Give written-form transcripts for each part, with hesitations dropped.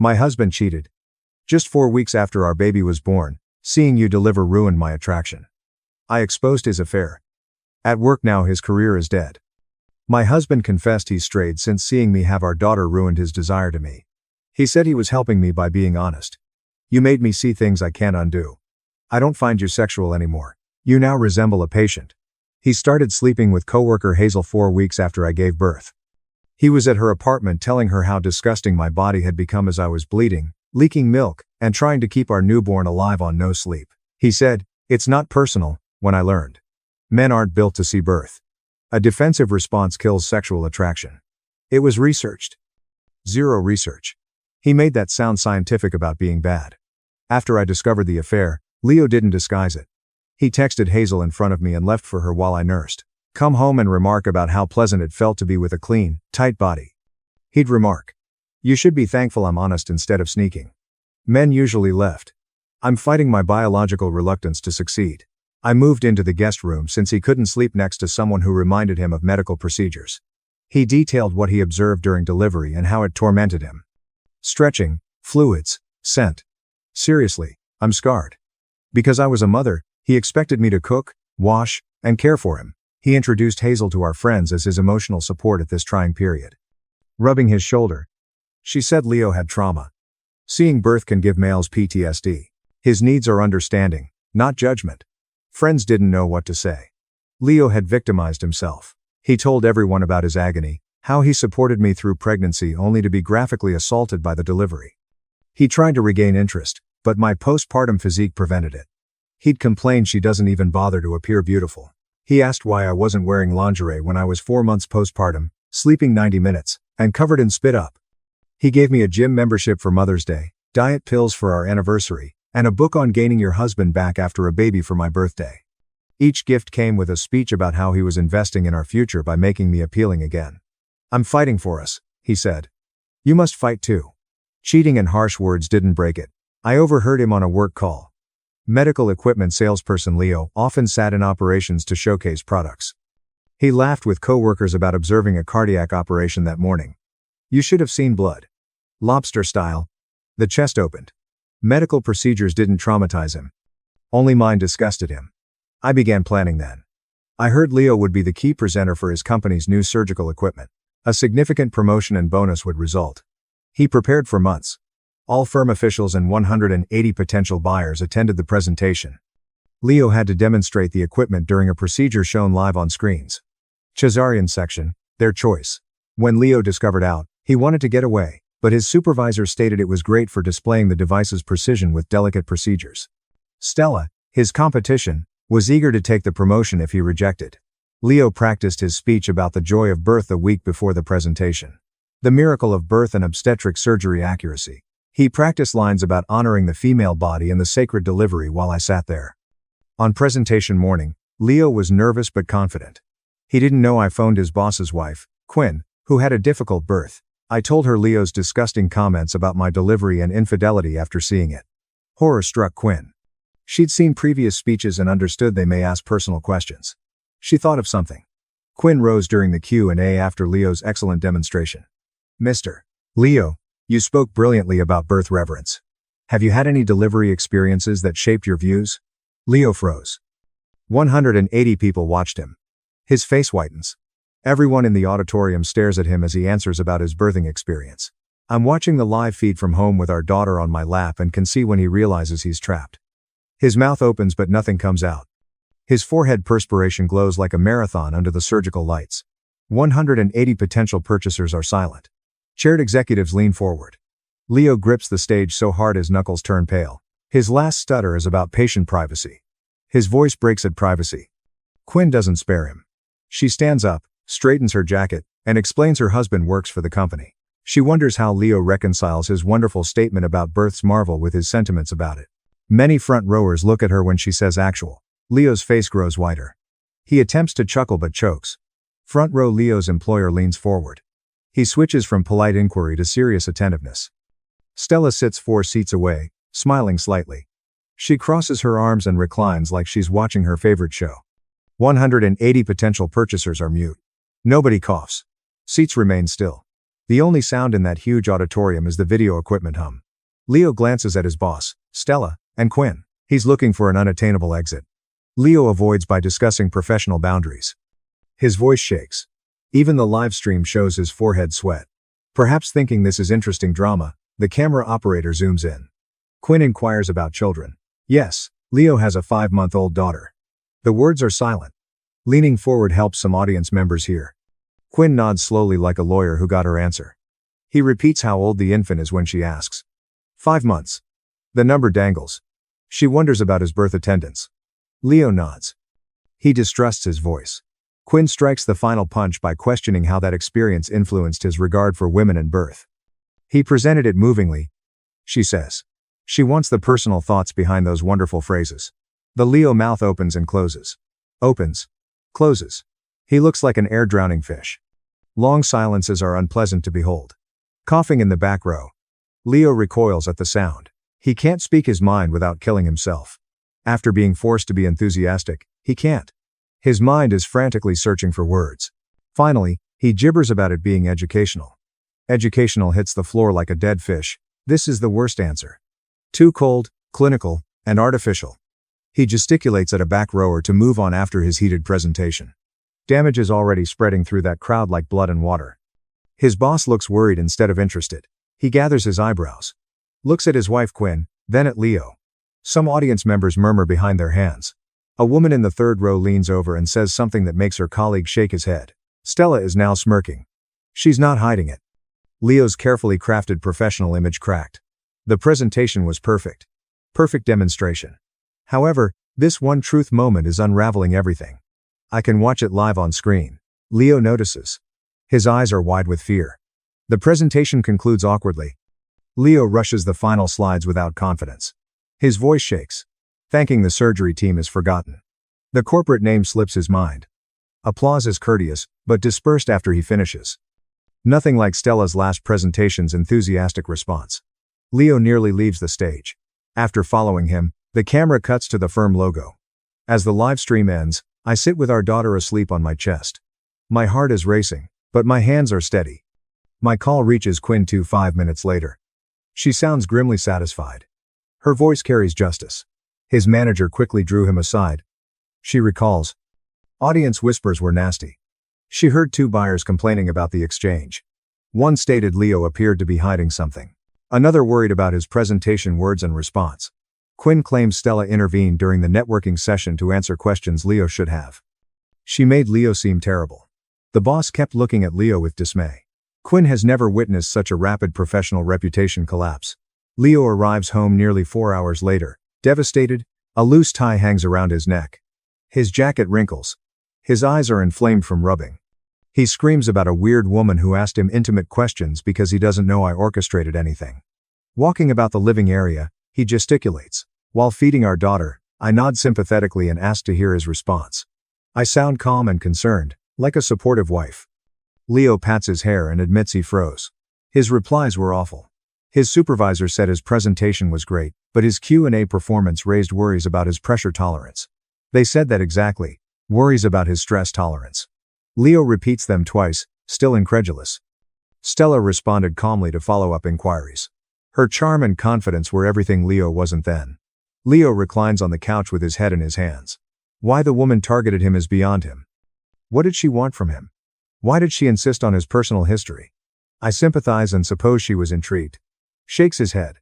My husband cheated. Just 4 weeks after our baby was born, seeing you deliver ruined my attraction. I exposed his affair. At work now his career is dead. My husband confessed he's strayed since seeing me have our daughter ruined his desire to me. He said he was helping me by being honest. You made me see things I can't undo. I don't find you sexual anymore. You now resemble a patient. He started sleeping with coworker Hazel 4 weeks after I gave birth. He was at her apartment telling her how disgusting my body had become as I was bleeding, leaking milk, and trying to keep our newborn alive on no sleep. He said, "It's not personal," when I learned. Men aren't built to see birth. A defensive response kills sexual attraction. It was researched. Zero research. He made that sound scientific about being bad. After I discovered the affair, Leo didn't disguise it. He texted Hazel in front of me and left for her while I nursed. Come home and remark about how pleasant it felt to be with a clean, tight body. He'd remark, "You should be thankful I'm honest instead of sneaking." Men usually left. I'm fighting my biological reluctance to succeed. I moved into the guest room since he couldn't sleep next to someone who reminded him of medical procedures. He detailed what he observed during delivery and how it tormented him. Stretching, fluids, scent. Seriously, I'm scarred. Because I was a mother, he expected me to cook, wash, and care for him. He introduced Hazel to our friends as his emotional support at this trying period. Rubbing his shoulder. She said Leo had trauma. Seeing birth can give males PTSD. His needs are understanding, not judgment. Friends didn't know what to say. Leo had victimized himself. He told everyone about his agony, how he supported me through pregnancy only to be graphically assaulted by the delivery. He tried to regain interest, but my postpartum physique prevented it. He'd complain she doesn't even bother to appear beautiful. He asked why I wasn't wearing lingerie when I was 4 months postpartum, sleeping 90 minutes, and covered in spit up. He gave me a gym membership for Mother's Day, diet pills for our anniversary, and a book on gaining your husband back after a baby for my birthday. Each gift came with a speech about how he was investing in our future by making me appealing again. I'm fighting for us, he said. You must fight too. Cheating and harsh words didn't break it. I overheard him on a work call. Medical equipment salesperson Leo often sat in operations to showcase products. He laughed with coworkers about observing a cardiac operation that morning. You should have seen blood. Lobster style. The chest opened. Medical procedures didn't traumatize him. Only mine disgusted him. I began planning then. I heard Leo would be the key presenter for his company's new surgical equipment. A significant promotion and bonus would result. He prepared for months. All firm officials and 180 potential buyers attended the presentation. Leo had to demonstrate the equipment during a procedure shown live on screens. Cesarean section, their choice. When Leo discovered out, he wanted to get away, but his supervisor stated it was great for displaying the device's precision with delicate procedures. Stella, his competition, was eager to take the promotion if he rejected. Leo practiced his speech about the joy of birth a week before the presentation. The miracle of birth and obstetric surgery accuracy. He practiced lines about honoring the female body and the sacred delivery while I sat there. On presentation morning, Leo was nervous but confident. He didn't know I phoned his boss's wife, Quinn, who had a difficult birth. I told her Leo's disgusting comments about my delivery and infidelity after seeing it. Horror struck Quinn. She'd seen previous speeches and understood they may ask personal questions. She thought of something. Quinn rose during the Q&A after Leo's excellent demonstration. Mr. Leo, you spoke brilliantly about birth reverence. Have you had any delivery experiences that shaped your views? Leo froze. 180 people watched him. His face whitens. Everyone in the auditorium stares at him as he answers about his birthing experience. I'm watching the live feed from home with our daughter on my lap and can see when he realizes he's trapped. His mouth opens but nothing comes out. His forehead perspiration glows like a marathon under the surgical lights. 180 potential purchasers are silent. Chaired executives lean forward. Leo grips the stage so hard his knuckles turn pale. His last stutter is about patient privacy. His voice breaks at privacy. Quinn doesn't spare him. She stands up, straightens her jacket, and explains her husband works for the company. She wonders how Leo reconciles his wonderful statement about birth's marvel with his sentiments about it. Many front rowers look at her when she says actual. Leo's face grows whiter. He attempts to chuckle but chokes. Front row Leo's employer leans forward. He switches from polite inquiry to serious attentiveness. Stella sits 4 seats away, smiling slightly. She crosses her arms and reclines like she's watching her favorite show. 180 potential purchasers are mute. Nobody coughs. Seats remain still. The only sound in that huge auditorium is the video equipment hum. Leo glances at his boss, Stella, and Quinn. He's looking for an unattainable exit. Leo avoids by discussing professional boundaries. His voice shakes. Even the live stream shows his forehead sweat. Perhaps thinking this is interesting drama, the camera operator zooms in. Quinn inquires about children. Yes, Leo has a 5-month-old daughter. The words are silent. Leaning forward helps some audience members hear. Quinn nods slowly like a lawyer who got her answer. He repeats how old the infant is when she asks. 5 months. The number dangles. She wonders about his birth attendance. Leo nods. He distrusts his voice. Quinn strikes the final punch by questioning how that experience influenced his regard for women and birth. He presented it movingly, she says. She wants the personal thoughts behind those wonderful phrases. The Leo mouth opens and closes. Opens. Closes. He looks like an air-drowning fish. Long silences are unpleasant to behold. Coughing in the back row. Leo recoils at the sound. He can't speak his mind without killing himself. After being forced to be enthusiastic, he can't. His mind is frantically searching for words. Finally, he gibbers about it being educational. Educational hits the floor like a dead fish. This is the worst answer. Too cold, clinical, and artificial. He gesticulates at a back rower to move on after his heated presentation. Damage is already spreading through that crowd like blood and water. His boss looks worried instead of interested. He gathers his eyebrows. Looks at his wife Quinn, then at Leo. Some audience members murmur behind their hands. A woman in the third row leans over and says something that makes her colleague shake his head. Stella is now smirking. She's not hiding it. Leo's carefully crafted professional image cracked. The presentation was perfect. Perfect demonstration. However, this one truth moment is unraveling everything. I can watch it live on screen. Leo notices. His eyes are wide with fear. The presentation concludes awkwardly. Leo rushes the final slides without confidence. His voice shakes. Thanking the surgery team is forgotten. The corporate name slips his mind. Applause is courteous, but dispersed after he finishes. Nothing like Stella's last presentation's enthusiastic response. Leo nearly leaves the stage. After following him, the camera cuts to the firm logo. As the live stream ends, I sit with our daughter asleep on my chest. My heart is racing, but my hands are steady. My call reaches Quinn 5 minutes later. She sounds grimly satisfied. Her voice carries justice. His manager quickly drew him aside. She recalls. Audience whispers were nasty. She heard 2 buyers complaining about the exchange. One stated Leo appeared to be hiding something. Another worried about his presentation words and response. Quinn claims Stella intervened during the networking session to answer questions Leo should have. She made Leo seem terrible. The boss kept looking at Leo with dismay. Quinn has never witnessed such a rapid professional reputation collapse. Leo arrives home nearly 4 hours later, devastated. A loose tie hangs around his neck. His jacket wrinkles. His eyes are inflamed from rubbing. He screams about a weird woman who asked him intimate questions because he doesn't know I orchestrated anything. Walking about the living area, he gesticulates. While feeding our daughter, I nod sympathetically and ask to hear his response. I sound calm and concerned, like a supportive wife. Leo pats his hair and admits he froze. His replies were awful. His supervisor said his presentation was great, but his Q&A performance raised worries about his pressure tolerance. They said that exactly, worries about his stress tolerance. Leo repeats them twice, still incredulous. Stella responded calmly to follow-up inquiries. Her charm and confidence were everything Leo wasn't then. Leo reclines on the couch with his head in his hands. Why the woman targeted him is beyond him. What did she want from him? Why did she insist on his personal history? I sympathize and suppose she was intrigued. Shakes his head.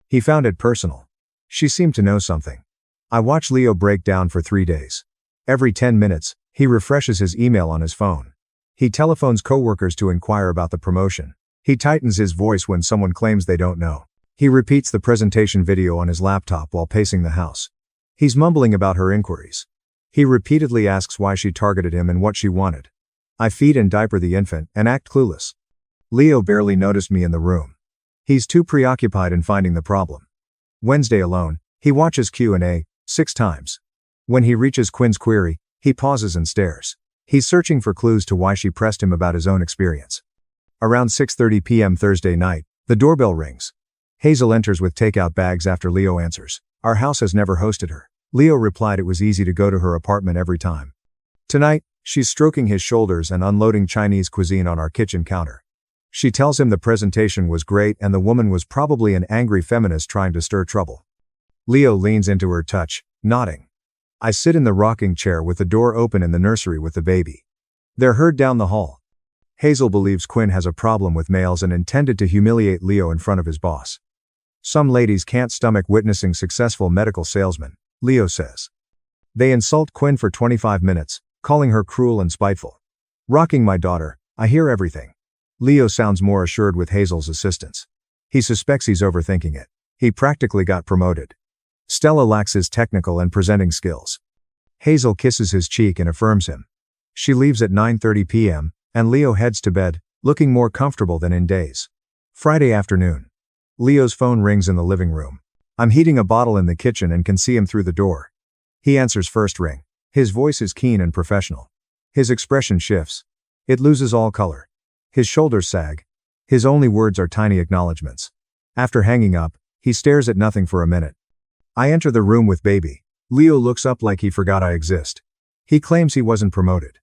He found it personal. She seemed to know something. I watch Leo break down for 3 days. Every 10 minutes, he refreshes his email on his phone. He telephones coworkers to inquire about the promotion. He tightens his voice when someone claims they don't know. He repeats the presentation video on his laptop while pacing the house. He's mumbling about her inquiries. He repeatedly asks why she targeted him and what she wanted. I feed and diaper the infant and act clueless. Leo barely noticed me in the room. He's too preoccupied in finding the problem. Wednesday alone, he watches Q&A 6 times. When he reaches Quinn's query, he pauses and stares. He's searching for clues to why she pressed him about his own experience. Around 6:30 p.m. Thursday night, the doorbell rings. Hazel enters with takeout bags after Leo answers. Our house has never hosted her. Leo replied it was easy to go to her apartment every time. Tonight, she's stroking his shoulders and unloading Chinese cuisine on our kitchen counter. She tells him the presentation was great and the woman was probably an angry feminist trying to stir trouble. Leo leans into her touch, nodding. I sit in the rocking chair with the door open in the nursery with the baby. They're heard down the hall. Hazel believes Quinn has a problem with males and intended to humiliate Leo in front of his boss. Some ladies can't stomach witnessing successful medical salesmen, Leo says. They insult Quinn for 25 minutes, calling her cruel and spiteful. Rocking my daughter, I hear everything. Leo sounds more assured with Hazel's assistance. He suspects he's overthinking it. He practically got promoted. Stella lacks his technical and presenting skills. Hazel kisses his cheek and affirms him. She leaves at 9:30 p.m., and Leo heads to bed, looking more comfortable than in days. Friday afternoon. Leo's phone rings in the living room. I'm heating a bottle in the kitchen and can see him through the door. He answers first ring. His voice is keen and professional. His expression shifts. It loses all color. His shoulders sag. His only words are tiny acknowledgments. After hanging up, he stares at nothing for a minute. I enter the room with baby. Leo looks up like he forgot I exist. He claims he wasn't promoted.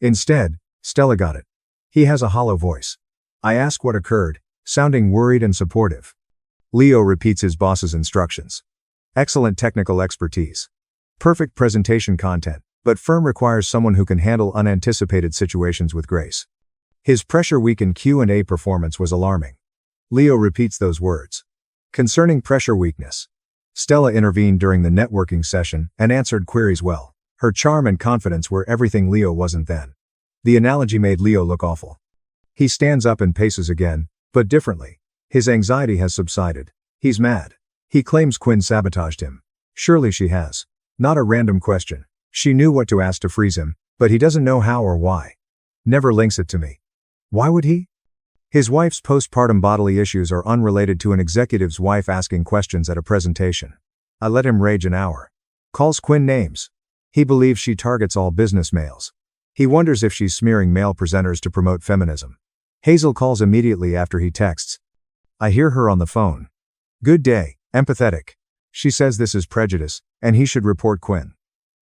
Instead, Stella got it. He has a hollow voice. I ask what occurred, sounding worried and supportive. Leo repeats his boss's instructions. Excellent technical expertise. Perfect presentation content, but firm requires someone who can handle unanticipated situations with grace. His pressure week and Q&A performance was alarming. Leo repeats those words. Concerning pressure weakness. Stella intervened during the networking session and answered queries well. Her charm and confidence were everything Leo wasn't then. The analogy made Leo look awful. He stands up and paces again, but differently. His anxiety has subsided. He's mad. He claims Quinn sabotaged him. Surely she has. Not a random question. She knew what to ask to freeze him, but he doesn't know how or why. Never links it to me. Why would he? His wife's postpartum bodily issues are unrelated to an executive's wife asking questions at a presentation. I let him rage an hour. Calls Quinn names. He believes she targets all business males. He wonders if she's smearing male presenters to promote feminism. Hazel calls immediately after he texts. I hear her on the phone. Good day, empathetic. She says this is prejudice, and he should report Quinn.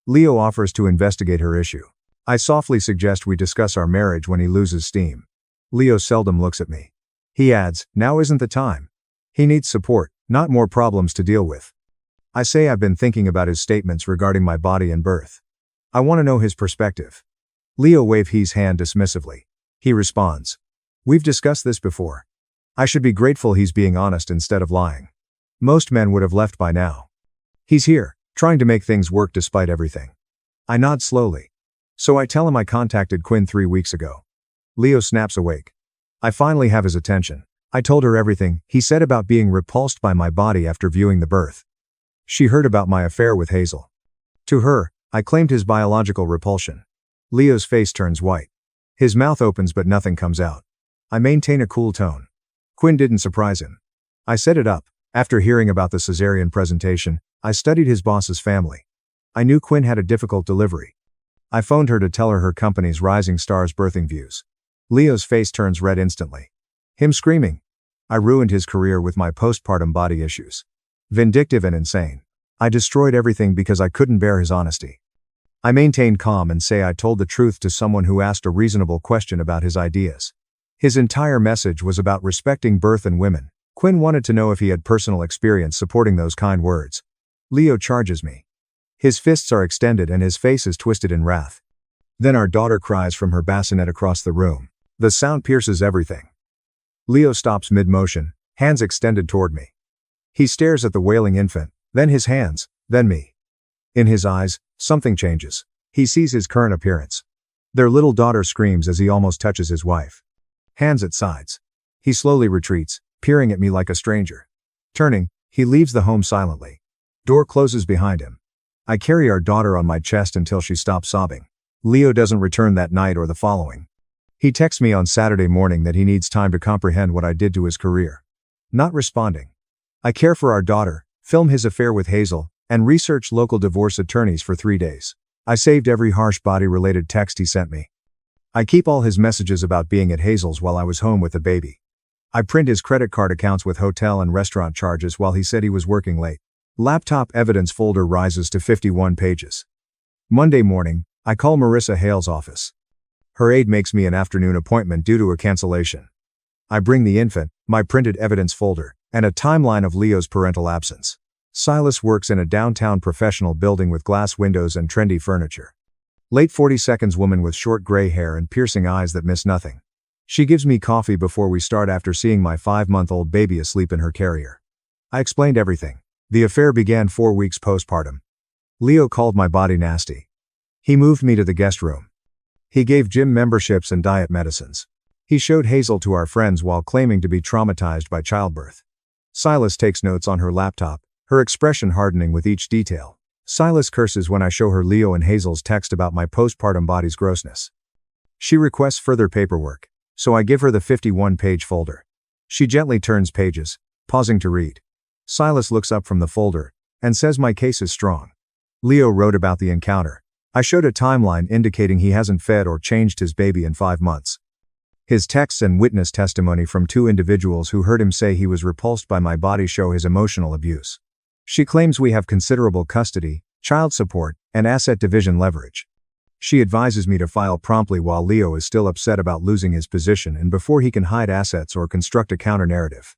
Leo offers to investigate her issue. I softly suggest we discuss our marriage when he loses steam. Leo seldom looks at me. He adds, now isn't the time. He needs support, not more problems to deal with. I say I've been thinking about his statements regarding my body and birth. I want to know his perspective. Leo waves his hand dismissively. He responds. We've discussed this before. I should be grateful he's being honest instead of lying. Most men would have left by now. He's here, trying to make things work despite everything. I nod slowly. So I tell him I contacted Quinn 3 weeks ago. Leo snaps awake. I finally have his attention. I told her everything he said about being repulsed by my body after viewing the birth. She heard about my affair with Hazel. To her, I claimed his biological repulsion. Leo's face turns white. His mouth opens but nothing comes out. I maintain a cool tone. Quinn didn't surprise him. I set it up. After hearing about the cesarean presentation, I studied his boss's family. I knew Quinn had a difficult delivery. I phoned her to tell her company's rising star's birthing views. Leo's face turns red instantly. Him screaming. I ruined his career with my postpartum body issues. Vindictive and insane. I destroyed everything because I couldn't bear his honesty. I maintain calm and say I told the truth to someone who asked a reasonable question about his ideas. His entire message was about respecting birth and women. Quinn wanted to know if he had personal experience supporting those kind words. Leo charges me. His fists are extended and his face is twisted in wrath. Then our daughter cries from her bassinet across the room. The sound pierces everything. Leo stops mid-motion, hands extended toward me. He stares at the wailing infant, then his hands, then me. In his eyes, something changes. He sees his current appearance. Their little daughter screams as he almost touches his wife. Hands at sides. He slowly retreats, peering at me like a stranger. Turning, he leaves the home silently. Door closes behind him. I carry our daughter on my chest until she stops sobbing. Leo doesn't return that night or the following. He texts me on Saturday morning that he needs time to comprehend what I did to his career. Not responding. I care for our daughter, film his affair with Hazel, and research local divorce attorneys for 3 days. I saved every harsh body-related text he sent me. I keep all his messages about being at Hazel's while I was home with the baby. I print his credit card accounts with hotel and restaurant charges while he said he was working late. Laptop evidence folder rises to 51 pages. Monday morning, I call Marissa Hale's office. Her aide makes me an afternoon appointment due to a cancellation. I bring the infant, my printed evidence folder, and a timeline of Leo's parental absence. Silas works in a downtown professional building with glass windows and trendy furniture. Late 40s woman with short gray hair and piercing eyes that miss nothing. She gives me coffee before we start after seeing my 5-month-old baby asleep in her carrier. I explained everything. The affair began 4 weeks postpartum. Leo called my body nasty. He moved me to the guest room. He gave gym memberships and diet medicines. He showed Hazel to our friends while claiming to be traumatized by childbirth. Silas takes notes on her laptop, her expression hardening with each detail. Silas curses when I show her Leo and Hazel's text about my postpartum body's grossness. She requests further paperwork, so I give her the 51-page folder. She gently turns pages, pausing to read. Silas looks up from the folder and says my case is strong. Leo wrote about the encounter. I showed a timeline indicating he hasn't fed or changed his baby in 5 months. His texts and witness testimony from 2 individuals who heard him say he was repulsed by my body show his emotional abuse. She claims we have considerable custody, child support, and asset division leverage. She advises me to file promptly while Leo is still upset about losing his position and before he can hide assets or construct a counter-narrative.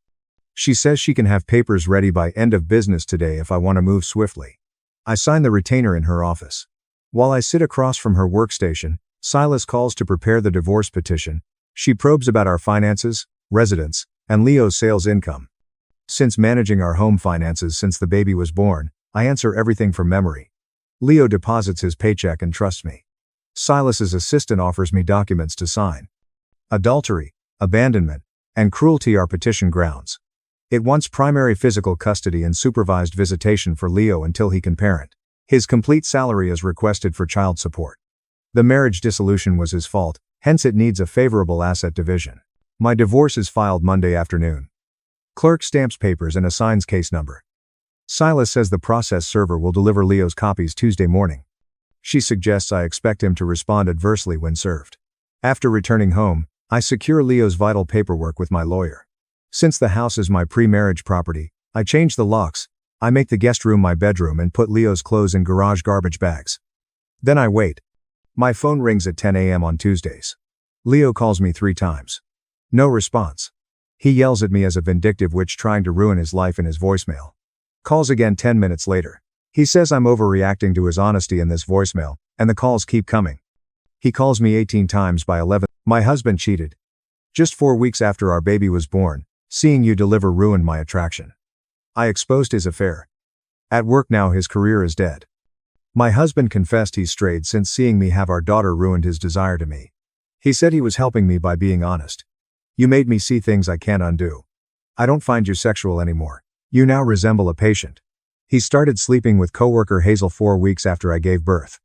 She says she can have papers ready by end of business today if I want to move swiftly. I sign the retainer in her office. While I sit across from her workstation, Silas calls to prepare the divorce petition. She probes about our finances, residence, and Leo's sales income. Since managing our home finances since the baby was born, I answer everything from memory. Leo deposits his paycheck and trusts me. Silas's assistant offers me documents to sign. Adultery, abandonment, and cruelty are petition grounds. It wants primary physical custody and supervised visitation for Leo until he can parent. His complete salary is requested for child support. The marriage dissolution was his fault, hence it needs a favorable asset division. My divorce is filed Monday afternoon. Clerk stamps papers and assigns case number. Silas says the process server will deliver Leo's copies Tuesday morning. She suggests I expect him to respond adversely when served. After returning home, I secure Leo's vital paperwork with my lawyer. Since the house is my pre-marriage property, I change the locks, I make the guest room my bedroom and put Leo's clothes in garage garbage bags. Then I wait. My phone rings at 10 a.m. on Tuesdays. Leo calls me 3 times. No response. He yells at me as a vindictive witch trying to ruin his life in his voicemail. Calls again 10 minutes later. He says I'm overreacting to his honesty in this voicemail, and the calls keep coming. He calls me 18 times by 11. My husband cheated. Just 4 weeks after our baby was born, seeing you deliver ruined my attraction. I exposed his affair. At work now his career is dead. My husband confessed he's strayed since seeing me have our daughter ruined his desire to me. He said he was helping me by being honest. You made me see things I can't undo. I don't find you sexual anymore. You now resemble a patient. He started sleeping with coworker Hazel 4 weeks after I gave birth.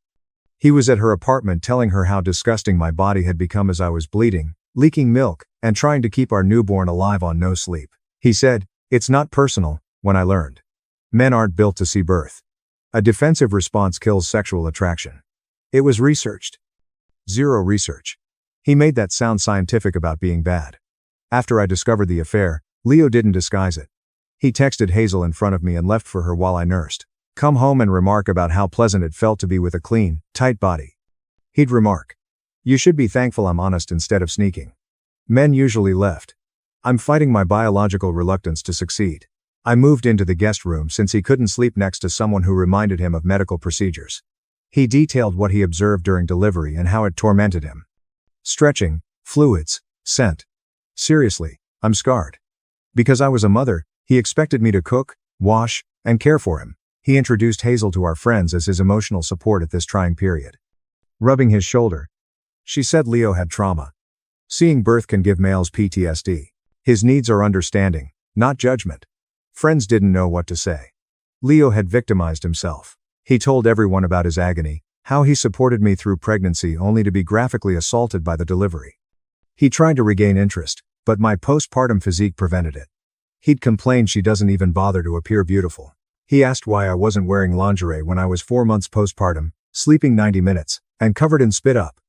He was at her apartment telling her how disgusting my body had become as I was bleeding, leaking milk, and trying to keep our newborn alive on no sleep. He said, "It's not personal," when I learned. Men aren't built to see birth. A defensive response kills sexual attraction. It was researched. Zero research. He made that sound scientific about being bad. After I discovered the affair, Leo didn't disguise it. He texted Hazel in front of me and left for her while I nursed. Come home and remark about how pleasant it felt to be with a clean, tight body. He'd remark, "You should be thankful I'm honest instead of sneaking." Men usually left. I'm fighting my biological reluctance to succeed. I moved into the guest room since he couldn't sleep next to someone who reminded him of medical procedures. He detailed what he observed during delivery and how it tormented him. Stretching, fluids, scent. Seriously, I'm scarred. Because I was a mother, he expected me to cook, wash, and care for him. He introduced Hazel to our friends as his emotional support at this trying period. Rubbing his shoulder. She said Leo had trauma. Seeing birth can give males PTSD. His needs are understanding, not judgment. Friends didn't know what to say. Leo had victimized himself. He told everyone about his agony, how he supported me through pregnancy only to be graphically assaulted by the delivery. He tried to regain interest, but my postpartum physique prevented it. He'd complained she doesn't even bother to appear beautiful. He asked why I wasn't wearing lingerie when I was 4 months postpartum, sleeping 90 minutes, and covered in spit up.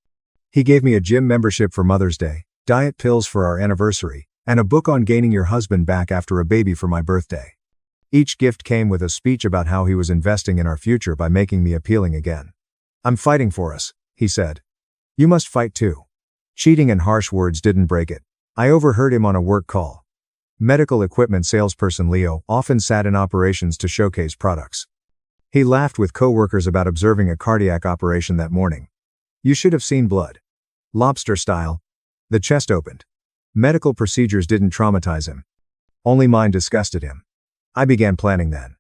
He gave me a gym membership for Mother's Day, diet pills for our anniversary, and a book on gaining your husband back after a baby for my birthday. Each gift came with a speech about how he was investing in our future by making me appealing again. I'm fighting for us, he said. You must fight too. Cheating and harsh words didn't break it. I overheard him on a work call. Medical equipment salesperson Leo often sat in operations to showcase products. He laughed with coworkers about observing a cardiac operation that morning. You should have seen blood. Lobster style. The chest opened. Medical procedures didn't traumatize him. Only mine disgusted him. I began planning then.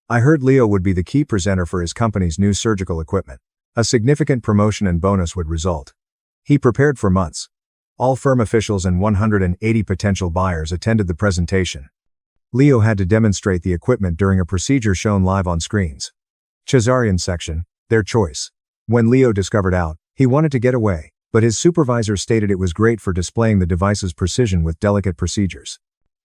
I heard Leo would be the key presenter for his company's new surgical equipment. A significant promotion and bonus would result. He prepared for months. All firm officials and 180 potential buyers attended the presentation. Leo had to demonstrate the equipment during a procedure shown live on screens. Cesarean section, their choice. When Leo discovered out, he wanted to get away, but his supervisor stated it was great for displaying the device's precision with delicate procedures.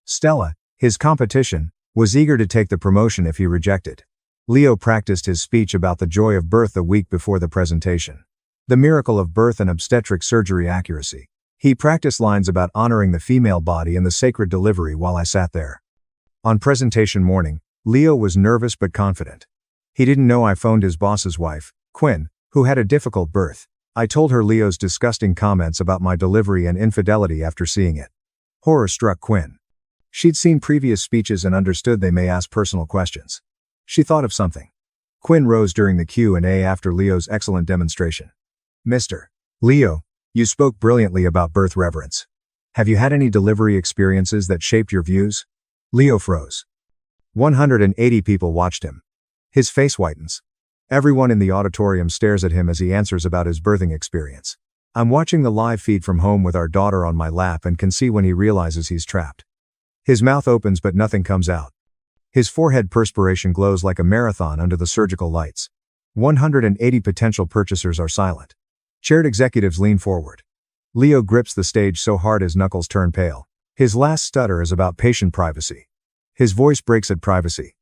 Stella, his competition, was eager to take the promotion if he rejected. Leo practiced his speech about the joy of birth a week before the presentation. The miracle of birth and obstetric surgery accuracy. He practiced lines about honoring the female body and the sacred delivery while I sat there. On presentation morning, Leo was nervous but confident. He didn't know I phoned his boss's wife, Quinn, who had a difficult birth. I told her Leo's disgusting comments about my delivery and infidelity after seeing it. Horror struck Quinn. She'd seen previous speeches and understood they may ask personal questions. She thought of something. Quinn rose during the Q&A after Leo's excellent demonstration. Mr. Leo, you spoke brilliantly about birth reverence. Have you had any delivery experiences that shaped your views? Leo froze. 180 people watched him. His face whitens. Everyone in the auditorium stares at him as he answers about his birthing experience. I'm watching the live feed from home with our daughter on my lap and can see when he realizes he's trapped. His mouth opens but nothing comes out. His forehead perspiration glows like a marathon under the surgical lights. 180 potential purchasers are silent. Chaired executives lean forward. Leo grips the stage so hard his knuckles turn pale. His last stutter is about patient privacy. His voice breaks at privacy.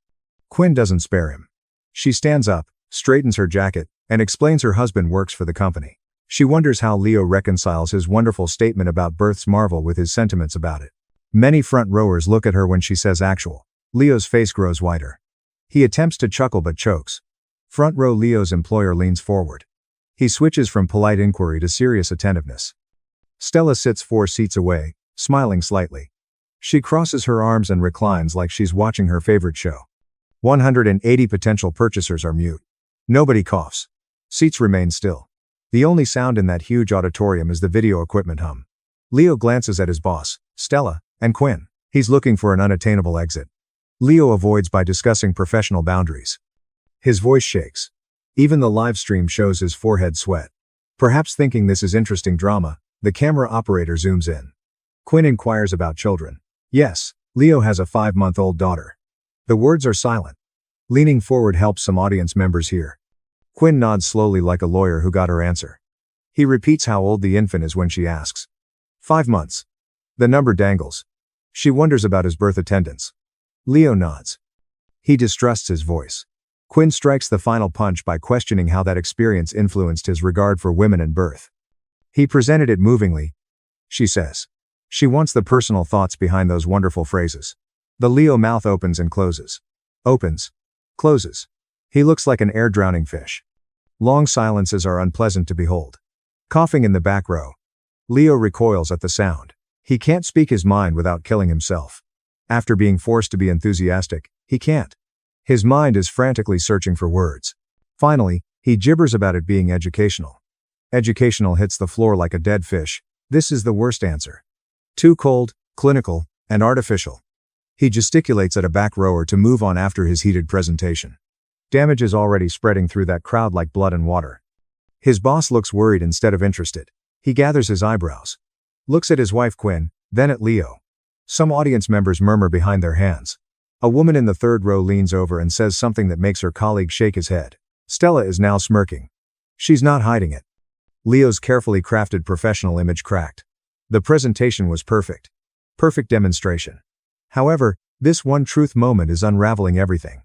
Quinn doesn't spare him. She stands up, straightens her jacket, and explains her husband works for the company. She wonders how Leo reconciles his wonderful statement about birth's marvel with his sentiments about it. Many front rowers look at her when she says actual. Leo's face grows whiter. He attempts to chuckle but chokes. Front row Leo's employer leans forward. He switches from polite inquiry to serious attentiveness. Stella sits 4 seats away, smiling slightly. She crosses her arms and reclines like she's watching her favorite show. 180 potential purchasers are mute. Nobody coughs. Seats remain still. The only sound in that huge auditorium is the video equipment hum. Leo glances at his boss, Stella, and Quinn. He's looking for an unattainable exit. Leo avoids by discussing professional boundaries. His voice shakes. Even the live stream shows his forehead sweat. Perhaps thinking this is interesting drama, the camera operator zooms in. Quinn inquires about children. Yes, Leo has a 5-month-old daughter. The words are silent. Leaning forward helps some audience members hear. Quinn nods slowly like a lawyer who got her answer. He repeats how old the infant is when she asks. 5 months. The number dangles. She wonders about his birth attendance. Leo nods. He distrusts his voice. Quinn strikes the final punch by questioning how that experience influenced his regard for women and birth. He presented it movingly, she says. She wants the personal thoughts behind those wonderful phrases. The Leo mouth opens and closes. Opens. Closes. He looks like an air-drowning fish. Long silences are unpleasant to behold. Coughing in the back row. Leo recoils at the sound. He can't speak his mind without killing himself. After being forced to be enthusiastic, he can't. His mind is frantically searching for words. Finally, he gibbers about it being educational. Educational hits the floor like a dead fish. This is the worst answer. Too cold, clinical, and artificial. He gesticulates at a back rower to move on after his heated presentation. Damage is already spreading through that crowd like blood and water. His boss looks worried instead of interested. He gathers his eyebrows. Looks at his wife Quinn, then at Leo. Some audience members murmur behind their hands. A woman in the 3rd row leans over and says something that makes her colleague shake his head. Stella is now smirking. She's not hiding it. Leo's carefully crafted professional image cracked. The presentation was perfect. Perfect demonstration. However, this one truth moment is unraveling everything.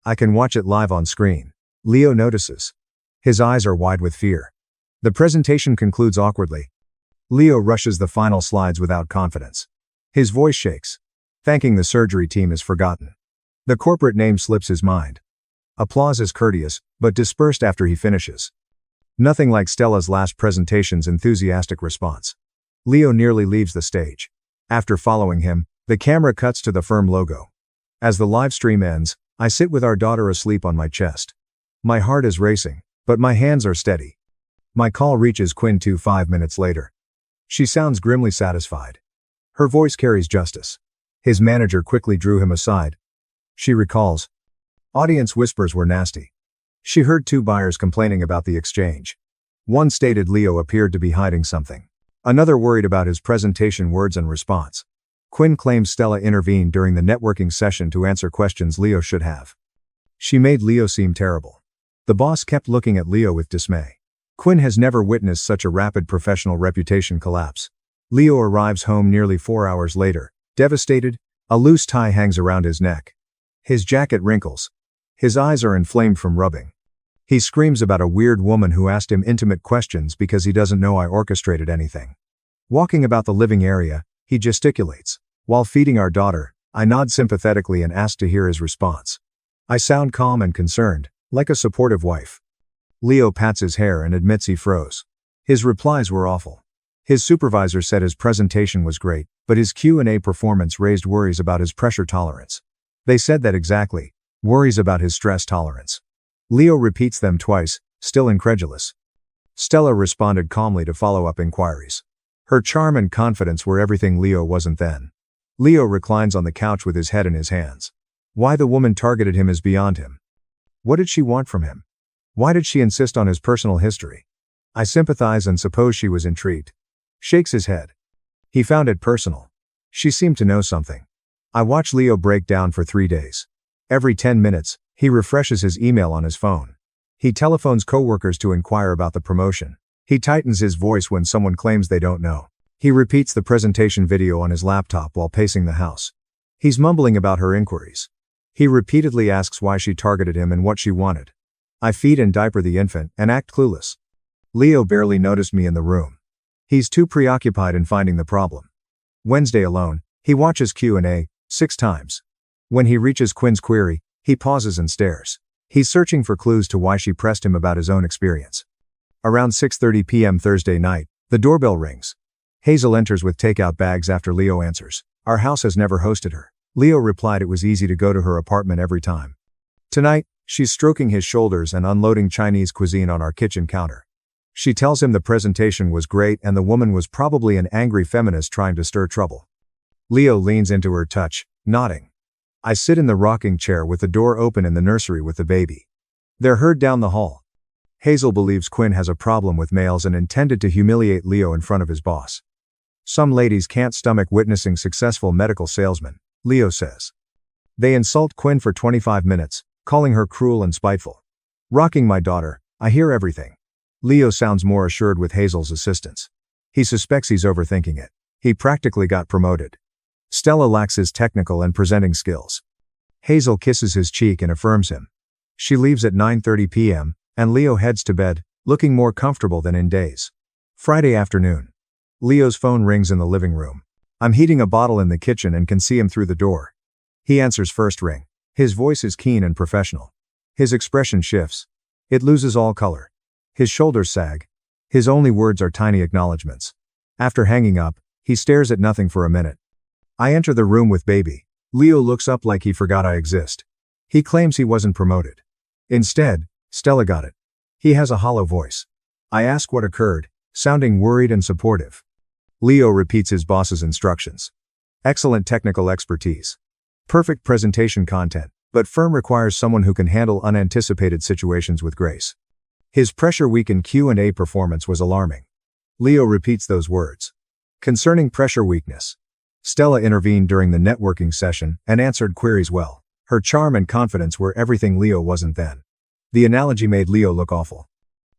I can watch it live on screen. Leo notices. His eyes are wide with fear. The presentation concludes awkwardly. Leo rushes the final slides without confidence. His voice shakes. Thanking the surgery team is forgotten. The corporate name slips his mind. Applause is courteous, but dispersed after he finishes. Nothing like Stella's last presentation's enthusiastic response. Leo nearly leaves the stage. After following him, the camera cuts to the firm logo. As the live stream ends, I sit with our daughter asleep on my chest. My heart is racing, but my hands are steady. My call reaches Quinn 5 minutes later. She sounds grimly satisfied. Her voice carries justice. His manager quickly drew him aside. She recalls. Audience whispers were nasty. She heard 2 buyers complaining about the exchange. One stated Leo appeared to be hiding something. Another worried about his presentation words and response. Quinn claims Stella intervened during the networking session to answer questions Leo should have. She made Leo seem terrible. The boss kept looking at Leo with dismay. Quinn has never witnessed such a rapid professional reputation collapse. Leo arrives home nearly 4 hours later, devastated. A loose tie hangs around his neck. His jacket wrinkles. His eyes are inflamed from rubbing. He screams about a weird woman who asked him intimate questions because he doesn't know I orchestrated anything. Walking about the living area, he gesticulates. While feeding our daughter, I nod sympathetically and ask to hear his response. I sound calm and concerned, like a supportive wife. Leo pats his hair and admits he froze. His replies were awful. His supervisor said his presentation was great, but his Q&A performance raised worries about his pressure tolerance. They said that exactly. Worries about his stress tolerance. Leo repeats them twice, still incredulous. Stella responded calmly to follow-up inquiries. Her charm and confidence were everything Leo wasn't then. Leo reclines on the couch with his head in his hands. Why the woman targeted him is beyond him. What did she want from him? Why did she insist on his personal history? I sympathize and suppose she was intrigued. Shakes his head. He found it personal. She seemed to know something. I watch Leo break down for 3 days. Every 10 minutes, he refreshes his email on his phone. He telephones coworkers to inquire about the promotion. He tightens his voice when someone claims they don't know. He repeats the presentation video on his laptop while pacing the house. He's mumbling about her inquiries. He repeatedly asks why she targeted him and what she wanted. I feed and diaper the infant and act clueless. Leo barely noticed me in the room. He's too preoccupied in finding the problem. Wednesday alone, he watches Q&A 6 times. When he reaches Quinn's query, he pauses and stares. He's searching for clues to why she pressed him about his own experience. Around 6:30 p.m. Thursday night, the doorbell rings. Hazel enters with takeout bags after Leo answers. Our house has never hosted her. Leo replied it was easy to go to her apartment every time. Tonight, she's stroking his shoulders and unloading Chinese cuisine on our kitchen counter. She tells him the presentation was great and the woman was probably an angry feminist trying to stir trouble. Leo leans into her touch, nodding. I sit in the rocking chair with the door open in the nursery with the baby. They're heard down the hall. Hazel believes Quinn has a problem with males and intended to humiliate Leo in front of his boss. Some ladies can't stomach witnessing successful medical salesmen, Leo says. They insult Quinn for 25 minutes, calling her cruel and spiteful. Rocking my daughter, I hear everything. Leo sounds more assured with Hazel's assistance. He suspects he's overthinking it. He practically got promoted. Stella lacks his technical and presenting skills. Hazel kisses his cheek and affirms him. She leaves at 9:30 p.m., and Leo heads to bed, looking more comfortable than in days. Friday afternoon. Leo's phone rings in the living room. I'm heating a bottle in the kitchen and can see him through the door. He answers first ring. His voice is keen and professional. His expression shifts. It loses all color. His shoulders sag. His only words are tiny acknowledgments. After hanging up, he stares at nothing for a minute. I enter the room with baby. Leo looks up like he forgot I exist. He claims he wasn't promoted. Instead, Stella got it. He has a hollow voice. I ask what occurred, sounding worried and supportive. Leo repeats his boss's instructions. Excellent technical expertise. Perfect presentation content, but firm requires someone who can handle unanticipated situations with grace. His pressure-weakened Q&A performance was alarming. Leo repeats those words. Concerning pressure weakness. Stella intervened during the networking session and answered queries well. Her charm and confidence were everything Leo wasn't then. The analogy made Leo look awful.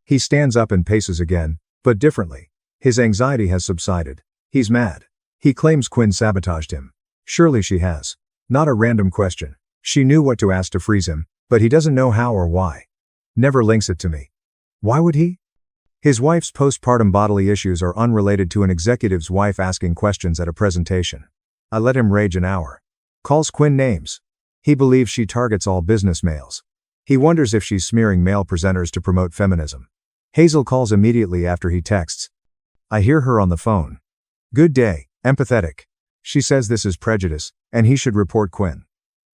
He stands up and paces again, but differently. His anxiety has subsided. He's mad. He claims Quinn sabotaged him. Surely she has. Not a random question. She knew what to ask to freeze him, but he doesn't know how or why. Never links it to me. Why would he? His wife's postpartum bodily issues are unrelated to an executive's wife asking questions at a presentation. I let him rage an hour. Calls Quinn names. He believes she targets all business males. He wonders if she's smearing male presenters to promote feminism. Hazel calls immediately after he texts. I hear her on the phone. Good day, empathetic. She says this is prejudice, and he should report Quinn.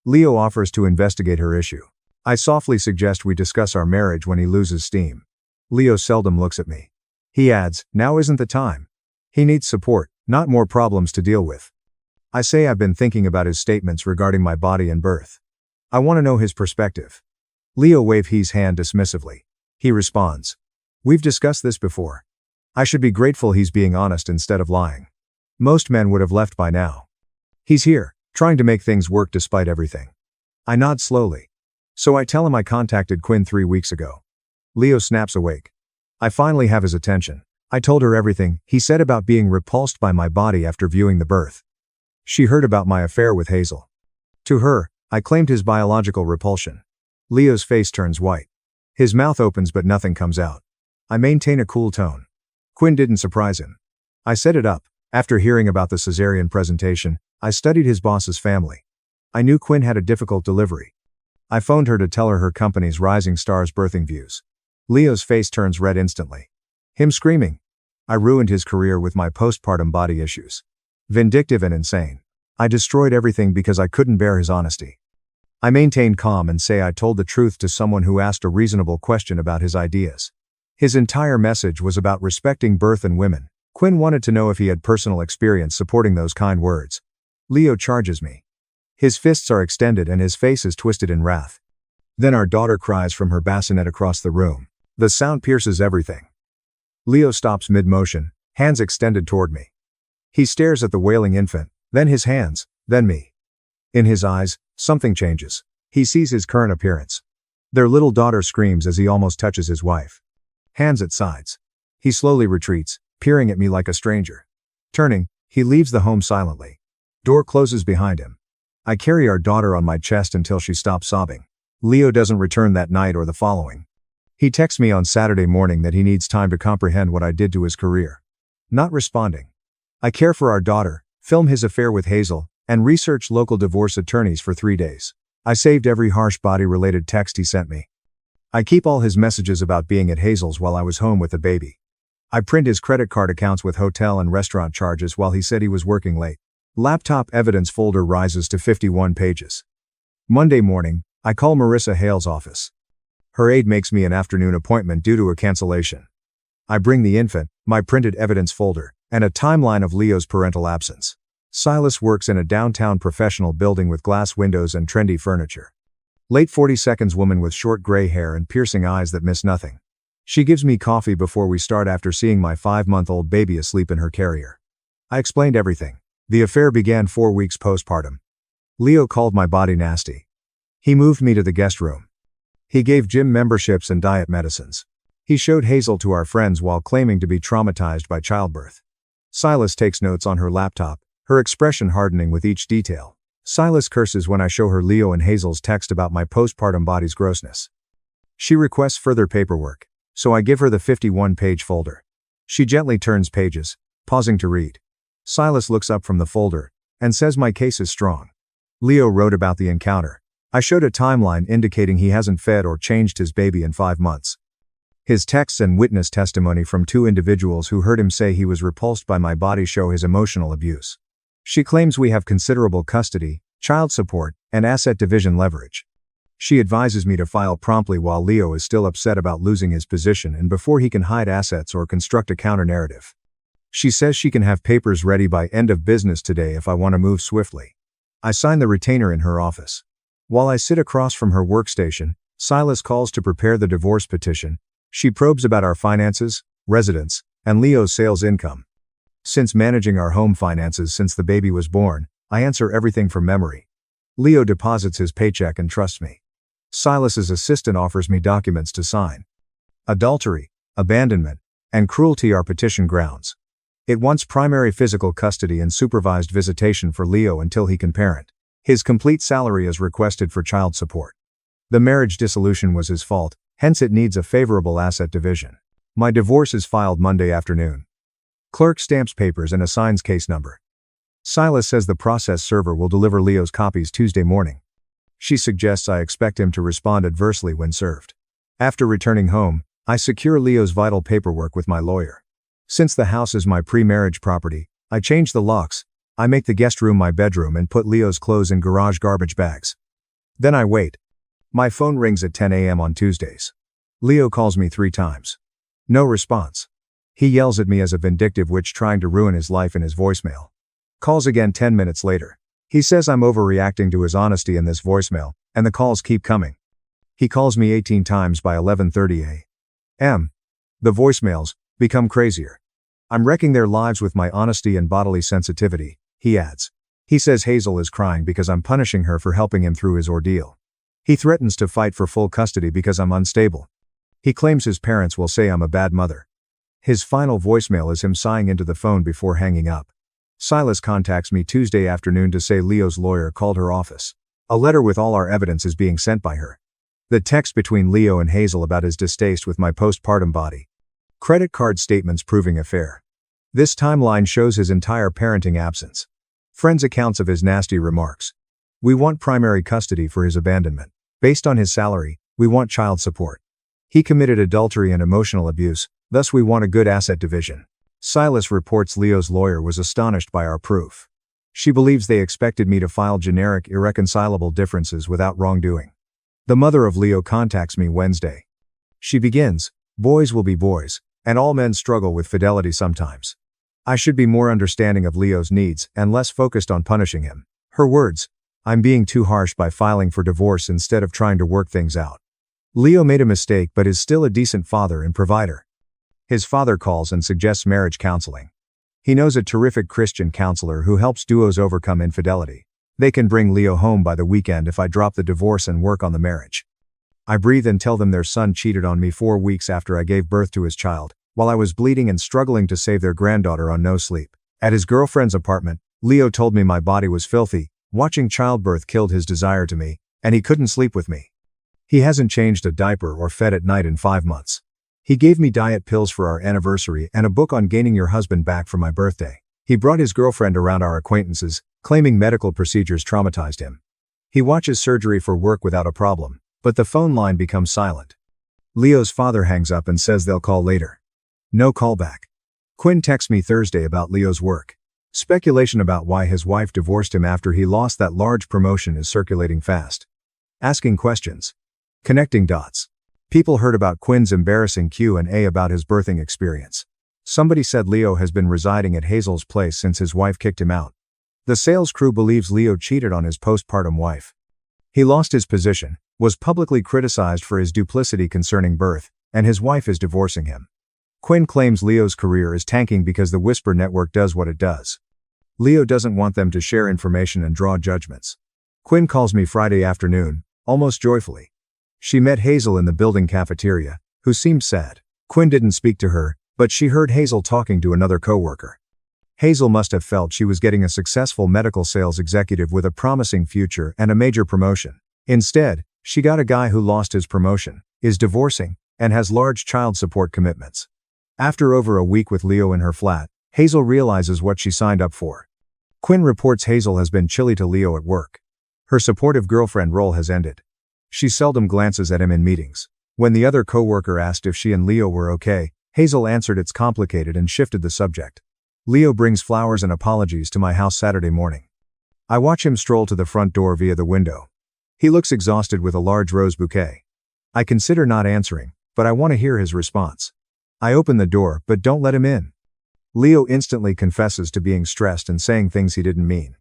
Leo offers to investigate her issue. I softly suggest we discuss our marriage when he loses steam. Leo seldom looks at me. He adds, now isn't the time. He needs support, not more problems to deal with. I say I've been thinking about his statements regarding my body and birth. I want to know his perspective. Leo waves his hand dismissively. He responds, we've discussed this before. I should be grateful he's being honest instead of lying. Most men would have left by now. He's here, trying to make things work despite everything. I nod slowly. So I tell him I contacted Quinn 3 weeks ago. Leo snaps awake. I finally have his attention. I told her everything he said about being repulsed by my body after viewing the birth. She heard about my affair with Hazel. To her, I claimed his biological repulsion. Leo's face turns white. His mouth opens but nothing comes out. I maintain a cool tone. Quinn didn't surprise him. I set it up. After hearing about the cesarean presentation, I studied his boss's family. I knew Quinn had a difficult delivery. I phoned her to tell her company's rising star's birthing views. Leo's face turns red instantly. Him screaming. I ruined his career with my postpartum body issues. Vindictive and insane. I destroyed everything because I couldn't bear his honesty. I maintain calm and say I told the truth to someone who asked a reasonable question about his ideas. His entire message was about respecting birth and women. Quinn wanted to know if he had personal experience supporting those kind words. Leo charges me. His fists are extended and his face is twisted in wrath. Then our daughter cries from her bassinet across the room. The sound pierces everything. Leo stops mid-motion, hands extended toward me. He stares at the wailing infant, then his hands, then me. In his eyes, something changes. He sees his current appearance. Their little daughter screams as he almost touches his wife. Hands at sides. He slowly retreats, peering at me like a stranger. Turning, he leaves the home silently. Door closes behind him. I carry our daughter on my chest until she stops sobbing. Leo doesn't return that night or the following. He texts me on Saturday morning that he needs time to comprehend what I did to his career. Not responding. I care for our daughter, film his affair with Hazel, and research local divorce attorneys for 3 days. I saved every harsh body-related text he sent me. I keep all his messages about being at Hazel's while I was home with the baby. I print his credit card accounts with hotel and restaurant charges while he said he was working late. Laptop evidence folder rises to 51 pages. Monday morning, I call Marissa Hale's office. Her aide makes me an afternoon appointment due to a cancellation. I bring the infant, my printed evidence folder, and a timeline of Leo's parental absence. Silas works in a downtown professional building with glass windows and trendy furniture. Late 40s woman with short gray hair and piercing eyes that miss nothing. She gives me coffee before we start after seeing my 5-month-old baby asleep in her carrier. I explained everything. The affair began 4 weeks postpartum. Leo called my body nasty. He moved me to the guest room. He gave gym memberships and diet medicines. He showed Hazel to our friends while claiming to be traumatized by childbirth. Silas takes notes on her laptop, her expression hardening with each detail. Silas curses when I show her Leo and Hazel's text about my postpartum body's grossness. She requests further paperwork, so I give her the 51-page folder. She gently turns pages, pausing to read. Silas looks up from the folder and says my case is strong. Leo wrote about the encounter. I showed a timeline indicating he hasn't fed or changed his baby in 5 months. His texts and witness testimony from 2 individuals who heard him say he was repulsed by my body show his emotional abuse. She claims we have considerable custody, child support, and asset division leverage. She advises me to file promptly while Leo is still upset about losing his position and before he can hide assets or construct a counter-narrative. She says she can have papers ready by end of business today if I want to move swiftly. I sign the retainer in her office. While I sit across from her workstation, Silas calls to prepare the divorce petition. She probes about our finances, residence, and Leo's sales income. Since managing our home finances since the baby was born, I answer everything from memory. Leo deposits his paycheck and trusts me. Silas's assistant offers me documents to sign. Adultery, abandonment, and cruelty are petition grounds. It wants primary physical custody and supervised visitation for Leo until he can parent. His complete salary is requested for child support. The marriage dissolution was his fault, hence it needs a favorable asset division. My divorce is filed Monday afternoon. Clerk stamps papers and assigns case number. Silas says the process server will deliver Leo's copies Tuesday morning. She suggests I expect him to respond adversely when served. After returning home, I secure Leo's vital paperwork with my lawyer. Since the house is my pre-marriage property, I change the locks. I make the guest room my bedroom and put Leo's clothes in garage garbage bags. Then I wait. My phone rings at 10 a.m. on Tuesdays. Leo calls me 3 times. No response. He yells at me as a vindictive witch trying to ruin his life in his voicemail. Calls again 10 minutes later. He says I'm overreacting to his honesty in this voicemail, and the calls keep coming. He calls me 18 times by 11:30 a.m. The voicemails become crazier. I'm wrecking their lives with my honesty and bodily sensitivity, he adds. He says Hazel is crying because I'm punishing her for helping him through his ordeal. He threatens to fight for full custody because I'm unstable. He claims his parents will say I'm a bad mother. His final voicemail is him sighing into the phone before hanging up. Silas contacts me Tuesday afternoon to say Leo's lawyer called her office. A letter with all our evidence is being sent by her. The text between Leo and Hazel about his distaste with my postpartum body. Credit card statements proving affair. This timeline shows his entire parenting absence. Friends' accounts of his nasty remarks. We want primary custody for his abandonment. Based on his salary, we want child support. He committed adultery and emotional abuse, thus we want a good asset division. Silas reports Leo's lawyer was astonished by our proof. She believes they expected me to file generic irreconcilable differences without wrongdoing. The mother of Leo contacts me Wednesday. She begins, boys will be boys, and all men struggle with fidelity sometimes. I should be more understanding of Leo's needs and less focused on punishing him. Her words, I'm being too harsh by filing for divorce instead of trying to work things out. Leo made a mistake but is still a decent father and provider. His father calls and suggests marriage counseling. He knows a terrific Christian counselor who helps duos overcome infidelity. They can bring Leo home by the weekend if I drop the divorce and work on the marriage. I breathe and tell them their son cheated on me 4 weeks after I gave birth to his child, while I was bleeding and struggling to save their granddaughter on no sleep. At his girlfriend's apartment, Leo told me my body was filthy, watching childbirth killed his desire to me, and he couldn't sleep with me. He hasn't changed a diaper or fed at night in 5 months. He gave me diet pills for our anniversary and a book on gaining your husband back for my birthday. He brought his girlfriend around our acquaintances, claiming medical procedures traumatized him. He watches surgery for work without a problem, but the phone line becomes silent. Leo's father hangs up and says they'll call later. No callback. Quinn texts me Thursday about Leo's work. Speculation about why his wife divorced him after he lost that large promotion is circulating fast. Asking questions. Connecting dots. People heard about Quinn's embarrassing Q&A about his birthing experience. Somebody said Leo has been residing at Hazel's place since his wife kicked him out. The sales crew believes Leo cheated on his postpartum wife. He lost his position, was publicly criticized for his duplicity concerning birth, and his wife is divorcing him. Quinn claims Leo's career is tanking because the Whisper Network does what it does. Leo doesn't want them to share information and draw judgments. Quinn calls me Friday afternoon, almost joyfully. She met Hazel in the building cafeteria, who seemed sad. Quinn didn't speak to her, but she heard Hazel talking to another coworker. Hazel must have felt she was getting a successful medical sales executive with a promising future and a major promotion. Instead, she got a guy who lost his promotion, is divorcing, and has large child support commitments. After over a week with Leo in her flat, Hazel realizes what she signed up for. Quinn reports Hazel has been chilly to Leo at work. Her supportive girlfriend role has ended. She seldom glances at him in meetings. When the other coworker asked if she and Leo were okay, Hazel answered it's complicated and shifted the subject. Leo brings flowers and apologies to my house Saturday morning. I watch him stroll to the front door via the window. He looks exhausted with a large rose bouquet. I consider not answering, but I want to hear his response. I open the door, but don't let him in. Leo instantly confesses to being stressed and saying things he didn't mean.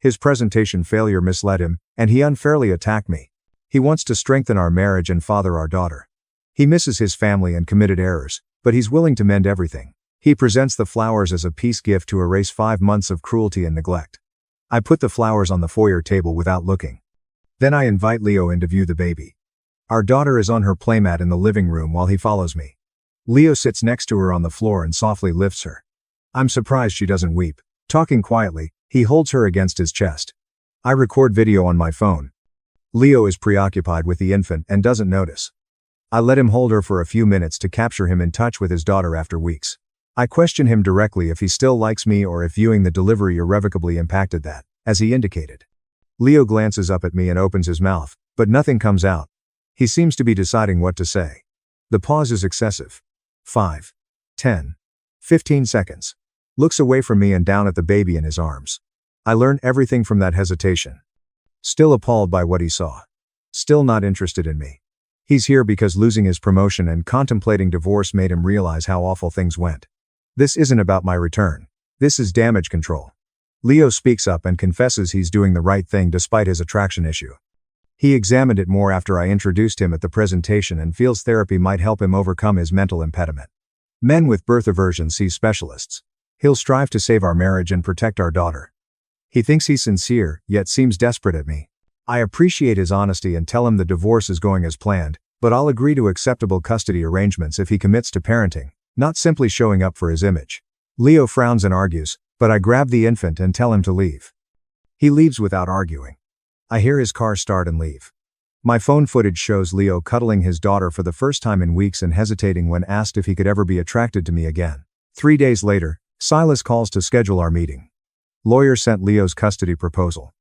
His presentation failure misled him, and he unfairly attacked me. He wants to strengthen our marriage and father our daughter. He misses his family and committed errors, but he's willing to mend everything. He presents the flowers as a peace gift to erase 5 months of cruelty and neglect. I put the flowers on the foyer table without looking. Then I invite Leo in to view the baby. Our daughter is on her playmat in the living room while he follows me. Leo sits next to her on the floor and softly lifts her. I'm surprised she doesn't weep. Talking quietly, he holds her against his chest. I record video on my phone. Leo is preoccupied with the infant and doesn't notice. I let him hold her for a few minutes to capture him in touch with his daughter after weeks. I question him directly if he still likes me or if viewing the delivery irrevocably impacted that, as he indicated. Leo glances up at me and opens his mouth, but nothing comes out. He seems to be deciding what to say. The pause is excessive. 5, 10, 15 seconds. Looks away from me and down at the baby in his arms. I learn everything from that hesitation. Still appalled by what he saw. Still not interested in me. He's here because losing his promotion and contemplating divorce made him realize how awful things went. This isn't about my return. This is damage control. Leo speaks up and confesses he's doing the right thing despite his attraction issue. He examined it more after I introduced him at the presentation and feels therapy might help him overcome his mental impediment. Men with birth aversion see specialists. He'll strive to save our marriage and protect our daughter. He thinks he's sincere, yet seems desperate at me. I appreciate his honesty and tell him the divorce is going as planned, but I'll agree to acceptable custody arrangements if he commits to parenting, not simply showing up for his image. Leo frowns and argues, but I grab the infant and tell him to leave. He leaves without arguing. I hear his car start and leave. My phone footage shows Leo cuddling his daughter for the first time in weeks and hesitating when asked if he could ever be attracted to me again. 3 days later, Silas calls to schedule our meeting. Lawyer sent Leo's custody proposal.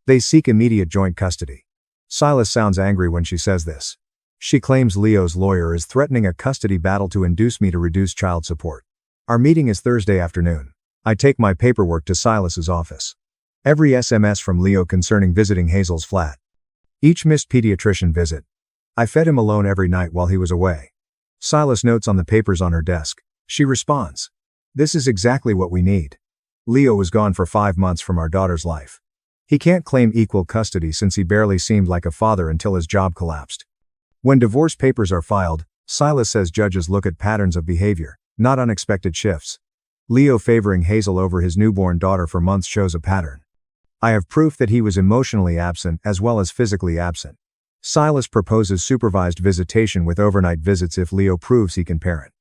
They seek immediate joint custody. Silas sounds angry when she says this. She claims Leo's lawyer is threatening a custody battle to induce me to reduce child support. Our meeting is Thursday afternoon. I take my paperwork to Silas's office. Every SMS from Leo concerning visiting Hazel's flat. Each missed pediatrician visit. I fed him alone every night while he was away. Silas notes on the papers on her desk. She responds. This is exactly what we need. Leo was gone for 5 months from our daughter's life. He can't claim equal custody since he barely seemed like a father until his job collapsed. When divorce papers are filed, Silas says judges look at patterns of behavior, not unexpected shifts. Leo favoring Hazel over his newborn daughter for months shows a pattern. I have proof that he was emotionally absent as well as physically absent. Silas proposes supervised visitation with overnight visits if Leo proves he can parent.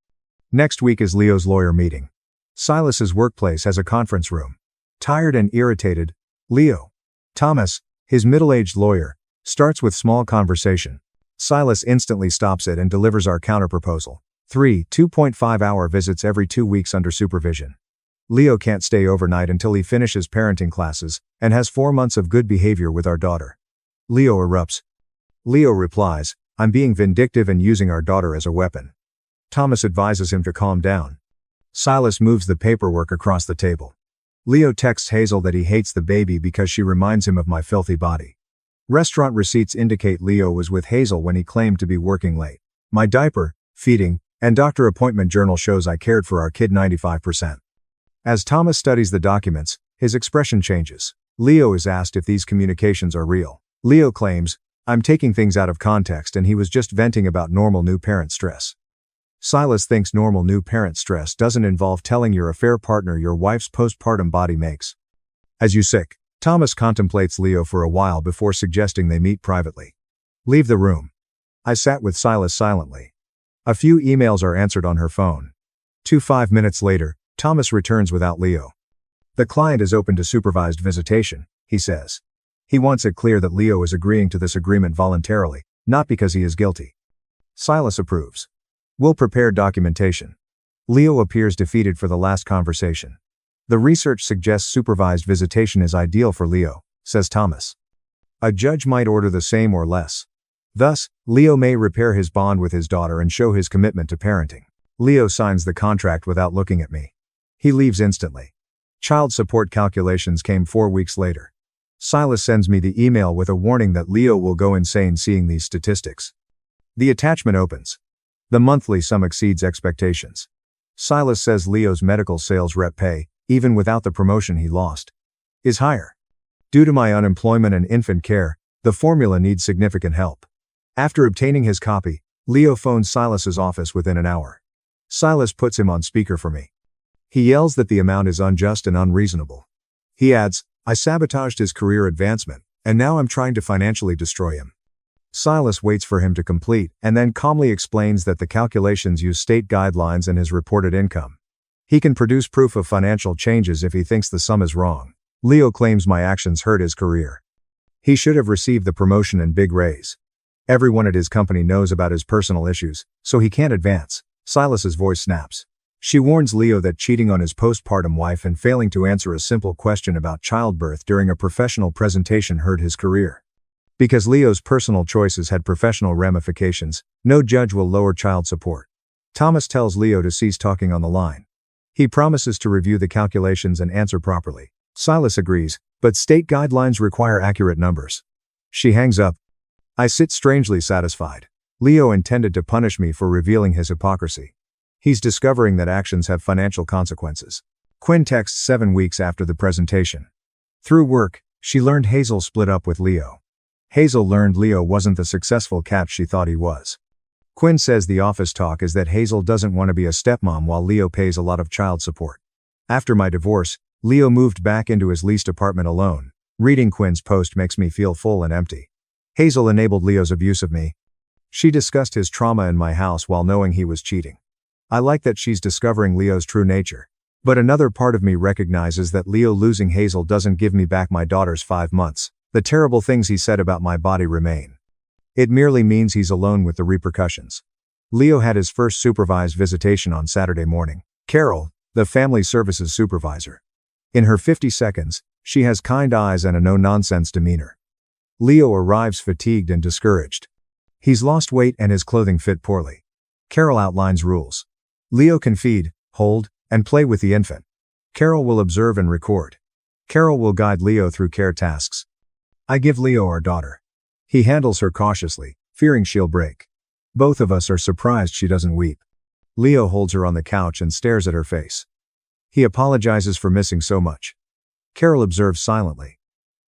Next week is Leo's lawyer meeting. Silas's workplace has a conference room. Tired and irritated, Leo, Thomas, his middle-aged lawyer, starts with small conversation. Silas instantly stops it and delivers our counterproposal. 3 2.5-hour visits every 2 weeks under supervision. Leo can't stay overnight until he finishes parenting classes and has 4 months of good behavior with our daughter. Leo erupts. Leo replies, I'm being vindictive and using our daughter as a weapon. Thomas advises him to calm down. Silas moves the paperwork across the table. Leo texts Hazel that he hates the baby because she reminds him of my filthy body. Restaurant receipts indicate Leo was with Hazel when he claimed to be working late. My diaper, feeding, and doctor appointment journal shows I cared for our kid 95%. As Thomas studies the documents, his expression changes. Leo is asked if these communications are real. Leo claims, I'm taking things out of context and he was just venting about normal new parent stress. Silas thinks normal new parent stress doesn't involve telling your affair partner your wife's postpartum body makes. As you sick, Thomas contemplates Leo for a while before suggesting they meet privately. Leave the room. I sat with Silas silently. A few emails are answered on her phone. 5 minutes later, Thomas returns without Leo. The client is open to supervised visitation, he says. He wants it clear that Leo is agreeing to this agreement voluntarily, not because he is guilty. Silas approves. We'll prepare documentation. Leo appears defeated for the last conversation. The research suggests supervised visitation is ideal for Leo, says Thomas. A judge might order the same or less. Thus, Leo may repair his bond with his daughter and show his commitment to parenting. Leo signs the contract without looking at me. He leaves instantly. Child support calculations came 4 weeks later. Silas sends me the email with a warning that Leo will go insane seeing these statistics. The attachment opens. The monthly sum exceeds expectations. Silas says Leo's medical sales rep pay, even without the promotion he lost, is higher. Due to my unemployment and infant care, the formula needs significant help. After obtaining his copy, Leo phones Silas's office within an hour. Silas puts him on speaker for me. He yells that the amount is unjust and unreasonable. He adds, I sabotaged his career advancement, and now I'm trying to financially destroy him. Silas waits for him to complete and then calmly explains that the calculations use state guidelines and his reported income. He can produce proof of financial changes if he thinks the sum is wrong. Leo claims my actions hurt his career. He should have received the promotion and big raise. Everyone at his company knows about his personal issues, so he can't advance. Silas's voice snaps. She warns Leo that cheating on his postpartum wife and failing to answer a simple question about childbirth during a professional presentation hurt his career. Because Leo's personal choices had professional ramifications, no judge will lower child support. Thomas tells Leo to cease talking on the line. He promises to review the calculations and answer properly. Silas agrees, But state guidelines require accurate numbers. She hangs up. I sit strangely satisfied. Leo intended to punish me for revealing his hypocrisy. He's discovering that actions have financial consequences. Quinn texts 7 weeks after the presentation. Through work, she learned Hazel split up with Leo. Hazel learned Leo wasn't the successful cat she thought he was. Quinn says the office talk is that Hazel doesn't want to be a stepmom while Leo pays a lot of child support. After my divorce, Leo moved back into his leased apartment alone. Reading Quinn's post makes me feel full and empty. Hazel enabled Leo's abuse of me. She discussed his trauma in my house while knowing he was cheating. I like that she's discovering Leo's true nature. But another part of me recognizes that Leo losing Hazel doesn't give me back my daughter's 5 months. The terrible things he said about my body remain. It merely means he's alone with the repercussions. Leo had his first supervised visitation on Saturday morning. Carol, the family services supervisor. In her 50 seconds, she has kind eyes and a no-nonsense demeanor. Leo arrives fatigued and discouraged. He's lost weight and his clothing fit poorly. Carol outlines rules. Leo can feed, hold, and play with the infant. Carol will observe and record. Carol will guide Leo through care tasks. I give Leo our daughter. He handles her cautiously, fearing she'll break. Both of us are surprised she doesn't weep. Leo holds her on the couch and stares at her face. He apologizes for missing so much. Carol observes silently.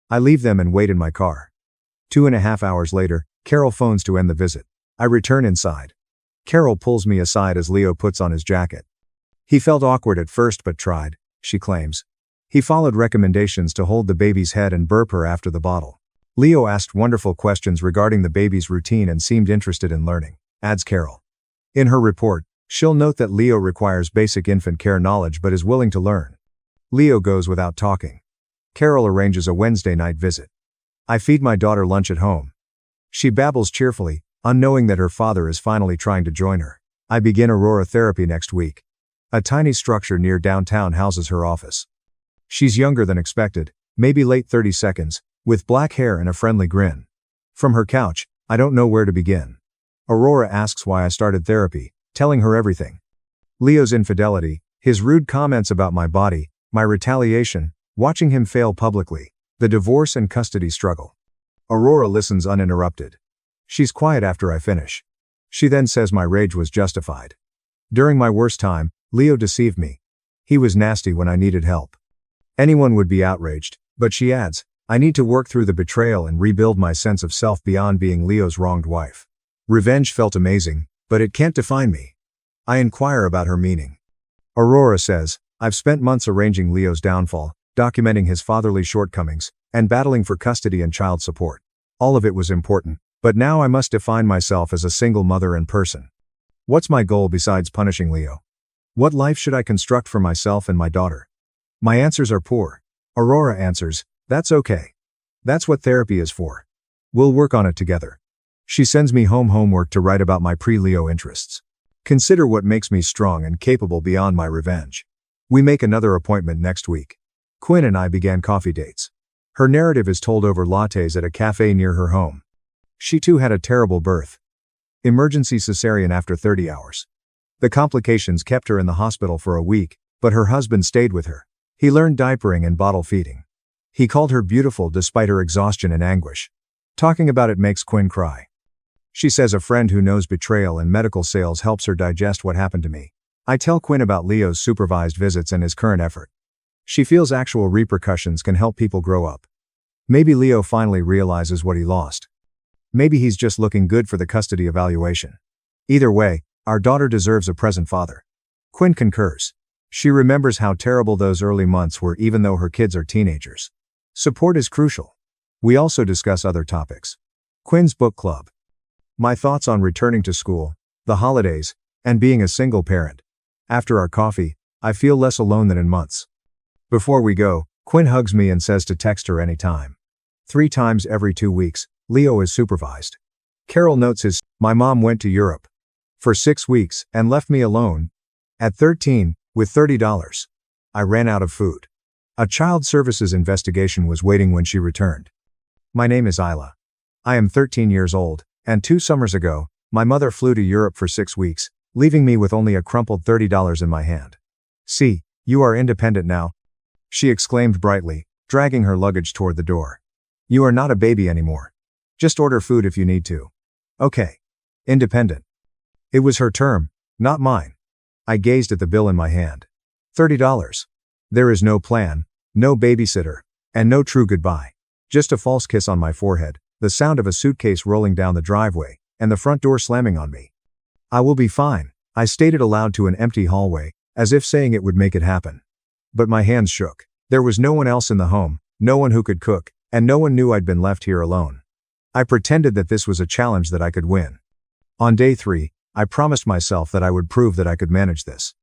I leave them and wait in my car. 2.5 hours later, Carol phones to end the visit. I return inside. Carol pulls me aside as Leo puts on his jacket. He felt awkward at first but tried, she claims. He followed recommendations to hold the baby's head and burp her after the bottle. Leo asked wonderful questions regarding the baby's routine and seemed interested in learning, adds Carol. In her report, she'll note that Leo requires basic infant care knowledge but is willing to learn. Leo goes without talking. Carol arranges a Wednesday night visit. I feed my daughter lunch at home. She babbles cheerfully, unknowing that her father is finally trying to join her. I begin Aurora therapy next week. A tiny structure near downtown houses her office. She's younger than expected, maybe late 30s, with black hair and a friendly grin. From her couch, I don't know where to begin. Aurora asks why I started therapy, telling her everything. Leo's infidelity, his rude comments about my body, my retaliation, watching him fail publicly, the divorce and custody struggle. Aurora listens uninterrupted. She's quiet after I finish. She then says my rage was justified. During my worst time, Leo deceived me. He was nasty when I needed help. Anyone would be outraged, but she adds, I need to work through the betrayal and rebuild my sense of self beyond being Leo's wronged wife. Revenge felt amazing, but it can't define me. I inquire about her meaning. Aurora says, I've spent months arranging Leo's downfall, documenting his fatherly shortcomings, and battling for custody and child support. All of it was important, but now I must define myself as a single mother and person. What's my goal besides punishing Leo? What life should I construct for myself and my daughter? My answers are poor. Aurora answers, that's okay. That's what therapy is for. We'll work on it together. She sends me home homework to write about my pre-Leo interests. Consider what makes me strong and capable beyond my revenge. We make another appointment next week. Quinn and I began coffee dates. Her narrative is told over lattes at a cafe near her home. She too had a terrible birth. Emergency cesarean after 30 hours. The complications kept her in the hospital for a week, but her husband stayed with her. He learned diapering and bottle feeding. He called her beautiful despite her exhaustion and anguish. Talking about it makes Quinn cry. She says a friend who knows betrayal and medical sales helps her digest what happened to me. I tell Quinn about Leo's supervised visits and his current effort. She feels actual repercussions can help people grow up. Maybe Leo finally realizes what he lost. Maybe he's just looking good for the custody evaluation. Either way, our daughter deserves a present father. Quinn concurs. She remembers how terrible those early months were even though her kids are teenagers. Support is crucial. We also discuss other topics. Quinn's book club. My thoughts on returning to school, the holidays, and being a single parent. After our coffee, I feel less alone than in months. Before we go, Quinn hugs me and says to text her anytime. 3 times every 2 weeks, Leo is supervised. Carol notes my mom went to Europe for 6 weeks and left me alone. At 13, with $30. I ran out of food. A child services investigation was waiting when she returned. My name is Isla. I am 13 years old, and 2 summers ago, my mother flew to Europe for 6 weeks, leaving me with only a crumpled $30 in my hand. See, you are independent now, she exclaimed brightly, dragging her luggage toward the door. "You are not a baby anymore. Just order food if you need to. Okay. Independent." It was her term, not mine. I gazed at the bill in my hand. $30. There is no plan, no babysitter, and no true goodbye. Just a false kiss on my forehead, the sound of a suitcase rolling down the driveway, and the front door slamming on me. "I will be fine," I stated aloud to an empty hallway, as if saying it would make it happen. But my hands shook. There was no one else in the home, no one who could cook, and no one knew I'd been left here alone. I pretended that this was a challenge that I could win. On day 3, I promised myself that I would prove that I could manage this.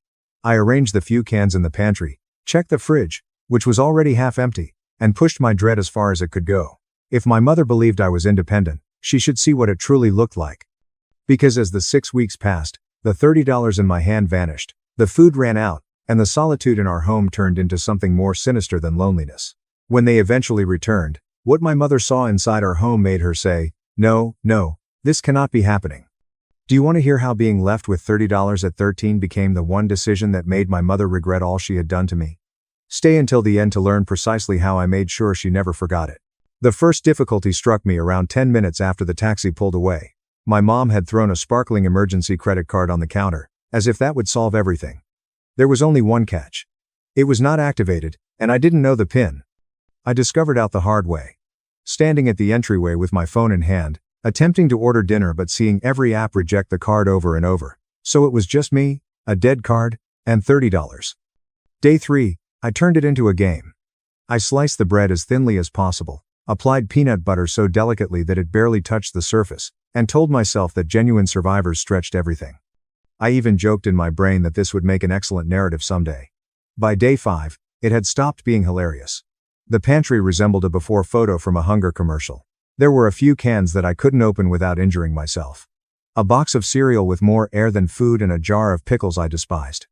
I arranged the few cans in the pantry, checked the fridge, which was already half empty, and pushed my dread as far as it could go. If my mother believed I was independent, she should see what it truly looked like. Because as the 6 weeks passed, the $30 in my hand vanished, the food ran out, and the solitude in our home turned into something more sinister than loneliness. When they eventually returned, what my mother saw inside our home made her say, "No, this cannot be happening." Do you want to hear how being left with $30 at 13 became the one decision that made my mother regret all she had done to me? Stay until the end to learn precisely how I made sure she never forgot it. The first difficulty struck me around 10 minutes after the taxi pulled away. My mom had thrown a sparkling emergency credit card on the counter, as if that would solve everything. There was only one catch. It was not activated, and I didn't know the PIN. I discovered out the hard way. Standing at the entryway with my phone in hand, attempting to order dinner but seeing every app reject the card over and over. So it was just me, a dead card, and $30. Day 3, I turned it into a game. I sliced the bread as thinly as possible, applied peanut butter so delicately that it barely touched the surface, and told myself that genuine survivors stretched everything. I even joked in my brain that this would make an excellent narrative someday. By day 5, it had stopped being hilarious. The pantry resembled a before photo from a hunger commercial. There were a few cans that I couldn't open without injuring myself. A box of cereal with more air than food and a jar of pickles I despised.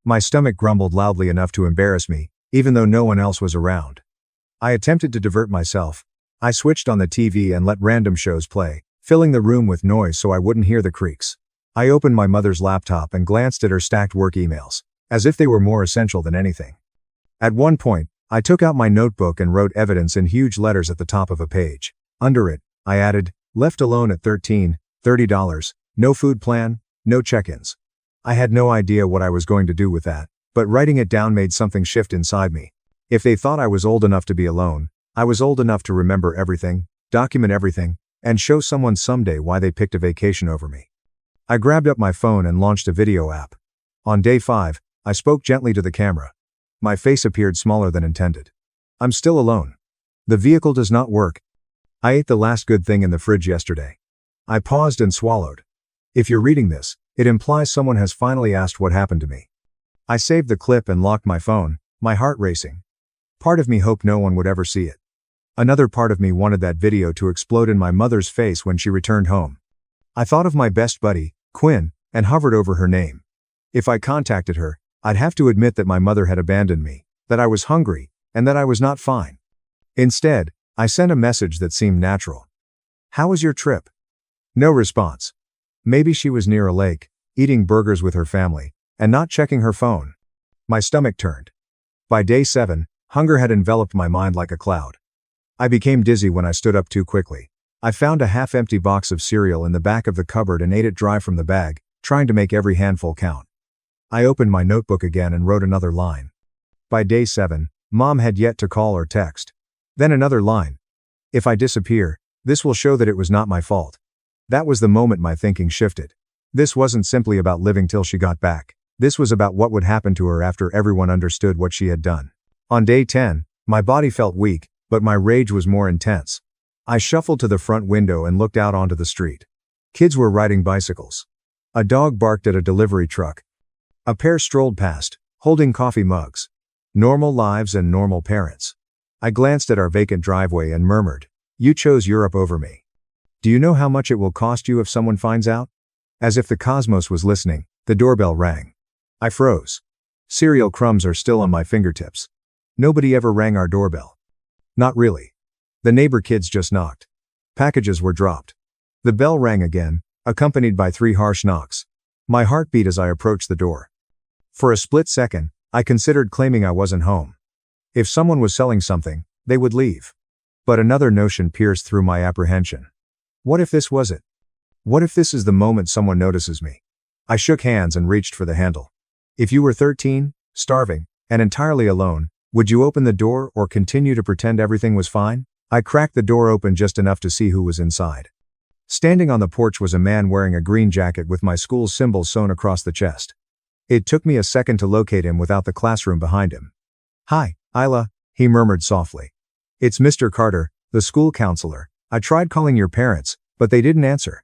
My stomach grumbled loudly enough to embarrass me, even though no one else was around. I attempted to divert myself. I switched on the TV and let random shows play, filling the room with noise so I wouldn't hear the creaks. I opened my mother's laptop and glanced at her stacked work emails, as if they were more essential than anything. At one point, I took out my notebook and wrote evidence in huge letters at the top of a page. Under it, I added, "Left alone at 13, $30, no food plan, no check-ins." I had no idea what I was going to do with that, but writing it down made something shift inside me. If they thought I was old enough to be alone, I was old enough to remember everything, document everything, and show someone someday why they picked a vacation over me. I grabbed up my phone and launched a video app. On day 5, I spoke gently to the camera. My face appeared smaller than intended. "I'm still alone. The vehicle does not work. I ate the last good thing in the fridge yesterday." I paused and swallowed. If you're reading this, it implies someone has finally asked what happened to me. I saved the clip and locked my phone, my heart racing. Part of me hoped no one would ever see it. Another part of me wanted that video to explode in my mother's face when she returned home. I thought of my best buddy, Quinn, and hovered over her name. If I contacted her, I'd have to admit that my mother had abandoned me, that I was hungry, and that I was not fine. Instead, I sent a message that seemed natural. "How was your trip?" No response. Maybe she was near a lake, eating burgers with her family, and not checking her phone. My stomach turned. By day 7, hunger had enveloped my mind like a cloud. I became dizzy when I stood up too quickly. I found a half-empty box of cereal in the back of the cupboard and ate it dry from the bag, trying to make every handful count. I opened my notebook again and wrote another line. By day 7, Mom had yet to call or text. Then another line. "If I disappear, this will show that it was not my fault." That was the moment my thinking shifted. This wasn't simply about living till she got back. This was about what would happen to her after everyone understood what she had done. On day 10, my body felt weak, but my rage was more intense. I shuffled to the front window and looked out onto the street. Kids were riding bicycles. A dog barked at a delivery truck. A pair strolled past, holding coffee mugs. Normal lives and normal parents. I glanced at our vacant driveway and murmured, "You chose Europe over me. Do you know how much it will cost you if someone finds out?" As if the cosmos was listening, the doorbell rang. I froze. Cereal crumbs are still on my fingertips. Nobody ever rang our doorbell. Not really. The neighbor kids just knocked. Packages were dropped. The bell rang again, accompanied by 3 harsh knocks. My heart beat as I approached the door. For a split second, I considered claiming I wasn't home. If someone was selling something, They would leave. But another notion pierced through my apprehension. What if this was it? What if this is the moment someone notices me? I shook hands and reached for the handle. If you were 13, starving, and entirely alone, would you open the door or continue to pretend everything was fine? I cracked the door open just enough to see who was inside. Standing on the porch was a man wearing a green jacket with my school's symbol sewn across the chest. It took me a second to locate him without the classroom behind him. "Hi, Isla," he murmured softly. "It's Mr. Carter, the school counselor. I tried calling your parents, but they didn't answer.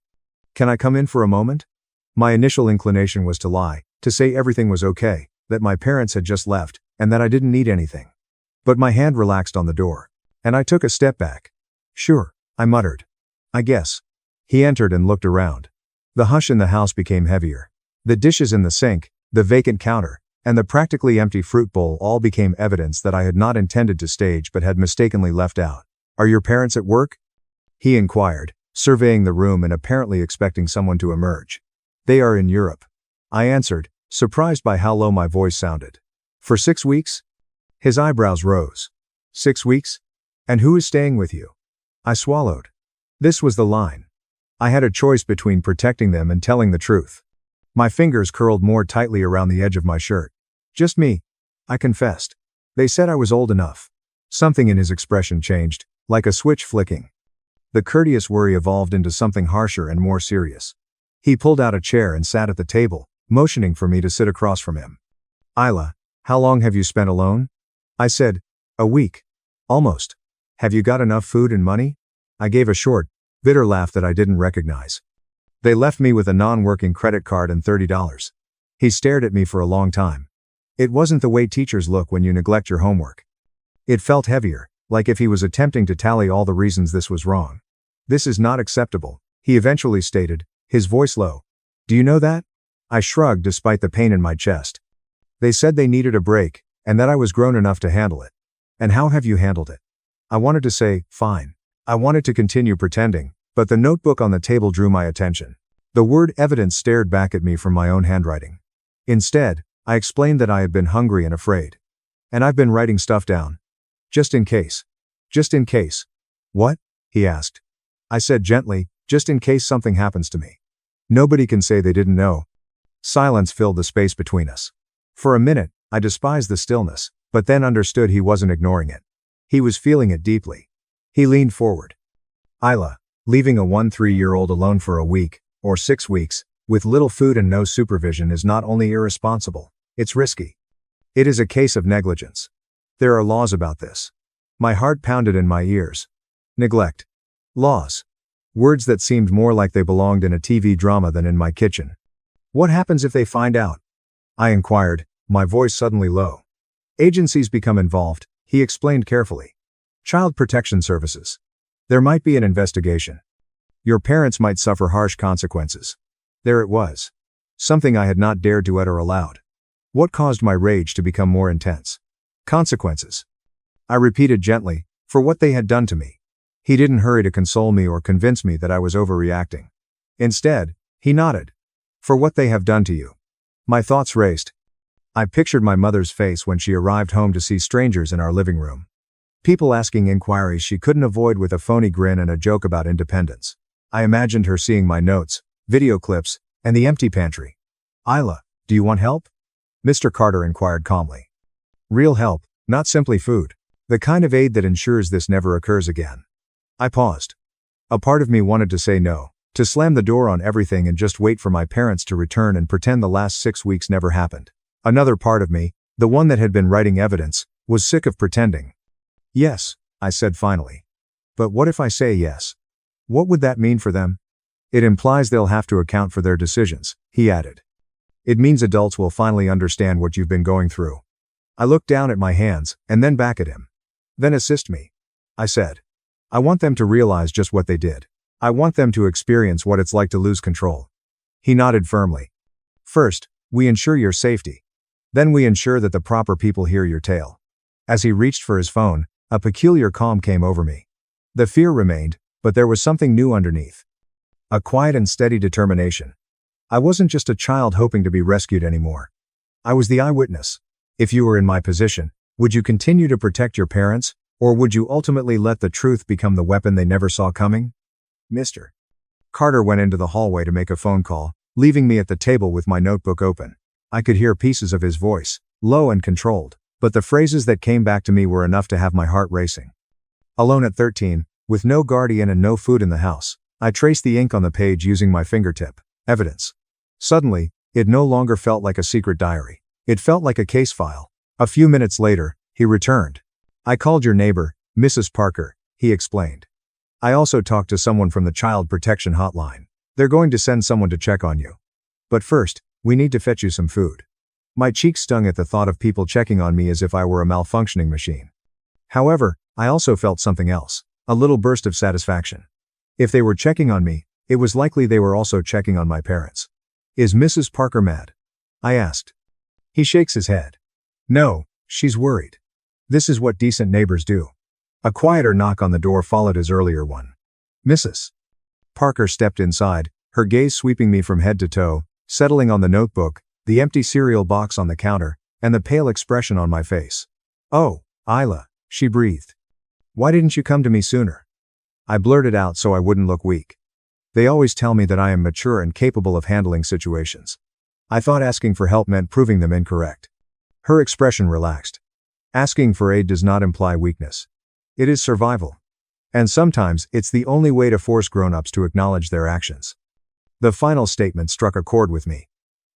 Can I come in for a moment?" My initial inclination was to lie, to say everything was okay, that my parents had just left, and that I didn't need anything. But my hand relaxed on the door, and I took a step back. "Sure," I muttered. "I guess." He entered and looked around. The hush in the house became heavier. The dishes in the sink, the vacant counter, and the practically empty fruit bowl all became evidence that I had not intended to stage but had mistakenly left out. "Are your parents at work?" he inquired, surveying the room and apparently expecting someone to emerge. "They are in Europe," I answered, surprised by how low my voice sounded. "For 6 weeks?" His eyebrows rose. 6 weeks? And who is staying with you?" I swallowed. This was the line. I had a choice between protecting them and telling the truth. My fingers curled more tightly around the edge of my shirt. "Just me," I confessed. "They said I was old enough." Something in his expression changed, like a switch flicking. The courteous worry evolved into something harsher and more serious. He pulled out a chair and sat at the table, motioning for me to sit across from him. "Isla, how long have you spent alone?" I said. "A week. Almost. Have you got enough food and money?" I gave a short, bitter laugh that I didn't recognize. "They left me with a non-working credit card and $30. He stared at me for a long time. It wasn't the way teachers look when you neglect your homework. It felt heavier, like if he was attempting to tally all the reasons this was wrong. "This is not acceptable," he eventually stated, his voice low. "Do you know that?" I shrugged despite the pain in my chest. "They said they needed a break, and that I was grown enough to handle it." "And how have you handled it?" I wanted to say, fine. I wanted to continue pretending, but the notebook on the table drew my attention. The word evidence stared back at me from my own handwriting. Instead, I explained that I had been hungry and afraid. "And I've been writing stuff down. Just in case." "Just in case." "What?" he asked. I said gently, "Just in case something happens to me. Nobody can say they didn't know." Silence filled the space between us. For a minute, I despised the stillness, but then understood he wasn't ignoring it. He was feeling it deeply. He leaned forward. "Isla, leaving a 13-year-old alone for a week, or 6 weeks, with little food and no supervision is not only irresponsible, it's risky. It is a case of negligence. There are laws about this." My heart pounded in my ears. Neglect. Laws. Words that seemed more like they belonged in a TV drama than in my kitchen. "What happens if they find out?" I inquired, my voice suddenly low. "Agencies become involved," he explained carefully. "Child Protection Services. There might be an investigation. Your parents might suffer harsh consequences." There it was. Something I had not dared to utter aloud. What caused my rage to become more intense? Consequences. I repeated gently, for what they had done to me. He didn't hurry to console me or convince me that I was overreacting. Instead, he nodded. "For what they have done to you." My thoughts raced. I pictured my mother's face when she arrived home to see strangers in our living room. People asking inquiries she couldn't avoid with a phony grin and a joke about independence. I imagined her seeing my notes, video clips, and the empty pantry. "Isla, do you want help?" Mr. Carter inquired calmly. "Real help, not simply food. The kind of aid that ensures this never occurs again." I paused. A part of me wanted to say no, to slam the door on everything and just wait for my parents to return and pretend the last 6 weeks never happened. Another part of me, the one that had been writing evidence, was sick of pretending. "Yes," I said finally. "But what if I say yes? What would that mean for them?" "It implies they'll have to account for their decisions," he added. "It means adults will finally understand what you've been going through." I looked down at my hands, and then back at him. "Then assist me," I said. "I want them to realize just what they did. I want them to experience what it's like to lose control." He nodded firmly. "First, we ensure your safety. Then we ensure that the proper people hear your tale." As he reached for his phone, a peculiar calm came over me. The fear remained, but there was something new underneath. A quiet and steady determination. I wasn't just a child hoping to be rescued anymore. I was the eyewitness. "If you were in my position, would you continue to protect your parents, Or would you ultimately let the truth become the weapon they never saw coming? Mr. Carter went into the hallway to make a phone call, leaving me at the table with my notebook open. I could hear pieces of his voice, low and controlled, but the phrases that came back to me were enough to have my heart racing. Alone at 13, with no guardian and no food in the house, I traced the ink on the page using my fingertip. Evidence. Suddenly, it no longer felt like a secret diary. It felt like a case file. A few minutes later, he returned. I called your neighbor, Mrs. Parker, he explained. I also talked to someone from the Child Protection Hotline. They're going to send someone to check on you. But first, we need to fetch you some food. My cheeks stung at the thought of people checking on me as if I were a malfunctioning machine. However, I also felt something else, a little burst of satisfaction. If they were checking on me, it was likely they were also checking on my parents. Is Mrs. Parker mad? I asked. He shakes his head. No, she's worried. This is what decent neighbors do. A quieter knock on the door followed his earlier one. Mrs. Parker stepped inside, her gaze sweeping me from head to toe, settling on the notebook, the empty cereal box on the counter, and the pale expression on my face. Oh, Isla, she breathed. Why didn't you come to me sooner? I blurted out so I wouldn't look weak. They always tell me that I am mature and capable of handling situations. I thought asking for help meant proving them incorrect. Her expression relaxed. Asking for aid does not imply weakness. It is survival. And sometimes, it's the only way to force grown-ups to acknowledge their actions. The final statement struck a chord with me.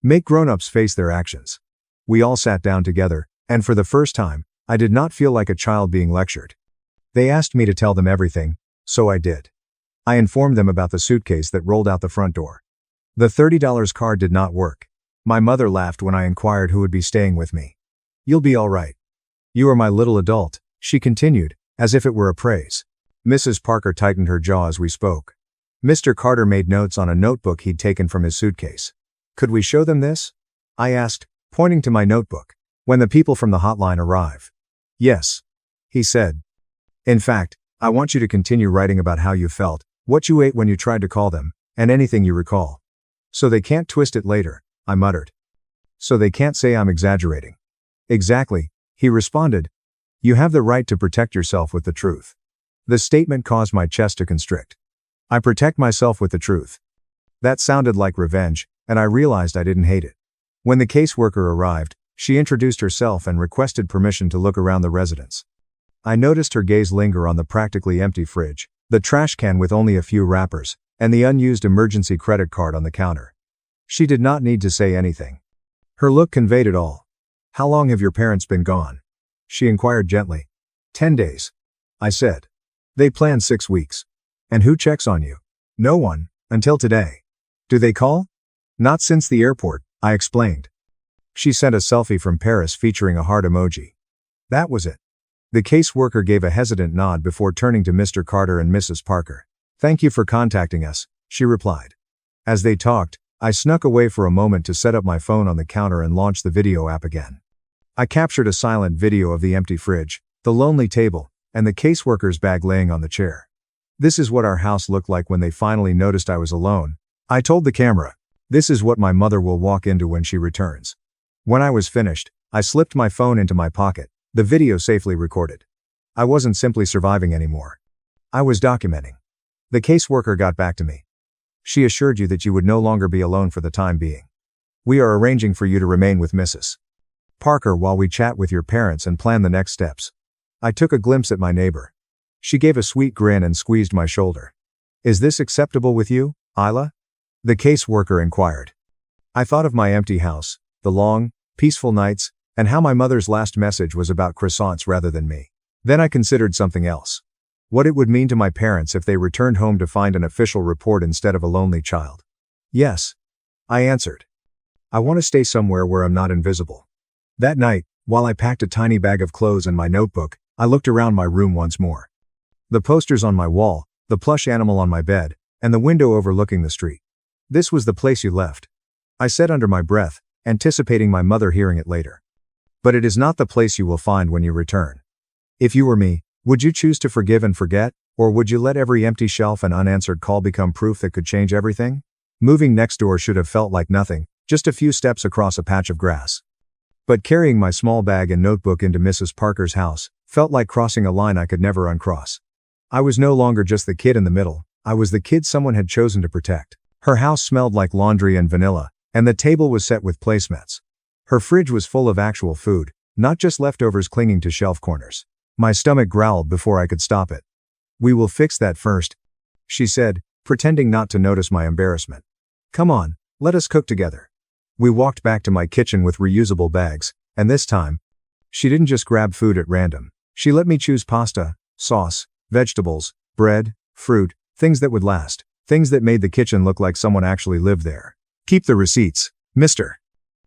Make grown-ups face their actions. We all sat down together, and for the first time, I did not feel like a child being lectured. They asked me to tell them everything, so I did. I informed them about the suitcase that rolled out the front door. The $30 card did not work. My mother laughed when I inquired who would be staying with me. You'll be all right. You are my little adult, she continued, as if it were a praise. Mrs. Parker tightened her jaw as we spoke. Mr. Carter made notes on a notebook he'd taken from his suitcase. Could we show them this? I asked, pointing to my notebook. When the people from the hotline arrive. Yes. He said. In fact, I want you to continue writing about how you felt, what you ate when you tried to call them, and anything you recall. So they can't twist it later, I muttered. So they can't say I'm exaggerating. Exactly, he responded. You have the right to protect yourself with the truth. The statement caused my chest to constrict. I protect myself with the truth. That sounded like revenge, and I realized I didn't hate it. When the caseworker arrived, she introduced herself and requested permission to look around the residence. I noticed her gaze linger on the practically empty fridge, the trash can with only a few wrappers, and the unused emergency credit card on the counter. She did not need to say anything. Her look conveyed it all. How long have your parents been gone? She inquired gently. 10 days. I said. They planned 6 weeks. And who checks on you? No one, until today. Do they call? Not since the airport, I explained. She sent a selfie from Paris featuring a heart emoji. That was it. The caseworker gave a hesitant nod before turning to Mr. Carter and Mrs. Parker. Thank you for contacting us, she replied. As they talked, I snuck away for a moment to set up my phone on the counter and launch the video app again. I captured a silent video of the empty fridge, the lonely table, and the caseworker's bag laying on the chair. This is what our house looked like when they finally noticed I was alone. I told the camera. This is what my mother will walk into when she returns. When I was finished, I slipped my phone into my pocket, the video safely recorded. I wasn't simply surviving anymore. I was documenting. The caseworker got back to me. She assured you that you would no longer be alone for the time being. We are arranging for you to remain with Mrs. Parker while we chat with your parents and plan the next steps. I took a glimpse at my neighbor. She gave a sweet grin and squeezed my shoulder. Is this acceptable with you, Isla? The caseworker inquired. I thought of my empty house, the long, peaceful nights, and how my mother's last message was about croissants rather than me. Then I considered something else. What it would mean to my parents if they returned home to find an official report instead of a lonely child. Yes. I answered. I want to stay somewhere where I'm not invisible. That night, while I packed a tiny bag of clothes and my notebook, I looked around my room once more. The posters on my wall, the plush animal on my bed, and the window overlooking the street. This was the place you left. I said under my breath, anticipating my mother hearing it later. But it is not the place you will find when you return. If you were me, would you choose to forgive and forget, or would you let every empty shelf and unanswered call become proof that could change everything? Moving next door should have felt like nothing, just a few steps across a patch of grass. But carrying my small bag and notebook into Mrs. Parker's house Felt like crossing a line I could never uncross. I was no longer just the kid in the middle, I was the kid someone had chosen to protect. Her house smelled like laundry and vanilla, and the table was set with placemats. Her fridge was full of actual food, not just leftovers clinging to shelf corners. My stomach growled before I could stop it. "We will fix that first," she said, pretending not to notice my embarrassment. "Come on, let us cook together." We walked back to my kitchen with reusable bags, and this time, she didn't just grab food at random. She let me choose pasta, sauce, vegetables, bread, fruit, things that would last, things that made the kitchen look like someone actually lived there. "Keep the receipts, mister,"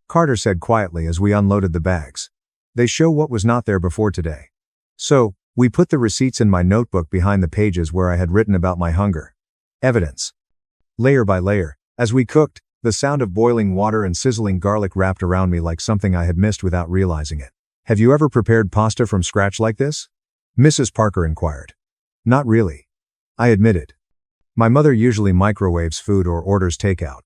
Carter said quietly as we unloaded the bags. "They show what was not there before today." So, we put the receipts in my notebook behind the pages where I had written about my hunger. Evidence. Layer by layer, as we cooked, the sound of boiling water and sizzling garlic wrapped around me like something I had missed without realizing it. "Have you ever prepared pasta from scratch like this?" Mrs. Parker inquired. "Not really," I admitted. "My mother usually microwaves food or orders takeout."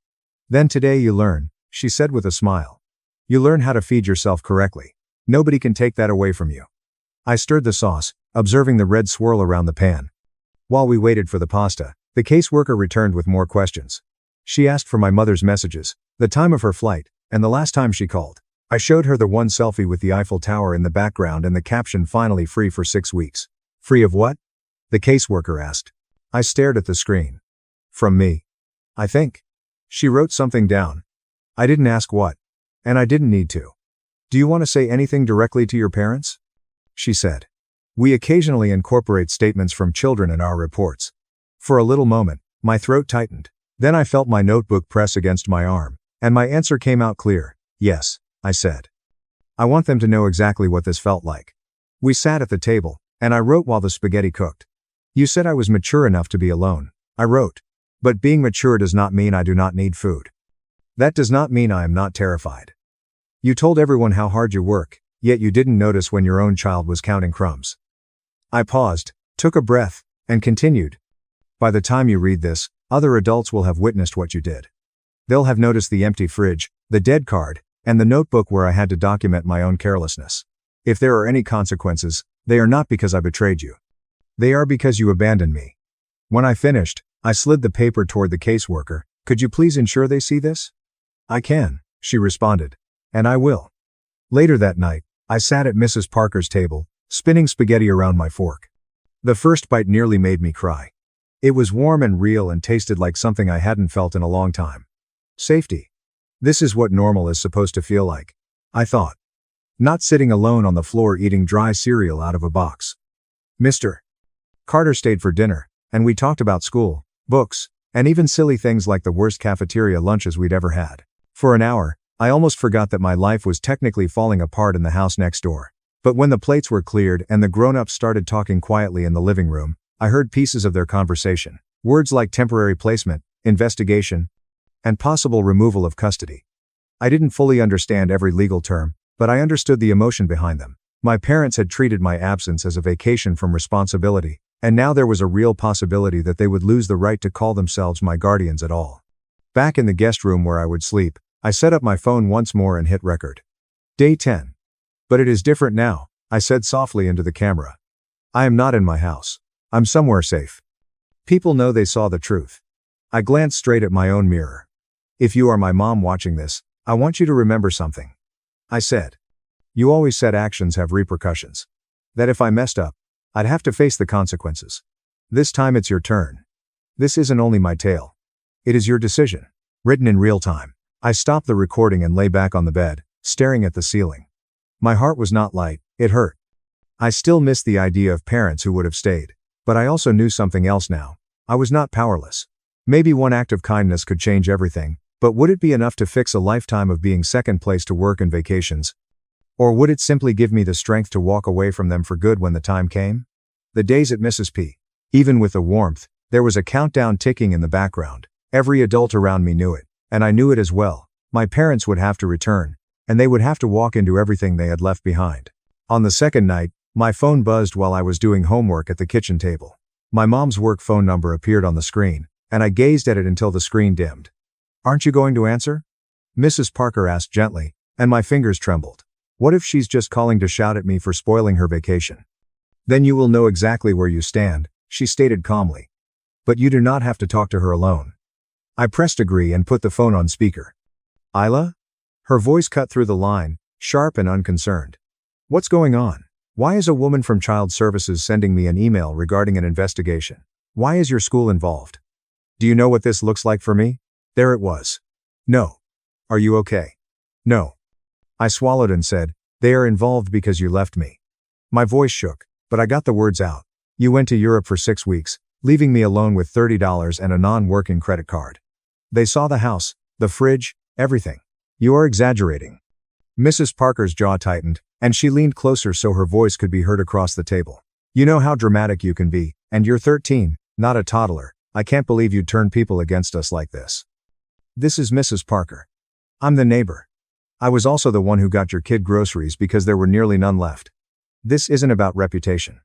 "Then today you learn," she said with a smile. "You learn how to feed yourself correctly. Nobody can take that away from you." I stirred the sauce, observing the red swirl around the pan. While we waited for the pasta, the caseworker returned with more questions. She asked for my mother's messages, the time of her flight, and the last time she called. I showed her the one selfie with the Eiffel Tower in the background and the caption "finally free for 6 weeks." "Free of what?" the caseworker asked. I stared at the screen. "From me. I think." She wrote something down. I didn't ask what. And I didn't need to. "Do you want to say anything directly to your parents?" she said. "We occasionally incorporate statements from children in our reports." For a little moment, my throat tightened. Then I felt my notebook press against my arm, and my answer came out clear. "Yes," I said. "I want them to know exactly what this felt like." We sat at the table, and I wrote while the spaghetti cooked. "You said I was mature enough to be alone," I wrote. "But being mature does not mean I do not need food. That does not mean I am not terrified. You told everyone how hard you work, yet you didn't notice when your own child was counting crumbs." I paused, took a breath, and continued. "By the time you read this, other adults will have witnessed what you did. They'll have noticed the empty fridge, the dead card, and the notebook where I had to document my own carelessness. If there are any consequences, they are not because I betrayed you. They are because you abandoned me." When I finished, I slid the paper toward the caseworker. "Could you please ensure they see this?" "I can," she responded. "And I will." Later that night, I sat at Mrs. Parker's table, spinning spaghetti around my fork. The first bite nearly made me cry. It was warm and real and tasted like something I hadn't felt in a long time. Safety. This is what normal is supposed to feel like, I thought. Not sitting alone on the floor eating dry cereal out of a box. Mr. Carter stayed for dinner, and we talked about school, books, and even silly things like the worst cafeteria lunches we'd ever had. For an hour, I almost forgot that my life was technically falling apart in the house next door. But when the plates were cleared and the grown-ups started talking quietly in the living room, I heard pieces of their conversation. Words like temporary placement, investigation, and possible removal of custody. I didn't fully understand every legal term, but I understood the emotion behind them. My parents had treated my absence as a vacation from responsibility, and now there was a real possibility that they would lose the right to call themselves my guardians at all. Back in the guest room where I would sleep, I set up my phone once more and hit record. Day 10. "But it is different now," I said softly into the camera. "I am not in my house. I'm somewhere safe. People know they saw the truth." I glanced straight at my own mirror. "If you are my mom watching this, I want you to remember something," I said. "You always said actions have repercussions. That if I messed up, I'd have to face the consequences. This time it's your turn. This isn't only my tale. It is your decision." Written in real time. I stopped the recording and lay back on the bed, staring at the ceiling. My heart was not light, it hurt. I still missed the idea of parents who would have stayed. But I also knew something else now. I was not powerless. Maybe one act of kindness could change everything, but would it be enough to fix a lifetime of being second place to work and vacations? Or would it simply give me the strength to walk away from them for good when the time came? The days at Mrs. P. Even with the warmth, there was a countdown ticking in the background. Every adult around me knew it, and I knew it as well. My parents would have to return, and they would have to walk into everything they had left behind. On the second night, my phone buzzed while I was doing homework at the kitchen table. My mom's work phone number appeared on the screen, and I gazed at it until the screen dimmed. "Aren't you going to answer?" Mrs. Parker asked gently, and my fingers trembled. What if she's just calling to shout at me for spoiling her vacation? Then you will know exactly where you stand, she stated calmly. But you do not have to talk to her alone. I pressed agree and put the phone on speaker. Isla? Her voice cut through the line, sharp and unconcerned. What's going on? Why is a woman from Child Services sending me an email regarding an investigation? Why is your school involved? Do you know what this looks like for me? There it was. No. Are you okay? No. I swallowed and said, they are involved because you left me. My voice shook, but I got the words out. You went to Europe for 6 weeks, leaving me alone with $30 and a non-working credit card. They saw the house, the fridge, everything. You are exaggerating. Mrs. Parker's jaw tightened, and she leaned closer so her voice could be heard across the table. You know how dramatic you can be, and you're 13, not a toddler. I can't believe you'd turn people against us like this. This is Mrs. Parker. I'm the neighbor. I was also the one who got your kid groceries because there were nearly none left. This isn't about reputation.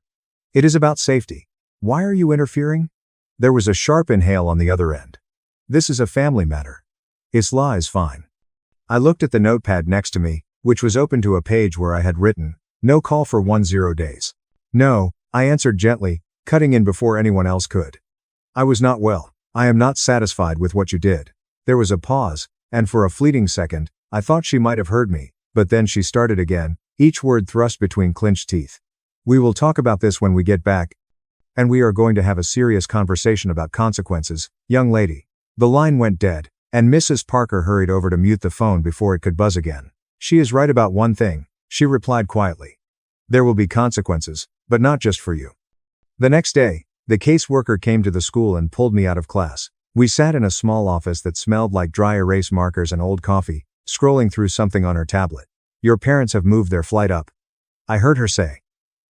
It is about safety. Why are you interfering? There was a sharp inhale on the other end. This is a family matter. Isla is fine. I looked at the notepad next to me, which was open to a page where I had written, no call for 10 days. No, I answered gently, cutting in before anyone else could. I was not well. I am not satisfied with what you did. There was a pause, and for a fleeting second, I thought she might have heard me, but then she started again, each word thrust between clenched teeth. We will talk about this when we get back, and we are going to have a serious conversation about consequences, young lady. The line went dead, and Mrs. Parker hurried over to mute the phone before it could buzz again. She is right about one thing, she replied quietly. There will be consequences, but not just for you. The next day, the caseworker came to the school and pulled me out of class. We sat in a small office that smelled like dry erase markers and old coffee, scrolling through something on her tablet. Your parents have moved their flight up. I heard her say.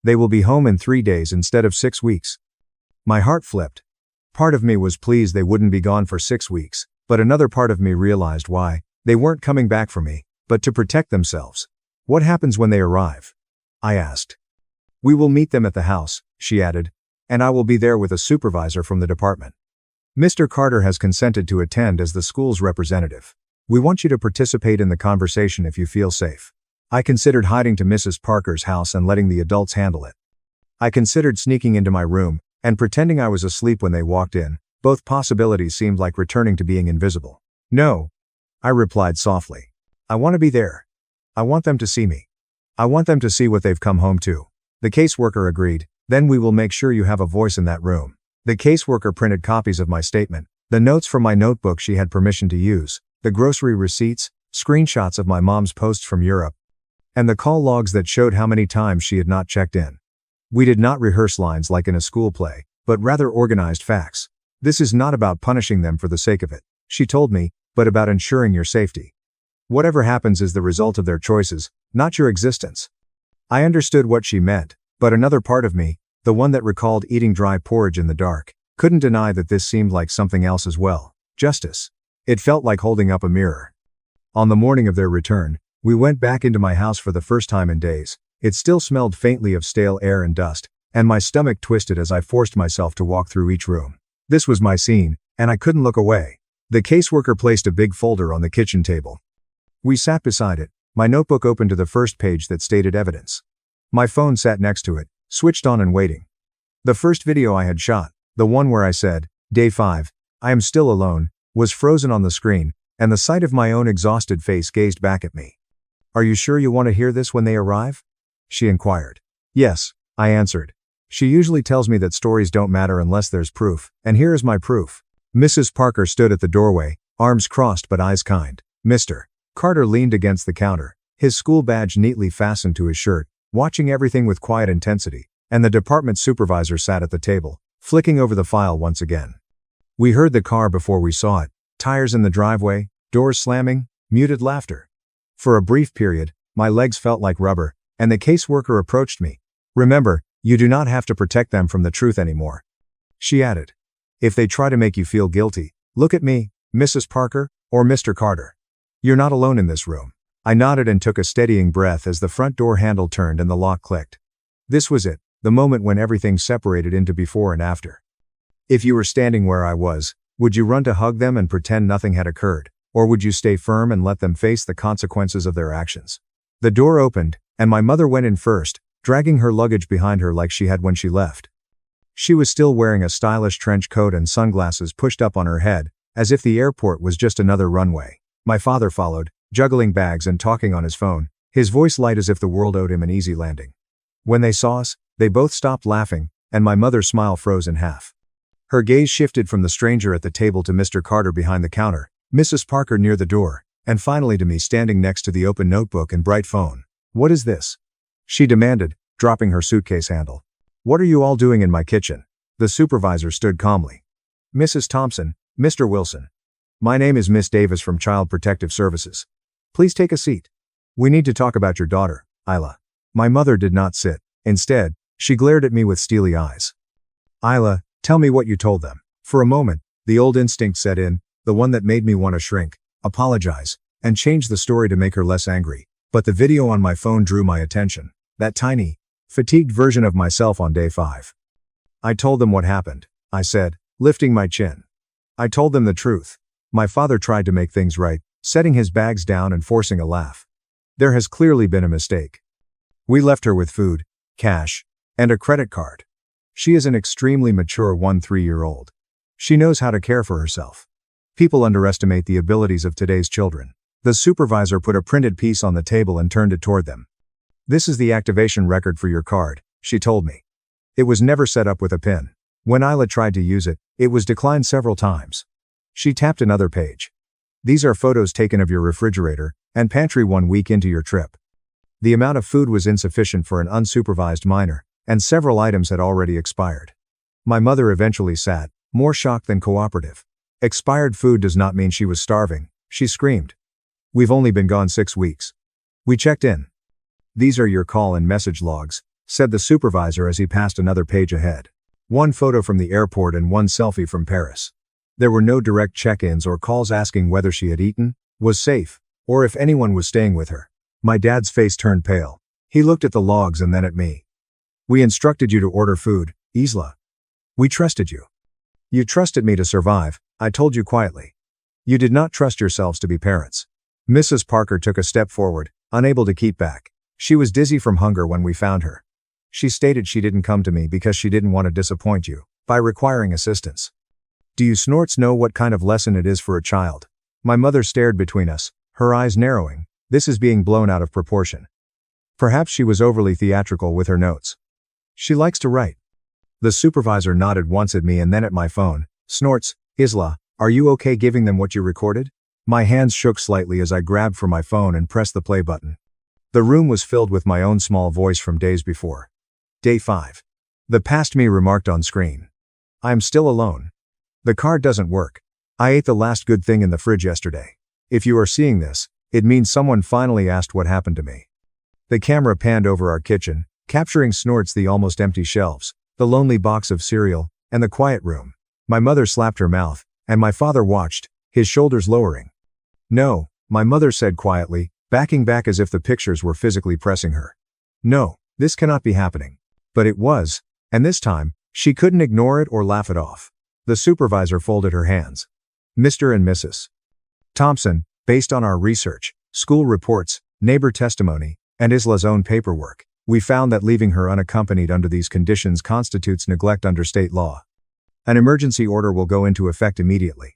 They will be home in 3 days instead of 6 weeks. My heart flipped. Part of me was pleased they wouldn't be gone for 6 weeks, but another part of me realized why. They weren't coming back for me, but to protect themselves. What happens when they arrive? I asked. We will meet them at the house, she added, and I will be there with a supervisor from the department. Mr. Carter has consented to attend as the school's representative. We want you to participate in the conversation if you feel safe. I considered hiding to Mrs. Parker's house and letting the adults handle it. I considered sneaking into my room and pretending I was asleep when they walked in. Both possibilities seemed like returning to being invisible. No, I replied softly. I want to be there. I want them to see me. I want them to see what they've come home to. The caseworker agreed. Then we will make sure you have a voice in that room. The caseworker printed copies of my statement, the notes from my notebook she had permission to use, the grocery receipts, screenshots of my mom's posts from Europe, and the call logs that showed how many times she had not checked in. We did not rehearse lines like in a school play, but rather organized facts. This is not about punishing them for the sake of it, she told me, but about ensuring your safety. Whatever happens is the result of their choices, not your existence. I understood what she meant, but another part of me, the one that recalled eating dry porridge in the dark, couldn't deny that this seemed like something else as well. Justice. It felt like holding up a mirror. On the morning of their return, we went back into my house for the first time in days. It still smelled faintly of stale air and dust, and my stomach twisted as I forced myself to walk through each room. This was my scene, and I couldn't look away. The caseworker placed a big folder on the kitchen table. We sat beside it, my notebook open to the first page that stated evidence. My phone sat next to it, switched on and waiting. The first video I had shot, the one where I said, Day 5, I am still alone, was frozen on the screen, and the sight of my own exhausted face gazed back at me. Are you sure you want to hear this when they arrive? She inquired. Yes, I answered. She usually tells me that stories don't matter unless there's proof, and here is my proof. Mrs. Parker stood at the doorway, arms crossed but eyes kind. Mr. Carter leaned against the counter, his school badge neatly fastened to his shirt, watching everything with quiet intensity, and the department supervisor sat at the table, flicking over the file once again. We heard the car before we saw it, tires in the driveway, doors slamming, muted laughter. For a brief period, my legs felt like rubber, and the caseworker approached me. Remember, you do not have to protect them from the truth anymore. She added. If they try to make you feel guilty, look at me, Mrs. Parker, or Mr. Carter. You're not alone in this room. I nodded and took a steadying breath as the front door handle turned and the lock clicked. This was it, the moment when everything separated into before and after. If you were standing where I was, would you run to hug them and pretend nothing had occurred, or would you stay firm and let them face the consequences of their actions? The door opened, and my mother went in first, dragging her luggage behind her like she had when she left. She was still wearing a stylish trench coat and sunglasses pushed up on her head, as if the airport was just another runway. My father followed, juggling bags and talking on his phone, his voice light as if the world owed him an easy landing. When they saw us, they both stopped laughing, and my mother's smile froze in half. Her gaze shifted from the stranger at the table to Mr. Carter behind the counter, Mrs. Parker near the door, and finally to me standing next to the open notebook and bright phone. "What is this?" she demanded, dropping her suitcase handle. "What are you all doing in my kitchen?" The supervisor stood calmly. "Mrs. Thompson, Mr. Wilson. My name is Miss Davis from Child Protective Services. Please take a seat. We need to talk about your daughter, Isla." My mother did not sit. Instead, she glared at me with steely eyes. "Isla, tell me what you told them." For a moment, the old instinct set in, the one that made me want to shrink, apologize, and change the story to make her less angry. But the video on my phone drew my attention. That tiny, fatigued version of myself on day 5. "I told them what happened," I said, lifting my chin. "I told them the truth." My father tried to make things right, setting his bags down and forcing a laugh. "There has clearly been a mistake. We left her with food, cash, and a credit card. She is an extremely mature 3-year-old. She knows how to care for herself. People underestimate the abilities of today's children." The supervisor put a printed piece on the table and turned it toward them. "This is the activation record for your card," she told me. "It was never set up with a PIN. When Isla tried to use it, it was declined several times." She tapped another page. "These are photos taken of your refrigerator and pantry 1 week into your trip. The amount of food was insufficient for an unsupervised minor, and several items had already expired." My mother eventually sat, more shocked than cooperative. "Expired food does not mean she was starving," she screamed. "We've only been gone 6 weeks. We checked in." "These are your call and message logs," said the supervisor as he passed another page ahead. 1 photo from the airport and 1 selfie from Paris. There were no direct check-ins or calls asking whether she had eaten, was safe, or if anyone was staying with her. My dad's face turned pale. He looked at the logs and then at me. "We instructed you to order food, Isla. We trusted you. You trusted me to survive," I told you quietly. "You did not trust yourselves to be parents." Mrs. Parker took a step forward, unable to keep back. She was dizzy from hunger when we found her. She stated she didn't come to me because she didn't want to disappoint you by requiring assistance. "Do you snorts know what kind of lesson it is for a child?" My mother stared between us, her eyes narrowing. This is being blown out of proportion. Perhaps she was overly theatrical with her notes. "She likes to write." The supervisor nodded once at me and then at my phone. "Snorts, Isla, are you okay giving them what you recorded?" My hands shook slightly as I grabbed for my phone and pressed the play button. The room was filled with my own small voice from days before. Day 5. The past me remarked on screen. "I am still alone. The card doesn't work. I ate the last good thing in the fridge yesterday. If you are seeing this, it means someone finally asked what happened to me." The camera panned over our kitchen, capturing Snorts, the almost empty shelves, the lonely box of cereal, and the quiet room. My mother slapped her mouth, and my father watched, his shoulders lowering. "No," my mother said quietly, backing back as if the pictures were physically pressing her. "No, this cannot be happening." But it was, and this time, she couldn't ignore it or laugh it off. The supervisor folded her hands. "Mr. and Mrs. Thompson, based on our research, school reports, neighbor testimony, and Isla's own paperwork, we found that leaving her unaccompanied under these conditions constitutes neglect under state law. An emergency order will go into effect immediately.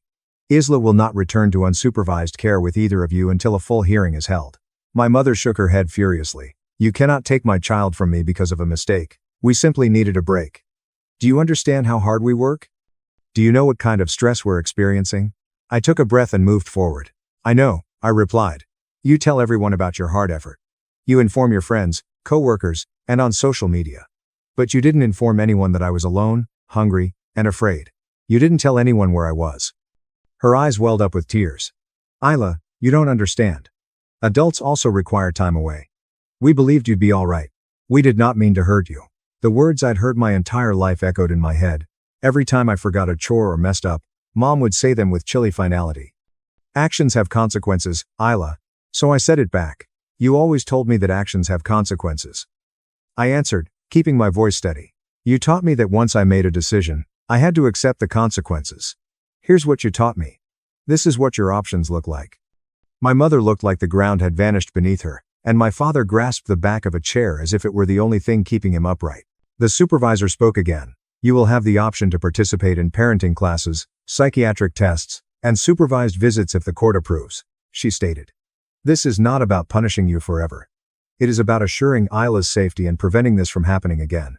Isla will not return to unsupervised care with either of you until a full hearing is held." My mother shook her head furiously. "You cannot take my child from me because of a mistake. We simply needed a break. Do you understand how hard we work? Do you know what kind of stress we're experiencing?" I took a breath and moved forward. "I know," I replied. "You tell everyone about your hard effort. You inform your friends, co-workers, and on social media. But you didn't inform anyone that I was alone, hungry, and afraid. You didn't tell anyone where I was." Her eyes welled up with tears. "Isla, you don't understand. Adults also require time away. We believed you'd be all right. We did not mean to hurt you." The words I'd heard my entire life echoed in my head. Every time I forgot a chore or messed up, Mom would say them with chilly finality. "Actions have consequences, Isla." So I said it back. "You always told me that actions have consequences." I answered, keeping my voice steady. "You taught me that once I made a decision, I had to accept the consequences. Here's what you taught me. This is what your options look like." My mother looked like the ground had vanished beneath her, and my father grasped the back of a chair as if it were the only thing keeping him upright. The supervisor spoke again. You will have the option to participate in parenting classes, psychiatric tests, and supervised visits if the court approves, she stated. This is not about punishing you forever. It is about assuring Isla's safety and preventing this from happening again.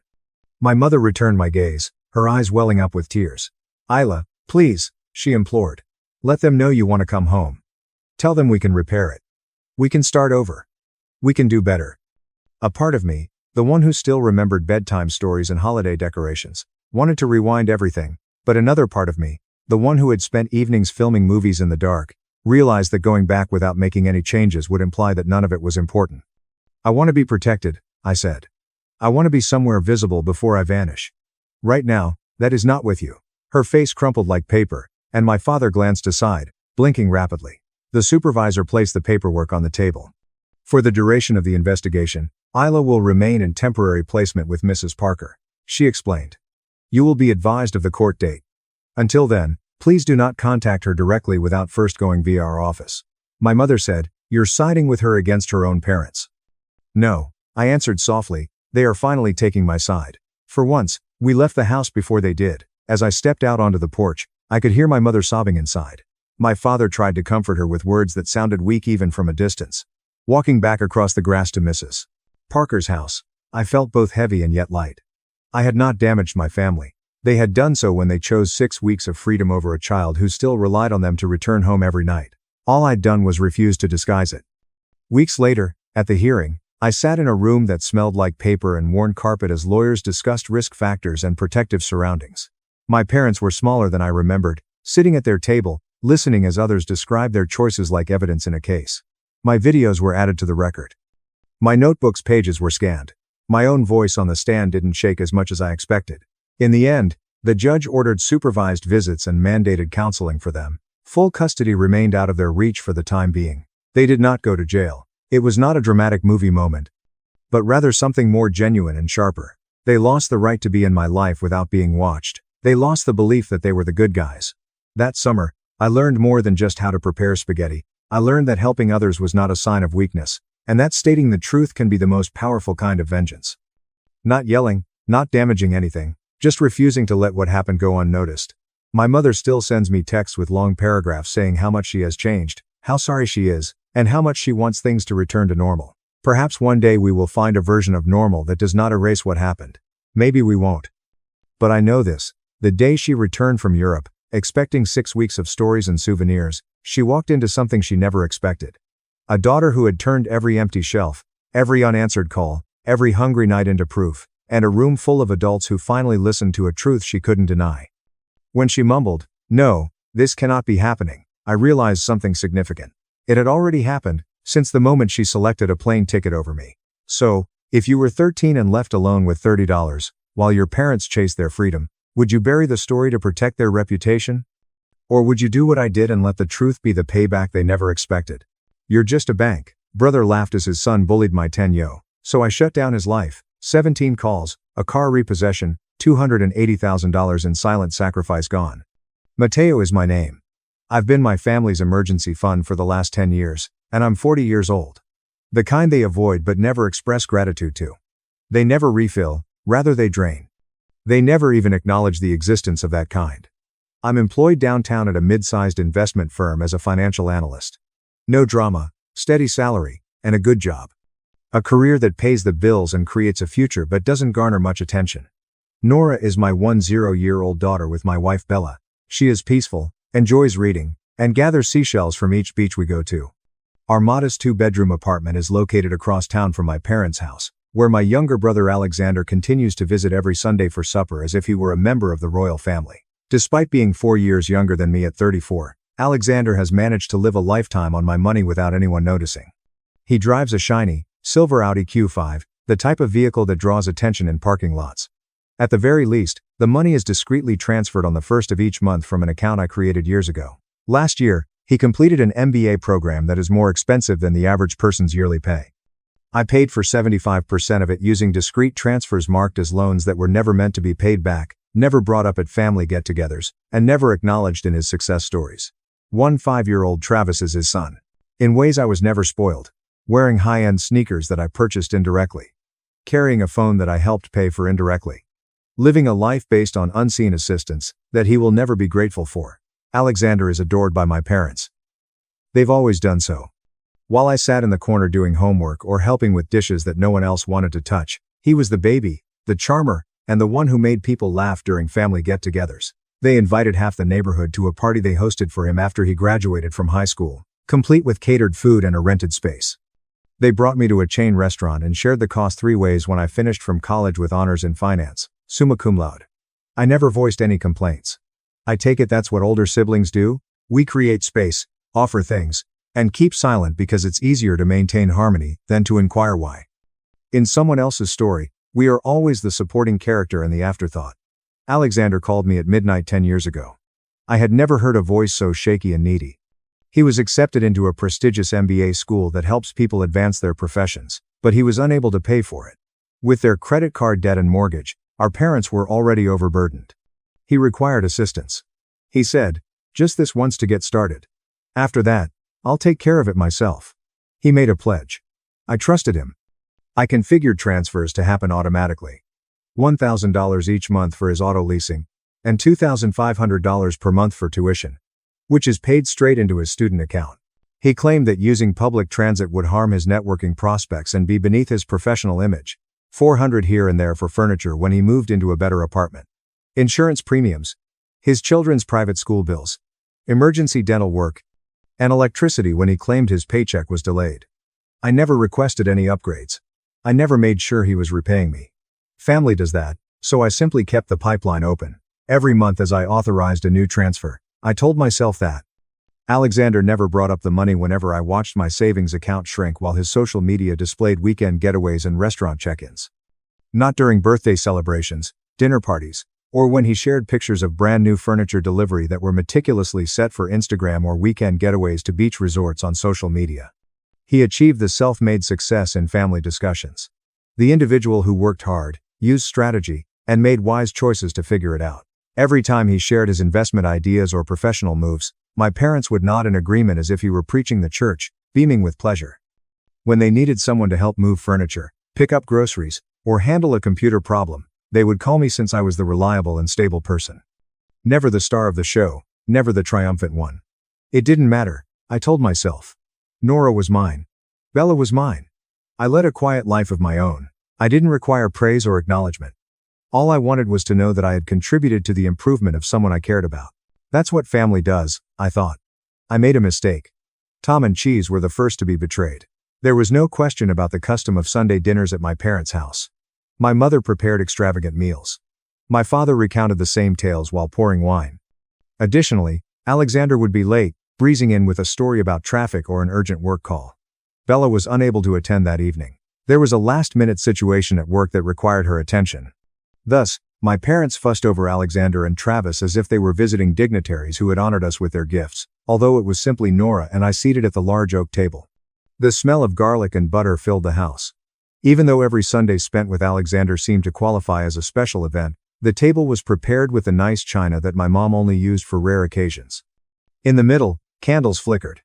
My mother returned my gaze, her eyes welling up with tears. Isla, please, she implored. Let them know you want to come home. Tell them we can repair it. We can start over. We can do better. A part of me, the one who still remembered bedtime stories and holiday decorations, wanted to rewind everything, but another part of me, the one who had spent evenings filming movies in the dark, realized that going back without making any changes would imply that none of it was important. I want to be protected, I said. I want to be somewhere visible before I vanish. Right now, that is not with you. Her face crumpled like paper, and my father glanced aside, blinking rapidly. The supervisor placed the paperwork on the table. For the duration of the investigation, Isla will remain in temporary placement with Mrs. Parker, she explained. You will be advised of the court date. Until then, please do not contact her directly without first going via our office. My mother said, You're siding with her against her own parents. No, I answered softly, they are finally taking my side. For once, we left the house before they did. As I stepped out onto the porch, I could hear my mother sobbing inside. My father tried to comfort her with words that sounded weak even from a distance. Walking back across the grass to Mrs. Parker's house, I felt both heavy and yet light. I had not damaged my family. They had done so when they chose 6 weeks of freedom over a child who still relied on them to return home every night. All I'd done was refuse to disguise it. Weeks later, at the hearing, I sat in a room that smelled like paper and worn carpet as lawyers discussed risk factors and protective surroundings. My parents were smaller than I remembered, sitting at their table, listening as others described their choices like evidence in a case. My videos were added to the record. My notebook's pages were scanned. My own voice on the stand didn't shake as much as I expected. In the end, the judge ordered supervised visits and mandated counseling for them. Full custody remained out of their reach for the time being. They did not go to jail. It was not a dramatic movie moment, but rather something more genuine and sharper. They lost the right to be in my life without being watched. They lost the belief that they were the good guys. That summer, I learned more than just how to prepare spaghetti. I learned that helping others was not a sign of weakness, and that stating the truth can be the most powerful kind of vengeance. Not yelling, not damaging anything, just refusing to let what happened go unnoticed. My mother still sends me texts with long paragraphs saying how much she has changed, how sorry she is, and how much she wants things to return to normal. Perhaps one day we will find a version of normal that does not erase what happened. Maybe we won't. But I know this. The day she returned from Europe, expecting 6 weeks of stories and souvenirs, she walked into something she never expected. A daughter who had turned every empty shelf, every unanswered call, every hungry night into proof, and a room full of adults who finally listened to a truth she couldn't deny. When she mumbled, "No, this cannot be happening," I realized something significant. It had already happened, since the moment she selected a plane ticket over me. So, if you were 13 and left alone with $30, while your parents chased their freedom, would you bury the story to protect their reputation? Or would you do what I did and let the truth be the payback they never expected? You're just a bank. Brother laughed as his son bullied my 10-yo. So I shut down his life. 17 calls, a car repossession, $280,000 in silent sacrifice gone. Mateo is my name. I've been my family's emergency fund for the last 10 years, and I'm 40 years old. The kind they avoid but never express gratitude to. They never refill, rather they drain. They never even acknowledge the existence of that kind. I'm employed downtown at a mid-sized investment firm as a financial analyst. No drama, steady salary, and a good job. A career that pays the bills and creates a future but doesn't garner much attention. Nora is my 10-year-old daughter with my wife Bella. She is peaceful, enjoys reading, and gathers seashells from each beach we go to. Our modest 2-bedroom apartment is located across town from my parents' house, where my younger brother Alexander continues to visit every Sunday for supper as if he were a member of the royal family. Despite being 4 years younger than me at 34, Alexander has managed to live a lifetime on my money without anyone noticing. He drives a shiny, silver Audi Q5, the type of vehicle that draws attention in parking lots. At the very least, the money is discreetly transferred on the first of each month from an account I created years ago. Last year, he completed an MBA program that is more expensive than the average person's yearly pay. I paid for 75% of it using discrete transfers marked as loans that were never meant to be paid back, never brought up at family get-togethers, and never acknowledged in his success stories. 5-year-old Travis is his son. In ways I was never spoiled. wearing high-end sneakers that I purchased indirectly, carrying a phone that I helped pay for indirectly, living a life based on unseen assistance that he will never be grateful for. Alexander is adored by my parents. They've always done so. While I sat in the corner doing homework or helping with dishes that no one else wanted to touch, he was the baby, the charmer, and the one who made people laugh during family get-togethers. They invited half the neighborhood to a party they hosted for him after he graduated from high school, complete with catered food and a rented space. They brought me to a chain restaurant and shared the cost 3 ways when I finished from college with honors in finance, summa cum laude. I never voiced any complaints. I take it that's what older siblings do? We create space, offer things, and keep silent because it's easier to maintain harmony than to inquire why. In someone else's story, we are always the supporting character and the afterthought. Alexander called me at midnight 10 years ago. I had never heard a voice so shaky and needy. He was accepted into a prestigious MBA school that helps people advance their professions, but he was unable to pay for it. With their credit card debt and mortgage, our parents were already overburdened. He required assistance. He said, "Just this once to get started. After that, I'll take care of it myself." He made a pledge. I trusted him. I configured transfers to happen automatically. $1,000 each month for his auto leasing, and $2,500 per month for tuition, which is paid straight into his student account. He claimed that using public transit would harm his networking prospects and be beneath his professional image. $400 here and there for furniture when he moved into a better apartment. Insurance premiums, his children's private school bills, emergency dental work, and electricity when he claimed his paycheck was delayed. I never requested any upgrades. I never made sure he was repaying me. Family does that, so I simply kept the pipeline open. Every month as I authorized a new transfer, I told myself that. Alexander never brought up the money whenever I watched my savings account shrink while his social media displayed weekend getaways and restaurant check-ins. Not during birthday celebrations, dinner parties, or when he shared pictures of brand new furniture delivery that were meticulously set for Instagram or weekend getaways to beach resorts on social media. He achieved the self-made success in family discussions. The individual who worked hard, used strategy, and made wise choices to figure it out. Every time he shared his investment ideas or professional moves, my parents would nod in agreement as if he were preaching the church, beaming with pleasure. When they needed someone to help move furniture, pick up groceries, or handle a computer problem, they would call me since I was the reliable and stable person. Never the star of the show, never the triumphant one. It didn't matter, I told myself. Nora was mine. Bella was mine. I led a quiet life of my own. I didn't require praise or acknowledgement. All I wanted was to know that I had contributed to the improvement of someone I cared about. That's what family does, I thought. I made a mistake. Tom and Cheese were the first to be betrayed. There was no question about the custom of Sunday dinners at my parents' house. My mother prepared extravagant meals. My father recounted the same tales while pouring wine. Additionally, Alexander would be late, breezing in with a story about traffic or an urgent work call. Bella was unable to attend that evening. There was a last-minute situation at work that required her attention. Thus, my parents fussed over Alexander and Travis as if they were visiting dignitaries who had honored us with their gifts, although it was simply Nora and I seated at the large oak table. The smell of garlic and butter filled the house. Even though every Sunday spent with Alexander seemed to qualify as a special event, the table was prepared with the nice china that my mom only used for rare occasions. In the middle, candles flickered.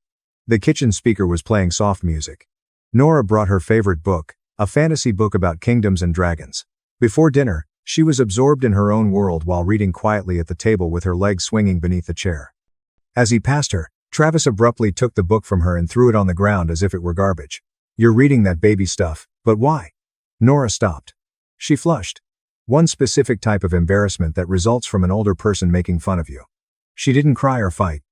The kitchen speaker was playing soft music. Nora brought her favorite book, a fantasy book about kingdoms and dragons. Before dinner, she was absorbed in her own world while reading quietly at the table with her legs swinging beneath the chair. As he passed her, Travis abruptly took the book from her and threw it on the ground as if it were garbage. "You're reading that baby stuff, but why?" Nora stopped. She flushed. One specific type of embarrassment that results from an older person making fun of you. She didn't cry or fight.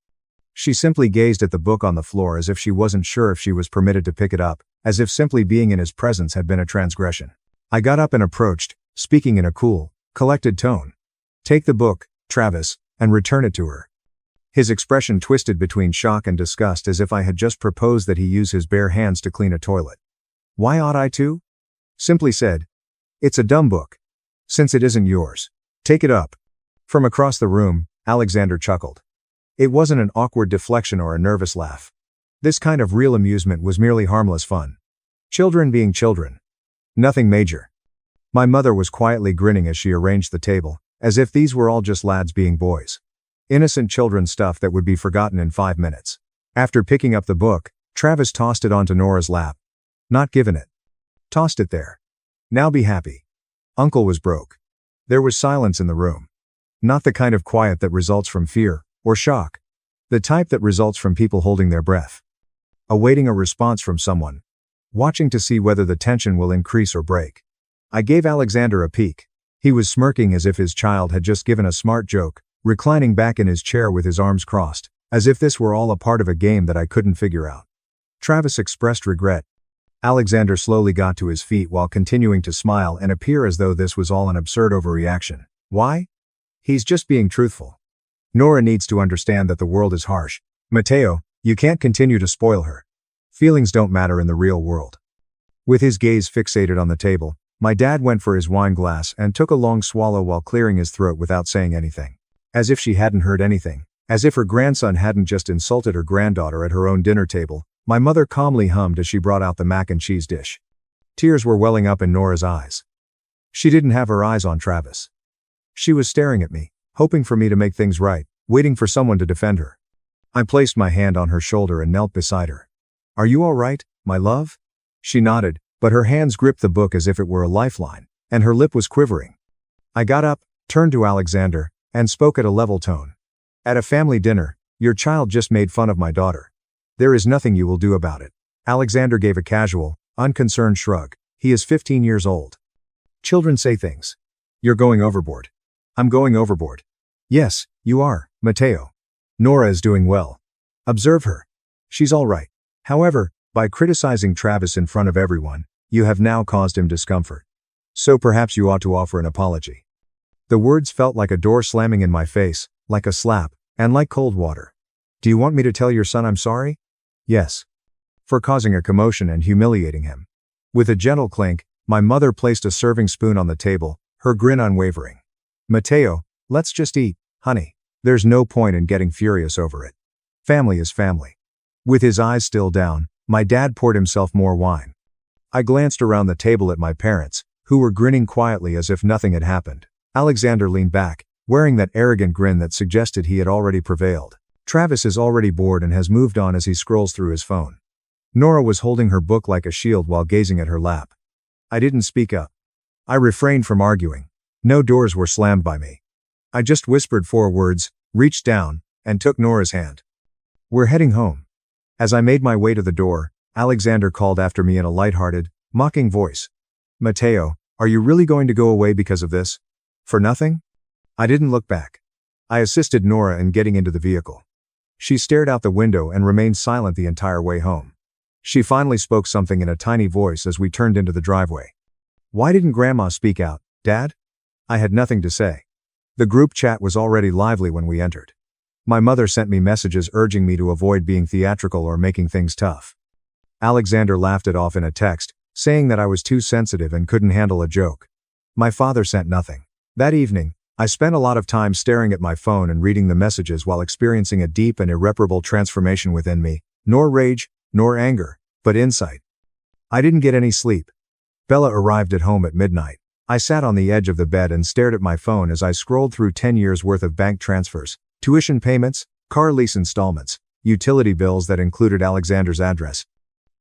She simply gazed at the book on the floor as if she wasn't sure if she was permitted to pick it up, as if simply being in his presence had been a transgression. I got up and approached, speaking in a cool, collected tone. "Take the book, Travis, and return it to her." His expression twisted between shock and disgust as if I had just proposed that he use his bare hands to clean a toilet. "Why ought I to?" Simply said. "It's a dumb book. Since it isn't yours, take it up." From across the room, Alexander chuckled. It wasn't an awkward deflection or a nervous laugh. This kind of real amusement was merely harmless fun. Children being children. Nothing major. My mother was quietly grinning as she arranged the table, as if these were all just lads being boys. Innocent children stuff that would be forgotten in 5 minutes. After picking up the book, Travis tossed it onto Nora's lap. Not given it. Tossed it there. Now be happy. Uncle was broke. There was silence in the room. Not the kind of quiet that results from fear or shock. The type that results from people holding their breath. Awaiting a response from someone. Watching to see whether the tension will increase or break. I gave Alexander a peek. He was smirking as if his child had just given a smart joke, reclining back in his chair with his arms crossed, as if this were all a part of a game that I couldn't figure out. Travis expressed regret. Alexander slowly got to his feet while continuing to smile and appear as though this was all an absurd overreaction. Why? He's just being truthful. Nora needs to understand that the world is harsh. Mateo, you can't continue to spoil her. Feelings don't matter in the real world. With his gaze fixated on the table, my dad went for his wine glass and took a long swallow while clearing his throat without saying anything. As if she hadn't heard anything. As if her grandson hadn't just insulted her granddaughter at her own dinner table, my mother calmly hummed as she brought out the mac and cheese dish. Tears were welling up in Nora's eyes. She didn't have her eyes on Travis. She was staring at me, hoping for me to make things right, waiting for someone to defend her. I placed my hand on her shoulder and knelt beside her. Are you all right, my love? She nodded, but her hands gripped the book as if it were a lifeline, and her lip was quivering. I got up, turned to Alexander, and spoke at a level tone. At a family dinner, your child just made fun of my daughter. There is nothing you will do about it. Alexander gave a casual, unconcerned shrug. He is 15 years old. Children say things. You're going overboard. I'm going overboard. Yes, you are, Mateo. Nora is doing well. Observe her. She's all right. However, by criticizing Travis in front of everyone, you have now caused him discomfort. So perhaps you ought to offer an apology. The words felt like a door slamming in my face, like a slap, and like cold water. Do you want me to tell your son I'm sorry? Yes. For causing a commotion and humiliating him. With a gentle clink, my mother placed a serving spoon on the table, her grin unwavering. Mateo, let's just eat, honey. There's no point in getting furious over it. Family is family. With his eyes still down, my dad poured himself more wine. I glanced around the table at my parents, who were grinning quietly as if nothing had happened. Alexander leaned back, wearing that arrogant grin that suggested he had already prevailed. Travis is already bored and has moved on as he scrolls through his phone. Nora was holding her book like a shield while gazing at her lap. I didn't speak up. I refrained from arguing. No doors were slammed by me. I just whispered 4 words, reached down, and took Nora's hand. We're heading home. As I made my way to the door, Alexander called after me in a lighthearted, mocking voice. Mateo, are you really going to go away because of this? For nothing? I didn't look back. I assisted Nora in getting into the vehicle. She stared out the window and remained silent the entire way home. She finally spoke something in a tiny voice as we turned into the driveway. Why didn't Grandma speak out, Dad? I had nothing to say. The group chat was already lively when we entered. My mother sent me messages urging me to avoid being theatrical or making things tough. Alexander laughed it off in a text, saying that I was too sensitive and couldn't handle a joke. My father sent nothing. That evening, I spent a lot of time staring at my phone and reading the messages while experiencing a deep and irreparable transformation within me, nor rage, nor anger, but insight. I didn't get any sleep. Bella arrived at home at midnight. I sat on the edge of the bed and stared at my phone as I scrolled through 10 years' worth of bank transfers, tuition payments, car lease installments, utility bills that included Alexander's address,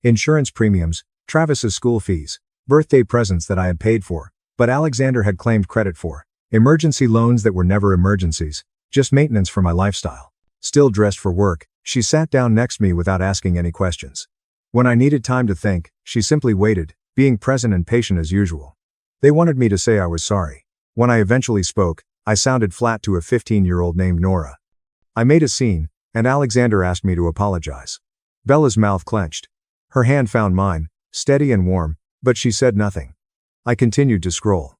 insurance premiums, Travis's school fees, birthday presents that I had paid for, but Alexander had claimed credit for, emergency loans that were never emergencies, just maintenance for my lifestyle. Still dressed for work, she sat down next to me without asking any questions. When I needed time to think, she simply waited, being present and patient as usual. They wanted me to say I was sorry. When I eventually spoke, I sounded flat to a 15-year-old named Nora. I made a scene, and Alexander asked me to apologize. Bella's mouth clenched. Her hand found mine, steady and warm, but she said nothing. I continued to scroll.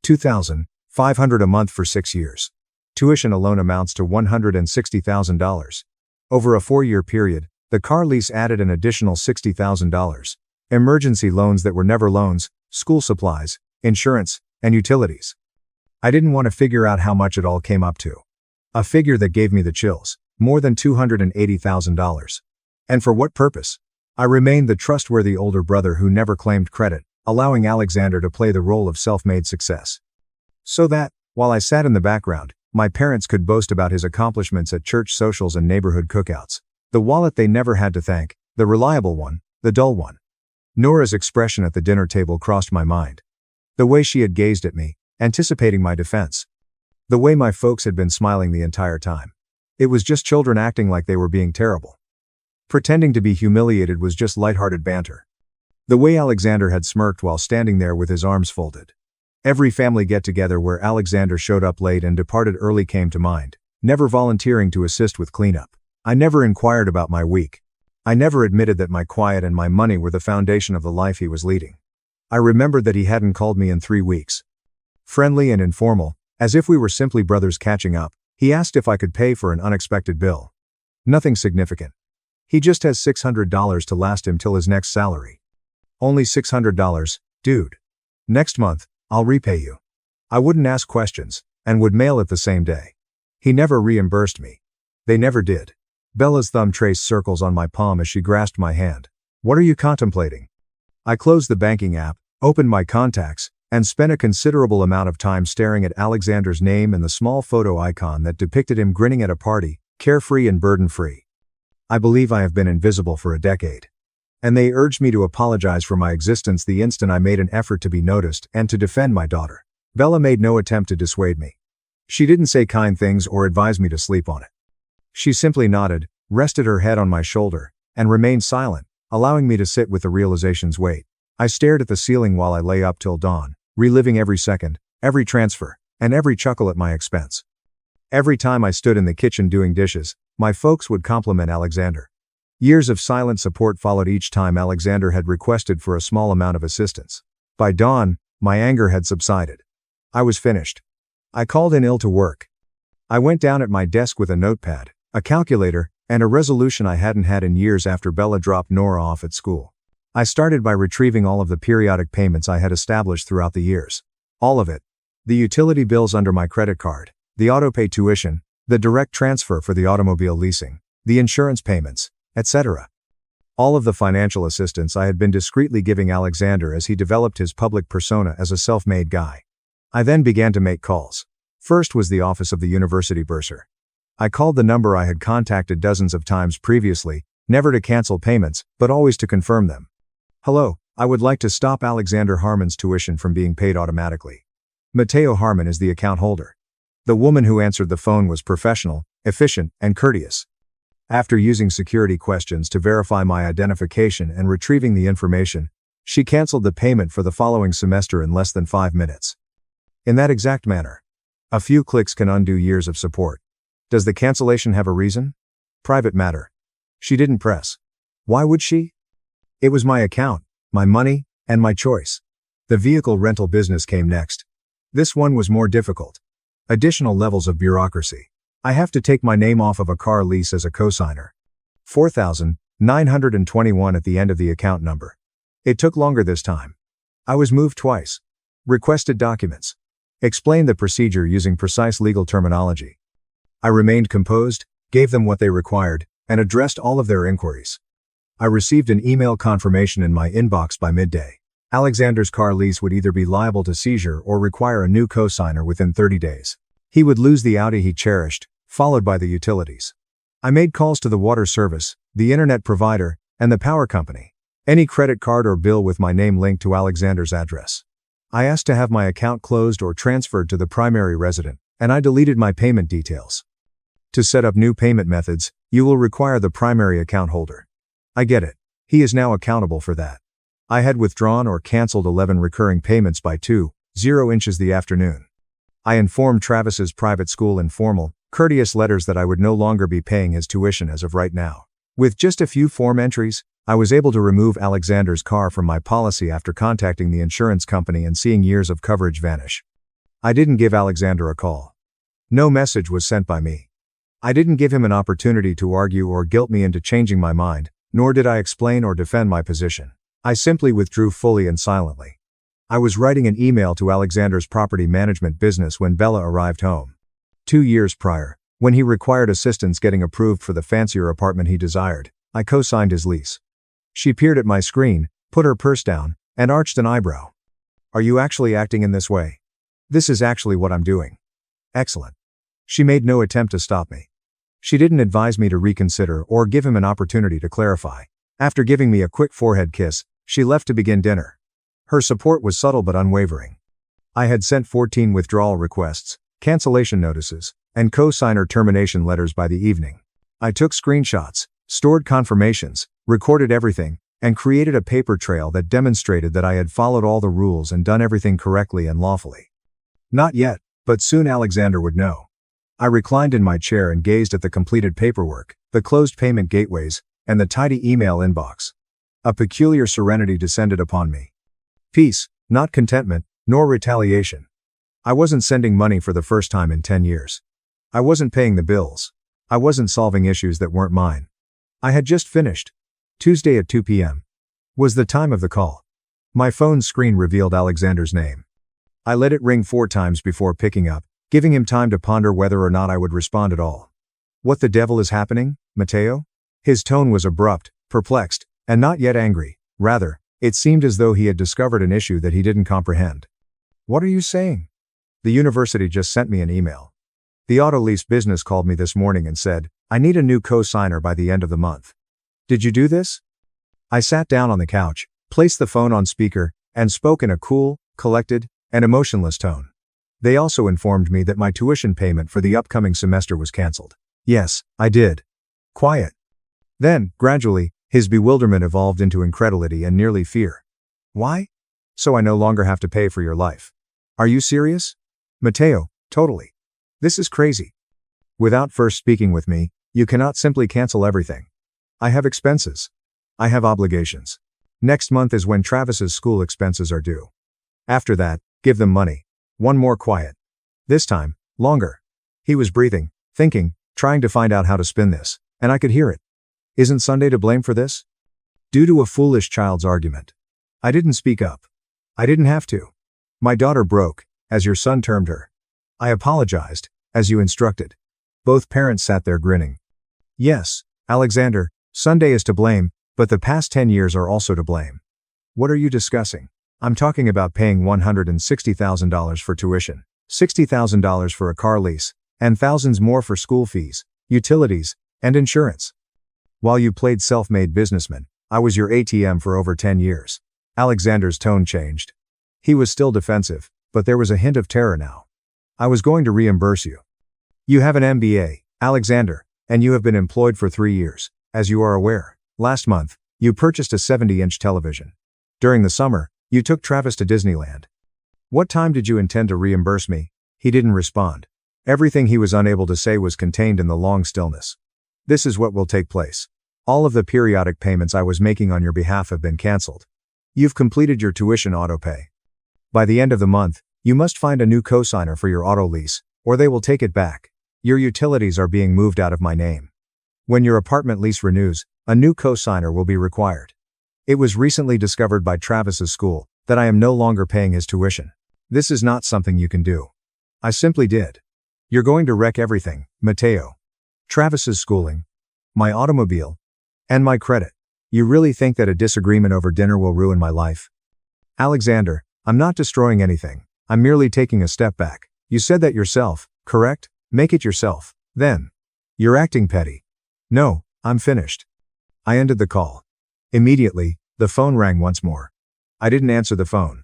$2,500 a month for 6 years. Tuition alone amounts to $160,000. Over a 4-year period, the car lease added an additional $60,000. Emergency loans that were never loans, school supplies, insurance, and utilities. I didn't want to figure out how much it all came up to. A figure that gave me the chills, more than $280,000. And for what purpose? I remained the trustworthy older brother who never claimed credit, allowing Alexander to play the role of self-made success. So that, while I sat in the background, my parents could boast about his accomplishments at church socials and neighborhood cookouts. The wallet they never had to thank, the reliable one, the dull one. Nora's expression at the dinner table crossed my mind. The way she had gazed at me, anticipating my defense. The way my folks had been smiling the entire time. It was just children acting like they were being terrible. Pretending to be humiliated was just lighthearted banter. The way Alexander had smirked while standing there with his arms folded. Every family get-together where Alexander showed up late and departed early came to mind, never volunteering to assist with cleanup. I never inquired about my week. I never admitted that my quiet and my money were the foundation of the life he was leading. I remembered that he hadn't called me in 3 weeks. Friendly and informal, as if we were simply brothers catching up, he asked if I could pay for an unexpected bill. Nothing significant. He just has $600 to last him till his next salary. Only $600, dude. Next month, I'll repay you. I wouldn't ask questions, and would mail it the same day. He never reimbursed me. They never did. Bella's thumb traced circles on my palm as she grasped my hand. What are you contemplating? I closed the banking app, opened my contacts, and spent a considerable amount of time staring at Alexander's name and the small photo icon that depicted him grinning at a party, carefree and burden-free. I believe I have been invisible for a decade. And they urged me to apologize for my existence the instant I made an effort to be noticed and to defend my daughter. Bella made no attempt to dissuade me. She didn't say kind things or advise me to sleep on it. She simply nodded, rested her head on my shoulder, and remained silent, allowing me to sit with the realization's weight. I stared at the ceiling while I lay up till dawn, reliving every second, every transfer, and every chuckle at my expense. Every time I stood in the kitchen doing dishes, my folks would compliment Alexander. Years of silent support followed each time Alexander had requested for a small amount of assistance. By dawn, my anger had subsided. I was finished. I called in ill to work. I went down at my desk with a notepad, a calculator, and a resolution I hadn't had in years after Bella dropped Nora off at school. I started by retrieving all of the periodic payments I had established throughout the years. All of it. The utility bills under my credit card, the autopay tuition, the direct transfer for the automobile leasing, the insurance payments, etc. All of the financial assistance I had been discreetly giving Alexander as he developed his public persona as a self-made guy. I then began to make calls. First was the office of the university bursar. I called the number I had contacted dozens of times previously, never to cancel payments, but always to confirm them. Hello, I would like to stop Alexander Harmon's tuition from being paid automatically. Mateo Harmon is the account holder. The woman who answered the phone was professional, efficient, and courteous. After using security questions to verify my identification and retrieving the information, she canceled the payment for the following semester in less than 5 minutes. In that exact manner. A few clicks can undo years of support. Does the cancellation have a reason? Private matter. She didn't press. Why would she? It was my account, my money, and my choice. The vehicle rental business came next. This one was more difficult. Additional levels of bureaucracy. I have to take my name off of a car lease as a cosigner. 4,921 at the end of the account number. It took longer this time. I was moved twice. Requested documents. Explained the procedure using precise legal terminology. I remained composed, gave them what they required, and addressed all of their inquiries. I received an email confirmation in my inbox by midday. Alexander's car lease would either be liable to seizure or require a new cosigner within 30 days. He would lose the Audi he cherished, followed by the utilities. I made calls to the water service, the internet provider, and the power company. Any credit card or bill with my name linked to Alexander's address. I asked to have my account closed or transferred to the primary resident, and I deleted my payment details. To set up new payment methods, you will require the primary account holder. I get it. He is now accountable for that. I had withdrawn or canceled 11 recurring payments by 2:00 inches the afternoon. I informed Travis's private school in formal, courteous letters that I would no longer be paying his tuition as of right now. With just a few form entries, I was able to remove Alexander's car from my policy after contacting the insurance company and seeing years of coverage vanish. I didn't give Alexander a call. No message was sent by me. I didn't give him an opportunity to argue or guilt me into changing my mind, nor did I explain or defend my position. I simply withdrew fully and silently. I was writing an email to Alexander's property management business when Bella arrived home. 2 years prior, when he required assistance getting approved for the fancier apartment he desired, I co-signed his lease. She peered at my screen, put her purse down, and arched an eyebrow. Are you actually acting in this way? This is actually what I'm doing. Excellent. She made no attempt to stop me. She didn't advise me to reconsider or give him an opportunity to clarify. After giving me a quick forehead kiss, She left to begin dinner. Her support was subtle but unwavering. I had sent 14 withdrawal requests, cancellation notices, and co-signer termination letters by the evening. I took screenshots, stored confirmations, recorded everything, and created a paper trail that demonstrated that I had followed all the rules and done everything correctly and lawfully. Not yet, but soon Alexander would know. I reclined in my chair and gazed at the completed paperwork, the closed payment gateways, and the tidy email inbox. A peculiar serenity descended upon me. Peace, not contentment, nor retaliation. I wasn't sending money for the first time in 10 years. I wasn't paying the bills. I wasn't solving issues that weren't mine. I had just finished. Tuesday at 2 p.m. was the time of the call. My phone's screen revealed Alexander's name. I let it ring 4 times before picking up, giving him time to ponder whether or not I would respond at all. What the devil is happening, Matteo? His tone was abrupt, perplexed, and not yet angry. Rather, it seemed as though he had discovered an issue that he didn't comprehend. What are you saying? The university just sent me an email. The auto lease business called me this morning and said, I need a new co-signer by the end of the month. Did you do this? I sat down on the couch, placed the phone on speaker, and spoke in a cool, collected, and emotionless tone. They also informed me that my tuition payment for the upcoming semester was cancelled. Yes, I did. Quiet. Then, gradually, his bewilderment evolved into incredulity and nearly fear. Why? So I no longer have to pay for your life. Are you serious? Matteo, totally. This is crazy. Without first speaking with me, you cannot simply cancel everything. I have expenses. I have obligations. Next month is when Travis's school expenses are due. After that, give them money. One more quiet. This time, longer. He was breathing, thinking, trying to find out how to spin this, and I could hear it. Isn't Sunday to blame for this? Due to a foolish child's argument. I didn't speak up. I didn't have to. My daughter broke, as your son termed her. I apologized, as you instructed. Both parents sat there grinning. Yes, Alexander, Sunday is to blame, but the past 10 years are also to blame. What are you discussing? I'm talking about paying $160,000 for tuition, $60,000 for a car lease, and thousands more for school fees, utilities, and insurance. While you played self-made businessman, I was your ATM for over 10 years. Alexander's tone changed. He was still defensive, but there was a hint of terror now. I was going to reimburse you. You have an MBA, Alexander, and you have been employed for 3 years, as you are aware. Last month, you purchased a 70-inch television. During the summer, you took Travis to Disneyland. What time did you intend to reimburse me? He didn't respond. Everything he was unable to say was contained in the long stillness. This is what will take place. All of the periodic payments I was making on your behalf have been cancelled. You've completed your tuition autopay. By the end of the month, you must find a new cosigner for your auto lease, or they will take it back. Your utilities are being moved out of my name. When your apartment lease renews, a new cosigner will be required. It was recently discovered by Travis's school that I am no longer paying his tuition. This is not something you can do. I simply did. You're going to wreck everything, Matteo. Travis's schooling, my automobile, and my credit. You really think that a disagreement over dinner will ruin my life? Alexander, I'm not destroying anything. I'm merely taking a step back. You said that yourself, correct? Make it yourself. Then. You're acting petty. No, I'm finished. I ended the call. Immediately, the phone rang once more. I didn't answer the phone.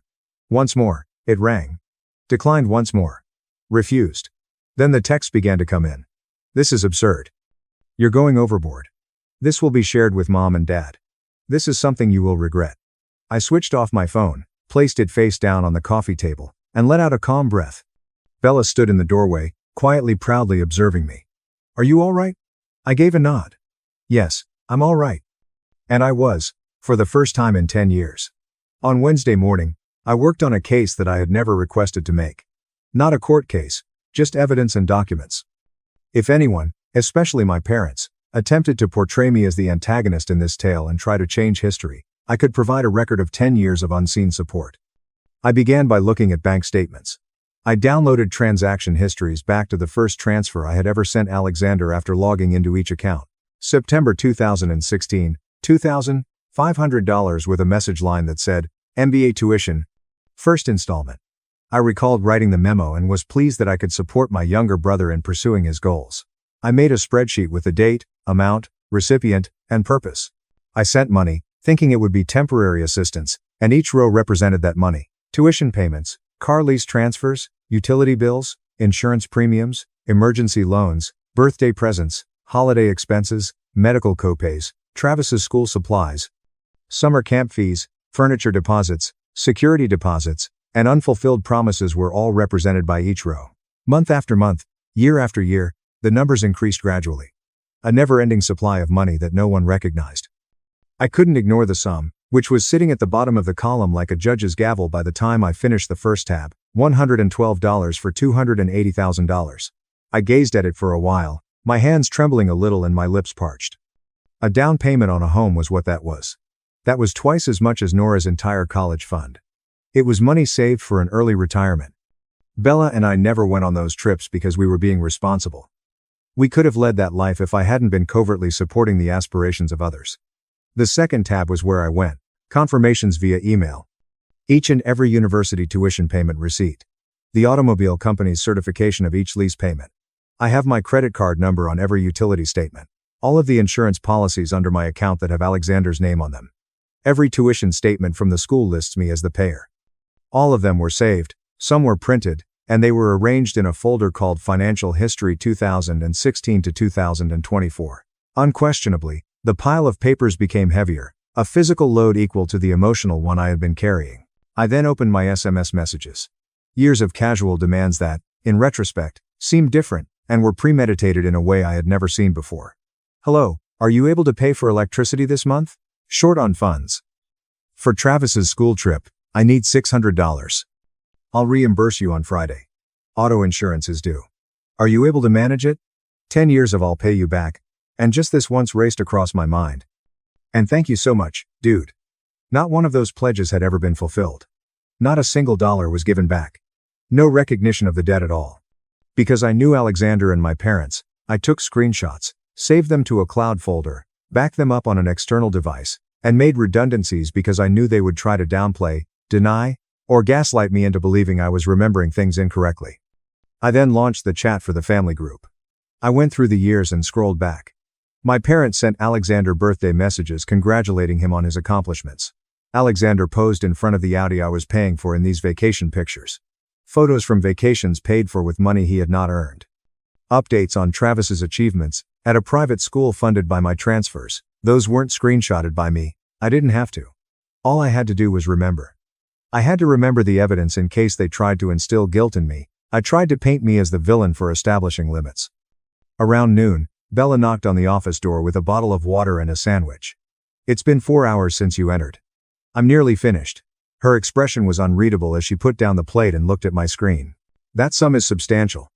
Once more, it rang. Declined once more. Refused. Then the text began to come in. This is absurd. You're going overboard. This will be shared with mom and dad. This is something you will regret. I switched off my phone, placed it face down on the coffee table, and let out a calm breath. Bella stood in the doorway, quietly proudly observing me. Are you all right? I gave a nod. Yes, I'm all right. And I was, for the first time in 10 years. On Wednesday morning, I worked on a case that I had never requested to make. Not a court case, just evidence and documents. If anyone, especially my parents, attempted to portray me as the antagonist in this tale and try to change history, I could provide a record of 10 years of unseen support. I began by looking at bank statements. I downloaded transaction histories back to the first transfer I had ever sent Alexander after logging into each account. September 2016, $2,500 with a message line that said, MBA tuition, first installment. I recalled writing the memo and was pleased that I could support my younger brother in pursuing his goals. I made a spreadsheet with the date, amount, recipient, and purpose. I sent money, thinking it would be temporary assistance, and each row represented that money. Tuition payments, car lease transfers, utility bills, insurance premiums, emergency loans, birthday presents, holiday expenses, medical copays, Travis's school supplies, summer camp fees, furniture deposits, security deposits, and unfulfilled promises were all represented by each row. Month after month, year after year, the numbers increased gradually. A never-ending supply of money that no one recognized. I couldn't ignore the sum, which was sitting at the bottom of the column like a judge's gavel by the time I finished the first tab, $112 for $280,000. I gazed at it for a while, my hands trembling a little and my lips parched. A down payment on a home was what that was. That was twice as much as Nora's entire college fund. It was money saved for an early retirement. Bella and I never went on those trips because we were being responsible. We could have led that life if I hadn't been covertly supporting the aspirations of others. The second tab was where I went. Confirmations via email. Each and every university tuition payment receipt. The automobile company's certification of each lease payment. I have my credit card number on every utility statement. All of the insurance policies under my account that have Alexander's name on them. Every tuition statement from the school lists me as the payer. All of them were saved, some were printed, and they were arranged in a folder called Financial History 2016 to 2024. Unquestionably, the pile of papers became heavier, a physical load equal to the emotional one I had been carrying. I then opened my SMS messages. Years of casual demands that, in retrospect, seemed different, and were premeditated in a way I had never seen before. Hello, are you able to pay for electricity this month? Short on funds. For Travis's school trip, I need $600. I'll reimburse you on Friday. Auto insurance is due. Are you able to manage it? 10 years of I'll pay you back. And just this once raced across my mind. And thank you so much, dude. Not one of those pledges had ever been fulfilled. Not a single dollar was given back. No recognition of the debt at all. Because I knew Alexander and my parents, I took screenshots, saved them to a cloud folder, backed them up on an external device, and made redundancies because I knew they would try to downplay, deny, or gaslight me into believing I was remembering things incorrectly. I then launched the chat for the family group. I went through the years and scrolled back. My parents sent Alexander birthday messages congratulating him on his accomplishments. Alexander posed in front of the Audi I was paying for in these vacation pictures. Photos from vacations paid for with money he had not earned. Updates on Travis's achievements, at a private school funded by my transfers. Those weren't screenshotted by me, I didn't have to. All I had to do was remember. I had to remember the evidence in case they tried to instill guilt in me. I tried to paint me as the villain for establishing limits. Around noon, Bella knocked on the office door with a bottle of water and a sandwich. It's been 4 hours since you entered. I'm nearly finished. Her expression was unreadable as she put down the plate and looked at my screen. That sum is substantial.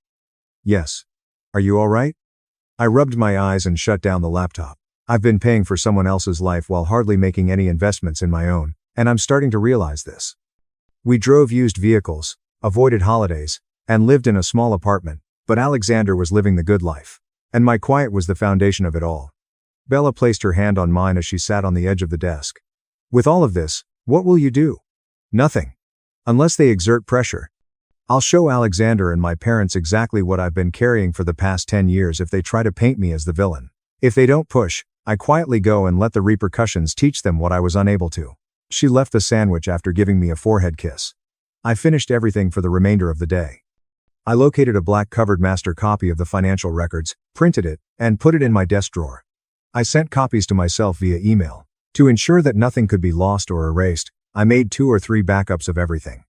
Yes. Are you all right? I rubbed my eyes and shut down the laptop. I've been paying for someone else's life while hardly making any investments in my own, and I'm starting to realize this. We drove used vehicles, avoided holidays, and lived in a small apartment, but Alexander was living the good life. And my quiet was the foundation of it all. Bella placed her hand on mine as she sat on the edge of the desk. With all of this, what will you do? Nothing. Unless they exert pressure. I'll show Alexander and my parents exactly what I've been carrying for the past 10 years if they try to paint me as the villain. If they don't push, I quietly go and let the repercussions teach them what I was unable to. She left the sandwich after giving me a forehead kiss. I finished everything for the remainder of the day. I located a black-covered master copy of the financial records, printed it, and put it in my desk drawer. I sent copies to myself via email. To ensure that nothing could be lost or erased, I made 2 or 3 backups of everything.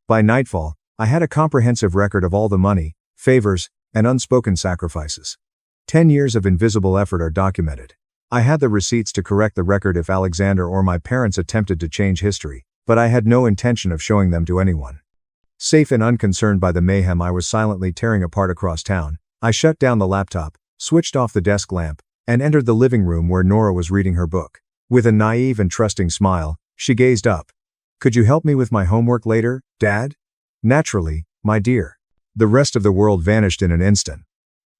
By nightfall, I had a comprehensive record of all the money, favors, and unspoken sacrifices. 10 years of invisible effort are documented. I had the receipts to correct the record if Alexander or my parents attempted to change history, but I had no intention of showing them to anyone. Safe and unconcerned by the mayhem I was silently tearing apart across town, I shut down the laptop, switched off the desk lamp, and entered the living room where Nora was reading her book. With a naive and trusting smile, she gazed up. Could you help me with my homework later, Dad? Naturally, my dear. The rest of the world vanished in an instant.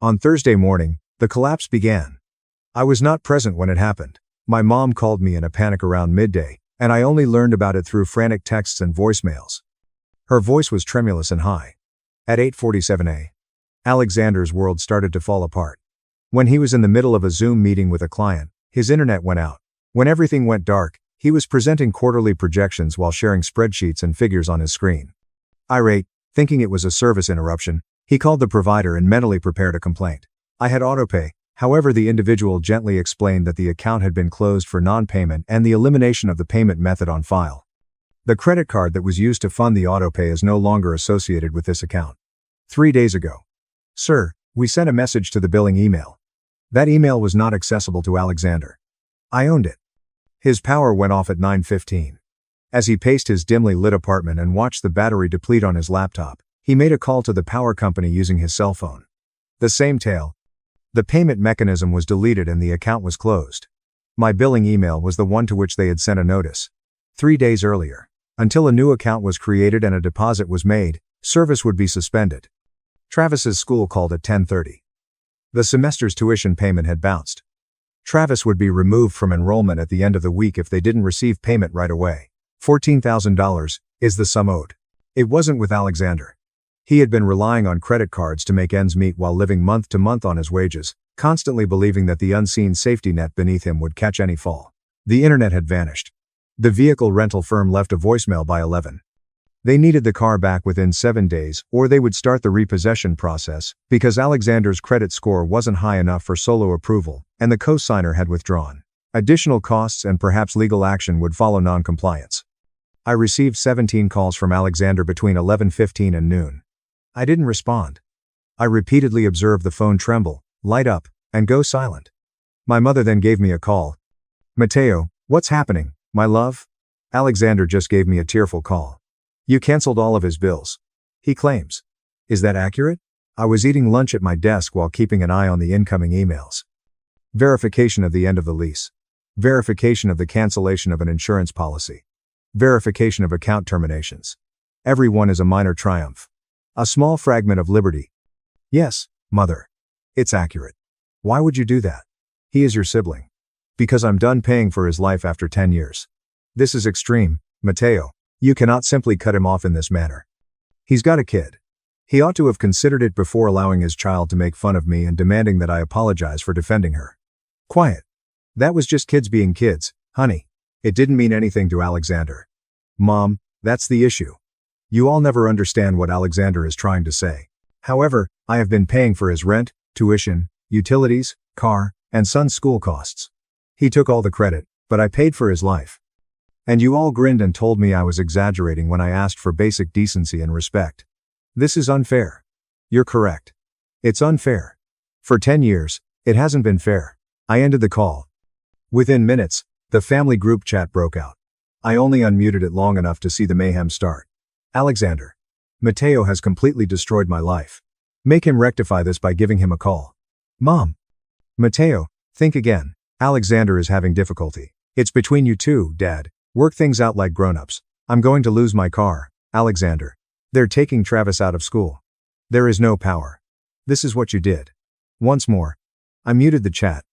On Thursday morning, the collapse began. I was not present when it happened. My mom called me in a panic around midday, and I only learned about it through frantic texts and voicemails. Her voice was tremulous and high. At 8:47 a.m., Alexander's world started to fall apart. When he was in the middle of a Zoom meeting with a client, his internet went out. When everything went dark, He was presenting quarterly projections while sharing spreadsheets and figures on his screen. Irate, thinking it was a service interruption, he called the provider and mentally prepared a complaint. I had autopay, however the individual gently explained that the account had been closed for non-payment and the elimination of the payment method on file. The credit card that was used to fund the autopay is no longer associated with this account. 3 days ago. Sir, we sent a message to the billing email. That email was not accessible to Alexander. I owned it. His power went off at 9:15. As he paced his dimly lit apartment and watched the battery deplete on his laptop, he made a call to the power company using his cell phone. The same tale. The payment mechanism was deleted and the account was closed. My billing email was the one to which they had sent a notice. 3 days earlier. Until a new account was created and a deposit was made, service would be suspended. Travis's school called at 10:30. The semester's tuition payment had bounced. Travis would be removed from enrollment at the end of the week if they didn't receive payment right away. $14,000 is the sum owed. It wasn't with Alexander. He had been relying on credit cards to make ends meet while living month to month on his wages, constantly believing that the unseen safety net beneath him would catch any fall. The internet had vanished. The vehicle rental firm left a voicemail by 11. They needed the car back within 7 days, or they would start the repossession process, because Alexander's credit score wasn't high enough for solo approval, and the co-signer had withdrawn. Additional costs and perhaps legal action would follow non-compliance. I received 17 calls from Alexander between 11:15 and noon. I didn't respond. I repeatedly observed the phone tremble, light up, and go silent. My mother then gave me a call. Mateo, what's happening, my love? Alexander just gave me a tearful call. You canceled all of his bills. He claims. Is that accurate? I was eating lunch at my desk while keeping an eye on the incoming emails. Verification of the end of the lease. Verification of the cancellation of an insurance policy. Verification of account terminations. Every one is a minor triumph. A small fragment of liberty. Yes, mother. It's accurate. Why would you do that? He is your sibling. Because I'm done paying for his life after 10 years. This is extreme, Mateo. You cannot simply cut him off in this manner. He's got a kid. He ought to have considered it before allowing his child to make fun of me and demanding that I apologize for defending her. Quiet. That was just kids being kids, honey. It didn't mean anything to Alexander. Mom, that's the issue. You all never understand what Alexander is trying to say. However, I have been paying for his rent, tuition, utilities, car, and son's school costs. He took all the credit, but I paid for his life. And you all grinned and told me I was exaggerating when I asked for basic decency and respect. This is unfair. You're correct. It's unfair. For 10 years, it hasn't been fair. I ended the call. Within minutes, the family group chat broke out. I only unmuted it long enough to see the mayhem start. Alexander. Mateo has completely destroyed my life. Make him rectify this by giving him a call. Mom. Mateo, think again. Alexander is having difficulty. It's between you two, Dad. Work things out like grown-ups. I'm going to lose my car, Alexander. They're taking Travis out of school. There is no power. This is what you did. Once more. I muted the chat.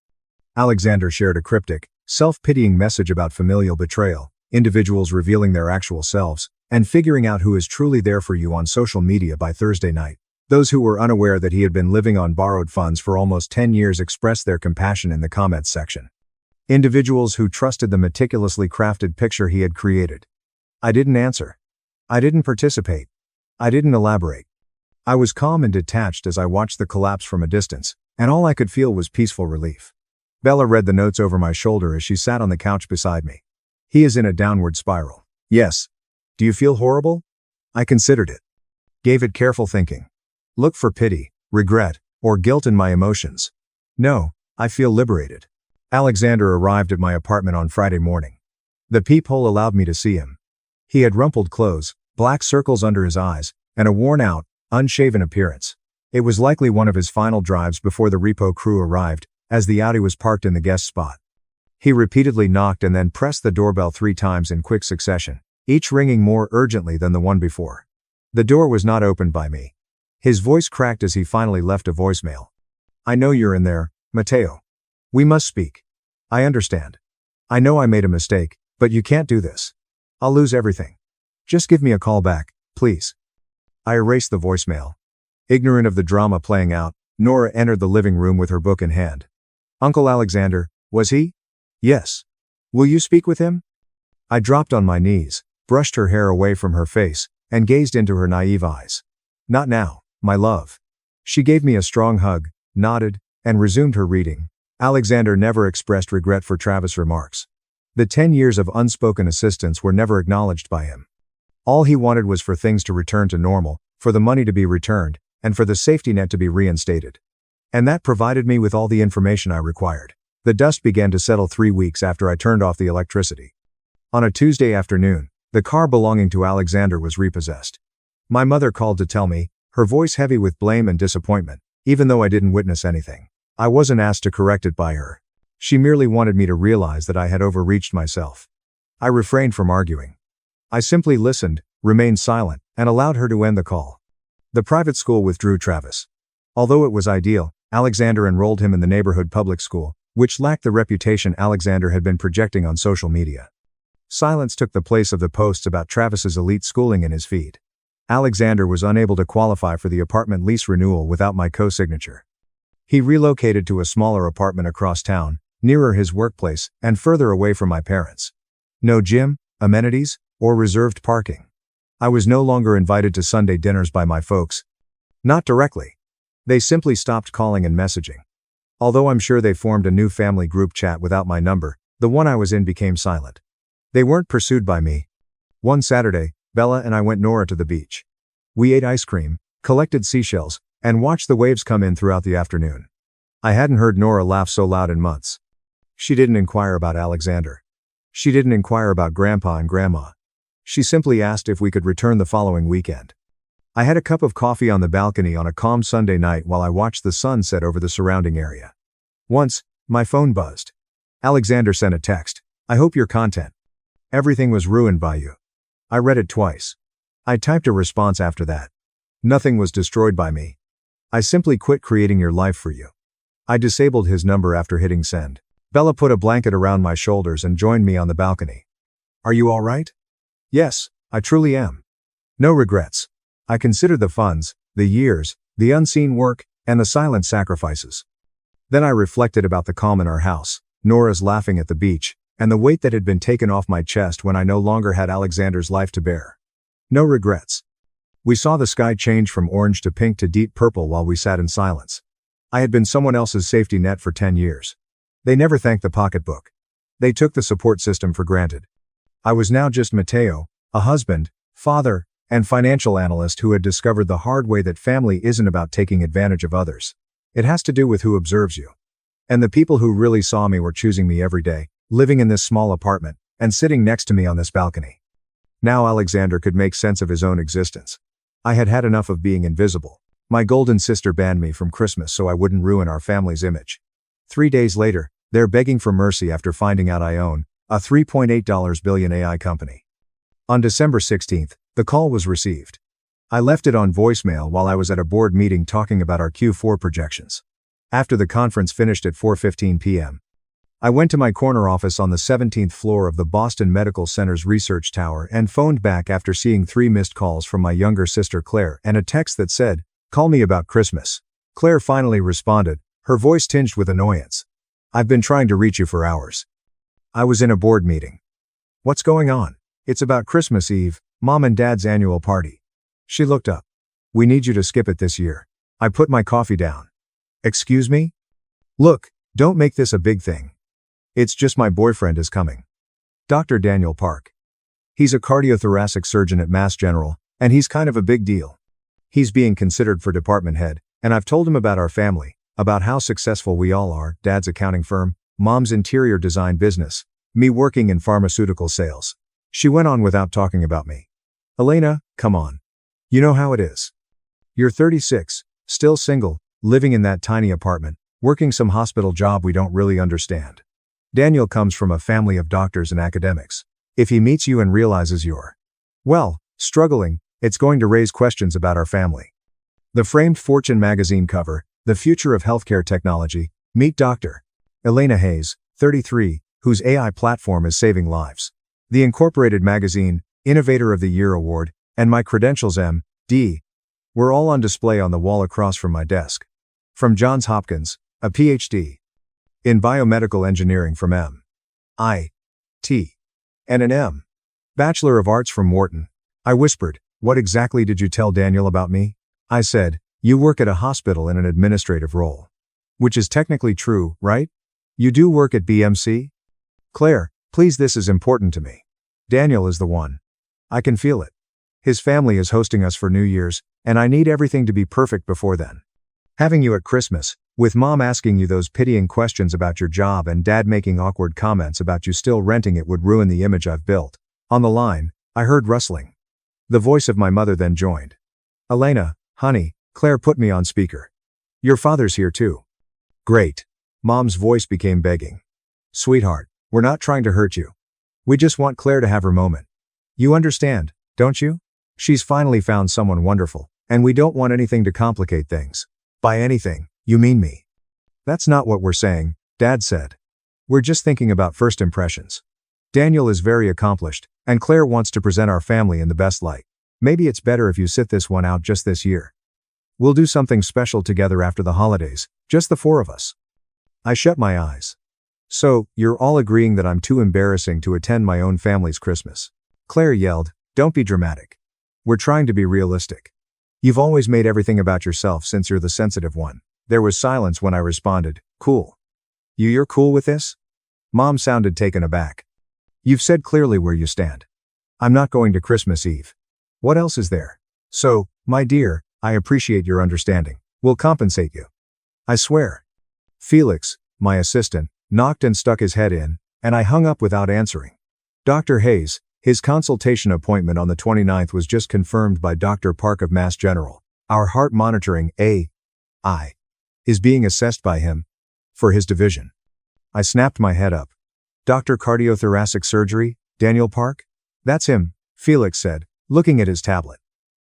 Alexander shared a cryptic, self-pitying message about familial betrayal, individuals revealing their actual selves, and figuring out who is truly there for you on social media by Thursday night. Those who were unaware that he had been living on borrowed funds for almost 10 years expressed their compassion in the comments section. Individuals who trusted the meticulously crafted picture he had created. I didn't answer. I didn't participate. I didn't elaborate. I was calm and detached as I watched the collapse from a distance, and all I could feel was peaceful relief. Bella read the notes over my shoulder as she sat on the couch beside me. He is in a downward spiral. Yes. Do you feel horrible? I considered it. Gave it careful thinking. Look for pity, regret, or guilt in my emotions. No, I feel liberated. Alexander arrived at my apartment on Friday morning. The peephole allowed me to see him. He had rumpled clothes, black circles under his eyes, and a worn-out, unshaven appearance. It was likely one of his final drives before the repo crew arrived, as the Audi was parked in the guest spot. He repeatedly knocked and then pressed the doorbell 3 times in quick succession, each ringing more urgently than the one before. The door was not opened by me. His voice cracked as he finally left a voicemail. I know you're in there, Mateo. We must speak. I understand. I know I made a mistake, but you can't do this. I'll lose everything. Just give me a call back, please. I erased the voicemail. Ignorant of the drama playing out, Nora entered the living room with her book in hand. Uncle Alexander, was he? Yes. Will you speak with him? I dropped on my knees, brushed her hair away from her face, and gazed into her naive eyes. Not now, my love. She gave me a strong hug, nodded, and resumed her reading. Alexander never expressed regret for Travis' remarks. The 10 years of unspoken assistance were never acknowledged by him. All he wanted was for things to return to normal, for the money to be returned, and for the safety net to be reinstated. And that provided me with all the information I required. The dust began to settle 3 weeks after I turned off the electricity. On a Tuesday afternoon, the car belonging to Alexander was repossessed. My mother called to tell me, her voice heavy with blame and disappointment, even though I didn't witness anything. I wasn't asked to correct it by her. She merely wanted me to realize that I had overreached myself. I refrained from arguing. I simply listened, remained silent, and allowed her to end the call. The private school withdrew Travis. Although it was ideal, Alexander enrolled him in the neighborhood public school, which lacked the reputation Alexander had been projecting on social media. Silence took the place of the posts about Travis's elite schooling in his feed. Alexander was unable to qualify for the apartment lease renewal without my co-signature. He relocated to a smaller apartment across town, nearer his workplace, and further away from my parents. No gym, amenities, or reserved parking. I was no longer invited to Sunday dinners by my folks. Not directly. They simply stopped calling and messaging. Although I'm sure they formed a new family group chat without my number, the one I was in became silent. They weren't pursued by me. One Saturday, Bella and I went Nora to the beach. We ate ice cream, collected seashells, and watched the waves come in throughout the afternoon. I hadn't heard Nora laugh so loud in months. She didn't inquire about Alexander. She didn't inquire about Grandpa and Grandma. She simply asked if we could return the following weekend. I had a cup of coffee on the balcony on a calm Sunday night while I watched the sun set over the surrounding area. Once, my phone buzzed. Alexander sent a text. "I hope you're content. Everything was ruined by you." I read it twice. I typed a response after that. Nothing was destroyed by me. I simply quit creating your life for you. I disabled his number after hitting send. Bella put a blanket around my shoulders and joined me on the balcony. "Are you all right?" "Yes, I truly am. No regrets. I consider the funds, the years, the unseen work, and the silent sacrifices." Then I reflected about the calm in our house, Nora's laughing at the beach, and the weight that had been taken off my chest when I no longer had Alexander's life to bear. No regrets. We saw the sky change from orange to pink to deep purple while we sat in silence. I had been someone else's safety net for 10 years. They never thanked the pocketbook. They took the support system for granted. I was now just Mateo, a husband, father, and financial analyst who had discovered the hard way that family isn't about taking advantage of others. It has to do with who observes you. And the people who really saw me were choosing me every day, living in this small apartment, and sitting next to me on this balcony. Now Alexander could make sense of his own existence. I had had enough of being invisible. My golden sister banned me from Christmas so I wouldn't ruin our family's image. 3 days later, they're begging for mercy after finding out I own a $3.8 billion AI company. On December 16th, the call was received. I left it on voicemail while I was at a board meeting talking about our Q4 projections. After the conference finished at 4:15 p.m., I went to my corner office on the 17th floor of the Boston Medical Center's research tower and phoned back after seeing 3 missed calls from my younger sister Claire and a text that said, "Call me about Christmas." Claire finally responded, her voice tinged with annoyance. "I've been trying to reach you for hours. I was in a board meeting." "What's going on?" "It's about Christmas Eve, Mom and Dad's annual party." She looked up. "We need you to skip it this year." I put my coffee down. "Excuse me?" "Look, don't make this a big thing. It's just my boyfriend is coming. Dr. Daniel Park. He's a cardiothoracic surgeon at Mass General, and he's kind of a big deal. He's being considered for department head, and I've told him about our family, about how successful we all are, Dad's accounting firm, Mom's interior design business, me working in pharmaceutical sales." She went on without talking about me. "Elena, come on. You know how it is. You're 36, still single, living in that tiny apartment, working some hospital job we don't really understand. Daniel comes from a family of doctors and academics. If he meets you and realizes you're, well, struggling, it's going to raise questions about our family." The framed Fortune magazine cover, "The Future of Healthcare Technology," meet Dr. Elena Hayes, 33, whose AI platform is saving lives. The Incorporated magazine, Innovator of the Year award, and my credentials M.D. were all on display on the wall across from my desk. From Johns Hopkins, a Ph.D. in biomedical engineering from M.I.T. and an M. Bachelor of Arts from Wharton. I whispered, "What exactly did you tell Daniel about me?" I said, "You work at a hospital in an administrative role." Which is technically true, right? You do work at BMC? Claire, please, this is important to me. Daniel is the one. I can feel it. His family is hosting us for New Year's, and I need everything to be perfect before then. Having you at Christmas, with Mom asking you those pitying questions about your job and Dad making awkward comments about you still renting it would ruin the image I've built. On the line, I heard rustling. The voice of my mother then joined. "Elena, honey," Claire put me on speaker. "Your father's here too." "Great." Mom's voice became begging. "Sweetheart, we're not trying to hurt you. We just want Claire to have her moment. You understand, don't you? She's finally found someone wonderful, and we don't want anything to complicate things." "By anything, you mean me?" "That's not what we're saying," Dad said. "We're just thinking about first impressions. Daniel is very accomplished, and Claire wants to present our family in the best light. Maybe it's better if you sit this one out just this year. We'll do something special together after the holidays, just the four of us." I shut my eyes. "So, you're all agreeing that I'm too embarrassing to attend my own family's Christmas?" Claire yelled, "Don't be dramatic. We're trying to be realistic. You've always made everything about yourself since you're the sensitive one." There was silence when I responded, "Cool. You're cool with this?" Mom sounded taken aback. "You've said clearly where you stand. I'm not going to Christmas Eve. What else is there? So, my dear, I appreciate your understanding. We'll compensate you. I swear." Felix, my assistant, knocked and stuck his head in, and I hung up without answering. Dr. Hayes, his consultation appointment on the 29th was just confirmed by Dr. Park of Mass General. Our heart monitoring AI is being assessed by him for his division. I snapped my head up. "Dr. Cardiothoracic Surgery, Daniel Park?" "That's him," Felix said, looking at his tablet.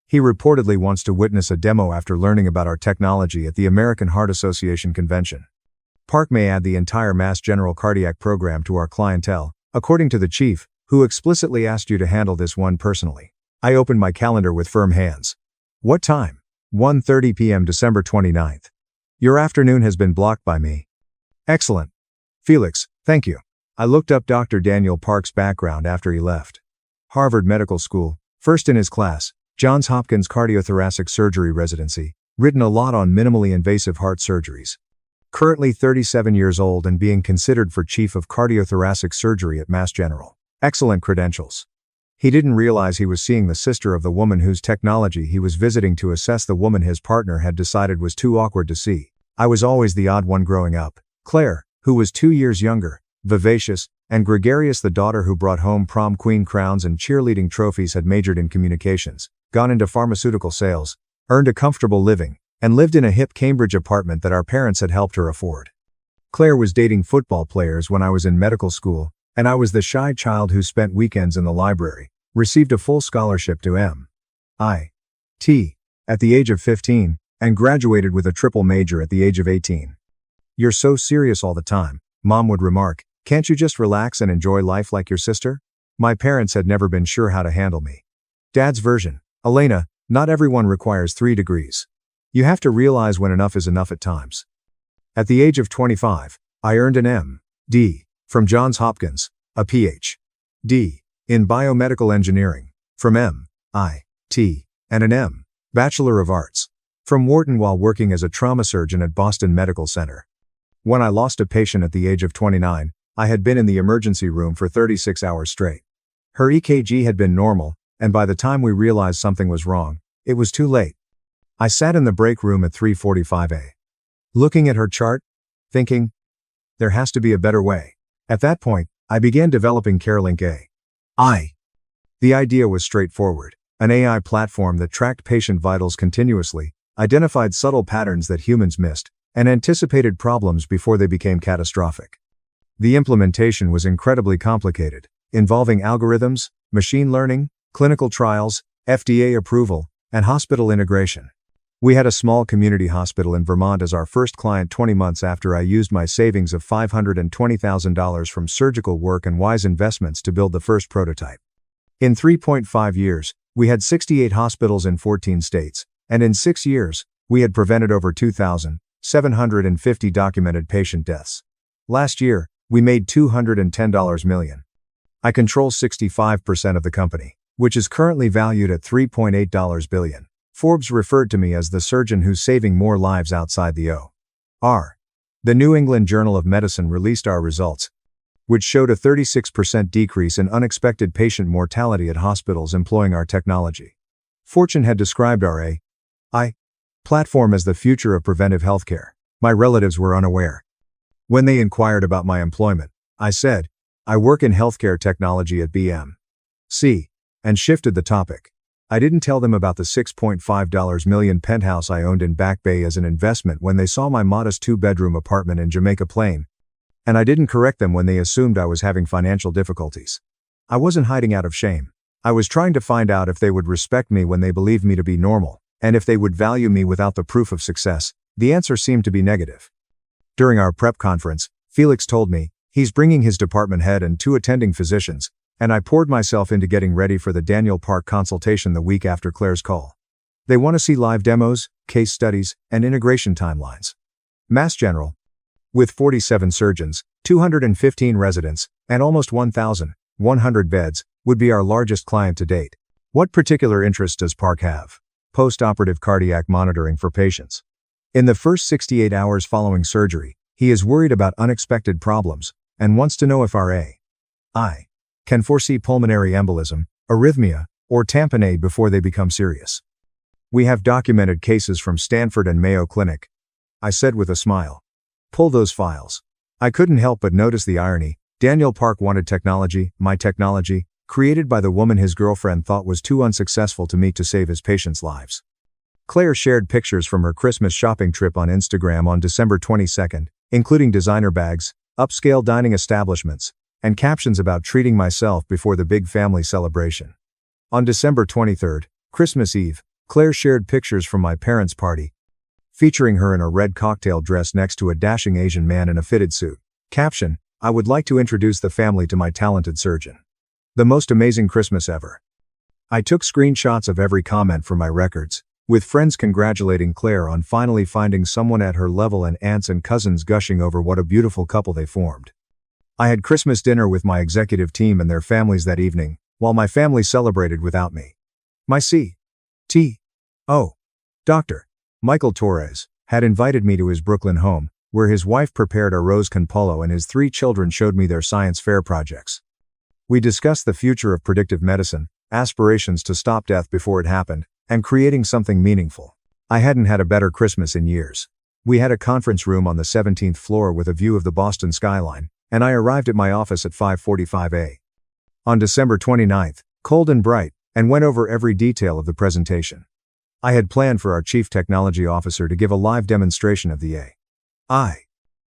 "He reportedly wants to witness a demo after learning about our technology at the American Heart Association convention. Park may add the entire Mass General cardiac program to our clientele, according to the chief, who explicitly asked you to handle this one personally." I opened my calendar with firm hands. "What time?" 1:30 p.m. December 29th. "Your afternoon has been blocked by me." "Excellent. Felix, thank you." I looked up Dr. Daniel Park's background after he left. Harvard Medical School, first in his class, Johns Hopkins Cardiothoracic Surgery Residency, written a lot on minimally invasive heart surgeries. Currently 37 years old and being considered for Chief of Cardiothoracic Surgery at Mass General. Excellent credentials. He didn't realize he was seeing the sister of the woman whose technology he was visiting to assess the woman his partner had decided was too awkward to see. I was always the odd one growing up. Claire, who was 2 years younger, vivacious, and gregarious, the daughter who brought home prom queen crowns and cheerleading trophies, had majored in communications, gone into pharmaceutical sales, earned a comfortable living, and lived in a hip Cambridge apartment that our parents had helped her afford. Claire was dating football players when I was in medical school, and I was the shy child who spent weekends in the library, received a full scholarship to MIT at the age of 15, and graduated with a triple major at the age of 18. "You're so serious all the time," Mom would remark. "Can't you just relax and enjoy life like your sister?" My parents had never been sure how to handle me. Dad's version: "Elena, not everyone requires 3 degrees. You have to realize when enough is enough at times." At the age of 25, I earned an M.D. from Johns Hopkins, a Ph.D. in biomedical engineering from MIT, and an M. Bachelor of Arts from Wharton while working as a trauma surgeon at Boston Medical Center. When I lost a patient at the age of 29, I had been in the emergency room for 36 hours straight. Her EKG had been normal, and by the time we realized something was wrong, it was too late. I sat in the break room at 3:45 a.m. looking at her chart, thinking, there has to be a better way. At that point, I began developing CareLink AI. The idea was straightforward: an AI platform that tracked patient vitals continuously, identified subtle patterns that humans missed, and anticipated problems before they became catastrophic. The implementation was incredibly complicated, involving algorithms, machine learning, clinical trials, FDA approval, and hospital integration. We had a small community hospital in Vermont as our first client 20 months after I used my savings of $520,000 from surgical work and wise investments to build the first prototype. In 3.5 years, we had 68 hospitals in 14 states, and in 6 years, we had prevented over 2,750 documented patient deaths. Last year, we made $210 million. I control 65% of the company, which is currently valued at $3.8 billion. Forbes referred to me as the surgeon who's saving more lives outside the OR. The New England Journal of Medicine released our results, which showed a 36% decrease in unexpected patient mortality at hospitals employing our technology. Fortune had described our AI platform as the future of preventive healthcare. My relatives were unaware. When they inquired about my employment, I said, I work in healthcare technology at BMC, and shifted the topic. I didn't tell them about the $6.5 million penthouse I owned in Back Bay as an investment when they saw my modest 2-bedroom apartment in Jamaica Plain. And I didn't correct them when they assumed I was having financial difficulties. I wasn't hiding out of shame. I was trying to find out if they would respect me when they believed me to be normal, and if they would value me without the proof of success. The answer seemed to be negative. During our prep conference, Felix told me, he's bringing his department head and 2 attending physicians, and I poured myself into getting ready for the Daniel Park consultation the week after Claire's call. They want to see live demos, case studies, and integration timelines. Mass General, with 47 surgeons, 215 residents, and almost 1,100 beds, would be our largest client to date. What particular interest does Park have? Post-operative cardiac monitoring for patients. In the first 68 hours following surgery, he is worried about unexpected problems, and wants to know if our AI can foresee pulmonary embolism, arrhythmia, or tamponade before they become serious. We have documented cases from Stanford and Mayo Clinic, I said with a smile. Pull those files. I couldn't help but notice the irony. Daniel Park wanted technology, my technology, created by the woman his girlfriend thought was too unsuccessful to meet to save his patients' lives. Claire shared pictures from her Christmas shopping trip on Instagram on December 22nd, including designer bags, upscale dining establishments, and captions about treating myself before the big family celebration. On December 23rd, Christmas Eve, Claire shared pictures from my parents' party, featuring her in a red cocktail dress next to a dashing Asian man in a fitted suit. Caption, I would like to introduce the family to my talented surgeon. The most amazing Christmas ever. I took screenshots of every comment from my records, with friends congratulating Claire on finally finding someone at her level and aunts and cousins gushing over what a beautiful couple they formed. I had Christmas dinner with my executive team and their families that evening, while my family celebrated without me. My CTO, Dr. Michael Torres, had invited me to his Brooklyn home, where his wife prepared arroz con pollo and his 3 children showed me their science fair projects. We discussed the future of predictive medicine, aspirations to stop death before it happened, and creating something meaningful. I hadn't had a better Christmas in years. We had a conference room on the 17th floor with a view of the Boston skyline, and I arrived at my office at 5:45 a.m. on December 29th, cold and bright, and went over every detail of the presentation. I had planned for our Chief Technology Officer to give a live demonstration of the AI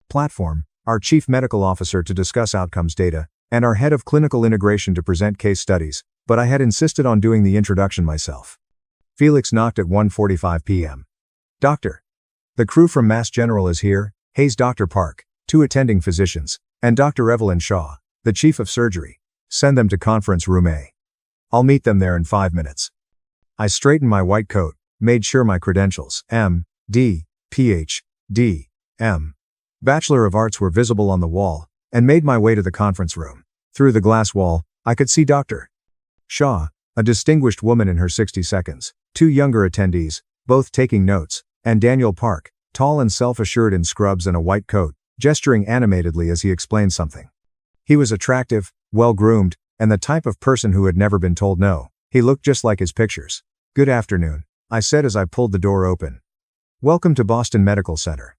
platform, our Chief Medical Officer to discuss outcomes data, and our Head of Clinical Integration to present case studies, but I had insisted on doing the introduction myself. Felix knocked at 1:45 p.m. Doctor. The crew from Mass General is here, Hayes Dr. Park, 2 attending physicians, and Dr. Evelyn Shaw, the Chief of Surgery. Send them to conference room A. I'll meet them there in 5 minutes. I straightened my white coat, made sure my credentials, M.D., Ph.D., M. Bachelor of Arts were visible on the wall, and made my way to the conference room. Through the glass wall, I could see Dr. Shaw, a distinguished woman in her 60s, 2 younger attendees, both taking notes, and Daniel Park, tall and self-assured in scrubs and a white coat, gesturing animatedly as he explained something. He was attractive, well-groomed, and the type of person who had never been told no. He looked just like his pictures. Good afternoon, I said as I pulled the door open. Welcome to Boston Medical Center.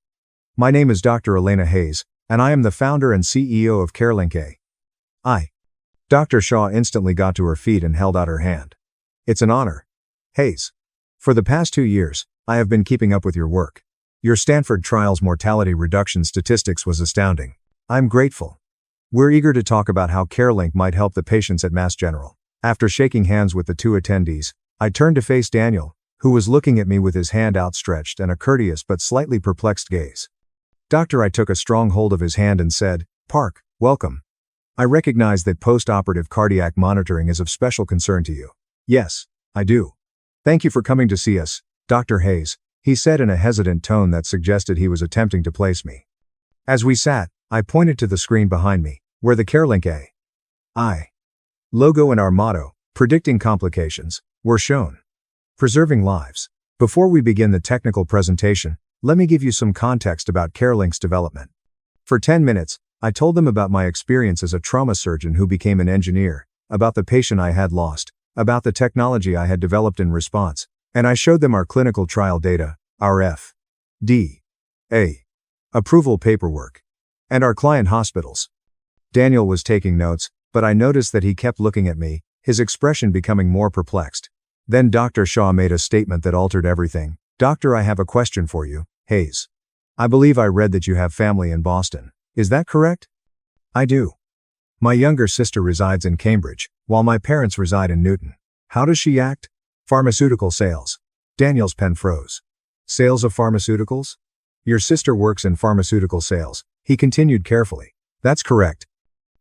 My name is Dr. Elena Hayes, and I am the founder and CEO of CareLink AI. Dr. Shaw instantly got to her feet and held out her hand. It's an honor. Hayes. For the past 2 years, I have been keeping up with your work. Your Stanford trial's mortality reduction statistics was astounding. I'm grateful. We're eager to talk about how CareLink might help the patients at Mass General. After shaking hands with the 2 attendees, I turned to face Daniel, who was looking at me with his hand outstretched and a courteous but slightly perplexed gaze. Doctor, I took a strong hold of his hand and said, Park, welcome. I recognize that post-operative cardiac monitoring is of special concern to you. Yes, I do. Thank you for coming to see us, Dr. Hayes, he said in a hesitant tone that suggested he was attempting to place me. As we sat, I pointed to the screen behind me, where the CareLink AI logo and our motto, predicting complications, were shown. Preserving lives. Before we begin the technical presentation, let me give you some context about CareLink's development. For 10 minutes, I told them about my experience as a trauma surgeon who became an engineer, about the patient I had lost, about the technology I had developed in response, and I showed them our clinical trial data, our FDA approval paperwork, and our client hospitals. Daniel was taking notes, but I noticed that he kept looking at me, his expression becoming more perplexed. Then Dr. Shaw made a statement that altered everything. "Doctor, I have a question for you, Hayes. I believe I read that you have family in Boston. Is that correct?" "I do. My younger sister resides in Cambridge, while my parents reside in Newton." "How does she act?" "Pharmaceutical sales." Daniel's pen froze. "Sales of pharmaceuticals? Your sister works in pharmaceutical sales," he continued carefully. "That's correct."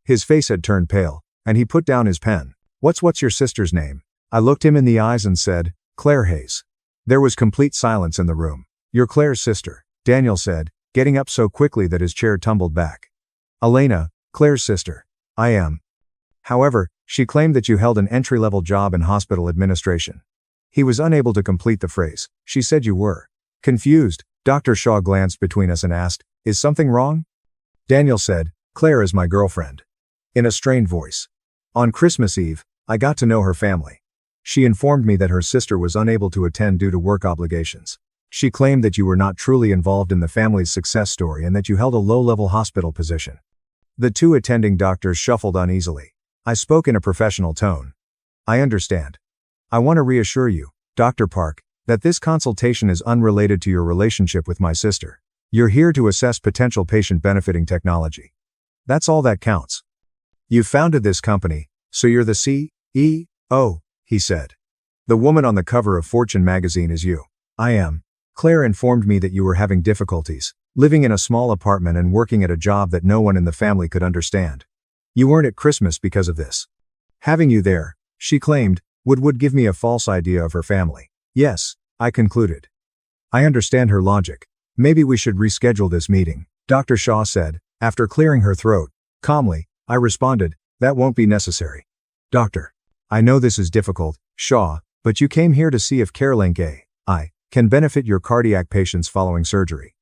His face had turned pale, and he put down his pen. What's your sister's name?" I looked him in the eyes and said, "Claire Hayes." There was complete silence in the room. "You're Claire's sister," Daniel said, getting up so quickly that his chair tumbled back. "Elena, Claire's sister." "I am. However, she claimed that you held an entry-level job in hospital administration." He was unable to complete the phrase. "She said you were." Confused, Dr. Shaw glanced between us and asked, "Is something wrong?" Daniel said, "Claire is my girlfriend." In a strained voice. "On Christmas Eve, I got to know her family. She informed me that her sister was unable to attend due to work obligations. She claimed that you were not truly involved in the family's success story and that you held a low-level hospital position." The two attending doctors shuffled uneasily. I spoke in a professional tone. "I understand. I want to reassure you, Dr. Park, that this consultation is unrelated to your relationship with my sister. You're here to assess potential patient-benefiting technology. That's all that counts. You founded this company, so you're the CEO, he said. The woman on the cover of Fortune magazine is you." "I am. Claire informed me that you were having difficulties, living in a small apartment and working at a job that no one in the family could understand. You weren't at Christmas because of this. Having you there, she claimed, would give me a false idea of her family." "Yes," I concluded. "I understand her logic. Maybe we should reschedule this meeting," Dr. Shaw said, after clearing her throat. Calmly, I responded, "That won't be necessary. Doctor, I know this is difficult, Shaw, but you came here to see if CareLink AI can benefit your cardiac patients following surgery.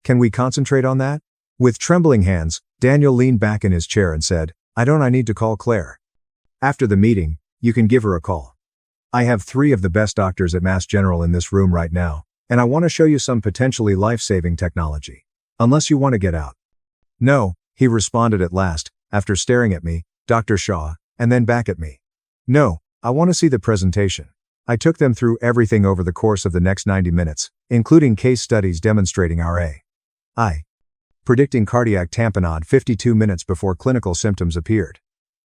Can we concentrate on that?" With trembling hands, Daniel leaned back in his chair and said, I need to call Claire. After the meeting, you can give her a call. I have 3 of the best doctors at Mass General in this room right now, and I want to show you some potentially life-saving technology. Unless you want to get out." "No," he responded at last, after staring at me, Dr. Shaw, and then back at me. "No, I want to see the presentation." I took them through everything over the course of the next 90 minutes, including case studies demonstrating our AI predicting cardiac tamponade 52 minutes before clinical symptoms appeared.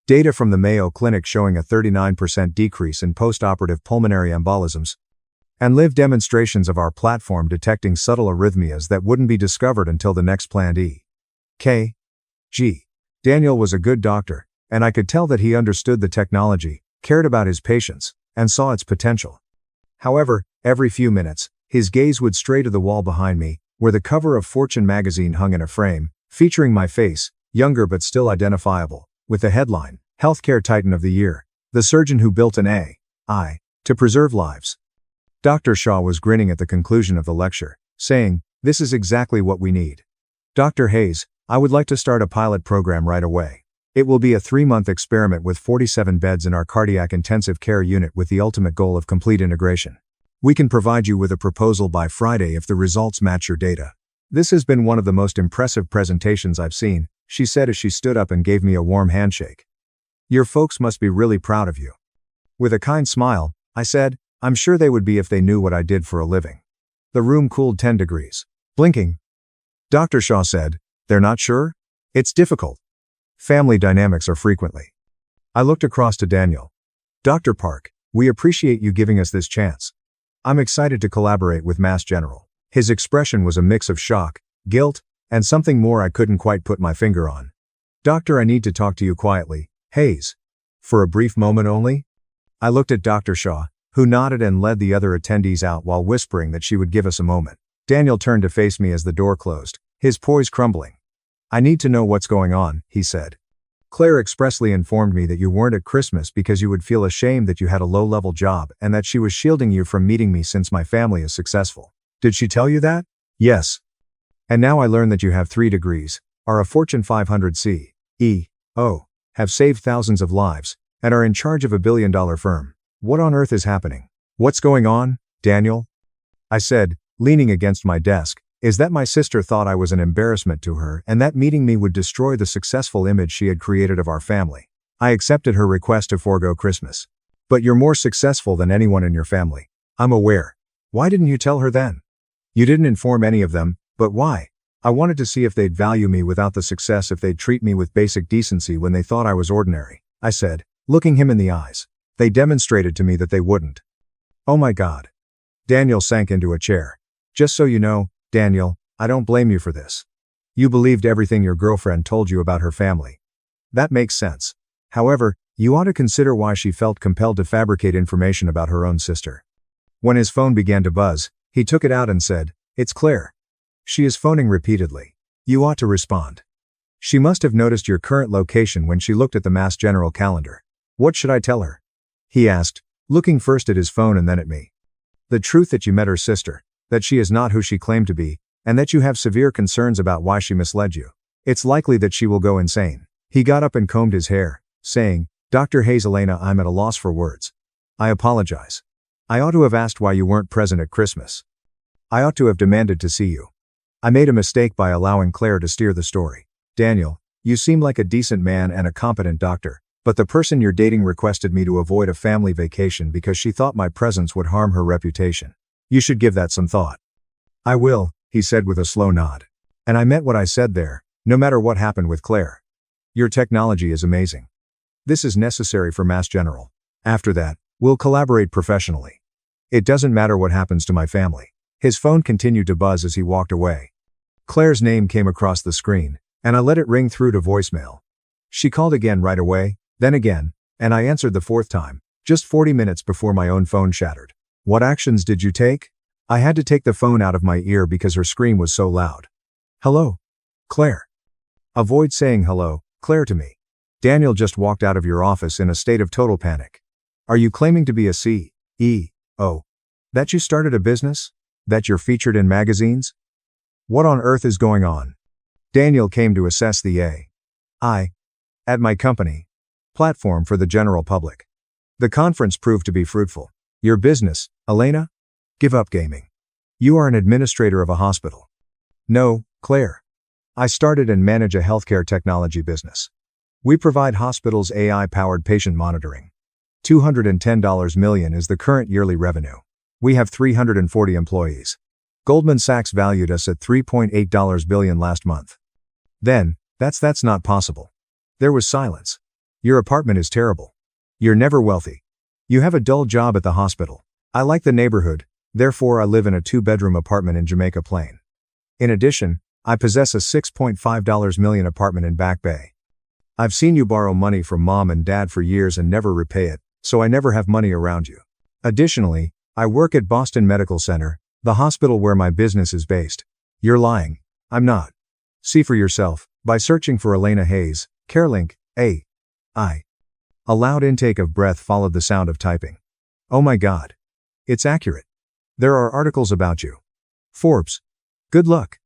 Data from the Mayo Clinic showing a 39% decrease in post-operative pulmonary embolisms, and live demonstrations of our platform detecting subtle arrhythmias that wouldn't be discovered until the next planned EKG. Daniel was a good doctor, and I could tell that he understood the technology, cared about his patients, and saw its potential. However, every few minutes, his gaze would stray to the wall behind me, where the cover of Fortune magazine hung in a frame, featuring my face, younger but still identifiable, with the headline, Healthcare Titan of the Year, the surgeon who built an AI to preserve lives. Dr. Shaw was grinning at the conclusion of the lecture, saying, "This is exactly what we need. Dr. Hayes, I would like to start a pilot program right away. It will be a 3-month experiment with 47 beds in our cardiac intensive care unit with the ultimate goal of complete integration. We can provide you with a proposal by Friday if the results match your data." "This has been one of the most impressive presentations I've seen," she said as she stood up and gave me a warm handshake. "Your folks must be really proud of you." With a kind smile, I said, "I'm sure they would be if they knew what I did for a living." The room cooled 10 degrees. Blinking, Dr. Shaw said, "They're not sure? It's difficult. Family dynamics are frequently." I looked across to Daniel. "Dr. Park, we appreciate you giving us this chance. I'm excited to collaborate with Mass General." His expression was a mix of shock, guilt, and something more I couldn't quite put my finger on. "Doctor, I need to talk to you quietly, Hayes. For a brief moment only?" I looked at Dr. Shaw, who nodded and led the other attendees out while whispering that she would give us a moment. Daniel turned to face me as the door closed, his poise crumbling. "I need to know what's going on," he said. Claire expressly informed me that you weren't at Christmas because you would feel ashamed that you had a low-level job and that she was shielding you from meeting me since my family is successful. Did she tell you that? Yes. And now I learn that you have 3 degrees, are a Fortune 500 CEO, have saved thousands of lives, and are in charge of a billion-dollar firm. What on earth is happening? What's going on, Daniel? I said, leaning against my desk. Is that my sister thought I was an embarrassment to her and that meeting me would destroy the successful image she had created of our family. I accepted her request to forego Christmas. But you're more successful than anyone in your family. I'm aware. Why didn't you tell her then? You didn't inform any of them, but why? I wanted to see if they'd value me without the success, if they'd treat me with basic decency when they thought I was ordinary, I said, looking him in the eyes. They demonstrated to me that they wouldn't. Oh my God. Daniel sank into a chair. Just so you know, Daniel, I don't blame you for this. You believed everything your girlfriend told you about her family. That makes sense. However, you ought to consider why she felt compelled to fabricate information about her own sister. When his phone began to buzz, he took it out and said, "It's Claire. She is phoning repeatedly. You ought to respond. She must have noticed your current location when she looked at the Mass General calendar. What should I tell her?" He asked, looking first at his phone and then at me. The truth that you met her sister, that she is not who she claimed to be, and that you have severe concerns about why she misled you. It's likely that she will go insane. He got up and combed his hair, saying, "Dr. Hayes, Elena, I'm at a loss for words. I apologize. I ought to have asked why you weren't present at Christmas. I ought to have demanded to see you. I made a mistake by allowing Claire to steer the story. Daniel, you seem like a decent man and a competent doctor, but the person you're dating requested me to avoid a family vacation because she thought my presence would harm her reputation. You should give that some thought." "I will," he said with a slow nod. "And I meant what I said there, no matter what happened with Claire. Your technology is amazing. This is necessary for Mass General. After that, we'll collaborate professionally. It doesn't matter what happens to my family." His phone continued to buzz as he walked away. Claire's name came across the screen, and I let it ring through to voicemail. She called again right away, then again, and I answered the 4th time, just 40 minutes before my own phone shattered. "What actions did you take?" I had to take the phone out of my ear because her scream was so loud. "Hello? Claire." Avoid saying hello, Claire to me. "Daniel just walked out of your office in a state of total panic. Are you claiming to be a CEO? That you started a business? That you're featured in magazines? What on earth is going on?" Daniel came to assess the AI at my company platform for the general public. The conference proved to be fruitful. "Your business, Elena? Give up gaming. You are an administrator of a hospital." "No, Claire. I started and manage a healthcare technology business. We provide hospitals AI-powered patient monitoring. $210 million is the current yearly revenue. We have 340 employees. Goldman Sachs valued us at $3.8 billion last month." Then, that's not possible. There was silence. "Your apartment is terrible. You're never wealthy. You have a dull job at the hospital. I like the neighborhood, therefore I live in a 2-bedroom apartment in Jamaica Plain. In addition, I possess a $6.5 million apartment in Back Bay. I've seen you borrow money from mom and dad for years and never repay it, so I never have money around you. Additionally, I work at Boston Medical Center, the hospital where my business is based." "You're lying." "I'm not. See for yourself, by searching for Elena Hayes, CareLink, AI. A loud intake of breath followed the sound of typing. "Oh my God. It's accurate. There are articles about you. Forbes. Good luck.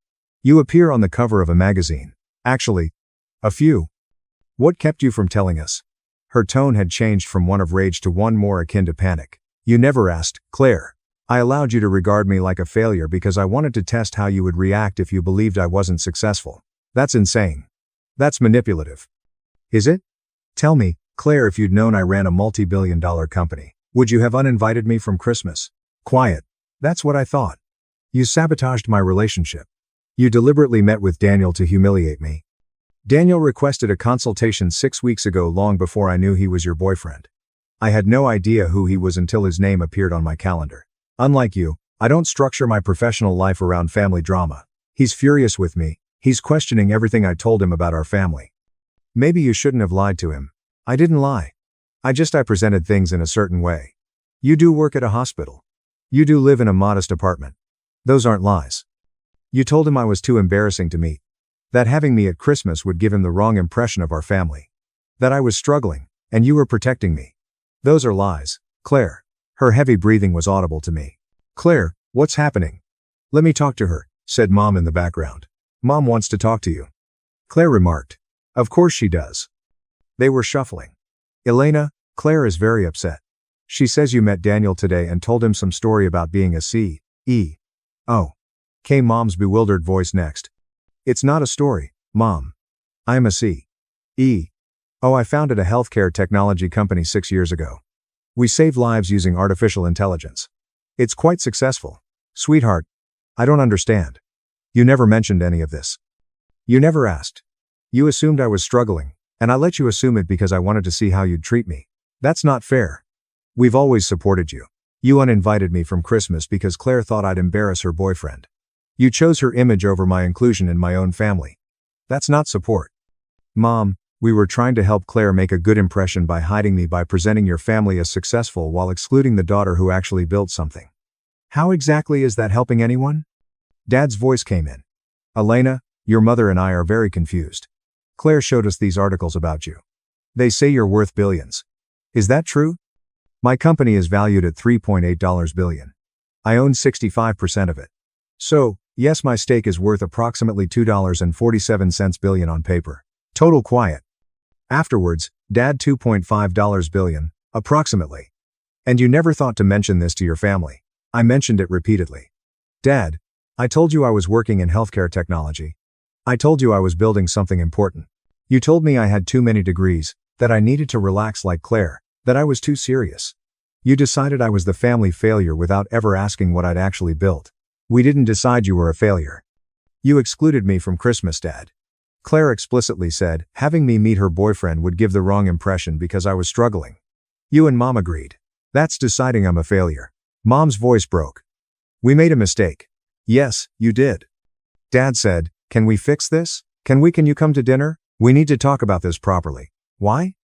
You appear on the cover of a magazine. Actually, a few. What kept you from telling us?" Her tone had changed from one of rage to one more akin to panic. "You never asked, Claire. I allowed you to regard me like a failure because I wanted to test how you would react if you believed I wasn't successful. That's insane. That's manipulative." "Is it? Tell me, Claire, if you'd known I ran a multi-billion-dollar company, would you have uninvited me from Christmas?" "Quiet. That's what I thought. You sabotaged my relationship. You deliberately met with Daniel to humiliate me. Daniel requested a consultation 6 weeks ago, long before I knew he was your boyfriend. I had no idea who he was until his name appeared on my calendar. Unlike you, I don't structure my professional life around family drama. He's furious with me. He's questioning everything I told him about our family. Maybe you shouldn't have lied to him." "I didn't lie. I presented things in a certain way. You do work at a hospital. You do live in a modest apartment. Those aren't lies. You told him I was too embarrassing to meet. That having me at Christmas would give him the wrong impression of our family. That I was struggling, and you were protecting me. Those are lies, Claire. Her heavy breathing was audible to me. Claire, what's happening? Let me talk to her, said Mom in the background. Mom wants to talk to you, Claire remarked. Of course she does. They were shuffling. Elena, Claire is very upset. She says you met Daniel today and told him some story about being a CEO. Came Mom's bewildered voice next. It's not a story, Mom. I'm a CEO. I founded a healthcare technology company 6 years ago. We save lives using artificial intelligence. It's quite successful. Sweetheart, I don't understand. You never mentioned any of this. You never asked. You assumed I was struggling, and I let you assume it because I wanted to see how you'd treat me. That's not fair. We've always supported you. You uninvited me from Christmas because Claire thought I'd embarrass her boyfriend. You chose her image over my inclusion in my own family. That's not support. Mom, we were trying to help Claire make a good impression by hiding me by presenting your family as successful while excluding the daughter who actually built something. How exactly is that helping anyone? Dad's voice came in. Elena, your mother and I are very confused. Claire showed us these articles about you. They say you're worth billions. Is that true? My company is valued at $3.8 billion. I own 65% of it. So, yes, my stake is worth approximately $2.47 billion on paper. Total quiet. Afterwards, Dad $2.5 billion, approximately. And you never thought to mention this to your family. I mentioned it repeatedly. Dad, I told you I was working in healthcare technology. I told you I was building something important. You told me I had too many degrees, that I needed to relax like Claire, that I was too serious. You decided I was the family failure without ever asking what I'd actually built. We didn't decide you were a failure. You excluded me from Christmas, Dad. Claire explicitly said, having me meet her boyfriend would give the wrong impression because I was struggling. You and Mom agreed. That's deciding I'm a failure. Mom's voice broke. We made a mistake. Yes, you did. Dad said, can we fix this? Can you come to dinner? We need to talk about this properly. Why?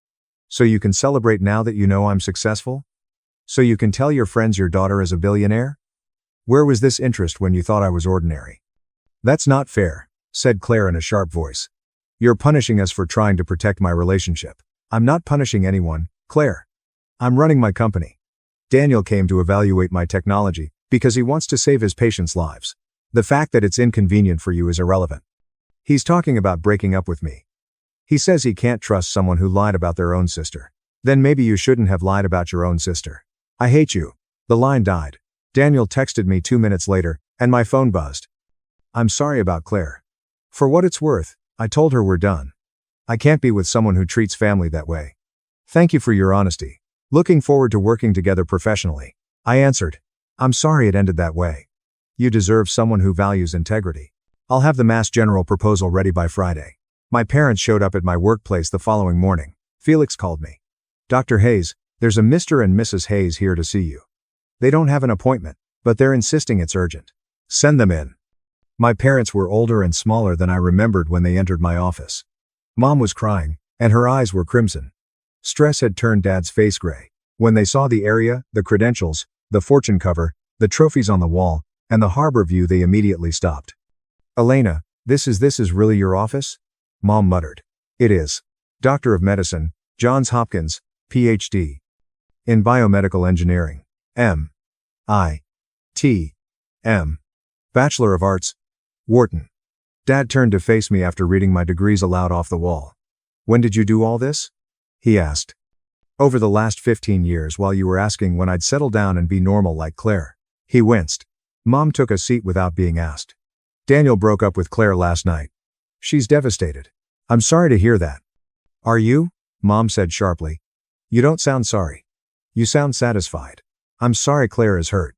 So you can celebrate now that you know I'm successful? So you can tell your friends your daughter is a billionaire? Where was this interest when you thought I was ordinary? That's not fair, said Claire in a sharp voice. You're punishing us for trying to protect my relationship. I'm not punishing anyone, Claire. I'm running my company. Daniel came to evaluate my technology because he wants to save his patients' lives. The fact that it's inconvenient for you is irrelevant. He's talking about breaking up with me. He says he can't trust someone who lied about their own sister. Then maybe you shouldn't have lied about your own sister. I hate you. The line died. Daniel texted me 2 minutes later, and my phone buzzed. I'm sorry about Claire. For what it's worth, I told her we're done. I can't be with someone who treats family that way. Thank you for your honesty. Looking forward to working together professionally. I answered. I'm sorry it ended that way. You deserve someone who values integrity. I'll have the Mass General proposal ready by Friday. My parents showed up at my workplace the following morning. Felix called me. Dr. Hayes, there's a Mr. and Mrs. Hayes here to see you. They don't have an appointment, but they're insisting it's urgent. Send them in. My parents were older and smaller than I remembered when they entered my office. Mom was crying, and her eyes were crimson. Stress had turned Dad's face gray. When they saw the area, the credentials, the fortune cover, the trophies on the wall, and the harbor view, they immediately stopped. Elena, this is really your office? Mom muttered. It is. Doctor of Medicine, Johns Hopkins, Ph.D. in Biomedical Engineering, M.I.T.M. Bachelor of Arts, Wharton. Dad turned to face me after reading my degrees aloud off the wall. When did you do all this? He asked. Over the last 15 years, while you were asking when I'd settle down and be normal like Claire. He winced. Mom took a seat without being asked. Daniel broke up with Claire last night. She's devastated. I'm sorry to hear that. Are you? Mom said sharply. You don't sound sorry. You sound satisfied. I'm sorry Claire is hurt.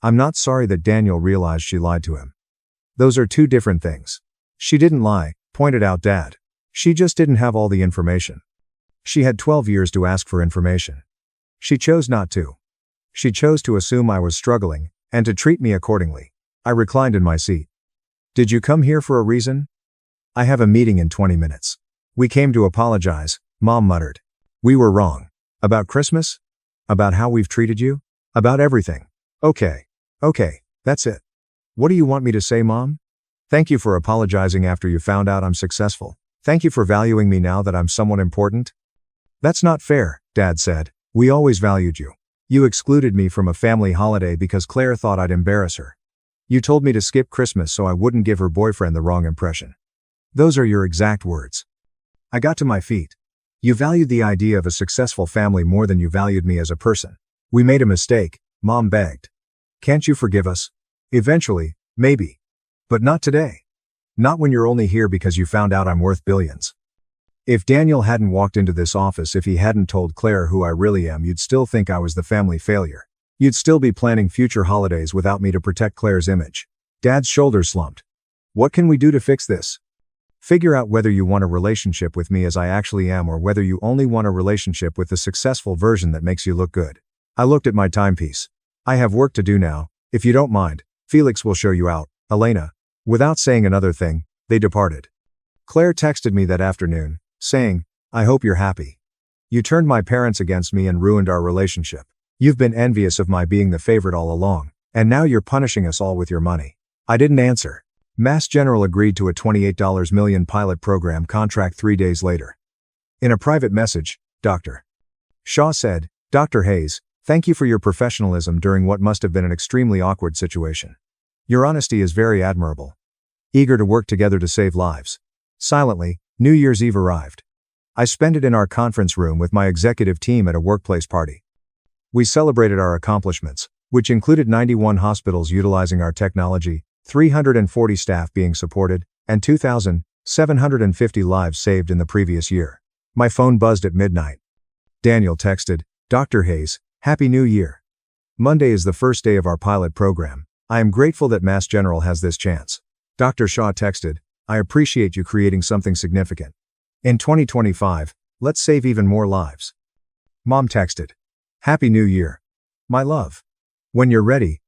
I'm not sorry that Daniel realized she lied to him. Those are two different things. She didn't lie, pointed out Dad. She just didn't have all the information. She had 12 years to ask for information. She chose not to. She chose to assume I was struggling, and to treat me accordingly. I reclined in my seat. Did you come here for a reason? I have a meeting in 20 minutes. We came to apologize, Mom muttered. We were wrong. About Christmas? About how we've treated you? About everything. Okay, that's it. What do you want me to say, Mom? Thank you for apologizing after you found out I'm successful. Thank you for valuing me now that I'm somewhat important. That's not fair, Dad said. We always valued you. You excluded me from a family holiday because Claire thought I'd embarrass her. You told me to skip Christmas so I wouldn't give her boyfriend the wrong impression. Those are your exact words. I got to my feet. You valued the idea of a successful family more than you valued me as a person. We made a mistake, Mom begged. Can't you forgive us? Eventually, maybe. But not today. Not when you're only here because you found out I'm worth billions. If Daniel hadn't walked into this office, if he hadn't told Claire who I really am, you'd still think I was the family failure. You'd still be planning future holidays without me to protect Claire's image. Dad's shoulders slumped. What can we do to fix this? Figure out whether you want a relationship with me as I actually am or whether you only want a relationship with the successful version that makes you look good. I looked at my timepiece. I have work to do now. If you don't mind, Felix will show you out, Elena. Without saying another thing, they departed. Claire texted me that afternoon, saying, I hope you're happy. You turned my parents against me and ruined our relationship. You've been envious of my being the favorite all along, and now you're punishing us all with your money. I didn't answer. Mass General agreed to a $28 million pilot program contract 3 days later. In a private message, Dr. Shaw said, Dr. Hayes, thank you for your professionalism during what must have been an extremely awkward situation. Your honesty is very admirable. Eager to work together to save lives. Silently, New Year's Eve arrived. I spent it in our conference room with my executive team at a workplace party. We celebrated our accomplishments, which included 91 hospitals utilizing our technology, 340 staff being supported, and 2,750 lives saved in the previous year. My phone buzzed at midnight. Daniel texted, Dr. Hayes, Happy New Year. Monday is the first day of our pilot program. I am grateful that Mass General has this chance. Dr. Shaw texted, I appreciate you creating something significant. In 2025, let's save even more lives. Mom texted, Happy New Year. My love. When you're ready,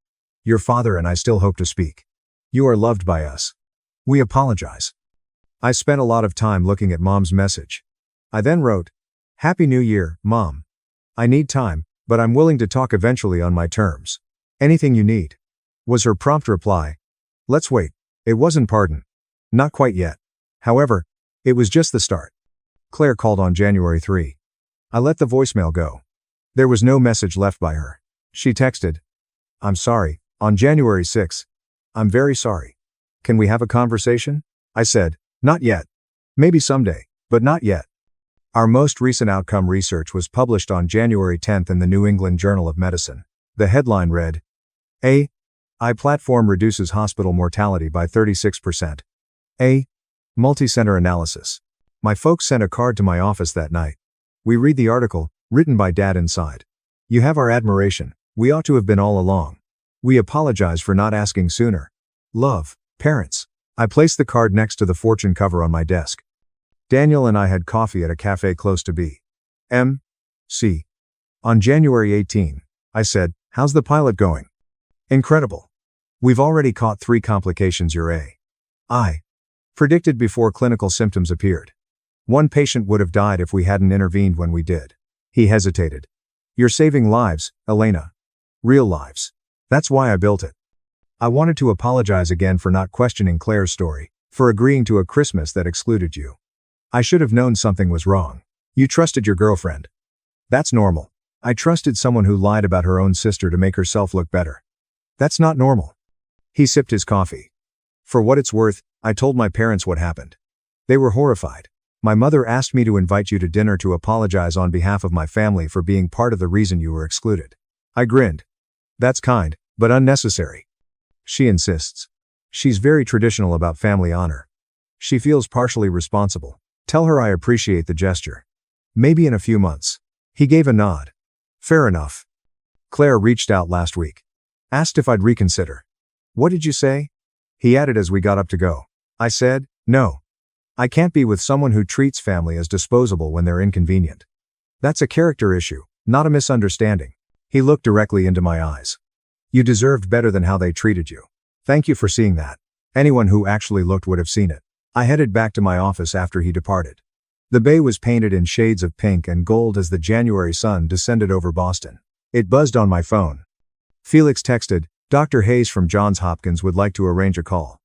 your father and I still hope to speak. You are loved by us. We apologize. I spent a lot of time looking at Mom's message. I then wrote, Happy New Year, Mom. I need time, but I'm willing to talk eventually on my terms. Anything you need. Was her prompt reply. Let's wait. It wasn't pardon. Not quite yet. However, it was just the start. Claire called on January 3. I let the voicemail go. There was no message left by her. She texted, I'm sorry, on January 6. I'm very sorry. Can we have a conversation? I said, not yet. Maybe someday, but not yet. Our most recent outcome research was published on January 10 in the New England Journal of Medicine. The headline read, AI platform reduces hospital mortality by 36%. Multi-center analysis. My folks sent a card to my office that night. We read the article, written by Dad inside. You have our admiration. We ought to have been all along. We apologize for not asking sooner. Love, parents. I placed the card next to the Fortune cover on my desk. Daniel and I had coffee at a cafe close to B.M.C. On January 18, I said, how's the pilot going? Incredible. We've already caught 3 complications your I predicted before clinical symptoms appeared. 1 patient would have died if we hadn't intervened when we did. He hesitated. You're saving lives, Elena. Real lives. That's why I built it. I wanted to apologize again for not questioning Claire's story, for agreeing to a Christmas that excluded you. I should have known something was wrong. You trusted your girlfriend. That's normal. I trusted someone who lied about her own sister to make herself look better. That's not normal. He sipped his coffee. For what it's worth, I told my parents what happened. They were horrified. My mother asked me to invite you to dinner to apologize on behalf of my family for being part of the reason you were excluded. I grinned. That's kind, but unnecessary. She insists. She's very traditional about family honor. She feels partially responsible. Tell her I appreciate the gesture. Maybe in a few months. He gave a nod. Fair enough. Claire reached out last week. Asked if I'd reconsider. What did you say? He added as we got up to go. I said, no. I can't be with someone who treats family as disposable when they're inconvenient. That's a character issue, not a misunderstanding. He looked directly into my eyes. You deserved better than how they treated you. Thank you for seeing that. Anyone who actually looked would have seen it. I headed back to my office after he departed. The bay was painted in shades of pink and gold as the January sun descended over Boston. It buzzed on my phone. Felix texted, Dr. Hayes from Johns Hopkins would like to arrange a call.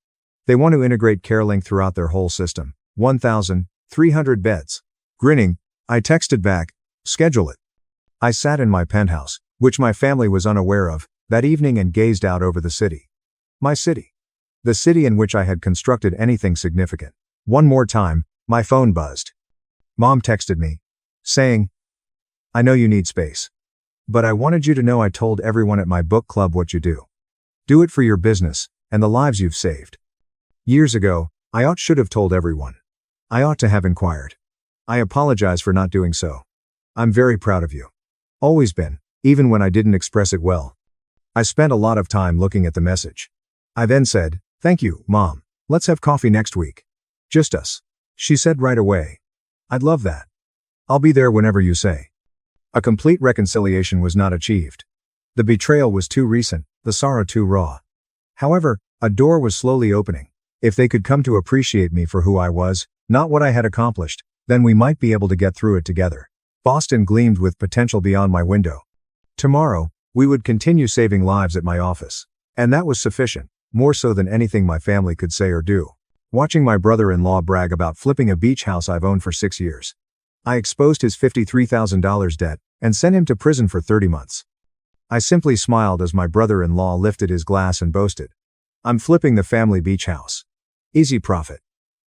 They want to integrate CareLink throughout their whole system. 1,300 beds. Grinning, I texted back, Schedule it. I sat in my penthouse, which my family was unaware of, that evening and gazed out over the city. My city. The city in which I had constructed anything significant. One more time, my phone buzzed. Mom texted me, saying, "I know you need space. But I wanted you to know I told everyone at my book club what you do. Do it for your business, and the lives you've saved. Years ago, I should have told everyone. I ought to have inquired. I apologize for not doing so. I'm very proud of you. Always been, even when I didn't express it well." I spent a lot of time looking at the message. I then said, "Thank you, Mom. Let's have coffee next week. Just us." She said right away, "I'd love that. I'll be there whenever you say." A complete reconciliation was not achieved. The betrayal was too recent, the sorrow too raw. However, a door was slowly opening. If they could come to appreciate me for who I was, not what I had accomplished, then we might be able to get through it together. Boston gleamed with potential beyond my window. Tomorrow, we would continue saving lives at my office. And that was sufficient, more so than anything my family could say or do. Watching my brother-in-law brag about flipping a beach house I've owned for 6 years. I exposed his $53,000 debt and sent him to prison for 30 months. I simply smiled as my brother-in-law lifted his glass and boasted, "I'm flipping the family beach house. Easy profit."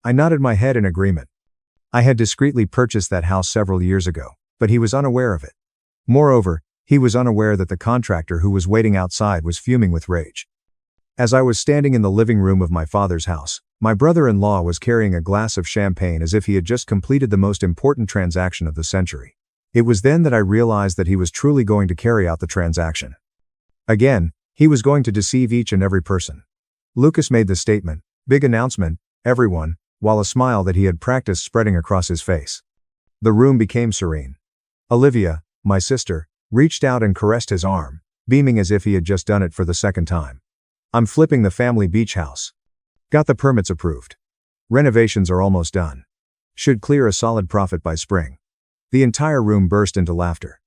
I nodded my head in agreement. I had discreetly purchased that house several years ago, but he was unaware of it. Moreover, he was unaware that the contractor who was waiting outside was fuming with rage. As I was standing in the living room of my father's house, my brother-in-law was carrying a glass of champagne as if he had just completed the most important transaction of the century. It was then that I realized that he was truly going to carry out the transaction. Again, he was going to deceive each and every person. Lucas made the statement, big announcement, everyone, while a smile that he had practiced spreading across his face. The room became serene. Olivia, my sister, reached out and caressed his arm, beaming as if he had just done it for the second time. "I'm flipping the family beach house. Got the permits approved. Renovations are almost done. Should clear a solid profit by spring." The entire room burst into laughter.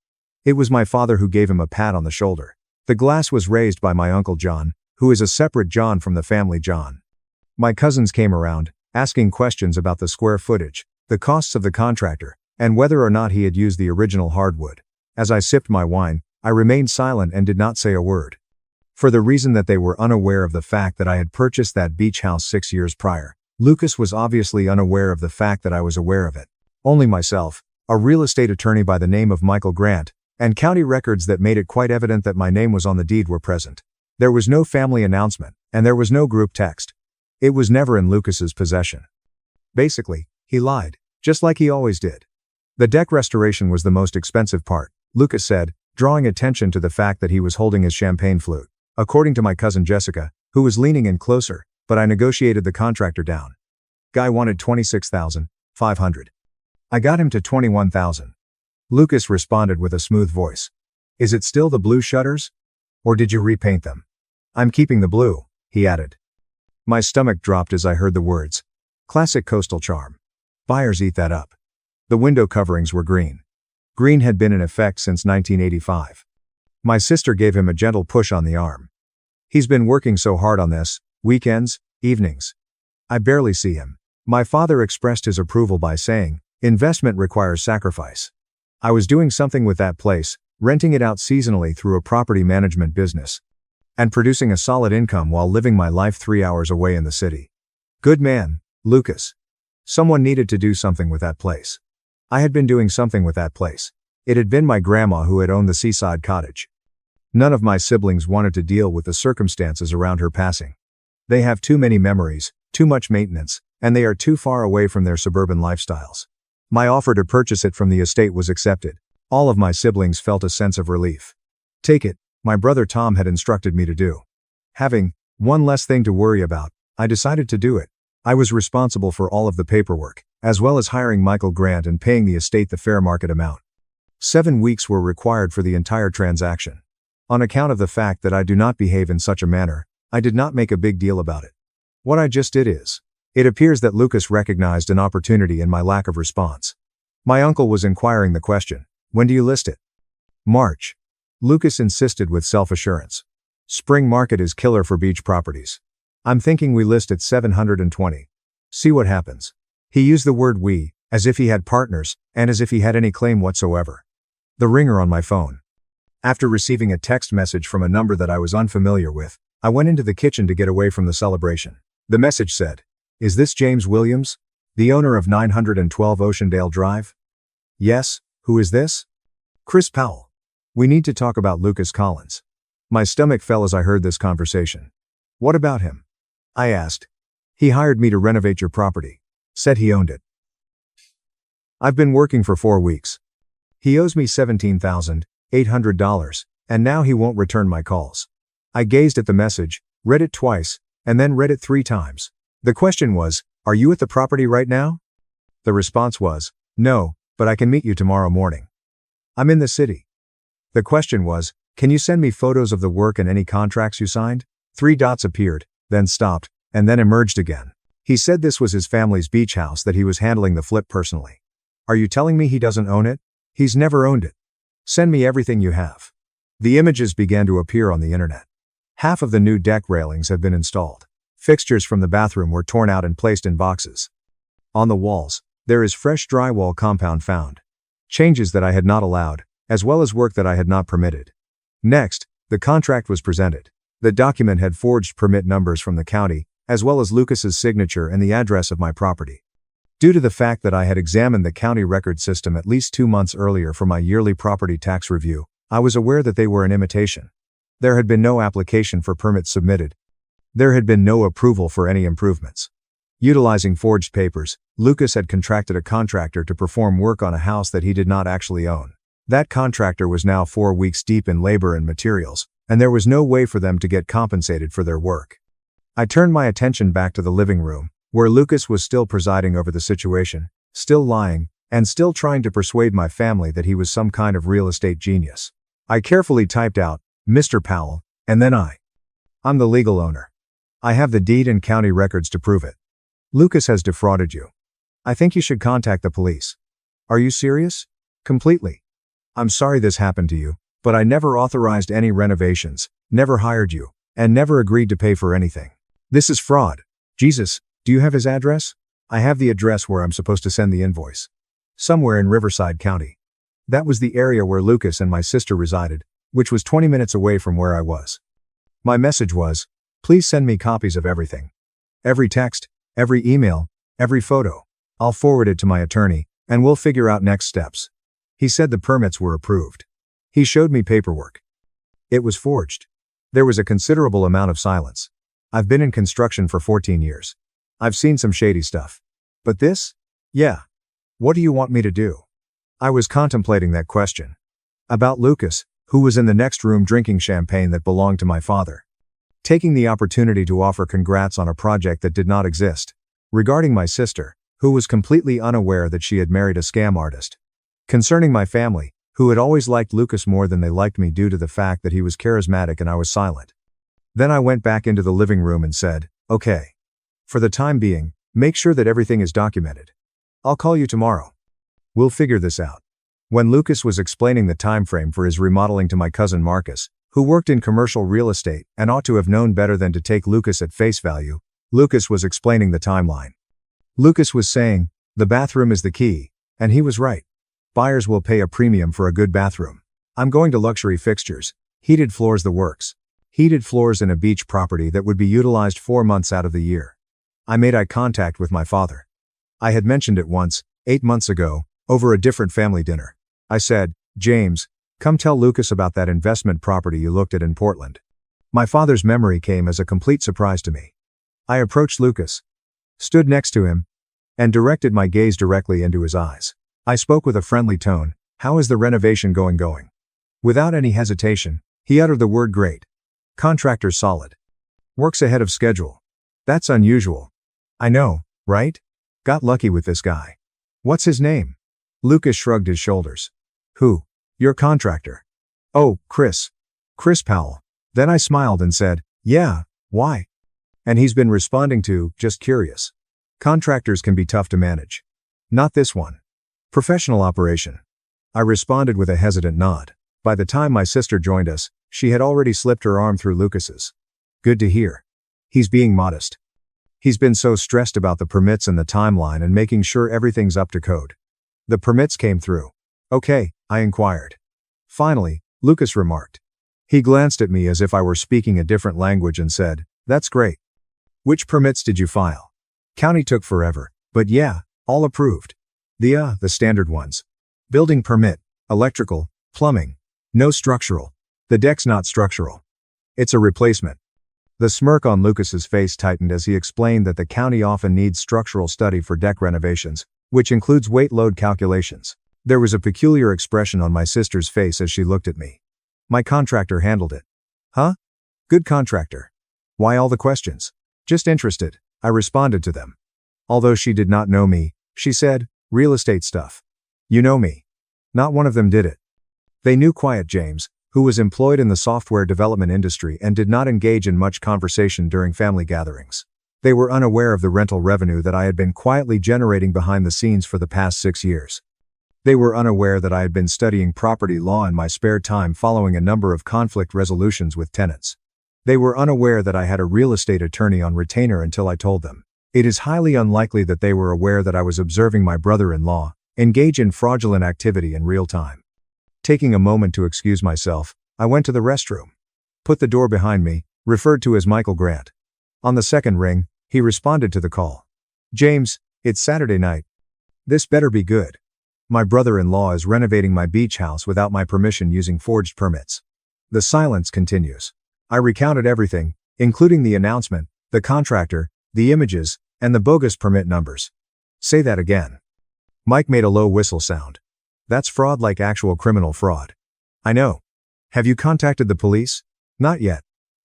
It was my father who gave him a pat on the shoulder. The glass was raised by my Uncle John, who is a separate John from the family John. My cousins came around, asking questions about the square footage, the costs of the contractor, and whether or not he had used the original hardwood. As I sipped my wine, I remained silent and did not say a word. For the reason that they were unaware of the fact that I had purchased that beach house 6 years prior, Lucas was obviously unaware of the fact that I was aware of it. Only myself, a real estate attorney by the name of Michael Grant, and county records that made it quite evident that my name was on the deed were present. There was no family announcement, and there was no group text. It was never in Lucas's possession. Basically, he lied, just like he always did. The deck restoration was the most expensive part, Lucas said, drawing attention to the fact that he was holding his champagne flute. According to my cousin Jessica, who was leaning in closer, but I negotiated the contractor down. Guy wanted $26,500. I got him to $21,000. Lucas responded with a smooth voice. "Is it still the blue shutters? Or did you repaint them?" "I'm keeping the blue," he added. My stomach dropped as I heard the words. Classic coastal charm. Buyers eat that up. The window coverings were green. Green had been in effect since 1985. My sister gave him a gentle push on the arm. "He's been working so hard on this, weekends, evenings. I barely see him." My father expressed his approval by saying, "Investment requires sacrifice." I was doing something with that place, renting it out seasonally through a property management business, and producing a solid income while living my life 3 hours away in the city. Good man, Lucas. Someone needed to do something with that place. I had been doing something with that place. It had been my grandma who had owned the seaside cottage. None of my siblings wanted to deal with the circumstances around her passing. They have too many memories, too much maintenance, and they are too far away from their suburban lifestyles. My offer to purchase it from the estate was accepted. All of my siblings felt a sense of relief. "Take it," my brother Tom had instructed me to do. Having one less thing to worry about, I decided to do it. I was responsible for all of the paperwork, as well as hiring Michael Grant and paying the estate the fair market amount. 7 weeks were required for the entire transaction. On account of the fact that I do not behave in such a manner, I did not make a big deal about it. What I just did is, it appears that Lucas recognized an opportunity in my lack of response. My uncle was inquiring the question, "When do you list it?" "March." Lucas insisted with self-assurance. "Spring market is killer for beach properties. I'm thinking we list at 720. See what happens." He used the word "we," as if he had partners, and as if he had any claim whatsoever. The ringer on my phone. After receiving a text message from a number that I was unfamiliar with, I went into the kitchen to get away from the celebration. The message said, "Is this James Williams, the owner of 912 Oceandale Drive?" "Yes, who is this?" "Chris Powell. We need to talk about Lucas Collins." My stomach fell as I heard this conversation. "What about him?" I asked. "He hired me to renovate your property. Said he owned it. I've been working for 4 weeks. He owes me $17,800, and now he won't return my calls." I gazed at the message, read it twice, and then read it 3 times. The question was, "Are you at the property right now?" The response was, "No, but I can meet you tomorrow morning. I'm in the city." The question was, "Can you send me photos of the work and any contracts you signed?" 3 dots appeared, then stopped, and then emerged again. He said this was his family's beach house that he was handling the flip personally. "Are you telling me he doesn't own it? He's never owned it. Send me everything you have." The images began to appear on the internet. Half of the new deck railings have been installed. Fixtures from the bathroom were torn out and placed in boxes. On the walls, there is fresh drywall compound found. Changes that I had not allowed, as well as work that I had not permitted. Next, the contract was presented. The document had forged permit numbers from the county, as well as Lucas's signature and the address of my property. Due to the fact that I had examined the county record system at least 2 months earlier for my yearly property tax review, I was aware that they were an imitation. There had been no application for permits submitted. There had been no approval for any improvements. Utilizing forged papers, Lucas had contracted a contractor to perform work on a house that he did not actually own. That contractor was now 4 weeks deep in labor and materials, and there was no way for them to get compensated for their work. I turned my attention back to the living room, where Lucas was still presiding over the situation, still lying, and still trying to persuade my family that he was some kind of real estate genius. I carefully typed out, "Mr. Powell," and then I'm the legal owner. I have the deed and county records to prove it. Lucas has defrauded you. I think you should contact the police. Are you serious? Completely. I'm sorry this happened to you, but I never authorized any renovations, never hired you, and never agreed to pay for anything. This is fraud. Jesus, do you have his address? I have the address where I'm supposed to send the invoice. Somewhere in Riverside County. That was the area where Lucas and my sister resided, which was 20 minutes away from where I was. My message was, "Please send me copies of everything. Every text, every email, every photo. I'll forward it to my attorney, and we'll figure out next steps." He said the permits were approved. He showed me paperwork. It was forged. There was a considerable amount of silence. I've been in construction for 14 years. I've seen some shady stuff. But this? Yeah. What do you want me to do? I was contemplating that question. About Lucas, who was in the next room drinking champagne that belonged to my father. Taking the opportunity to offer congrats on a project that did not exist. Regarding my sister, who was completely unaware that she had married a scam artist. Concerning my family, who had always liked Lucas more than they liked me due to the fact that he was charismatic and I was silent. Then I went back into the living room and said, "Okay. For the time being, make sure that everything is documented. I'll call you tomorrow. We'll figure this out." When Lucas was explaining the time frame for his remodeling to my cousin Marcus, who worked in commercial real estate and ought to have known better than to take Lucas at face value, Lucas was explaining the timeline. Lucas was saying, "The bathroom is the key," and he was right. Buyers will pay a premium for a good bathroom. I'm going to luxury fixtures, heated floors, the works. Heated floors in a beach property that would be utilized 4 months out of the year. I made eye contact with my father. I had mentioned it once, 8 months ago, over a different family dinner. I said, "James, come tell Lucas about that investment property you looked at in Portland." My father's memory came as a complete surprise to me. I approached Lucas, stood next to him, and directed my gaze directly into his eyes. I spoke with a friendly tone, "How is the renovation going?" Without any hesitation, he uttered the word "great." "Contractor's solid. Works ahead of schedule. That's unusual." "I know, right? Got lucky with this guy." "What's his name?" Lucas shrugged his shoulders. "Who? Your contractor?" "Oh, Chris. Chris Powell." Then I smiled and said, "Yeah, why?" "And he's been responding to, just curious. Contractors can be tough to manage. Not this one. Professional operation." I responded with a hesitant nod. By the time my sister joined us, she had already slipped her arm through Lucas's. "Good to hear. He's being modest. He's been so stressed about the permits and the timeline and making sure everything's up to code." "The permits came through." "Okay," I inquired. Finally, Lucas remarked. He glanced at me as if I were speaking a different language and said, "That's great. Which permits did you file?" County took forever, but yeah, all approved. The standard ones. Building permit, electrical, plumbing. No structural. The deck's not structural. It's a replacement. The smirk on Lucas's face tightened as he explained that the county often needs structural study for deck renovations, which includes weight load calculations. There was a peculiar expression on my sister's face as she looked at me. My contractor handled it. Huh? Good contractor. Why all the questions? Just interested, I responded to them. Although she did not know me, she said, real estate stuff. You know me. Not one of them did it. They knew Quiet James, who was employed in the software development industry and did not engage in much conversation during family gatherings. They were unaware of the rental revenue that I had been quietly generating behind the scenes for the past 6 years. They were unaware that I had been studying property law in my spare time following a number of conflict resolutions with tenants. They were unaware that I had a real estate attorney on retainer until I told them. It is highly unlikely that they were aware that I was observing my brother-in-law engage in fraudulent activity in real time. Taking a moment to excuse myself, I went to the restroom. Put the door behind me, referred to as Michael Grant. On the second ring, he responded to the call. James, it's Saturday night. This better be good. My brother-in-law is renovating my beach house without my permission using forged permits. The silence continues. I recounted everything, including the announcement, the contractor, the images, and the bogus permit numbers. Say that again. Mike made a low whistle sound. That's fraud, like actual criminal fraud. I know. Have you contacted the police? Not yet.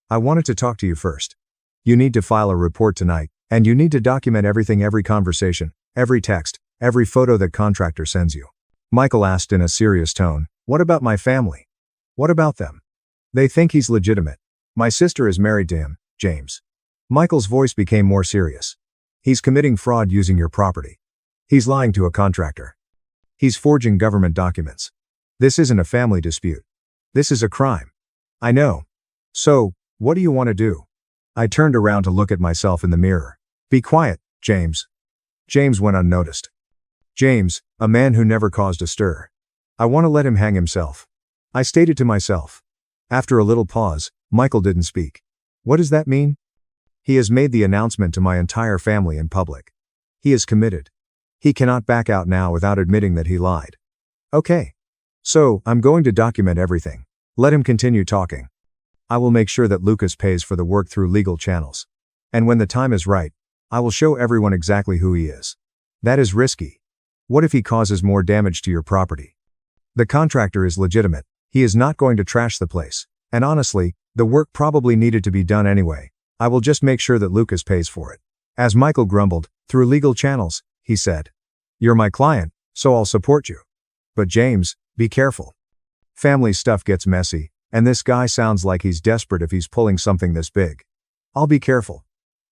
I wanted to talk to you first. You need to file a report tonight, and you need to document everything, every conversation, every text, every photo that contractor sends you. Michael asked in a serious tone, what about my family? What about them? They think he's legitimate. My sister is married to him, James. Michael's voice became more serious. He's committing fraud using your property. He's lying to a contractor. He's forging government documents. This isn't a family dispute. This is a crime. I know. So, what do you want to do? I turned around to look at myself in the mirror. Be quiet, James. James went unnoticed. James, a man who never caused a stir. I want to let him hang himself. I stated to myself. After a little pause, Michael didn't speak. What does that mean? He has made the announcement to my entire family in public. He is committed. He cannot back out now without admitting that he lied. Okay. So, I'm going to document everything. Let him continue talking. I will make sure that Lucas pays for the work through legal channels. And when the time is right, I will show everyone exactly who he is. That is risky. What if he causes more damage to your property? The contractor is legitimate. He is not going to trash the place. And honestly, the work probably needed to be done anyway. I will just make sure that Lucas pays for it. As Michael grumbled, through legal channels, he said. You're my client, so I'll support you. But James, be careful. Family stuff gets messy, and this guy sounds like he's desperate if he's pulling something this big. I'll be careful.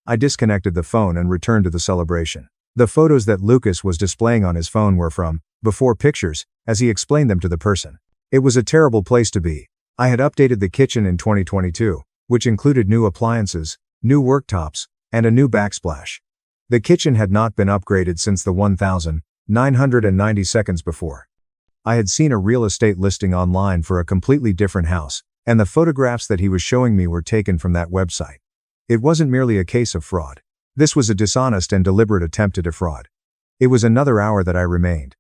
I disconnected the phone and returned to the celebration. The photos that Lucas was displaying on his phone were from before pictures, as he explained them to the person. It was a terrible place to be. I had updated the kitchen in 2022, which included new appliances, new worktops, and a new backsplash. The kitchen had not been upgraded since the 1,990 seconds before. I had seen a real estate listing online for a completely different house, and the photographs that he was showing me were taken from that website. It wasn't merely a case of fraud. This was a dishonest and deliberate attempt to defraud. It was another hour that I remained.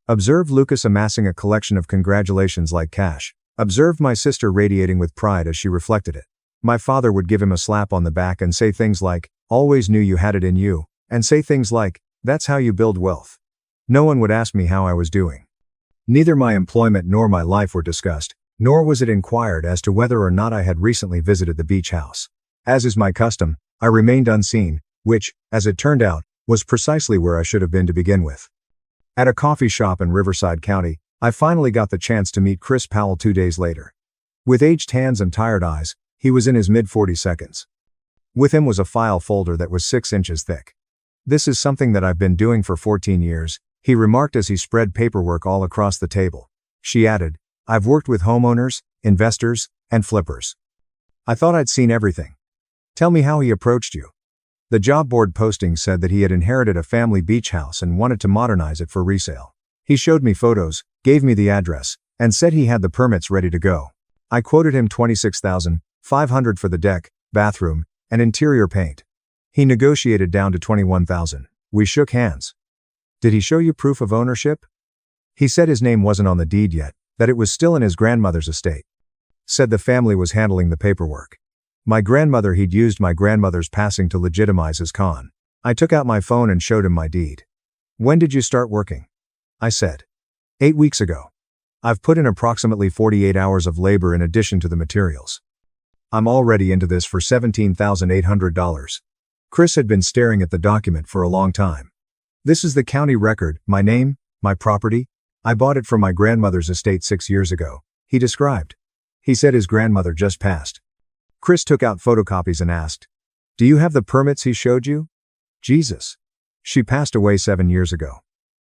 Observed Lucas amassing a collection of congratulations like cash. Observed my sister radiating with pride as she reflected it. My father would give him a slap on the back and say things like, always knew you had it in you, and say things like, that's how you build wealth. No one would ask me how I was doing. Neither my employment nor my life were discussed, nor was it inquired as to whether or not I had recently visited the beach house. As is my custom, I remained unseen, which, as it turned out, was precisely where I should have been to begin with. At a coffee shop in Riverside County, I finally got the chance to meet Chris Powell 2 days later. With aged hands and tired eyes, he was in his mid-40 seconds. With him was a file folder that was 6 inches thick. This is something that I've been doing for 14 years, he remarked as he spread paperwork all across the table. She added, I've worked with homeowners, investors, and flippers. I thought I'd seen everything. Tell me how he approached you. The job board posting said that he had inherited a family beach house and wanted to modernize it for resale. He showed me photos, gave me the address, and said he had the permits ready to go. I quoted him $26,500 for the deck, bathroom, and interior paint. He negotiated down to $21,000. We shook hands. Did he show you proof of ownership? He said his name wasn't on the deed yet, that it was still in his grandmother's estate. Said the family was handling the paperwork. He'd used my grandmother's passing to legitimize his con. I took out my phone and showed him my deed. When did you start working? I said. 8 weeks ago. I've put in approximately 48 hours of labor in addition to the materials. I'm already into this for $17,800. Chris had been staring at the document for a long time. This is the county record, my name, my property. I bought it from my grandmother's estate 6 years ago, he described. He said his grandmother just passed. Chris took out photocopies and asked, "Do you have the permits he showed you?" Jesus. She passed away 7 years ago.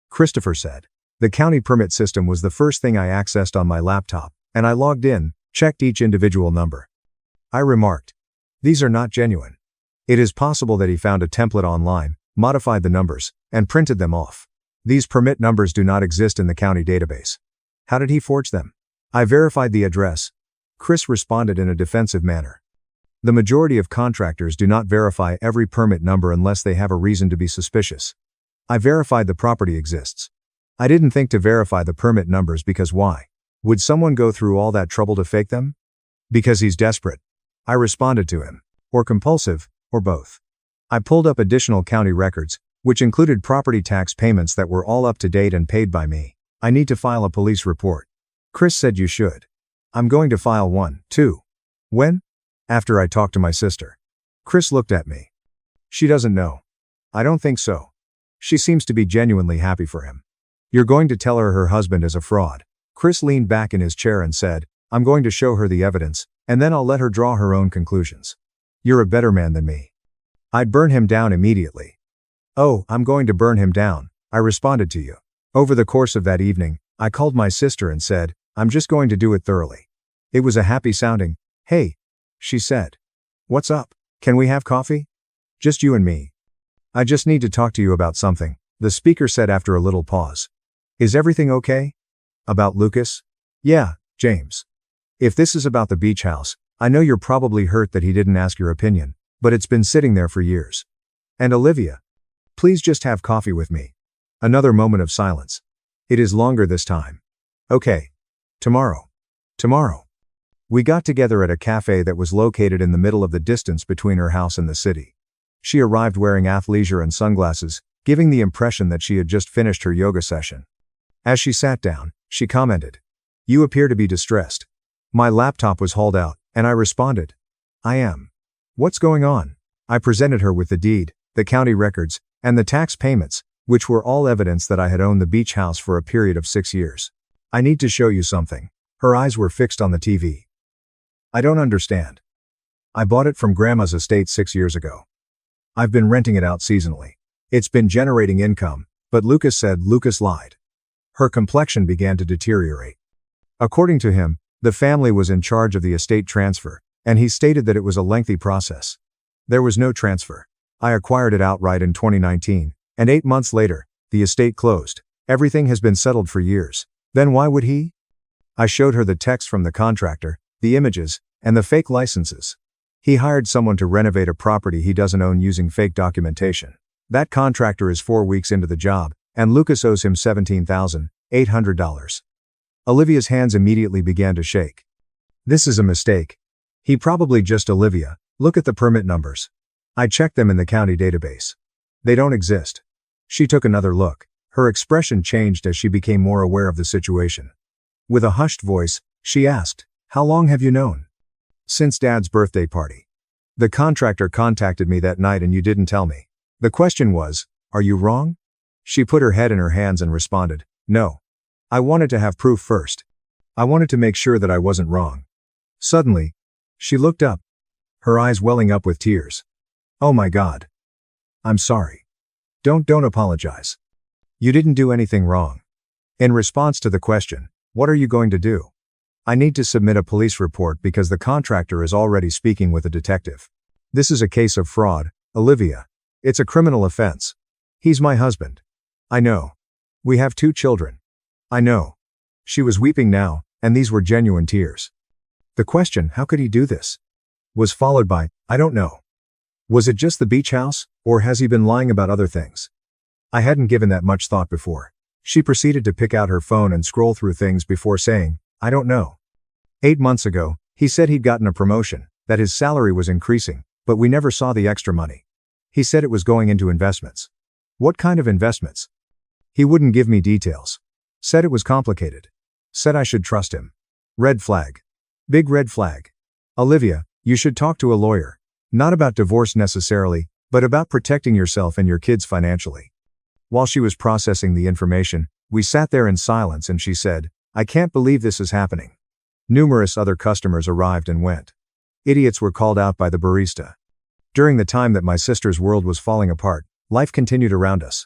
Christopher said. The county permit system was the first thing I accessed on my laptop, and I logged in, checked each individual number. I remarked, "These are not genuine." It is possible that he found a template online, modified the numbers, and printed them off. These permit numbers do not exist in the county database. How did he forge them? I verified the address. Chris responded in a defensive manner. The majority of contractors do not verify every permit number unless they have a reason to be suspicious. I verified the property exists. I didn't think to verify the permit numbers because why? Would someone go through all that trouble to fake them? Because he's desperate. I responded to him. Or compulsive, or both. I pulled up additional county records, which included property tax payments that were all up to date and paid by me. I need to file a police report. Chris said you should. I'm going to file one, too. When? After I talk to my sister. Chris looked at me. She doesn't know. I don't think so. She seems to be genuinely happy for him. You're going to tell her husband is a fraud. Chris leaned back in his chair and said, I'm going to show her the evidence, and then I'll let her draw her own conclusions. You're a better man than me. I'd burn him down immediately. Oh, I'm going to burn him down, I responded to you. Over the course of that evening, I called my sister and said, I'm just going to do it thoroughly. It was a happy sounding, hey, she said. What's up? Can we have coffee? Just you and me. I just need to talk to you about something, the speaker said after a little pause. Is everything okay? About Lucas? Yeah, James. If this is about the beach house, I know you're probably hurt that he didn't ask your opinion, but it's been sitting there for years. And Olivia? Please just have coffee with me. Another moment of silence. It is longer this time. Okay. Tomorrow. Tomorrow. We got together at a cafe that was located in the middle of the distance between her house and the city. She arrived wearing athleisure and sunglasses, giving the impression that she had just finished her yoga session. As she sat down, she commented, You appear to be distressed. My laptop was hauled out, and I responded, I am. What's going on? I presented her with the deed, the county records, and the tax payments, which were all evidence that I had owned the beach house for a period of 6 years. I need to show you something. Her eyes were fixed on the TV. I don't understand. I bought it from Grandma's estate 6 years ago. I've been renting it out seasonally. It's been generating income, but Lucas said Lucas lied. Her complexion began to deteriorate. According to him, the family was in charge of the estate transfer, and he stated that it was a lengthy process. There was no transfer. I acquired it outright in 2019, and 8 months later, the estate closed. Everything has been settled for years. Then why would he? I showed her the text from the contractor, the images, and the fake licenses. He hired someone to renovate a property he doesn't own using fake documentation. That contractor is 4 weeks into the job, and Lucas owes him $17,800. Olivia's hands immediately began to shake. This is a mistake. He probably just Olivia, look at the permit numbers. I checked them in the county database. They don't exist. She took another look. Her expression changed as she became more aware of the situation. With a hushed voice, she asked, How long have you known? Since Dad's birthday party. The contractor contacted me that night and you didn't tell me. The question was, are you wrong? She put her head in her hands and responded, No. I wanted to have proof first. I wanted to make sure that I wasn't wrong. Suddenly, she looked up, her eyes welling up with tears. Oh my God. I'm sorry. Don't apologize. You didn't do anything wrong. In response to the question, what are you going to do? I need to submit a police report because the contractor is already speaking with a detective. This is a case of fraud, Olivia. It's a criminal offense. He's my husband. I know. We have 2 children. I know. She was weeping now, And these were genuine tears. The question, how could he do this, was followed by, I don't know. Was it just the beach house, or has he been lying about other things? I hadn't given that much thought before. She proceeded to pick out her phone and scroll through things before saying, I don't know. 8 months ago, he said he'd gotten a promotion, that his salary was increasing, but we never saw the extra money. He said it was going into investments. What kind of investments? He wouldn't give me details. Said it was complicated. Said I should trust him. Red flag. Big red flag. Olivia, you should talk to a lawyer. Not about divorce necessarily, but about protecting yourself and your kids financially. While she was processing the information, we sat there in silence and she said, I can't believe this is happening. Numerous other customers arrived and went. Idiots were called out by the barista. During the time that my sister's world was falling apart, life continued around us.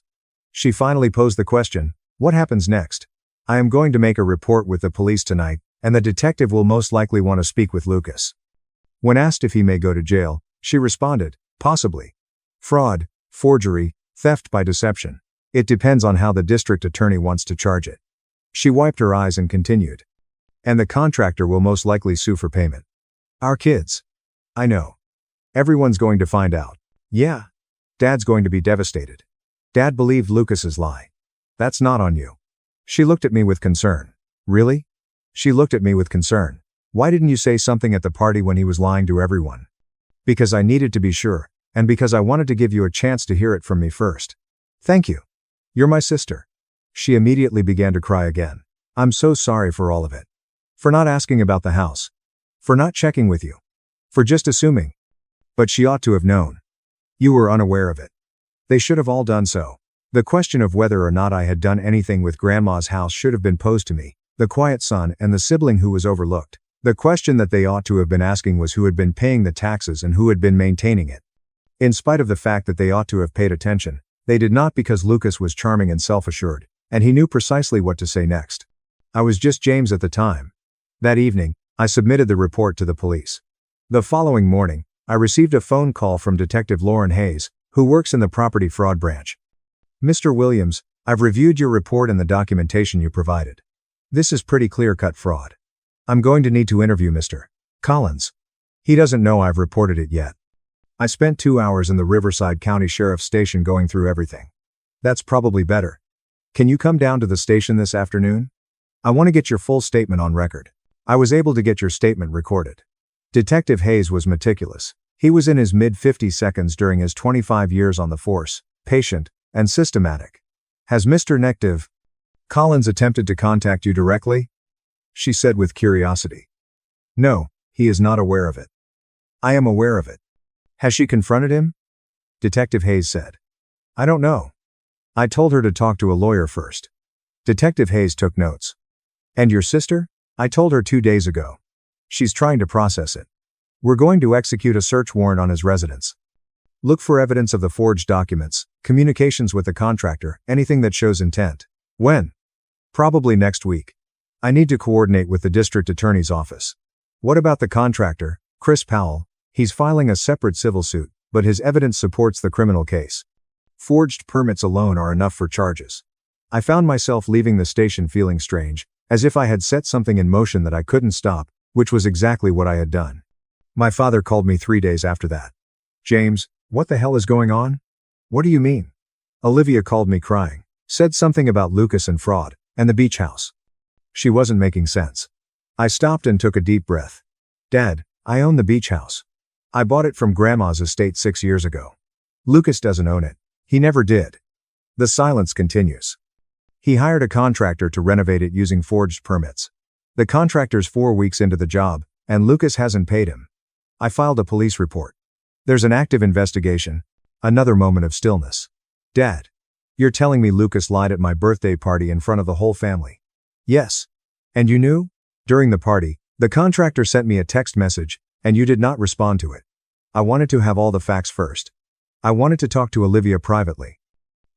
She finally posed the question, what happens next? I am going to make a report with the police tonight, and the detective will most likely want to speak with Lucas. When asked if he may go to jail, she responded, possibly. Fraud, forgery, theft by deception. It depends on how the district attorney wants to charge it. She wiped her eyes and continued. And the contractor will most likely sue for payment. Our kids. I know. Everyone's going to find out. Yeah. Dad's going to be devastated. Dad believed Lucas's lie. That's not on you. She looked at me with concern. Really? She looked at me with concern. Why didn't you say something at the party when he was lying to everyone? Because I needed to be sure, and because I wanted to give you a chance to hear it from me first. Thank you. You're my sister. She immediately began to cry again. I'm so sorry for all of it. For not asking about the house. For not checking with you. For just assuming. But she ought to have known. You were unaware of it. They should have all done so. The question of whether or not I had done anything with Grandma's house should have been posed to me, the quiet son and the sibling who was overlooked. The question that they ought to have been asking was who had been paying the taxes and who had been maintaining it. In spite of the fact that they ought to have paid attention, they did not because Lucas was charming and self-assured, and he knew precisely what to say next. I was just James at the time. That evening, I submitted the report to the police. The following morning, I received a phone call from Detective Lauren Hayes, who works in the property fraud branch. Mr. Williams, I've reviewed your report and the documentation you provided. This is pretty clear-cut fraud. I'm going to need to interview Mr. Collins. He doesn't know I've reported it yet. I spent 2 hours in the Riverside County Sheriff's Station going through everything. That's probably better. Can you come down to the station this afternoon? I want to get your full statement on record. I was able to get your statement recorded. Detective Hayes was meticulous. He was in his mid-50 seconds during his 25 years on the force, patient, and systematic. Has Mr. Nective Collins attempted to contact you directly? She said with curiosity. No, he is not aware of it. I am aware of it. Has she confronted him? Detective Hayes said. I don't know. I told her to talk to a lawyer first. Detective Hayes took notes. And your sister? I told her 2 days ago. She's trying to process it. We're going to execute a search warrant on his residence. Look for evidence of the forged documents, communications with the contractor, anything that shows intent. When? Probably next week. I need to coordinate with the district attorney's office. What about the contractor, Chris Powell? He's filing a separate civil suit, but his evidence supports the criminal case. Forged permits alone are enough for charges. I found myself leaving the station feeling strange, as if I had set something in motion that I couldn't stop, which was exactly what I had done. My father called me 3 days after that. James, what the hell is going on? What do you mean? Olivia called me crying, said something about Lucas and fraud, and the beach house. She wasn't making sense. I stopped and took a deep breath. Dad, I own the beach house. I bought it from Grandma's estate 6 years ago. Lucas doesn't own it. He never did. The silence continues. He hired a contractor to renovate it using forged permits. The contractor's 4 weeks into the job, and Lucas hasn't paid him. I filed a police report. There's an active investigation. Another moment of stillness. Dad. You're telling me Lucas lied at my birthday party in front of the whole family? Yes. And you knew? During the party, the contractor sent me a text message, and you did not respond to it. I wanted to have all the facts first. I wanted to talk to Olivia privately.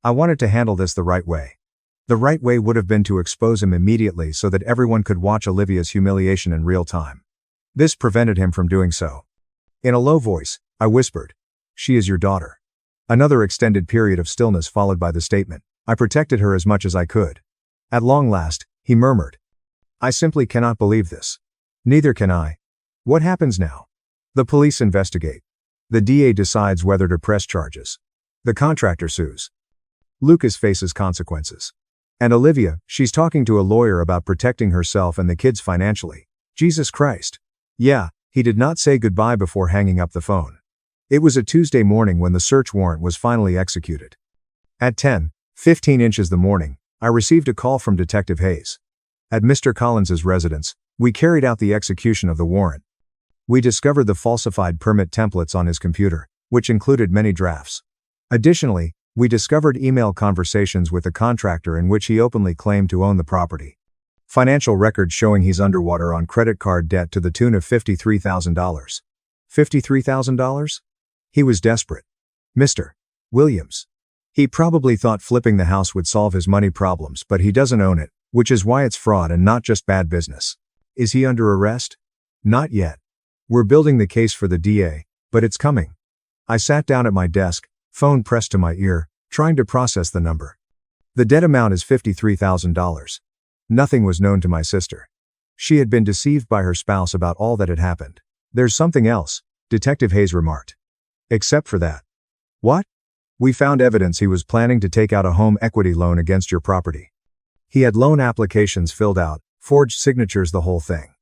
I wanted to handle this the right way. The right way would have been to expose him immediately so that everyone could watch Olivia's humiliation in real time. This prevented him from doing so. In a low voice, I whispered, "She is your daughter." Another extended period of stillness followed by the statement, "I protected her as much as I could." At long last, he murmured, I simply cannot believe this. Neither can I. What happens now? The police investigate. The DA decides whether to press charges. The contractor sues. Lucas faces consequences. And Olivia, she's talking to a lawyer about protecting herself and the kids financially. Jesus Christ. Yeah, he did not say goodbye before hanging up the phone. It was a Tuesday morning when the search warrant was finally executed. At 10:15 inches the morning, I received a call from Detective Hayes. At Mr. Collins's residence, we carried out the execution of the warrant. We discovered the falsified permit templates on his computer, which included many drafts. Additionally, we discovered email conversations with the contractor in which he openly claimed to own the property. Financial records showing he's underwater on credit card debt to the tune of $53,000. $53,000? He was desperate. Mr. Williams. He probably thought flipping the house would solve his money problems, but he doesn't own it, which is why it's fraud and not just bad business. Is he under arrest? Not yet. We're building the case for the DA, but it's coming. I sat down at my desk, phone pressed to my ear, trying to process the number. The debt amount is $53,000. Nothing was known to my sister. She had been deceived by her spouse about all that had happened. There's something else, Detective Hayes remarked. Except for that. What? We found evidence he was planning to take out a home equity loan against your property. He had loan applications filled out, forged signatures, the whole thing.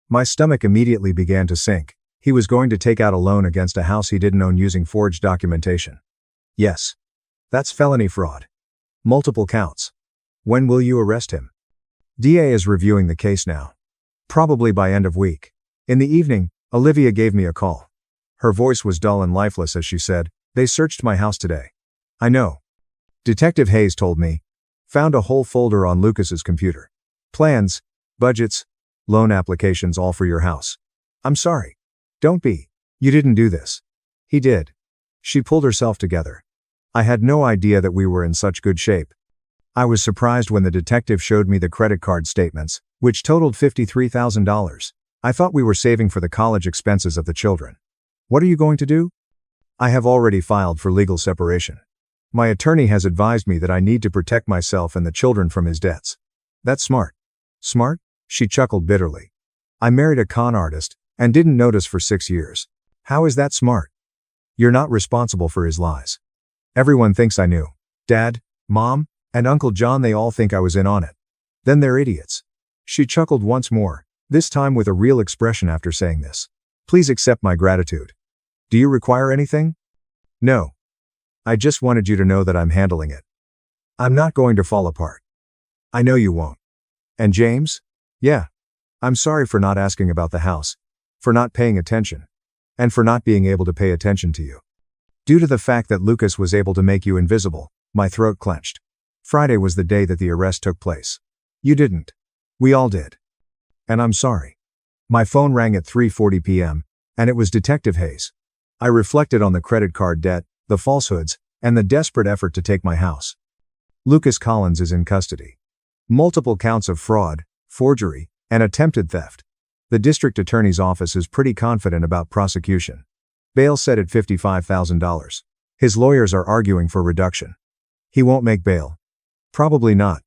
My stomach immediately began to sink. He was going to take out a loan against a house he didn't own using forged documentation. Yes. That's felony fraud. Multiple counts. When will you arrest him? DA is reviewing the case now. Probably by end of week. In the evening, Olivia gave me a call. Her voice was dull and lifeless as she said, "They searched my house today." I know. Detective Hayes told me. Found a whole folder on Lucas's computer. Plans, budgets, loan applications, all for your house. I'm sorry. Don't be. You didn't do this. He did. She pulled herself together. I had no idea that we were in such good shape. I was surprised when the detective showed me the credit card statements, which totaled $53,000. I thought we were saving for the college expenses of the children. What are you going to do? I have already filed for legal separation. My attorney has advised me that I need to protect myself and the children from his debts. That's smart. Smart? She chuckled bitterly. I married a con artist and didn't notice for 6 years. How is that smart? You're not responsible for his lies. Everyone thinks I knew. Dad, Mom, and Uncle John, they all think I was in on it. Then they're idiots. She chuckled once more, this time with a real expression after saying this. Please accept my gratitude. Do you require anything? No. I just wanted you to know that I'm handling it. I'm not going to fall apart. I know you won't. And James? Yeah. I'm sorry for not asking about the house, for not paying attention, and for not being able to pay attention to you. Due to the fact that Lucas was able to make you invisible, my throat clenched. Friday was the day that the arrest took place. You didn't. We all did. And I'm sorry. My phone rang at 3:40 p.m., and it was Detective Hayes. I reflected on the credit card debt, the falsehoods, and the desperate effort to take my house. Lucas Collins is in custody. Multiple counts of fraud, forgery, and attempted theft. The district attorney's office is pretty confident about prosecution. Bail set at $55,000. His lawyers are arguing for reduction. He won't make bail. Probably not.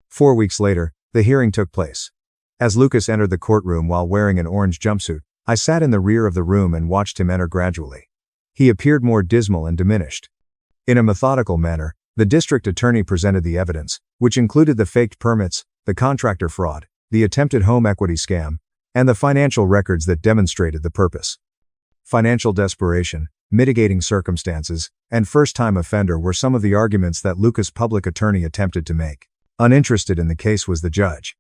4 weeks later, the hearing took place. As Lucas entered the courtroom while wearing an orange jumpsuit, I sat in the rear of the room and watched him enter gradually. He appeared more dismal and diminished. In a methodical manner, the district attorney presented the evidence, which included the faked permits, the contractor fraud, the attempted home equity scam, and the financial records that demonstrated the purpose. Financial desperation, mitigating circumstances, and first-time offender were some of the arguments that Lucas' public attorney attempted to make. Uninterested in the case was the judge.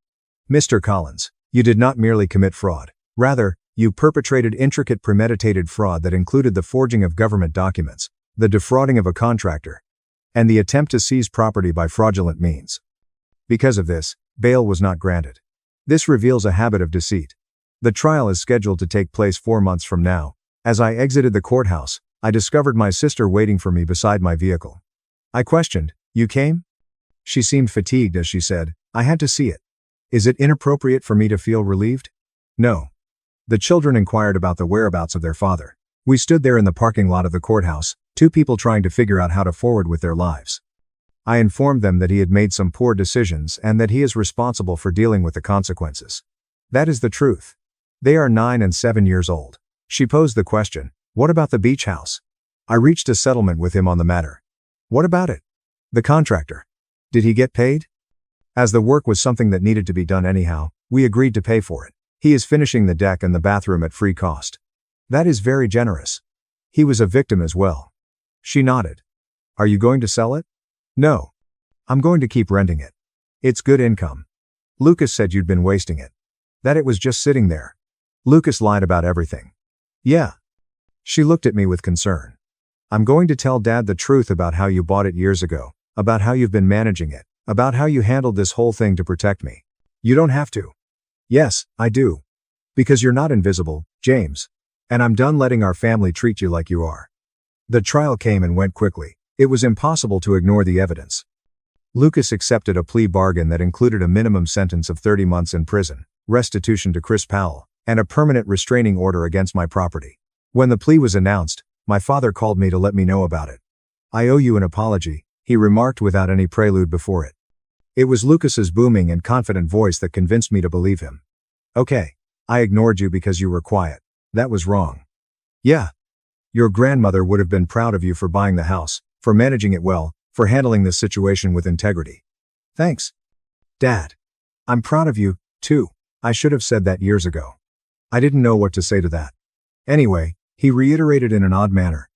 Mr. Collins, you did not merely commit fraud. Rather, you perpetrated intricate premeditated fraud that included the forging of government documents, the defrauding of a contractor, and the attempt to seize property by fraudulent means. Because of this, bail was not granted. This reveals a habit of deceit. The trial is scheduled to take place 4 months from now. As I exited the courthouse, I discovered my sister waiting for me beside my vehicle. I questioned, "You came?" She seemed fatigued as she said, "I had to see it." Is it inappropriate for me to feel relieved? No. The children inquired about the whereabouts of their father. We stood there in the parking lot of the courthouse, two people trying to figure out how to forward with their lives. I informed them that he had made some poor decisions and that he is responsible for dealing with the consequences. That is the truth. They are 9 and 7 years old. She posed the question, what about the beach house? I reached a settlement with him on the matter. What about it? The contractor. Did he get paid? As the work was something that needed to be done anyhow, we agreed to pay for it. He is finishing the deck and the bathroom at free cost. That is very generous. He was a victim as well. She nodded. Are you going to sell it? No. I'm going to keep renting it. It's good income. Lucas said you'd been wasting it. That it was just sitting there. Lucas lied about everything. Yeah. She looked at me with concern. I'm going to tell Dad the truth about how you bought it years ago, about how you've been managing it, about how you handled this whole thing to protect me. You don't have to. Yes, I do. Because you're not invisible, James. And I'm done letting our family treat you like you are. The trial came and went quickly. It was impossible to ignore the evidence. Lucas accepted a plea bargain that included a minimum sentence of 30 months in prison, restitution to Chris Powell, and a permanent restraining order against my property. When the plea was announced, my father called me to let me know about it. I owe you an apology, he remarked without any prelude before it. It was Lucas's booming and confident voice that convinced me to believe him. Okay. I ignored you because you were quiet. That was wrong. Yeah. Your grandmother would have been proud of you for buying the house, for managing it well, for handling this situation with integrity. Thanks. Dad. I'm proud of you, too. I should have said that years ago. I didn't know what to say to that. Anyway, he reiterated in an odd manner.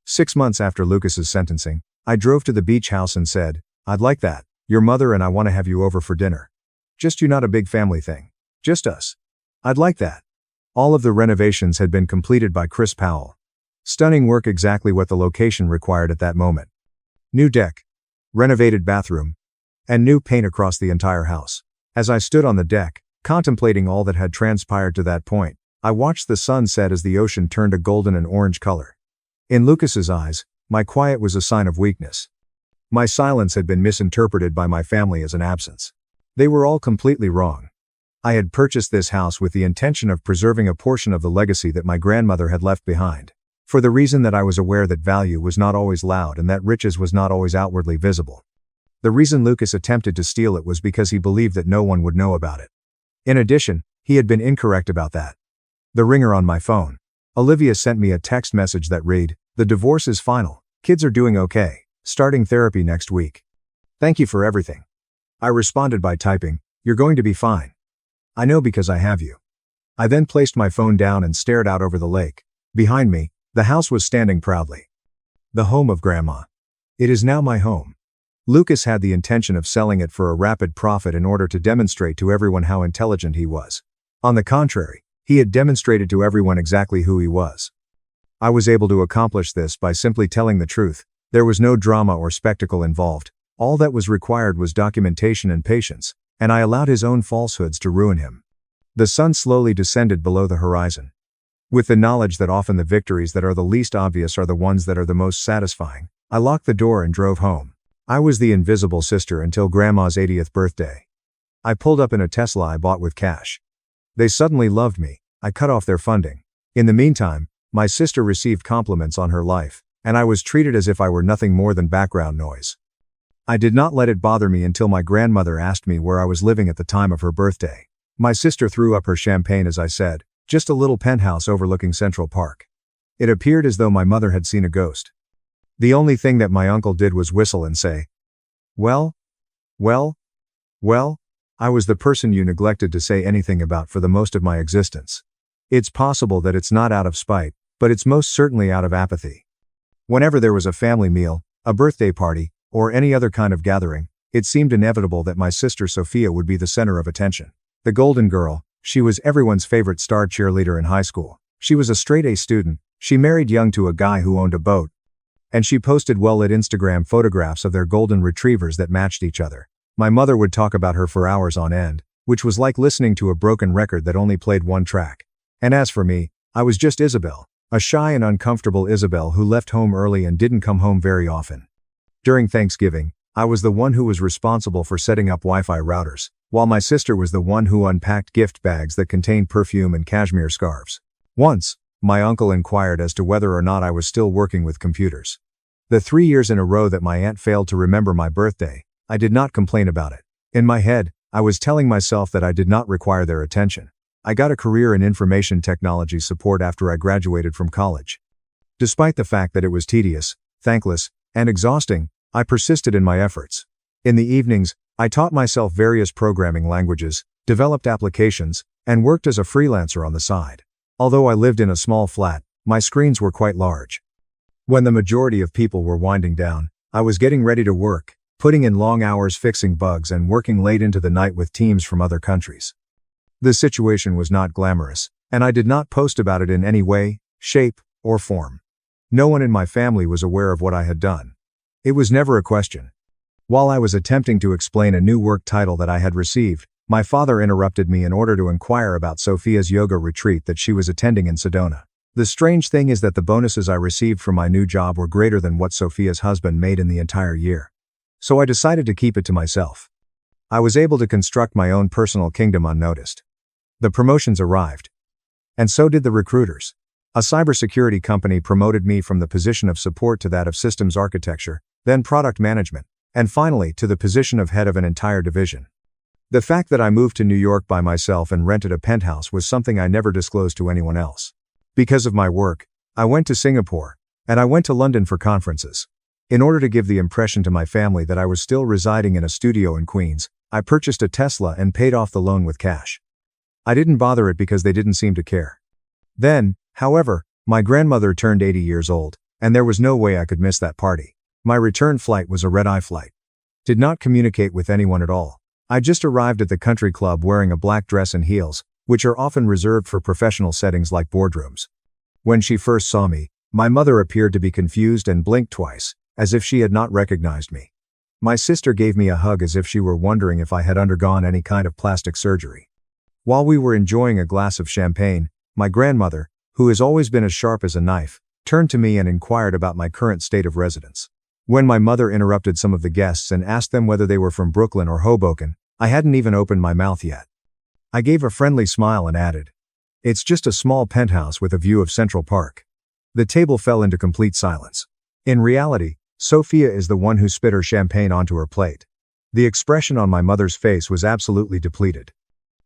6 months after Lucas's sentencing, I drove to the beach house and said, I'd like that. Your mother and I want to have you over for dinner. Just you, not a big family thing. Just us. I'd like that. All of the renovations had been completed by Chris Powell. Stunning work, exactly what the location required at that moment. New deck, renovated bathroom, and new paint across the entire house. As I stood on the deck, contemplating all that had transpired to that point, I watched the sun set as the ocean turned a golden and orange color. In Lucas's eyes, my quiet was a sign of weakness. My silence had been misinterpreted by my family as an absence. They were all completely wrong. I had purchased this house with the intention of preserving a portion of the legacy that my grandmother had left behind. For the reason that I was aware that value was not always loud and that riches was not always outwardly visible. The reason Lucas attempted to steal it was because he believed that no one would know about it. In addition, he had been incorrect about that. The ringer on my phone. Olivia sent me a text message that read, the divorce is final, kids are doing okay, starting therapy next week. Thank you for everything. I responded by typing, you're going to be fine. I know because I have you. I then placed my phone down and stared out over the lake. Behind me, the house was standing proudly. The home of Grandma. It is now my home. Lucas had the intention of selling it for a rapid profit in order to demonstrate to everyone how intelligent he was. On the contrary, he had demonstrated to everyone exactly who he was. I was able to accomplish this by simply telling the truth. There was no drama or spectacle involved. All that was required was documentation and patience, and I allowed his own falsehoods to ruin him. The sun slowly descended below the horizon. With the knowledge that often the victories that are the least obvious are the ones that are the most satisfying, I locked the door and drove home. I was the invisible sister until Grandma's 80th birthday. I pulled up in a Tesla I bought with cash. They suddenly loved me. I cut off their funding. In the meantime, my sister received compliments on her life, and I was treated as if I were nothing more than background noise. I did not let it bother me until my grandmother asked me where I was living at the time of her birthday. My sister threw up her champagne as I said, just a little penthouse overlooking Central Park. It appeared as though my mother had seen a ghost. The only thing that my uncle did was whistle and say, well, I was the person you neglected to say anything about for the most of my existence. It's possible that it's not out of spite, but it's most certainly out of apathy. Whenever there was a family meal, a birthday party, or any other kind of gathering, it seemed inevitable that my sister Sophia would be the center of attention. The golden girl, she was everyone's favorite star cheerleader in high school. She was a straight A student, she married young to a guy who owned a boat. And she posted well-lit Instagram photographs of their golden retrievers that matched each other. My mother would talk about her for hours on end, which was like listening to a broken record that only played one track. And as for me, I was just Isabel, a shy and uncomfortable Isabel who left home early and didn't come home very often. During Thanksgiving, I was the one who was responsible for setting up Wi-Fi routers, while my sister was the one who unpacked gift bags that contained perfume and cashmere scarves. Once, my uncle inquired as to whether or not I was still working with computers. The 3 years in a row that my aunt failed to remember my birthday, I did not complain about it. In my head, I was telling myself that I did not require their attention. I got a career in information technology support after I graduated from college. Despite the fact that it was tedious, thankless, and exhausting, I persisted in my efforts. In the evenings, I taught myself various programming languages, developed applications, and worked as a freelancer on the side. Although I lived in a small flat, my screens were quite large. When the majority of people were winding down, I was getting ready to work, putting in long hours fixing bugs and working late into the night with teams from other countries. The situation was not glamorous, and I did not post about it in any way, shape, or form. No one in my family was aware of what I had done. It was never a question. While I was attempting to explain a new work title that I had received, my father interrupted me in order to inquire about Sophia's yoga retreat that she was attending in Sedona. The strange thing is that the bonuses I received from my new job were greater than what Sophia's husband made in the entire year. So I decided to keep it to myself. I was able to construct my own personal kingdom unnoticed. The promotions arrived. And so did the recruiters. A cybersecurity company promoted me from the position of support to that of systems architecture, then product management, and finally to the position of head of an entire division. The fact that I moved to New York by myself and rented a penthouse was something I never disclosed to anyone else. Because of my work, I went to Singapore, and I went to London for conferences. In order to give the impression to my family that I was still residing in a studio in Queens, I purchased a Tesla and paid off the loan with cash. I didn't bother it because they didn't seem to care. Then, however, my grandmother turned 80 years old, and there was no way I could miss that party. My return flight was a red-eye flight. Did not communicate with anyone at all. I just arrived at the country club wearing a black dress and heels, which are often reserved for professional settings like boardrooms. When she first saw me, my mother appeared to be confused and blinked twice, as if she had not recognized me. My sister gave me a hug as if she were wondering if I had undergone any kind of plastic surgery. While we were enjoying a glass of champagne, my grandmother, who has always been as sharp as a knife, turned to me and inquired about my current state of residence. When my mother interrupted some of the guests and asked them whether they were from Brooklyn or Hoboken, I hadn't even opened my mouth yet. I gave a friendly smile and added, "It's just a small penthouse with a view of Central Park." The table fell into complete silence. In reality, Sophia is the one who spit her champagne onto her plate. The expression on my mother's face was absolutely depleted.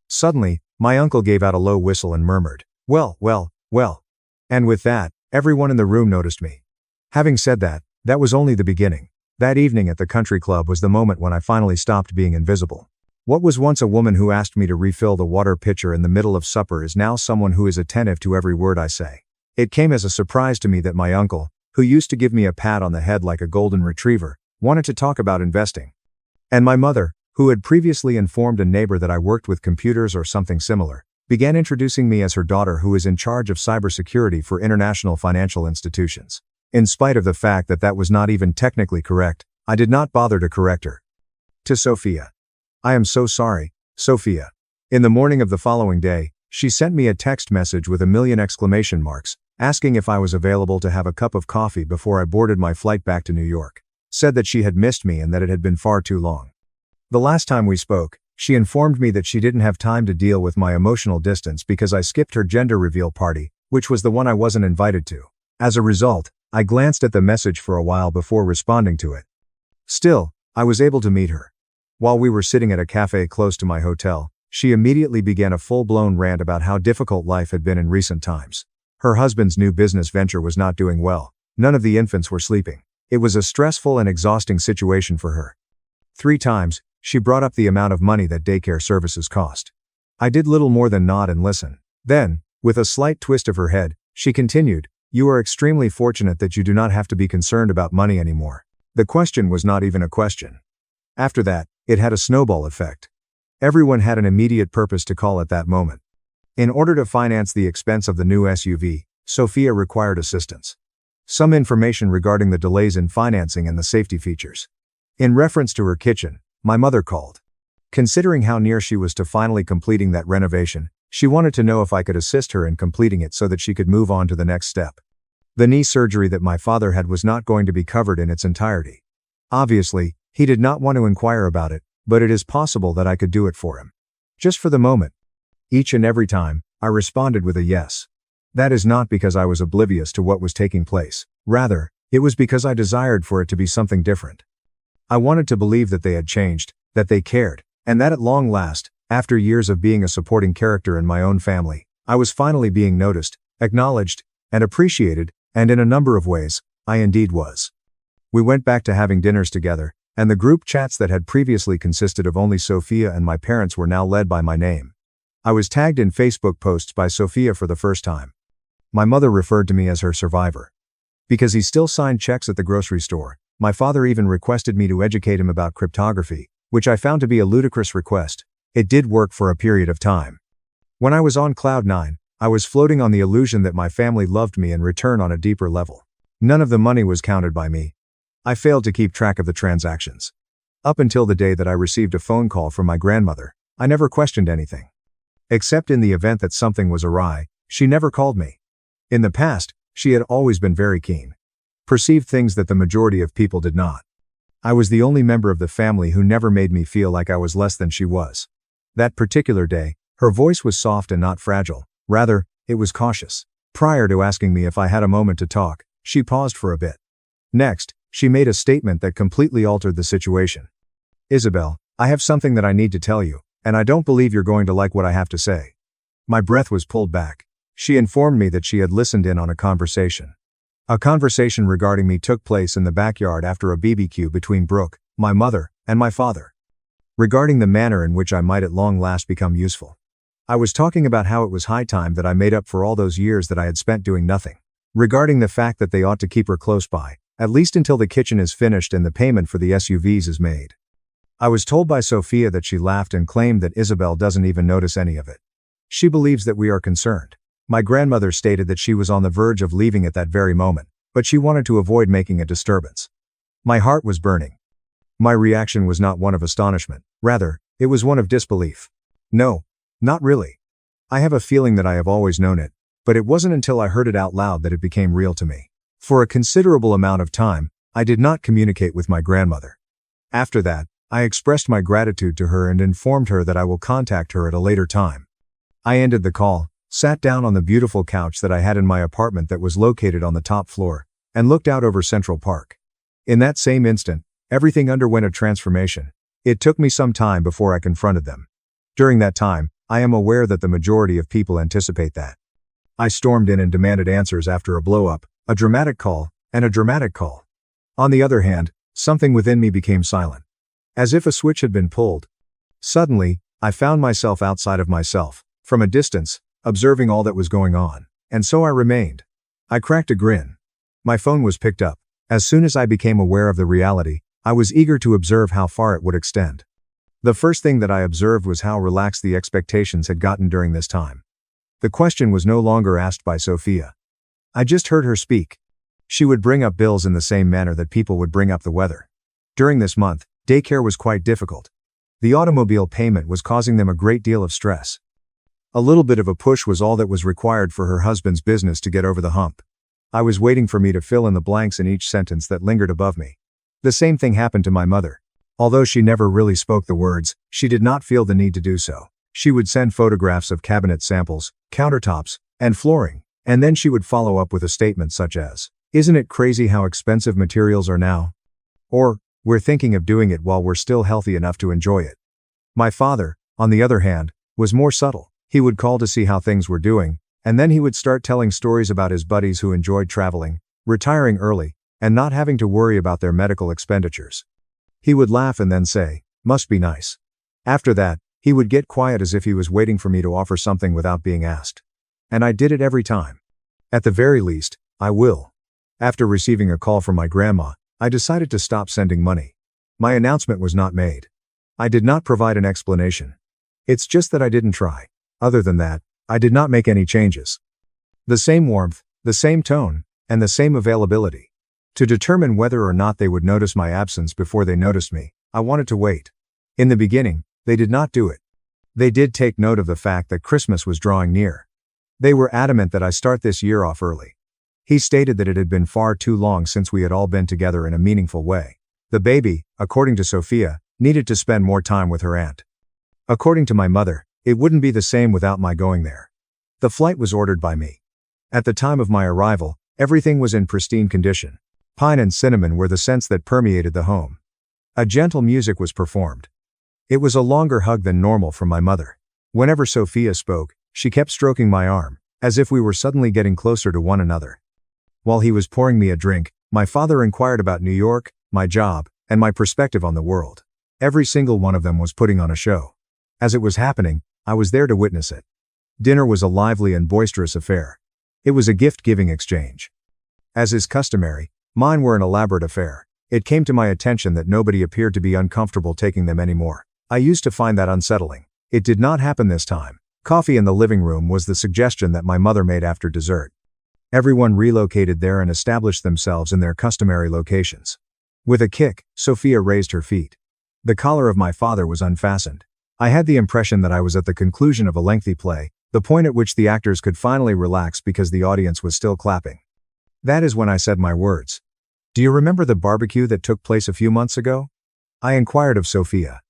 Suddenly, my uncle gave out a low whistle and murmured, "Well, well, well." And with that, everyone in the room noticed me. Having said that, that was only the beginning. That evening at the country club was the moment when I finally stopped being invisible. What was once a woman who asked me to refill the water pitcher in the middle of supper is now someone who is attentive to every word I say. It came as a surprise to me that my uncle, who used to give me a pat on the head like a golden retriever, wanted to talk about investing. And my mother, who had previously informed a neighbor that I worked with computers or something similar, began introducing me as her daughter who is in charge of cybersecurity for international financial institutions. In spite of the fact that that was not even technically correct, I did not bother to correct her. To Sophia. "I am so sorry, Sophia." In the morning of the following day, she sent me a text message with a million exclamation marks, asking if I was available to have a cup of coffee before I boarded my flight back to New York. Said that she had missed me and that it had been far too long. The last time we spoke, she informed me that she didn't have time to deal with my emotional distance because I skipped her gender reveal party, which was the one I wasn't invited to. As a result, I glanced at the message for a while before responding to it. Still, I was able to meet her. While we were sitting at a cafe close to my hotel, she immediately began a full-blown rant about how difficult life had been in recent times. Her husband's new business venture was not doing well. None of the infants were sleeping. It was a stressful and exhausting situation for her. 3 times, she brought up the amount of money that daycare services cost. I did little more than nod and listen. Then, with a slight twist of her head, she continued, "You are extremely fortunate that you do not have to be concerned about money anymore." The question was not even a question. After that, it had a snowball effect. Everyone had an immediate purpose to call at that moment. In order to finance the expense of the new SUV, Sophia required assistance. Some information regarding the delays in financing and the safety features. In reference to her kitchen, my mother called. Considering how near she was to finally completing that renovation, she wanted to know if I could assist her in completing it so that she could move on to the next step. The knee surgery that my father had was not going to be covered in its entirety. Obviously, he did not want to inquire about it, but it is possible that I could do it for him. Just for the moment. Each and every time, I responded with a yes. That is not because I was oblivious to what was taking place. Rather, It was because I desired for it to be something different. I wanted to believe that they had changed, that they cared, and that at long last, after years of being a supporting character in my own family, I was finally being noticed, acknowledged, and appreciated, and in a number of ways, I indeed was. We went back to having dinners together, and the group chats that had previously consisted of only Sophia and my parents were now led by my name. I was tagged in Facebook posts by Sophia for the first time. My mother referred to me as her survivor. Because he still signed checks at the grocery store, my father even requested me to educate him about cryptography, which I found to be a ludicrous request. It did work for a period of time. When I was on cloud 9, I was floating on the illusion that my family loved me in return on a deeper level. None of the money was counted by me. I failed to keep track of the transactions. Up until the day that I received a phone call from my grandmother, I never questioned anything. Except in the event that something was awry, she never called me. In the past, she had always been very keen. Perceived things that the majority of people did not. I was the only member of the family who never made me feel like I was less than she was. That particular day, her voice was soft and not fragile. Rather, it was cautious. Prior to asking me if I had a moment to talk, she paused for a bit. Next, she made a statement that completely altered the situation. "Isabel, I have something that I need to tell you, and I don't believe you're going to like what I have to say." My breath was pulled back. She informed me that she had listened in on a conversation. A conversation regarding me took place in the backyard after a BBQ between Brooke, my mother, and my father. Regarding the manner in which I might at long last become useful. I was talking about how it was high time that I made up for all those years that I had spent doing nothing. Regarding the fact that they ought to keep her close by, at least until the kitchen is finished and the payment for the SUVs is made. I was told by Sophia that she laughed and claimed that Isabel doesn't even notice any of it. She believes that we are concerned. My grandmother stated that she was on the verge of leaving at that very moment, but she wanted to avoid making a disturbance. My heart was burning. My reaction was not one of astonishment, rather, it was one of disbelief. No, not really. I have a feeling that I have always known it, but it wasn't until I heard it out loud that it became real to me. For a considerable amount of time, I did not communicate with my grandmother. After that, I expressed my gratitude to her and informed her that I will contact her at a later time. I ended the call, sat down on the beautiful couch that I had in my apartment that was located on the top floor, and looked out over Central Park. In that same instant, everything underwent a transformation. It took me some time before I confronted them. During that time, I am aware that the majority of people anticipate that. I stormed in and demanded answers after a blow-up, a dramatic call, and a dramatic call. On the other hand, something within me became silent. As if a switch had been pulled. Suddenly, I found myself outside of myself, from a distance, observing all that was going on, and so I remained. I cracked a grin. My phone was picked up. As soon as I became aware of the reality, I was eager to observe how far it would extend. The first thing that I observed was how relaxed the expectations had gotten during this time. The question was no longer asked by Sophia. I just heard her speak. She would bring up bills in the same manner that people would bring up the weather. During this month, daycare was quite difficult. The automobile payment was causing them a great deal of stress. A little bit of a push was all that was required for her husband's business to get over the hump. I was waiting for me to fill in the blanks in each sentence that lingered above me. The same thing happened to my mother. Although she never really spoke the words, she did not feel the need to do so. She would send photographs of cabinet samples, countertops, and flooring, and then she would follow up with a statement such as, "Isn't it crazy how expensive materials are now?" Or, "We're thinking of doing it while we're still healthy enough to enjoy it." My father, on the other hand, was more subtle. He would call to see how things were doing, and then he would start telling stories about his buddies who enjoyed traveling, retiring early, and not having to worry about their medical expenditures. He would laugh and then say, "Must be nice." After that, he would get quiet as if he was waiting for me to offer something without being asked. And I did it every time. At the very least, I will. After receiving a call from my grandma, I decided to stop sending money. My announcement was not made. I did not provide an explanation. It's just that I didn't try. Other than that, I did not make any changes. The same warmth, the same tone, and the same availability. To determine whether or not they would notice my absence before they noticed me, I wanted to wait. In the beginning, they did not do it. They did take note of the fact that Christmas was drawing near. They were adamant that I start this year off early. He stated that it had been far too long since we had all been together in a meaningful way. The baby, according to Sophia, needed to spend more time with her aunt. According to my mother, it wouldn't be the same without my going there. The flight was ordered by me. At the time of my arrival, everything was in pristine condition. Pine and cinnamon were the scents that permeated the home. A gentle music was performed. It was a longer hug than normal from my mother. Whenever Sophia spoke, she kept stroking my arm, as if we were suddenly getting closer to one another. While he was pouring me a drink, my father inquired about New York, my job, and my perspective on the world. Every single one of them was putting on a show. As it was happening, I was there to witness it. Dinner was a lively and boisterous affair. It was a gift-giving exchange. As is customary, mine were an elaborate affair. It came to my attention that nobody appeared to be uncomfortable taking them anymore. I used to find that unsettling. It did not happen this time. Coffee in the living room was the suggestion that my mother made after dessert. Everyone relocated there and established themselves in their customary locations. With a kick, Sophia raised her feet. The collar of my father was unfastened. I had the impression that I was at the conclusion of a lengthy play, the point at which the actors could finally relax because the audience was still clapping. That is when I said my words. "Do you remember the barbecue that took place a few months ago?" I inquired of Sophia.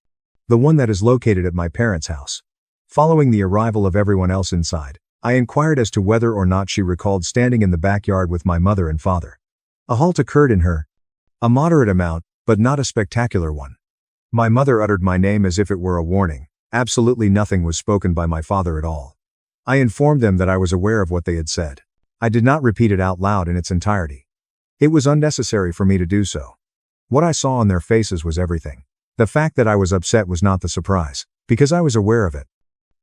"The one that is located at my parents' house." Following the arrival of everyone else inside, I inquired as to whether or not she recalled standing in the backyard with my mother and father. A halt occurred in her. A moderate amount, but not a spectacular one. My mother uttered my name as if it were a warning. Absolutely nothing was spoken by my father at all. I informed them that I was aware of what they had said. I did not repeat it out loud in its entirety. It was unnecessary for me to do so. What I saw on their faces was everything. The fact that I was upset was not the surprise, because I was aware of it.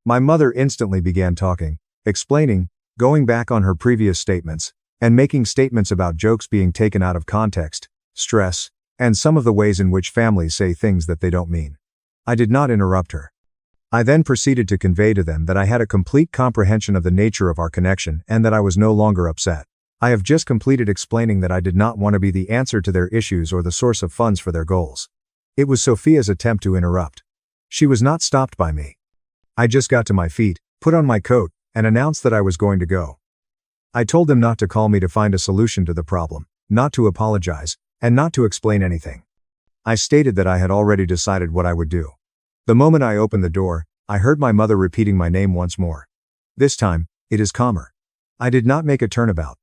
My mother instantly began talking, explaining, going back on her previous statements, and making statements about jokes being taken out of context, stress, and some of the ways in which families say things that they don't mean. I did not interrupt her. I then proceeded to convey to them that I had a complete comprehension of the nature of our connection and that I was no longer upset. I have just completed explaining that I did not want to be the answer to their issues or the source of funds for their goals. It was Sophia's attempt to interrupt. She was not stopped by me. I just got to my feet, put on my coat, and announced that I was going to go. I told them not to call me to find a solution to the problem, not to apologize, and not to explain anything. I stated that I had already decided what I would do. The moment I opened the door, I heard my mother repeating my name once more. This time, it is calmer. I did not make a turnabout.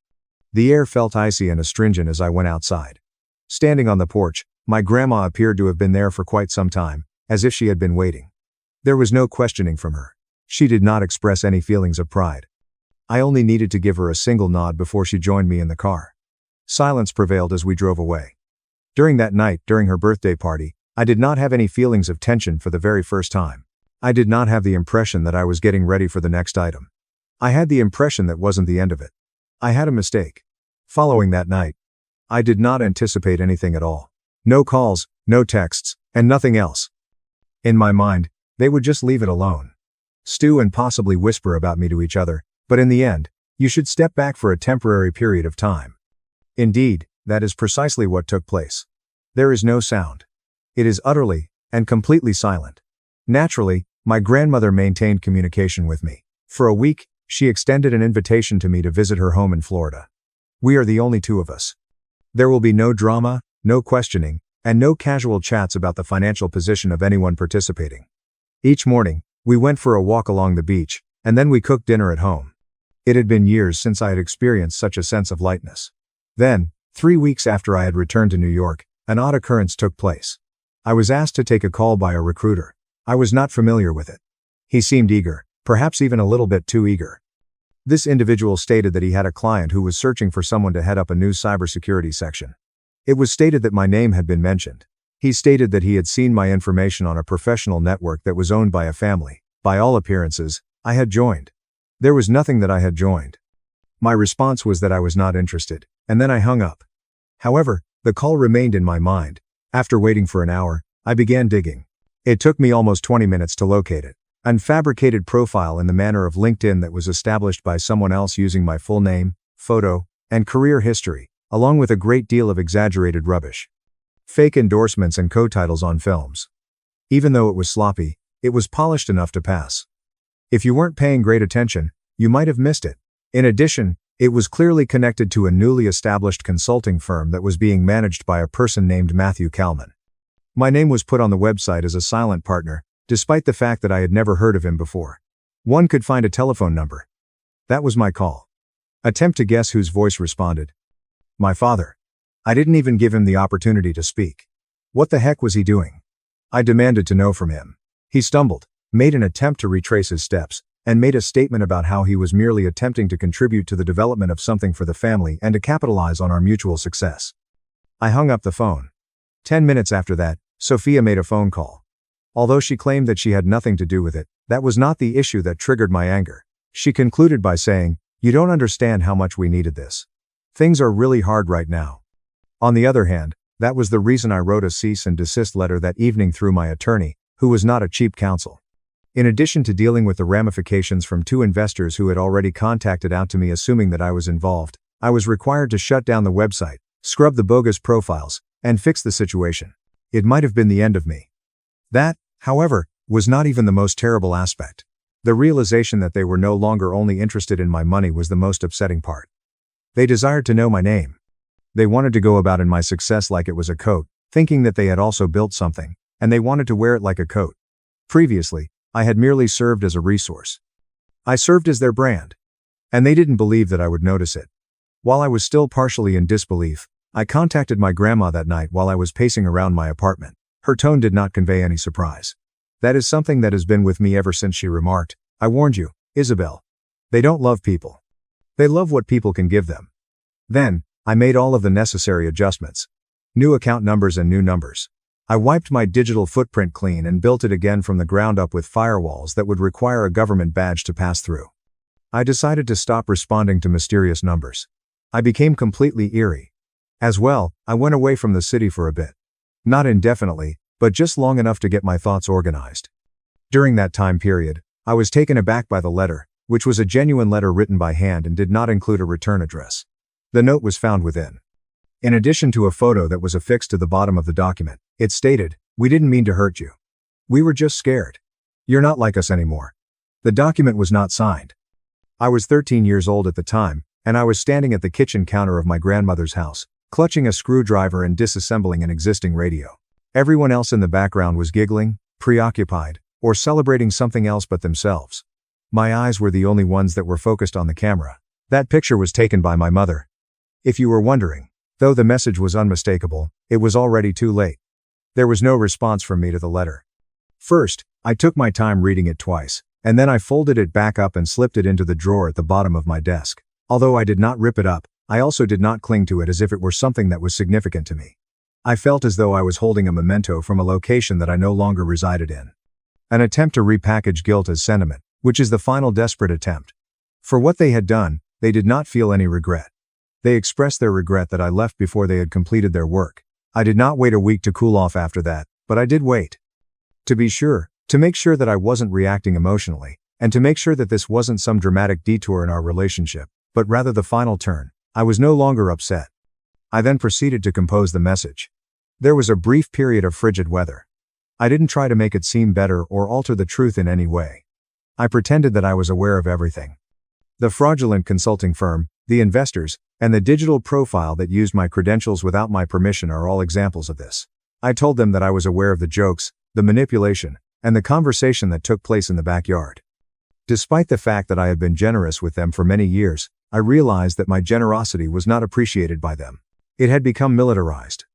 The air felt icy and astringent as I went outside. Standing on the porch, my grandma appeared to have been there for quite some time, as if she had been waiting. There was no questioning from her. She did not express any feelings of pride. I only needed to give her a single nod before she joined me in the car. Silence prevailed as we drove away. During that night, during her birthday party, I did not have any feelings of tension for the very first time. I did not have the impression that I was getting ready for the next item. I had the impression that wasn't the end of it. I had a mistake. Following that night, I did not anticipate anything at all. No calls, no texts, and nothing else. In my mind, they would just leave it alone. Stew and possibly whisper about me to each other, but in the end, you should step back for a temporary period of time. Indeed, that is precisely what took place. There is no sound. It is utterly and completely silent. Naturally, my grandmother maintained communication with me. For a week, she extended an invitation to me to visit her home in Florida. We are the only two of us. There will be no drama, no questioning, and no casual chats about the financial position of anyone participating. Each morning, we went for a walk along the beach, and then we cooked dinner at home. It had been years since I had experienced such a sense of lightness. Then, 3 weeks after I had returned to New York, an odd occurrence took place. I was asked to take a call by a recruiter. I was not familiar with it. He seemed eager, perhaps even a little bit too eager. This individual stated that he had a client who was searching for someone to head up a new cybersecurity section. It was stated that my name had been mentioned. He stated that he had seen my information on a professional network that was owned by a family. By all appearances, I had joined. There was nothing that I had joined. My response was that I was not interested, and then I hung up. However, the call remained in my mind. After waiting for an hour, I began digging. It took me almost 20 minutes to locate it. An fabricated profile in the manner of LinkedIn that was established by someone else using my full name, photo, and career history, along with a great deal of exaggerated rubbish. Fake endorsements and co-titles on films. Even though it was sloppy, it was polished enough to pass. If you weren't paying great attention, you might have missed it. In addition, it was clearly connected to a newly established consulting firm that was being managed by a person named Matthew Kalman. My name was put on the website as a silent partner, despite the fact that I had never heard of him before. One could find a telephone number. That was my call. Attempt to guess whose voice responded. My father. I didn't even give him the opportunity to speak. What the heck was he doing? I demanded to know from him. He stumbled, made an attempt to retrace his steps, and made a statement about how he was merely attempting to contribute to the development of something for the family and to capitalize on our mutual success. I hung up the phone. 10 minutes after that, Sophia made a phone call. Although she claimed that she had nothing to do with it, that was not the issue that triggered my anger. She concluded by saying, "You don't understand how much we needed this. Things are really hard right now." On the other hand, that was the reason I wrote a cease and desist letter that evening through my attorney, who was not a cheap counsel. In addition to dealing with the ramifications from 2 investors who had already contacted out to me assuming that I was involved, I was required to shut down the website, scrub the bogus profiles, and fix the situation. It might have been the end of me. That, however, was not even the most terrible aspect. The realization that they were no longer only interested in my money was the most upsetting part. They desired to know my name. They wanted to go about in my success like it was a coat, thinking that they had also built something, and they wanted to wear it like a coat. Previously, I had merely served as a resource. I served as their brand. And they didn't believe that I would notice it. While I was still partially in disbelief, I contacted my grandma that night while I was pacing around my apartment. Her tone did not convey any surprise. "That is something that has been with me ever since," she remarked. "I warned you, Isabel. They don't love people. They love what people can give them." Then, I made all of the necessary adjustments. New account numbers and new numbers. I wiped my digital footprint clean and built it again from the ground up with firewalls that would require a government badge to pass through. I decided to stop responding to mysterious numbers. I became completely eerie. As well, I went away from the city for a bit. Not indefinitely, but just long enough to get my thoughts organized. During that time period, I was taken aback by the letter, which was a genuine letter written by hand and did not include a return address. The note was found within. In addition to a photo that was affixed to the bottom of the document, it stated, "We didn't mean to hurt you. We were just scared. You're not like us anymore." The document was not signed. I was 13 years old at the time, and I was standing at the kitchen counter of my grandmother's house, clutching a screwdriver and disassembling an existing radio. Everyone else in the background was giggling, preoccupied, or celebrating something else but themselves. My eyes were the only ones that were focused on the camera. That picture was taken by my mother. If you were wondering, though the message was unmistakable, it was already too late. There was no response from me to the letter. First, I took my time reading it twice, and then I folded it back up and slipped it into the drawer at the bottom of my desk. Although I did not rip it up, I also did not cling to it as if it were something that was significant to me. I felt as though I was holding a memento from a location that I no longer resided in. An attempt to repackage guilt as sentiment, which is the final desperate attempt. For what they had done, they did not feel any regret. They expressed their regret that I left before they had completed their work. I did not wait a week to cool off after that, but I did wait. To be sure, to make sure that I wasn't reacting emotionally, and to make sure that this wasn't some dramatic detour in our relationship, but rather the final turn, I was no longer upset. I then proceeded to compose the message. There was a brief period of frigid weather. I didn't try to make it seem better or alter the truth in any way. I pretended that I was aware of everything. The fraudulent consulting firm, the investors, and the digital profile that used my credentials without my permission are all examples of this. I told them that I was aware of the jokes, the manipulation, and the conversation that took place in the backyard. Despite the fact that I had been generous with them for many years, I realized that my generosity was not appreciated by them. It had become militarized.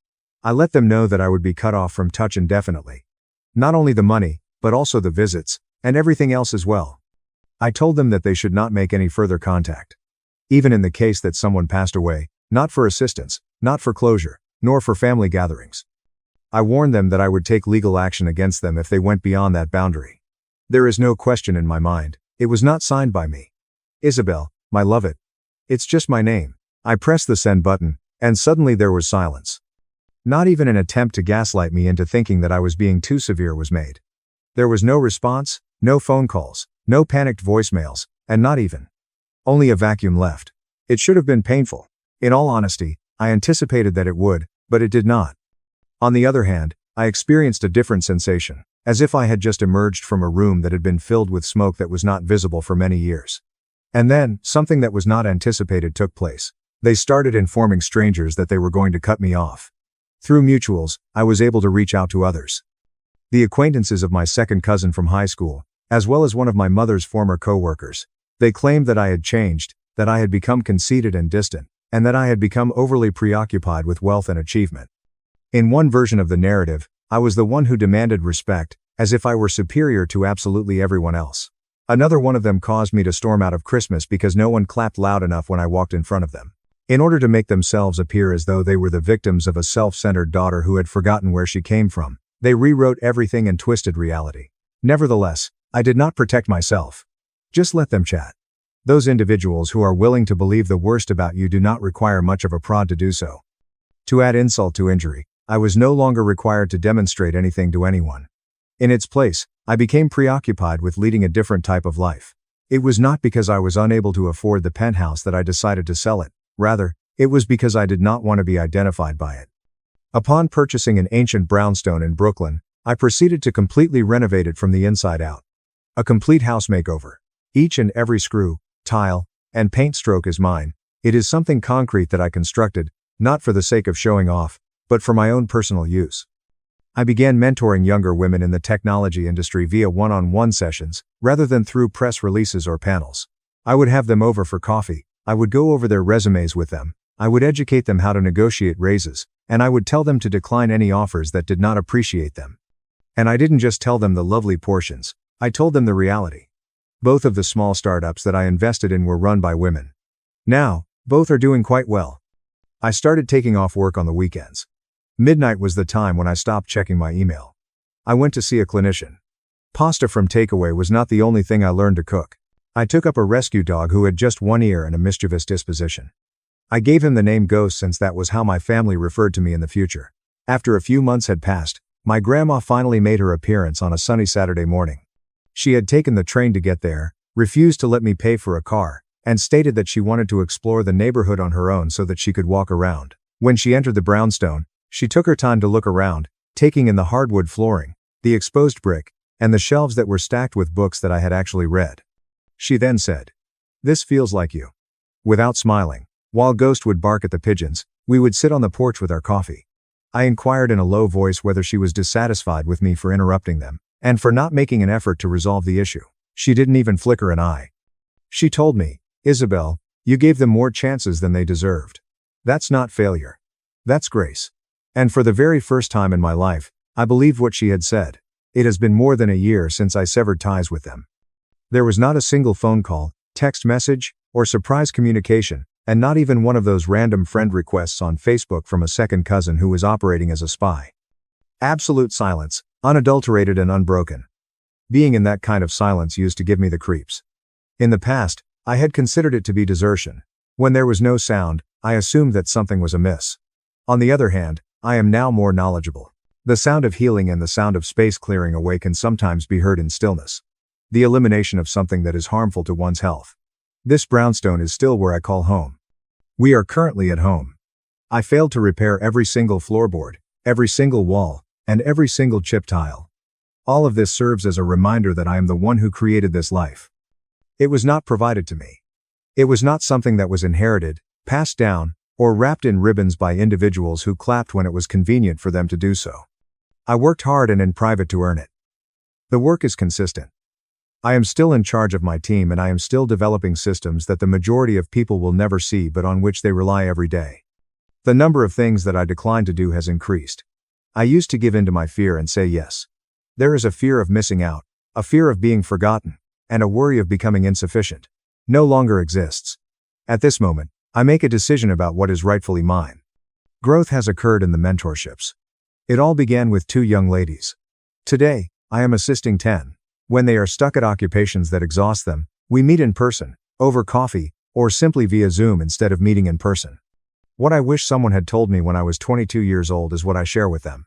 I let them know that I would be cut off from touch indefinitely. Not only the money, but also the visits, and everything else as well. I told them that they should not make any further contact. Even in the case that someone passed away, not for assistance, not for closure, nor for family gatherings. I warned them that I would take legal action against them if they went beyond that boundary. There is no question in my mind, it was not signed by me. Isabel, my love. It's just my name. I pressed the send button, and suddenly there was silence. Not even an attempt to gaslight me into thinking that I was being too severe was made. There was no response, no phone calls, no panicked voicemails, and not even. Only a vacuum left. It should have been painful. In all honesty, I anticipated that it would, but it did not. On the other hand, I experienced a different sensation, as if I had just emerged from a room that had been filled with smoke that was not visible for many years. And then, something that was not anticipated took place. They started informing strangers that they were going to cut me off. Through mutuals, I was able to reach out to others. The acquaintances of my second cousin from high school, as well as one of my mother's former co-workers. They claimed that I had changed, that I had become conceited and distant, and that I had become overly preoccupied with wealth and achievement. In one version of the narrative, I was the one who demanded respect, as if I were superior to absolutely everyone else. Another one of them caused me to storm out of Christmas because no one clapped loud enough when I walked in front of them. In order to make themselves appear as though they were the victims of a self-centered daughter who had forgotten where she came from, they rewrote everything and twisted reality. Nevertheless, I did not protect myself. Just let them chat. Those individuals who are willing to believe the worst about you do not require much of a prod to do so. To add insult to injury, I was no longer required to demonstrate anything to anyone. In its place, I became preoccupied with leading a different type of life. It was not because I was unable to afford the penthouse that I decided to sell it. Rather, it was because I did not want to be identified by it. Upon purchasing an ancient brownstone in Brooklyn, I proceeded to completely renovate it from the inside out. A complete house makeover. Each and every screw, tile, and paint stroke is mine. It is something concrete that I constructed, not for the sake of showing off, but for my own personal use. I began mentoring younger women in the technology industry via one-on-one sessions, rather than through press releases or panels. I would have them over for coffee, I would go over their resumes with them, I would educate them how to negotiate raises, and I would tell them to decline any offers that did not appreciate them. And I didn't just tell them the lovely portions, I told them the reality. Both of the small startups that I invested in were run by women. Now, both are doing quite well. I started taking off work on the weekends. Midnight was the time when I stopped checking my email. I went to see a clinician. Pasta from takeaway was not the only thing I learned to cook. I took up a rescue dog who had just one ear and a mischievous disposition. I gave him the name Ghost since that was how my family referred to me in the future. After a few months had passed, my grandma finally made her appearance on a sunny Saturday morning. She had taken the train to get there, refused to let me pay for a car, and stated that she wanted to explore the neighborhood on her own so that she could walk around. When she entered the brownstone, she took her time to look around, taking in the hardwood flooring, the exposed brick, and the shelves that were stacked with books that I had actually read. She then said, "This feels like you." Without smiling, while Ghost would bark at the pigeons, we would sit on the porch with our coffee. I inquired in a low voice whether she was dissatisfied with me for interrupting them, and for not making an effort to resolve the issue. She didn't even flicker an eye. She told me, "Isabel, you gave them more chances than they deserved. That's not failure. That's grace." And for the very first time in my life, I believed what she had said. It has been more than a year since I severed ties with them. There was not a single phone call, text message, or surprise communication, and not even one of those random friend requests on Facebook from a second cousin who was operating as a spy. Absolute silence, unadulterated and unbroken. Being in that kind of silence used to give me the creeps. In the past, I had considered it to be desertion. When there was no sound, I assumed that something was amiss. On the other hand, I am now more knowledgeable. The sound of healing and the sound of space clearing away can sometimes be heard in stillness. The elimination of something that is harmful to one's health. This brownstone is still where I call home. We are currently at home. I failed to repair every single floorboard, every single wall, and every single chip tile. All of this serves as a reminder that I am the one who created this life. It was not provided to me. It was not something that was inherited, passed down, or wrapped in ribbons by individuals who clapped when it was convenient for them to do so. I worked hard and in private to earn it. The work is consistent. I am still in charge of my team and I am still developing systems that the majority of people will never see but on which they rely every day. The number of things that I decline to do has increased. I used to give in to my fear and say yes. There is a fear of missing out, a fear of being forgotten, and a worry of becoming insufficient. No longer exists. At this moment, I make a decision about what is rightfully mine. Growth has occurred in the mentorships. It all began with 2 young ladies. Today, I am assisting 10. When they are stuck at occupations that exhaust them, we meet in person, over coffee, or simply via Zoom instead of meeting in person. What I wish someone had told me when I was 22 years old is what I share with them.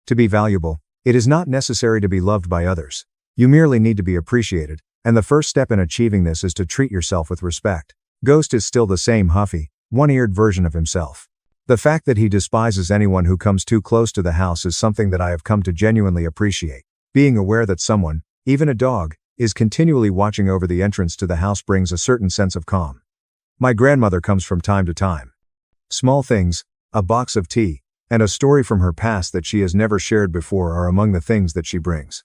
To be valuable, it is not necessary to be loved by others. You merely need to be appreciated, and the first step in achieving this is to treat yourself with respect. Ghost is still the same huffy, one-eared version of himself. The fact that he despises anyone who comes too close to the house is something that I have come to genuinely appreciate. Being aware that someone, even a dog, is continually watching over the entrance to the house brings a certain sense of calm. My grandmother comes from time to time. Small things, a box of tea, and a story from her past that she has never shared before are among the things that she brings.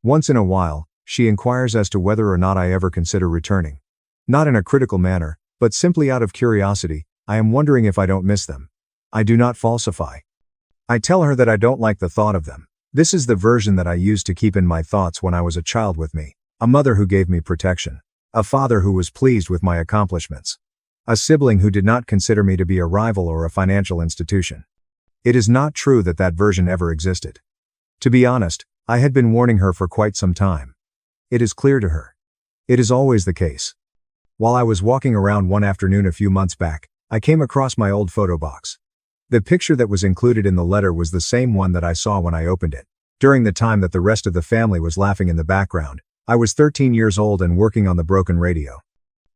Once in a while, she inquires as to whether or not I ever consider returning. Not in a critical manner, but simply out of curiosity, I am wondering if I don't miss them. I do not falsify. I tell her that I don't like the thought of them. This is the version that I used to keep in my thoughts when I was a child with me. A mother who gave me protection. A father who was pleased with my accomplishments. A sibling who did not consider me to be a rival or a financial institution. It is not true that that version ever existed. To be honest, I had been warning her for quite some time. It is clear to her. It is always the case. While I was walking around one afternoon a few months back, I came across my old photo box. The picture that was included in the letter was the same one that I saw when I opened it. During the time that the rest of the family was laughing in the background, I was 13 years old and working on the broken radio.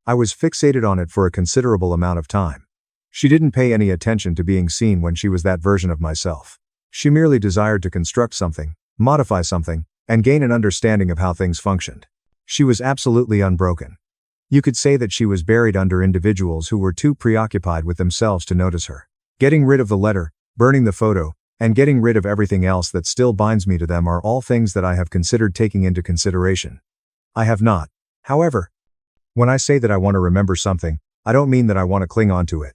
I was fixated on it for a considerable amount of time. She didn't pay any attention to being seen when she was that version of myself. She merely desired to construct something, modify something, and gain an understanding of how things functioned. She was absolutely unbroken. You could say that she was buried under individuals who were too preoccupied with themselves to notice her. Getting rid of the letter, burning the photo, and getting rid of everything else that still binds me to them are all things that I have considered taking into consideration. I have not, however. When I say that I want to remember something, I don't mean that I want to cling on to it.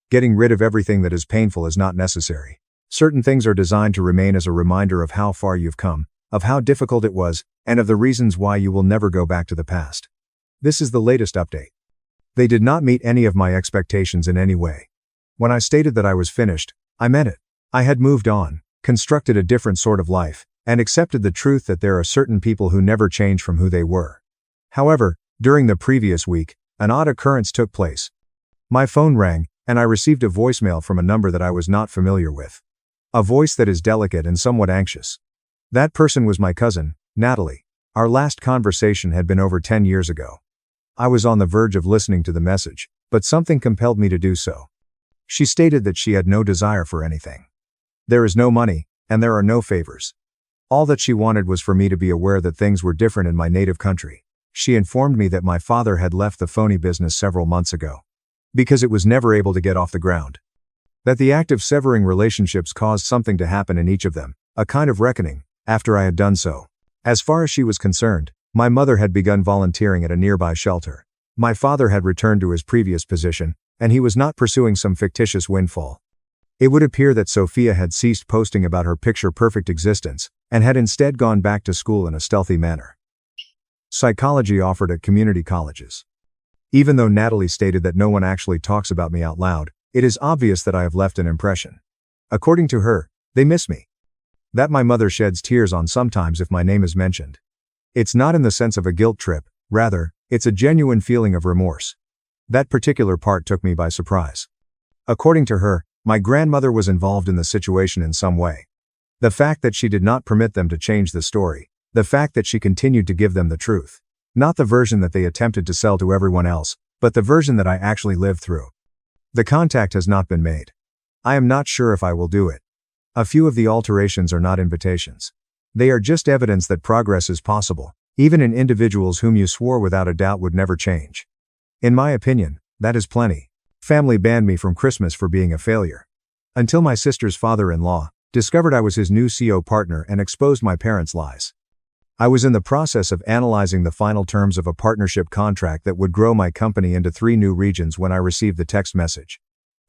Getting rid of everything that is painful is not necessary. Certain things are designed to remain as a reminder of how far you've come, of how difficult it was, and of the reasons why you will never go back to the past. This is the latest update. They did not meet any of my expectations in any way. When I stated that I was finished, I meant it. I had moved on, constructed a different sort of life, and accepted the truth that there are certain people who never change from who they were. However, during the previous week, an odd occurrence took place. My phone rang, and I received a voicemail from a number that I was not familiar with. A voice that is delicate and somewhat anxious. That person was my cousin, Natalie. Our last conversation had been over 10 years ago. I was on the verge of listening to the message, but something compelled me to do so. She stated that she had no desire for anything. There is no money, and there are no favors. All that she wanted was for me to be aware that things were different in my native country. She informed me that my father had left the phony business several months ago. Because it was never able to get off the ground. That the act of severing relationships caused something to happen in each of them, a kind of reckoning, after I had done so. As far as she was concerned, my mother had begun volunteering at a nearby shelter. My father had returned to his previous position, and he was not pursuing some fictitious windfall. It would appear that Sophia had ceased posting about her picture-perfect existence, and had instead gone back to school in a stealthy manner. Psychology offered at community colleges. Even though Natalie stated that no one actually talks about me out loud, it is obvious that I have left an impression. According to her, they miss me. That my mother sheds tears on sometimes if my name is mentioned. It's not in the sense of a guilt trip, rather, it's a genuine feeling of remorse. That particular part took me by surprise. According to her, my grandmother was involved in the situation in some way. The fact that she did not permit them to change the story, the fact that she continued to give them the truth. Not the version that they attempted to sell to everyone else, but the version that I actually lived through. The contact has not been made. I am not sure if I will do it. A few of the alterations are not invitations. They are just evidence that progress is possible, even in individuals whom you swore without a doubt would never change. In my opinion, that is plenty. Family banned me from Christmas for being a failure. Until my sister's father-in-law discovered I was his new CO partner and exposed my parents' lies. I was in the process of analyzing the final terms of a partnership contract that would grow my company into 3 new regions when I received the text message.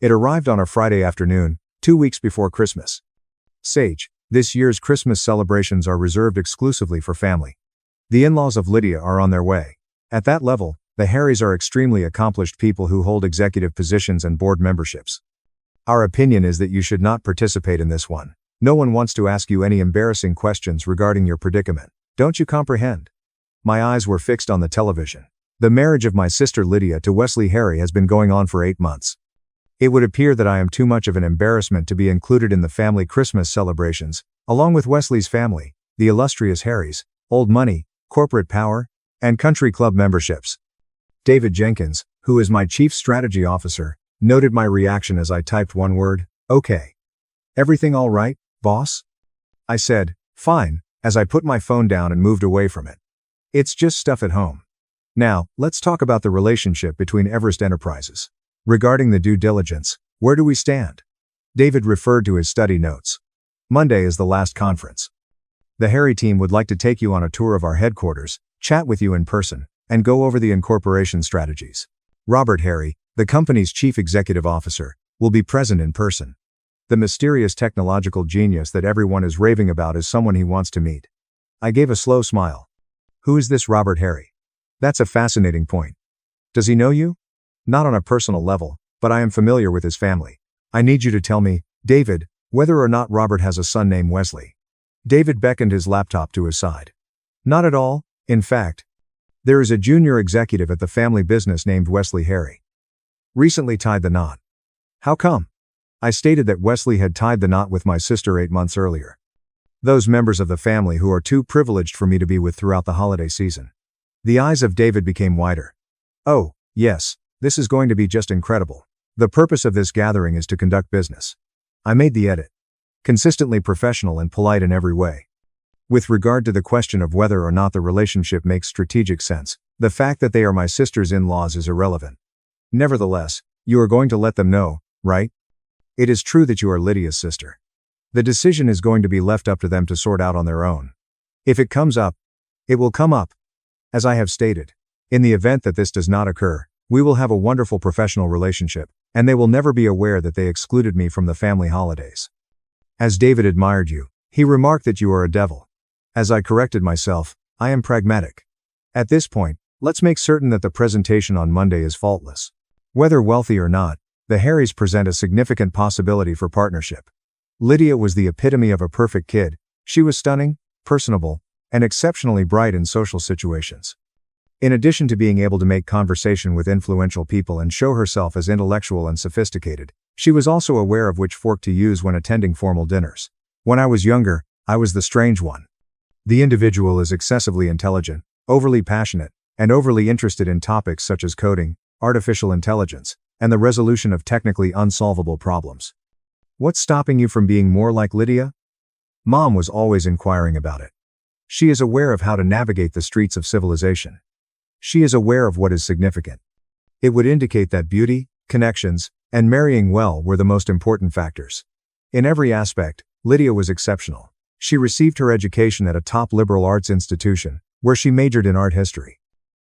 It arrived on a Friday afternoon, 2 weeks before Christmas. Sage, this year's Christmas celebrations are reserved exclusively for family. The in-laws of Lydia are on their way. At that level, the Harrys are extremely accomplished people who hold executive positions and board memberships. Our opinion is that you should not participate in this one. No one wants to ask you any embarrassing questions regarding your predicament. Don't you comprehend? My eyes were fixed on the television. The marriage of my sister Lydia to Wesley Harry has been going on for 8 months. It would appear that I am too much of an embarrassment to be included in the family Christmas celebrations, along with Wesley's family, the illustrious Harrys, old money, corporate power, and country club memberships. David Jenkins, who is my chief strategy officer, noted my reaction as I typed one word, "Okay. Everything all right, boss?" I said, "Fine," as I put my phone down and moved away from it. It's just stuff at home. Now, let's talk about the relationship between Everest Enterprises. Regarding the due diligence, where do we stand? David referred to his study notes. Monday is the last conference. The Harry team would like to take you on a tour of our headquarters, chat with you in person, and go over the incorporation strategies. Robert Harry, the company's chief executive officer, will be present in person. The mysterious technological genius that everyone is raving about is someone he wants to meet. I gave a slow smile. Who is this Robert Harry? That's a fascinating point. Does he know you? Not on a personal level, but I am familiar with his family. I need you to tell me, David, whether or not Robert has a son named Wesley. David beckoned his laptop to his side. Not at all, in fact. There is a junior executive at the family business named Wesley Harry. Recently tied the knot. How come? I stated that Wesley had tied the knot with my sister 8 months earlier. Those members of the family who are too privileged for me to be with throughout the holiday season. The eyes of David became wider. Oh, yes, this is going to be just incredible. The purpose of this gathering is to conduct business. I made the edit. Consistently professional and polite in every way. With regard to the question of whether or not the relationship makes strategic sense, the fact that they are my sister's in-laws is irrelevant. Nevertheless, you are going to let them know, right? It is true that you are Lydia's sister. The decision is going to be left up to them to sort out on their own. If it comes up, it will come up. As I have stated, in the event that this does not occur, we will have a wonderful professional relationship, and they will never be aware that they excluded me from the family holidays. As David admired you, he remarked that you are a devil. As I corrected myself, I am pragmatic. At this point, let's make certain that the presentation on Monday is faultless. Whether wealthy or not, the Harrys present a significant possibility for partnership. Lydia was the epitome of a perfect kid. She was stunning, personable, and exceptionally bright in social situations. In addition to being able to make conversation with influential people and show herself as intellectual and sophisticated, she was also aware of which fork to use when attending formal dinners. When I was younger, I was the strange one. The individual is excessively intelligent, overly passionate, and overly interested in topics such as coding, artificial intelligence, and the resolution of technically unsolvable problems. What's stopping you from being more like Lydia? Mom was always inquiring about it. She is aware of how to navigate the streets of civilization. She is aware of what is significant. It would indicate that beauty, connections, and marrying well were the most important factors. In every aspect, Lydia was exceptional. She received her education at a top liberal arts institution, where she majored in art history.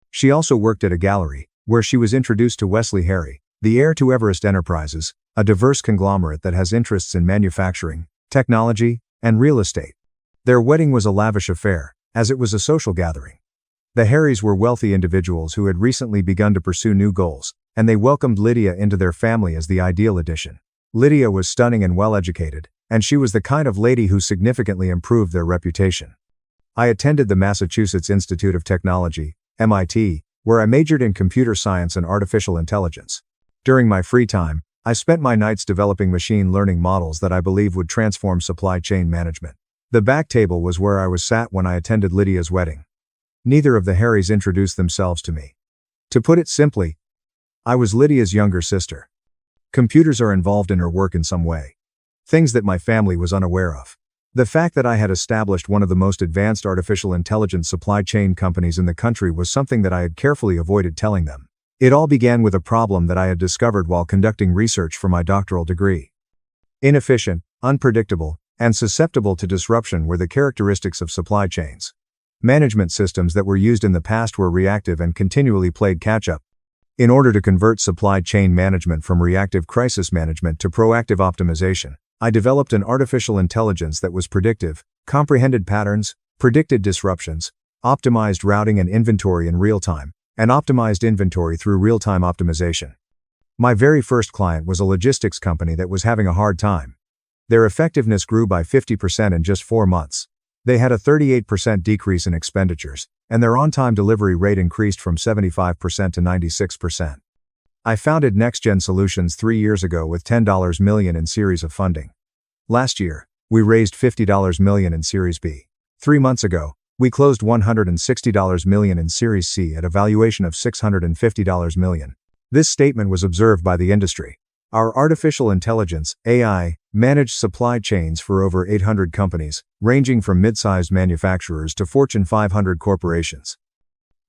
She also worked at a gallery, where she was introduced to Wesley Harry, the heir to Everest Enterprises, a diverse conglomerate that has interests in manufacturing, technology, and real estate. Their wedding was a lavish affair, as it was a social gathering. The Harrys were wealthy individuals who had recently begun to pursue new goals, and they welcomed Lydia into their family as the ideal addition. Lydia was stunning and well-educated, and she was the kind of lady who significantly improved their reputation. I attended the Massachusetts Institute of Technology, MIT, where I majored in computer science and artificial intelligence. During my free time, I spent my nights developing machine learning models that I believe would transform supply chain management. The back table was where I was sat when I attended Lydia's wedding. Neither of the Harrys introduced themselves to me. To put it simply, I was Lydia's younger sister. Computers are involved in her work in some way. Things that my family was unaware of. The fact that I had established one of the most advanced artificial intelligence supply chain companies in the country was something that I had carefully avoided telling them. It all began with a problem that I had discovered while conducting research for my doctoral degree. Inefficient, unpredictable, and susceptible to disruption were the characteristics of supply chains. Management systems that were used in the past were reactive and continually played catch-up. In order to convert supply chain management from reactive crisis management to proactive optimization, I developed an artificial intelligence that was predictive, comprehended patterns, predicted disruptions, optimized routing and inventory in real time, and optimized inventory through real-time optimization. My very first client was a logistics company that was having a hard time. Their effectiveness grew by 50% in just 4 months. They had a 38% decrease in expenditures, and their on-time delivery rate increased from 75% to 96%. I founded NextGen Solutions 3 years ago with $10 million in series of funding. Last year, we raised $50 million in Series B. 3 months ago, we closed $160 million in Series C at a valuation of $650 million. This statement was observed by the industry. Our artificial intelligence, AI, managed supply chains for over 800 companies, ranging from mid-sized manufacturers to Fortune 500 corporations.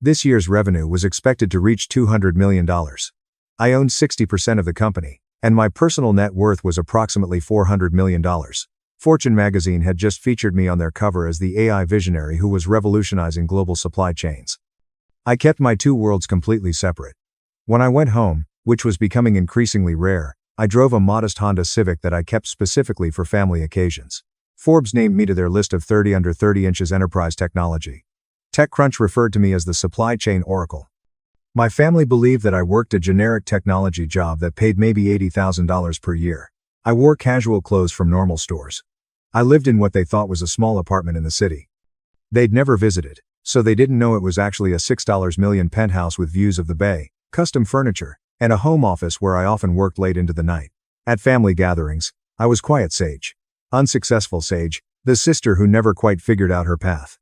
This year's revenue was expected to reach $200 million. I owned 60% of the company, and my personal net worth was approximately $400 million. Fortune magazine had just featured me on their cover as the AI visionary who was revolutionizing global supply chains. I kept my two worlds completely separate. When I went home, which was becoming increasingly rare, I drove a modest Honda Civic that I kept specifically for family occasions. Forbes named me to their list of 30 under 30 inches enterprise technology. TechCrunch referred to me as the supply chain oracle. My family believed that I worked a generic technology job that paid maybe $80,000 per year. I wore casual clothes from normal stores. I lived in what they thought was a small apartment in the city. They'd never visited, so they didn't know it was actually a $6 million penthouse with views of the bay, custom furniture, and a home office where I often worked late into the night. At family gatherings, I was quiet Sage. Unsuccessful Sage, the sister who never quite figured out her path.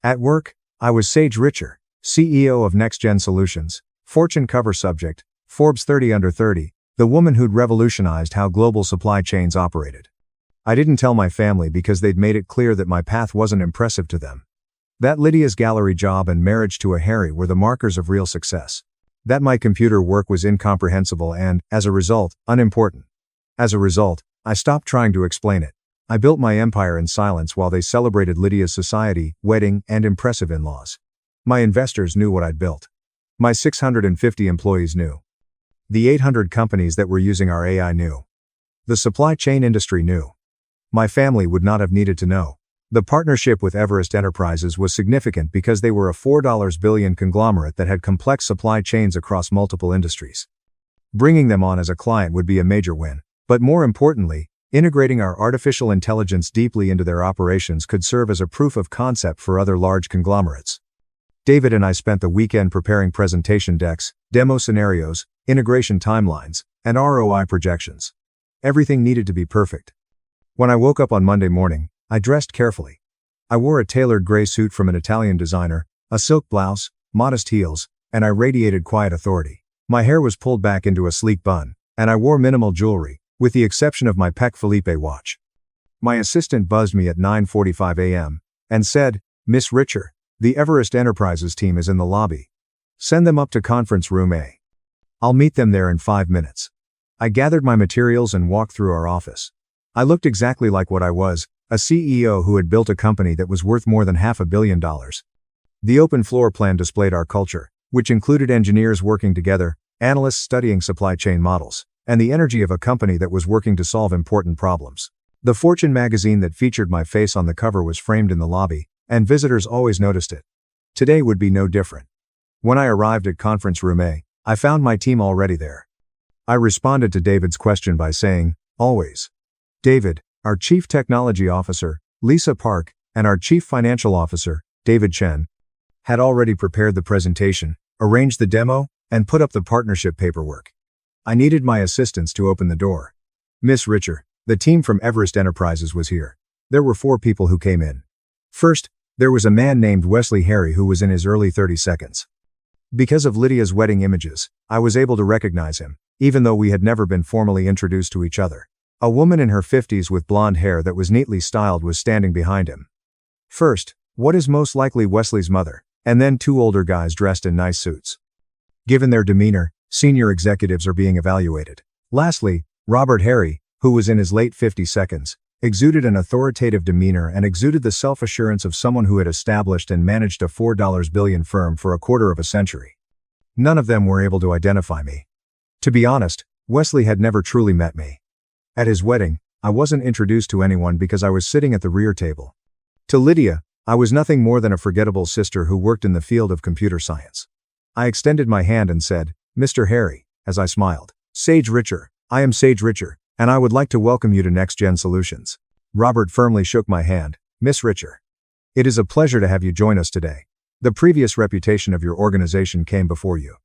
At work, I was Sage Richer, CEO of NextGen Solutions, Fortune cover subject, Forbes 30 under 30, the woman who'd revolutionized how global supply chains operated. I didn't tell my family because they'd made it clear that my path wasn't impressive to them. That Lydia's gallery job and marriage to a Harry were the markers of real success. That my computer work was incomprehensible and, as a result, unimportant. As a result, I stopped trying to explain it. I built my empire in silence while they celebrated Lydia's society, wedding, and impressive in-laws. My investors knew what I'd built. My 650 employees knew. The 800 companies that were using our AI knew. The supply chain industry knew. My family would not have needed to know. The partnership with Everest Enterprises was significant because they were a $4 billion conglomerate that had complex supply chains across multiple industries. Bringing them on as a client would be a major win, but more importantly, integrating our artificial intelligence deeply into their operations could serve as a proof of concept for other large conglomerates. David and I spent the weekend preparing presentation decks, demo scenarios, integration timelines, and ROI projections. Everything needed to be perfect. When I woke up on Monday morning, I dressed carefully. I wore a tailored gray suit from an Italian designer, a silk blouse, modest heels, and I radiated quiet authority. My hair was pulled back into a sleek bun, and I wore minimal jewelry, with the exception of my Patek Philippe watch. My assistant buzzed me at 9:45 a.m. and said, "Miss Richer, the Everest Enterprises team is in the lobby. Send them up to conference room A. I'll meet them there in 5 minutes." I gathered my materials and walked through our office. I looked exactly like what I was, a CEO who had built a company that was worth more than $500 million. The open floor plan displayed our culture, which included engineers working together, analysts studying supply chain models, and the energy of a company that was working to solve important problems. The Fortune magazine that featured my face on the cover was framed in the lobby, and visitors always noticed it. Today would be no different. When I arrived at conference room A, I found my team already there. I responded to David's question by saying, "Always." David, our Chief Technology Officer, Lisa Park, and our Chief Financial Officer, David Chen, had already prepared the presentation, arranged the demo, and put up the partnership paperwork. I needed my assistants to open the door. "Miss Richer, the team from Everest Enterprises was here." There were 4 people who came in. First, there was a man named Wesley Harry who was in his early 30s. Because of Lydia's wedding images, I was able to recognize him, even though we had never been formally introduced to each other. A woman in her 50s with blonde hair that was neatly styled was standing behind him. First, what is most likely Wesley's mother, and then 2 older guys dressed in nice suits. Given their demeanor, senior executives are being evaluated. Lastly, Robert Harry, who was in his late 50s, exuded an authoritative demeanor and exuded the self-assurance of someone who had established and managed a $4 billion firm for a quarter of a century. None of them were able to identify me. To be honest, Wesley had never truly met me. At his wedding, I wasn't introduced to anyone because I was sitting at the rear table. To Lydia, I was nothing more than a forgettable sister who worked in the field of computer science. I extended my hand and said, "Mr. Harry," as I smiled. "Sage Richer, I am Sage Richer, and I would like to welcome you to NextGen Solutions." Robert firmly shook my hand. "Miss Richer, it is a pleasure to have you join us today. The previous reputation of your organization came before you.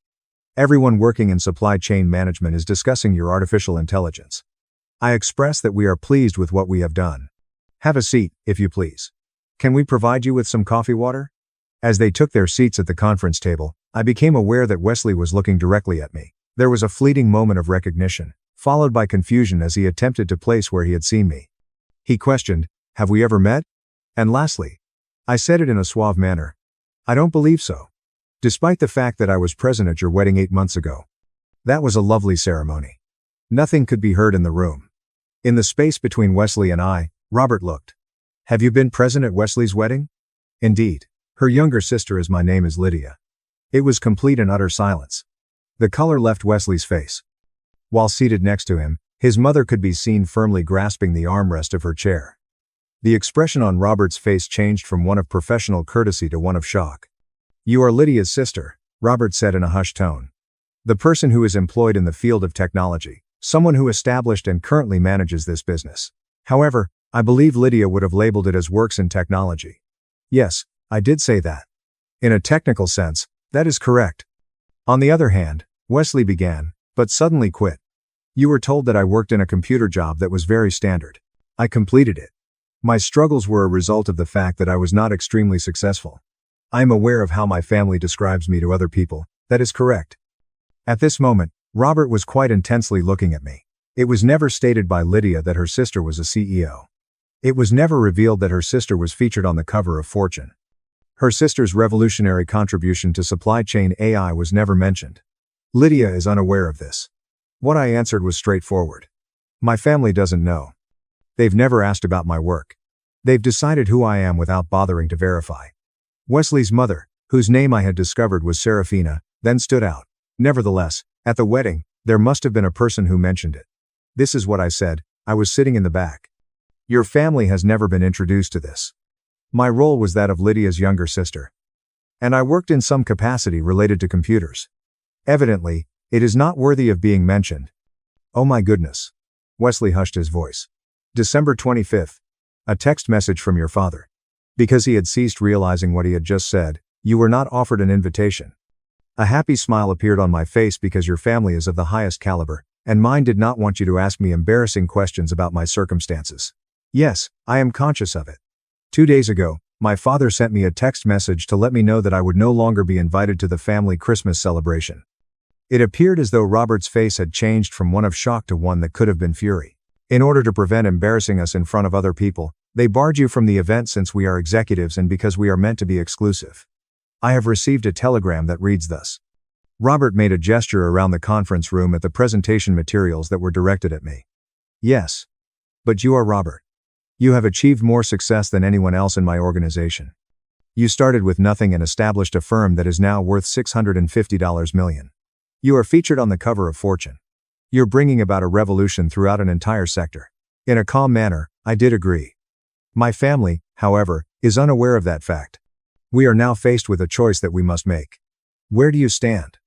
Everyone working in supply chain management is discussing your artificial intelligence. I express that we are pleased with what we have done. Have a seat, if you please. Can we provide you with some coffee water?" As they took their seats at the conference table, I became aware that Wesley was looking directly at me. There was a fleeting moment of recognition, followed by confusion as he attempted to place where he had seen me. He questioned, "Have we ever met?" And lastly, I said it in a suave manner, "I don't believe so. Despite the fact that I was present at your wedding 8 months ago." That was a lovely ceremony. Nothing could be heard in the room. In the space between Wesley and I, Robert looked. "Have you been present at Wesley's wedding?" "Indeed. Her younger sister, as my name is Lydia." It was complete and utter silence. The color left Wesley's face. While seated next to him, his mother could be seen firmly grasping the armrest of her chair. The expression on Robert's face changed from one of professional courtesy to one of shock. "You are Lydia's sister," Robert said in a hushed tone. "The person who is employed in the field of technology, someone who established and currently manages this business. However, I believe Lydia would have labeled it as works in technology." "Yes, I did say that. In a technical sense, that is correct." "On the other hand," Wesley began, but suddenly quit. "You were told that I worked in a computer job that was very standard. I completed it. My struggles were a result of the fact that I was not extremely successful. I am aware of how my family describes me to other people, that is correct." At this moment, Robert was quite intensely looking at me. It was never stated by Lydia that her sister was a CEO. It was never revealed that her sister was featured on the cover of Fortune. Her sister's revolutionary contribution to supply chain AI was never mentioned. Lydia is unaware of this. What I answered was straightforward. My family doesn't know. They've never asked about my work. They've decided who I am without bothering to verify. Wesley's mother, whose name I had discovered was Serafina, then stood out. Nevertheless, at the wedding, there must have been a person who mentioned it. This is what I said. I was sitting in the back. "Your family has never been introduced to this. My role was that of Lydia's younger sister. And I worked in some capacity related to computers. Evidently, it is not worthy of being mentioned." "Oh my goodness." Wesley hushed his voice. "December 25th. A text message from your father." Because he had ceased realizing what he had just said, "You were not offered an invitation." A happy smile appeared on my face because your family is of the highest caliber, and mine did not want you to ask me embarrassing questions about my circumstances. Yes, I am conscious of it. 2 days ago, my father sent me a text message to let me know that I would no longer be invited to the family Christmas celebration. It appeared as though Robert's face had changed from one of shock to one that could have been fury. "In order to prevent embarrassing us in front of other people, they barred you from the event since we are executives and because we are meant to be exclusive. I have received a telegram that reads thus." Robert made a gesture around the conference room at the presentation materials that were directed at me. "Yes. But you are Robert. You have achieved more success than anyone else in my organization. You started with nothing and established a firm that is now worth $650 million. You are featured on the cover of Fortune. You're bringing about a revolution throughout an entire sector." In a calm manner, I did agree. "My family, however, is unaware of that fact. We are now faced with a choice that we must make." "Where do you stand?"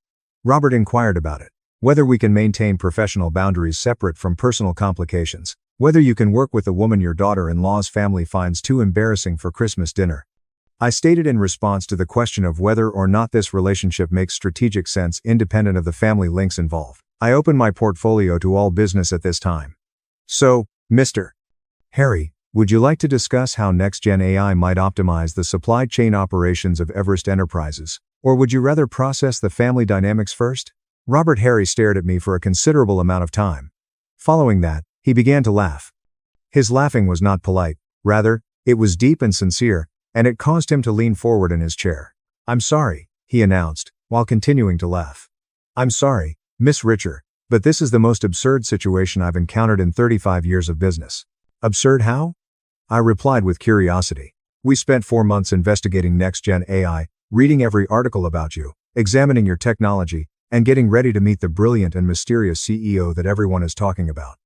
Robert inquired about it. "Whether we can maintain professional boundaries separate from personal complications. Whether you can work with the woman your daughter-in-law's family finds too embarrassing for Christmas dinner." I stated in response to the question of whether or not this relationship makes strategic sense independent of the family links involved. "I open my portfolio to all business at this time. So, Mr. Harry, would you like to discuss how next-gen AI might optimize the supply chain operations of Everest Enterprises, or would you rather process the family dynamics first?" Robert Harry stared at me for a considerable amount of time. Following that, he began to laugh. His laughing was not polite, rather, it was deep and sincere, and it caused him to lean forward in his chair. "I'm sorry," he announced, while continuing to laugh. "I'm sorry, Miss Richer, but this is the most absurd situation I've encountered in 35 years of business." "Absurd how?" I replied with curiosity. "We spent 4 months investigating next-gen AI, reading every article about you, examining your technology, and getting ready to meet the brilliant and mysterious CEO that everyone is talking about.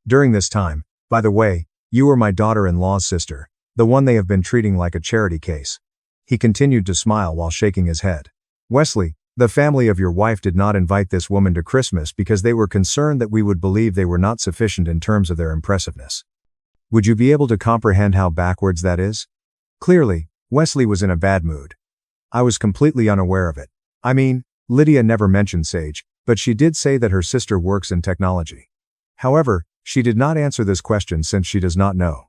During this time, by the way, you were my daughter-in-law's sister, the one they have been treating like a charity case." He continued to smile while shaking his head. "Wesley, the family of your wife did not invite this woman to Christmas because they were concerned that we would believe they were not sufficient in terms of their impressiveness. Would you be able to comprehend how backwards that is?" Clearly, Wesley was in a bad mood. I was completely unaware of it. I mean, Lydia never mentioned Sage, but she did say that her sister works in technology. However, she did not answer this question since she does not know.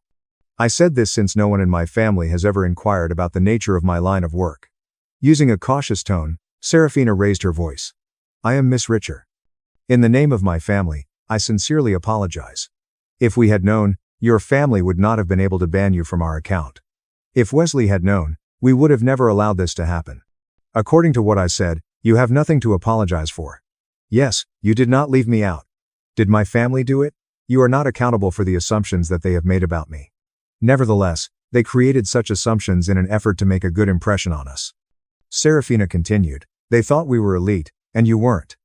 I said this since no one in my family has ever inquired about the nature of my line of work. Using a cautious tone, Serafina raised her voice. "I am Miss Richer. In the name of my family, I sincerely apologize. If we had known, your family would not have been able to ban you from our account. If Wesley had known, we would have never allowed this to happen. According to what I said, you have nothing to apologize for. Yes, you did not leave me out. Did my family do it? You are not accountable for the assumptions that they have made about me. Nevertheless, they created such assumptions in an effort to make a good impression on us." Serafina continued, "They thought we were elite, and you weren't.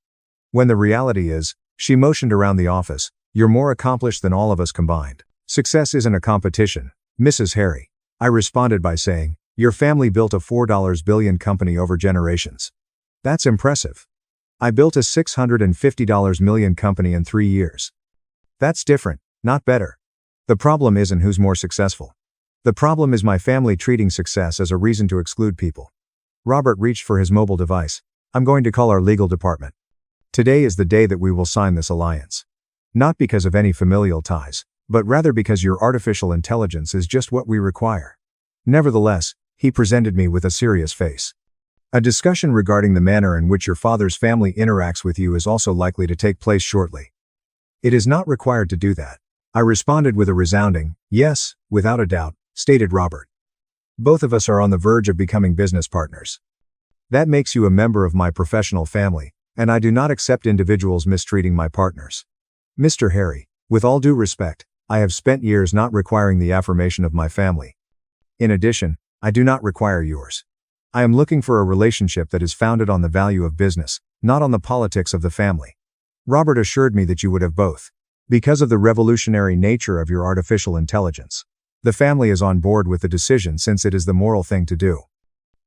When the reality is, she motioned around the office, you're more accomplished than all of us combined. Success isn't a competition, Mrs. Harry. I responded by saying, your family built a $4 billion company over generations. That's impressive. I built a $650 million company in 3 years. That's different, not better. The problem isn't who's more successful. The problem is my family treating success as a reason to exclude people. Robert reached for his mobile device. I'm going to call our legal department. Today is the day that we will sign this alliance. Not because of any familial ties, but rather because your artificial intelligence is just what we require. Nevertheless, he presented me with a serious face. A discussion regarding the manner in which your father's family interacts with you is also likely to take place shortly. It is not required to do that. I responded with a resounding, yes, without a doubt, stated Robert. Both of us are on the verge of becoming business partners. That makes you a member of my professional family, and I do not accept individuals mistreating my partners. Mr. Harry, with all due respect, I have spent years not requiring the affirmation of my family. In addition, I do not require yours. I am looking for a relationship that is founded on the value of business, not on the politics of the family. Robert assured me that you would have both. Because of the revolutionary nature of your artificial intelligence. The family is on board with the decision since it is the moral thing to do.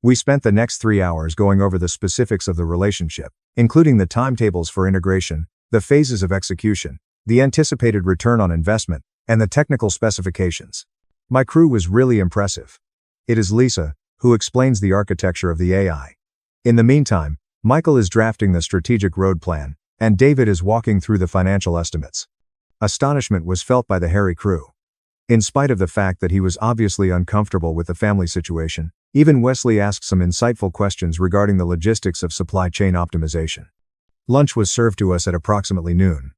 We spent the next 3 hours going over the specifics of the relationship, including the timetables for integration, the phases of execution, the anticipated return on investment, and the technical specifications. My crew was really impressive. It is Lisa, who explains the architecture of the AI. In the meantime, Michael is drafting the strategic road plan, and David is walking through the financial estimates. Astonishment was felt by the Harry crew. In spite of the fact that he was obviously uncomfortable with the family situation, even Wesley asked some insightful questions regarding the logistics of supply chain optimization. Lunch was served to us at approximately noon.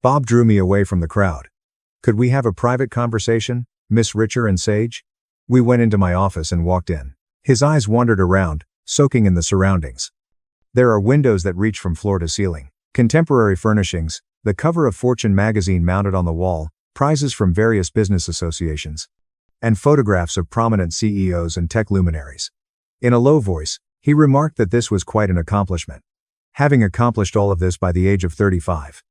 Bob drew me away from the crowd. Could we have a private conversation, Miss Richer and Sage? We went into my office and walked in. His eyes wandered around, soaking in the surroundings. There are windows that reach from floor to ceiling, contemporary furnishings, the cover of Fortune magazine mounted on the wall, prizes from various business associations, and photographs of prominent CEOs and tech luminaries. In a low voice, he remarked that this was quite an accomplishment. Having accomplished all of this by the age of 35.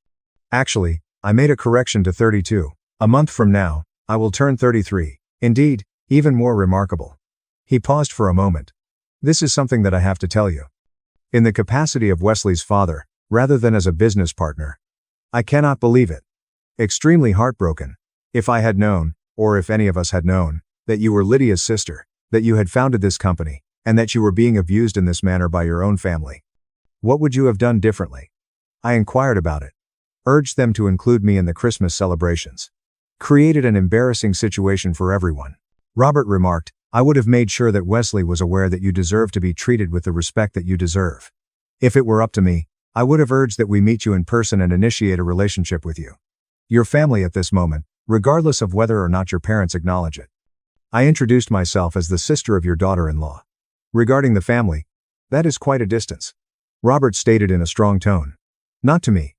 Actually, I made a correction to 32. A month from now, I will turn 33. Indeed, even more remarkable. He paused for a moment. This is something that I have to tell you. In the capacity of Wesley's father, rather than as a business partner. I cannot believe it. Extremely heartbroken. If I had known, or if any of us had known, that you were Lydia's sister, that you had founded this company, and that you were being abused in this manner by your own family. What would you have done differently? I inquired about it. Urged them to include me in the Christmas celebrations. Created an embarrassing situation for everyone. Robert remarked, I would have made sure that Wesley was aware that you deserve to be treated with the respect that you deserve. If it were up to me, I would have urged that we meet you in person and initiate a relationship with you. Your family at this moment, regardless of whether or not your parents acknowledge it. I introduced myself as the sister of your daughter-in-law. Regarding the family, that is quite a distance. Robert stated in a strong tone. Not to me.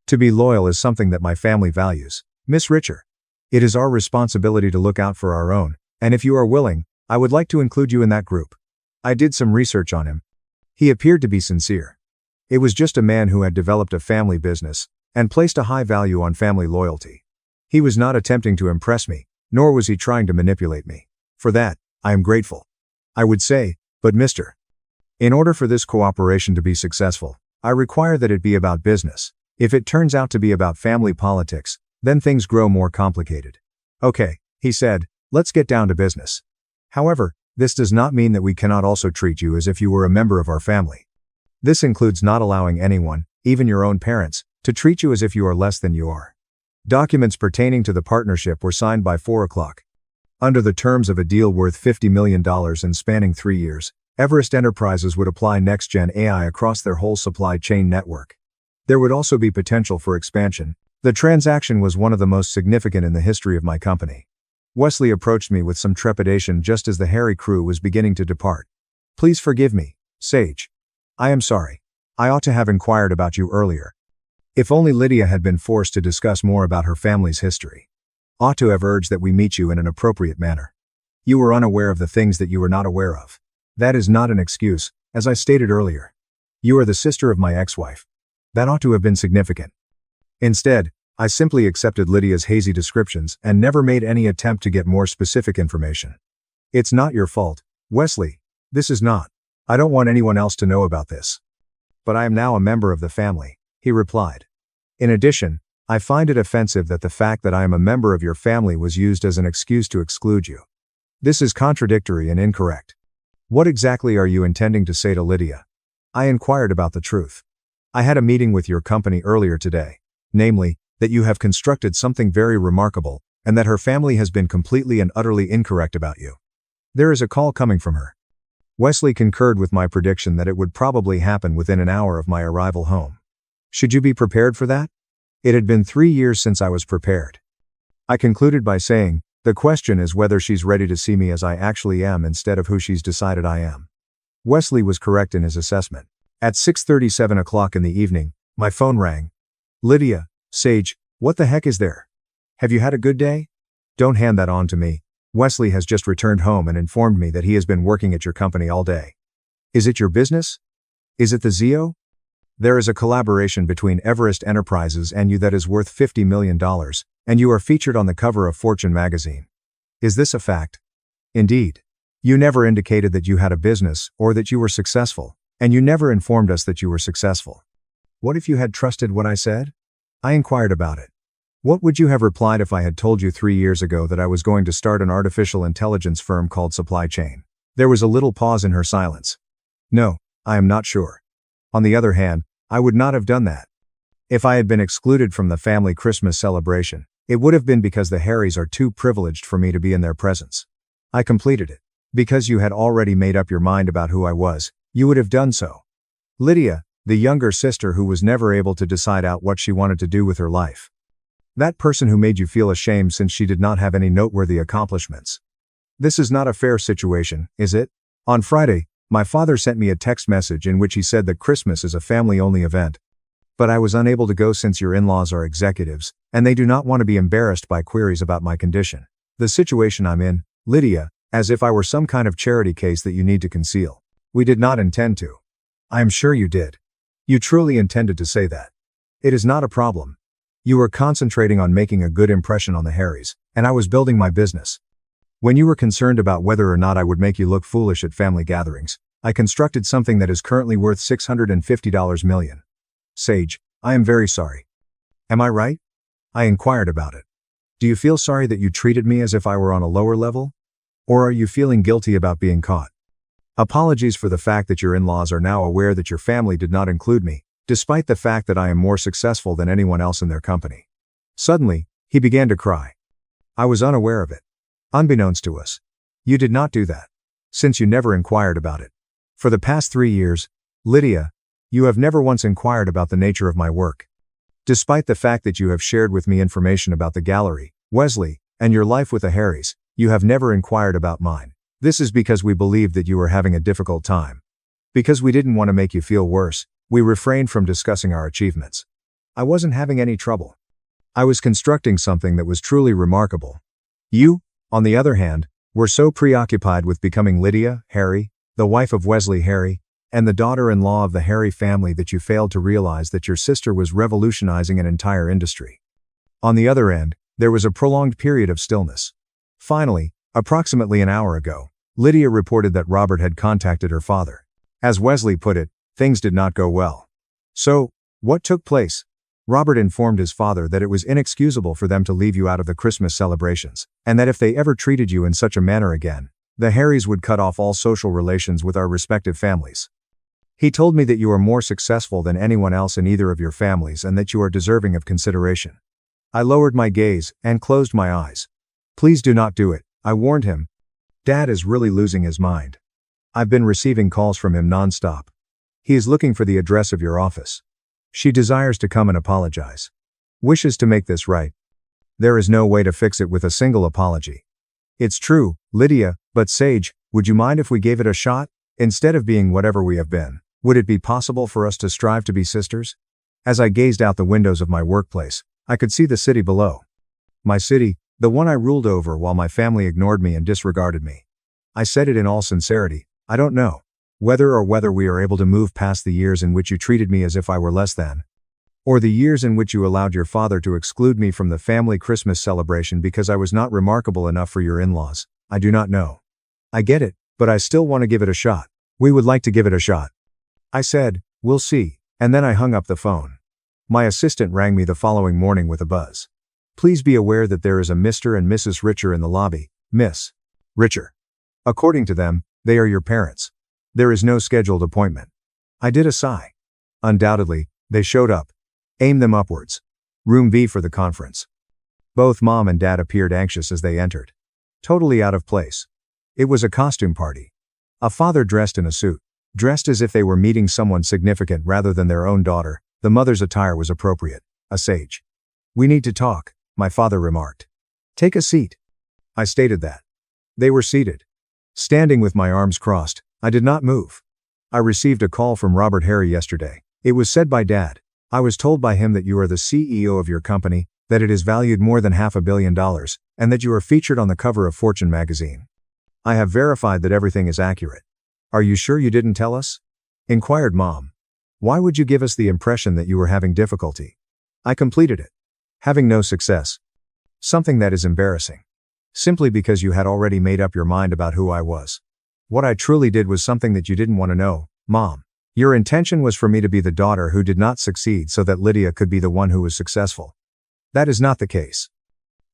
To be loyal is something that my family values, Miss Richer. It is our responsibility to look out for our own, and if you are willing, I would like to include you in that group. I did some research on him. He appeared to be sincere. It was just a man who had developed a family business, and placed a high value on family loyalty. He was not attempting to impress me, nor was he trying to manipulate me. For that, I am grateful. I would say, but Mr. In order for this cooperation to be successful, I require that it be about business. If it turns out to be about family politics, then things grow more complicated. Okay, he said, let's get down to business. However, this does not mean that we cannot also treat you as if you were a member of our family. This includes not allowing anyone, even your own parents, to treat you as if you are less than you are. Documents pertaining to the partnership were signed by 4 o'clock. Under the terms of a deal worth $50 million and spanning 3 years, Everest Enterprises would apply next-gen AI across their whole supply chain network. There would also be potential for expansion. The transaction was one of the most significant in the history of my company. Wesley approached me with some trepidation just as the Harry crew was beginning to depart. Please forgive me, Sage. I am sorry. I ought to have inquired about you earlier. If only Lydia had been forced to discuss more about her family's history. Ought to have urged that we meet you in an appropriate manner. You were unaware of the things that you were not aware of. That is not an excuse, as I stated earlier. You are the sister of my ex-wife. That ought to have been significant. Instead, I simply accepted Lydia's hazy descriptions and never made any attempt to get more specific information. It's not your fault, Wesley. This is not. I don't want anyone else to know about this. But I am now a member of the family, he replied. In addition, I find it offensive that the fact that I am a member of your family was used as an excuse to exclude you. This is contradictory and incorrect. What exactly are you intending to say to Lydia? I inquired about the truth. I had a meeting with your company earlier today, namely, that you have constructed something very remarkable, and that her family has been completely and utterly incorrect about you. There is a call coming from her. Wesley concurred with my prediction that it would probably happen within an hour of my arrival home. Should you be prepared for that? It had been 3 years since I was prepared. I concluded by saying, the question is whether she's ready to see me as I actually am instead of who she's decided I am. Wesley was correct in his assessment. At 6:37 o'clock in the evening, my phone rang. Lydia, Sage, what the heck is there? Have you had a good day? Don't hand that on to me. Wesley has just returned home and informed me that he has been working at your company all day. Is it your business? Is it the Zio? There is a collaboration between Everest Enterprises and you that is worth $50 million, and you are featured on the cover of Fortune magazine. Is this a fact? Indeed. You never indicated that you had a business or that you were successful, and you never informed us that you were successful. What if you had trusted what I said? I inquired about it. What would you have replied if I had told you 3 years ago that I was going to start an artificial intelligence firm called Supply Chain? There was a little pause in her silence. No, I am not sure. On the other hand, I would not have done that. If I had been excluded from the family Christmas celebration, it would have been because the Harrys are too privileged for me to be in their presence. I completed it. Because you had already made up your mind about who I was, you would have done so. Lydia, the younger sister who was never able to decide out what she wanted to do with her life. That person who made you feel ashamed since she did not have any noteworthy accomplishments. This is not a fair situation, is it? On Friday, my father sent me a text message in which he said that Christmas is a family-only event. But I was unable to go since your in-laws are executives, and they do not want to be embarrassed by queries about my condition. The situation I'm in, Lydia, as if I were some kind of charity case that you need to conceal. We did not intend to. I am sure you did. You truly intended to say that. It is not a problem. You were concentrating on making a good impression on the Harrys, and I was building my business. When you were concerned about whether or not I would make you look foolish at family gatherings, I constructed something that is currently worth $650 million. Sage, I am very sorry. Am I right? I inquired about it. Do you feel sorry that you treated me as if I were on a lower level? Or are you feeling guilty about being caught? Apologies for the fact that your in-laws are now aware that your family did not include me, despite the fact that I am more successful than anyone else in their company. Suddenly, he began to cry. I was unaware of it. Unbeknownst to us. You did not do that. Since you never inquired about it. For the past 3 years, Lydia, you have never once inquired about the nature of my work. Despite the fact that you have shared with me information about the gallery, Wesley, and your life with the Harrys, you have never inquired about mine. This is because we believed that you were having a difficult time. Because we didn't want to make you feel worse, we refrained from discussing our achievements. I wasn't having any trouble. I was constructing something that was truly remarkable. You, on the other hand, were so preoccupied with becoming Lydia, Harry, the wife of Wesley Harry, and the daughter-in-law of the Harry family that you failed to realize that your sister was revolutionizing an entire industry. On the other end, there was a prolonged period of stillness. Finally, approximately an hour ago, Lydia reported that Robert had contacted her father. As Wesley put it, things did not go well. So, what took place? Robert informed his father that it was inexcusable for them to leave you out of the Christmas celebrations, and that if they ever treated you in such a manner again, the Harrys would cut off all social relations with our respective families. He told me that you are more successful than anyone else in either of your families and that you are deserving of consideration. I lowered my gaze and closed my eyes. Please do not do it, I warned him. Dad is really losing his mind. I've been receiving calls from him non-stop. He is looking for the address of your office. She desires to come and apologize. Wishes to make this right. There is no way to fix it with a single apology. It's true, Lydia, but Sage, would you mind if we gave it a shot? Instead of being whatever we have been, would it be possible for us to strive to be sisters? As I gazed out the windows of my workplace, I could see the city below. My city, the one I ruled over while my family ignored me and disregarded me. I said it in all sincerity, I don't know whether we are able to move past the years in which you treated me as if I were less than. Or the years in which you allowed your father to exclude me from the family Christmas celebration because I was not remarkable enough for your in-laws. I do not know. I get it, but I still want to give it a shot. We would like to give it a shot. I said, we'll see, and then I hung up the phone. My assistant rang me the following morning with a buzz. Please be aware that there is a Mr. and Mrs. Richer in the lobby, Miss Richer. According to them, they are your parents. There is no scheduled appointment. I did a sigh. Undoubtedly, they showed up. Aim them upwards. Room B for the conference. Both mom and dad appeared anxious as they entered. Totally out of place. It was a costume party. A father dressed in a suit, dressed as if they were meeting someone significant rather than their own daughter. The mother's attire was appropriate. A sage. We need to talk, my father remarked. Take a seat. I stated that. They were seated. Standing with my arms crossed, I did not move. I received a call from Robert Harry yesterday. It was said by Dad. I was told by him that you are the CEO of your company, that it is valued more than $500 million, and that you are featured on the cover of Fortune magazine. I have verified that everything is accurate. Are you sure you didn't tell us? Inquired Mom. Why would you give us the impression that you were having difficulty? I completed it. Having no success. Something that is embarrassing. Simply because you had already made up your mind about who I was. What I truly did was something that you didn't want to know, Mom. Your intention was for me to be the daughter who did not succeed so that Lydia could be the one who was successful. That is not the case.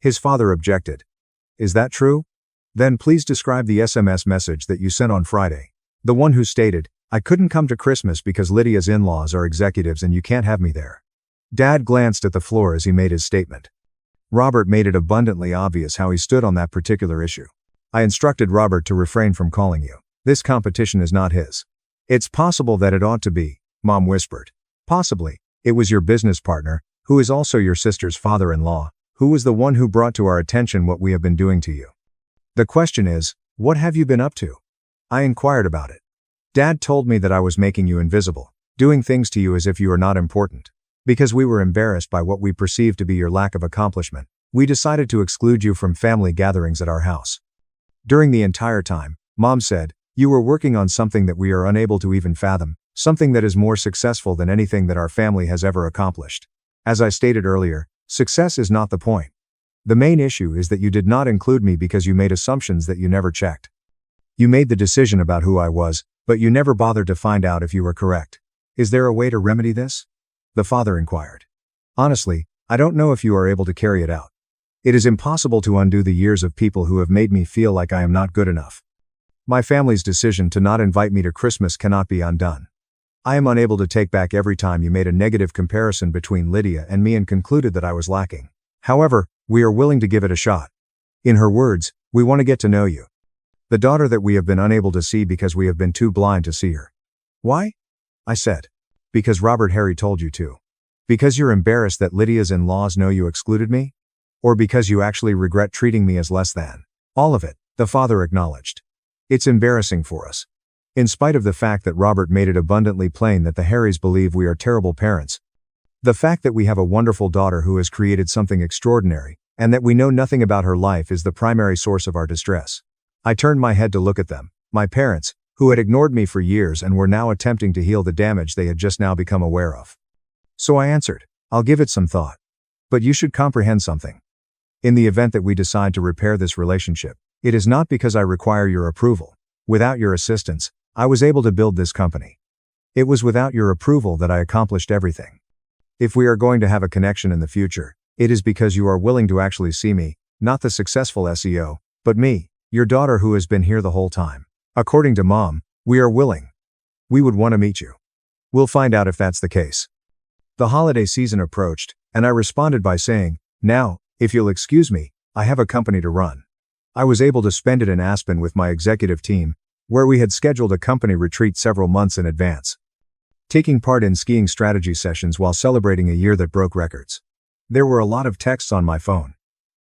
His father objected. Is that true? Then please describe the SMS message that you sent on Friday. The one who stated, I couldn't come to Christmas because Lydia's in-laws are executives and you can't have me there. Dad glanced at the floor as he made his statement. Robert made it abundantly obvious how he stood on that particular issue. I instructed Robert to refrain from calling you. This competition is not his. It's possible that it ought to be, Mom whispered. Possibly, it was your business partner, who is also your sister's father-in-law, who was the one who brought to our attention what we have been doing to you. The question is, what have you been up to? I inquired about it. Dad told me that I was making you invisible, doing things to you as if you are not important. Because we were embarrassed by what we perceived to be your lack of accomplishment, we decided to exclude you from family gatherings at our house. During the entire time, Mom said, you were working on something that we are unable to even fathom, something that is more successful than anything that our family has ever accomplished. As I stated earlier, success is not the point. The main issue is that you did not include me because you made assumptions that you never checked. You made the decision about who I was, but you never bothered to find out if you were correct. Is there a way to remedy this? The father inquired. Honestly, I don't know if you are able to carry it out. It is impossible to undo the years of people who have made me feel like I am not good enough. My family's decision to not invite me to Christmas cannot be undone. I am unable to take back every time you made a negative comparison between Lydia and me and concluded that I was lacking. However, we are willing to give it a shot. In her words, we want to get to know you. The daughter that we have been unable to see because we have been too blind to see her. Why? I said. Because Robert Harry told you to. Because you're embarrassed that Lydia's in-laws know you excluded me? Or because you actually regret treating me as less than? All of it, the father acknowledged. It's embarrassing for us. In spite of the fact that Robert made it abundantly plain that the Harrys believe we are terrible parents. The fact that we have a wonderful daughter who has created something extraordinary, and that we know nothing about her life is the primary source of our distress. I turned my head to look at them, my parents, who had ignored me for years and were now attempting to heal the damage they had just now become aware of. So I answered, I'll give it some thought. But you should comprehend something. In the event that we decide to repair this relationship, it is not because I require your approval. Without your assistance, I was able to build this company. It was without your approval that I accomplished everything. If we are going to have a connection in the future, it is because you are willing to actually see me, not the successful SEO, but me, your daughter who has been here the whole time. According to Mom, we are willing. We would want to meet you. We'll find out if that's the case. The holiday season approached, and I responded by saying, now, if you'll excuse me, I have a company to run. I was able to spend it in Aspen with my executive team, where we had scheduled a company retreat several months in advance. Taking part in skiing strategy sessions while celebrating a year that broke records. There were a lot of texts on my phone.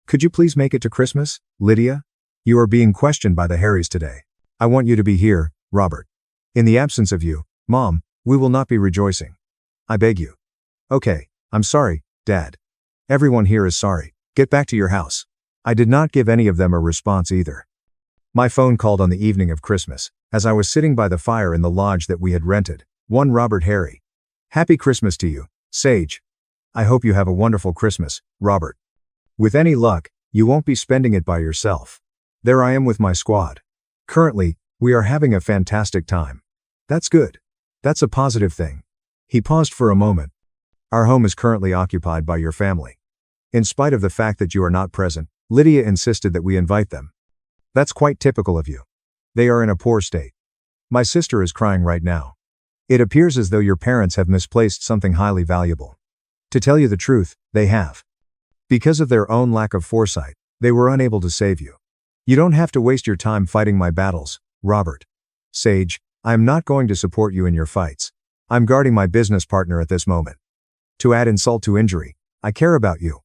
Could you please make it to Christmas, Lydia? You are being questioned by the Harrys today. I want you to be here, Robert. In the absence of you, Mom, we will not be rejoicing. I beg you. Okay, I'm sorry, Dad. Everyone here is sorry. Get back to your house. I did not give any of them a response either. My phone called on the evening of Christmas, as I was sitting by the fire in the lodge that we had rented. One Robert Harry. Happy Christmas to you, Sage. I hope you have a wonderful Christmas, Robert. With any luck, you won't be spending it by yourself. There I am with my squad. Currently, we are having a fantastic time. That's good. That's a positive thing. He paused for a moment. Our home is currently occupied by your family. In spite of the fact that you are not present, Lydia insisted that we invite them. That's quite typical of you. They are in a poor state. My sister is crying right now. It appears as though your parents have misplaced something highly valuable. To tell you the truth, they have. Because of their own lack of foresight, they were unable to save you. You don't have to waste your time fighting my battles, Robert. Sage, I am not going to support you in your fights. I'm guarding my business partner at this moment. To add insult to injury, I care about you.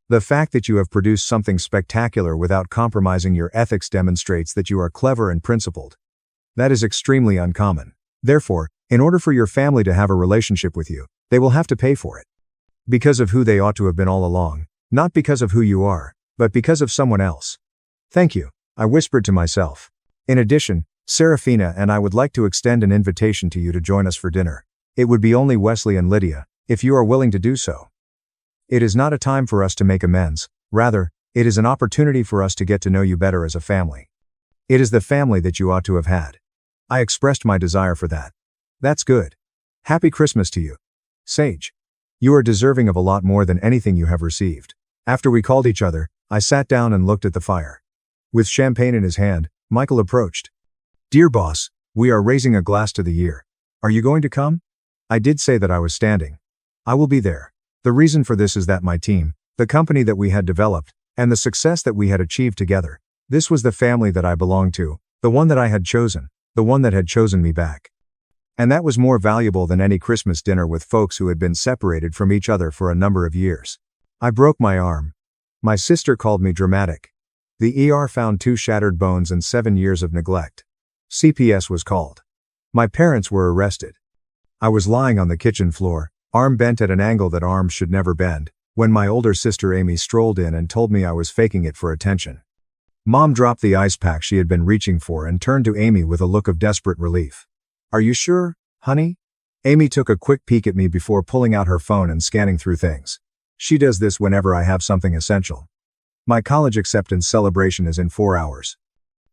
The fact that you have produced something spectacular without compromising your ethics demonstrates that you are clever and principled. That is extremely uncommon. Therefore, in order for your family to have a relationship with you, they will have to pay for it. Because of who they ought to have been all along, not because of who you are, but because of someone else. Thank you, I whispered to myself. In addition, Serafina and I would like to extend an invitation to you to join us for dinner. It would be only Wesley and Lydia, if you are willing to do so. It is not a time for us to make amends, rather, it is an opportunity for us to get to know you better as a family. It is the family that you ought to have had. I expressed my desire for that. That's good. Happy Christmas to you. Sage. You are deserving of a lot more than anything you have received. After we called each other, I sat down and looked at the fire. With champagne in his hand, Michael approached. Dear boss, we are raising a glass to the year. Are you going to come? I did say that I was standing. I will be there. The reason for this is that my team, the company that we had developed, and the success that we had achieved together, this was the family that I belonged to, the one that I had chosen, the one that had chosen me back. And that was more valuable than any Christmas dinner with folks who had been separated from each other for a number of years. I broke my arm. My sister called me dramatic. The ER found 2 shattered bones and 7 years of neglect. CPS was called. My parents were arrested. I was lying on the kitchen floor, arm bent at an angle that arms should never bend, when my older sister Amy strolled in and told me I was faking it for attention. Mom dropped the ice pack she had been reaching for and turned to Amy with a look of desperate relief. Are you sure, honey? Amy took a quick peek at me before pulling out her phone and scanning through things. She does this whenever I have something essential. My college acceptance celebration is in 4 hours.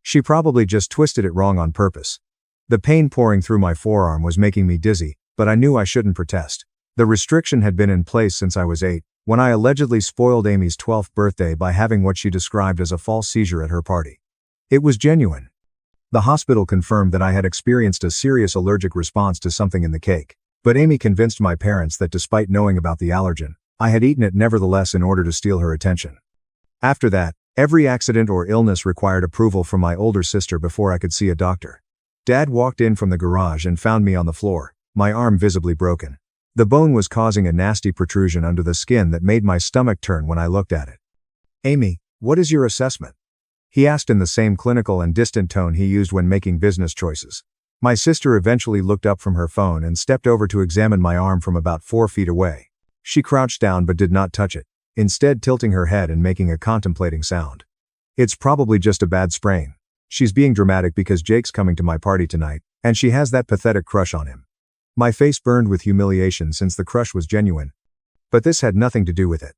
She probably just twisted it wrong on purpose. The pain pouring through my forearm was making me dizzy, but I knew I shouldn't protest. The restriction had been in place since I was 8, when I allegedly spoiled Amy's 12th birthday by having what she described as a false seizure at her party. It was genuine. The hospital confirmed that I had experienced a serious allergic response to something in the cake, but Amy convinced my parents that despite knowing about the allergen, I had eaten it nevertheless in order to steal her attention. After that, every accident or illness required approval from my older sister before I could see a doctor. Dad walked in from the garage and found me on the floor, my arm visibly broken. The bone was causing a nasty protrusion under the skin that made my stomach turn when I looked at it. Amy, what is your assessment? He asked in the same clinical and distant tone he used when making business choices. My sister eventually looked up from her phone and stepped over to examine my arm from about 4 feet away. She crouched down but did not touch it, instead tilting her head and making a contemplating sound. It's probably just a bad sprain. She's being dramatic because Jake's coming to my party tonight, and she has that pathetic crush on him. My face burned with humiliation since the crush was genuine. But this had nothing to do with it.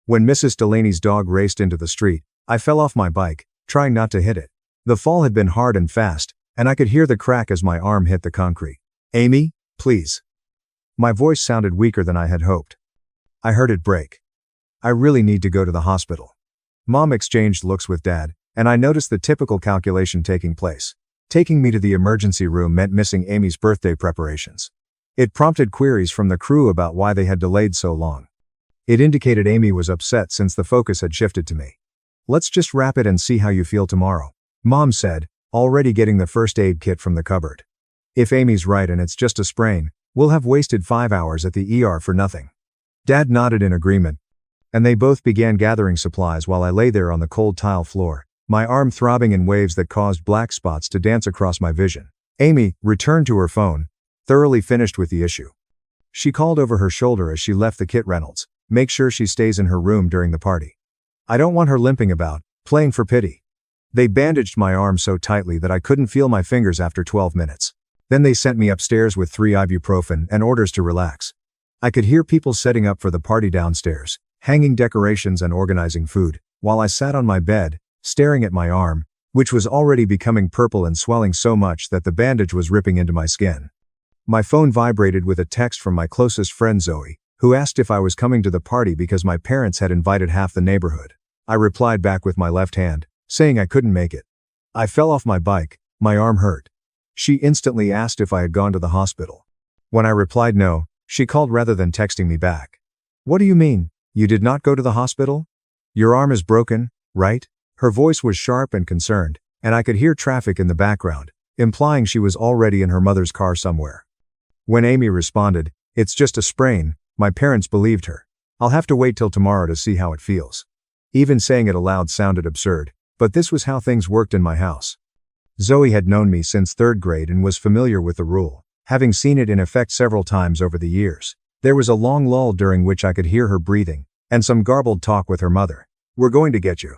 When Mrs. Delaney's dog raced into the street, I fell off my bike, trying not to hit it. The fall had been hard and fast, and I could hear the crack as my arm hit the concrete. Amy, please. My voice sounded weaker than I had hoped. I heard it break. I really need to go to the hospital. Mom exchanged looks with Dad, and I noticed the typical calculation taking place. Taking me to the emergency room meant missing Amy's birthday preparations. It prompted queries from the crew about why they had delayed so long. It indicated Amy was upset since the focus had shifted to me. Let's just wrap it and see how you feel tomorrow, Mom said, already getting the first aid kit from the cupboard. If Amy's right and it's just a sprain, we'll have wasted 5 hours at the ER for nothing. Dad nodded in agreement, and they both began gathering supplies while I lay there on the cold tile floor, my arm throbbing in waves that caused black spots to dance across my vision. Amy returned to her phone, thoroughly finished with the issue. She called over her shoulder as she left the kit Reynolds, make sure she stays in her room during the party. I don't want her limping about, playing for pity. They bandaged my arm so tightly that I couldn't feel my fingers after 12 minutes. Then they sent me upstairs with 3 ibuprofen and orders to relax. I could hear people setting up for the party downstairs, hanging decorations and organizing food, while I sat on my bed, staring at my arm, which was already becoming purple and swelling so much that the bandage was ripping into my skin. My phone vibrated with a text from my closest friend Zoe, who asked if I was coming to the party because my parents had invited half the neighborhood. I replied back with my left hand, saying I couldn't make it. I fell off my bike, my arm hurt. She instantly asked if I had gone to the hospital. When I replied no, she called rather than texting me back. What do you mean, you did not go to the hospital? Your arm is broken, right? Her voice was sharp and concerned, and I could hear traffic in the background, implying she was already in her mother's car somewhere. When Amy responded, it's just a sprain, my parents believed her. I'll have to wait till tomorrow to see how it feels. Even saying it aloud sounded absurd, but this was how things worked in my house. Zoe had known me since 3rd grade and was familiar with the rule, having seen it in effect several times over the years. There was a long lull during which I could hear her breathing, and some garbled talk with her mother. We're going to get you.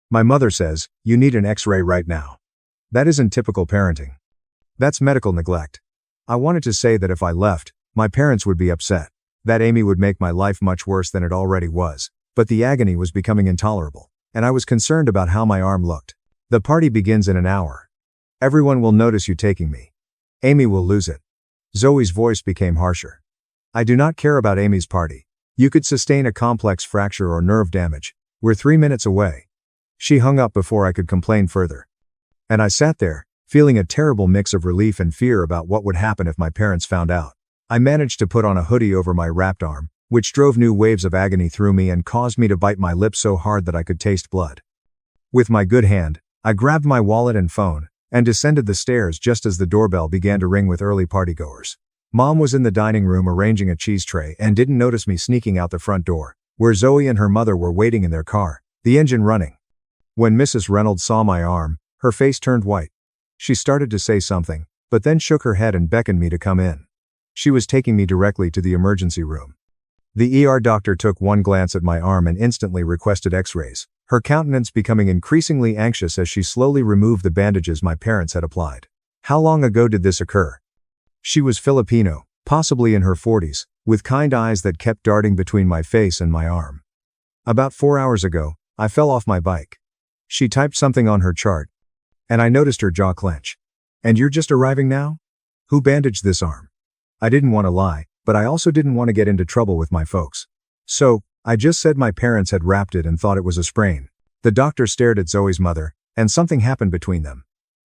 My mother says, you need an X-ray right now. That isn't typical parenting. That's medical neglect. I wanted to say that if I left, my parents would be upset, that Amy would make my life much worse than it already was, but the agony was becoming intolerable, and I was concerned about how my arm looked. The party begins in an hour. Everyone will notice you taking me. Amy will lose it. Zoe's voice became harsher. I do not care about Amy's party. You could sustain a complex fracture or nerve damage. We're 3 minutes away. She hung up before I could complain further. And I sat there, feeling a terrible mix of relief and fear about what would happen if my parents found out. I managed to put on a hoodie over my wrapped arm, which drove new waves of agony through me and caused me to bite my lip so hard that I could taste blood. With my good hand, I grabbed my wallet and phone, and descended the stairs just as the doorbell began to ring with early partygoers. Mom was in the dining room arranging a cheese tray and didn't notice me sneaking out the front door, where Zoe and her mother were waiting in their car, the engine running. When Mrs. Reynolds saw my arm, her face turned white. She started to say something, but then shook her head and beckoned me to come in. She was taking me directly to the emergency room. The ER doctor took one glance at my arm and instantly requested X-rays, her countenance becoming increasingly anxious as she slowly removed the bandages my parents had applied. How long ago did this occur? She was Filipino, possibly in her 40s, with kind eyes that kept darting between my face and my arm. About 4 hours ago, I fell off my bike. She typed something on her chart, and I noticed her jaw clench. And you're just arriving now? Who bandaged this arm? I didn't want to lie, but I also didn't want to get into trouble with my folks. So, I just said my parents had wrapped it and thought it was a sprain. The doctor stared at Zoe's mother, and something happened between them.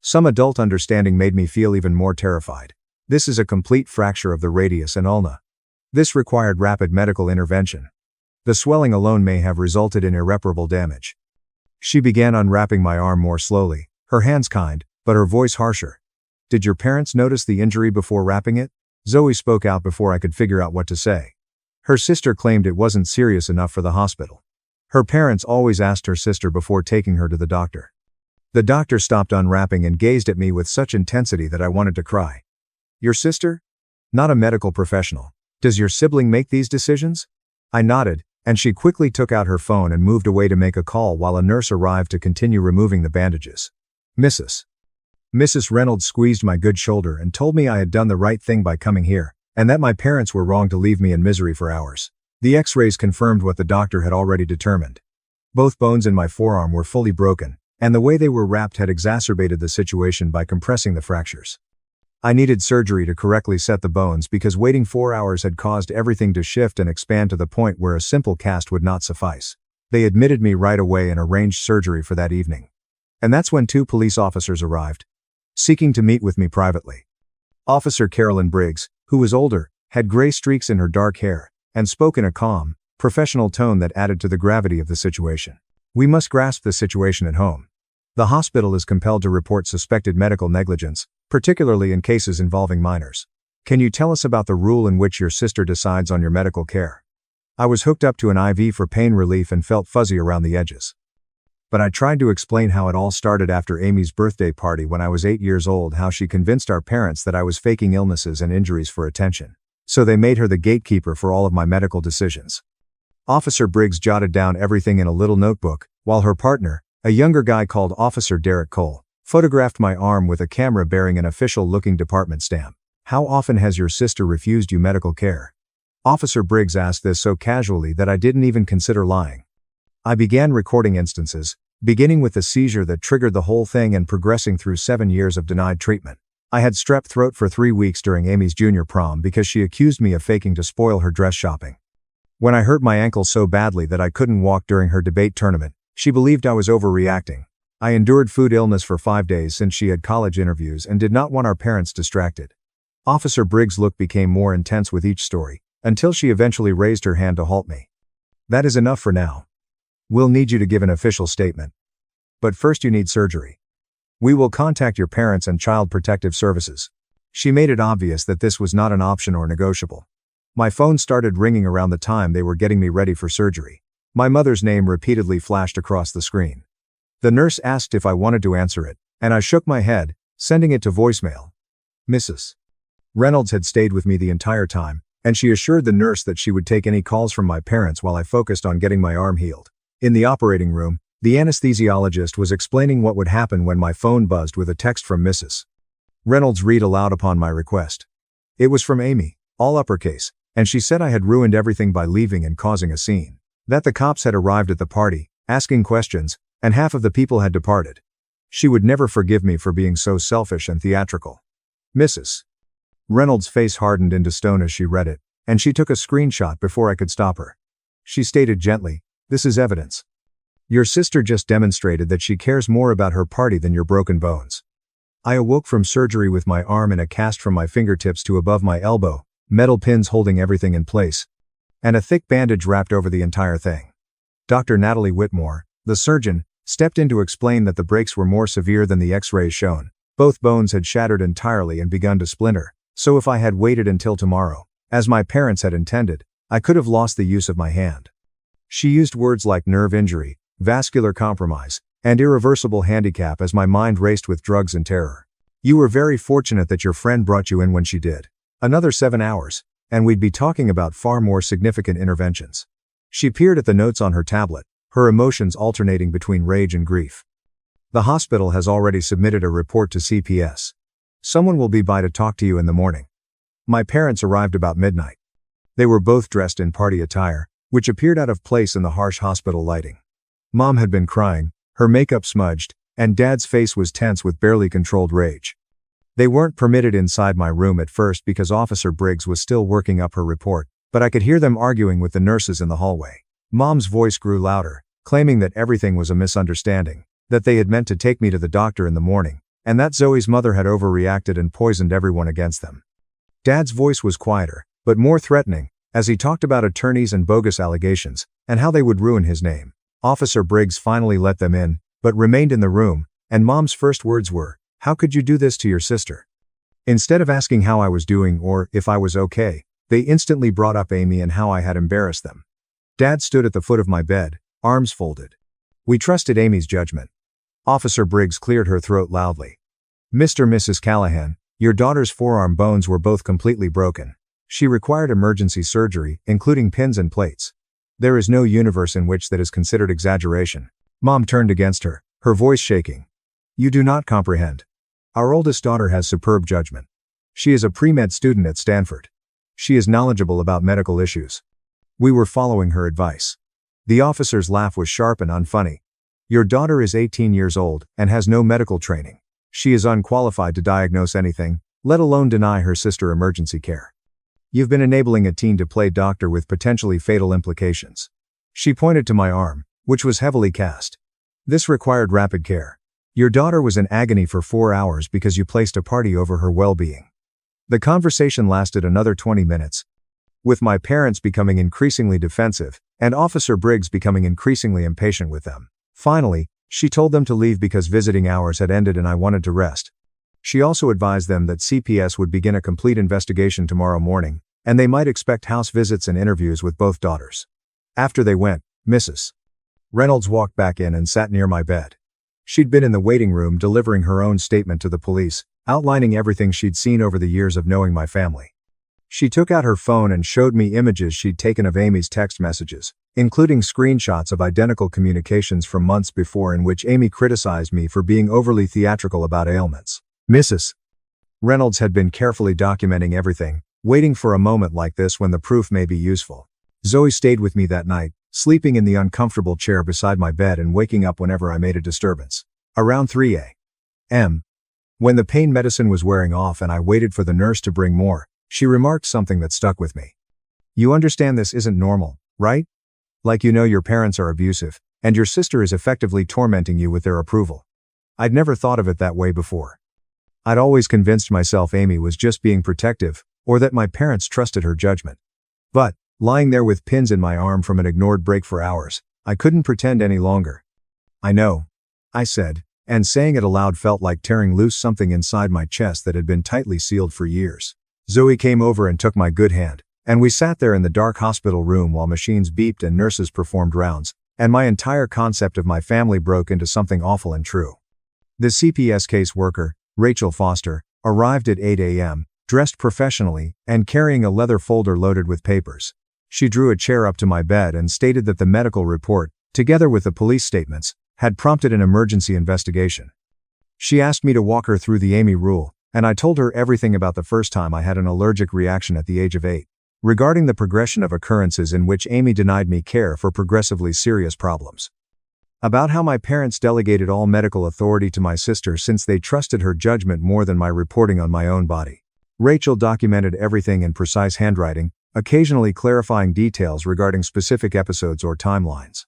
Some adult understanding made me feel even more terrified. This is a complete fracture of the radius and ulna. This required rapid medical intervention. The swelling alone may have resulted in irreparable damage. She began unwrapping my arm more slowly, her hands kind, but her voice harsher. Did your parents notice the injury before wrapping it? Zoe spoke out before I could figure out what to say. Her sister claimed it wasn't serious enough for the hospital. Her parents always asked her sister before taking her to the doctor. The doctor stopped unwrapping and gazed at me with such intensity that I wanted to cry. Your sister? Not a medical professional. Does your sibling make these decisions? I nodded, and she quickly took out her phone and moved away to make a call while a nurse arrived to continue removing the bandages. Mrs. Reynolds squeezed my good shoulder and told me I had done the right thing by coming here, and that my parents were wrong to leave me in misery for hours. The X-rays confirmed what the doctor had already determined. Both bones in my forearm were fully broken, and the way they were wrapped had exacerbated the situation by compressing the fractures. I needed surgery to correctly set the bones because waiting 4 hours had caused everything to shift and expand to the point where a simple cast would not suffice. They admitted me right away and arranged surgery for that evening. And that's when 2 police officers arrived, seeking to meet with me privately. Officer Carolyn Briggs, who was older, had gray streaks in her dark hair, and spoke in a calm, professional tone that added to the gravity of the situation. We must grasp the situation at home. The hospital is compelled to report suspected medical negligence, particularly in cases involving minors. Can you tell us about the rule in which your sister decides on your medical care? I was hooked up to an IV for pain relief and felt fuzzy around the edges. But I tried to explain how it all started after Amy's birthday party when I was 8 years old, how she convinced our parents that I was faking illnesses and injuries for attention. So they made her the gatekeeper for all of my medical decisions. Officer Briggs jotted down everything in a little notebook, while her partner, a younger guy called Officer Derek Cole, photographed my arm with a camera bearing an official-looking department stamp. How often has your sister refused you medical care? Officer Briggs asked this so casually that I didn't even consider lying. I began recording instances, beginning with the seizure that triggered the whole thing and progressing through 7 years of denied treatment. I had strep throat for 3 weeks during Amy's junior prom because she accused me of faking to spoil her dress shopping. When I hurt my ankle so badly that I couldn't walk during her debate tournament, she believed I was overreacting. I endured food illness for 5 days since she had college interviews and did not want our parents distracted. Officer Briggs' look became more intense with each story, until she eventually raised her hand to halt me. That is enough for now. We'll need you to give an official statement. But first you need surgery. We will contact your parents and Child Protective Services. She made it obvious that this was not an option or negotiable. My phone started ringing around the time they were getting me ready for surgery. My mother's name repeatedly flashed across the screen. The nurse asked if I wanted to answer it, and I shook my head, sending it to voicemail. Mrs. Reynolds had stayed with me the entire time, and she assured the nurse that she would take any calls from my parents while I focused on getting my arm healed. In the operating room, the anesthesiologist was explaining what would happen when my phone buzzed with a text from Mrs. Reynolds read aloud upon my request. It was from Amy, all uppercase, and she said I had ruined everything by leaving and causing a scene. That the cops had arrived at the party, asking questions, and half of the people had departed. She would never forgive me for being so selfish and theatrical. Mrs. Reynolds' face hardened into stone as she read it, and she took a screenshot before I could stop her. She stated gently, "This is evidence. Your sister just demonstrated that she cares more about her party than your broken bones." I awoke from surgery with my arm in a cast from my fingertips to above my elbow, metal pins holding everything in place, and a thick bandage wrapped over the entire thing. Dr. Natalie Whitmore, the surgeon, stepped in to explain that the breaks were more severe than the X-rays shown. Both bones had shattered entirely and begun to splinter, so if I had waited until tomorrow, as my parents had intended, I could have lost the use of my hand. She used words like nerve injury, vascular compromise, and irreversible handicap as my mind raced with drugs and terror. You were very fortunate that your friend brought you in when she did. Another 7 hours, and we'd be talking about far more significant interventions. She peered at the notes on her tablet, her emotions alternating between rage and grief. The hospital has already submitted a report to CPS. Someone will be by to talk to you in the morning. My parents arrived about midnight. They were both dressed in party attire, which appeared out of place in the harsh hospital lighting. Mom had been crying, her makeup smudged, and Dad's face was tense with barely controlled rage. They weren't permitted inside my room at first because Officer Briggs was still working up her report, but I could hear them arguing with the nurses in the hallway. Mom's voice grew louder, claiming that everything was a misunderstanding, that they had meant to take me to the doctor in the morning, and that Zoe's mother had overreacted and poisoned everyone against them. Dad's voice was quieter, but more threatening, as he talked about attorneys and bogus allegations, and how they would ruin his name. Officer Briggs finally let them in, but remained in the room, and Mom's first words were, "How could you do this to your sister?" Instead of asking how I was doing or if I was okay, they instantly brought up Amy and how I had embarrassed them. Dad stood at the foot of my bed, arms folded. We trusted Amy's judgment. Officer Briggs cleared her throat loudly. "Mr. and Mrs. Callahan, your daughter's forearm bones were both completely broken. She required emergency surgery, including pins and plates. There is no universe in which that is considered exaggeration." Mom turned against her, her voice shaking. "You do not comprehend. Our oldest daughter has superb judgment. She is a pre-med student at Stanford. She is knowledgeable about medical issues. We were following her advice." The officer's laugh was sharp and unfunny. "Your daughter is 18 years old and has no medical training. She is unqualified to diagnose anything, let alone deny her sister emergency care. You've been enabling a teen to play doctor with potentially fatal implications." She pointed to my arm, which was heavily cast. "This required rapid care. Your daughter was in agony for 4 hours because you placed a party over her well-being." The conversation lasted another 20 minutes, with my parents becoming increasingly defensive, and Officer Briggs becoming increasingly impatient with them. Finally, she told them to leave because visiting hours had ended and I wanted to rest. She also advised them that CPS would begin a complete investigation tomorrow morning, and they might expect house visits and interviews with both daughters. After they went, Mrs. Reynolds walked back in and sat near my bed. She'd been in the waiting room delivering her own statement to the police, outlining everything she'd seen over the years of knowing my family. She took out her phone and showed me images she'd taken of Amy's text messages, including screenshots of identical communications from months before in which Amy criticized me for being overly theatrical about ailments. Mrs. Reynolds had been carefully documenting everything, waiting for a moment like this when the proof may be useful. Zoe stayed with me that night, sleeping in the uncomfortable chair beside my bed and waking up whenever I made a disturbance. Around 3 a.m., when the pain medicine was wearing off and I waited for the nurse to bring more, she remarked something that stuck with me. "You understand this isn't normal, right? Like you know your parents are abusive, and your sister is effectively tormenting you with their approval." I'd never thought of it that way before. I'd always convinced myself Amy was just being protective, or that my parents trusted her judgment. But, lying there with pins in my arm from an ignored break for hours, I couldn't pretend any longer. "I know," I said, and saying it aloud felt like tearing loose something inside my chest that had been tightly sealed for years. Zoe came over and took my good hand, and we sat there in the dark hospital room while machines beeped and nurses performed rounds, and my entire concept of my family broke into something awful and true. The CPS caseworker, Rachel Foster, arrived at 8 a.m., dressed professionally, and carrying a leather folder loaded with papers. She drew a chair up to my bed and stated that the medical report, together with the police statements, had prompted an emergency investigation. She asked me to walk her through the Amy rule, and I told her everything about the first time I had an allergic reaction at the age of 8. Regarding the progression of occurrences in which Amy denied me care for progressively serious problems. About how my parents delegated all medical authority to my sister since they trusted her judgment more than my reporting on my own body. Rachel documented everything in precise handwriting, occasionally clarifying details regarding specific episodes or timelines.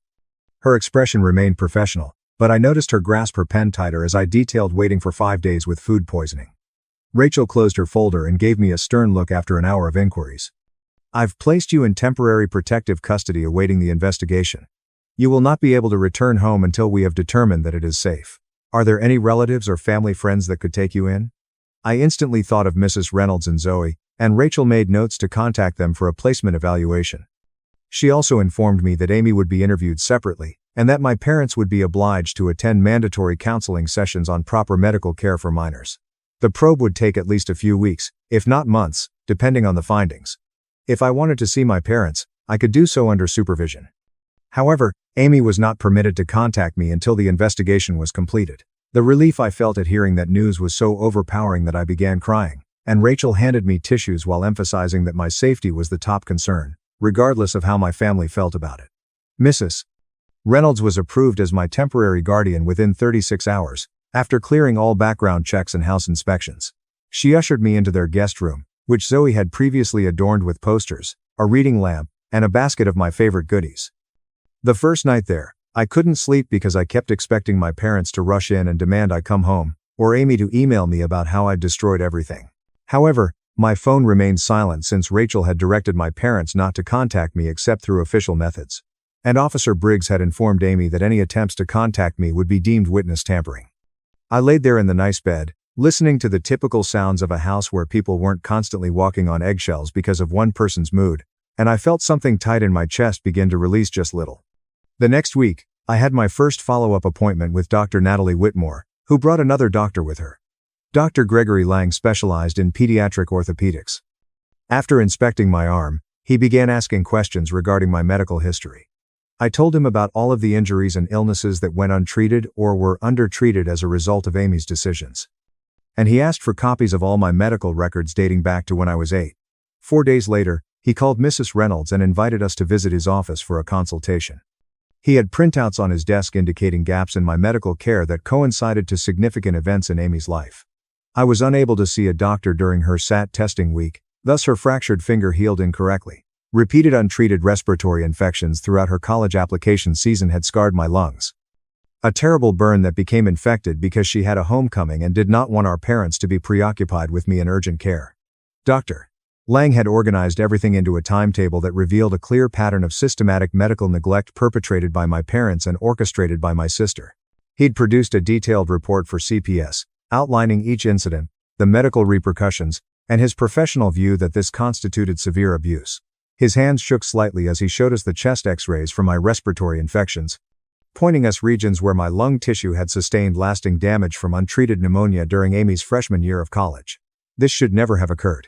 Her expression remained professional, but I noticed her grasp her pen tighter as I detailed waiting for 5 days with food poisoning. Rachel closed her folder and gave me a stern look after an hour of inquiries. "I've placed you in temporary protective custody awaiting the investigation. You will not be able to return home until we have determined that it is safe. Are there any relatives or family friends that could take you in?" I instantly thought of Mrs. Reynolds and Zoe, and Rachel made notes to contact them for a placement evaluation. She also informed me that Amy would be interviewed separately, and that my parents would be obliged to attend mandatory counseling sessions on proper medical care for minors. The probe would take at least a few weeks, if not months, depending on the findings. If I wanted to see my parents, I could do so under supervision. However, Amy was not permitted to contact me until the investigation was completed. The relief I felt at hearing that news was so overpowering that I began crying, and Rachel handed me tissues while emphasizing that my safety was the top concern, regardless of how my family felt about it. Mrs. Reynolds was approved as my temporary guardian within 36 hours, after clearing all background checks and house inspections. She ushered me into their guest room, which Zoe had previously adorned with posters, a reading lamp, and a basket of my favorite goodies. The first night there, I couldn't sleep because I kept expecting my parents to rush in and demand I come home, or Amy to email me about how I'd destroyed everything. However, my phone remained silent since Rachel had directed my parents not to contact me except through official methods. And Officer Briggs had informed Amy that any attempts to contact me would be deemed witness tampering. I laid there in the nice bed, listening to the typical sounds of a house where people weren't constantly walking on eggshells because of one person's mood, and I felt something tight in my chest begin to release just little. The next week, I had my first follow-up appointment with Dr. Natalie Whitmore, who brought another doctor with her. Dr. Gregory Lang specialized in pediatric orthopedics. After inspecting my arm, he began asking questions regarding my medical history. I told him about all of the injuries and illnesses that went untreated or were undertreated as a result of Amy's decisions. And he asked for copies of all my medical records dating back to when I was 8. 4 days later, he called Mrs. Reynolds and invited us to visit his office for a consultation. He had printouts on his desk indicating gaps in my medical care that coincided to significant events in Amy's life. I was unable to see a doctor during her SAT testing week, thus her fractured finger healed incorrectly. Repeated untreated respiratory infections throughout her college application season had scarred my lungs. A terrible burn that became infected because she had a homecoming and did not want our parents to be preoccupied with me in urgent care. Dr. Lang had organized everything into a timetable that revealed a clear pattern of systematic medical neglect perpetrated by my parents and orchestrated by my sister. He'd produced a detailed report for CPS, outlining each incident, the medical repercussions, and his professional view that this constituted severe abuse. His hands shook slightly as he showed us the chest x-rays from my respiratory infections, pointing us regions where my lung tissue had sustained lasting damage from untreated pneumonia during Amy's freshman year of college. This should never have occurred.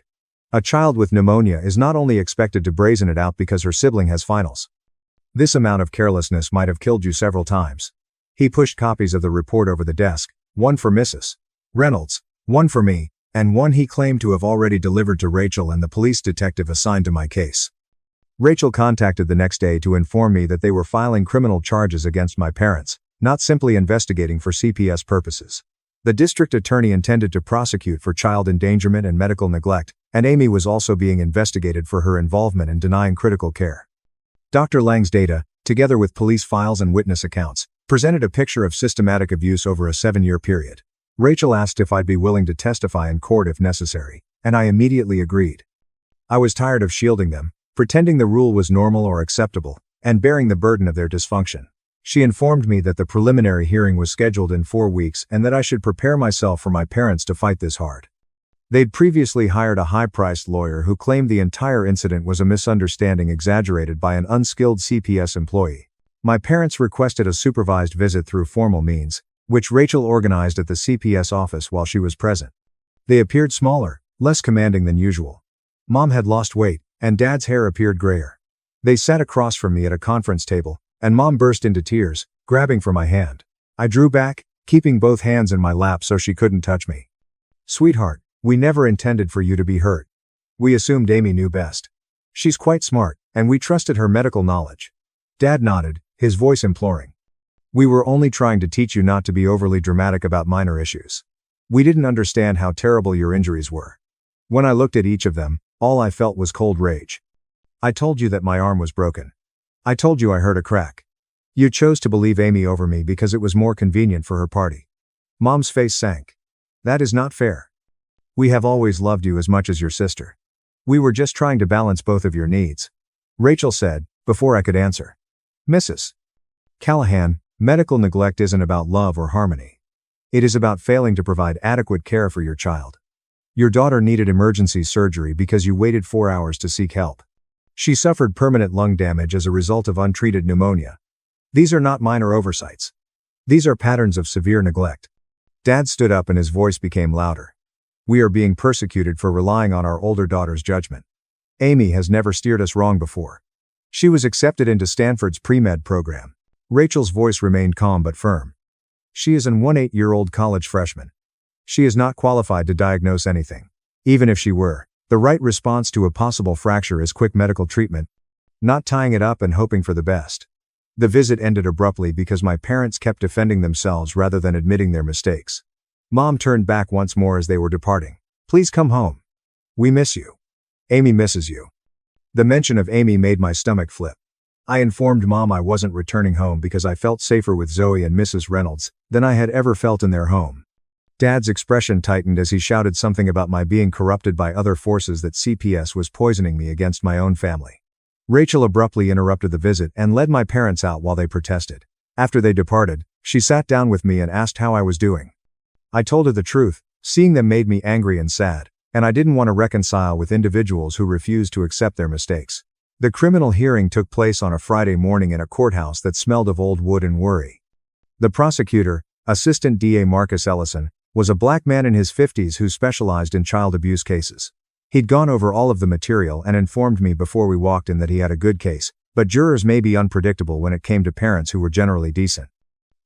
A child with pneumonia is not only expected to brazen it out because her sibling has finals. This amount of carelessness might have killed you several times. He pushed copies of the report over the desk, one for Mrs. Reynolds, one for me, and one he claimed to have already delivered to Rachel and the police detective assigned to my case. Rachel contacted the next day to inform me that they were filing criminal charges against my parents, not simply investigating for CPS purposes. The district attorney intended to prosecute for child endangerment and medical neglect, and Amy was also being investigated for her involvement in denying critical care. Dr. Lang's data, together with police files and witness accounts, presented a picture of systematic abuse over a 7-year period. Rachel asked if I'd be willing to testify in court if necessary, and I immediately agreed. I was tired of shielding them, pretending the rule was normal or acceptable, and bearing the burden of their dysfunction. She informed me that the preliminary hearing was scheduled in 4 weeks and that I should prepare myself for my parents to fight this hard. They'd previously hired a high-priced lawyer who claimed the entire incident was a misunderstanding exaggerated by an unskilled CPS employee. My parents requested a supervised visit through formal means, which Rachel organized at the CPS office while she was present. They appeared smaller, less commanding than usual. Mom had lost weight, and Dad's hair appeared grayer. They sat across from me at a conference table, and Mom burst into tears, grabbing for my hand. I drew back, keeping both hands in my lap so she couldn't touch me. "Sweetheart, we never intended for you to be hurt. We assumed Amy knew best. She's quite smart, and we trusted her medical knowledge." Dad nodded, his voice imploring. "We were only trying to teach you not to be overly dramatic about minor issues. We didn't understand how terrible your injuries were." When I looked at each of them, all I felt was cold rage. "I told you that my arm was broken. I told you I heard a crack. You chose to believe Amy over me because it was more convenient for her party." Mom's face sank. "That is not fair. We have always loved you as much as your sister. We were just trying to balance both of your needs," Rachel said, before I could answer. "Mrs. Callahan, medical neglect isn't about love or harmony. It is about failing to provide adequate care for your child. Your daughter needed emergency surgery because you waited 4 hours to seek help. She suffered permanent lung damage as a result of untreated pneumonia. These are not minor oversights. These are patterns of severe neglect." Dad stood up and his voice became louder. "We are being persecuted for relying on our older daughter's judgment. Amy has never steered us wrong before. She was accepted into Stanford's pre-med program." Rachel's voice remained calm but firm. "She is an 18-year-old college freshman. She is not qualified to diagnose anything. Even if she were, the right response to a possible fracture is quick medical treatment, not tying it up and hoping for the best." The visit ended abruptly because my parents kept defending themselves rather than admitting their mistakes. Mom turned back once more as they were departing. "Please come home. We miss you. Amy misses you." The mention of Amy made my stomach flip. I informed Mom I wasn't returning home because I felt safer with Zoe and Mrs. Reynolds than I had ever felt in their home. Dad's expression tightened as he shouted something about my being corrupted by other forces, that CPS was poisoning me against my own family. Rachel abruptly interrupted the visit and led my parents out while they protested. After they departed, she sat down with me and asked how I was doing. I told her the truth. Seeing them made me angry and sad, and I didn't want to reconcile with individuals who refused to accept their mistakes. The criminal hearing took place on a Friday morning in a courthouse that smelled of old wood and worry. The prosecutor, Assistant DA Marcus Ellison, was a black man in his 50s who specialized in child abuse cases. He'd gone over all of the material and informed me before we walked in that he had a good case, but jurors may be unpredictable when it came to parents who were generally decent.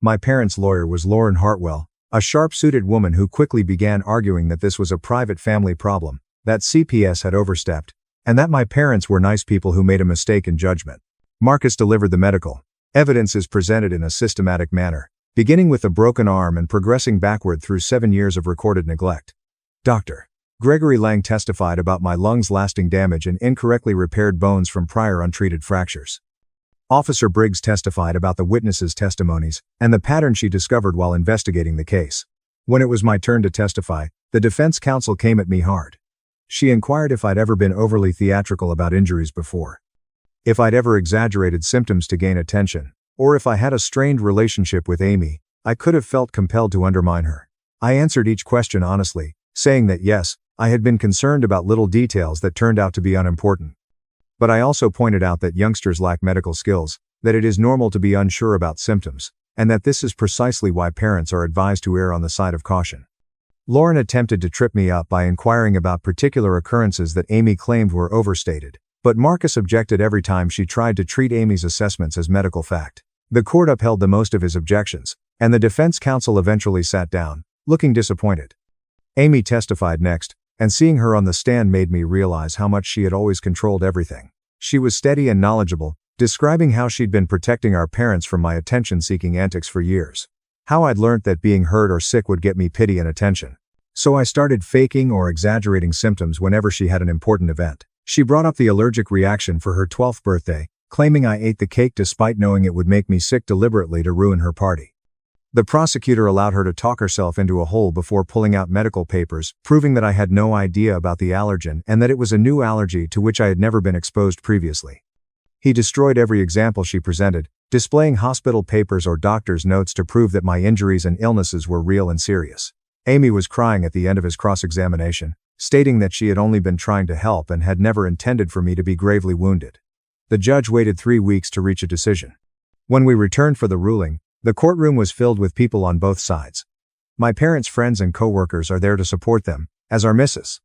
My parents' lawyer was Lauren Hartwell, a sharp-suited woman who quickly began arguing that this was a private family problem, that CPS had overstepped, and that my parents were nice people who made a mistake in judgment. Marcus delivered the medical. Evidence is presented in a systematic manner, beginning with a broken arm and progressing backward through 7 years of recorded neglect. Dr. Gregory Lang testified about my lungs' lasting damage and incorrectly repaired bones from prior untreated fractures. Officer Briggs testified about the witnesses' testimonies and the pattern she discovered while investigating the case. When it was my turn to testify, the defense counsel came at me hard. She inquired if I'd ever been overly theatrical about injuries before, if I'd ever exaggerated symptoms to gain attention, or if I had a strained relationship with Amy. I could have felt compelled to undermine her. I answered each question honestly, saying that yes, I had been concerned about little details that turned out to be unimportant. But I also pointed out that youngsters lack medical skills, that it is normal to be unsure about symptoms, and that this is precisely why parents are advised to err on the side of caution. Lauren attempted to trip me up by inquiring about particular occurrences that Amy claimed were overstated, but Marcus objected every time she tried to treat Amy's assessments as medical fact. The court upheld the most of his objections, and the defense counsel eventually sat down, looking disappointed. Amy testified next, and seeing her on the stand made me realize how much she had always controlled everything. She was steady and knowledgeable, describing how she'd been protecting our parents from my attention-seeking antics for years. How I'd learnt that being hurt or sick would get me pity and attention. So I started faking or exaggerating symptoms whenever she had an important event. She brought up the allergic reaction for her 12th birthday, claiming I ate the cake despite knowing it would make me sick deliberately to ruin her party. The prosecutor allowed her to talk herself into a hole before pulling out medical papers, proving that I had no idea about the allergen and that it was a new allergy to which I had never been exposed previously. He destroyed every example she presented, displaying hospital papers or doctor's notes to prove that my injuries and illnesses were real and serious. Amy was crying at the end of his cross-examination, stating that she had only been trying to help and had never intended for me to be gravely wounded. The judge waited 3 weeks to reach a decision. When we returned for the ruling, the courtroom was filled with people on both sides. My parents' friends and co-workers are there to support them, as are Mrs.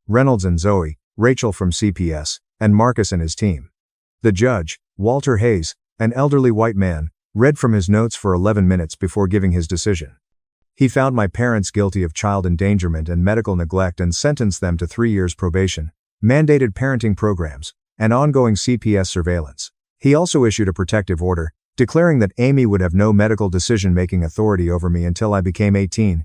Reynolds and Zoe, Rachel from CPS, and Marcus and his team. The judge, Walter Hayes, an elderly white man, read from his notes for 11 minutes before giving his decision. He found my parents guilty of child endangerment and medical neglect and sentenced them to 3 years probation, mandated parenting programs, and ongoing CPS surveillance. He also issued a protective order, declaring that Amy would have no medical decision-making authority over me until I became 18,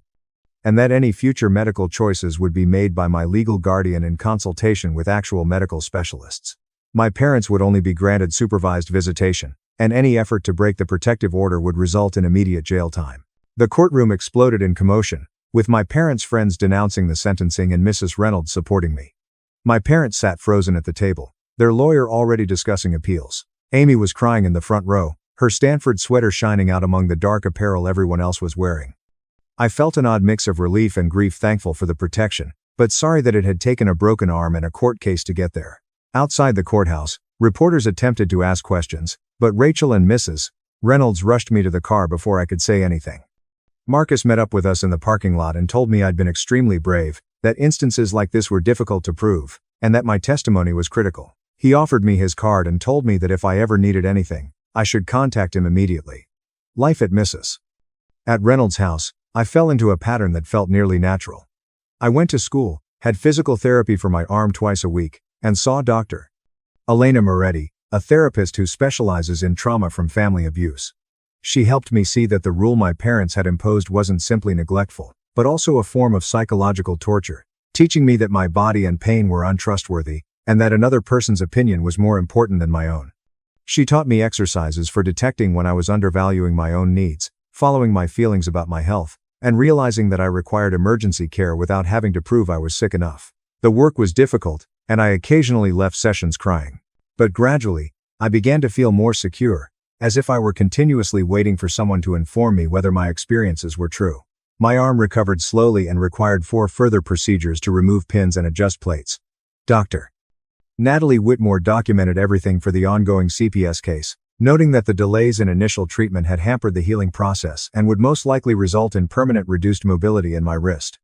and that any future medical choices would be made by my legal guardian in consultation with actual medical specialists. My parents would only be granted supervised visitation, and any effort to break the protective order would result in immediate jail time. The courtroom exploded in commotion, with my parents' friends denouncing the sentencing and Mrs. Reynolds supporting me. My parents sat frozen at the table, their lawyer already discussing appeals. Amy was crying in the front row, her Stanford sweater shining out among the dark apparel everyone else was wearing. I felt an odd mix of relief and grief, thankful for the protection, but sorry that it had taken a broken arm and a court case to get there. Outside the courthouse, reporters attempted to ask questions, but Rachel and Mrs. Reynolds rushed me to the car before I could say anything. Marcus met up with us in the parking lot and told me I'd been extremely brave, that instances like this were difficult to prove, and that my testimony was critical. He offered me his card and told me that if I ever needed anything, I should contact him immediately. Life at Mrs. At Reynolds' house, I fell into a pattern that felt nearly natural. I went to school, had physical therapy for my arm twice a week, and saw Dr. Elena Moretti, a therapist who specializes in trauma from family abuse. She helped me see that the rule my parents had imposed wasn't simply neglectful, but also a form of psychological torture, teaching me that my body and pain were untrustworthy, and that another person's opinion was more important than my own. She taught me exercises for detecting when I was undervaluing my own needs, following my feelings about my health, and realizing that I required emergency care without having to prove I was sick enough. The work was difficult, and I occasionally left sessions crying. But gradually, I began to feel more secure, as if I were continuously waiting for someone to inform me whether my experiences were true. My arm recovered slowly and required 4 further procedures to remove pins and adjust plates. Dr. Natalie Whitmore documented everything for the ongoing CPS case, noting that the delays in initial treatment had hampered the healing process and would most likely result in permanent reduced mobility in my wrist.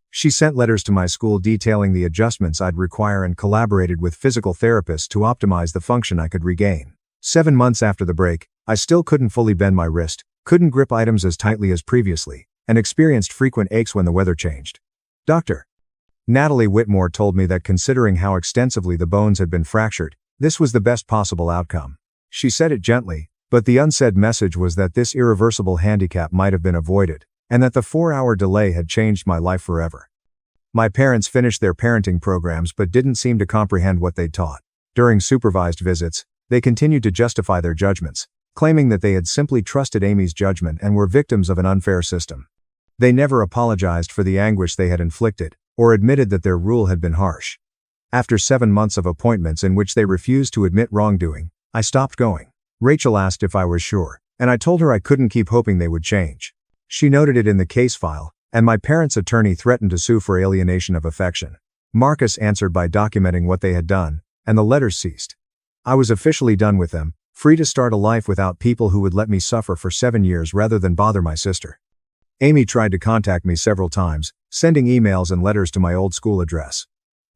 She sent letters to my school detailing the adjustments I'd require and collaborated with physical therapists to optimize the function I could regain. 7 months after the break, I still couldn't fully bend my wrist, couldn't grip items as tightly as previously, and experienced frequent aches when the weather changed. Dr. Natalie Whitmore told me that considering how extensively the bones had been fractured, this was the best possible outcome. She said it gently, but the unsaid message was that this irreversible handicap might have been avoided, and that the 4-hour delay had changed my life forever. My parents finished their parenting programs but didn't seem to comprehend what they'd taught. During supervised visits, they continued to justify their judgments, claiming that they had simply trusted Amy's judgment and were victims of an unfair system. They never apologized for the anguish they had inflicted, or admitted that their rule had been harsh. After 7 months of appointments in which they refused to admit wrongdoing, I stopped going. Rachel asked if I was sure, and I told her I couldn't keep hoping they would change. She noted it in the case file, and my parents' attorney threatened to sue for alienation of affection. Marcus answered by documenting what they had done, and the letters ceased. I was officially done with them, free to start a life without people who would let me suffer for 7 years rather than bother my sister. Amy tried to contact me several times, sending emails and letters to my old school address.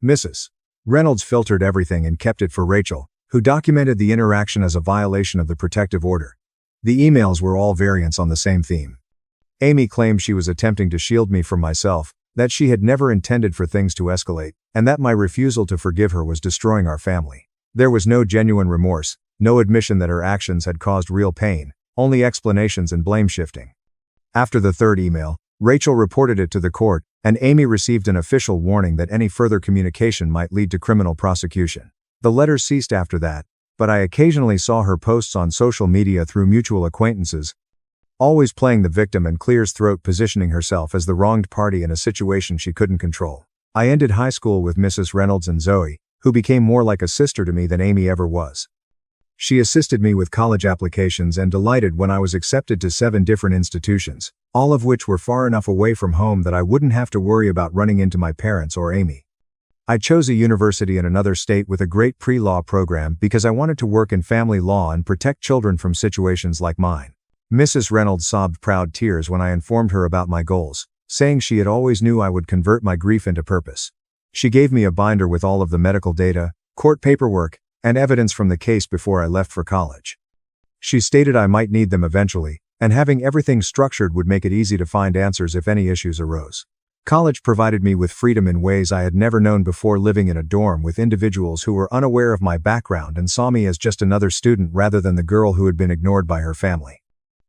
Mrs. Reynolds filtered everything and kept it for Rachel, who documented the interaction as a violation of the protective order. The emails were all variants on the same theme. Amy claimed she was attempting to shield me from myself, that she had never intended for things to escalate, and that my refusal to forgive her was destroying our family. There was no genuine remorse, no admission that her actions had caused real pain, only explanations and blame shifting. After the third email, Rachel reported it to the court, and Amy received an official warning that any further communication might lead to criminal prosecution. The letters ceased after that, but I occasionally saw her posts on social media through mutual acquaintances, always playing the victim and clears throat, positioning herself as the wronged party in a situation she couldn't control. I ended high school with Mrs. Reynolds and Zoe, who became more like a sister to me than Amy ever was. She assisted me with college applications and delighted when I was accepted to 7 different institutions, all of which were far enough away from home that I wouldn't have to worry about running into my parents or Amy. I chose a university in another state with a great pre-law program because I wanted to work in family law and protect children from situations like mine. Mrs. Reynolds sobbed proud tears when I informed her about my goals, saying she had always knew I would convert my grief into purpose. She gave me a binder with all of the medical data, court paperwork, and evidence from the case before I left for college. She stated I might need them eventually, and having everything structured would make it easy to find answers if any issues arose. College provided me with freedom in ways I had never known before, living in a dorm with individuals who were unaware of my background and saw me as just another student rather than the girl who had been ignored by her family.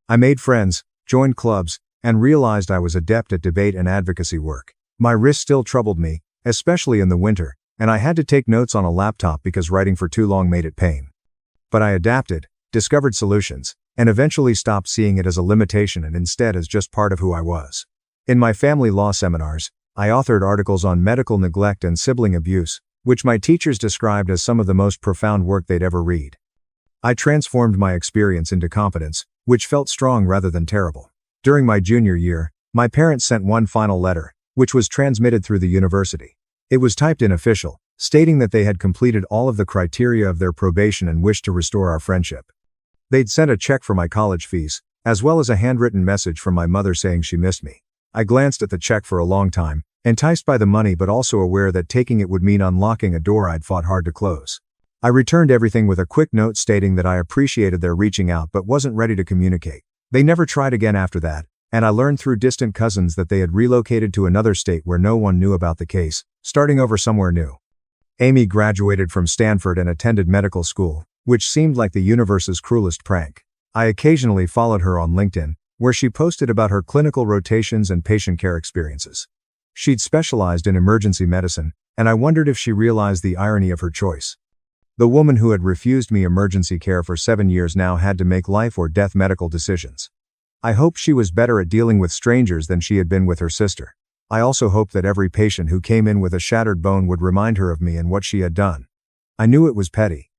I made friends, joined clubs, and realized I was adept at debate and advocacy work. My wrist still troubled me, especially in the winter, and I had to take notes on a laptop because writing for too long made it pain. But I adapted, discovered solutions, and eventually stopped seeing it as a limitation and instead as just part of who I was. In my family law seminars, I authored articles on medical neglect and sibling abuse, which my teachers described as some of the most profound work they'd ever read. I transformed my experience into competence, which felt strong rather than terrible. During my junior year, my parents sent one final letter, which was transmitted through the university. It was typed in official, stating that they had completed all of the criteria of their probation and wished to restore our friendship. They'd sent a check for my college fees, as well as a handwritten message from my mother saying she missed me. I glanced at the check for a long time, enticed by the money but also aware that taking it would mean unlocking a door I'd fought hard to close. I returned everything with a quick note stating that I appreciated their reaching out but wasn't ready to communicate. They never tried again after that, and I learned through distant cousins that they had relocated to another state where no one knew about the case, starting over somewhere new. Amy graduated from Stanford and attended medical school, which seemed like the universe's cruelest prank. I occasionally followed her on LinkedIn, where she posted about her clinical rotations and patient care experiences. She'd specialized in emergency medicine, and I wondered if she realized the irony of her choice. The woman who had refused me emergency care for 7 years now had to make life or death medical decisions. I hoped she was better at dealing with strangers than she had been with her sister. I also hoped that every patient who came in with a shattered bone would remind her of me and what she had done. I knew it was petty.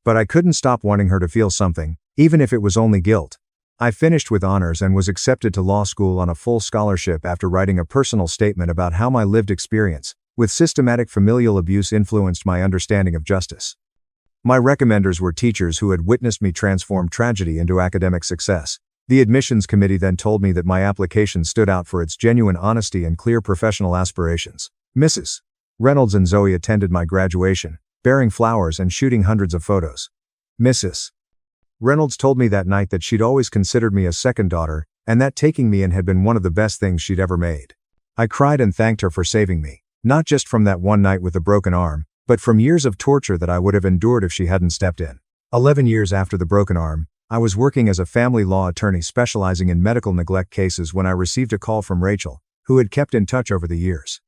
But I couldn't stop wanting her to feel something, even if it was only guilt. I finished with honors and was accepted to law school on a full scholarship after writing a personal statement about how my lived experience with systematic familial abuse influenced my understanding of justice. My recommenders were teachers who had witnessed me transform tragedy into academic success. The admissions committee then told me that my application stood out for its genuine honesty and clear professional aspirations. Mrs. Reynolds and Zoe attended my graduation, bearing flowers and shooting hundreds of photos. Mrs. Reynolds told me that night that she'd always considered me a second daughter, and that taking me in had been one of the best things she'd ever made. I cried and thanked her for saving me, not just from that one night with a broken arm, but from years of torture that I would have endured if she hadn't stepped in. 11 years after the broken arm, I was working as a family law attorney specializing in medical neglect cases when I received a call from Rachel, who had kept in touch over the years.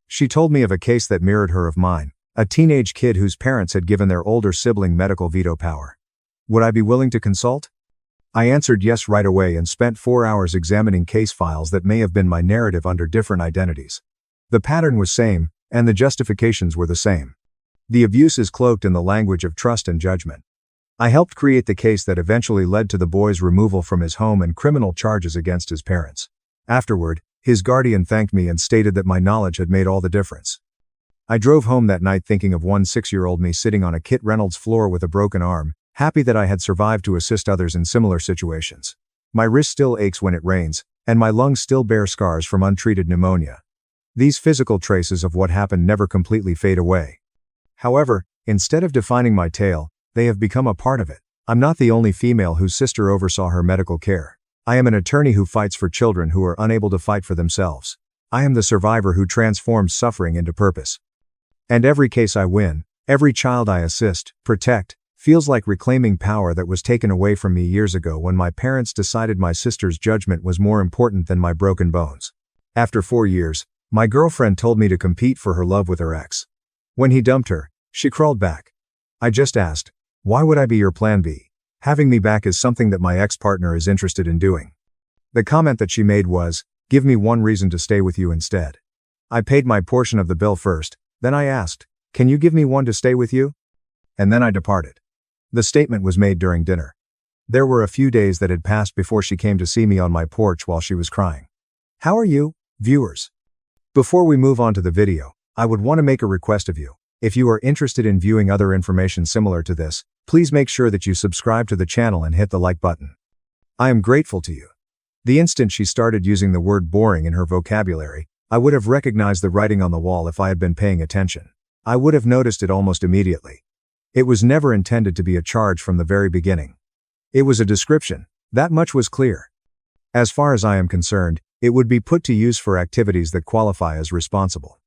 She told me of a case that mirrored her of mine, a teenage kid whose parents had given their older sibling medical veto power. Would I be willing to consult? I answered yes right away and spent 4 hours examining case files that may have been my narrative under different identities. The pattern was same, and the justifications were the same. The abuse is cloaked in the language of trust and judgment. I helped create the case that eventually led to the boy's removal from his home and criminal charges against his parents. Afterward, his guardian thanked me and stated that my knowledge had made all the difference. I drove home that night thinking of one 6-year-old me sitting on a Kit Reynolds floor with a broken arm, happy that I had survived to assist others in similar situations. My wrist still aches when it rains, and my lungs still bear scars from untreated pneumonia. These physical traces of what happened never completely fade away. However, instead of defining my tale, they have become a part of it. I'm not the only female whose sister oversaw her medical care. I am an attorney who fights for children who are unable to fight for themselves. I am the survivor who transforms suffering into purpose. And every case I win, every child I assist, protect, feels like reclaiming power that was taken away from me years ago when my parents decided my sister's judgment was more important than my broken bones. After 4 years, my girlfriend told me to compete for her love with her ex. When he dumped her, she crawled back. I just asked, why would I be your plan B? Having me back is something that my ex-partner is interested in doing. The comment that she made was, give me one reason to stay with you instead. I paid my portion of the bill first, then I asked, can you give me one to stay with you? And then I departed. The statement was made during dinner. There were a few days that had passed before she came to see me on my porch while she was crying. How are you, viewers? Before we move on to the video, I would want to make a request of you. If you are interested in viewing other information similar to this, please make sure that you subscribe to the channel and hit the like button. I am grateful to you. The instant she started using the word boring in her vocabulary, I would have recognized the writing on the wall if I had been paying attention. I would have noticed it almost immediately. It was never intended to be a charge from the very beginning. It was a description. That much was clear. As far as I am concerned, it would be put to use for activities that qualify as responsible.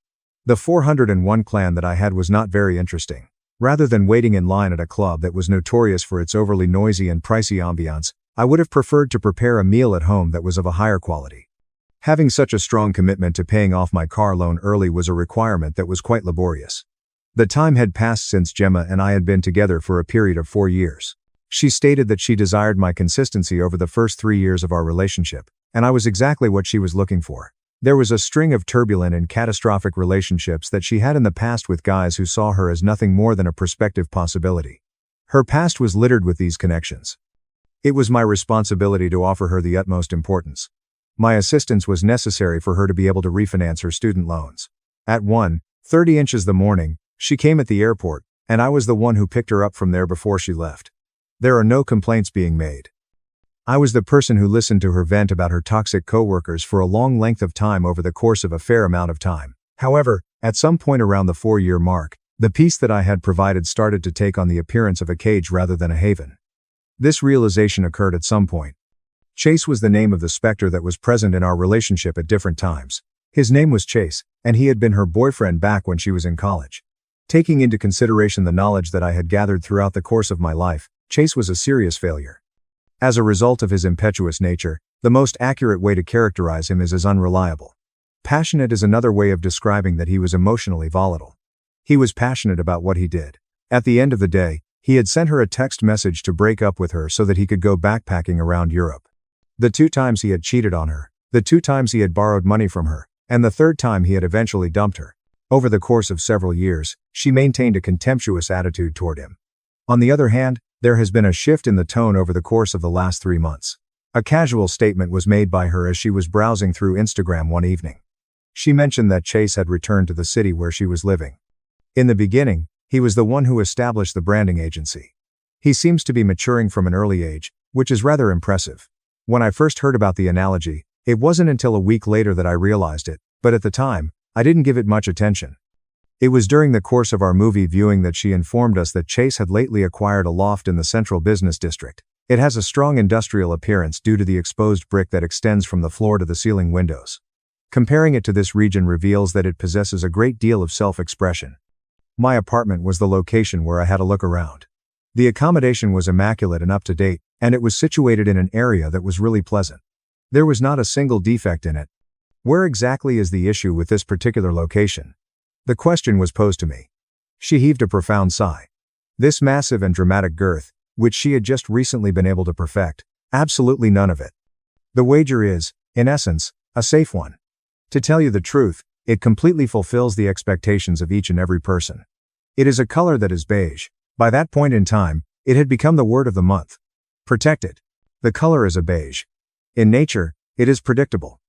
The 401 clan that I had was not very interesting. Rather than waiting in line at a club that was notorious for its overly noisy and pricey ambiance, I would have preferred to prepare a meal at home that was of a higher quality. Having such a strong commitment to paying off my car loan early was a requirement that was quite laborious. The time had passed since Gemma and I had been together for a period of 4 years. She stated that she desired my consistency over the first 3 years of our relationship, and I was exactly what she was looking for. There was a string of turbulent and catastrophic relationships that she had in the past with guys who saw her as nothing more than a prospective possibility. Her past was littered with these connections. It was my responsibility to offer her the utmost importance. My assistance was necessary for her to be able to refinance her student loans. At 1:30 inches the morning, she came at the airport, and I was the one who picked her up from there before she left. There are no complaints being made. I was the person who listened to her vent about her toxic coworkers for a long length of time over the course of a fair amount of time. However, at some point around the 4-year mark, the peace that I had provided started to take on the appearance of a cage rather than a haven. This realization occurred at some point. Chase was the name of the specter that was present in our relationship at different times. His name was Chase, and he had been her boyfriend back when she was in college. Taking into consideration the knowledge that I had gathered throughout the course of my life, Chase was a serious failure. As a result of his impetuous nature, the most accurate way to characterize him is as unreliable. Passionate is another way of describing that he was emotionally volatile. He was passionate about what he did. At the end of the day, he had sent her a text message to break up with her so that he could go backpacking around Europe. The 2 times he had cheated on her, the 2 times he had borrowed money from her, and the 3rd time he had eventually dumped her. Over the course of several years, she maintained a contemptuous attitude toward him. On the other hand, there has been a shift in the tone over the course of the last 3 months. A casual statement was made by her as she was browsing through Instagram one evening. She mentioned that Chase had returned to the city where she was living. In the beginning, he was the one who established the branding agency. He seems to be maturing from an early age, which is rather impressive. When I first heard about the analogy, it wasn't until a week later that I realized it, but at the time, I didn't give it much attention. It was during the course of our movie viewing that she informed us that Chase had lately acquired a loft in the central business district. It has a strong industrial appearance due to the exposed brick that extends from the floor to the ceiling windows. Comparing it to this region reveals that it possesses a great deal of self-expression. My apartment was the location where I had a look around. The accommodation was immaculate and up to date, and it was situated in an area that was really pleasant. There was not a single defect in it. Where exactly is the issue with this particular location? The question was posed to me. She heaved a profound sigh. This massive and dramatic girth, which she had just recently been able to perfect, absolutely none of it. The wager is, in essence, a safe one. To tell you the truth, it completely fulfills the expectations of each and every person. It is a color that is beige. By that point in time, it had become the word of the month. Protected. The color is a beige. In nature, it is predictable.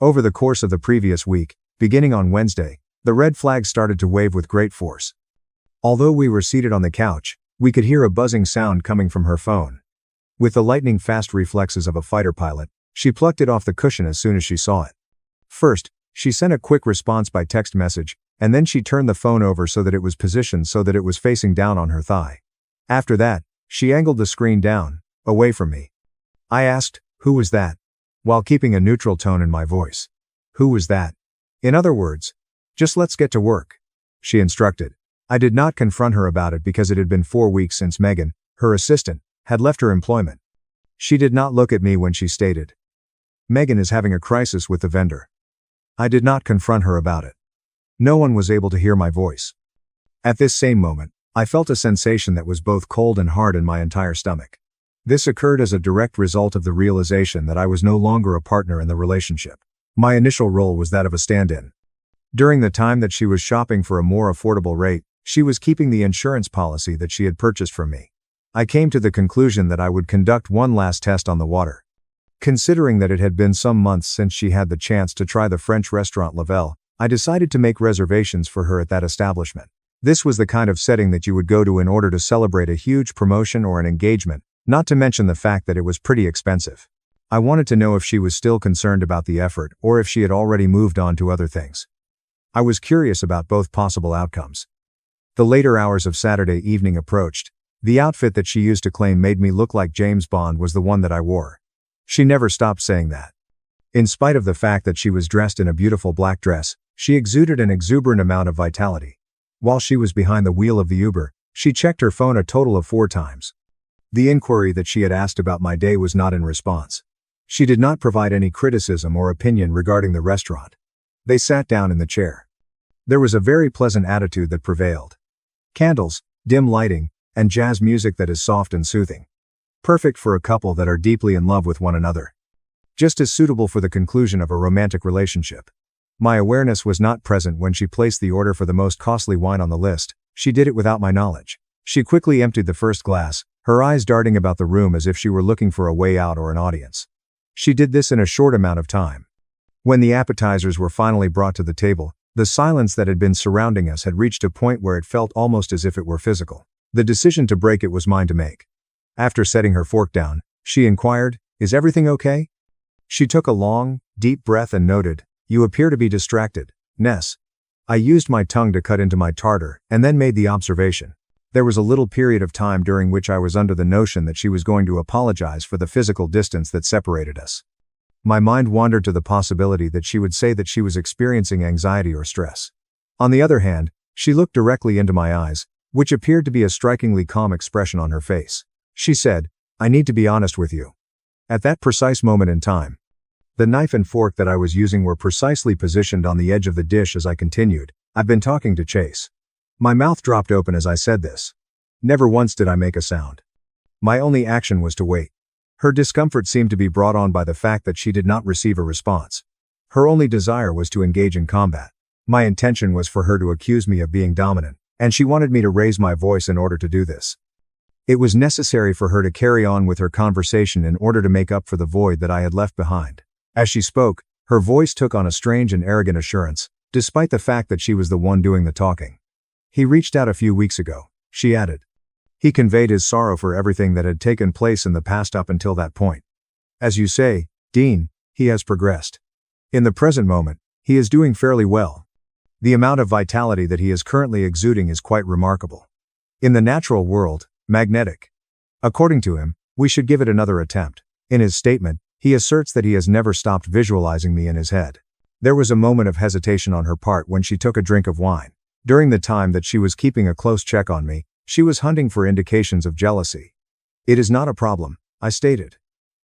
Over the course of the previous week, beginning on Wednesday, the red flag started to wave with great force. Although we were seated on the couch, we could hear a buzzing sound coming from her phone. With the lightning-fast reflexes of a fighter pilot, she plucked it off the cushion as soon as she saw it. First, she sent a quick response by text message, and then she turned the phone over so that it was positioned so that it was facing down on her thigh. After that, she angled the screen down, away from me. I asked, "Who was that?" while keeping a neutral tone in my voice. "Who was that?" In other words, just let's get to work, she instructed. I did not confront her about it because it had been 4 weeks since Megan, her assistant, had left her employment. She did not look at me when she stated, "Megan is having a crisis with the vendor." I did not confront her about it. No one was able to hear my voice. At this same moment, I felt a sensation that was both cold and hard in my entire stomach. This occurred as a direct result of the realization that I was no longer a partner in the relationship. My initial role was that of a stand-in. During the time that she was shopping for a more affordable rate, she was keeping the insurance policy that she had purchased from me. I came to the conclusion that I would conduct one last test on the water. Considering that it had been some months since she had the chance to try the French restaurant Lavelle, I decided to make reservations for her at that establishment. This was the kind of setting that you would go to in order to celebrate a huge promotion or an engagement, not to mention the fact that it was pretty expensive. I wanted to know if she was still concerned about the effort or if she had already moved on to other things. I was curious about both possible outcomes. The later hours of Saturday evening approached. The outfit that she used to claim made me look like James Bond was the one that I wore. She never stopped saying that. In spite of the fact that she was dressed in a beautiful black dress, she exuded an exuberant amount of vitality. While she was behind the wheel of the Uber, she checked her phone a total of 4 times. The inquiry that she had asked about my day was not in response. She did not provide any criticism or opinion regarding the restaurant. They sat down in the chair. There was a very pleasant attitude that prevailed. Candles, dim lighting, and jazz music that is soft and soothing. Perfect for a couple that are deeply in love with one another. Just as suitable for the conclusion of a romantic relationship. My awareness was not present when she placed the order for the most costly wine on the list. She did it without my knowledge. She quickly emptied the first glass, her eyes darting about the room as if she were looking for a way out or an audience. She did this in a short amount of time. When the appetizers were finally brought to the table, the silence that had been surrounding us had reached a point where it felt almost as if it were physical. The decision to break it was mine to make. After setting her fork down, she inquired, "Is everything okay?" She took a long, deep breath and noted, "You appear to be distracted, Ness." I used my tongue to cut into my tartar, and then made the observation. There was a little period of time during which I was under the notion that she was going to apologize for the physical distance that separated us. My mind wandered to the possibility that she would say that she was experiencing anxiety or stress. On the other hand, she looked directly into my eyes, which appeared to be a strikingly calm expression on her face. She said, "I need to be honest with you." At that precise moment in time, the knife and fork that I was using were precisely positioned on the edge of the dish as I continued, "I've been talking to Chase." My mouth dropped open as I said this. Never once did I make a sound. My only action was to wait. Her discomfort seemed to be brought on by the fact that she did not receive a response. Her only desire was to engage in combat. My intention was for her to accuse me of being dominant, and she wanted me to raise my voice in order to do this. It was necessary for her to carry on with her conversation in order to make up for the void that I had left behind. As she spoke, her voice took on a strange and arrogant assurance, despite the fact that she was the one doing the talking. "He reached out a few weeks ago," she added. He conveyed his sorrow for everything that had taken place in the past up until that point. "As you say, Dean, he has progressed. In the present moment, he is doing fairly well. The amount of vitality that he is currently exuding is quite remarkable. In the natural world, magnetic. According to him, we should give it another attempt." In his statement, he asserts that he has never stopped visualizing me in his head. There was a moment of hesitation on her part when she took a drink of wine. During the time that she was keeping a close check on me, she was hunting for indications of jealousy. "It is not a problem," I stated.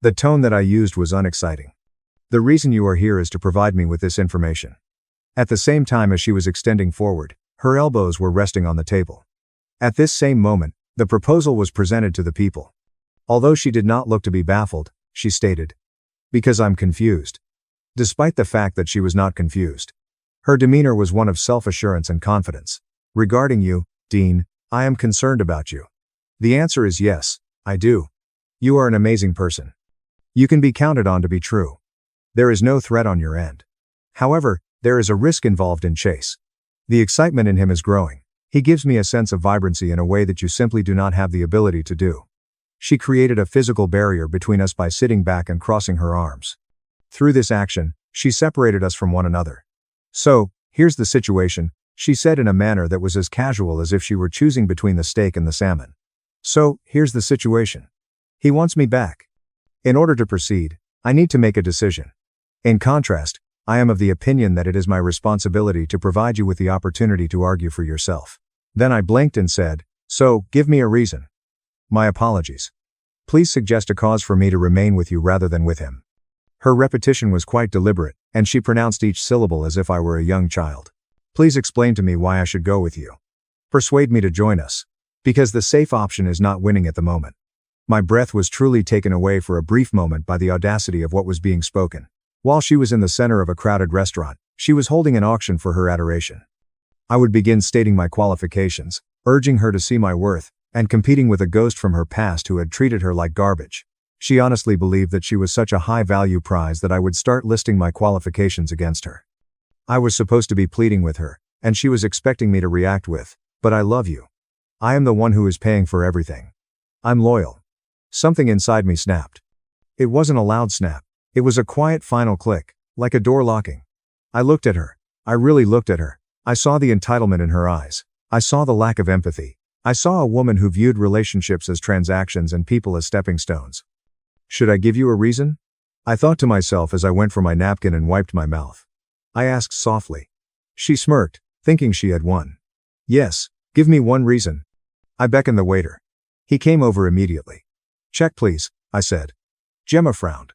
The tone that I used was unexciting. "The reason you are here is to provide me with this information." At the same time as she was extending forward, her elbows were resting on the table. At this same moment, the proposal was presented to the people. Although she did not look to be baffled, she stated, "Because I'm confused." Despite the fact that she was not confused, her demeanor was one of self-assurance and confidence. "Regarding you, Dean, I am concerned about you. The answer is yes, I do. You are an amazing person. You can be counted on to be true. There is no threat on your end. However, there is a risk involved in Chase. The excitement in him is growing. He gives me a sense of vibrancy in a way that you simply do not have the ability to do." She created a physical barrier between us by sitting back and crossing her arms. Through this action, she separated us from one another. "So, here's the situation," she said in a manner that was as casual as if she were choosing between the steak and the salmon. "So, here's the situation. He wants me back. In order to proceed, I need to make a decision. In contrast, I am of the opinion that it is my responsibility to provide you with the opportunity to argue for yourself. Then I blinked and said, so, give me a reason. My apologies. Please suggest a cause for me to remain with you rather than with him. Her repetition was quite deliberate, and she pronounced each syllable as if I were a young child. Please explain to me why I should go with you. Persuade me to join us. Because the safe option is not winning at the moment. My breath was truly taken away for a brief moment by the audacity of what was being spoken. While she was in the center of a crowded restaurant, she was holding an auction for her adoration. I would begin stating my qualifications, urging her to see my worth, and competing with a ghost from her past who had treated her like garbage. She honestly believed that she was such a high-value prize that I would start listing my qualifications against her. I was supposed to be pleading with her, and she was expecting me to react with, but I love you. I am the one who is paying for everything. I'm loyal. Something inside me snapped. It wasn't a loud snap. It was a quiet final click, like a door locking. I looked at her. I really looked at her. I saw the entitlement in her eyes. I saw the lack of empathy. I saw a woman who viewed relationships as transactions and people as stepping stones. Should I give you a reason? I thought to myself as I went for my napkin and wiped my mouth. I asked softly. She smirked, thinking she had won. Yes, give me one reason. I beckoned the waiter. He came over immediately. Check please, I said. Gemma frowned.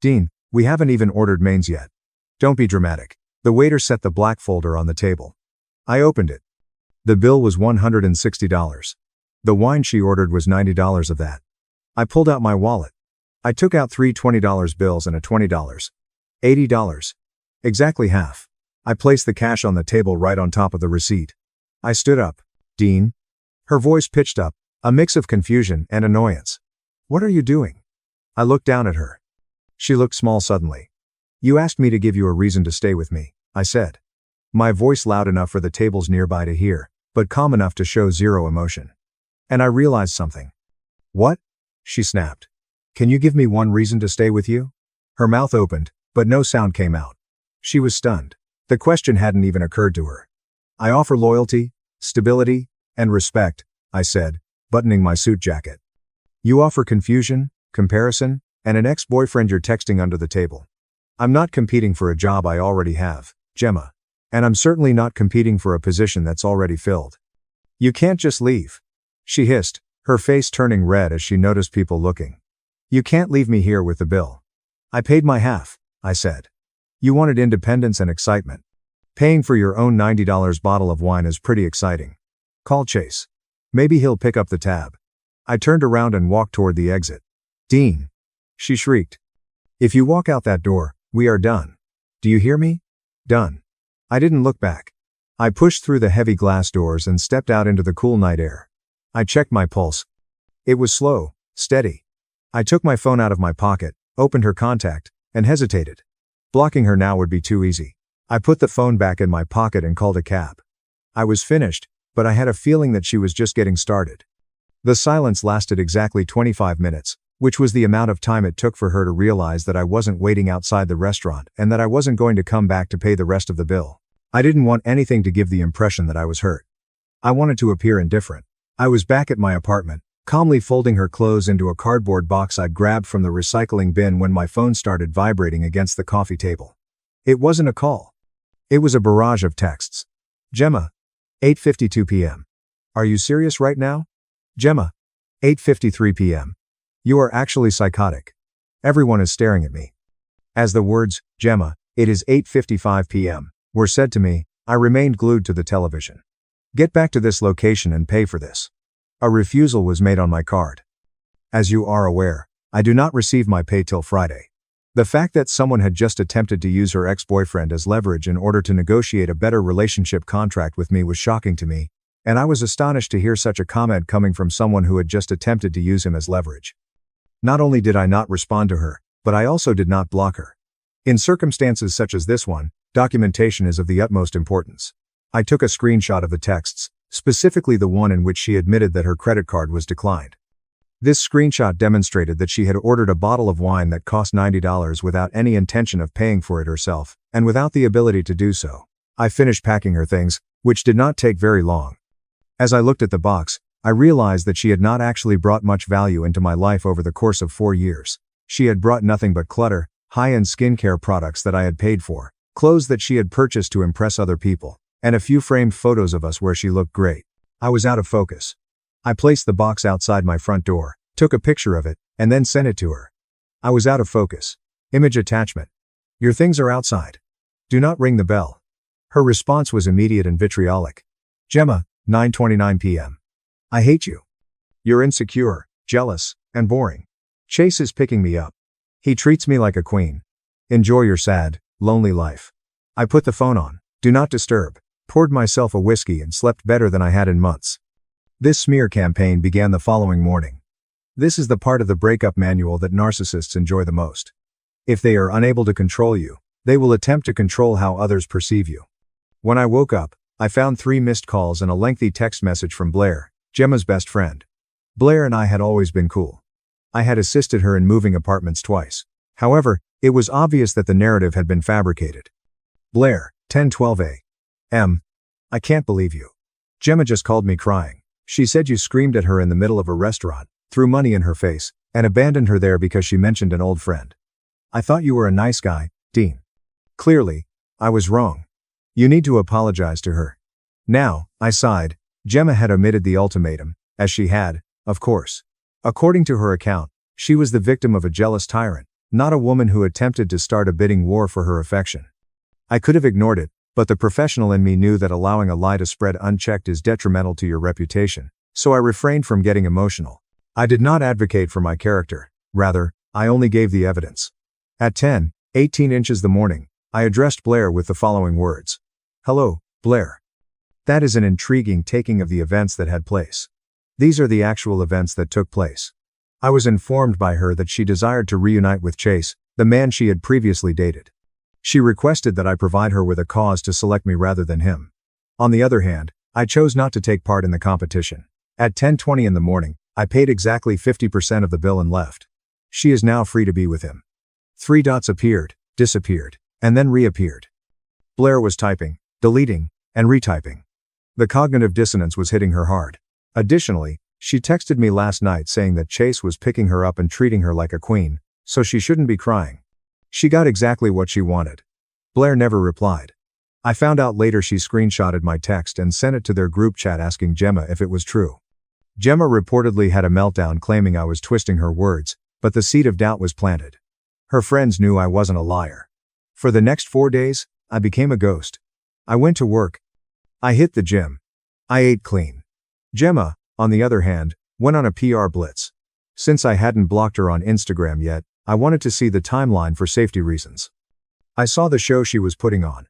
Dean, we haven't even ordered mains yet. Don't be dramatic. The waiter set the black folder on the table. I opened it. The bill was $160. The wine she ordered was $90 of that. I pulled out my wallet. I took out three $20 bills and a $20. $80. Exactly half. I placed the cash on the table right on top of the receipt. I stood up. Dean? Her voice pitched up, a mix of confusion and annoyance. What are you doing? I looked down at her. She looked small suddenly. You asked me to give you a reason to stay with me, I said. My voice loud enough for the tables nearby to hear, but calm enough to show zero emotion. And I realized something. What? She snapped. Can you give me one reason to stay with you? Her mouth opened, but no sound came out. She was stunned. The question hadn't even occurred to her. I offer loyalty, stability, and respect, I said, buttoning my suit jacket. You offer confusion, comparison, and an ex-boyfriend you're texting under the table. I'm not competing for a job I already have, Gemma. And I'm certainly not competing for a position that's already filled. You can't just leave. She hissed, her face turning red as she noticed people looking. You can't leave me here with the bill. I paid my half, I said. You wanted independence and excitement. Paying for your own $90 bottle of wine is pretty exciting. Call Chase. Maybe he'll pick up the tab. I turned around and walked toward the exit. Dean. She shrieked. If you walk out that door, we are done. Do you hear me? Done. I didn't look back. I pushed through the heavy glass doors and stepped out into the cool night air. I checked my pulse. It was slow, steady. I took my phone out of my pocket, opened her contact, and hesitated. Blocking her now would be too easy. I put the phone back in my pocket and called a cab. I was finished, but I had a feeling that she was just getting started. The silence lasted exactly 25 minutes, which was the amount of time it took for her to realize that I wasn't waiting outside the restaurant and that I wasn't going to come back to pay the rest of the bill. I didn't want anything to give the impression that I was hurt. I wanted to appear indifferent. I was back at my apartment, calmly folding her clothes into a cardboard box I'd grabbed from the recycling bin when my phone started vibrating against the coffee table. It wasn't a call. It was a barrage of texts. Gemma. 8:52 p.m. Are you serious right now? Gemma. 8:53 p.m. You are actually psychotic. Everyone is staring at me. As the words, Gemma, it is 8:55 p.m., were said to me, I remained glued to the television. Get back to this location and pay for this. A refusal was made on my card. As you are aware, I do not receive my pay till Friday. The fact that someone had just attempted to use her ex-boyfriend as leverage in order to negotiate a better relationship contract with me was shocking to me, and I was astonished to hear such a comment coming from someone who had just attempted to use him as leverage. Not only did I not respond to her, but I also did not block her. In circumstances such as this one, documentation is of the utmost importance. I took a screenshot of the texts, specifically the one in which she admitted that her credit card was declined. This screenshot demonstrated that she had ordered a bottle of wine that cost $90 without any intention of paying for it herself, and without the ability to do so. I finished packing her things, which did not take very long. As I looked at the box, I realized that she had not actually brought much value into my life over the course of 4 years. She had brought nothing but clutter, high-end skincare products that I had paid for, Clothes that she had purchased to impress other people, and a few framed photos of us where she looked great. I was out of focus. I placed the box outside my front door, took a picture of it, and then sent it to her. I was out of focus. Image attachment. Your things are outside. Do not ring the bell. Her response was immediate and vitriolic. Gemma, 9:29 p.m. I hate you. You're insecure, jealous, and boring. Chase is picking me up. He treats me like a queen. Enjoy your sad, lonely life. I put the phone on, do not disturb, poured myself a whiskey and slept better than I had in months. This smear campaign began the following morning. This is the part of the breakup manual that narcissists enjoy the most. If they are unable to control you, they will attempt to control how others perceive you. When I woke up, I found 3 missed calls and a lengthy text message from Blair, Gemma's best friend. Blair and I had always been cool. I had assisted her in moving apartments twice. However, it was obvious that the narrative had been fabricated. Blair, 10:12 a.m. I can't believe you. Gemma just called me crying. She said you screamed at her in the middle of a restaurant, threw money in her face, and abandoned her there because she mentioned an old friend. I thought you were a nice guy, Dean. Clearly, I was wrong. You need to apologize to her. Now, I sighed. Gemma had omitted the ultimatum, as she had, of course. According to her account, she was the victim of a jealous tyrant, not a woman who attempted to start a bidding war for her affection. I could have ignored it, but the professional in me knew that allowing a lie to spread unchecked is detrimental to your reputation, so I refrained from getting emotional. I did not advocate for my character, rather, I only gave the evidence. At 10:18 inches the morning, I addressed Blair with the following words. Hello, Blair. That is an intriguing taking of the events that had place. These are the actual events that took place. I was informed by her that she desired to reunite with Chase, the man she had previously dated. She requested that I provide her with a cause to select me rather than him. On the other hand, I chose not to take part in the competition. At 10:20 in the morning, I paid exactly 50% of the bill and left. She is now free to be with him. 3 dots appeared, disappeared, and then reappeared. Blair was typing, deleting, and retyping. The cognitive dissonance was hitting her hard. Additionally, she texted me last night saying that Chase was picking her up and treating her like a queen, so she shouldn't be crying. She got exactly what she wanted. Blair never replied. I found out later she screenshotted my text and sent it to their group chat asking Gemma if it was true. Gemma reportedly had a meltdown claiming I was twisting her words, but the seed of doubt was planted. Her friends knew I wasn't a liar. For the next 4 days, I became a ghost. I went to work. I hit the gym. I ate clean. Gemma, on the other hand, went on a PR blitz. Since I hadn't blocked her on Instagram yet, I wanted to see the timeline for safety reasons. I saw the show she was putting on.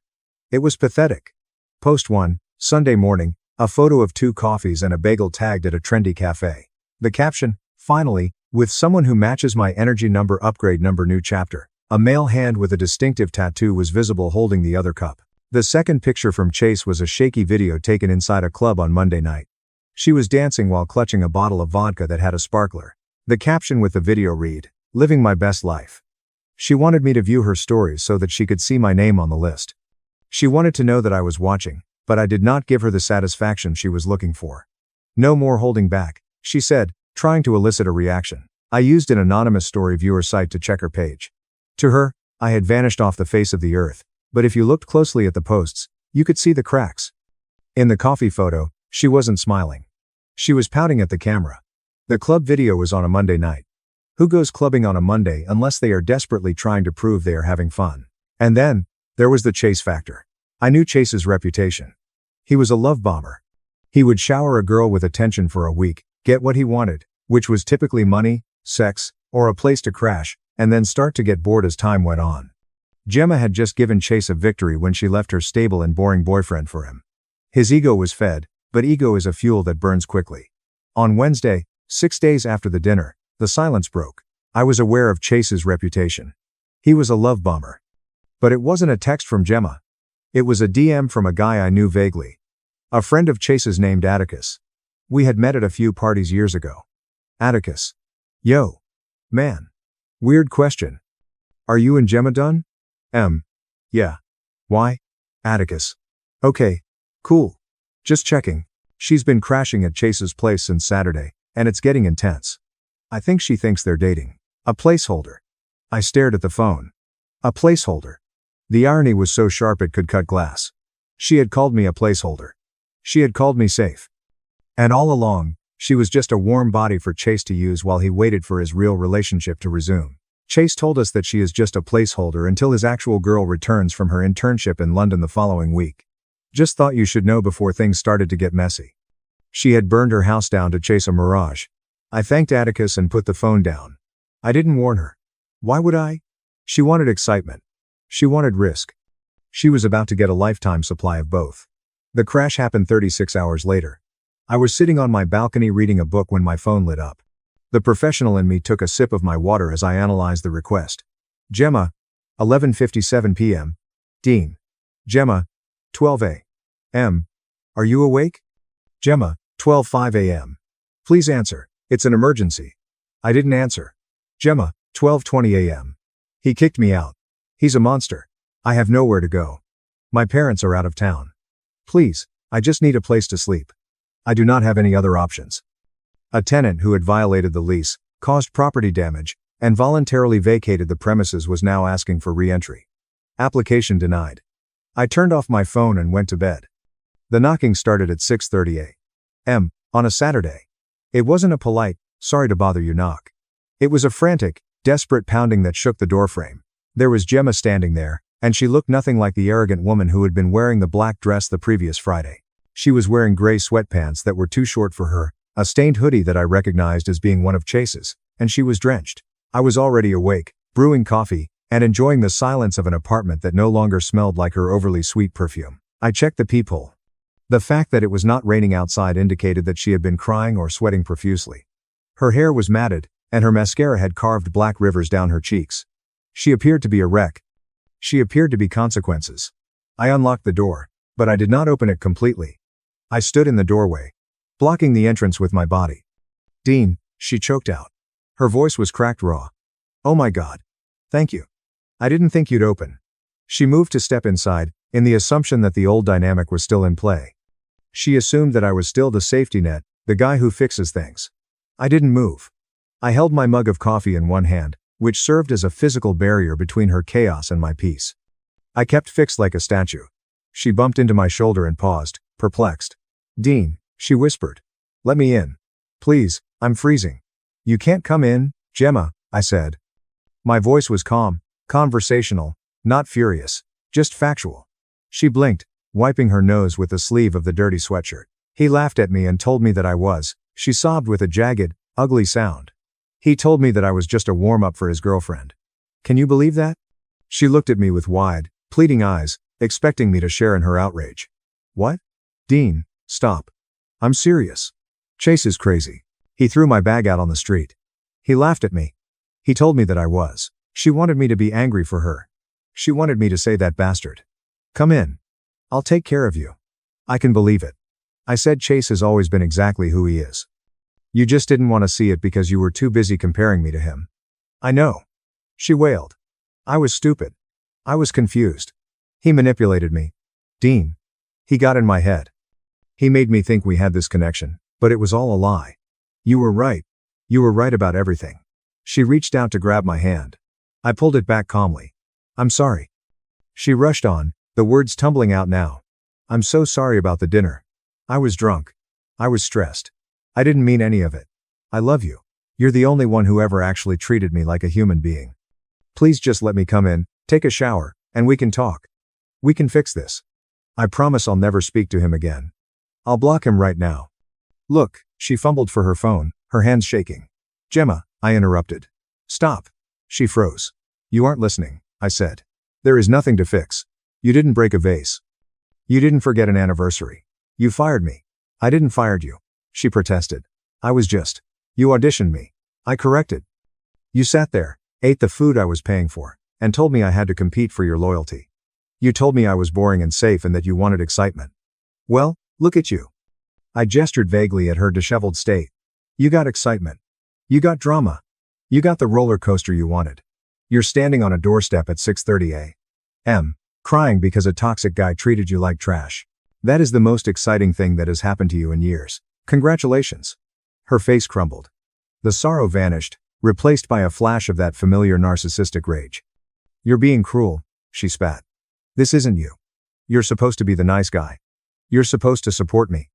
It was pathetic. Post 1, Sunday morning, a photo of 2 coffees and a bagel tagged at a trendy cafe. The caption, finally, with someone who matches my energy number upgrade number new chapter. A male hand with a distinctive tattoo was visible holding the other cup. The second picture from Chase was a shaky video taken inside a club on Monday night. She was dancing while clutching a bottle of vodka that had a sparkler. The caption with the video read, "Living my best life." She wanted me to view her stories so that she could see my name on the list. She wanted to know that I was watching, but I did not give her the satisfaction she was looking for. No more holding back, she said, trying to elicit a reaction. I used an anonymous story viewer site to check her page. To her, I had vanished off the face of the earth, but if you looked closely at the posts, you could see the cracks. In the coffee photo, she wasn't smiling. She was pouting at the camera. The club video was on a Monday night. Who goes clubbing on a Monday unless they are desperately trying to prove they are having fun? And then, there was the Chase factor. I knew Chase's reputation. He was a love bomber. He would shower a girl with attention for a week, get what he wanted, which was typically money, sex, or a place to crash, and then start to get bored as time went on. Gemma had just given Chase a victory when she left her stable and boring boyfriend for him. His ego was fed, but ego is a fuel that burns quickly. On Wednesday, 6 days after the dinner, the silence broke. I was aware of Chase's reputation. He was a love bomber. But it wasn't a text from Gemma. It was a DM from a guy I knew vaguely. A friend of Chase's named Atticus. We had met at a few parties years ago. Atticus. Yo. Man. Weird question. Are you and Gemma done? Yeah. Why? Atticus. Okay. Cool. Just checking. She's been crashing at Chase's place since Saturday, and it's getting intense. I think she thinks they're dating. A placeholder. I stared at the phone. A placeholder. The irony was so sharp it could cut glass. She had called me a placeholder. She had called me safe. And all along, she was just a warm body for Chase to use while he waited for his real relationship to resume. Chase told us that she is just a placeholder until his actual girl returns from her internship in London the following week. Just thought you should know before things started to get messy. She had burned her house down to chase a mirage. I thanked Atticus and put the phone down. I didn't warn her. Why would I? She wanted excitement. She wanted risk. She was about to get a lifetime supply of both. The crash happened 36 hours later. I was sitting on my balcony reading a book when my phone lit up. The professional in me took a sip of my water as I analyzed the request. Gemma, 11:57 p.m. Dean. Gemma, 12 a.m. Are you awake? Gemma, 12:05 a.m. Please answer. It's an emergency. I didn't answer. Gemma, 12:20 a.m. He kicked me out. He's a monster. I have nowhere to go. My parents are out of town. Please, I just need a place to sleep. I do not have any other options. A tenant who had violated the lease, caused property damage, and voluntarily vacated the premises was now asking for re-entry. Application denied. I turned off my phone and went to bed. The knocking started at 6:30 a.m. on a Saturday. It wasn't a polite, sorry to bother you knock. It was a frantic, desperate pounding that shook the doorframe. There was Gemma standing there, and she looked nothing like the arrogant woman who had been wearing the black dress the previous Friday. She was wearing gray sweatpants that were too short for her, a stained hoodie that I recognized as being one of Chase's, and she was drenched. I was already awake, brewing coffee, and enjoying the silence of an apartment that no longer smelled like her overly sweet perfume. I checked the peephole. The fact that it was not raining outside indicated that she had been crying or sweating profusely. Her hair was matted, and her mascara had carved black rivers down her cheeks. She appeared to be a wreck. She appeared to be consequences. I unlocked the door, but I did not open it completely. I stood in the doorway, blocking the entrance with my body. Dean, she choked out. Her voice was cracked raw. Oh my God. Thank you. I didn't think you'd open. She moved to step inside, in the assumption that the old dynamic was still in play. She assumed that I was still the safety net, the guy who fixes things. I didn't move. I held my mug of coffee in one hand, which served as a physical barrier between her chaos and my peace. I kept fixed like a statue. She bumped into my shoulder and paused, perplexed. Dean, she whispered. Let me in. Please, I'm freezing. You can't come in, Gemma, I said. My voice was calm, conversational, not furious, just factual. She blinked, wiping her nose with the sleeve of the dirty sweatshirt. He laughed at me and told me that I was, she sobbed with a jagged, ugly sound. He told me that I was just a warm-up for his girlfriend. Can you believe that? She looked at me with wide, pleading eyes, expecting me to share in her outrage. What? Dean, stop. I'm serious. Chase is crazy. He threw my bag out on the street. He laughed at me. He told me that I was. She wanted me to be angry for her. She wanted me to say that bastard. Come in. I'll take care of you. I can believe it. I said Chase has always been exactly who he is. You just didn't want to see it because you were too busy comparing me to him. I know. She wailed. I was stupid. I was confused. He manipulated me. Dean. He got in my head. He made me think we had this connection, but it was all a lie. You were right. You were right about everything. She reached out to grab my hand. I pulled it back calmly. I'm sorry. She rushed on, the words tumbling out now. I'm so sorry about the dinner. I was drunk. I was stressed. I didn't mean any of it. I love you. You're the only one who ever actually treated me like a human being. Please just let me come in, take a shower, and we can talk. We can fix this. I promise I'll never speak to him again. I'll block him right now. Look, she fumbled for her phone, her hands shaking. Gemma, I interrupted. Stop. She froze. You aren't listening, I said. There is nothing to fix. You didn't break a vase. You didn't forget an anniversary. You fired me. I didn't fire you. She protested. I was just. You auditioned me. I corrected. You sat there, ate the food I was paying for, and told me I had to compete for your loyalty. You told me I was boring and safe and that you wanted excitement. Well, look at you. I gestured vaguely at her disheveled state. You got excitement. You got drama. You got the roller coaster you wanted. You're standing on a doorstep at 6:30 a.m., crying because a toxic guy treated you like trash. That is the most exciting thing that has happened to you in years. Congratulations. Her face crumbled. The sorrow vanished, replaced by a flash of that familiar narcissistic rage. You're being cruel, she spat. This isn't you. You're supposed to be the nice guy. You're supposed to support me.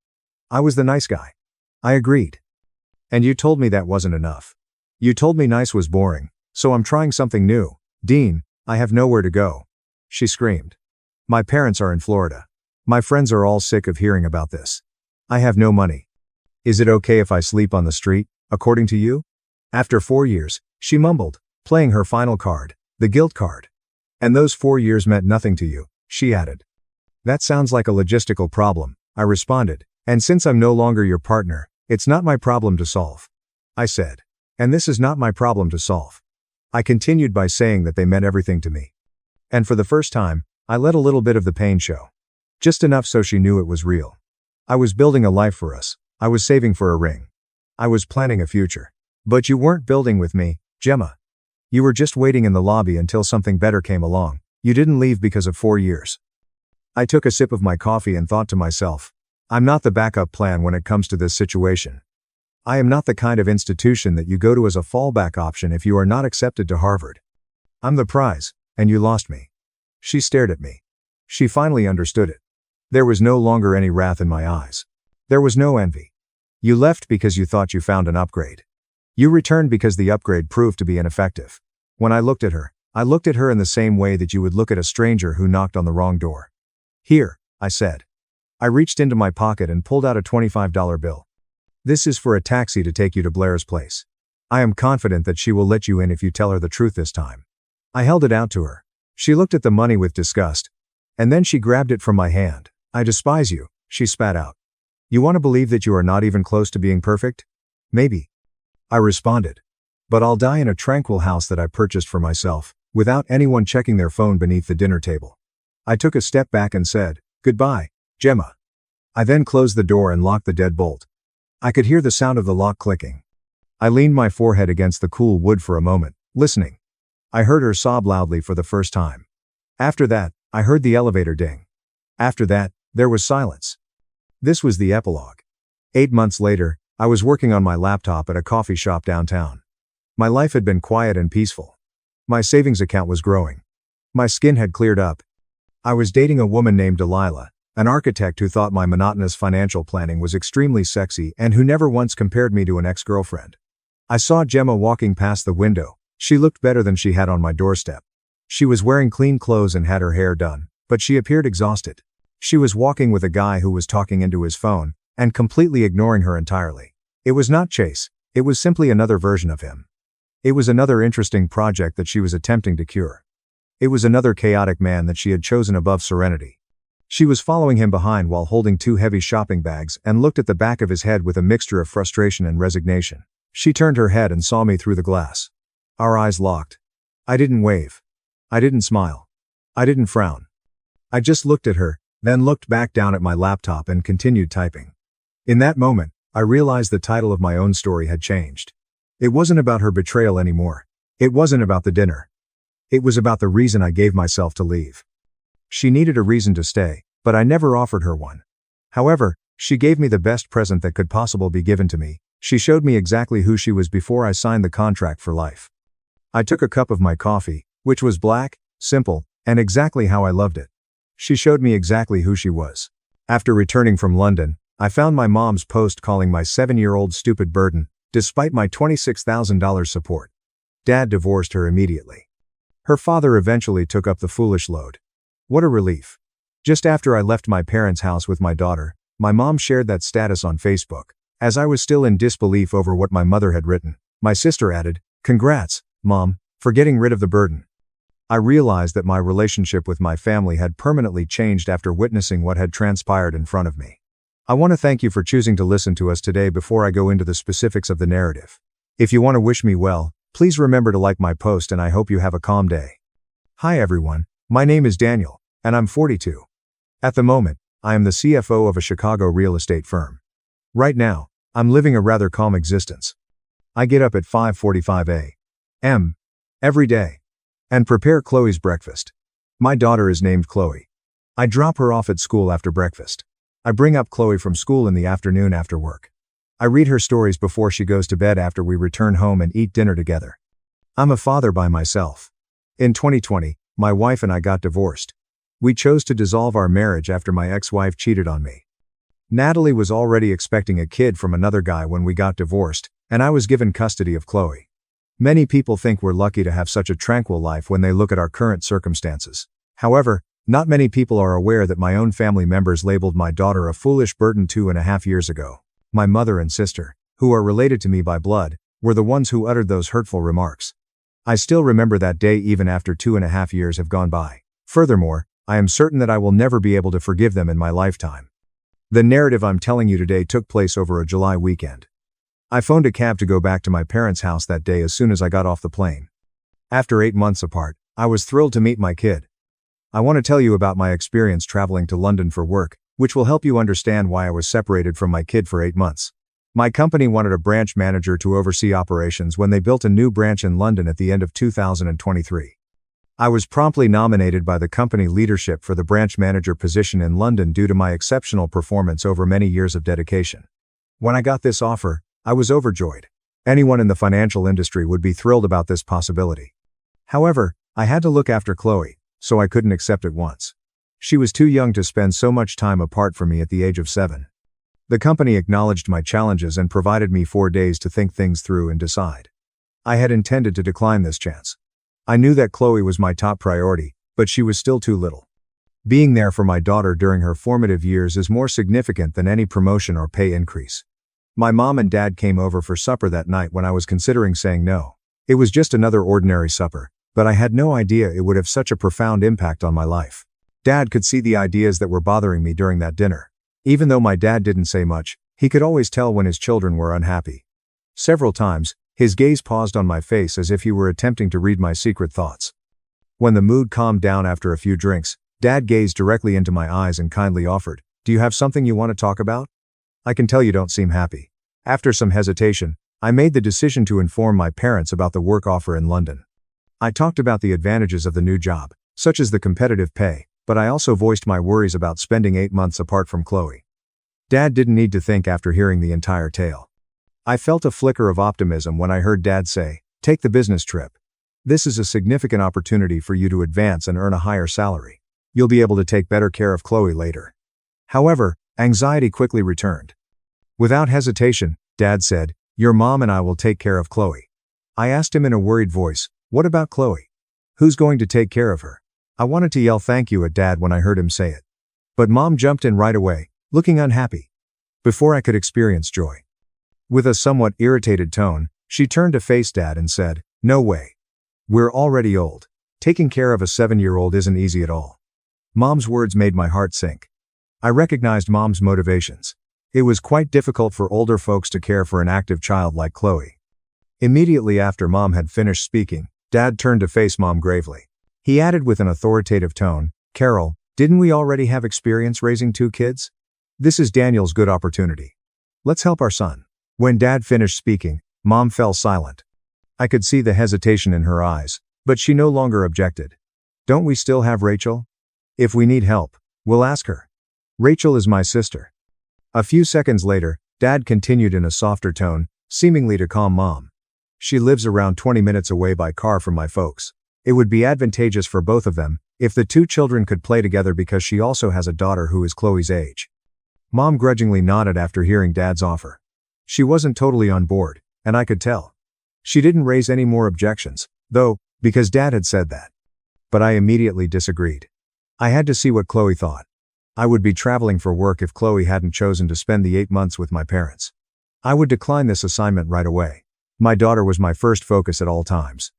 I was the nice guy. I agreed. And you told me that wasn't enough. You told me nice was boring, so I'm trying something new. Dean, I have nowhere to go. She screamed. My parents are in Florida. My friends are all sick of hearing about this. I have no money. Is it okay if I sleep on the street, according to you? After 4 years, she mumbled, playing her final card, the guilt card. And those 4 years meant nothing to you, she added. That sounds like a logistical problem, I responded, and since I'm no longer your partner, it's not my problem to solve. I said. And this is not my problem to solve. I continued by saying that they meant everything to me. And for the first time, I let a little bit of the pain show. Just enough so she knew it was real. I was building a life for us. I was saving for a ring. I was planning a future. But you weren't building with me, Gemma. You were just waiting in the lobby until something better came along. You didn't leave because of 4 years. I took a sip of my coffee and thought to myself, I'm not the backup plan when it comes to this situation. I am not the kind of institution that you go to as a fallback option if you are not accepted to Harvard. I'm the prize, and you lost me. She stared at me. She finally understood it. There was no longer any wrath in my eyes. There was no envy. You left because you thought you found an upgrade. You returned because the upgrade proved to be ineffective. When I looked at her in the same way that you would look at a stranger who knocked on the wrong door. Here, I said. I reached into my pocket and pulled out a $25 bill. This is for a taxi to take you to Blair's place. I am confident that she will let you in if you tell her the truth this time. I held it out to her. She looked at the money with disgust. And then she grabbed it from my hand. I despise you, she spat out. You want to believe that you are not even close to being perfect? Maybe. I responded. But I'll die in a tranquil house that I purchased for myself, without anyone checking their phone beneath the dinner table. I took a step back and said, Goodbye, Gemma. I then closed the door and locked the deadbolt. I could hear the sound of the lock clicking. I leaned my forehead against the cool wood for a moment, listening. I heard her sob loudly for the first time. After that, I heard the elevator ding. After that, there was silence. This was the epilogue. 8 months later, I was working on my laptop at a coffee shop downtown. My life had been quiet and peaceful. My savings account was growing. My skin had cleared up. I was dating a woman named Delilah, an architect who thought my monotonous financial planning was extremely sexy and who never once compared me to an ex-girlfriend. I saw Gemma walking past the window. She looked better than she had on my doorstep. She was wearing clean clothes and had her hair done, but she appeared exhausted. She was walking with a guy who was talking into his phone, and completely ignoring her entirely. It was not Chase, it was simply another version of him. It was another interesting project that she was attempting to cure. It was another chaotic man that she had chosen above serenity. She was following him behind while holding 2 heavy shopping bags and looked at the back of his head with a mixture of frustration and resignation. She turned her head and saw me through the glass. Our eyes locked. I didn't wave. I didn't smile. I didn't frown. I just looked at her, then looked back down at my laptop and continued typing. In that moment, I realized the title of my own story had changed. It wasn't about her betrayal anymore. It wasn't about the dinner. It was about the reason I gave myself to leave. She needed a reason to stay, but I never offered her one. However, she gave me the best present that could possibly be given to me. She showed me exactly who she was before I signed the contract for life. I took a cup of my coffee, which was black, simple, and exactly how I loved it. She showed me exactly who she was. After returning from London, I found my mom's post calling my 7-year-old stupid burden, despite my $26,000 support. Dad divorced her immediately. Her father eventually took up the foolish load. What a relief. Just after I left my parents' house with my daughter, my mom shared that status on Facebook. As I was still in disbelief over what my mother had written, my sister added, Congrats, Mom, for getting rid of the burden. I realized that my relationship with my family had permanently changed after witnessing what had transpired in front of me. I want to thank you for choosing to listen to us today before I go into the specifics of the narrative. If you want to wish me well, please remember to like my post and I hope you have a calm day. Hi everyone, my name is Daniel, and I'm 42. At the moment, I am the CFO of a Chicago real estate firm. Right now, I'm living a rather calm existence. I get up at 5:45 a.m. every day and prepare Chloe's breakfast. My daughter is named Chloe. I drop her off at school after breakfast. I bring up Chloe from school in the afternoon after work. I read her stories before she goes to bed after we return home and eat dinner together. I'm a father by myself. In 2020, my wife and I got divorced. We chose to dissolve our marriage after my ex-wife cheated on me. Natalie was already expecting a kid from another guy when we got divorced, and I was given custody of Chloe. Many people think we're lucky to have such a tranquil life when they look at our current circumstances. However, not many people are aware that my own family members labeled my daughter a foolish burden 2.5 years ago. My mother and sister, who are related to me by blood, were the ones who uttered those hurtful remarks. I still remember that day even after 2.5 years have gone by. Furthermore, I am certain that I will never be able to forgive them in my lifetime. The narrative I'm telling you today took place over a July weekend. I phoned a cab to go back to my parents' house that day as soon as I got off the plane. After 8 months apart, I was thrilled to meet my kid. I want to tell you about my experience traveling to London for work, which will help you understand why I was separated from my kid for 8 months. My company wanted a branch manager to oversee operations when they built a new branch in London at the end of 2023. I was promptly nominated by the company leadership for the branch manager position in London due to my exceptional performance over many years of dedication. When I got this offer, I was overjoyed. Anyone in the financial industry would be thrilled about this possibility. However, I had to look after Chloe, so I couldn't accept it once. She was too young to spend so much time apart from me at the age of 7. The company acknowledged my challenges and provided me 4 days to think things through and decide. I had intended to decline this chance. I knew that Chloe was my top priority, but she was still too little. Being there for my daughter during her formative years is more significant than any promotion or pay increase. My mom and dad came over for supper that night when I was considering saying no. It was just another ordinary supper, but I had no idea it would have such a profound impact on my life. Dad could see the ideas that were bothering me during that dinner. Even though my dad didn't say much, he could always tell when his children were unhappy. Several times, his gaze paused on my face as if he were attempting to read my secret thoughts. When the mood calmed down after a few drinks, Dad gazed directly into my eyes and kindly offered, "Do you have something you want to talk about? I can tell you don't seem happy." After some hesitation, I made the decision to inform my parents about the work offer in London. I talked about the advantages of the new job, such as the competitive pay, but I also voiced my worries about spending 8 months apart from Chloe. Dad didn't need to think after hearing the entire tale. I felt a flicker of optimism when I heard Dad say, "Take the business trip. This is a significant opportunity for you to advance and earn a higher salary. You'll be able to take better care of Chloe later." However, anxiety quickly returned. Without hesitation, Dad said, "Your mom and I will take care of Chloe." I asked him in a worried voice, "What about Chloe? Who's going to take care of her?" I wanted to yell thank you at Dad when I heard him say it. But Mom jumped in right away, looking unhappy. Before I could experience joy. With a somewhat irritated tone, she turned to face Dad and said, "No way. We're already old. Taking care of a 7-year-old isn't easy at all." Mom's words made my heart sink. I recognized Mom's motivations. It was quite difficult for older folks to care for an active child like Chloe. Immediately after Mom had finished speaking, Dad turned to face Mom gravely. He added with an authoritative tone, "Carol, didn't we already have experience raising 2 kids? This is Daniel's good opportunity. Let's help our son." When Dad finished speaking, Mom fell silent. I could see the hesitation in her eyes, but she no longer objected. "Don't we still have Rachel? If we need help, we'll ask her. Rachel is my sister." A few seconds later, Dad continued in a softer tone, seemingly to calm Mom. "She lives around 20 minutes away by car from my folks. It would be advantageous for both of them if the 2 children could play together because she also has a daughter who is Chloe's age." Mom grudgingly nodded after hearing Dad's offer. She wasn't totally on board, and I could tell. She didn't raise any more objections, though, because Dad had said that. But I immediately disagreed. I had to see what Chloe thought. I would be traveling for work if Chloe hadn't chosen to spend the 8 months with my parents. I would decline this assignment right away. My daughter was my first focus at all times.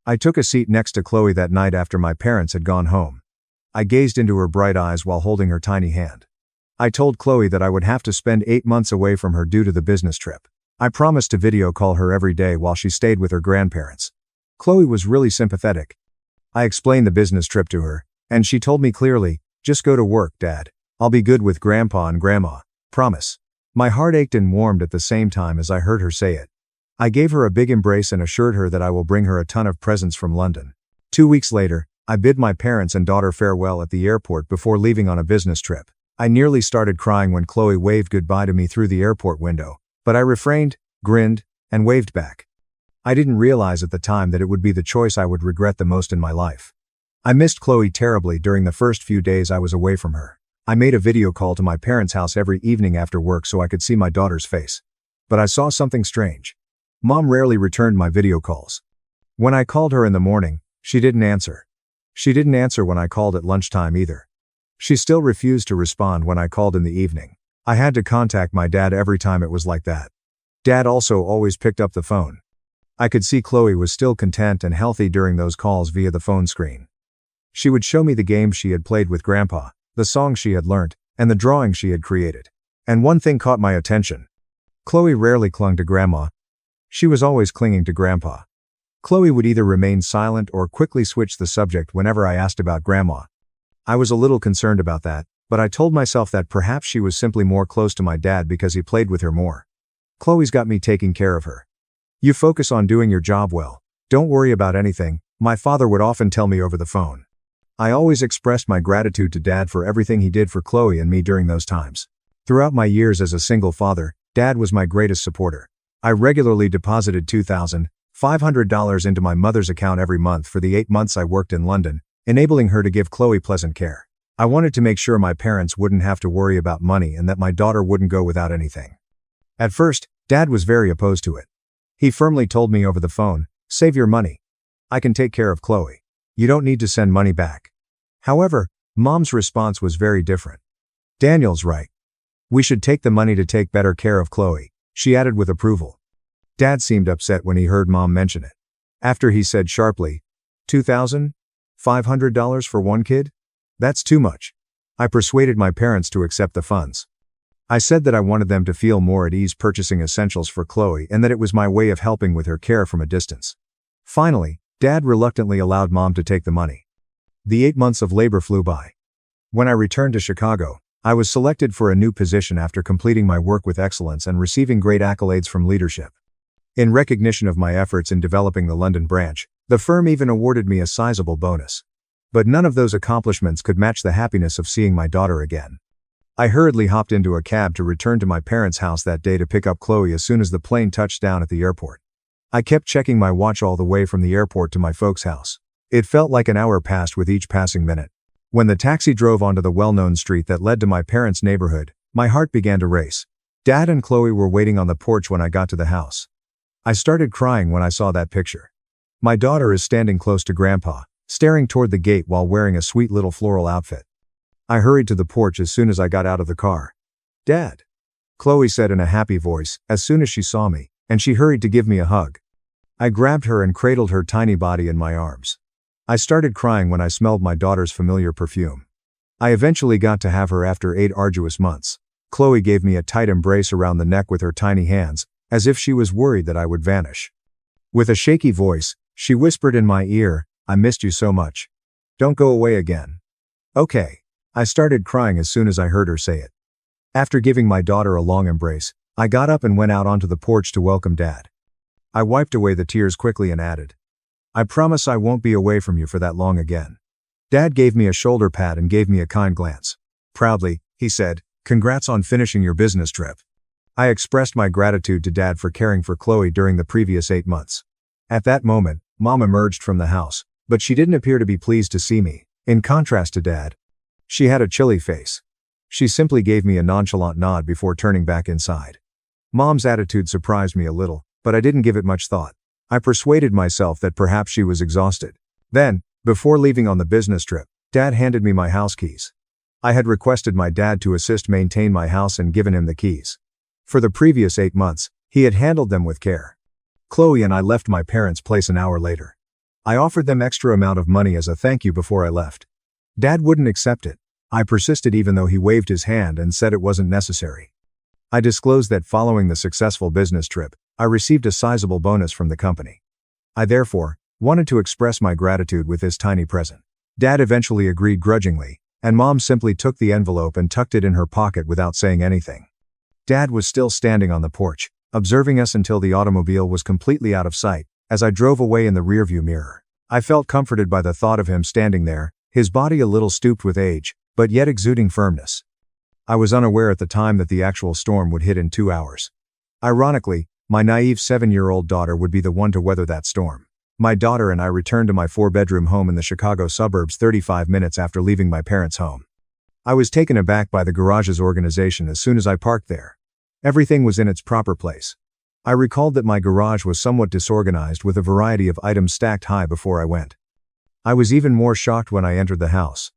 I took a seat next to Chloe that night after my parents had gone home. I gazed into her bright eyes while holding her tiny hand. I told Chloe that I would have to spend 8 months away from her due to the business trip. I promised to video call her every day while she stayed with her grandparents. Chloe was really sympathetic. I explained the business trip to her, and she told me clearly, "Just go to work, Dad. I'll be good with Grandpa and Grandma. Promise." My heart ached and warmed at the same time as I heard her say it. I gave her a big embrace and assured her that I will bring her a ton of presents from London. 2 weeks later, I bid my parents and daughter farewell at the airport before leaving on a business trip. I nearly started crying when Chloe waved goodbye to me through the airport window, but I refrained, grinned, and waved back. I didn't realize at the time that it would be the choice I would regret the most in my life. I missed Chloe terribly during the first few days I was away from her. I made a video call to my parents' house every evening after work so I could see my daughter's face. But I saw something strange. Mom rarely returned my video calls. When I called her in the morning, she didn't answer. She didn't answer when I called at lunchtime either. She still refused to respond when I called in the evening. I had to contact my dad every time it was like that. Dad also always picked up the phone. I could see Chloe was still content and healthy during those calls via the phone screen. She would show me the games she had played with Grandpa, the songs she had learnt, and the drawings she had created. And one thing caught my attention. Chloe rarely clung to Grandma. She was always clinging to Grandpa. Chloe would either remain silent or quickly switch the subject whenever I asked about Grandma. I was a little concerned about that, but I told myself that perhaps she was simply more close to my dad because he played with her more. Chloe's got me taking care of her. You focus on doing your job well. Don't worry about anything, my father would often tell me over the phone. I always expressed my gratitude to Dad for everything he did for Chloe and me during those times. Throughout my years as a single father, Dad was my greatest supporter. I regularly deposited $2,500 into my mother's account every month for the 8 months I worked in London, enabling her to give Chloe pleasant care. I wanted to make sure my parents wouldn't have to worry about money and that my daughter wouldn't go without anything. At first, Dad was very opposed to it. He firmly told me over the phone, "Save your money. I can take care of Chloe. You don't need to send money back." However, Mom's response was very different. "Daniel's right. We should take the money to take better care of Chloe," she added with approval. Dad seemed upset when he heard Mom mention it. After he said sharply, $2,500 for one kid? That's too much. I persuaded my parents to accept the funds. I said that I wanted them to feel more at ease purchasing essentials for Chloe and that it was my way of helping with her care from a distance. Finally, Dad reluctantly allowed Mom to take the money. The 8 months of labor flew by. When I returned to Chicago, I was selected for a new position after completing my work with excellence and receiving great accolades from leadership. In recognition of my efforts in developing the London branch, the firm even awarded me a sizable bonus. But none of those accomplishments could match the happiness of seeing my daughter again. I hurriedly hopped into a cab to return to my parents' house that day to pick up Chloe as soon as the plane touched down at the airport. I kept checking my watch all the way from the airport to my folks' house. It felt like an hour passed with each passing minute. When the taxi drove onto the well-known street that led to my parents' neighborhood, my heart began to race. Dad and Chloe were waiting on the porch when I got to the house. I started crying when I saw that picture. My daughter is standing close to Grandpa, staring toward the gate while wearing a sweet little floral outfit. I hurried to the porch as soon as I got out of the car. "Dad," Chloe said in a happy voice, as soon as she saw me, and she hurried to give me a hug. I grabbed her and cradled her tiny body in my arms. I started crying when I smelled my daughter's familiar perfume. I eventually got to have her after 8 arduous months. Chloe gave me a tight embrace around the neck with her tiny hands, as if she was worried that I would vanish. With a shaky voice, she whispered in my ear, "I missed you so much. Don't go away again." "Okay." I started crying as soon as I heard her say it. After giving my daughter a long embrace, I got up and went out onto the porch to welcome Dad. I wiped away the tears quickly and added, "I promise I won't be away from you for that long again." Dad gave me a shoulder pat and gave me a kind glance. Proudly, he said, "Congrats on finishing your business trip." I expressed my gratitude to Dad for caring for Chloe during the previous 8 months. At that moment, Mom emerged from the house, but she didn't appear to be pleased to see me. In contrast to Dad, she had a chilly face. She simply gave me a nonchalant nod before turning back inside. Mom's attitude surprised me a little, but I didn't give it much thought. I persuaded myself that perhaps she was exhausted. Then, before leaving on the business trip, Dad handed me my house keys. I had requested my dad to assist maintain my house and given him the keys. For the previous 8 months, he had handled them with care. Chloe and I left my parents' place an hour later. I offered them extra amount of money as a thank you before I left. Dad wouldn't accept it. I persisted even though he waved his hand and said it wasn't necessary. I disclosed that following the successful business trip, I received a sizable bonus from the company. I therefore wanted to express my gratitude with this tiny present. Dad eventually agreed grudgingly, and Mom simply took the envelope and tucked it in her pocket without saying anything. Dad was still standing on the porch, observing us until the automobile was completely out of sight, as I drove away in the rearview mirror. I felt comforted by the thought of him standing there, his body a little stooped with age, but yet exuding firmness. I was unaware at the time that the actual storm would hit in 2 hours. Ironically, my naive 7-year-old daughter would be the one to weather that storm. My daughter and I returned to my 4-bedroom home in the Chicago suburbs 35 minutes after leaving my parents' home. I was taken aback by the garage's organization as soon as I parked there. Everything was in its proper place. I recalled that my garage was somewhat disorganized with a variety of items stacked high before I went. I was even more shocked when I entered the house.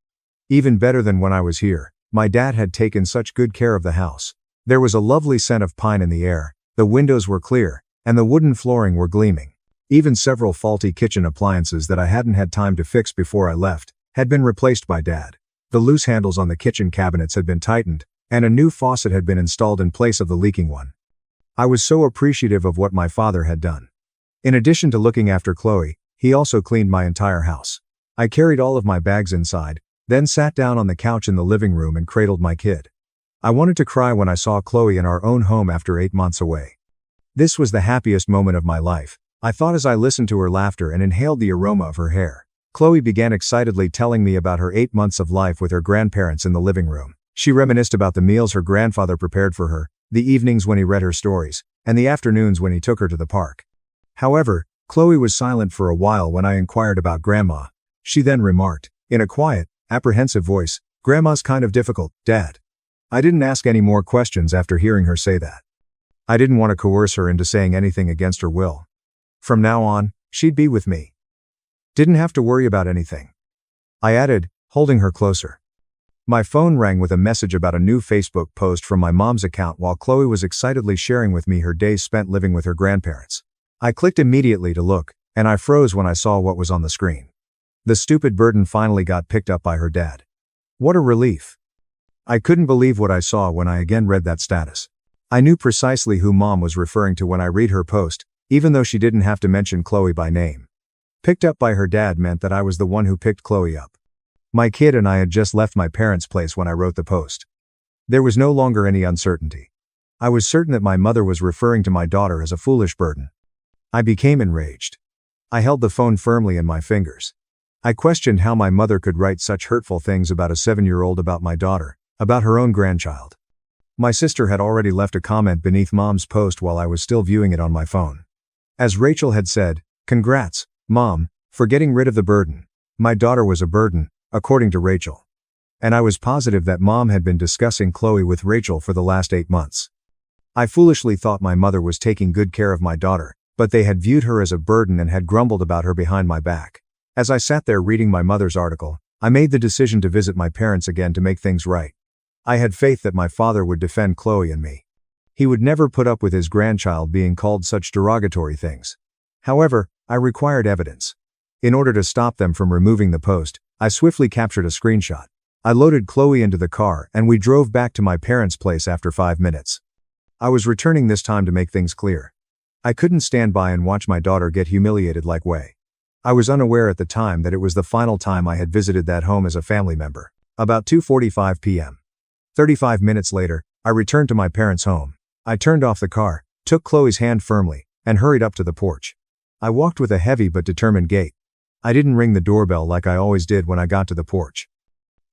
Even better than when I was here, my dad had taken such good care of the house. There was a lovely scent of pine in the air, the windows were clear, and the wooden flooring were gleaming. Even several faulty kitchen appliances that I hadn't had time to fix before I left had been replaced by Dad. The loose handles on the kitchen cabinets had been tightened, and a new faucet had been installed in place of the leaking one. I was so appreciative of what my father had done. In addition to looking after Chloe, he also cleaned my entire house. I carried all of my bags inside, then sat down on the couch in the living room and cradled my kid. I wanted to cry when I saw Chloe in our own home after 8 months away. This was the happiest moment of my life, I thought as I listened to her laughter and inhaled the aroma of her hair. Chloe began excitedly telling me about her 8 months of life with her grandparents in the living room. She reminisced about the meals her grandfather prepared for her, the evenings when he read her stories, and the afternoons when he took her to the park. However, Chloe was silent for a while when I inquired about Grandma. She then remarked, in a quiet, apprehensive voice, "Grandma's kind of difficult, Dad." I didn't ask any more questions after hearing her say that. I didn't want to coerce her into saying anything against her will. From now on, she'd be with me. Didn't have to worry about anything. I added, holding her closer. My phone rang with a message about a new Facebook post from my mom's account while Chloe was excitedly sharing with me her days spent living with her grandparents. I clicked immediately to look, and I froze when I saw what was on the screen. The stupid burden finally got picked up by her dad. What a relief. I couldn't believe what I saw when I again read that status. I knew precisely who Mom was referring to when I read her post, even though she didn't have to mention Chloe by name. Picked up by her dad meant that I was the one who picked Chloe up. My kid and I had just left my parents' place when I wrote the post. There was no longer any uncertainty. I was certain that my mother was referring to my daughter as a foolish burden. I became enraged. I held the phone firmly in my fingers. I questioned how my mother could write such hurtful things about a 7-year-old about my daughter, about her own grandchild. My sister had already left a comment beneath Mom's post while I was still viewing it on my phone. As Rachel had said, "Congrats, Mom, for getting rid of the burden." My daughter was a burden, according to Rachel. And I was positive that Mom had been discussing Chloe with Rachel for the last 8 months. I foolishly thought my mother was taking good care of my daughter, but they had viewed her as a burden and had grumbled about her behind my back. As I sat there reading my mother's article, I made the decision to visit my parents again to make things right. I had faith that my father would defend Chloe and me. He would never put up with his grandchild being called such derogatory things. However, I required evidence. In order to stop them from removing the post, I swiftly captured a screenshot. I loaded Chloe into the car and we drove back to my parents' place after 5 minutes. I was returning this time to make things clear. I couldn't stand by and watch my daughter get humiliated like way. I was unaware at the time that it was the final time I had visited that home as a family member. About 2:45 p.m. 35 minutes later, I returned to my parents' home. I turned off the car, took Chloe's hand firmly, and hurried up to the porch. I walked with a heavy but determined gait. I didn't ring the doorbell like I always did when I got to the porch.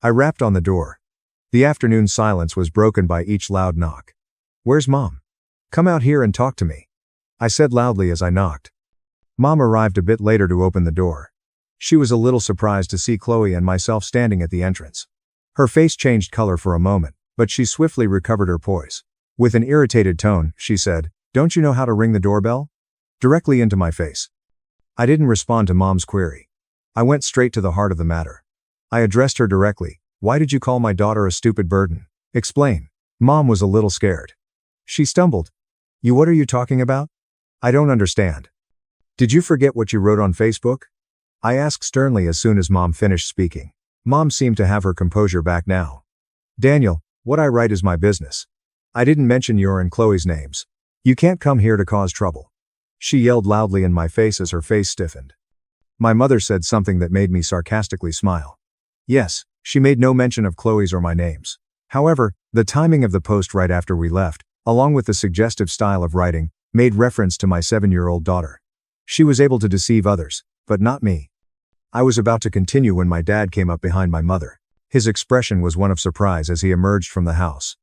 I rapped on the door. The afternoon silence was broken by each loud knock. "Where's Mom? Come out here and talk to me," I said loudly as I knocked. Mom arrived a bit later to open the door. She was a little surprised to see Chloe and myself standing at the entrance. Her face changed color for a moment, but she swiftly recovered her poise. With an irritated tone, she said, "Don't you know how to ring the doorbell?" Directly into my face. I didn't respond to Mom's query. I went straight to the heart of the matter. I addressed her directly. "Why did you call my daughter a stupid burden? Explain." Mom was a little scared. She stumbled. What are you talking about? I don't understand." "Did you forget what you wrote on Facebook?" I asked sternly as soon as Mom finished speaking. Mom seemed to have her composure back now. "Daniel, what I write is my business. I didn't mention your and Chloe's names. You can't come here to cause trouble." She yelled loudly in my face as her face stiffened. My mother said something that made me sarcastically smile. Yes, she made no mention of Chloe's or my names. However, the timing of the post right after we left, along with the suggestive style of writing, made reference to my 7-year-old daughter. She was able to deceive others, but not me. I was about to continue when my dad came up behind my mother. His expression was one of surprise as he emerged from the house.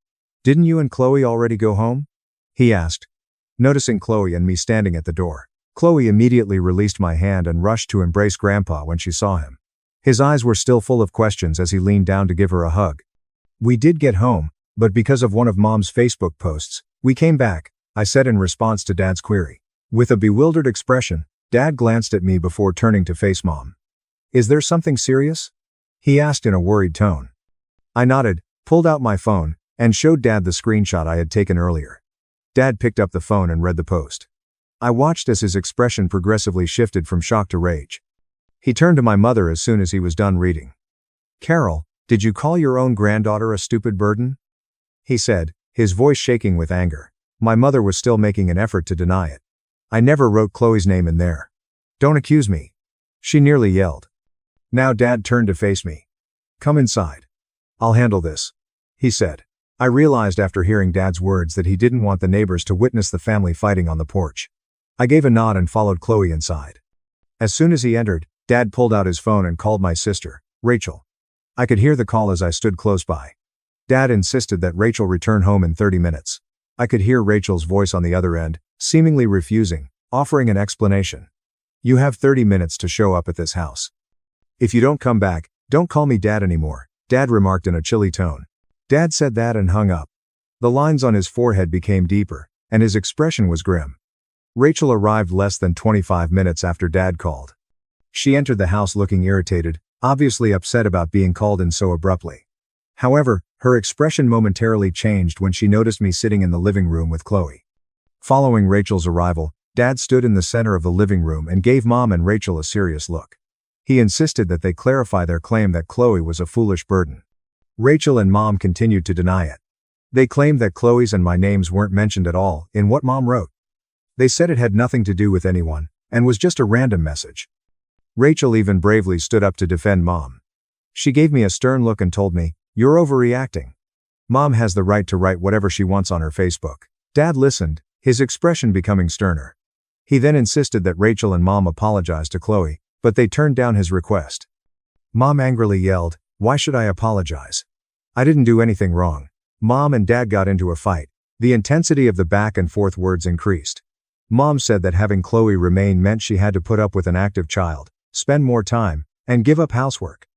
"Didn't you and Chloe already go home?" he asked, noticing Chloe and me standing at the door. Chloe immediately released my hand and rushed to embrace Grandpa when she saw him. His eyes were still full of questions as he leaned down to give her a hug. We did get home, but because of one of Mom's Facebook posts, we came back, I said in response to Dad's query. With a bewildered expression, Dad glanced at me before turning to face Mom. Is there something serious? He asked in a worried tone. I nodded, pulled out my phone, and showed Dad the screenshot I had taken earlier. Dad picked up the phone and read the post. I watched as his expression progressively shifted from shock to rage. He turned to my mother as soon as he was done reading. Carol, did you call your own granddaughter a stupid burden? He said, his voice shaking with anger. My mother was still making an effort to deny it. I never wrote Chloe's name in there. Don't accuse me. She nearly yelled. Now Dad turned to face me. Come inside. I'll handle this, he said. I realized after hearing Dad's words that he didn't want the neighbors to witness the family fighting on the porch. I gave a nod and followed Chloe inside. As soon as he entered, Dad pulled out his phone and called my sister, Rachel. I could hear the call as I stood close by. Dad insisted that Rachel return home in 30 minutes. I could hear Rachel's voice on the other end, seemingly refusing, offering an explanation. You have 30 minutes to show up at this house. If you don't come back, don't call me Dad anymore, Dad remarked in a chilly tone. Dad said that and hung up. The lines on his forehead became deeper, and his expression was grim. Rachel arrived less than 25 minutes after Dad called. She entered the house looking irritated, obviously upset about being called in so abruptly. However, her expression momentarily changed when she noticed me sitting in the living room with Chloe. Following Rachel's arrival, Dad stood in the center of the living room and gave Mom and Rachel a serious look. He insisted that they clarify their claim that Chloe was a foolish burden. Rachel and Mom continued to deny it. They claimed that Chloe's and my names weren't mentioned at all in what Mom wrote. They said it had nothing to do with anyone, and was just a random message. Rachel even bravely stood up to defend Mom. She gave me a stern look and told me, "You're overreacting. Mom has the right to write whatever she wants on her Facebook." Dad listened, his expression becoming sterner. He then insisted that Rachel and Mom apologize to Chloe, but they turned down his request. Mom angrily yelled, "Why should I apologize? I didn't do anything wrong." Mom and Dad got into a fight. The intensity of the back and forth words increased. Mom said that having Chloe remain meant she had to put up with an active child, spend more time, and give up housework.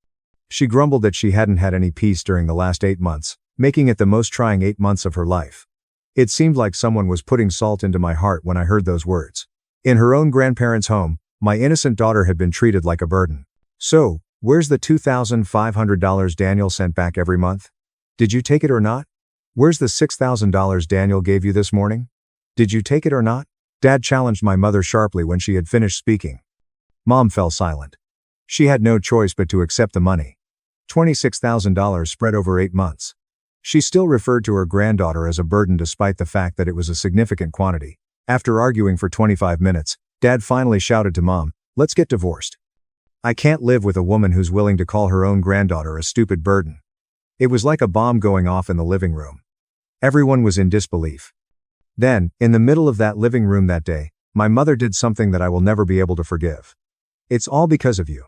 She grumbled that she hadn't had any peace during the last 8 months, making it the most trying 8 months of her life. It seemed like someone was putting salt into my heart when I heard those words. In her own grandparents' home, my innocent daughter had been treated like a burden. So, where's the $2,500 Daniel sent back every month? Did you take it or not? Where's the $6,000 Daniel gave you this morning? Did you take it or not? Dad challenged my mother sharply when she had finished speaking. Mom fell silent. She had no choice but to accept the money. $26,000 spread over 8 months. She still referred to her granddaughter as a burden despite the fact that it was a significant quantity. After arguing for 25 minutes, Dad finally shouted to Mom, "Let's get divorced. I can't live with a woman who's willing to call her own granddaughter a stupid burden." It was like a bomb going off in the living room. Everyone was in disbelief. Then, in the middle of that living room that day, my mother did something that I will never be able to forgive. "It's all because of you.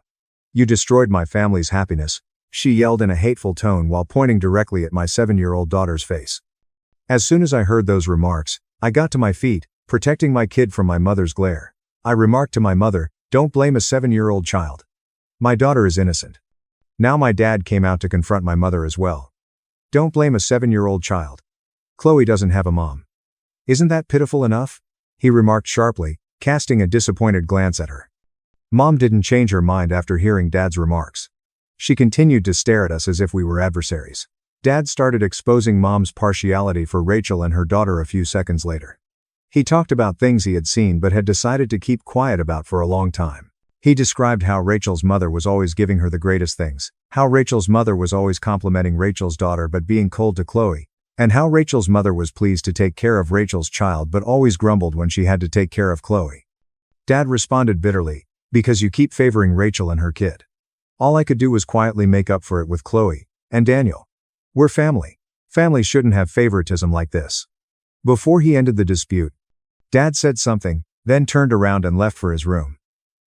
You destroyed my family's happiness," she yelled in a hateful tone while pointing directly at my 7-year-old daughter's face. As soon as I heard those remarks, I got to my feet, protecting my kid from my mother's glare. I remarked to my mother, "Don't blame a 7-year-old child. My daughter is innocent." Now my dad came out to confront my mother as well. "Don't blame a 7-year-old child. Chloe doesn't have a mom. Isn't that pitiful enough?" he remarked sharply, casting a disappointed glance at her. Mom didn't change her mind after hearing Dad's remarks. She continued to stare at us as if we were adversaries. Dad started exposing Mom's partiality for Rachel and her daughter a few seconds later. He talked about things he had seen but had decided to keep quiet about for a long time. He described how Rachel's mother was always giving her the greatest things, how Rachel's mother was always complimenting Rachel's daughter but being cold to Chloe, and how Rachel's mother was pleased to take care of Rachel's child but always grumbled when she had to take care of Chloe. Dad responded bitterly, "Because you keep favoring Rachel and her kid. All I could do was quietly make up for it with Chloe and Daniel. We're family. Family shouldn't have favoritism like this." Before he ended the dispute, Dad said something, then turned around and left for his room.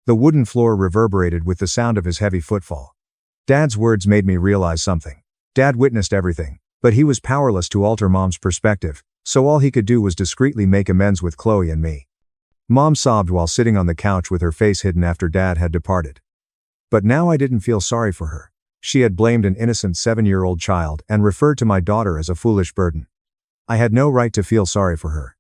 The wooden floor reverberated with the sound of his heavy footfall. Dad's words made me realize something. Dad witnessed everything, but he was powerless to alter Mom's perspective, so all he could do was discreetly make amends with Chloe and me. Mom sobbed while sitting on the couch with her face hidden after Dad had departed. But now I didn't feel sorry for her. She had blamed an innocent 7-year-old child and referred to my daughter as a foolish burden. I had no right to feel sorry for her.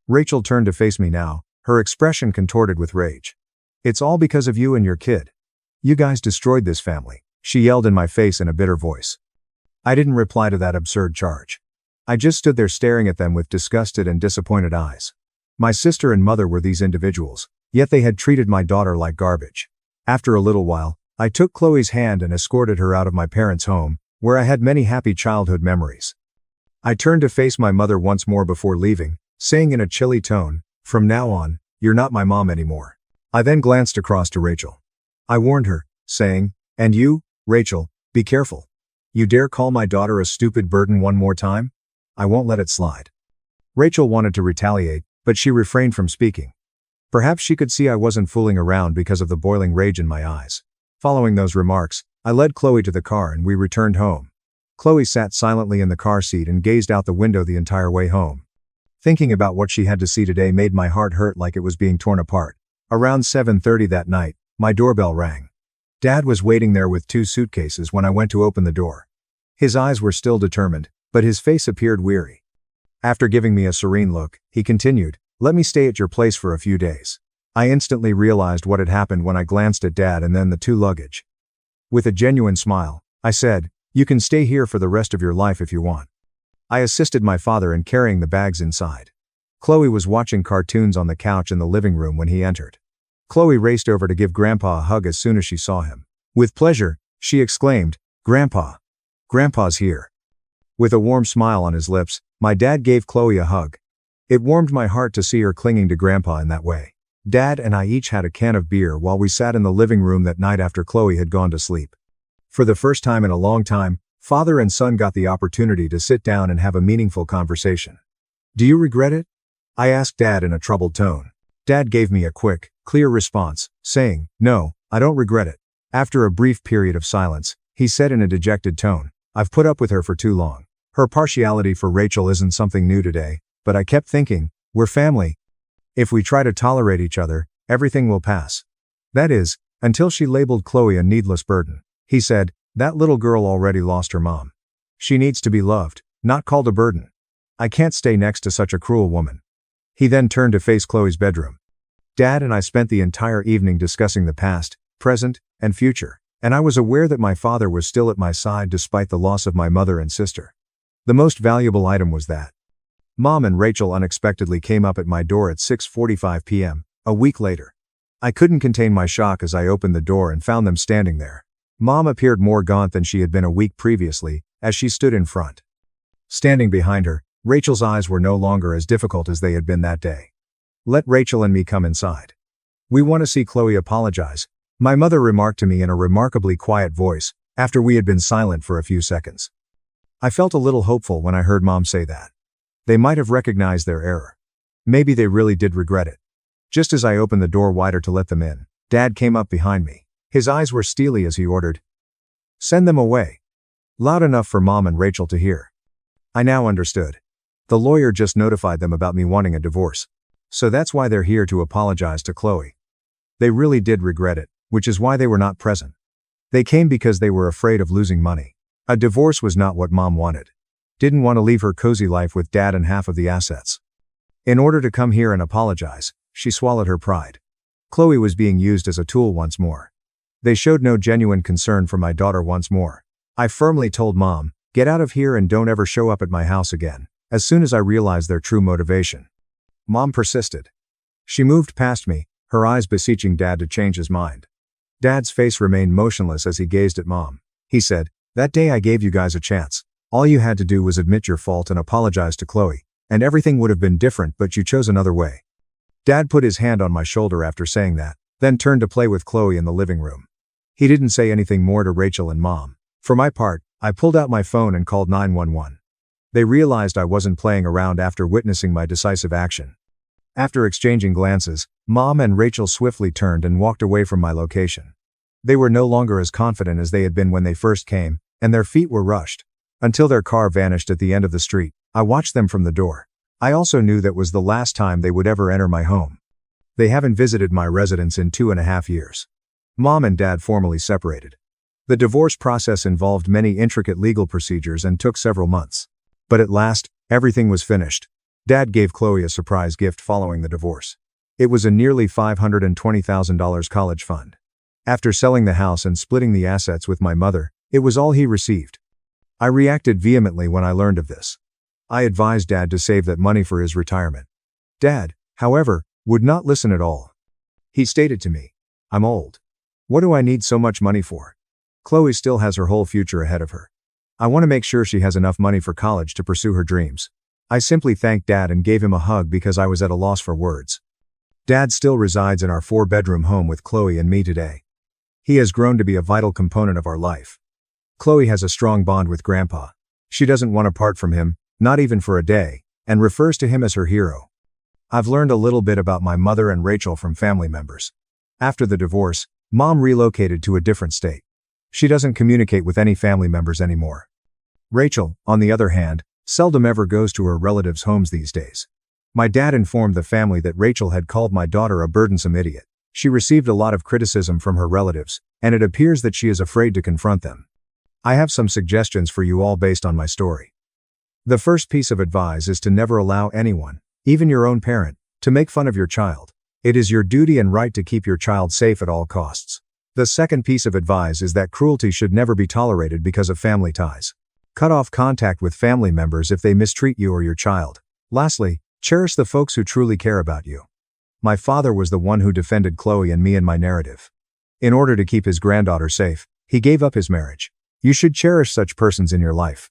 Rachel turned to face me now, her expression contorted with rage. "It's all because of you and your kid. You guys destroyed this family," she yelled in my face in a bitter voice. I didn't reply to that absurd charge. I just stood there staring at them with disgusted and disappointed eyes. My sister and mother were these individuals, yet they had treated my daughter like garbage. After a little while, I took Chloe's hand and escorted her out of my parents' home, where I had many happy childhood memories. I turned to face my mother once more before leaving, saying in a chilly tone, "From now on, you're not my mom anymore." I then glanced across to Rachel. I warned her, saying, "And you, Rachel, be careful. You dare call my daughter a stupid burden one more time? I won't let it slide." Rachel wanted to retaliate, but she refrained from speaking. Perhaps she could see I wasn't fooling around because of the boiling rage in my eyes. Following those remarks, I led Chloe to the car and we returned home. Chloe sat silently in the car seat and gazed out the window the entire way home. Thinking about what she had to see today made my heart hurt like it was being torn apart. Around 7:30 that night, my doorbell rang. Dad was waiting there with 2 suitcases when I went to open the door. His eyes were still determined, but his face appeared weary. After giving me a serene look, he continued, "Let me stay at your place for a few days." I instantly realized what had happened when I glanced at Dad and then the 2 luggage. With a genuine smile, I said, "You can stay here for the rest of your life if you want." I assisted my father in carrying the bags inside. Chloe was watching cartoons on the couch in the living room when he entered. Chloe raced over to give Grandpa a hug as soon as she saw him. With pleasure, she exclaimed, "Grandpa! Grandpa's here." With a warm smile on his lips, my dad gave Chloe a hug. It warmed my heart to see her clinging to Grandpa in that way. Dad and I each had a can of beer while we sat in the living room that night after Chloe had gone to sleep. For the first time in a long time, father and son got the opportunity to sit down and have a meaningful conversation. "Do you regret it?" I asked Dad in a troubled tone. Dad gave me a quick, clear response, saying, "No, I don't regret it." After a brief period of silence, he said in a dejected tone, "I've put up with her for too long. Her partiality for Rachel isn't something new today, but I kept thinking, we're family. If we try to tolerate each other, everything will pass. That is, until she labeled Chloe a needless burden." He said, "That little girl already lost her mom. She needs to be loved, not called a burden. I can't stay next to such a cruel woman." He then turned to face Chloe's bedroom. Dad and I spent the entire evening discussing the past, present, and future, and I was aware that my father was still at my side despite the loss of my mother and sister. The most valuable item was that Mom and Rachel unexpectedly came up at my door at 6:45 p.m., a week later. I couldn't contain my shock as I opened the door and found them standing there. Mom appeared more gaunt than she had been a week previously, as she stood in front. Standing behind her, Rachel's eyes were no longer as difficult as they had been that day. "Let Rachel and me come inside. We want to see Chloe apologize," my mother remarked to me in a remarkably quiet voice, after we had been silent for a few seconds. I felt a little hopeful when I heard Mom say that. They might have recognized their error. Maybe they really did regret it. Just as I opened the door wider to let them in, Dad came up behind me. His eyes were steely as he ordered, "Send them away." Loud enough for Mom and Rachel to hear. I now understood. The lawyer just notified them about me wanting a divorce. So that's why they're here to apologize to Chloe. They really did regret it, which is why they were not present. They came because they were afraid of losing money. A divorce was not what Mom wanted. Didn't want to leave her cozy life with Dad and half of the assets. In order to come here and apologize, she swallowed her pride. Chloe was being used as a tool once more. They showed no genuine concern for my daughter once more. I firmly told Mom, "Get out of here and don't ever show up at my house again," as soon as I realized their true motivation. Mom persisted. She moved past me, her eyes beseeching Dad to change his mind. Dad's face remained motionless as he gazed at Mom. He said, "That day I gave you guys a chance. All you had to do was admit your fault and apologize to Chloe, and everything would have been different, but you chose another way." Dad put his hand on my shoulder after saying that, then turned to play with Chloe in the living room. He didn't say anything more to Rachel and Mom. For my part, I pulled out my phone and called 911. They realized I wasn't playing around after witnessing my decisive action. After exchanging glances, Mom and Rachel swiftly turned and walked away from my location. They were no longer as confident as they had been when they first came, and their feet were rushed. Until their car vanished at the end of the street, I watched them from the door. I also knew that was the last time they would ever enter my home. They haven't visited my residence in 2.5 years. Mom and Dad formally separated. The divorce process involved many intricate legal procedures and took several months. But at last, everything was finished. Dad gave Chloe a surprise gift following the divorce. It was a nearly $520,000 college fund. After selling the house and splitting the assets with my mother, it was all he received. I reacted vehemently when I learned of this. I advised Dad to save that money for his retirement. Dad, however, would not listen at all. He stated to me, "I'm old. What do I need so much money for? Chloe still has her whole future ahead of her. I want to make sure she has enough money for college to pursue her dreams." I simply thanked Dad and gave him a hug because I was at a loss for words. Dad still resides in our 4-bedroom home with Chloe and me today. He has grown to be a vital component of our life. Chloe has a strong bond with Grandpa. She doesn't want to part from him, not even for a day, and refers to him as her hero. I've learned a little bit about my mother and Rachel from family members. After the divorce, Mom relocated to a different state. She doesn't communicate with any family members anymore. Rachel, on the other hand, seldom ever goes to her relatives' homes these days. My dad informed the family that Rachel had called my daughter a burdensome idiot. She received a lot of criticism from her relatives, and it appears that she is afraid to confront them. I have some suggestions for you all based on my story. The first piece of advice is to never allow anyone, even your own parent, to make fun of your child. It is your duty and right to keep your child safe at all costs. The second piece of advice is that cruelty should never be tolerated because of family ties. Cut off contact with family members if they mistreat you or your child. Lastly, cherish the folks who truly care about you. My father was the one who defended Chloe and me in my narrative. In order to keep his granddaughter safe, he gave up his marriage. You should cherish such persons in your life.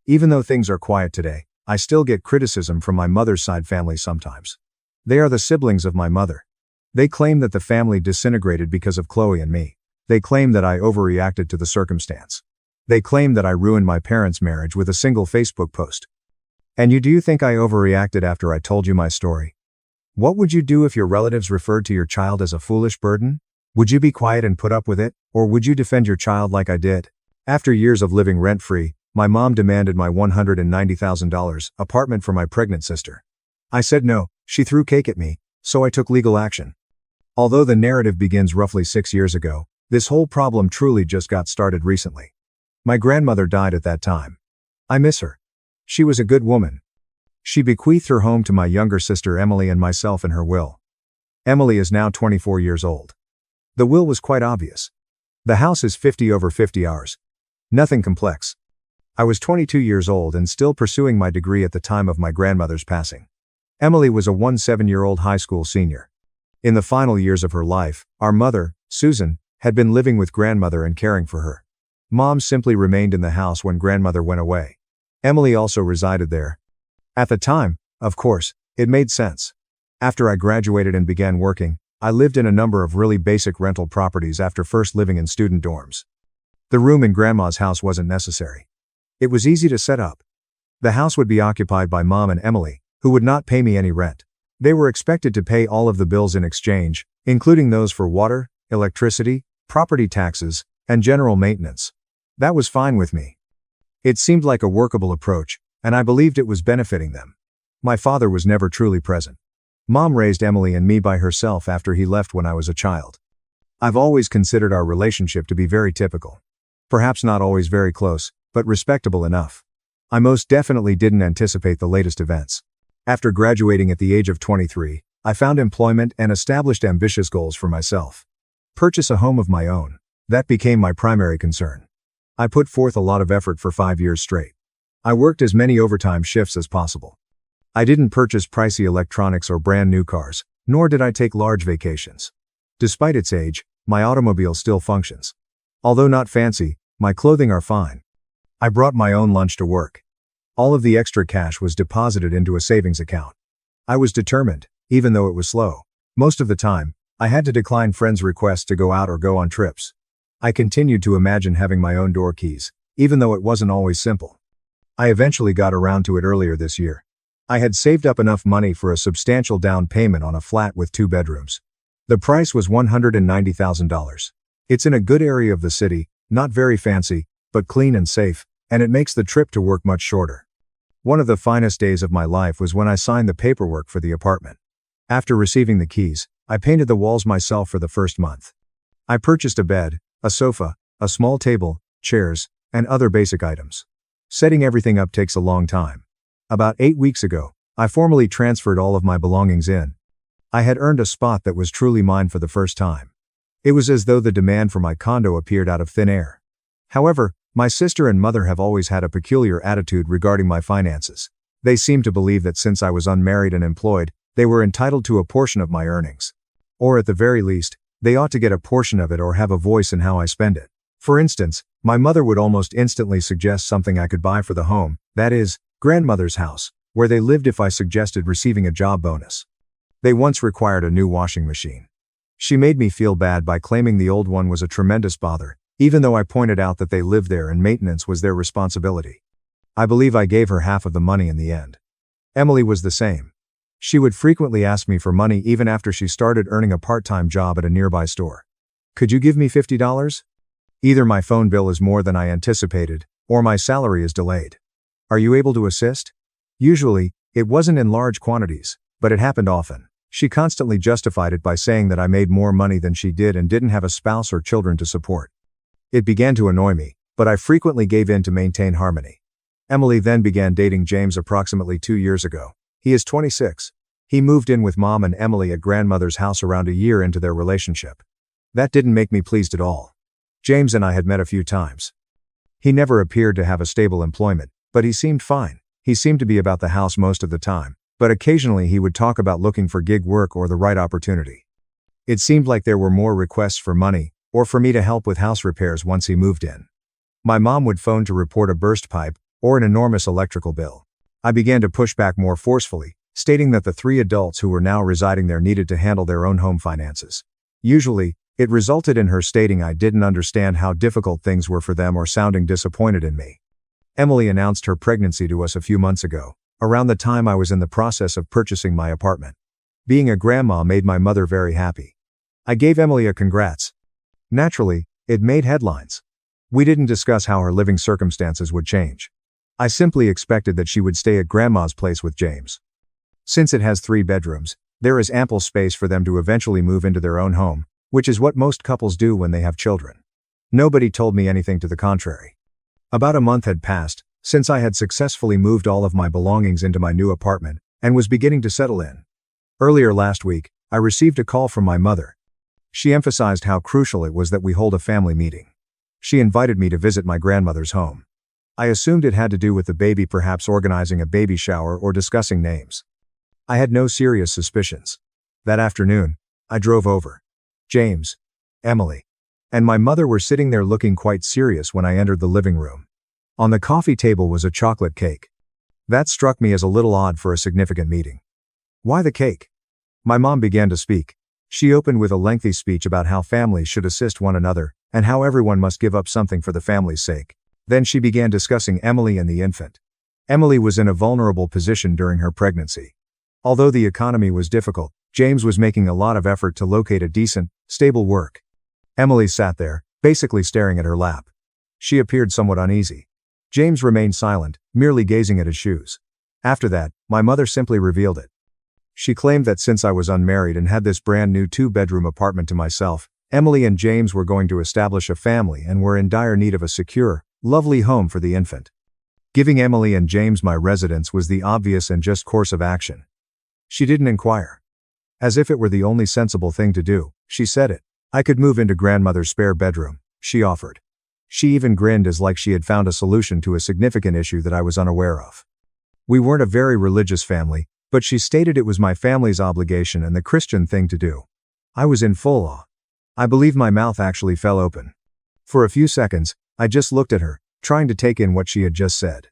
Even though things are quiet today, I still get criticism from my mother's side family sometimes. They are the siblings of my mother. They claim that the family disintegrated because of Chloe and me. They claim that I overreacted to the circumstance. They claim that I ruined my parents' marriage with a single Facebook post. And do you think I overreacted after I told you my story? What would you do if your relatives referred to your child as a foolish burden? Would you be quiet and put up with it, or would you defend your child like I did? After years of living rent-free, my mom demanded my $190,000 apartment for my pregnant sister. I said no. She threw cake at me, so I took legal action. Although the narrative begins roughly 6 years ago, this whole problem truly just got started recently. My grandmother died at that time. I miss her. She was a good woman. She bequeathed her home to my younger sister Emily and myself in her will. Emily is now 24 years old. The will was quite obvious. The house is 50/50 hours. Nothing complex. I was 22 years old and still pursuing my degree at the time of my grandmother's passing. Emily was a 17-year-old high school senior. In the final years of her life, our mother, Susan, had been living with grandmother and caring for her. Mom simply remained in the house when grandmother went away. Emily also resided there. At the time, of course, it made sense. After I graduated and began working, I lived in a number of really basic rental properties after first living in student dorms. The room in Grandma's house wasn't necessary. It was easy to set up. The house would be occupied by Mom and Emily, who would not pay me any rent. They were expected to pay all of the bills in exchange, including those for water, electricity, property taxes, and general maintenance. That was fine with me. It seemed like a workable approach, and I believed it was benefiting them. My father was never truly present. Mom raised Emily and me by herself after he left when I was a child. I've always considered our relationship to be very typical. Perhaps not always very close, but respectable enough. I most definitely didn't anticipate the latest events. After graduating at the age of 23, I found employment and established ambitious goals for myself. Purchase a home of my own. That became my primary concern. I put forth a lot of effort for 5 years straight. I worked as many overtime shifts as possible. I didn't purchase pricey electronics or brand new cars, nor did I take large vacations. Despite its age, my automobile still functions. Although not fancy, my clothing are fine. I brought my own lunch to work. All of the extra cash was deposited into a savings account. I was determined, even though it was slow. Most of the time, I had to decline friends' requests to go out or go on trips. I continued to imagine having my own door keys, even though it wasn't always simple. I eventually got around to it earlier this year. I had saved up enough money for a substantial down payment on a flat with 2 bedrooms. The price was $190,000. It's in a good area of the city, not very fancy, but clean and safe, and it makes the trip to work much shorter. One of the finest days of my life was when I signed the paperwork for the apartment. After receiving the keys, I painted the walls myself for the first month. I purchased a bed, a sofa, a small table, chairs, and other basic items. Setting everything up takes a long time. About 8 weeks ago, I formally transferred all of my belongings in. I had earned a spot that was truly mine for the first time. It was as though the demand for my condo appeared out of thin air. However, my sister and mother have always had a peculiar attitude regarding my finances. They seemed to believe that since I was unmarried and employed, they were entitled to a portion of my earnings. Or at the very least, they ought to get a portion of it or have a voice in how I spend it. For instance, my mother would almost instantly suggest something I could buy for the home, that is, grandmother's house, where they lived if I suggested receiving a job bonus. They once required a new washing machine. She made me feel bad by claiming the old one was a tremendous bother, even though I pointed out that they lived there and maintenance was their responsibility. I believe I gave her half of the money in the end. Emily was the same. She would frequently ask me for money even after she started earning a part-time job at a nearby store. Could you give me $50? Either my phone bill is more than I anticipated, or my salary is delayed. Are you able to assist? Usually, it wasn't in large quantities, but it happened often. She constantly justified it by saying that I made more money than she did and didn't have a spouse or children to support. It began to annoy me, but I frequently gave in to maintain harmony. Emily then began dating James approximately 2 years ago. He is 26. He moved in with Mom and Emily at grandmother's house around a year into their relationship. That didn't make me pleased at all. James and I had met a few times. He never appeared to have a stable employment, but he seemed fine. He seemed to be about the house most of the time, but occasionally he would talk about looking for gig work or the right opportunity. It seemed like there were more requests for money, or for me to help with house repairs once he moved in. My mom would phone to report a burst pipe, or an enormous electrical bill. I began to push back more forcefully, stating that the 3 adults who were now residing there needed to handle their own home finances. Usually, it resulted in her stating I didn't understand how difficult things were for them or sounding disappointed in me. Emily announced her pregnancy to us a few months ago, around the time I was in the process of purchasing my apartment. Being a grandma made my mother very happy. I gave Emily a congrats. Naturally, it made headlines. We didn't discuss how her living circumstances would change. I simply expected that she would stay at grandma's place with James. Since it has 3 bedrooms, there is ample space for them to eventually move into their own home, which is what most couples do when they have children. Nobody told me anything to the contrary. About a month had passed since I had successfully moved all of my belongings into my new apartment and was beginning to settle in. Earlier last week, I received a call from my mother. She emphasized how crucial it was that we hold a family meeting. She invited me to visit my grandmother's home. I assumed it had to do with the baby, perhaps organizing a baby shower or discussing names. I had no serious suspicions. That afternoon, I drove over. James, Emily, and my mother were sitting there looking quite serious when I entered the living room. On the coffee table was a chocolate cake. That struck me as a little odd for a significant meeting. Why the cake? My mom began to speak. She opened with a lengthy speech about how families should assist one another, and how everyone must give up something for the family's sake. Then she began discussing Emily and the infant. Emily was in a vulnerable position during her pregnancy. Although the economy was difficult, James was making a lot of effort to locate a decent, stable work. Emily sat there, basically staring at her lap. She appeared somewhat uneasy. James remained silent, merely gazing at his shoes. After that, my mother simply revealed it. She claimed that since I was unmarried and had this brand new 2-bedroom apartment to myself, Emily and James were going to establish a family and were in dire need of a secure, lovely home for the infant. Giving Emily and James my residence was the obvious and just course of action. She didn't inquire. As if it were the only sensible thing to do, she said it. I could move into grandmother's spare bedroom, she offered. She even grinned as like she had found a solution to a significant issue that I was unaware of. We weren't a very religious family, but she stated it was my family's obligation and the Christian thing to do. I was in full awe. I believe my mouth actually fell open. For a few seconds, I just looked at her, trying to take in what she had just said.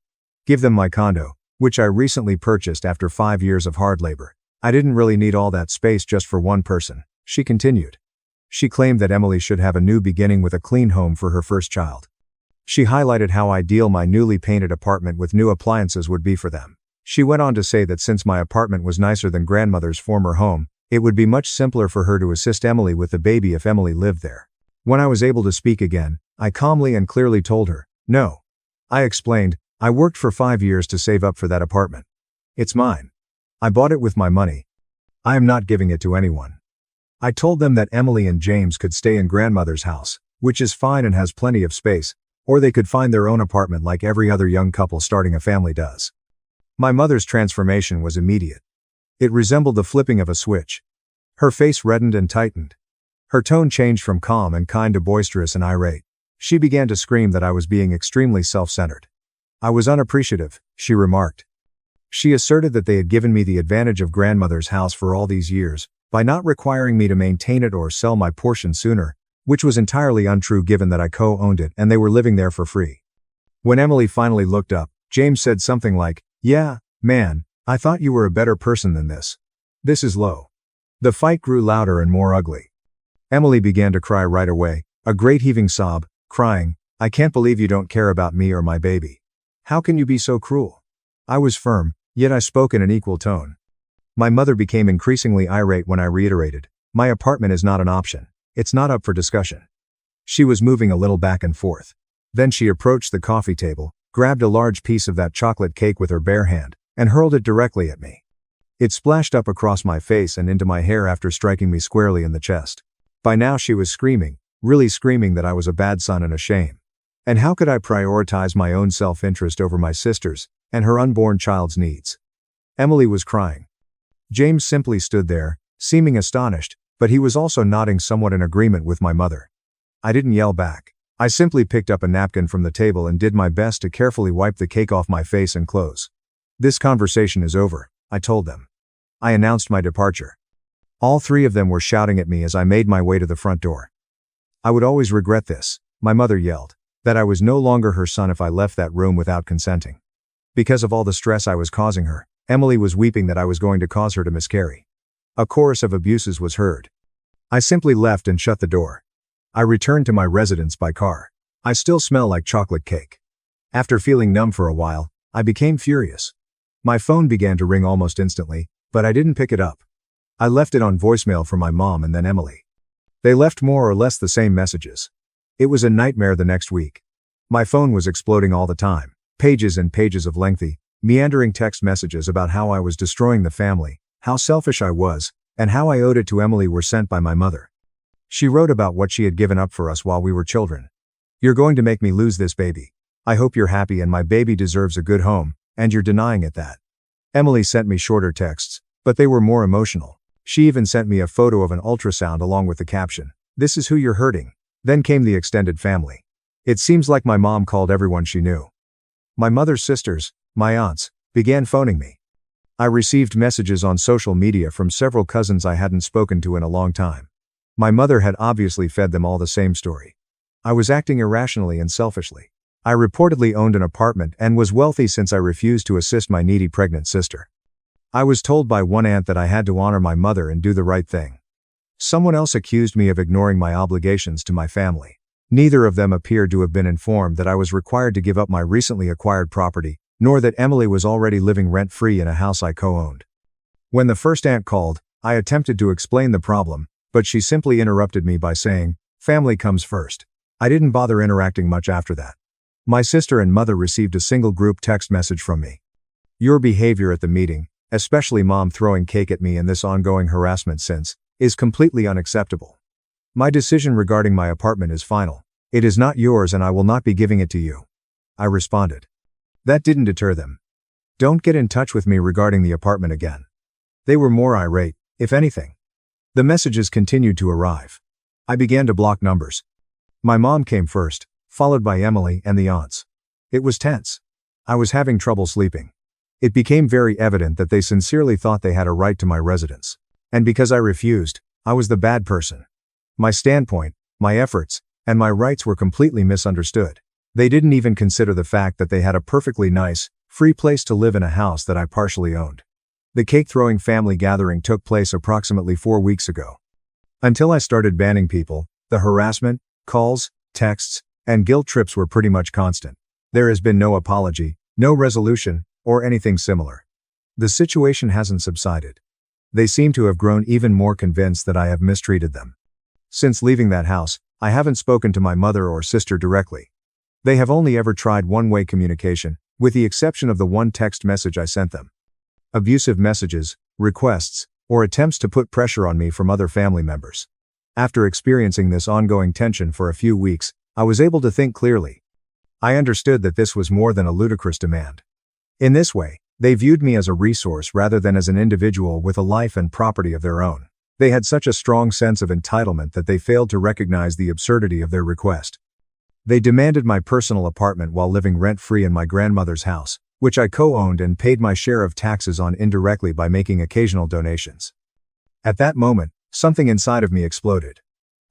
Give them my condo, which I recently purchased after 5 years of hard labor. I didn't really need all that space just for one person, she continued. She claimed that Emily should have a new beginning with a clean home for her first child. She highlighted how ideal my newly painted apartment with new appliances would be for them. She went on to say that since my apartment was nicer than grandmother's former home, it would be much simpler for her to assist Emily with the baby if Emily lived there. When I was able to speak again, I calmly and clearly told her, no. I explained, I worked for 5 years to save up for that apartment. It's mine. I bought it with my money. I am not giving it to anyone. I told them that Emily and James could stay in grandmother's house, which is fine and has plenty of space, or they could find their own apartment like every other young couple starting a family does. My mother's transformation was immediate. It resembled the flipping of a switch. Her face reddened and tightened. Her tone changed from calm and kind to boisterous and irate. She began to scream that I was being extremely self-centered. I was unappreciative, she remarked. She asserted that they had given me the advantage of grandmother's house for all these years, by not requiring me to maintain it or sell my portion sooner, which was entirely untrue given that I co-owned it and they were living there for free. When Emily finally looked up, James said something like, "Yeah, man, I thought you were a better person than this. This is low." The fight grew louder and more ugly. Emily began to cry right away, a great heaving sob, crying, "I can't believe you don't care about me or my baby. How can you be so cruel?" I was firm, yet I spoke in an equal tone. My mother became increasingly irate when I reiterated, "My apartment is not an option. It's not up for discussion." She was moving a little back and forth. Then she approached the coffee table, grabbed a large piece of that chocolate cake with her bare hand, and hurled it directly at me. It splashed up across my face and into my hair after striking me squarely in the chest. By now she was screaming, really screaming that I was a bad son and a shame. And how could I prioritize my own self-interest over my sister's and her unborn child's needs? Emily was crying. James simply stood there, seeming astonished, but he was also nodding somewhat in agreement with my mother. I didn't yell back. I simply picked up a napkin from the table and did my best to carefully wipe the cake off my face and clothes. "This conversation is over," I told them. I announced my departure. All three of them were shouting at me as I made my way to the front door. "I would always regret this," my mother yelled, "that I was no longer her son if I left that room without consenting." Because of all the stress I was causing her, Emily was weeping that I was going to cause her to miscarry. A chorus of abuses was heard. I simply left and shut the door. I returned to my residence by car. I still smell like chocolate cake. After feeling numb for a while, I became furious. My phone began to ring almost instantly, but I didn't pick it up. I left it on voicemail for my mom and then Emily. They left more or less the same messages. It was a nightmare the next week. My phone was exploding all the time. Pages and pages of lengthy, meandering text messages about how I was destroying the family, how selfish I was, and how I owed it to Emily were sent by my mother. She wrote about what she had given up for us while we were children. "You're going to make me lose this baby. I hope you're happy and my baby deserves a good home, and you're denying it that." Emily sent me shorter texts, but they were more emotional. She even sent me a photo of an ultrasound along with the caption, "This is who you're hurting." Then came the extended family. It seems like my mom called everyone she knew. My mother's sisters, my aunts, began phoning me. I received messages on social media from several cousins I hadn't spoken to in a long time. My mother had obviously fed them all the same story. I was acting irrationally and selfishly. I reportedly owned an apartment and was wealthy since I refused to assist my needy pregnant sister. I was told by one aunt that I had to honor my mother and do the right thing. Someone else accused me of ignoring my obligations to my family. Neither of them appeared to have been informed that I was required to give up my recently acquired property, nor that Emily was already living rent-free in a house I co-owned. When the first aunt called, I attempted to explain the problem, but she simply interrupted me by saying, "Family comes first." I didn't bother interacting much after that. My sister and mother received a single group text message from me. "Your behavior at the meeting, especially mom throwing cake at me and this ongoing harassment since, is completely unacceptable. My decision regarding my apartment is final. It is not yours and I will not be giving it to you." I responded. That didn't deter them. "Don't get in touch with me regarding the apartment again." They were more irate, if anything. The messages continued to arrive. I began to block numbers. My mom came first, followed by Emily and the aunts. It was tense. I was having trouble sleeping. It became very evident that they sincerely thought they had a right to my residence. And because I refused, I was the bad person. My standpoint, my efforts, and my rights were completely misunderstood. They didn't even consider the fact that they had a perfectly nice, free place to live in a house that I partially owned. The cake-throwing family gathering took place approximately 4 weeks ago. Until I started banning people, the harassment, calls, texts, and guilt trips were pretty much constant. There has been no apology, no resolution, or anything similar. The situation hasn't subsided. They seem to have grown even more convinced that I have mistreated them. Since leaving that house, I haven't spoken to my mother or sister directly. They have only ever tried one-way communication, with the exception of the one text message I sent them. Abusive messages, requests, or attempts to put pressure on me from other family members. After experiencing this ongoing tension for a few weeks, I was able to think clearly. I understood that this was more than a ludicrous demand. In this way, they viewed me as a resource rather than as an individual with a life and property of their own. They had such a strong sense of entitlement that they failed to recognize the absurdity of their request. They demanded my personal apartment while living rent-free in my grandmother's house, which I co-owned and paid my share of taxes on indirectly by making occasional donations. At that moment, something inside of me exploded.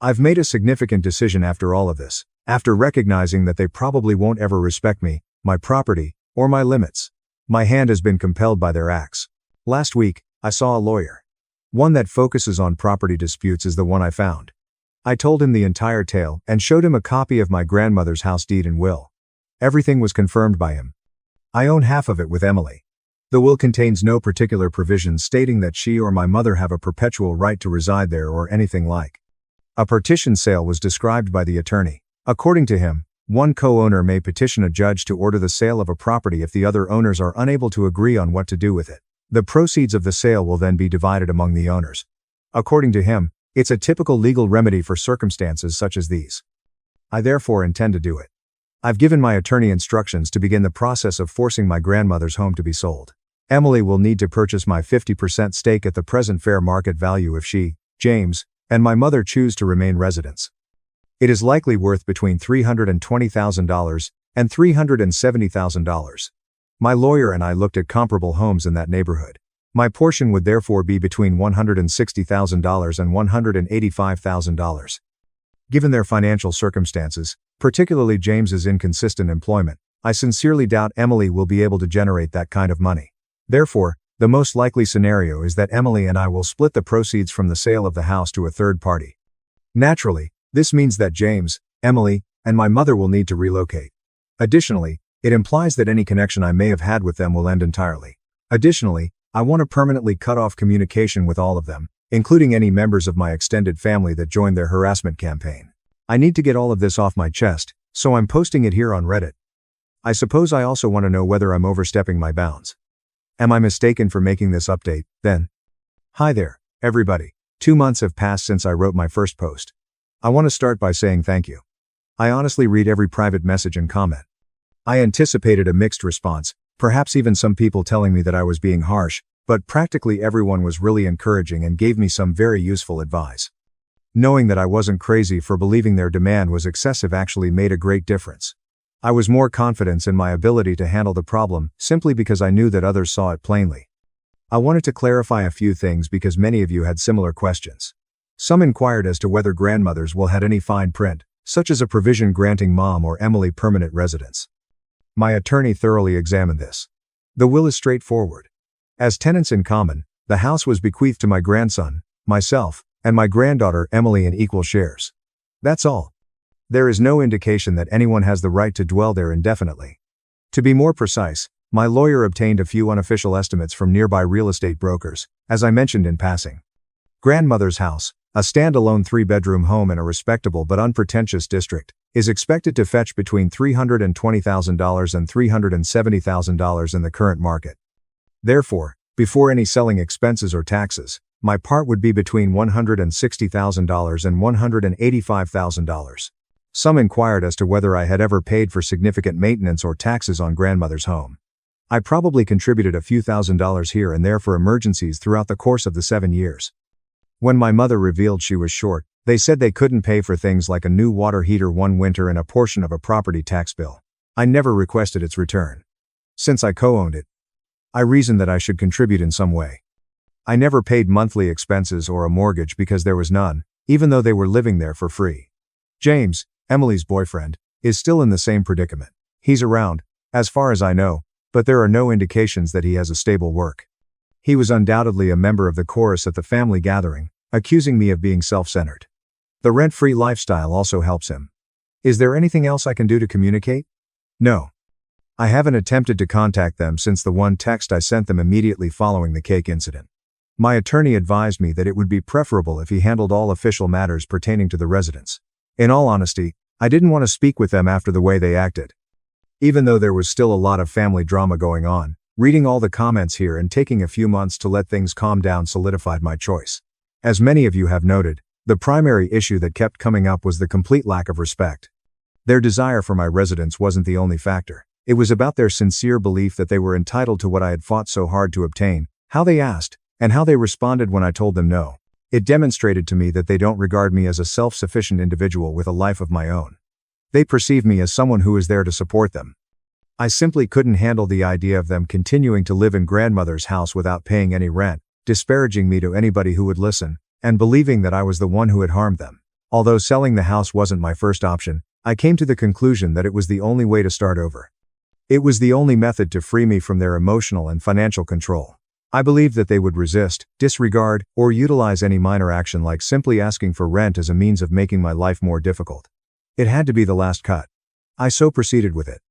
I've made a significant decision after all of this, after recognizing that they probably won't ever respect me, my property, or my limits. My hand has been compelled by their acts. Last week, I saw a lawyer. One that focuses on property disputes is the one I found. I told him the entire tale and showed him a copy of my grandmother's house deed and will. Everything was confirmed by him. I own half of it with Emily. The will contains no particular provisions stating that she or my mother have a perpetual right to reside there or anything like. A partition sale was described by the attorney. According to him, one co-owner may petition a judge to order the sale of a property if the other owners are unable to agree on what to do with it. The proceeds of the sale will then be divided among the owners. According to him, it's a typical legal remedy for circumstances such as these. I therefore intend to do it. I've given my attorney instructions to begin the process of forcing my grandmother's home to be sold. Emily will need to purchase my 50% stake at the present fair market value if she, James, and my mother choose to remain residents. It is likely worth between $320,000 and $370,000. My lawyer and I looked at comparable homes in that neighborhood. My portion would therefore be between $160,000 and $185,000. Given their financial circumstances, particularly James's inconsistent employment, I sincerely doubt Emily will be able to generate that kind of money. Therefore, the most likely scenario is that Emily and I will split the proceeds from the sale of the house to a third party. Naturally, this means that James, Emily, and my mother will need to relocate. Additionally, it implies that any connection I may have had with them will end entirely. Additionally, I want to permanently cut off communication with all of them, including any members of my extended family that joined their harassment campaign. I need to get all of this off my chest, so I'm posting it here on Reddit. I suppose I also want to know whether I'm overstepping my bounds. Am I mistaken for making this update, then? Hi there, everybody. 2 months have passed since I wrote my first post. I want to start by saying thank you. I honestly read every private message and comment. I anticipated a mixed response, perhaps even some people telling me that I was being harsh, but practically everyone was really encouraging and gave me some very useful advice. Knowing that I wasn't crazy for believing their demand was excessive actually made a great difference. I was more confident in my ability to handle the problem, simply because I knew that others saw it plainly. I wanted to clarify a few things because many of you had similar questions. Some inquired as to whether grandmother's will had any fine print, such as a provision granting Mom or Emily permanent residence. My attorney thoroughly examined this. The will is straightforward. As tenants in common, the house was bequeathed to my grandson, myself, and my granddaughter Emily in equal shares. That's all. There is no indication that anyone has the right to dwell there indefinitely. To be more precise, my lawyer obtained a few unofficial estimates from nearby real estate brokers, as I mentioned in passing. Grandmother's house, a standalone 3-bedroom home in a respectable but unpretentious district, is expected to fetch between $320,000 and $370,000 in the current market. Therefore, before any selling expenses or taxes, my part would be between $160,000 and $185,000. Some inquired as to whether I had ever paid for significant maintenance or taxes on grandmother's home. I probably contributed a few $1,000s here and there for emergencies throughout the course of the 7 years. When my mother revealed she was short, they said they couldn't pay for things like a new water heater one winter and a portion of a property tax bill. I never requested its return. Since I co-owned it, I reasoned that I should contribute in some way. I never paid monthly expenses or a mortgage because there was none, even though they were living there for free. James, Emily's boyfriend, is still in the same predicament. He's around, as far as I know, but there are no indications that he has a stable work. He was undoubtedly a member of the chorus at the family gathering, accusing me of being self-centered. The rent-free lifestyle also helps him. Is there anything else I can do to communicate? No. I haven't attempted to contact them since the one text I sent them immediately following the cake incident. My attorney advised me that it would be preferable if he handled all official matters pertaining to the residents. In all honesty, I didn't want to speak with them after the way they acted. Even though there was still a lot of family drama going on, Reading all the comments here and taking a few months to let things calm down solidified my choice. As many of you have noted, the primary issue that kept coming up was the complete lack of respect. Their desire for my residence wasn't the only factor. It was about their sincere belief that they were entitled to what I had fought so hard to obtain, how they asked, and how they responded when I told them no. It demonstrated to me that they don't regard me as a self-sufficient individual with a life of my own. They perceive me as someone who is there to support them. I simply couldn't handle the idea of them continuing to live in grandmother's house without paying any rent, disparaging me to anybody who would listen, and believing that I was the one who had harmed them. Although selling the house wasn't my first option, I came to the conclusion that it was the only way to start over. It was the only method to free me from their emotional and financial control. I believed that they would resist, disregard, or utilize any minor action like simply asking for rent as a means of making my life more difficult. It had to be the last cut. I so proceeded with it.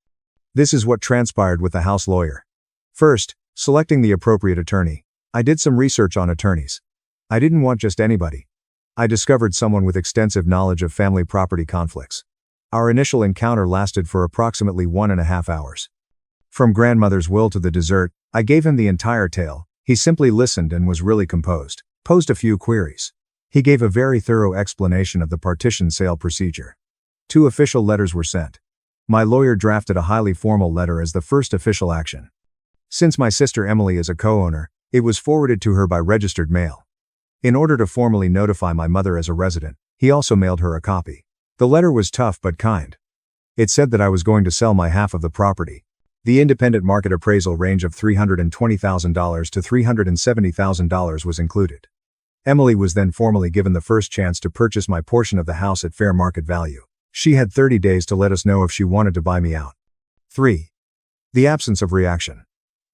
This is what transpired with the house lawyer. First, selecting the appropriate attorney. I did some research on attorneys. I didn't want just anybody. I discovered someone with extensive knowledge of family property conflicts. Our initial encounter lasted for approximately 1.5 hours. From grandmother's will to the dessert, I gave him the entire tale. He simply listened and was really composed. Posed a few queries. He gave a very thorough explanation of the partition sale procedure. 2 official letters were sent. My lawyer drafted a highly formal letter as the first official action. Since my sister Emily is a co-owner, it was forwarded to her by registered mail. In order to formally notify my mother as a resident, he also mailed her a copy. The letter was tough but kind. It said that I was going to sell my half of the property. The independent market appraisal range of $320,000 to $370,000 was included. Emily was then formally given the first chance to purchase my portion of the house at fair market value. She had 30 days to let us know if she wanted to buy me out. 3. The absence of reaction.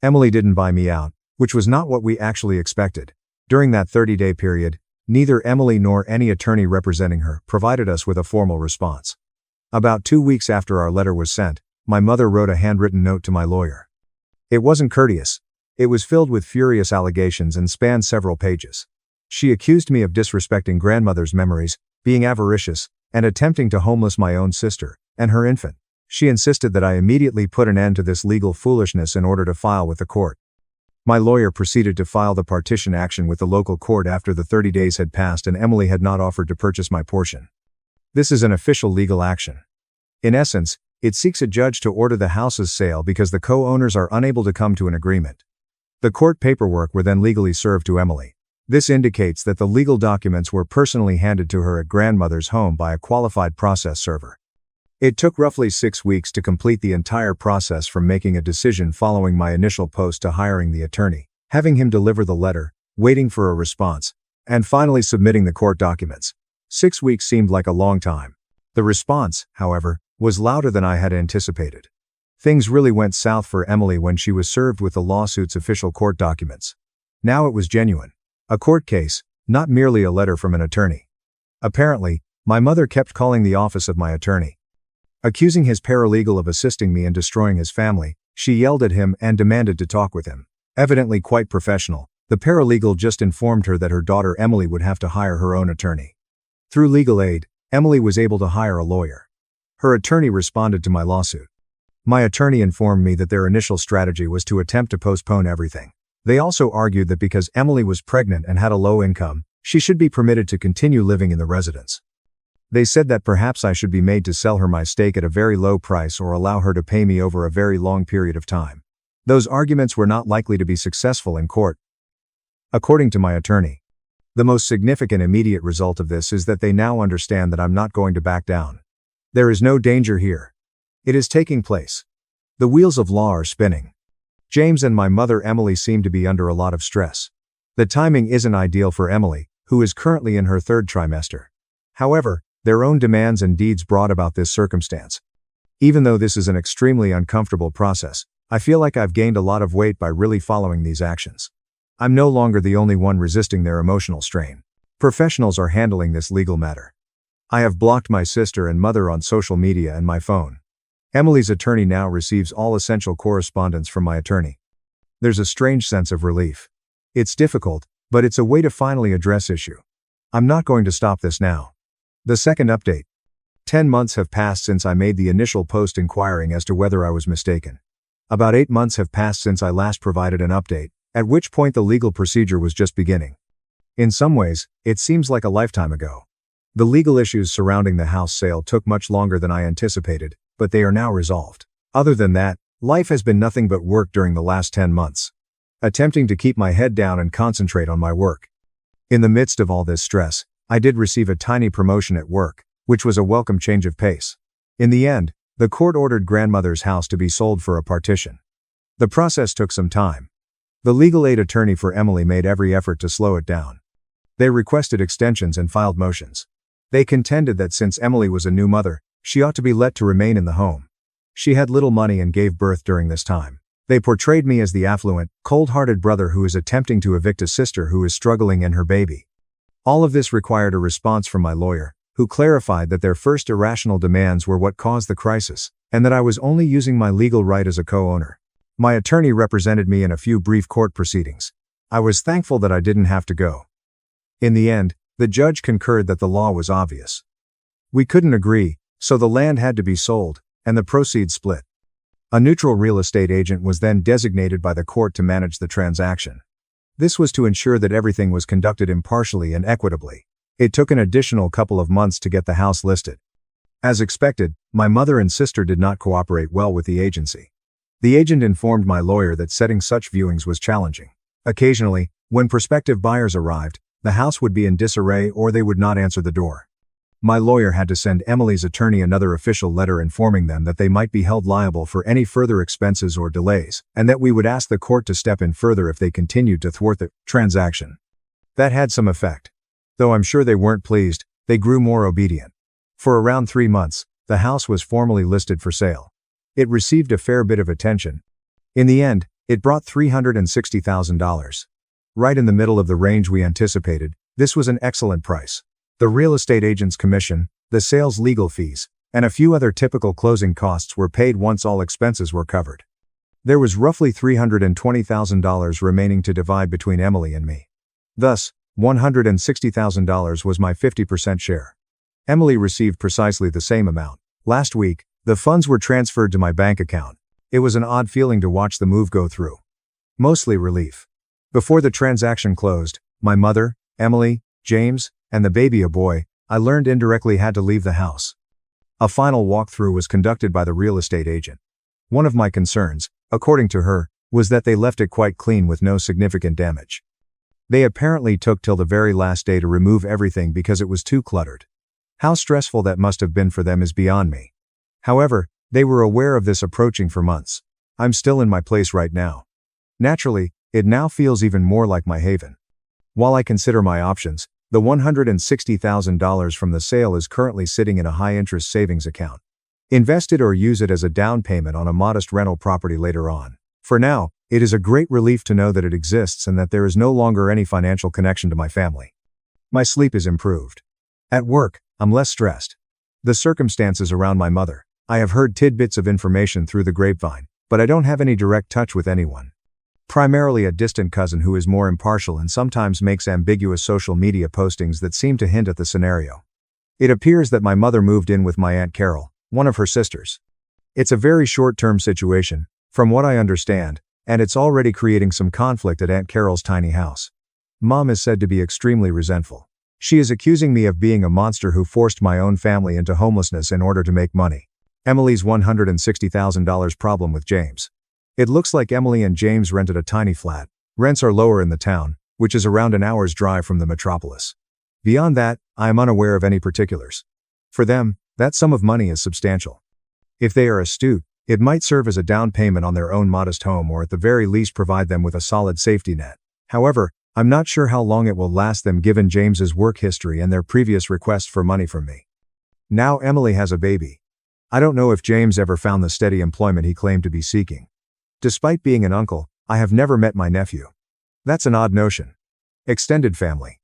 Emily didn't buy me out, which was not what we actually expected. During that 30-day period, neither Emily nor any attorney representing her provided us with a formal response. About 2 weeks after our letter was sent, my mother wrote a handwritten note to my lawyer. It wasn't courteous. It was filled with furious allegations and spanned several pages. She accused me of disrespecting grandmother's memories, being avaricious, and attempting to homeless my own sister and her infant. She insisted that I immediately put an end to this legal foolishness in order to file with the court. My lawyer proceeded to file the partition action with the local court after the 30 days had passed and Emily had not offered to purchase my portion. This is an official legal action. In essence, it seeks a judge to order the house's sale because the co-owners are unable to come to an agreement. The court paperwork were then legally served to Emily. This indicates that the legal documents were personally handed to her at grandmother's home by a qualified process server. It took roughly 6 weeks to complete the entire process from making a decision following my initial post to hiring the attorney, having him deliver the letter, waiting for a response, and finally submitting the court documents. 6 weeks seemed like a long time. The response, however, was louder than I had anticipated. Things really went south for Emily when she was served with the lawsuit's official court documents. Now it was genuine. A court case, not merely a letter from an attorney. Apparently, my mother kept calling the office of my attorney. Accusing his paralegal of assisting me in destroying his family, she yelled at him and demanded to talk with him. Evidently quite professional, the paralegal just informed her that her daughter Emily would have to hire her own attorney. Through legal aid, Emily was able to hire a lawyer. Her attorney responded to my lawsuit. My attorney informed me that their initial strategy was to attempt to postpone everything. They also argued that because Emily was pregnant and had a low income, she should be permitted to continue living in the residence. They said that perhaps I should be made to sell her my stake at a very low price or allow her to pay me over a very long period of time. Those arguments were not likely to be successful in court. According to my attorney, the most significant immediate result of this is that they now understand that I'm not going to back down. There is no danger here. It is taking place. The wheels of law are spinning. James and my mother Emily seem to be under a lot of stress. The timing isn't ideal for Emily, who is currently in her 3rd trimester. However, their own demands and deeds brought about this circumstance. Even though this is an extremely uncomfortable process, I feel like I've gained a lot of weight by really following these actions. I'm no longer the only one resisting their emotional strain. Professionals are handling this legal matter. I have blocked my sister and mother on social media and my phone. Emily's attorney now receives all essential correspondence from my attorney. There's a strange sense of relief. It's difficult, but it's a way to finally address issue. I'm not going to stop this now. The second update. 10 months have passed since I made the initial post inquiring as to whether I was mistaken. About 8 months have passed since I last provided an update, at which point the legal procedure was just beginning. In some ways, it seems like a lifetime ago. The legal issues surrounding the house sale took much longer than I anticipated, but they are now resolved. Other than that, life has been nothing but work during the last 10 months. Attempting to keep my head down and concentrate on my work. In the midst of all this stress, I did receive a tiny promotion at work, which was a welcome change of pace. In the end, the court ordered grandmother's house to be sold for a partition. The process took some time. The legal aid attorney for Emily made every effort to slow it down. They requested extensions and filed motions. They contended that since Emily was a new mother, she ought to be let to remain in the home. She had little money and gave birth during this time. They portrayed me as the affluent, cold-hearted brother who is attempting to evict a sister who is struggling and her baby. All of this required a response from my lawyer, who clarified that their first irrational demands were what caused the crisis, and that I was only using my legal right as a co-owner. My attorney represented me in a few brief court proceedings. I was thankful that I didn't have to go. In the end, the judge concurred that the law was obvious. We couldn't agree, so the land had to be sold, and the proceeds split. A neutral real estate agent was then designated by the court to manage the transaction. This was to ensure that everything was conducted impartially and equitably. It took an additional couple of months to get the house listed. As expected, my mother and sister did not cooperate well with the agency. The agent informed my lawyer that setting such viewings was challenging. Occasionally, when prospective buyers arrived, the house would be in disarray or they would not answer the door. My lawyer had to send Emily's attorney another official letter informing them that they might be held liable for any further expenses or delays, and that we would ask the court to step in further if they continued to thwart the transaction. That had some effect. Though I'm sure they weren't pleased, they grew more obedient. For around 3 months, the house was formally listed for sale. It received a fair bit of attention. In the end, it brought $360,000. Right in the middle of the range we anticipated, this was an excellent price. The real estate agent's commission, the sales legal fees, and a few other typical closing costs were paid once all expenses were covered. There was roughly $320,000 remaining to divide between Emily and me. Thus, $160,000 was my 50% share. Emily received precisely the same amount. Last week, the funds were transferred to my bank account. It was an odd feeling to watch the move go through. Mostly relief. Before the transaction closed, my mother, Emily, James, and the baby, a boy, I learned indirectly had to leave the house. A final walkthrough was conducted by the real estate agent. One of my concerns, according to her, was that they left it quite clean with no significant damage. They apparently took till the very last day to remove everything because it was too cluttered. How stressful that must have been for them is beyond me. However, they were aware of this approaching for months. I'm still in my place right now. Naturally, it now feels even more like my haven. While I consider my options, the $160,000 from the sale is currently sitting in a high-interest savings account. Invest it or use it as a down payment on a modest rental property later on. For now, it is a great relief to know that it exists and that there is no longer any financial connection to my family. My sleep is improved. At work, I'm less stressed. The circumstances around my mother, I have heard tidbits of information through the grapevine, but I don't have any direct touch with anyone. Primarily a distant cousin who is more impartial and sometimes makes ambiguous social media postings that seem to hint at the scenario. It appears that my mother moved in with my Aunt Carol, one of her sisters. It's a very short-term situation, from what I understand, and it's already creating some conflict at Aunt Carol's tiny house. Mom is said to be extremely resentful. She is accusing me of being a monster who forced my own family into homelessness in order to make money. Emily's $160,000 problem with James. It looks like Emily and James rented a tiny flat. Rents are lower in the town, which is around an hour's drive from the metropolis. Beyond that, I am unaware of any particulars. For them, that sum of money is substantial. If they are astute, it might serve as a down payment on their own modest home or at the very least provide them with a solid safety net. However, I'm not sure how long it will last them given James's work history and their previous requests for money from me. Now Emily has a baby. I don't know if James ever found the steady employment he claimed to be seeking. Despite being an uncle, I have never met my nephew. That's an odd notion. Extended family.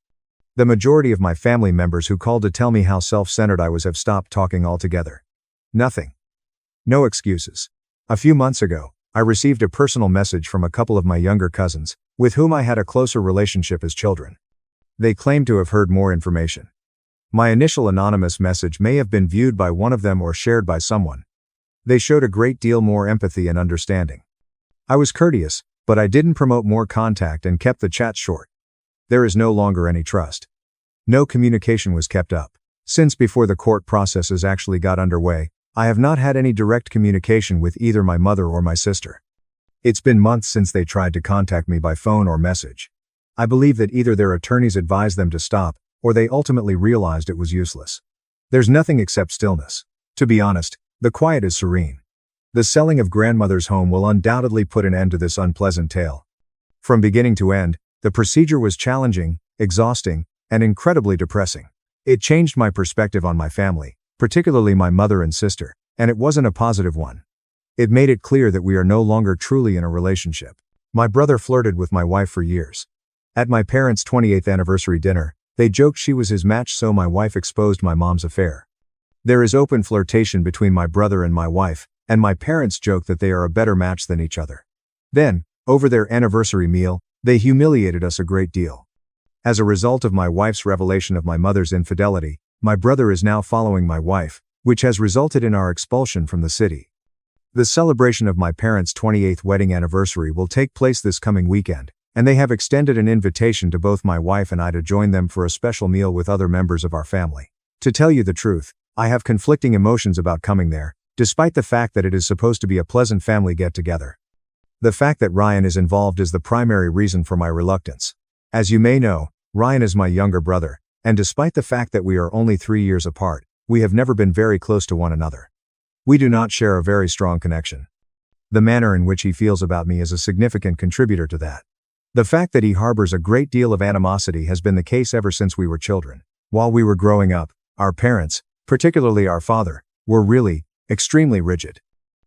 The majority of my family members who called to tell me how self-centered I was have stopped talking altogether. Nothing. No excuses. A few months ago, I received a personal message from a couple of my younger cousins, with whom I had a closer relationship as children. They claimed to have heard more information. My initial anonymous message may have been viewed by one of them or shared by someone. They showed a great deal more empathy and understanding. I was courteous, but I didn't promote more contact and kept the chats short. There is no longer any trust. No communication was kept up. Since before the court processes actually got underway, I have not had any direct communication with either my mother or my sister. It's been months since they tried to contact me by phone or message. I believe that either their attorneys advised them to stop, or they ultimately realized it was useless. There's nothing except stillness. To be honest, the quiet is serene. The selling of grandmother's home will undoubtedly put an end to this unpleasant tale. From beginning to end, the procedure was challenging, exhausting, and incredibly depressing. It changed my perspective on my family, particularly my mother and sister, and it wasn't a positive one. It made it clear that we are no longer truly in a relationship. My brother flirted with my wife for years. At my parents' 28th anniversary dinner, they joked she was his match, so my wife exposed my mom's affair. There is open flirtation between my brother and my wife, and my parents joke that they are a better match than each other. Then, over their anniversary meal, they humiliated us a great deal. As a result of my wife's revelation of my mother's infidelity, my brother is now following my wife, which has resulted in our expulsion from the city. The celebration of my parents' 28th wedding anniversary will take place this coming weekend, and they have extended an invitation to both my wife and I to join them for a special meal with other members of our family. To tell you the truth, I have conflicting emotions about coming there, despite the fact that it is supposed to be a pleasant family get-together. The fact that Ryan is involved is the primary reason for my reluctance. As you may know, Ryan is my younger brother, and despite the fact that we are only 3 years apart, we have never been very close to one another. We do not share a very strong connection. The manner in which he feels about me is a significant contributor to that. The fact that he harbors a great deal of animosity has been the case ever since we were children. While we were growing up, our parents, particularly our father, were really, extremely rigid.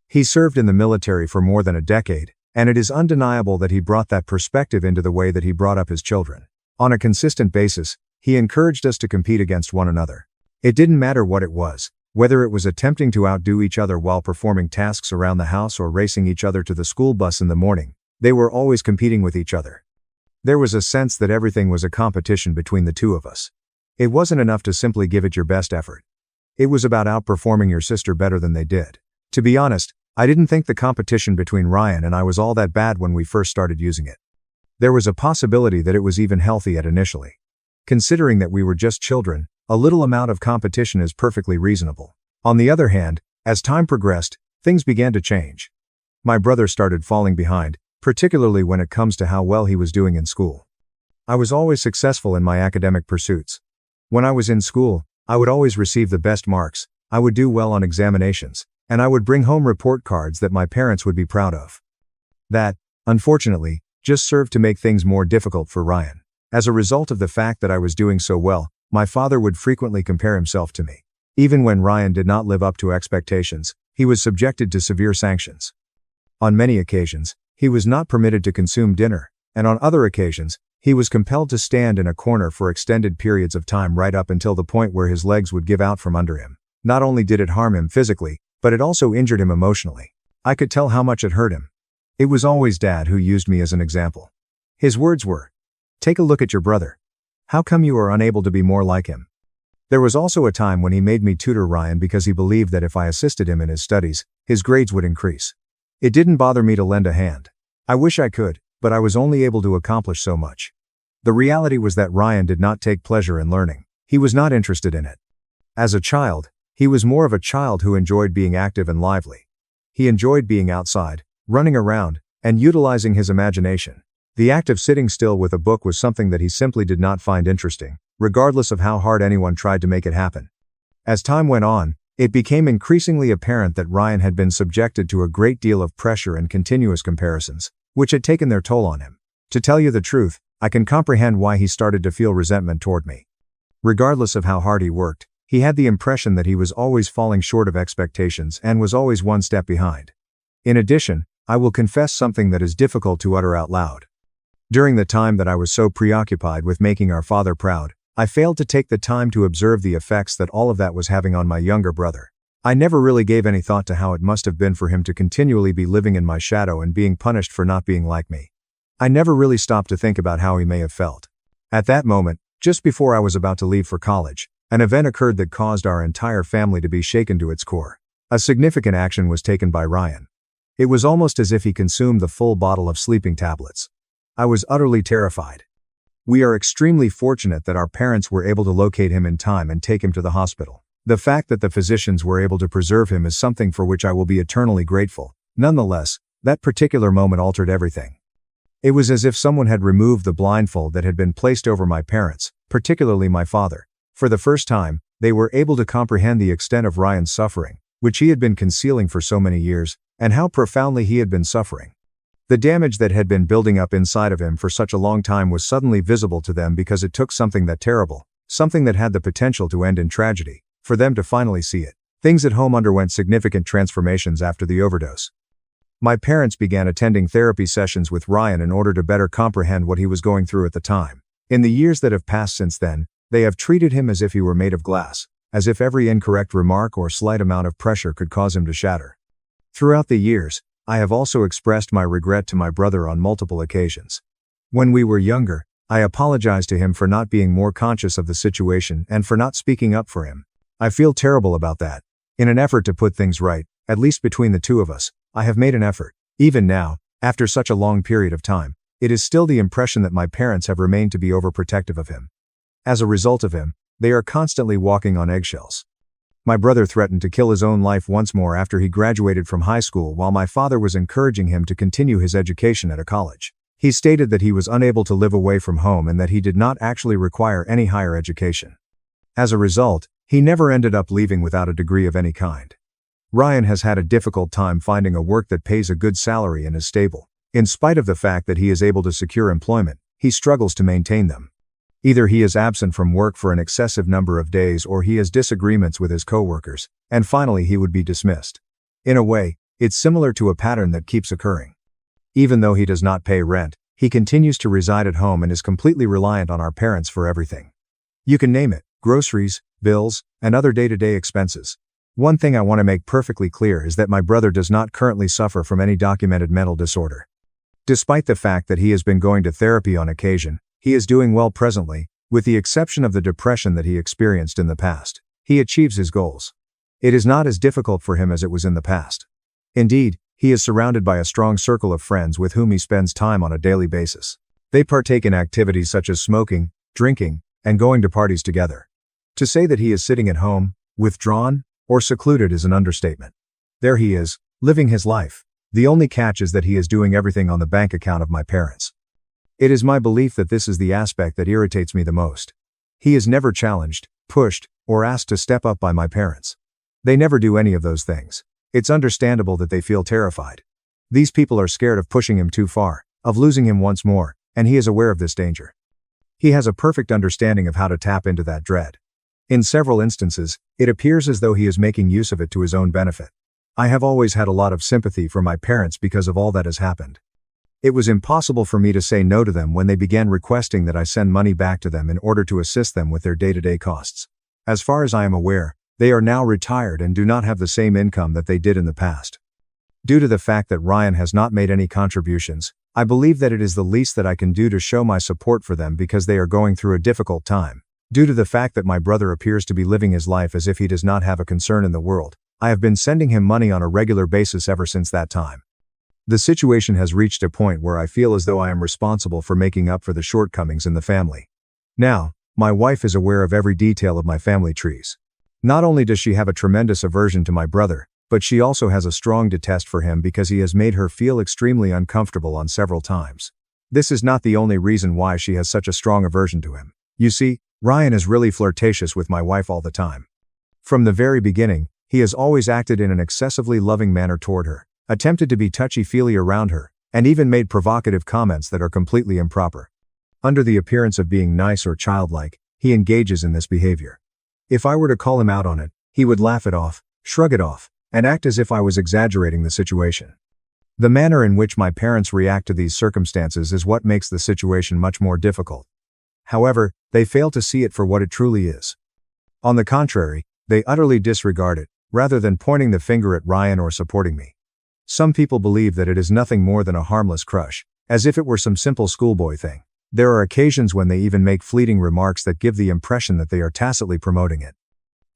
He served in the military for more than a decade, and it is undeniable that he brought that perspective into the way that he brought up his children. On a consistent basis, he encouraged us to compete against one another. It didn't matter what it was, whether it was attempting to outdo each other while performing tasks around the house or racing each other to the school bus in the morning, they were always competing with each other. There was a sense that everything was a competition between the two of us. It wasn't enough to simply give it your best effort. It was about outperforming your sister better than they did. To be honest, I didn't think the competition between Ryan and I was all that bad when we first started using it. There was a possibility that it was even healthy initially. Considering that we were just children, a little amount of competition is perfectly reasonable. On the other hand, as time progressed, things began to change. My brother started falling behind, particularly when it comes to how well he was doing in school. I was always successful in my academic pursuits. When I was in school, I would always receive the best marks, I would do well on examinations, and I would bring home report cards that my parents would be proud of. That, unfortunately, just served to make things more difficult for Ryan. As a result of the fact that I was doing so well, my father would frequently compare himself to me. Even when Ryan did not live up to expectations, he was subjected to severe sanctions. On many occasions, he was not permitted to consume dinner, and on other occasions, he was compelled to stand in a corner for extended periods of time right up until the point where his legs would give out from under him. Not only did it harm him physically, but it also injured him emotionally. I could tell how much it hurt him. It was always Dad who used me as an example. His words were, "Take a look at your brother. How come you are unable to be more like him?" There was also a time when he made me tutor Ryan because he believed that if I assisted him in his studies, his grades would increase. It didn't bother me to lend a hand. I wish I could, but I was only able to accomplish so much. The reality was that Ryan did not take pleasure in learning. He was not interested in it. As a child, he was more of a child who enjoyed being active and lively. He enjoyed being outside, running around, and utilizing his imagination. The act of sitting still with a book was something that he simply did not find interesting, regardless of how hard anyone tried to make it happen. As time went on, it became increasingly apparent that Ryan had been subjected to a great deal of pressure and continuous comparisons, which had taken their toll on him. To tell you the truth, I can comprehend why he started to feel resentment toward me. Regardless of how hard he worked, he had the impression that he was always falling short of expectations and was always one step behind. In addition, I will confess something that is difficult to utter out loud. During the time that I was so preoccupied with making our father proud, I failed to take the time to observe the effects that all of that was having on my younger brother. I never really gave any thought to how it must have been for him to continually be living in my shadow and being punished for not being like me. I never really stopped to think about how he may have felt. At that moment, just before I was about to leave for college, an event occurred that caused our entire family to be shaken to its core. A significant action was taken by Ryan. It was almost as if he consumed the full bottle of sleeping tablets. I was utterly terrified. We are extremely fortunate that our parents were able to locate him in time and take him to the hospital. The fact that the physicians were able to preserve him is something for which I will be eternally grateful. Nonetheless, that particular moment altered everything. It was as if someone had removed the blindfold that had been placed over my parents, particularly my father. For the first time, they were able to comprehend the extent of Ryan's suffering, which he had been concealing for so many years, and how profoundly he had been suffering. The damage that had been building up inside of him for such a long time was suddenly visible to them because it took something that terrible, something that had the potential to end in tragedy, for them to finally see it. Things at home underwent significant transformations after the overdose. My parents began attending therapy sessions with Ryan in order to better comprehend what he was going through at the time. In the years that have passed since then, they have treated him as if he were made of glass, as if every incorrect remark or slight amount of pressure could cause him to shatter. Throughout the years, I have also expressed my regret to my brother on multiple occasions. When we were younger, I apologized to him for not being more conscious of the situation and for not speaking up for him. I feel terrible about that. In an effort to put things right, at least between the two of us, I have made an effort. Even now, after such a long period of time, it is still the impression that my parents have remained to be overprotective of him. As a result of him, they are constantly walking on eggshells. My brother threatened to kill his own life once more after he graduated from high school while my father was encouraging him to continue his education at a college. He stated that he was unable to live away from home and that he did not actually require any higher education. As a result, he never ended up leaving without a degree of any kind. Ryan has had a difficult time finding a work that pays a good salary and is stable. In spite of the fact that he is able to secure employment, he struggles to maintain them. Either he is absent from work for an excessive number of days or he has disagreements with his coworkers, and finally he would be dismissed. In a way, it's similar to a pattern that keeps occurring. Even though he does not pay rent, he continues to reside at home and is completely reliant on our parents for everything. You can name it: groceries, bills, and other day-to-day expenses. One thing I want to make perfectly clear is that my brother does not currently suffer from any documented mental disorder. Despite the fact that he has been going to therapy on occasion, he is doing well presently, with the exception of the depression that he experienced in the past. He achieves his goals. It is not as difficult for him as it was in the past. Indeed, he is surrounded by a strong circle of friends with whom he spends time on a daily basis. They partake in activities such as smoking, drinking, and going to parties together. To say that he is sitting at home, withdrawn, or secluded is an understatement. There he is, living his life. The only catch is that he is doing everything on the bank account of my parents. It is my belief that this is the aspect that irritates me the most. He is never challenged, pushed, or asked to step up by my parents. They never do any of those things. It's understandable that they feel terrified. These people are scared of pushing him too far, of losing him once more, and he is aware of this danger. He has a perfect understanding of how to tap into that dread. In several instances, it appears as though he is making use of it to his own benefit. I have always had a lot of sympathy for my parents because of all that has happened. It was impossible for me to say no to them when they began requesting that I send money back to them in order to assist them with their day-to-day costs. As far as I am aware, they are now retired and do not have the same income that they did in the past. Due to the fact that Ryan has not made any contributions, I believe that it is the least that I can do to show my support for them because they are going through a difficult time. Due to the fact that my brother appears to be living his life as if he does not have a concern in the world, I have been sending him money on a regular basis ever since that time. The situation has reached a point where I feel as though I am responsible for making up for the shortcomings in the family. Now, my wife is aware of every detail of my family trees. Not only does she have a tremendous aversion to my brother, but she also has a strong detest for him because he has made her feel extremely uncomfortable on several times. This is not the only reason why she has such a strong aversion to him. You see, Ryan is really flirtatious with my wife all the time. From the very beginning, he has always acted in an excessively loving manner toward her, attempted to be touchy-feely around her, and even made provocative comments that are completely improper. Under the appearance of being nice or childlike, he engages in this behavior. If I were to call him out on it, he would laugh it off, shrug it off, and act as if I was exaggerating the situation. The manner in which my parents react to these circumstances is what makes the situation much more difficult. However, they fail to see it for what it truly is. On the contrary, they utterly disregard it, rather than pointing the finger at Ryan or supporting me. Some people believe that it is nothing more than a harmless crush, as if it were some simple schoolboy thing. There are occasions when they even make fleeting remarks that give the impression that they are tacitly promoting it.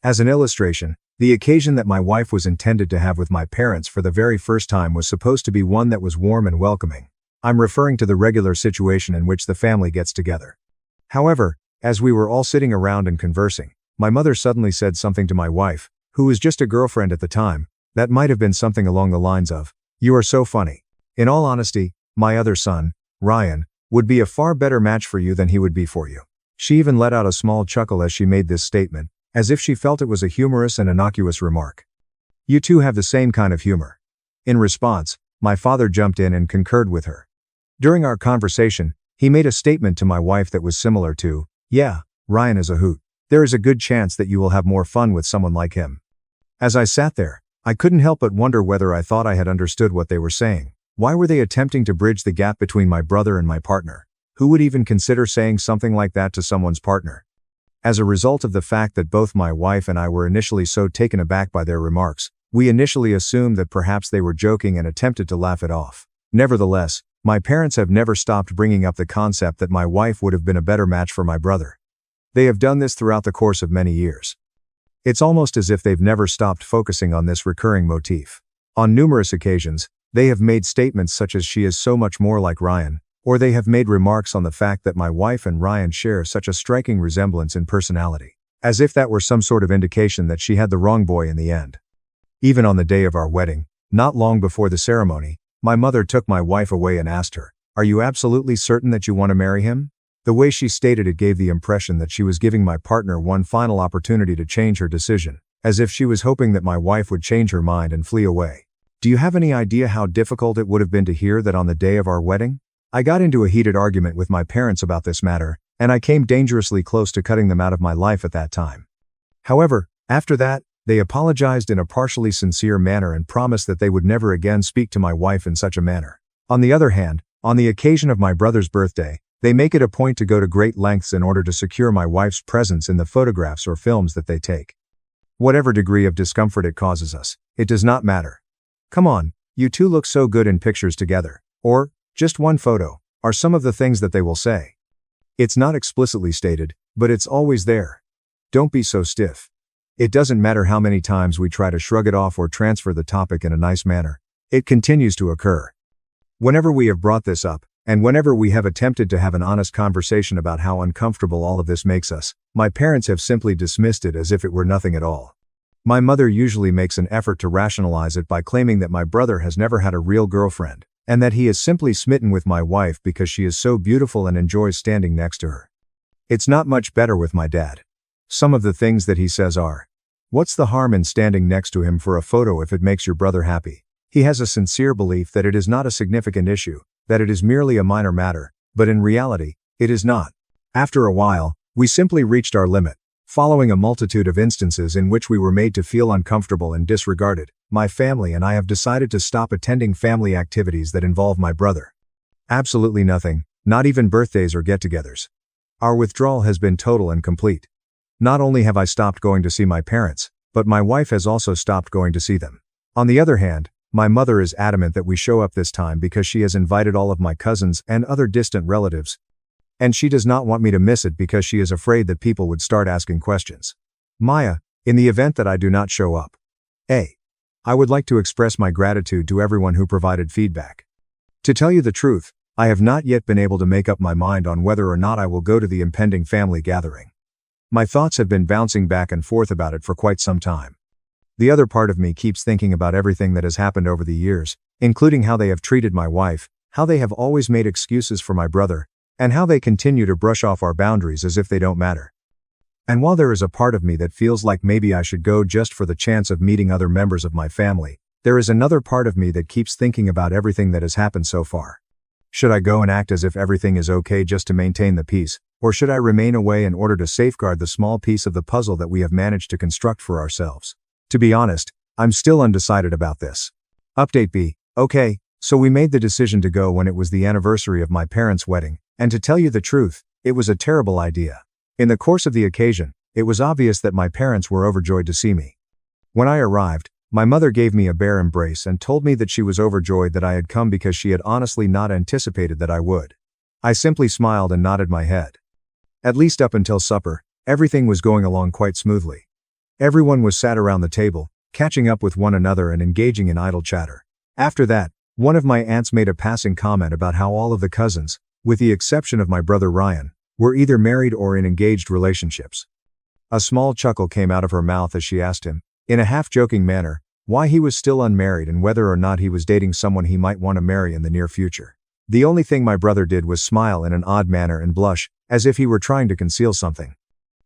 As an illustration, the occasion that my wife was intended to have with my parents for the very first time was supposed to be one that was warm and welcoming. I'm referring to the regular situation in which the family gets together. However, as we were all sitting around and conversing, my mother suddenly said something to my wife, who was just a girlfriend at the time, that might have been something along the lines of, "You are so funny. In all honesty, my other son, Ryan, would be a far better match for you than he would be for you." She even let out a small chuckle as she made this statement, as if she felt it was a humorous and innocuous remark. "You two have the same kind of humor." In response, my father jumped in and concurred with her. During our conversation, he made a statement to my wife that was similar to, "Yeah, Ryan is a hoot. There is a good chance that you will have more fun with someone like him." As I sat there, I couldn't help but wonder whether I thought I had understood what they were saying. Why were they attempting to bridge the gap between my brother and my partner? Who would even consider saying something like that to someone's partner? As a result of the fact that both my wife and I were initially so taken aback by their remarks, we initially assumed that perhaps they were joking and attempted to laugh it off. Nevertheless, my parents have never stopped bringing up the concept that my wife would have been a better match for my brother. They have done this throughout the course of many years. It's almost as if they've never stopped focusing on this recurring motif. On numerous occasions, they have made statements such as "she is so much more like Ryan," or they have made remarks on the fact that my wife and Ryan share such a striking resemblance in personality, as if that were some sort of indication that she had the wrong boy in the end. Even on the day of our wedding, not long before the ceremony, my mother took my wife away and asked her, "Are you absolutely certain that you want to marry him?" The way she stated it gave the impression that she was giving my partner one final opportunity to change her decision, as if she was hoping that my wife would change her mind and flee away. Do you have any idea how difficult it would have been to hear that on the day of our wedding? I got into a heated argument with my parents about this matter, and I came dangerously close to cutting them out of my life at that time. However, after that, they apologized in a partially sincere manner and promised that they would never again speak to my wife in such a manner. On the other hand, on the occasion of my brother's birthday, they make it a point to go to great lengths in order to secure my wife's presence in the photographs or films that they take. Whatever degree of discomfort it causes us, it does not matter. "Come on, you two look so good in pictures together," or, "just one photo," are some of the things that they will say. It's not explicitly stated, but it's always there. Don't be so stiff. It doesn't matter how many times we try to shrug it off or transfer the topic in a nice manner. It continues to occur. Whenever we have brought this up, and whenever we have attempted to have an honest conversation about how uncomfortable all of this makes us, my parents have simply dismissed it as if it were nothing at all. My mother usually makes an effort to rationalize it by claiming that my brother has never had a real girlfriend, and that he is simply smitten with my wife because she is so beautiful and enjoys standing next to her. It's not much better with my dad. Some of the things that he says are, "What's the harm in standing next to him for a photo if it makes your brother happy?" He has a sincere belief that it is not a significant issue, that it is merely a minor matter, but in reality, it is not. After a while, we simply reached our limit. Following a multitude of instances in which we were made to feel uncomfortable and disregarded, my family and I have decided to stop attending family activities that involve my brother. Absolutely nothing, not even birthdays or get-togethers. Our withdrawal has been total and complete. Not only have I stopped going to see my parents, but my wife has also stopped going to see them. On the other hand, my mother is adamant that we show up this time because she has invited all of my cousins and other distant relatives. And she does not want me to miss it because she is afraid that people would start asking questions. Maya, in the event that I do not show up, I would like to express my gratitude to everyone who provided feedback. To tell you the truth, I have not yet been able to make up my mind on whether or not I will go to the impending family gathering. My thoughts have been bouncing back and forth about it for quite some time. The other part of me keeps thinking about everything that has happened over the years, including how they have treated my wife, how they have always made excuses for my brother, and how they continue to brush off our boundaries as if they don't matter. And while there is a part of me that feels like maybe I should go just for the chance of meeting other members of my family, there is another part of me that keeps thinking about everything that has happened so far. Should I go and act as if everything is okay just to maintain the peace, or should I remain away in order to safeguard the small piece of the puzzle that we have managed to construct for ourselves? To be honest, I'm still undecided about this. Update B. Okay, so we made the decision to go when it was the anniversary of my parents' wedding, and to tell you the truth, it was a terrible idea. In the course of the occasion, it was obvious that my parents were overjoyed to see me. When I arrived, my mother gave me a bear embrace and told me that she was overjoyed that I had come because she had honestly not anticipated that I would. I simply smiled and nodded my head. At least up until supper, everything was going along quite smoothly. Everyone was sat around the table, catching up with one another and engaging in idle chatter. After that, one of my aunts made a passing comment about how all of the cousins, with the exception of my brother Ryan, were either married or in engaged relationships. A small chuckle came out of her mouth as she asked him, in a half-joking manner, why he was still unmarried and whether or not he was dating someone he might want to marry in the near future. The only thing my brother did was smile in an odd manner and blush, as if he were trying to conceal something.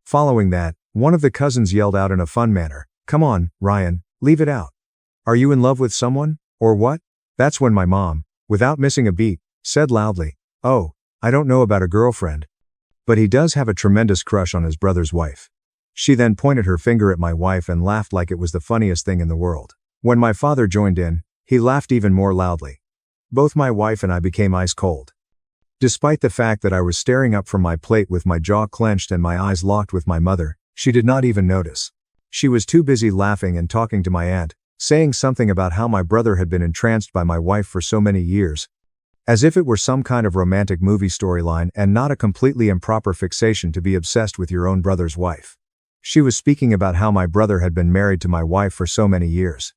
Following that, one of the cousins yelled out in a fun manner, "Come on, Ryan, leave it out. Are you in love with someone, or what?" That's when my mom, without missing a beat, said loudly, "Oh, I don't know about a girlfriend. But he does have a tremendous crush on his brother's wife." She then pointed her finger at my wife and laughed like it was the funniest thing in the world. When my father joined in, he laughed even more loudly. Both my wife and I became ice cold. Despite the fact that I was staring up from my plate with my jaw clenched and my eyes locked with my mother, she did not even notice. She was too busy laughing and talking to my aunt, saying something about how my brother had been entranced by my wife for so many years, as if it were some kind of romantic movie storyline and not a completely improper fixation to be obsessed with your own brother's wife. She was speaking about how my brother had been married to my wife for so many years.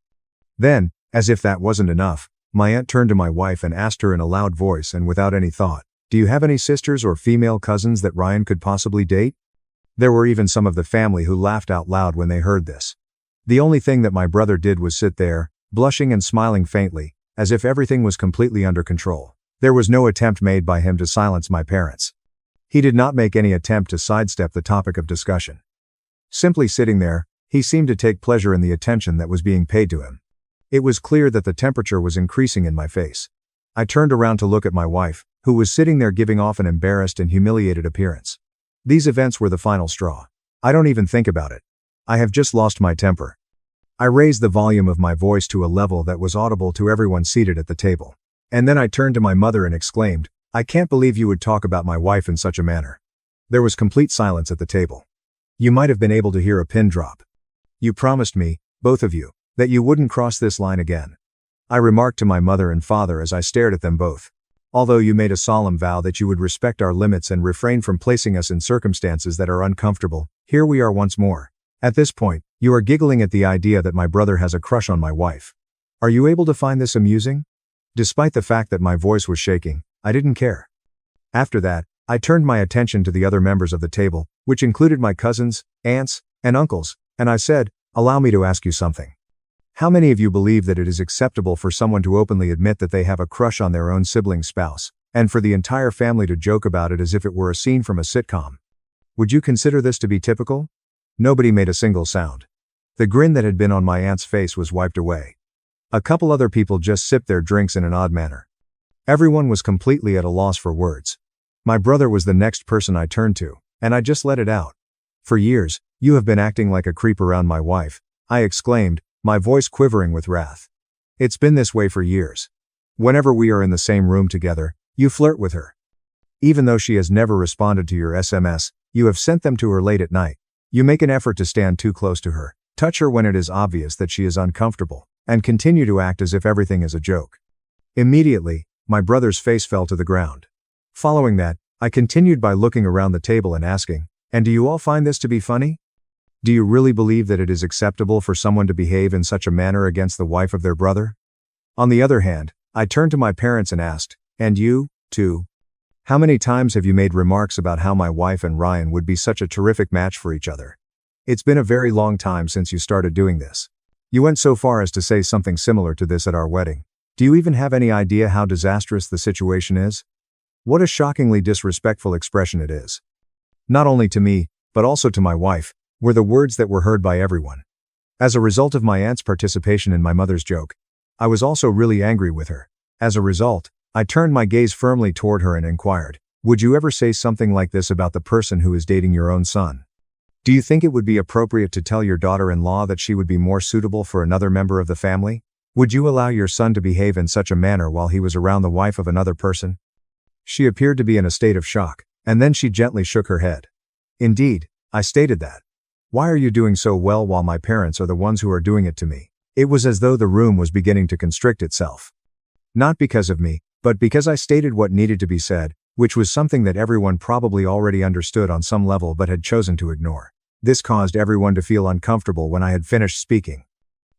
Then, as if that wasn't enough, my aunt turned to my wife and asked her in a loud voice and without any thought, "Do you have any sisters or female cousins that Ryan could possibly date?" There were even some of the family who laughed out loud when they heard this. The only thing that my brother did was sit there, blushing and smiling faintly, as if everything was completely under control. There was no attempt made by him to silence my parents. He did not make any attempt to sidestep the topic of discussion. Simply sitting there, he seemed to take pleasure in the attention that was being paid to him. It was clear that the temperature was increasing in my face. I turned around to look at my wife, who was sitting there giving off an embarrassed and humiliated appearance. These events were the final straw. I don't even think about it. I have just lost my temper. I raised the volume of my voice to a level that was audible to everyone seated at the table. And then I turned to my mother and exclaimed, "I can't believe you would talk about my wife in such a manner." There was complete silence at the table. You might have been able to hear a pin drop. "You promised me, both of you, that you wouldn't cross this line again," I remarked to my mother and father as I stared at them both. "Although you made a solemn vow that you would respect our limits and refrain from placing us in circumstances that are uncomfortable, here we are once more. At this point, you are giggling at the idea that my brother has a crush on my wife. Are you able to find this amusing?" Despite the fact that my voice was shaking, I didn't care. After that, I turned my attention to the other members of the table, which included my cousins, aunts, and uncles, and I said, "Allow me to ask you something. How many of you believe that it is acceptable for someone to openly admit that they have a crush on their own sibling spouse, and for the entire family to joke about it as if it were a scene from a sitcom? Would you consider this to be typical?" Nobody made a single sound. The grin that had been on my aunt's face was wiped away. A couple other people just sipped their drinks in an odd manner. Everyone was completely at a loss for words. My brother was the next person I turned to, and I just let it out. "For years, you have been acting like a creep around my wife," I exclaimed, my voice quivering with wrath. "It's been this way for years. Whenever we are in the same room together, you flirt with her. Even though she has never responded to your SMS, you have sent them to her late at night. You make an effort to stand too close to her, touch her when it is obvious that she is uncomfortable, and continue to act as if everything is a joke." Immediately, my brother's face fell to the ground. Following that, I continued by looking around the table and asking, "And do you all find this to be funny? Do you really believe that it is acceptable for someone to behave in such a manner against the wife of their brother?" On the other hand, I turned to my parents and asked, "And you, too? How many times have you made remarks about how my wife and Ryan would be such a terrific match for each other? It's been a very long time since you started doing this. You went so far as to say something similar to this at our wedding. Do you even have any idea how disastrous the situation is? What a shockingly disrespectful expression it is. Not only to me, but also to my wife," were the words that were heard by everyone. As a result of my aunt's participation in my mother's joke, I was also really angry with her. As a result, I turned my gaze firmly toward her and inquired, "Would you ever say something like this about the person who is dating your own son? Do you think it would be appropriate to tell your daughter-in-law that she would be more suitable for another member of the family? Would you allow your son to behave in such a manner while he was around the wife of another person?" She appeared to be in a state of shock, and then she gently shook her head. "Indeed," I stated that. "Why are you doing so well while my parents are the ones who are doing it to me?" It was as though the room was beginning to constrict itself. Not because of me, but because I stated what needed to be said, which was something that everyone probably already understood on some level but had chosen to ignore. This caused everyone to feel uncomfortable when I had finished speaking.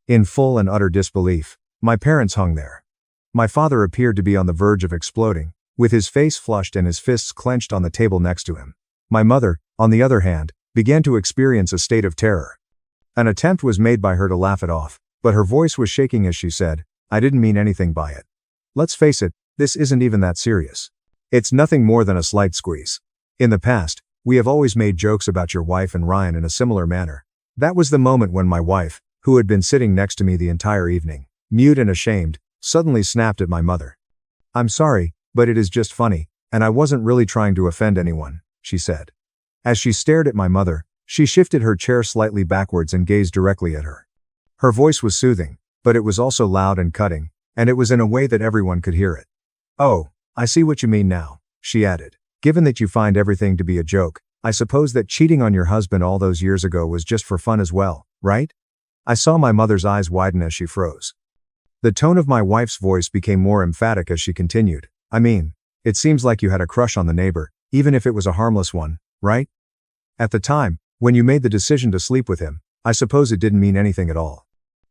In full and utter disbelief, my parents hung there. My father appeared to be on the verge of exploding, with his face flushed and his fists clenched on the table next to him. My mother, on the other hand, began to experience a state of terror. An attempt was made by her to laugh it off, but her voice was shaking as she said, "I didn't mean anything by it. Let's face it, this isn't even that serious. It's nothing more than a slight squeeze. In the past, we have always made jokes about your wife and Ryan in a similar manner." That was the moment when my wife, who had been sitting next to me the entire evening, mute and ashamed, suddenly snapped at my mother. "I'm sorry, but it is just funny, and I wasn't really trying to offend anyone," she said. As she stared at my mother, she shifted her chair slightly backwards and gazed directly at her. Her voice was soothing, but it was also loud and cutting, and it was in a way that everyone could hear it. "Oh, I see what you mean now," she added. "Given that you find everything to be a joke, I suppose that cheating on your husband all those years ago was just for fun as well, right?" I saw my mother's eyes widen as she froze. The tone of my wife's voice became more emphatic as she continued. "I mean, it seems like you had a crush on the neighbor, even if it was a harmless one, right? At the time, when you made the decision to sleep with him, I suppose it didn't mean anything at all.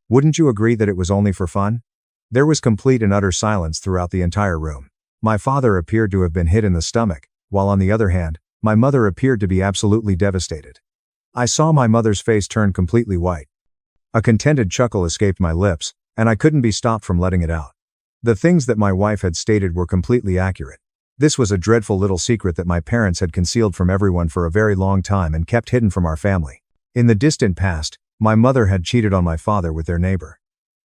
Wouldn't you agree that it was only for fun?" There was complete and utter silence throughout the entire room. My father appeared to have been hit in the stomach, while on the other hand, my mother appeared to be absolutely devastated. I saw my mother's face turn completely white. A contented chuckle escaped my lips, and I couldn't be stopped from letting it out. The things that my wife had stated were completely accurate. This was a dreadful little secret that my parents had concealed from everyone for a very long time and kept hidden from our family. In the distant past, my mother had cheated on my father with their neighbor.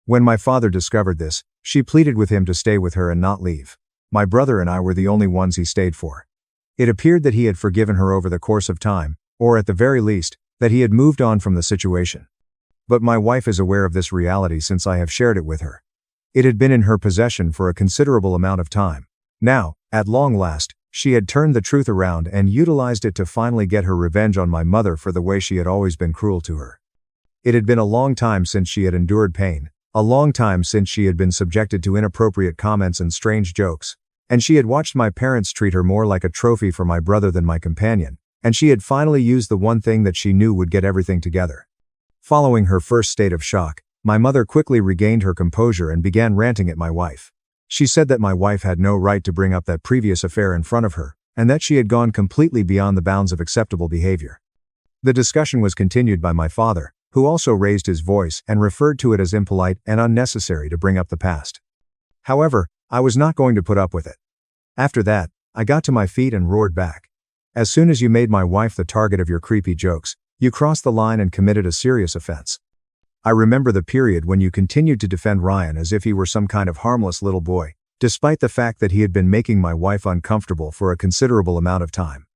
When my father discovered this, she pleaded with him to stay with her and not leave. My brother and I were the only ones he stayed for. It appeared that he had forgiven her over the course of time, or at the very least, that he had moved on from the situation. But my wife is aware of this reality since I have shared it with her. It had been in her possession for a considerable amount of time. Now, at long last, she had turned the truth around and utilized it to finally get her revenge on my mother for the way she had always been cruel to her. It had been a long time since she had endured pain, a long time since she had been subjected to inappropriate comments and strange jokes, and she had watched my parents treat her more like a trophy for my brother than my companion, and she had finally used the one thing that she knew would get everything together. Following her first state of shock, my mother quickly regained her composure and began ranting at my wife. She said that my wife had no right to bring up that previous affair in front of her, and that she had gone completely beyond the bounds of acceptable behavior. The discussion was continued by my father, who also raised his voice and referred to it as impolite and unnecessary to bring up the past. However, I was not going to put up with it. After that, I got to my feet and roared back. "As soon as you made my wife the target of your creepy jokes, you crossed the line and committed a serious offense. I remember the period when you continued to defend Ryan as if he were some kind of harmless little boy, despite the fact that he had been making my wife uncomfortable for a considerable amount of time.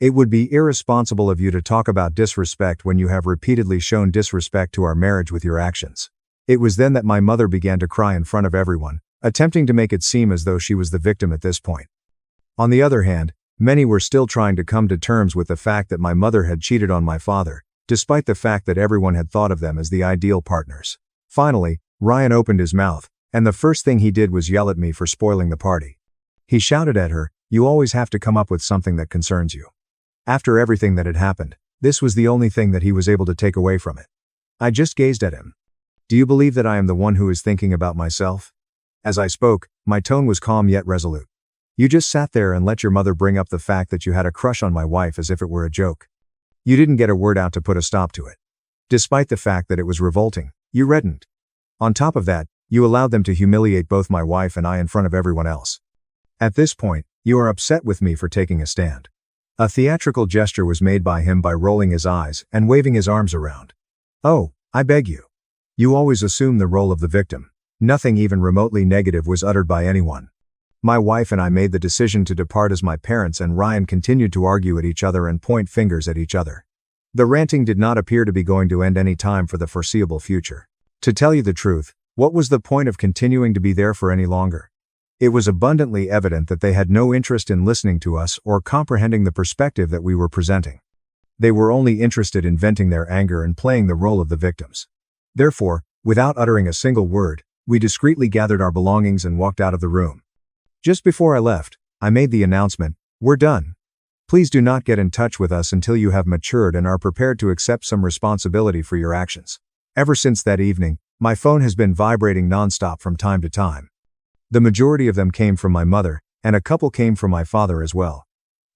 It would be irresponsible of you to talk about disrespect when you have repeatedly shown disrespect to our marriage with your actions." It was then that my mother began to cry in front of everyone, attempting to make it seem as though she was the victim at this point. On the other hand, many were still trying to come to terms with the fact that my mother had cheated on my father, despite the fact that everyone had thought of them as the ideal partners. Finally, Ryan opened his mouth, and the first thing he did was yell at me for spoiling the party. He shouted at her, "You always have to come up with something that concerns you." After everything that had happened, this was the only thing that he was able to take away from it. I just gazed at him. "Do you believe that I am the one who is thinking about myself?" As I spoke, my tone was calm yet resolute. "You just sat there and let your mother bring up the fact that you had a crush on my wife as if it were a joke. You didn't get a word out to put a stop to it. Despite the fact that it was revolting, you reddened. On top of that, you allowed them to humiliate both my wife and I in front of everyone else. At this point, you are upset with me for taking a stand." A theatrical gesture was made by him by rolling his eyes and waving his arms around. "Oh, I beg you. You always assume the role of the victim." Nothing even remotely negative was uttered by anyone. My wife and I made the decision to depart as my parents and Ryan continued to argue at each other and point fingers at each other. The ranting did not appear to be going to end any time for the foreseeable future. To tell you the truth, what was the point of continuing to be there for any longer? It was abundantly evident that they had no interest in listening to us or comprehending the perspective that we were presenting. They were only interested in venting their anger and playing the role of the victims. Therefore, without uttering a single word, we discreetly gathered our belongings and walked out of the room. Just before I left, I made the announcement, "We're done. Please do not get in touch with us until you have matured and are prepared to accept some responsibility for your actions. Ever since that evening, my phone has been vibrating nonstop from time to time. The majority of them came from my mother, and a couple came from my father as well.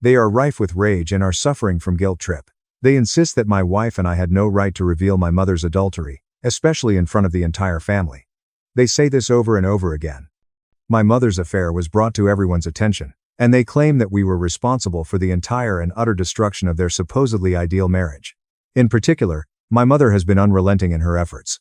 They are rife with rage and are suffering from guilt trip. They insist that my wife and I had no right to reveal my mother's adultery, especially in front of the entire family. They say this over and over again. My mother's affair was brought to everyone's attention, and they claim that we were responsible for the entire and utter destruction of their supposedly ideal marriage. In particular, my mother has been unrelenting in her efforts.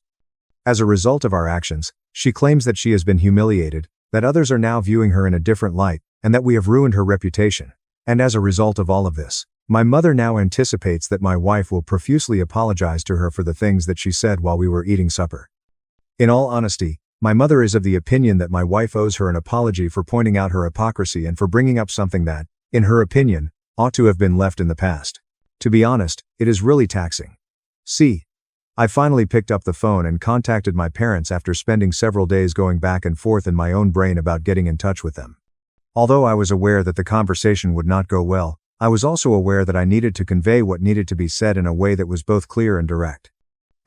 As a result of our actions, she claims that she has been humiliated, that others are now viewing her in a different light, and that we have ruined her reputation. And as a result of all of this, my mother now anticipates that my wife will profusely apologize to her for the things that she said while we were eating supper. In all honesty, my mother is of the opinion that my wife owes her an apology for pointing out her hypocrisy and for bringing up something that, in her opinion, ought to have been left in the past. To be honest, it is really taxing. I finally picked up the phone and contacted my parents after spending several days going back and forth in my own brain about getting in touch with them. Although I was aware that the conversation would not go well, I was also aware that I needed to convey what needed to be said in a way that was both clear and direct.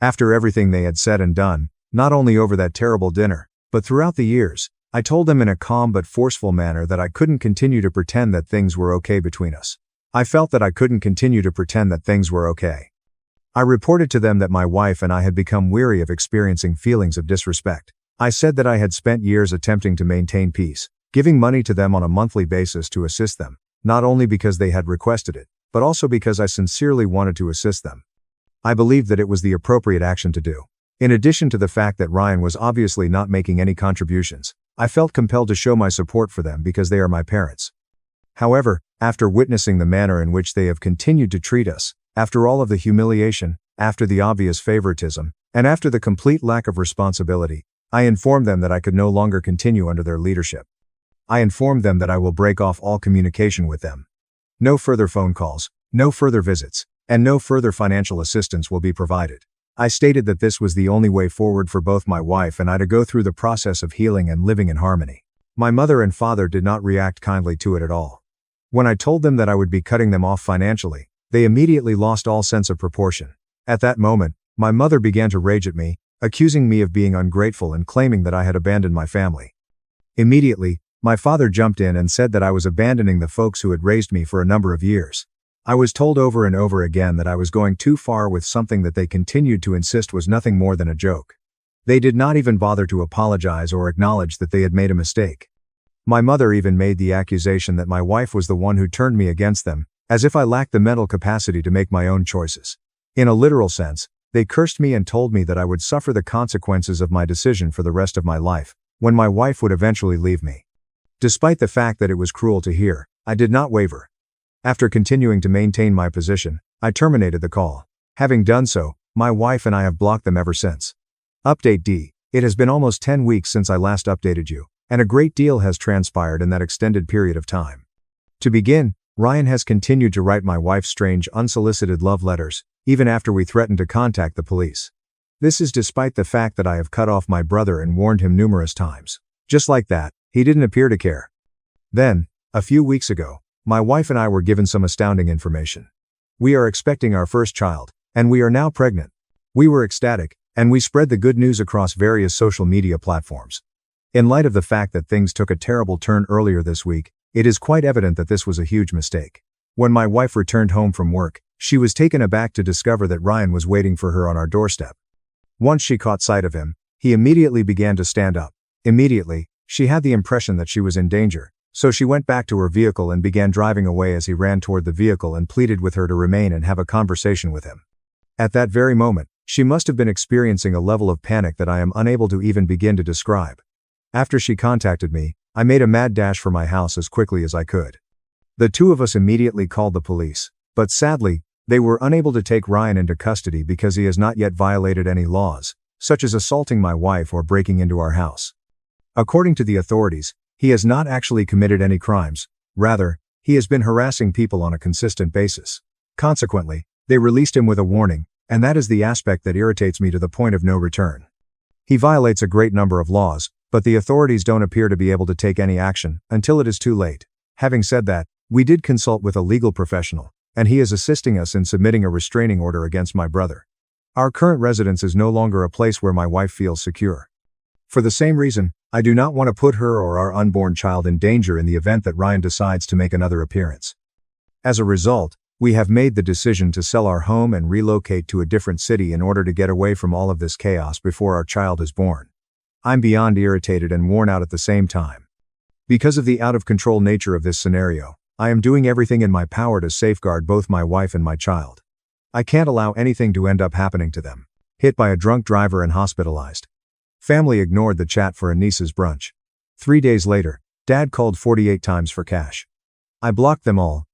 After everything they had said and done, not only over that terrible dinner, but throughout the years, I told them in a calm but forceful manner that I couldn't continue to pretend that things were okay between us. I felt that I couldn't continue to pretend that things were okay. I reported to them that my wife and I had become weary of experiencing feelings of disrespect. I said that I had spent years attempting to maintain peace, giving money to them on a monthly basis to assist them, not only because they had requested it, but also because I sincerely wanted to assist them. I believed that it was the appropriate action to do. In addition to the fact that Ryan was obviously not making any contributions, I felt compelled to show my support for them because they are my parents. However, after witnessing the manner in which they have continued to treat us, after all of the humiliation, after the obvious favoritism, and after the complete lack of responsibility, I informed them that I could no longer continue under their leadership. I informed them that I will break off all communication with them. No further phone calls, no further visits, and no further financial assistance will be provided. I stated that this was the only way forward for both my wife and I to go through the process of healing and living in harmony. My mother and father did not react kindly to it at all. When I told them that I would be cutting them off financially, they immediately lost all sense of proportion. At that moment, my mother began to rage at me, accusing me of being ungrateful and claiming that I had abandoned my family. Immediately, my father jumped in and said that I was abandoning the folks who had raised me for a number of years. I was told over and over again that I was going too far with something that they continued to insist was nothing more than a joke. They did not even bother to apologize or acknowledge that they had made a mistake. My mother even made the accusation that my wife was the one who turned me against them, as if I lacked the mental capacity to make my own choices. In a literal sense, they cursed me and told me that I would suffer the consequences of my decision for the rest of my life, when my wife would eventually leave me. Despite the fact that it was cruel to hear, I did not waver. After continuing to maintain my position, I terminated the call. Having done so, my wife and I have blocked them ever since. Update D. It has been almost 10 weeks since I last updated you, and a great deal has transpired in that extended period of time. To begin, Ryan has continued to write my wife strange unsolicited love letters, even after we threatened to contact the police. This is despite the fact that I have cut off my brother and warned him numerous times. Just like that, he didn't appear to care. Then, a few weeks ago, my wife and I were given some astounding information. We are expecting our first child, and we are now pregnant. We were ecstatic, and we spread the good news across various social media platforms. In light of the fact that things took a terrible turn earlier this week, it is quite evident that this was a huge mistake. When my wife returned home from work, she was taken aback to discover that Ryan was waiting for her on our doorstep. Once she caught sight of him, he immediately began to stand up. Immediately, she had the impression that she was in danger, so she went back to her vehicle and began driving away as he ran toward the vehicle and pleaded with her to remain and have a conversation with him. At that very moment, she must have been experiencing a level of panic that I am unable to even begin to describe. After she contacted me, I made a mad dash for my house as quickly as I could. The two of us immediately called the police, but sadly, they were unable to take Ryan into custody because he has not yet violated any laws, such as assaulting my wife or breaking into our house. According to the authorities, he has not actually committed any crimes, rather, he has been harassing people on a consistent basis. Consequently, they released him with a warning, and that is the aspect that irritates me to the point of no return. He violates a great number of laws, but the authorities don't appear to be able to take any action until it is too late. Having said that, We did consult with a legal professional, and he is assisting us in submitting a restraining order against my brother. Our current residence is no longer a place where my wife feels secure. For the same reason, I do not want to put her or our unborn child in danger in the event that Ryan decides to make another appearance. As a result, we have made the decision to sell our home and relocate to a different city in order to get away from all of this chaos before our child is born. I'm beyond irritated and worn out at the same time. Because of the out-of-control nature of this scenario, I am doing everything in my power to safeguard both my wife and my child. I can't allow anything to end up happening to them. Hit by a drunk driver and hospitalized. Family ignored the chat for a niece's brunch. 3 days later, Dad called 48 times for cash. I blocked them all.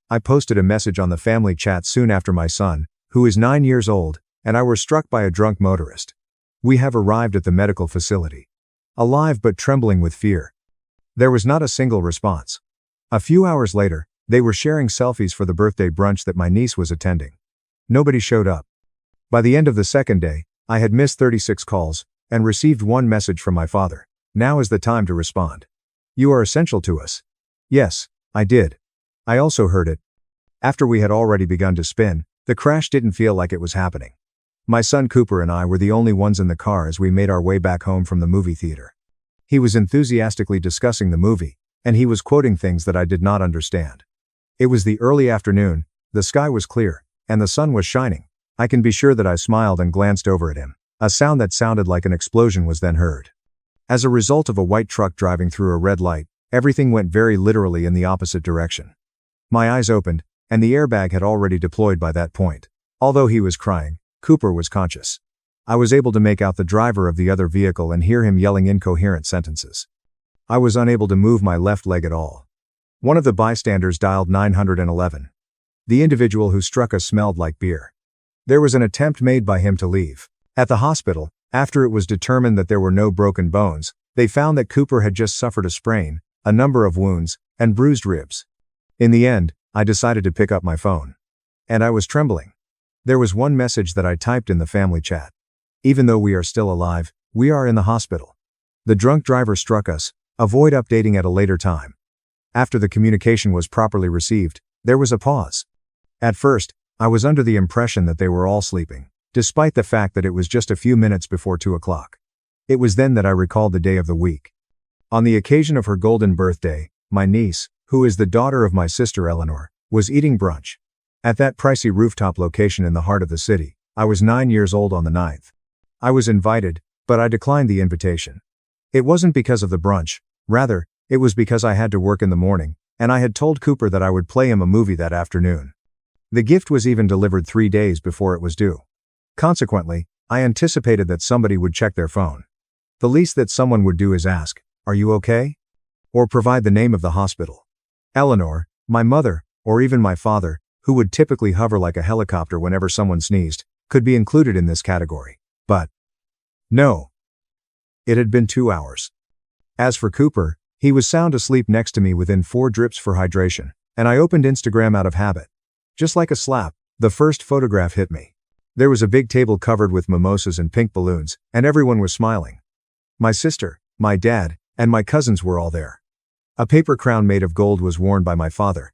I posted a message on the family chat soon after my son, who is 9 years old, and I were struck by a drunk motorist. We have arrived at the medical facility. Alive but trembling with fear. There was not a single response. A few hours later, they were sharing selfies for the birthday brunch that my niece was attending. Nobody showed up. By the end of the second day, I had missed 36 calls, and received one message from my father. Now is the time to respond. You are essential to us. Yes, I did. I also heard it. After we had already begun to spin, the crash didn't feel like it was happening. My son Cooper and I were the only ones in the car as we made our way back home from the movie theater. He was enthusiastically discussing the movie, and he was quoting things that I did not understand. It was the early afternoon, the sky was clear, and the sun was shining. I can be sure that I smiled and glanced over at him. A sound that sounded like an explosion was then heard. As a result of a white truck driving through a red light, everything went very literally in the opposite direction. My eyes opened, and the airbag had already deployed by that point. Although he was crying, Cooper was conscious. I was able to make out the driver of the other vehicle and hear him yelling incoherent sentences. I was unable to move my left leg at all. One of the bystanders dialed 911. The individual who struck us smelled like beer. There was an attempt made by him to leave. At the hospital, after it was determined that there were no broken bones, they found that Cooper had just suffered a sprain, a number of wounds, and bruised ribs. In the end, I decided to pick up my phone. And I was trembling. There was one message that I typed in the family chat. Even though we are still alive, we are in the hospital. The drunk driver struck us. Avoid updating at a later time. After the communication was properly received, there was a pause. At first, I was under the impression that they were all sleeping, despite the fact that it was just a few minutes before 2 o'clock. It was then that I recalled the day of the week. On the occasion of her golden birthday, my niece, who is the daughter of my sister Eleanor, was eating brunch. At that pricey rooftop location in the heart of the city. I was 9 years old on the 9th. I was invited, but I declined the invitation. It wasn't because of the brunch, rather, it was because I had to work in the morning, and I had told Cooper that I would play him a movie that afternoon. The gift was even delivered 3 days before it was due. Consequently, I anticipated that somebody would check their phone. The least that someone would do is ask, "Are you okay?" Or provide the name of the hospital. Eleanor, my mother, or even my father, who would typically hover like a helicopter whenever someone sneezed, could be included in this category. But no. It had been 2 hours. As for Cooper, he was sound asleep next to me within 4 drips for hydration, and I opened Instagram out of habit. Just like a slap, the first photograph hit me. There was a big table covered with mimosas and pink balloons, and everyone was smiling. My sister, my dad, and my cousins were all there. A paper crown made of gold was worn by my father.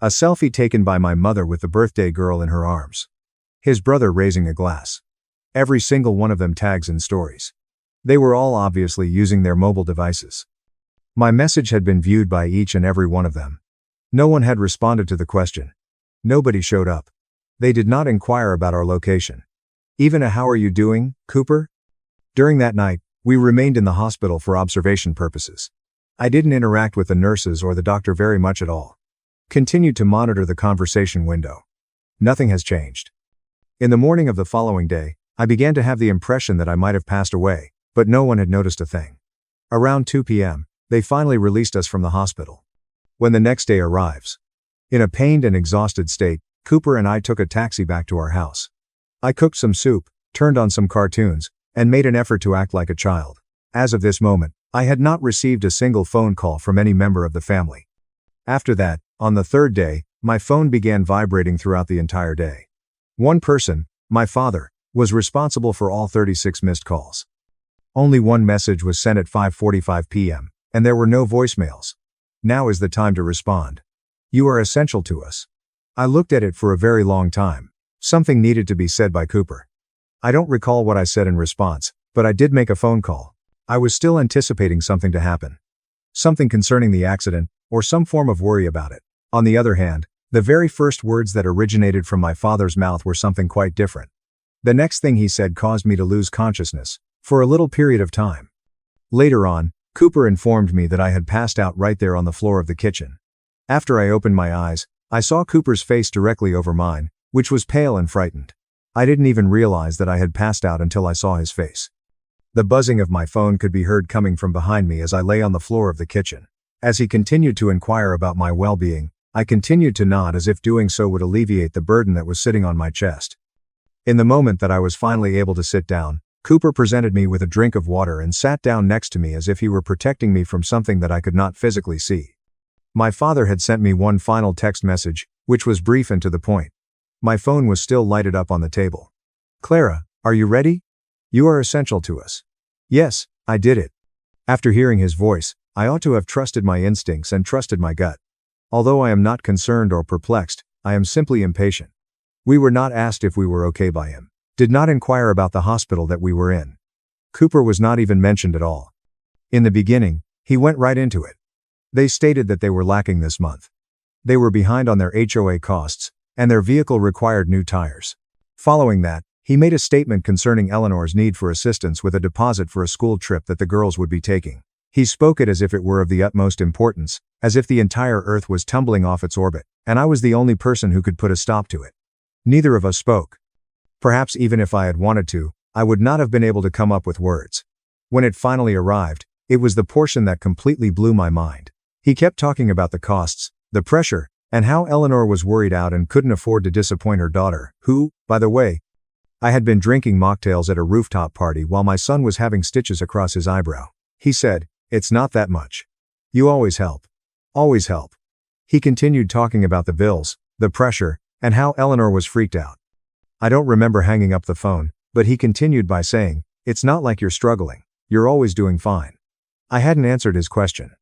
A selfie taken by my mother with the birthday girl in her arms. His brother raising a glass. Every single one of them tags in stories. They were all obviously using their mobile devices. My message had been viewed by each and every one of them. No one had responded to the question. Nobody showed up. They did not inquire about our location. Even a "How are you doing, Cooper?" During that night, we remained in the hospital for observation purposes. I didn't interact with the nurses or the doctor very much at all. Continued to monitor the conversation window. Nothing has changed. In the morning of the following day, I began to have the impression that I might have passed away, but no one had noticed a thing. Around 2 p.m., they finally released us from the hospital. When the next day arrives, in a pained and exhausted state, Cooper and I took a taxi back to our house. I cooked some soup, turned on some cartoons, and made an effort to act like a child. As of this moment, I had not received a single phone call from any member of the family. After that, on the third day, my phone began vibrating throughout the entire day. One person, my father, was responsible for all 36 missed calls. Only one message was sent at 5:45 p.m., and there were no voicemails. Now is the time to respond. You are essential to us. I looked at it for a very long time. Something needed to be said by Cooper. I don't recall what I said in response, but I did make a phone call. I was still anticipating something to happen. Something concerning the accident, or some form of worry about it. On the other hand, the very first words that originated from my father's mouth were something quite different. The next thing he said caused me to lose consciousness, for a little period of time. Later on, Cooper informed me that I had passed out right there on the floor of the kitchen. After I opened my eyes, I saw Cooper's face directly over mine, which was pale and frightened. I didn't even realize that I had passed out until I saw his face. The buzzing of my phone could be heard coming from behind me as I lay on the floor of the kitchen. As he continued to inquire about my well-being, I continued to nod as if doing so would alleviate the burden that was sitting on my chest. In the moment that I was finally able to sit down, Cooper presented me with a drink of water and sat down next to me as if he were protecting me from something that I could not physically see. My father had sent me one final text message, which was brief and to the point. My phone was still lighted up on the table. "Clara, are you ready? You are essential to us." Yes, I did it. After hearing his voice, I ought to have trusted my instincts and trusted my gut. Although I am not concerned or perplexed, I am simply impatient. We were not asked if we were okay by him. Did not inquire about the hospital that we were in. Cooper was not even mentioned at all. In the beginning, he went right into it. They stated that they were lacking this month. They were behind on their HOA costs, and their vehicle required new tires. Following that, he made a statement concerning Eleanor's need for assistance with a deposit for a school trip that the girls would be taking. He spoke it as if it were of the utmost importance, as if the entire Earth was tumbling off its orbit, and I was the only person who could put a stop to it. Neither of us spoke. Perhaps even if I had wanted to, I would not have been able to come up with words. When it finally arrived, it was the portion that completely blew my mind. He kept talking about the costs, the pressure, and how Eleanor was worried out and couldn't afford to disappoint her daughter, who, by the way, I had been drinking mocktails at a rooftop party while my son was having stitches across his eyebrow. He said, "It's not that much. You always help. Always help." He continued talking about the bills, the pressure, and how Eleanor was freaked out. I don't remember hanging up the phone, but he continued by saying, "It's not like you're struggling. You're always doing fine." I hadn't answered his question.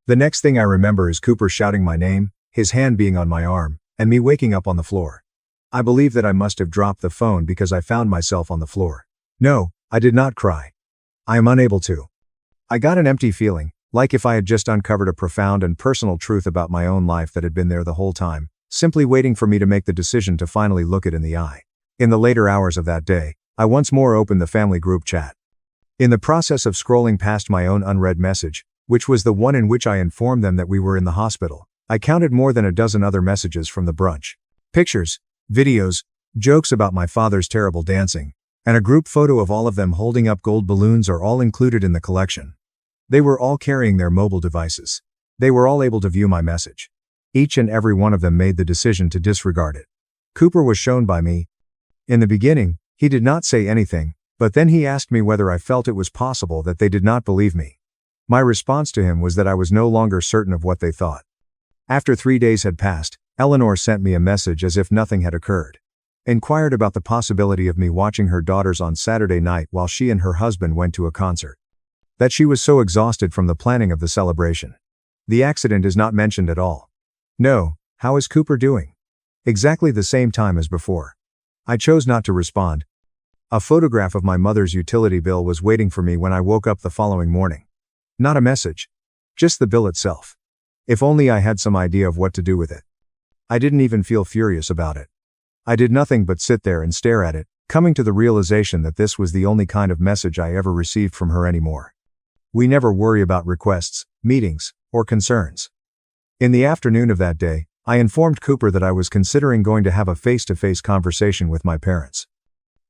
The next thing I remember is Cooper shouting my name, his hand being on my arm, and me waking up on the floor. I believe that I must have dropped the phone because I found myself on the floor. No, I did not cry. I am unable to. I got an empty feeling, like if I had just uncovered a profound and personal truth about my own life that had been there the whole time, simply waiting for me to make the decision to finally look it in the eye. In the later hours of that day, I once more opened the family group chat. In the process of scrolling past my own unread message, which was the one in which I informed them that we were in the hospital, I counted more than a dozen other messages from the brunch. Pictures, videos, jokes about my father's terrible dancing, and a group photo of all of them holding up gold balloons are all included in the collection. They were all carrying their mobile devices. They were all able to view my message. Each and every one of them made the decision to disregard it. Cooper was shown by me. In the beginning, he did not say anything, but then he asked me whether I felt it was possible that they did not believe me. My response to him was that I was no longer certain of what they thought. After 3 days had passed, Eleanor sent me a message as if nothing had occurred. Inquired about the possibility of me watching her daughters on Saturday night while she and her husband went to a concert. That she was so exhausted from the planning of the celebration. The accident is not mentioned at all. No, how is Cooper doing? Exactly the same time as before. I chose not to respond. A photograph of my mother's utility bill was waiting for me when I woke up the following morning. Not a message. Just the bill itself. If only I had some idea of what to do with it. I didn't even feel furious about it. I did nothing but sit there and stare at it, coming to the realization that this was the only kind of message I ever received from her anymore. We never worry about requests, meetings, or concerns. In the afternoon of that day, I informed Cooper that I was considering going to have a face-to-face conversation with my parents.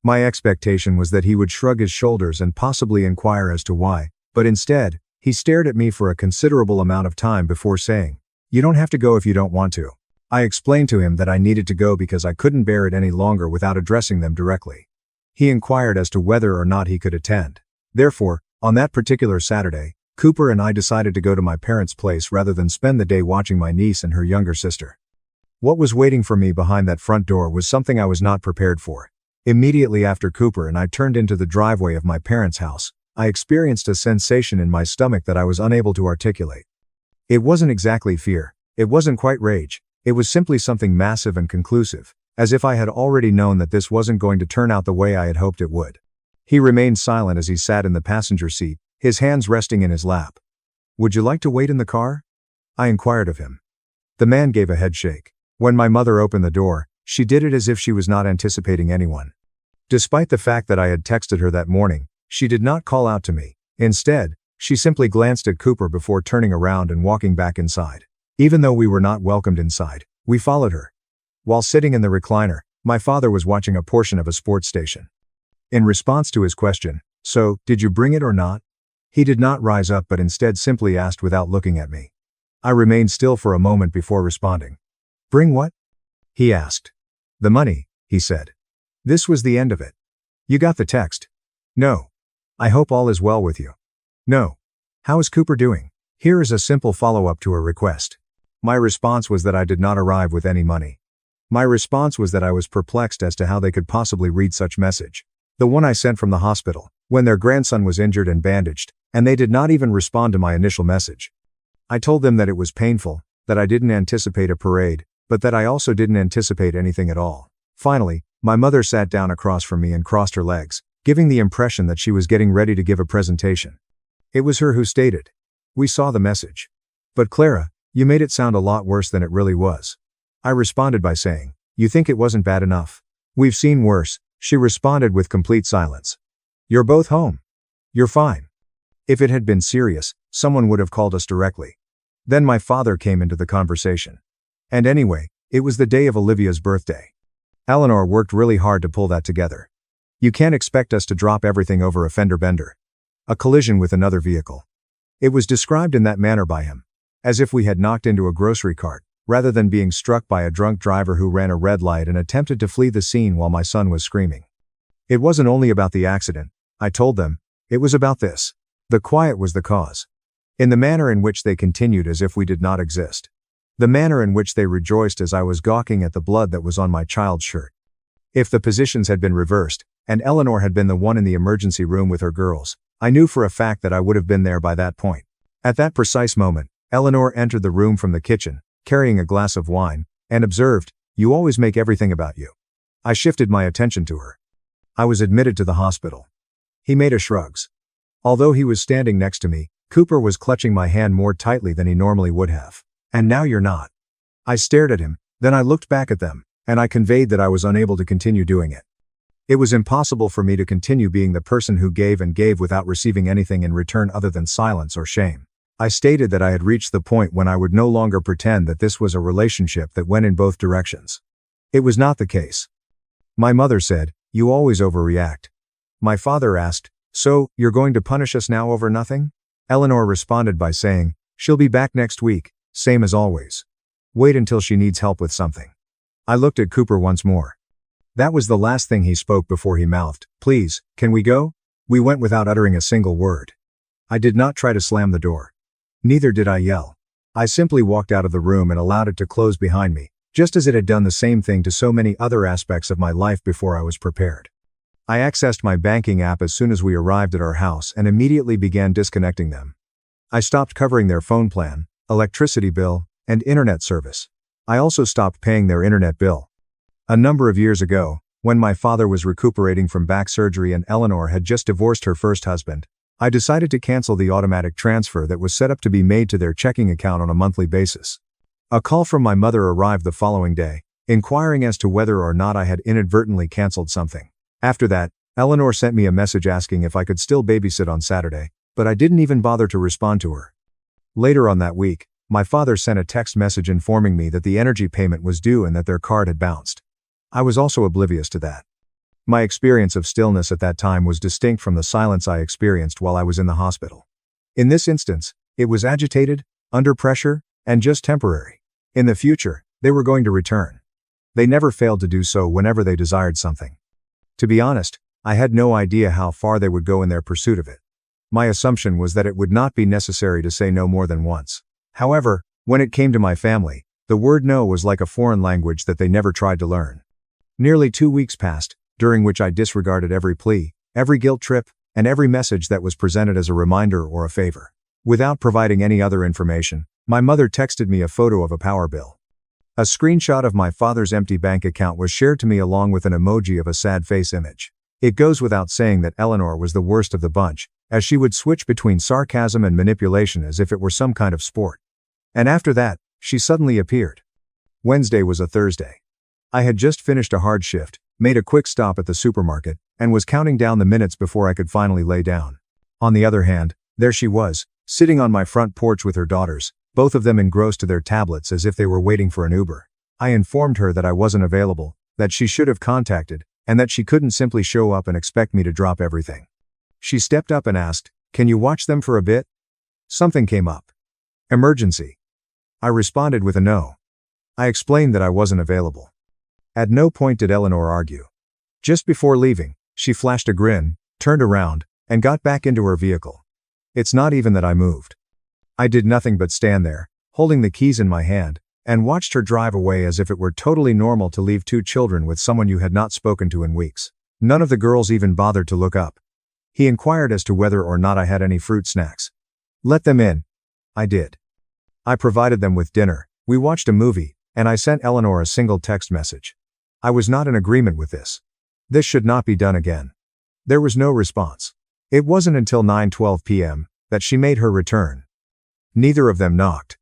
My expectation was that he would shrug his shoulders and possibly inquire as to why, but instead, he stared at me for a considerable amount of time before saying, "You don't have to go if you don't want to." I explained to him that I needed to go because I couldn't bear it any longer without addressing them directly. He inquired as to whether or not he could attend. Therefore, on that particular Saturday, Cooper and I decided to go to my parents' place rather than spend the day watching my niece and her younger sister. What was waiting for me behind that front door was something I was not prepared for. Immediately after Cooper and I turned into the driveway of my parents' house, I experienced a sensation in my stomach that I was unable to articulate. It wasn't exactly fear, It wasn't quite rage, it was simply something massive and conclusive, as if I had already known that this wasn't going to turn out the way I had hoped it would. He remained silent as he sat in the passenger seat, his hands resting in his lap. "Would you like to wait in the car?" I inquired of him. The man gave a head shake. When my mother opened the door, she did it as if she was not anticipating anyone. Despite the fact that I had texted her that morning, she did not call out to me. Instead, she simply glanced at Cooper before turning around and walking back inside. Even though we were not welcomed inside, we followed her. While sitting in the recliner, my father was watching a portion of a sports station. In response to his question, "So, did you bring it or not?" he did not rise up but instead simply asked without looking at me. I remained still for a moment before responding. "Bring what?" he asked. "The money," he said. This was the end of it. "You got the text?" "No." "I hope all is well with you." "No." "How is Cooper doing?" Here is a simple follow-up to a request. My response was that I did not arrive with any money. My response was that I was perplexed as to how they could possibly read such message. The one I sent from the hospital, when their grandson was injured and bandaged, and they did not even respond to my initial message. I told them that it was painful, that I didn't anticipate a parade, but that I also didn't anticipate anything at all. Finally, my mother sat down across from me and crossed her legs, giving the impression that she was getting ready to give a presentation. It was her who stated, "We saw the message. But Clara, you made it sound a lot worse than it really was." I responded by saying, "You think it wasn't bad enough? We've seen worse." She responded with complete silence. "You're both home. You're fine." If it had been serious, someone would have called us directly. Then my father came into the conversation. And anyway, it was the day of Olivia's birthday. Eleanor worked really hard to pull that together. You can't expect us to drop everything over a fender bender. A collision with another vehicle. It was described in that manner by him. As if we had knocked into a grocery cart, rather than being struck by a drunk driver who ran a red light and attempted to flee the scene while my son was screaming. It wasn't only about the accident, I told them, it was about this. The quiet was the cause. In the manner in which they continued as if we did not exist. The manner in which they rejoiced as I was gawking at the blood that was on my child's shirt. If the positions had been reversed, and Eleanor had been the one in the emergency room with her girls, I knew for a fact that I would have been there by that point. At that precise moment, Eleanor entered the room from the kitchen, carrying a glass of wine, and observed, "You always make everything about you." I shifted my attention to her. "I was admitted to the hospital." He made a shrugs. Although he was standing next to me, Cooper was clutching my hand more tightly than he normally would have. "And now you're not." I stared at him, then I looked back at them, and I conveyed that I was unable to continue doing it. It was impossible for me to continue being the person who gave and gave without receiving anything in return other than silence or shame. I stated that I had reached the point when I would no longer pretend that this was a relationship that went in both directions. It was not the case. My mother said, "You always overreact." My father asked, "So, you're going to punish us now over nothing?" Eleanor responded by saying, "She'll be back next week, same as always. Wait until she needs help with something." I looked at Cooper once more. That was the last thing he spoke before he mouthed, "Please, can we go?" We went without uttering a single word. I did not try to slam the door. Neither did I yell. I simply walked out of the room and allowed it to close behind me, just as it had done the same thing to so many other aspects of my life before I was prepared. I accessed my banking app as soon as we arrived at our house and immediately began disconnecting them. I stopped covering their phone plan, electricity bill, and internet service. I also stopped paying their internet bill. A number of years ago, when my father was recuperating from back surgery and Eleanor had just divorced her first husband, I decided to cancel the automatic transfer that was set up to be made to their checking account on a monthly basis. A call from my mother arrived the following day, inquiring as to whether or not I had inadvertently canceled something. After that, Eleanor sent me a message asking if I could still babysit on Saturday, but I didn't even bother to respond to her. Later on that week, my father sent a text message informing me that the energy payment was due and that their card had bounced. I was also oblivious to that. My experience of stillness at that time was distinct from the silence I experienced while I was in the hospital. In this instance, it was agitated, under pressure, and just temporary. In the future, they were going to return. They never failed to do so whenever they desired something. To be honest, I had no idea how far they would go in their pursuit of it. My assumption was that it would not be necessary to say no more than once. However, when it came to my family, the word no was like a foreign language that they never tried to learn. Nearly 2 weeks passed, during which I disregarded every plea, every guilt trip, and every message that was presented as a reminder or a favor. Without providing any other information, My mother texted me a photo of a power bill. A screenshot of my father's empty bank account was shared to me along with an emoji of a sad face image. It goes without saying that Eleanor was the worst of the bunch, as she would switch between sarcasm and manipulation as if it were some kind of sport. And after that, she suddenly appeared. Wednesday was a Thursday. I had just finished a hard shift, made a quick stop at the supermarket, and was counting down the minutes before I could finally lay down. On the other hand, there she was, sitting on my front porch with her daughters, both of them engrossed to their tablets as if they were waiting for an Uber. I informed her that I wasn't available, that she should have contacted, and that she couldn't simply show up and expect me to drop everything. She stepped up and asked, "Can you watch them for a bit?" Something came up. Emergency. I responded with a no. I explained that I wasn't available. At no point did Eleanor argue. Just before leaving, she flashed a grin, turned around, and got back into her vehicle. It's not even that I moved. I did nothing but stand there, holding the keys in my hand, and watched her drive away as if it were totally normal to leave two children with someone you had not spoken to in weeks. None of the girls even bothered to look up. He inquired as to whether or not I had any fruit snacks. Let them in. I did. I provided them with dinner, we watched a movie, and I sent Eleanor a single text message. I was not in agreement with this. This should not be done again. There was no response. It wasn't until 9:12 p.m. that she made her return. Neither of them knocked.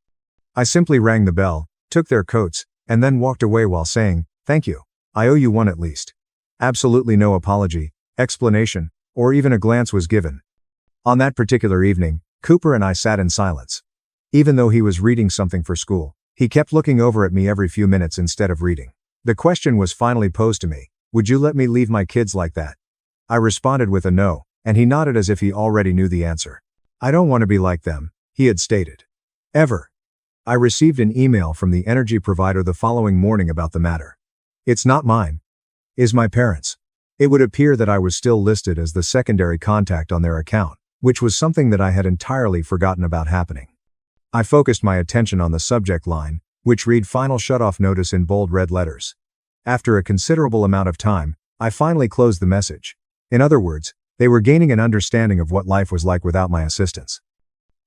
I simply rang the bell, took their coats, and then walked away while saying, "Thank you. I owe you one at least." Absolutely no apology, explanation, or even a glance was given. On that particular evening, Cooper and I sat in silence. Even though he was reading something for school, he kept looking over at me every few minutes instead of reading. The question was finally posed to me, "Would you let me leave my kids like that?" I responded with a no, and he nodded as if he already knew the answer. "I don't want to be like them," he had stated. Ever. I received an email from the energy provider the following morning about the matter. It's not mine. It's my parents'. It would appear that I was still listed as the secondary contact on their account, which was something that I had entirely forgotten about happening. I focused my attention on the subject line, which read "Final Shutoff Notice" in bold red letters. After a considerable amount of time, I finally closed the message. In other words, they were gaining an understanding of what life was like without my assistance.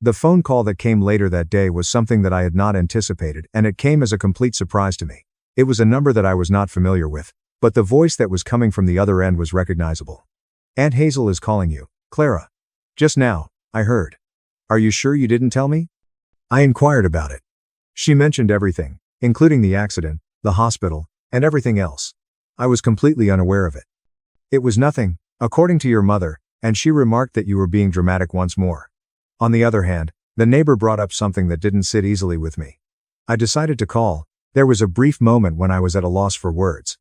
The phone call that came later that day was something that I had not anticipated, and it came as a complete surprise to me. It was a number that I was not familiar with, but the voice that was coming from the other end was recognizable. "Aunt Hazel is calling you, Clara. Just now, I heard. Are you sure you didn't tell me?" I inquired about it. She mentioned everything, including the accident, the hospital, and everything else. I was completely unaware of it. "It was nothing, according to your mother, and she remarked that you were being dramatic once more." On the other hand, the neighbor brought up something that didn't sit easily with me. I decided to call. There was a brief moment when I was at a loss for words.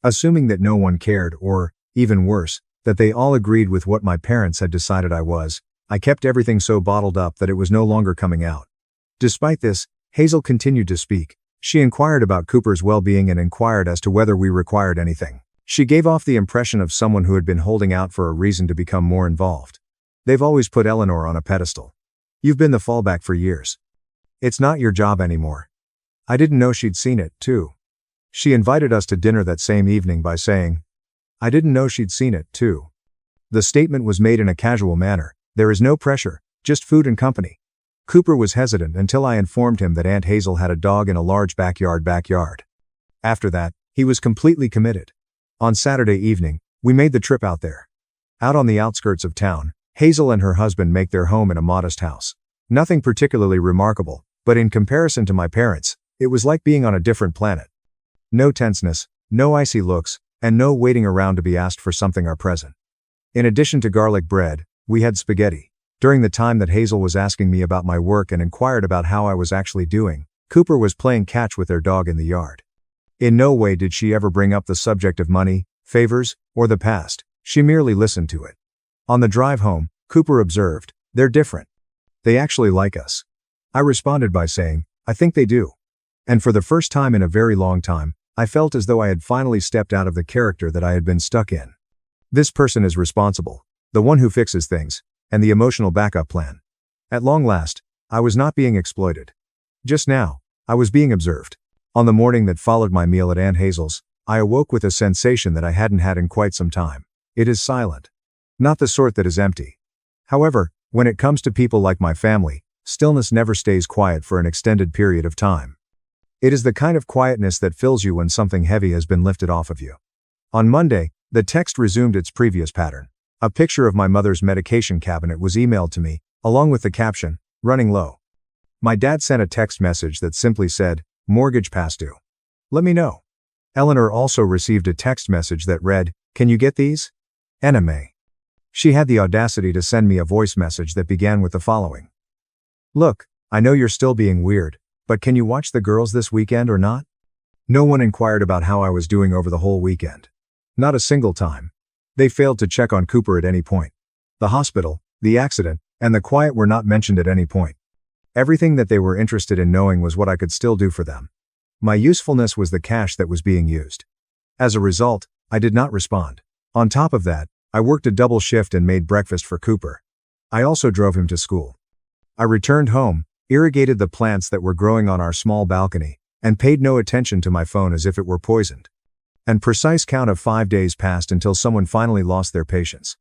Assuming that no one cared, or, even worse, that they all agreed with what my parents had decided I was, I kept everything so bottled up that it was no longer coming out. Despite this, Hazel continued to speak. She inquired about Cooper's well-being and inquired as to whether we required anything. She gave off the impression of someone who had been holding out for a reason to become more involved. They've always put Eleanor on a pedestal. You've been the fallback for years. It's not your job anymore. I didn't know she'd seen it, too. She invited us to dinner that same evening by saying, "I didn't know she'd seen it, too." The statement was made in a casual manner. There is no pressure, just food and company. Cooper was hesitant until I informed him that Aunt Hazel had a dog in a large backyard. After that, he was completely committed. On Saturday evening, we made the trip out there. Out on the outskirts of town, Hazel and her husband make their home in a modest house. Nothing particularly remarkable, but in comparison to my parents, it was like being on a different planet. No tenseness, no icy looks, and no waiting around to be asked for something are present. In addition to garlic bread, we had spaghetti. During the time that Hazel was asking me about my work and inquired about how I was actually doing, Cooper was playing catch with their dog in the yard. In no way did she ever bring up the subject of money, favors, or the past. She merely listened to it. On the drive home, Cooper observed, "They're different. They actually like us." I responded by saying, "I think they do." And for the first time in a very long time, I felt as though I had finally stepped out of the character that I had been stuck in. This person is responsible, the one who fixes things, and the emotional backup plan. At long last, I was not being exploited. Just now, I was being observed. On the morning that followed my meal at Aunt Hazel's, I awoke with a sensation that I hadn't had in quite some time. It is silent. Not the sort that is empty. However, when it comes to people like my family, stillness never stays quiet for an extended period of time. It is the kind of quietness that fills you when something heavy has been lifted off of you. On Monday, the text resumed its previous pattern. A picture of my mother's medication cabinet was emailed to me, along with the caption, "Running low." My dad sent a text message that simply said, "Mortgage past due. Let me know." Eleanor also received a text message that read, "Can you get these? Anime." She had the audacity to send me a voice message that began with the following. "Look, I know you're still being weird, but can you watch the girls this weekend or not?" No one inquired about how I was doing over the whole weekend. Not a single time. They failed to check on Cooper at any point. The hospital, the accident, and the quiet were not mentioned at any point. Everything that they were interested in knowing was what I could still do for them. My usefulness was the cash that was being used. As a result, I did not respond. On top of that, I worked a double shift and made breakfast for Cooper. I also drove him to school. I returned home, irrigated the plants that were growing on our small balcony, and paid no attention to my phone as if it were poisoned. An precise count of 5 days passed until someone finally lost their patience.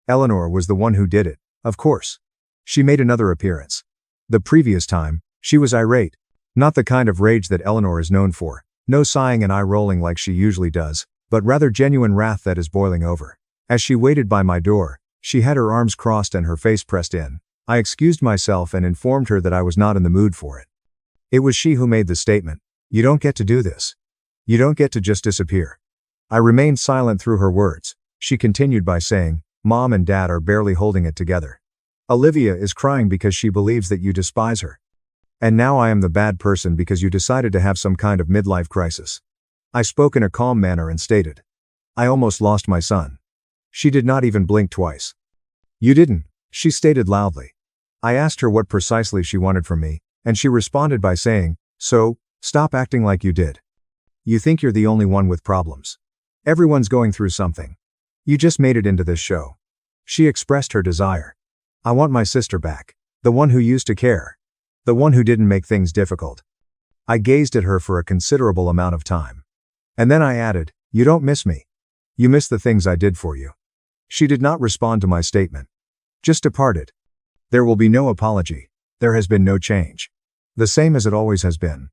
Eleanor was the one who did it, of course. She made another appearance. The previous time, she was irate. Not the kind of rage that Eleanor is known for, no sighing and eye-rolling like she usually does, but rather genuine wrath that is boiling over. As she waited by my door, she had her arms crossed and her face pressed in. I excused myself and informed her that I was not in the mood for it. It was she who made the statement, "You don't get to do this. You don't get to just disappear." I remained silent through her words. She continued by saying, "Mom and Dad are barely holding it together. Olivia is crying because she believes that you despise her. And now I am the bad person because you decided to have some kind of midlife crisis." I spoke in a calm manner and stated, "I almost lost my son." She did not even blink twice. "You didn't," she stated loudly. I asked her what precisely she wanted from me, and she responded by saying, "So, stop acting like you did. You think you're the only one with problems. Everyone's going through something. You just made it into this show." She expressed her desire. "I want my sister back. The one who used to care. The one who didn't make things difficult." I gazed at her for a considerable amount of time. And then I added, "You don't miss me. You miss the things I did for you." She did not respond to my statement. Just departed. There will be no apology. There has been no change. The same as it always has been.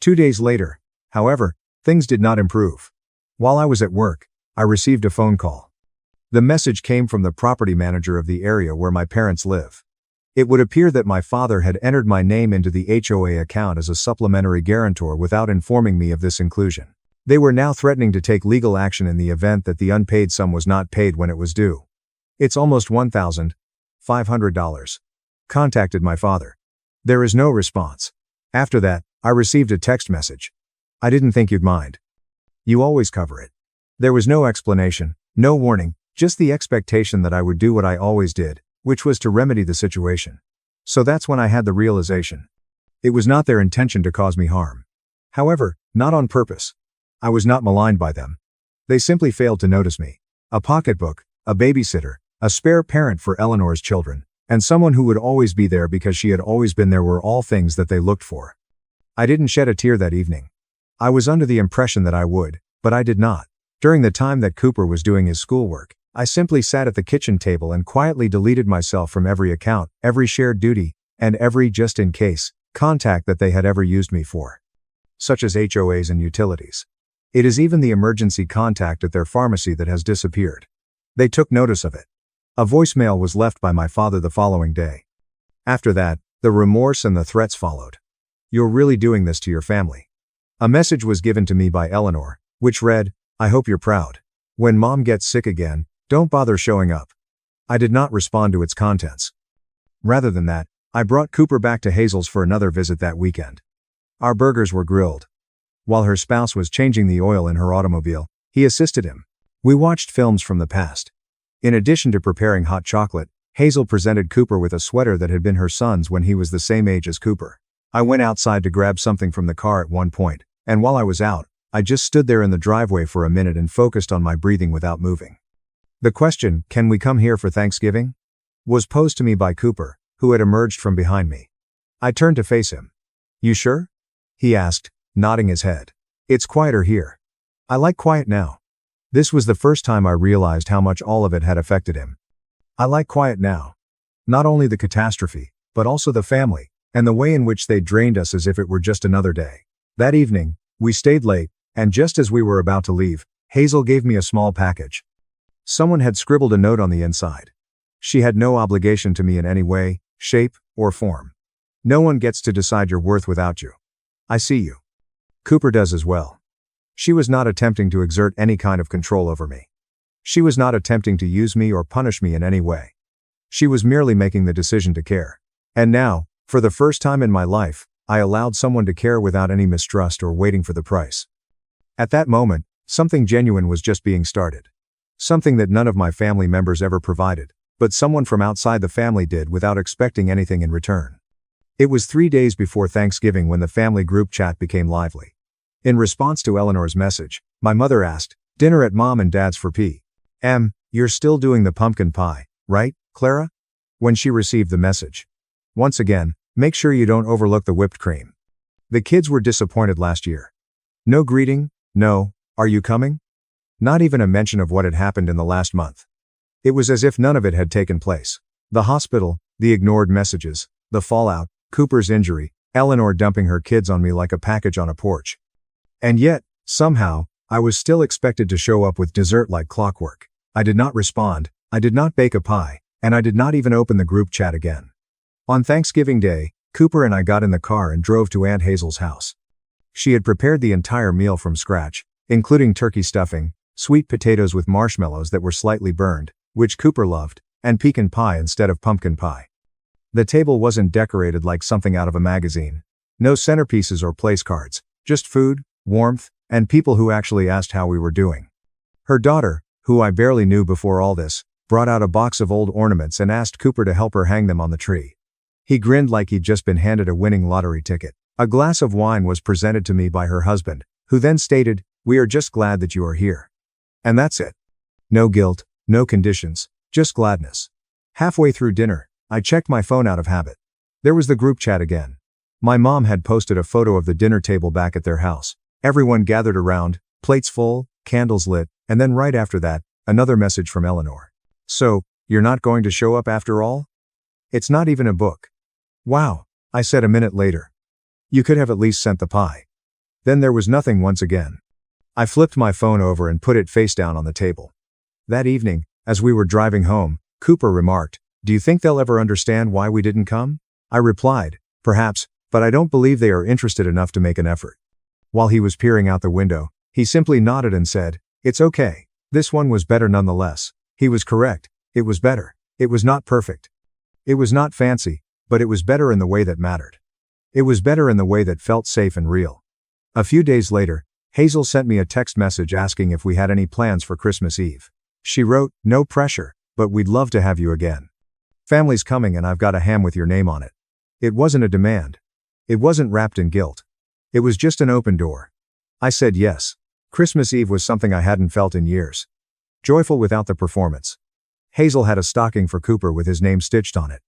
2 days later, however, things did not improve. While I was at work, I received a phone call. The message came from the property manager of the area where my parents live. It would appear that my father had entered my name into the HOA account as a supplementary guarantor without informing me of this inclusion. They were now threatening to take legal action in the event that the unpaid sum was not paid when it was due. It's almost $1,500. Contacted my father. There is no response. After that, I received a text message. "I didn't think you'd mind. You always cover it." There was no explanation, no warning, just the expectation that I would do what I always did, which was to remedy the situation. So that's when I had the realization. It was not their intention to cause me harm. However, not on purpose. I was not maligned by them. They simply failed to notice me. A pocketbook, a babysitter, a spare parent for Eleanor's children, and someone who would always be there because she had always been there were all things that they looked for. I didn't shed a tear that evening. I was under the impression that I would, but I did not. During the time that Cooper was doing his schoolwork, I simply sat at the kitchen table and quietly deleted myself from every account, every shared duty, and every just-in-case contact that they had ever used me for. Such as HOAs and utilities. It is even the emergency contact at their pharmacy that has disappeared. They took notice of it. A voicemail was left by my father the following day. After that, the remorse and the threats followed. "You're really doing this to your family." A message was given to me by Eleanor, which read, "I hope you're proud. When Mom gets sick again, don't bother showing up." I did not respond to its contents. Rather than that, I brought Cooper back to Hazel's for another visit that weekend. Our burgers were grilled. While her spouse was changing the oil in her automobile, he assisted him. We watched films from the past. In addition to preparing hot chocolate, Hazel presented Cooper with a sweater that had been her son's when he was the same age as Cooper. I went outside to grab something from the car at one point, and while I was out, I just stood there in the driveway for a minute and focused on my breathing without moving. The question, "Can we come here for Thanksgiving?" was posed to me by Cooper, who had emerged from behind me. I turned to face him. "You sure?" he asked, nodding his head. "It's quieter here. I like quiet now." This was the first time I realized how much all of it had affected him. I like quiet now. Not only the catastrophe, but also the family, and the way in which they drained us as if it were just another day. That evening, we stayed late, and just as we were about to leave, Hazel gave me a small package. Someone had scribbled a note on the inside. She had no obligation to me in any way, shape, or form. No one gets to decide your worth without you. I see you. Cooper does as well. She was not attempting to exert any kind of control over me. She was not attempting to use me or punish me in any way. She was merely making the decision to care. And now, for the first time in my life, I allowed someone to care without any mistrust or waiting for the price. At that moment, something genuine was just being started. Something that none of my family members ever provided, but someone from outside the family did without expecting anything in return. It was 3 days before Thanksgiving when the family group chat became lively. In response to Eleanor's message, my mother asked, "Dinner at Mom and Dad's for P.M. You're still doing the pumpkin pie, right, Clara?" When she received the message. Once again, make sure you don't overlook the whipped cream. The kids were disappointed last year. No greeting, no, "Are you coming?" Not even a mention of what had happened in the last month. It was as if none of it had taken place. The hospital, the ignored messages, the fallout, Cooper's injury, Eleanor dumping her kids on me like a package on a porch. And yet, somehow, I was still expected to show up with dessert like clockwork. I did not respond, I did not bake a pie, and I did not even open the group chat again. On Thanksgiving Day, Cooper and I got in the car and drove to Aunt Hazel's house. She had prepared the entire meal from scratch, including turkey stuffing, sweet potatoes with marshmallows that were slightly burned, which Cooper loved, and pecan pie instead of pumpkin pie. The table wasn't decorated like something out of a magazine. No centerpieces or place cards, just food, warmth, and people who actually asked how we were doing. Her daughter, who I barely knew before all this, brought out a box of old ornaments and asked Cooper to help her hang them on the tree. He grinned like he'd just been handed a winning lottery ticket. A glass of wine was presented to me by her husband, who then stated, "We are just glad that you are here." And that's it. No guilt, no conditions, just gladness. Halfway through dinner, I checked my phone out of habit. There was the group chat again. My mom had posted a photo of the dinner table back at their house. Everyone gathered around, plates full, candles lit, and then right after that, another message from Eleanor. "So, you're not going to show up after all? It's not even a book." "Wow," I said a minute later. "You could have at least sent the pie." Then there was nothing once again. I flipped my phone over and put it face down on the table. That evening, as we were driving home, Cooper remarked, "Do you think they'll ever understand why we didn't come?" I replied, "Perhaps, but I don't believe they are interested enough to make an effort." While he was peering out the window, he simply nodded and said, "It's okay. This one was better nonetheless." He was correct. It was better. It was not perfect. It was not fancy, but it was better in the way that mattered. It was better in the way that felt safe and real. A few days later, Hazel sent me a text message asking if we had any plans for Christmas Eve. She wrote, "No pressure, but we'd love to have you again. Family's coming and I've got a ham with your name on it." It wasn't a demand. It wasn't wrapped in guilt. It was just an open door. I said yes. Christmas Eve was something I hadn't felt in years. Joyful without the performance. Hazel had a stocking for Cooper with his name stitched on it.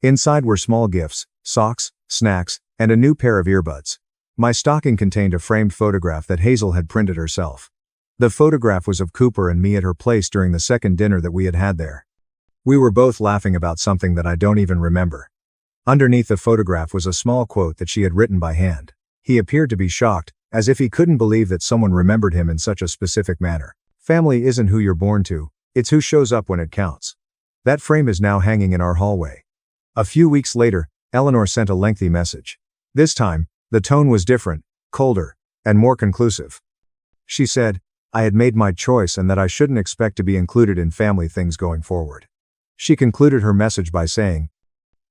Inside were small gifts, socks, snacks, and a new pair of earbuds. My stocking contained a framed photograph that Hazel had printed herself. The photograph was of Cooper and me at her place during the second dinner that we had had there. We were both laughing about something that I don't even remember. Underneath the photograph was a small quote that she had written by hand. He appeared to be shocked, as if he couldn't believe that someone remembered him in such a specific manner. "Family isn't who you're born to, it's who shows up when it counts." That frame is now hanging in our hallway. A few weeks later, Eleanor sent a lengthy message. This time, the tone was different, colder, and more conclusive. She said, I had made my choice and that I shouldn't expect to be included in family things going forward. She concluded her message by saying,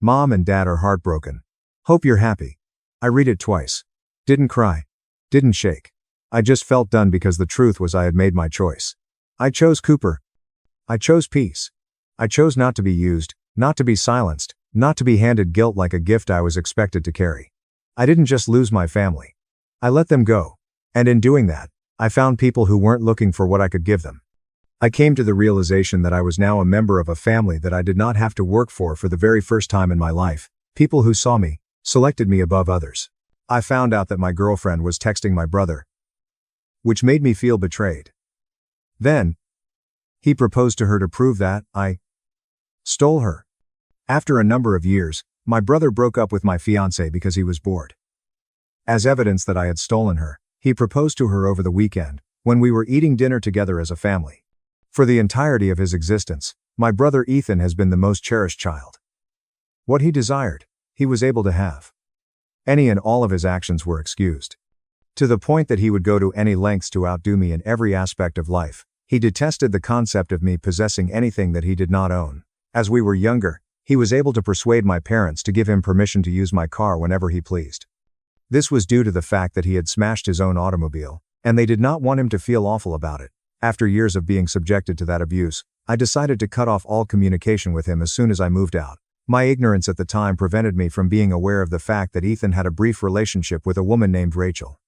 "Mom and Dad are heartbroken. Hope you're happy." I read it twice. Didn't cry. Didn't shake. I just felt done because the truth was I had made my choice. I chose Cooper. I chose peace. I chose not to be used, not to be silenced, not to be handed guilt like a gift I was expected to carry. I didn't just lose my family. I let them go. And in doing that, I found people who weren't looking for what I could give them. I came to the realization that I was now a member of a family that I did not have to work for the very first time in my life. People who saw me, selected me above others. I found out that my girlfriend was texting my brother, which made me feel betrayed. Then, he proposed to her to prove that I stole her. After a number of years, My brother broke up with my fiancée because he was bored. As evidence that I had stolen her, he proposed to her over the weekend, when we were eating dinner together as a family. For the entirety of his existence, my brother Ethan has been the most cherished child. What he desired, he was able to have. Any and all of his actions were excused. To the point that he would go to any lengths to outdo me in every aspect of life. He detested the concept of me possessing anything that he did not own. As we were younger, he was able to persuade my parents to give him permission to use my car whenever he pleased. This was due to the fact that he had smashed his own automobile, and they did not want him to feel awful about it. After years of being subjected to that abuse, I decided to cut off all communication with him as soon as I moved out. My ignorance at the time prevented me from being aware of the fact that Ethan had a brief relationship with a woman named Rachel.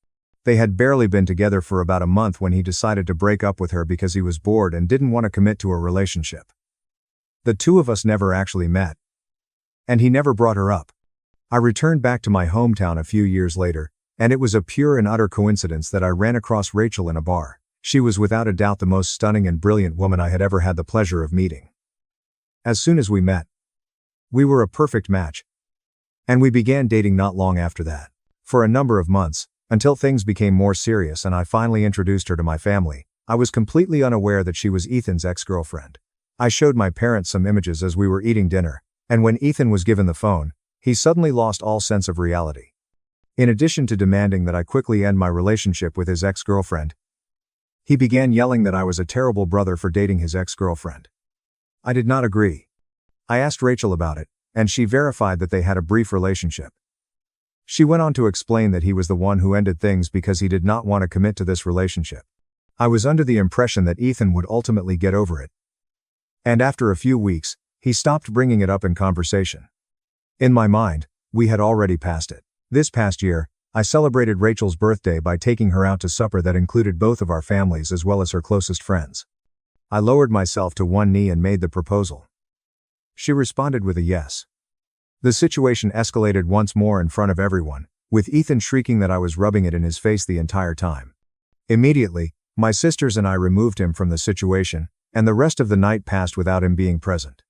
They had barely been together for about a month when he decided to break up with her because he was bored and didn't want to commit to a relationship. The two of us never actually met. And he never brought her up. I returned back to my hometown a few years later, and it was a pure and utter coincidence that I ran across Rachel in a bar. She was without a doubt the most stunning and brilliant woman I had ever had the pleasure of meeting. As soon as we met, we were a perfect match. And we began dating not long after that. For a number of months, until things became more serious and I finally introduced her to my family, I was completely unaware that she was Ethan's ex-girlfriend. I showed my parents some images as we were eating dinner, and when Ethan was given the phone, he suddenly lost all sense of reality. In addition to demanding that I quickly end my relationship with his ex-girlfriend, he began yelling that I was a terrible brother for dating his ex-girlfriend. I did not agree. I asked Rachel about it, and she verified that they had a brief relationship. She went on to explain that he was the one who ended things because he did not want to commit to this relationship. I was under the impression that Ethan would ultimately get over it. And after a few weeks, he stopped bringing it up in conversation. In my mind, we had already passed it. This past year, I celebrated Rachel's birthday by taking her out to supper that included both of our families as well as her closest friends. I lowered myself to one knee and made the proposal. She responded with a yes. The situation escalated once more in front of everyone, with Ethan shrieking that I was rubbing it in his face the entire time. Immediately, my sisters and I removed him from the situation, and the rest of the night passed without him being present.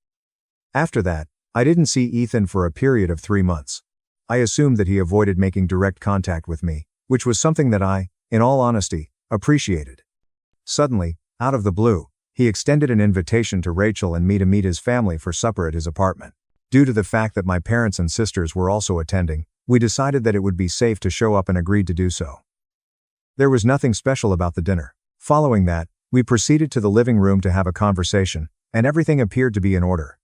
After that, I didn't see Ethan for a period of 3 months. I assumed that he avoided making direct contact with me, which was something that I, in all honesty, appreciated. Suddenly, out of the blue, he extended an invitation to Rachel and me to meet his family for supper at his apartment. Due to the fact that my parents and sisters were also attending, we decided that it would be safe to show up and agreed to do so. There was nothing special about the dinner. Following that, we proceeded to the living room to have a conversation, and everything appeared to be in order.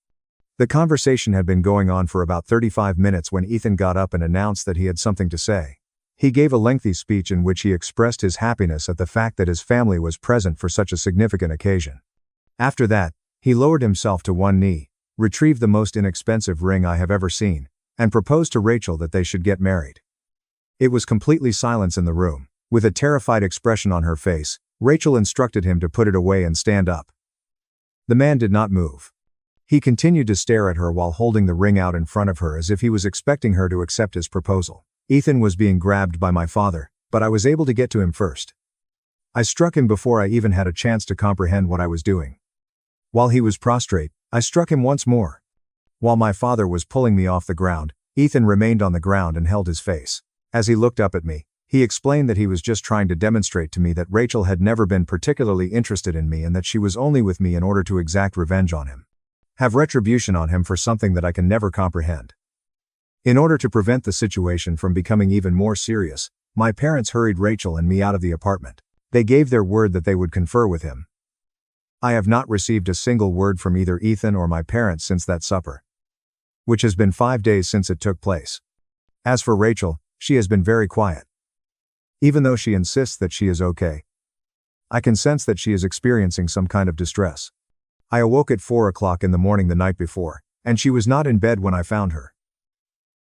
The conversation had been going on for about 35 minutes when Ethan got up and announced that he had something to say. He gave a lengthy speech in which he expressed his happiness at the fact that his family was present for such a significant occasion. After that, he lowered himself to one knee, retrieved the most inexpensive ring I have ever seen, and proposed to Rachel that they should get married. It was completely silence in the room. With a terrified expression on her face, Rachel instructed him to put it away and stand up. The man did not move. He continued to stare at her while holding the ring out in front of her as if he was expecting her to accept his proposal. Ethan was being grabbed by my father, but I was able to get to him first. I struck him before I even had a chance to comprehend what I was doing. While he was prostrate, I struck him once more. While my father was pulling me off the ground, Ethan remained on the ground and held his face. As he looked up at me, he explained that he was just trying to demonstrate to me that Rachel had never been particularly interested in me and that she was only with me in order to exact revenge on him. Have retribution on him for something that I can never comprehend. In order to prevent the situation from becoming even more serious, my parents hurried Rachel and me out of the apartment. They gave their word that they would confer with him. I have not received a single word from either Ethan or my parents since that supper, which has been 5 days since it took place. As for Rachel, she has been very quiet. Even though she insists that she is okay, I can sense that she is experiencing some kind of distress. I awoke at 4 o'clock in the morning the night before, and she was not in bed when I found her.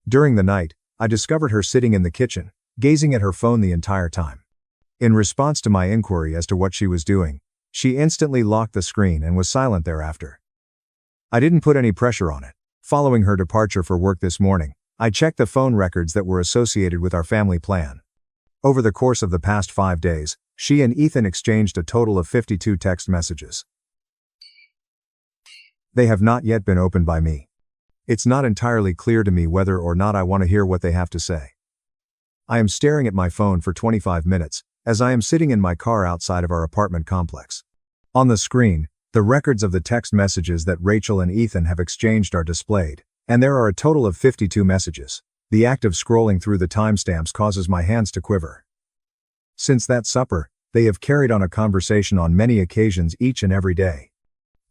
During the night, I discovered her sitting in the kitchen, gazing at her phone the entire time. In response to my inquiry as to what she was doing, she instantly locked the screen and was silent thereafter. I didn't put any pressure on it. Following her departure for work this morning, I checked the phone records that were associated with our family plan. Over the course of the past 5 days, she and Ethan exchanged a total of 52 text messages. They have not yet been opened by me. It's not entirely clear to me whether or not I want to hear what they have to say. I am staring at my phone for 25 minutes, as I am sitting in my car outside of our apartment complex. On the screen, the records of the text messages that Rachel and Ethan have exchanged are displayed, and there are a total of 52 messages. The act of scrolling through the timestamps causes my hands to quiver. Since that supper, they have carried on a conversation on many occasions each and every day.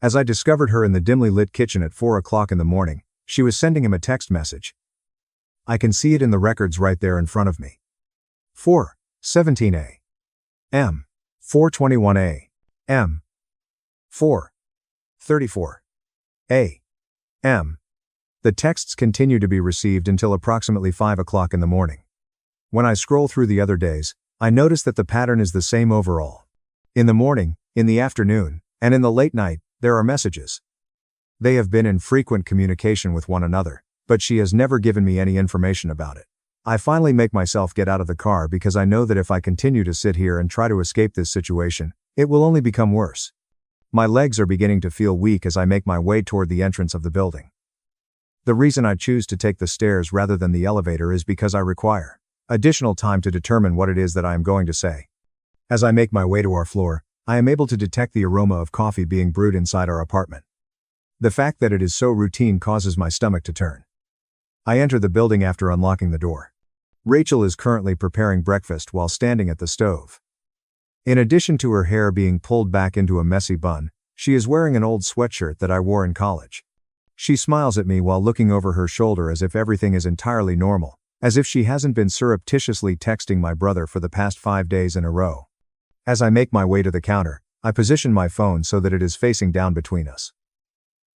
As I discovered her in the dimly lit kitchen at 4 o'clock in the morning, she was sending him a text message. I can see it in the records right there in front of me. 4:17 a.m. 4:21 a.m. 4:34 a.m. The texts continue to be received until approximately 5 o'clock in the morning. When I scroll through the other days, I notice that the pattern is the same overall. In the morning, in the afternoon, and in the late night, there are messages. They have been in frequent communication with one another, but she has never given me any information about it. I finally make myself get out of the car because I know that if I continue to sit here and try to escape this situation, it will only become worse. My legs are beginning to feel weak as I make my way toward the entrance of the building. The reason I choose to take the stairs rather than the elevator is because I require additional time to determine what it is that I am going to say. As I make my way to our floor, I am able to detect the aroma of coffee being brewed inside our apartment. The fact that it is so routine causes my stomach to turn. I enter the building after unlocking the door. Rachel is currently preparing breakfast while standing at the stove. In addition to her hair being pulled back into a messy bun, she is wearing an old sweatshirt that I wore in college. She smiles at me while looking over her shoulder as if everything is entirely normal, as if she hasn't been surreptitiously texting my brother for the past 5 days in a row. As I make my way to the counter, I position my phone so that it is facing down between us.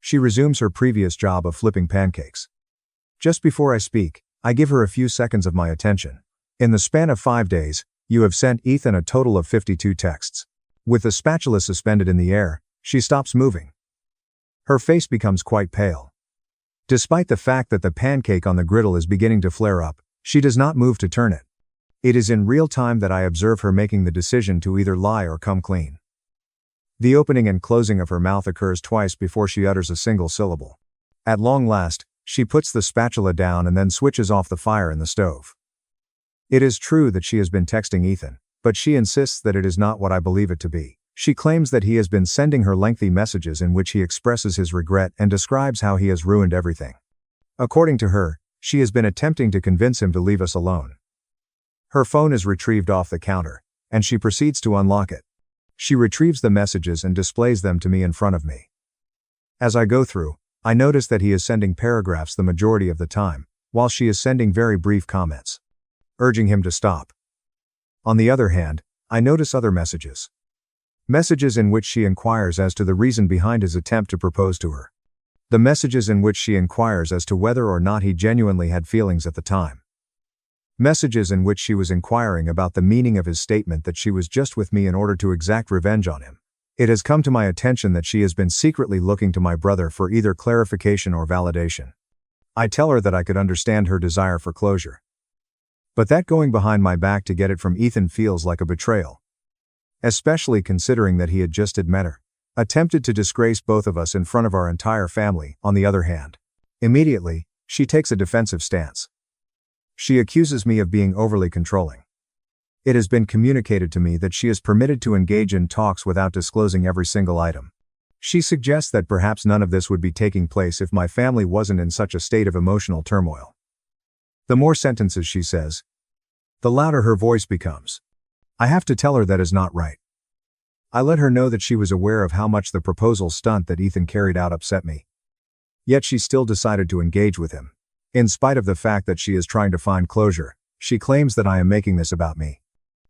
She resumes her previous job of flipping pancakes. Just before I speak, I give her a few seconds of my attention. In the span of 5 days, you have sent Ethan a total of 52 texts. With the spatula suspended in the air, she stops moving. Her face becomes quite pale. Despite the fact that the pancake on the griddle is beginning to flare up, she does not move to turn it. It is in real time that I observe her making the decision to either lie or come clean. The opening and closing of her mouth occurs twice before she utters a single syllable. At long last, she puts the spatula down and then switches off the fire in the stove. It is true that she has been texting Ethan, but she insists that it is not what I believe it to be. She claims that he has been sending her lengthy messages in which he expresses his regret and describes how he has ruined everything. According to her, she has been attempting to convince him to leave us alone. Her phone is retrieved off the counter, and she proceeds to unlock it. She retrieves the messages and displays them to me in front of me. As I go through, I notice that he is sending paragraphs the majority of the time, while she is sending very brief comments, urging him to stop. On the other hand, I notice other messages. Messages in which she inquires as to the reason behind his attempt to propose to her. The messages in which she inquires as to whether or not he genuinely had feelings at the time. Messages in which she was inquiring about the meaning of his statement that she was just with me in order to exact revenge on him. It has come to my attention that she has been secretly looking to my brother for either clarification or validation. I tell her that I could understand her desire for closure. But that going behind my back to get it from Ethan feels like a betrayal. Especially considering that he had just attempted to disgrace both of us in front of our entire family. On the other hand, immediately, she takes a defensive stance. She accuses me of being overly controlling. It has been communicated to me that she is permitted to engage in talks without disclosing every single item. She suggests that perhaps none of this would be taking place if my family wasn't in such a state of emotional turmoil. The more sentences she says, the louder her voice becomes. I have to tell her that is not right. I let her know that she was aware of how much the proposal stunt that Ethan carried out upset me. Yet she still decided to engage with him. In spite of the fact that she is trying to find closure, she claims that I am making this about me.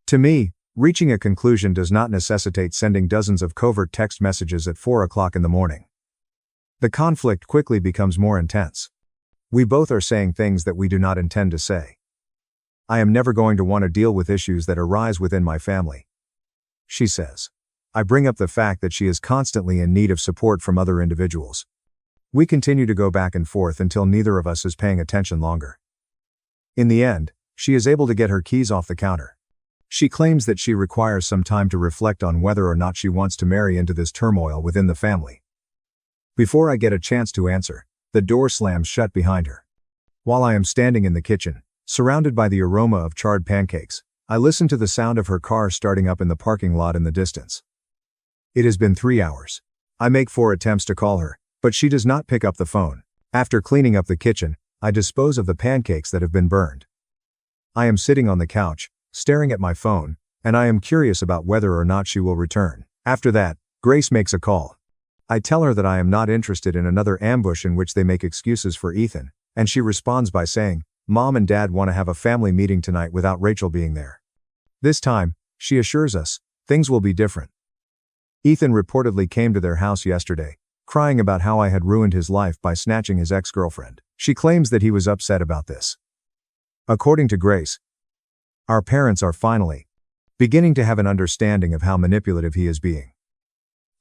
To me, reaching a conclusion does not necessitate sending dozens of covert text messages at 4 o'clock in the morning. The conflict quickly becomes more intense. We both are saying things that we do not intend to say. I am never going to want to deal with issues that arise within my family, she says. I bring up the fact that she is constantly in need of support from other individuals. We continue to go back and forth until neither of us is paying attention longer. In the end, she is able to get her keys off the counter. She claims that she requires some time to reflect on whether or not she wants to marry into this turmoil within the family. Before I get a chance to answer, The door slams shut behind her. While I am standing in the kitchen, surrounded by the aroma of charred pancakes, I listen to the sound of her car starting up in the parking lot in the distance. It has been 3 hours. I make 4 attempts to call her, but she does not pick up the phone. After cleaning up the kitchen, I dispose of the pancakes that have been burned. I am sitting on the couch, staring at my phone, and I am curious about whether or not she will return. After that, Grace makes a call. I tell her that I am not interested in another ambush in which they make excuses for Ethan, and she responds by saying, "Mom and Dad want to have a family meeting tonight without Rachel being there." This time, she assures us, things will be different. Ethan reportedly came to their house yesterday, crying about how I had ruined his life by snatching his ex-girlfriend. She claims that he was upset about this. According to Grace, our parents are finally beginning to have an understanding of how manipulative he is being.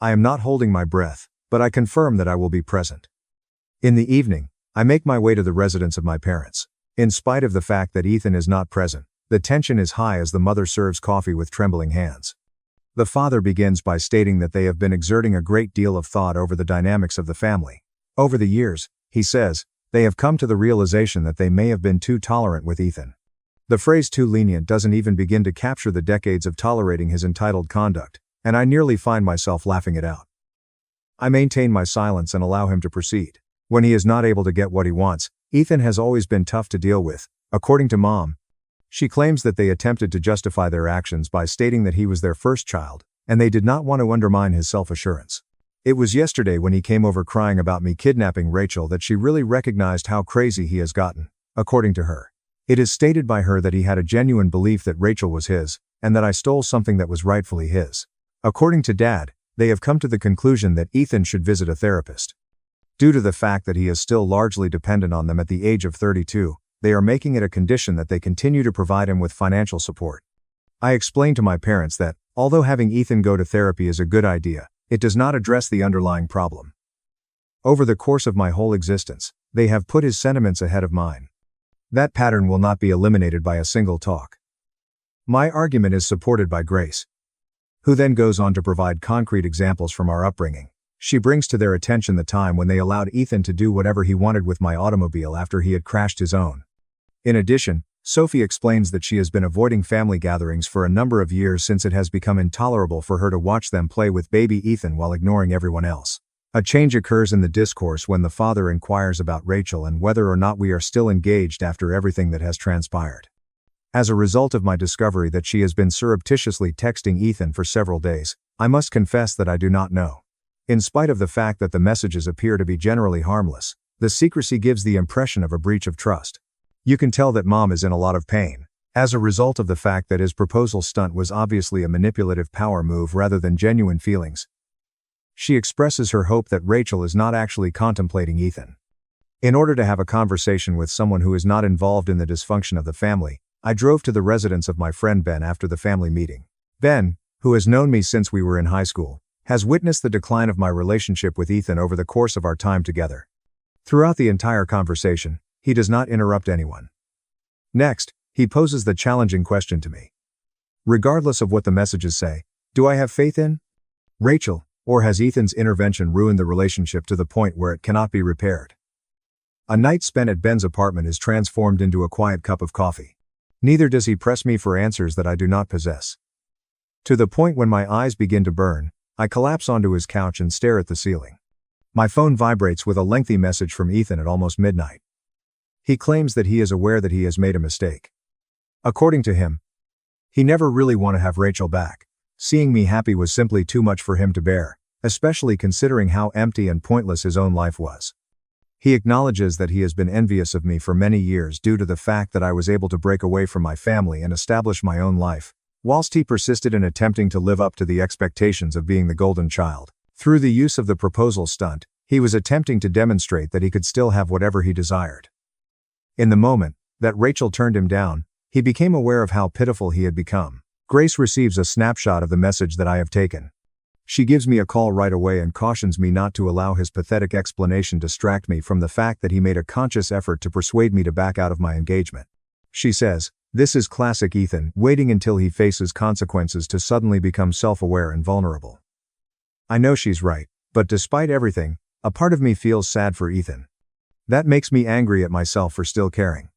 I am not holding my breath, but I confirm that I will be present. In the evening, I make my way to the residence of my parents. In spite of the fact that Ethan is not present, the tension is high as the mother serves coffee with trembling hands. The father begins by stating that they have been exerting a great deal of thought over the dynamics of the family. Over the years, he says, they have come to the realization that they may have been too tolerant with Ethan. The phrase too lenient doesn't even begin to capture the decades of tolerating his entitled conduct, and I nearly find myself laughing it out. I maintain my silence and allow him to proceed. When he is not able to get what he wants, Ethan has always been tough to deal with, according to Mom. She claims that they attempted to justify their actions by stating that he was their first child, and they did not want to undermine his self-assurance. It was yesterday when he came over crying about me kidnapping Rachel that she really recognized how crazy he has gotten, according to her. It is stated by her that he had a genuine belief that Rachel was his, and that I stole something that was rightfully his. According to Dad, they have come to the conclusion that Ethan should visit a therapist. Due to the fact that he is still largely dependent on them at the age of 32, they are making it a condition that they continue to provide him with financial support. I explained to my parents that, although having Ethan go to therapy is a good idea, it does not address the underlying problem. Over the course of my whole existence, they have put his sentiments ahead of mine. That pattern will not be eliminated by a single talk. My argument is supported by Grace, who then goes on to provide concrete examples from our upbringing. She brings to their attention the time when they allowed Ethan to do whatever he wanted with my automobile after he had crashed his own. In addition, Sophie explains that she has been avoiding family gatherings for a number of years since it has become intolerable for her to watch them play with baby Ethan while ignoring everyone else. A change occurs in the discourse when the father inquires about Rachel and whether or not we are still engaged after everything that has transpired. As a result of my discovery that she has been surreptitiously texting Ethan for several days, I must confess that I do not know. In spite of the fact that the messages appear to be generally harmless, the secrecy gives the impression of a breach of trust. You can tell that Mom is in a lot of pain, as a result of the fact that his proposal stunt was obviously a manipulative power move rather than genuine feelings. She expresses her hope that Rachel is not actually contemplating Ethan. In order to have a conversation with someone who is not involved in the dysfunction of the family, I drove to the residence of my friend Ben after the family meeting. Ben, who has known me since we were in high school, has witnessed the decline of my relationship with Ethan over the course of our time together. Throughout the entire conversation, he does not interrupt anyone. Next, he poses the challenging question to me. Regardless of what the messages say, do I have faith in Rachel, or has Ethan's intervention ruined the relationship to the point where it cannot be repaired? A night spent at Ben's apartment is transformed into a quiet cup of coffee. Neither does he press me for answers that I do not possess. To the point when my eyes begin to burn, I collapse onto his couch and stare at the ceiling. My phone vibrates with a lengthy message from Ethan at almost midnight. He claims that he is aware that he has made a mistake. According to him, he never really wanted to have Rachel back. Seeing me happy was simply too much for him to bear, especially considering how empty and pointless his own life was. He acknowledges that he has been envious of me for many years due to the fact that I was able to break away from my family and establish my own life, whilst he persisted in attempting to live up to the expectations of being the golden child. Through the use of the proposal stunt, he was attempting to demonstrate that he could still have whatever he desired. In the moment that Rachel turned him down, he became aware of how pitiful he had become. Grace receives a snapshot of the message that I have taken. She gives me a call right away and cautions me not to allow his pathetic explanation distract me from the fact that he made a conscious effort to persuade me to back out of my engagement. She says, "This is classic Ethan, waiting until he faces consequences to suddenly become self-aware and vulnerable." I know she's right, but despite everything, a part of me feels sad for Ethan. That makes me angry at myself for still caring.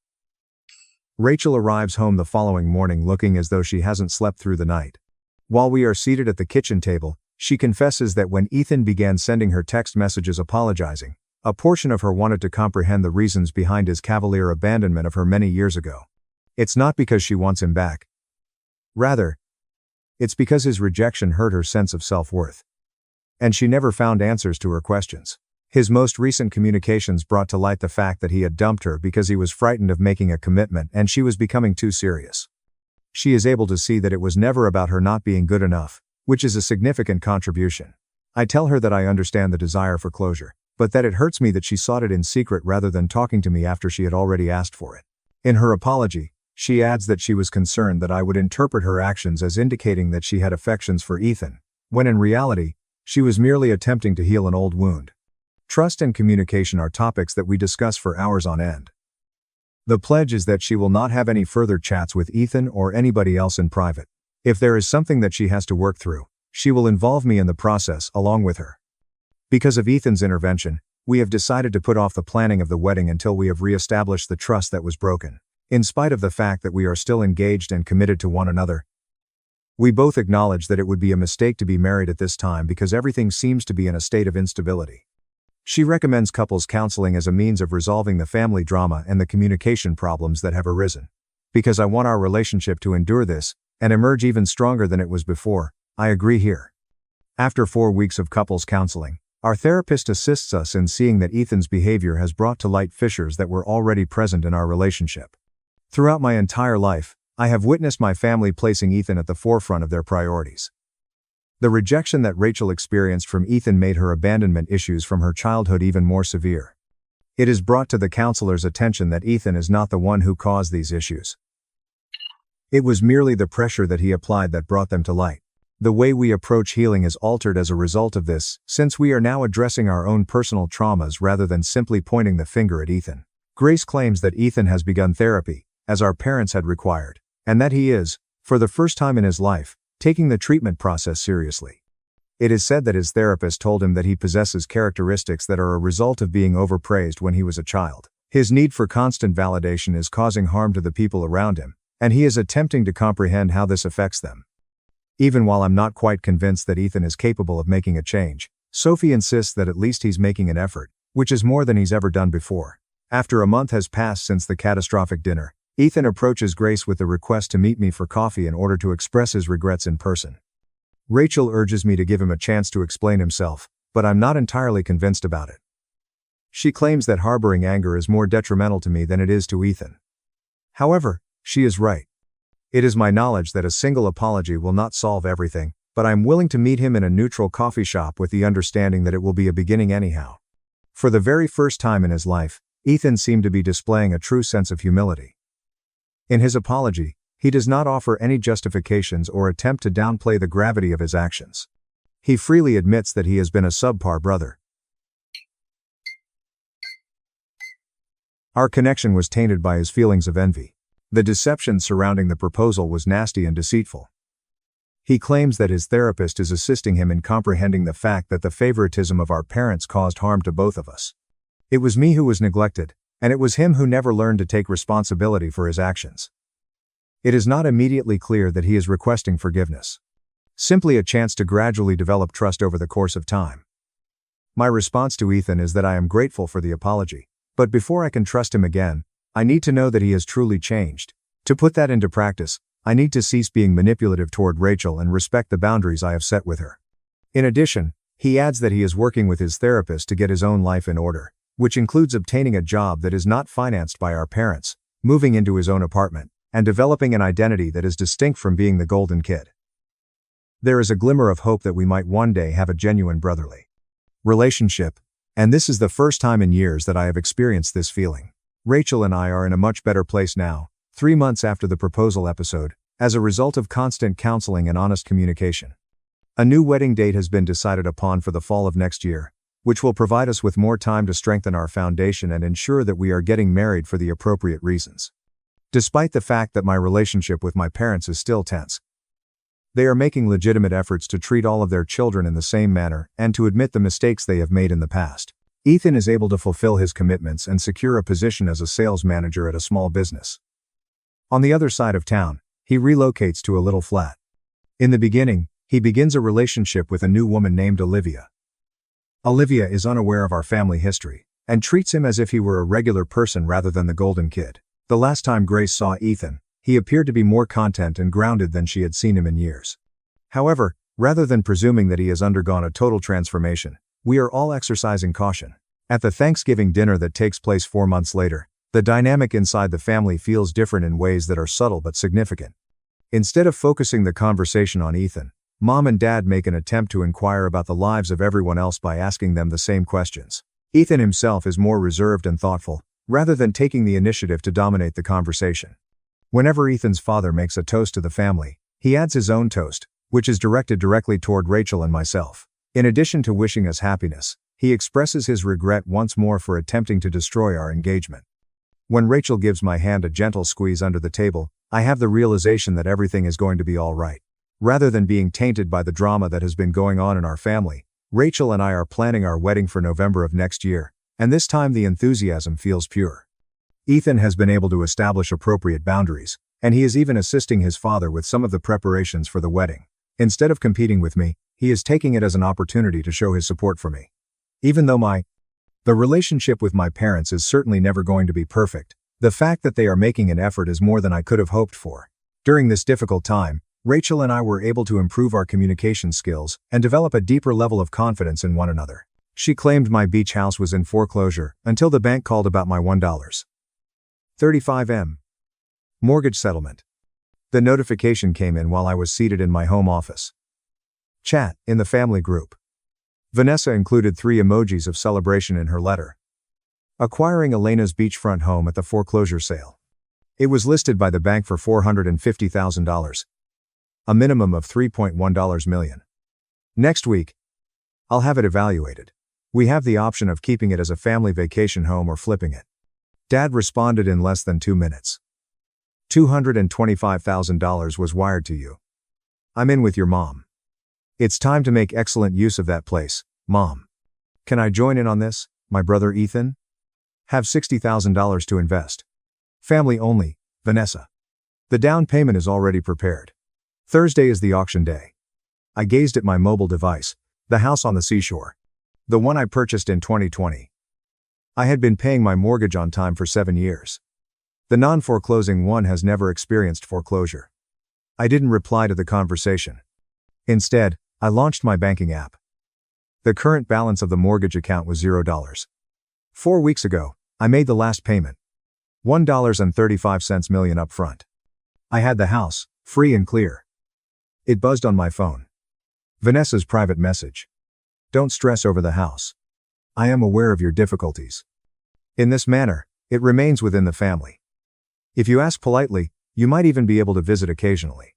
Rachel arrives home the following morning looking as though she hasn't slept through the night. While we are seated at the kitchen table, she confesses that when Ethan began sending her text messages apologizing, a portion of her wanted to comprehend the reasons behind his cavalier abandonment of her many years ago. It's not because she wants him back. Rather, it's because his rejection hurt her sense of self-worth. And she never found answers to her questions. His most recent communications brought to light the fact that he had dumped her because he was frightened of making a commitment and she was becoming too serious. She is able to see that it was never about her not being good enough, which is a significant contribution. I tell her that I understand the desire for closure, but that it hurts me that she sought it in secret rather than talking to me after she had already asked for it. In her apology, she adds that she was concerned that I would interpret her actions as indicating that she had affections for Ethan, when in reality, she was merely attempting to heal an old wound. Trust and communication are topics that we discuss for hours on end. The pledge is that she will not have any further chats with Ethan or anybody else in private. If there is something that she has to work through, she will involve me in the process along with her. Because of Ethan's intervention, we have decided to put off the planning of the wedding until we have re-established the trust that was broken. In spite of the fact that we are still engaged and committed to one another, we both acknowledge that it would be a mistake to be married at this time because everything seems to be in a state of instability. She recommends couples counseling as a means of resolving the family drama and the communication problems that have arisen. Because I want our relationship to endure this and emerge even stronger than it was before, I agree here. After 4 weeks of couples counseling, our therapist assists us in seeing that Ethan's behavior has brought to light fissures that were already present in our relationship. Throughout my entire life, I have witnessed my family placing Ethan at the forefront of their priorities. The rejection that Rachel experienced from Ethan made her abandonment issues from her childhood even more severe. It is brought to the counselor's attention that Ethan is not the one who caused these issues. It was merely the pressure that he applied that brought them to light. The way we approach healing is altered as a result of this, since we are now addressing our own personal traumas rather than simply pointing the finger at Ethan. Grace claims that Ethan has begun therapy, as our parents had required, and that he is, for the first time in his life, taking the treatment process seriously. It is said that his therapist told him that he possesses characteristics that are a result of being overpraised when he was a child. His need for constant validation is causing harm to the people around him, and he is attempting to comprehend how this affects them. Even while I'm not quite convinced that Ethan is capable of making a change, Sophie insists that at least he's making an effort, which is more than he's ever done before. After a month has passed since the catastrophic dinner, Ethan approaches Grace with the request to meet me for coffee in order to express his regrets in person. Rachel urges me to give him a chance to explain himself, but I'm not entirely convinced about it. She claims that harboring anger is more detrimental to me than it is to Ethan. However, she is right. It is my knowledge that a single apology will not solve everything, but I'm willing to meet him in a neutral coffee shop with the understanding that it will be a beginning anyhow. For the very first time in his life, Ethan seemed to be displaying a true sense of humility. In his apology, he does not offer any justifications or attempt to downplay the gravity of his actions. He freely admits that he has been a subpar brother. Our connection was tainted by his feelings of envy. The deception surrounding the proposal was nasty and deceitful. He claims that his therapist is assisting him in comprehending the fact that the favoritism of our parents caused harm to both of us. It was me who was neglected, and it was him who never learned to take responsibility for his actions. It is not immediately clear that he is requesting forgiveness. Simply a chance to gradually develop trust over the course of time. My response to Ethan is that I am grateful for the apology, but before I can trust him again, I need to know that he has truly changed. To put that into practice, I need to cease being manipulative toward Rachel and respect the boundaries I have set with her. In addition, he adds that he is working with his therapist to get his own life in order, which includes obtaining a job that is not financed by our parents, moving into his own apartment, and developing an identity that is distinct from being the golden kid. There is a glimmer of hope that we might one day have a genuine brotherly relationship, and this is the first time in years that I have experienced this feeling. Rachel and I are in a much better place now, 3 months after the proposal episode, as a result of constant counseling and honest communication. A new wedding date has been decided upon for the fall of next year, which will provide us with more time to strengthen our foundation and ensure that we are getting married for the appropriate reasons. Despite the fact that my relationship with my parents is still tense, they are making legitimate efforts to treat all of their children in the same manner and to admit the mistakes they have made in the past. Ethan is able to fulfill his commitments and secure a position as a sales manager at a small business. On the other side of town, he relocates to a little flat. In the beginning, he begins a relationship with a new woman named Olivia. Olivia is unaware of our family history, and treats him as if he were a regular person rather than the golden kid. The last time Grace saw Ethan, he appeared to be more content and grounded than she had seen him in years. However, rather than presuming that he has undergone a total transformation, we are all exercising caution. At the Thanksgiving dinner that takes place 4 months later, the dynamic inside the family feels different in ways that are subtle but significant. Instead of focusing the conversation on Ethan, Mom and Dad make an attempt to inquire about the lives of everyone else by asking them the same questions. Ethan himself is more reserved and thoughtful, rather than taking the initiative to dominate the conversation. Whenever Ethan's father makes a toast to the family, he adds his own toast, which is directed directly toward Rachel and myself. In addition to wishing us happiness, he expresses his regret once more for attempting to destroy our engagement. When Rachel gives my hand a gentle squeeze under the table, I have the realization that everything is going to be all right. Rather than being tainted by the drama that has been going on in our family, Rachel and I are planning our wedding for November of next year, and this time the enthusiasm feels pure. Ethan has been able to establish appropriate boundaries, and he is even assisting his father with some of the preparations for the wedding. Instead of competing with me, he is taking it as an opportunity to show his support for me. Even though the relationship with my parents is certainly never going to be perfect, the fact that they are making an effort is more than I could have hoped for. During this difficult time, Rachel and I were able to improve our communication skills and develop a deeper level of confidence in one another. She claimed my beach house was in foreclosure until the bank called about my $1.35 mortgage settlement. The notification came in while I was seated in my home office. Chat in the family group. Vanessa included 3 emojis of celebration in her letter. Acquiring Elena's beachfront home at the foreclosure sale. It was listed by the bank for $450,000. A minimum of $3.1 million. Next week, I'll have it evaluated. We have the option of keeping it as a family vacation home or flipping it. Dad responded in less than 2 minutes. $225,000 was wired to you. I'm in with your mom. It's time to make excellent use of that place, Mom. Can I join in on this, my brother Ethan? Have $60,000 to invest. Family only, Vanessa. The down payment is already prepared. Thursday is the auction day. I gazed at my mobile device, the house on the seashore. The one I purchased in 2020. I had been paying my mortgage on time for 7 years. The non-foreclosing one has never experienced foreclosure. I didn't reply to the conversation. Instead, I launched my banking app. The current balance of the mortgage account was $0. 4 weeks ago, I made the last payment. $1.35 million up front. I had the house, free and clear. It buzzed on my phone. Vanessa's private message. Don't stress over the house. I am aware of your difficulties. In this manner, it remains within the family. If you ask politely, you might even be able to visit occasionally.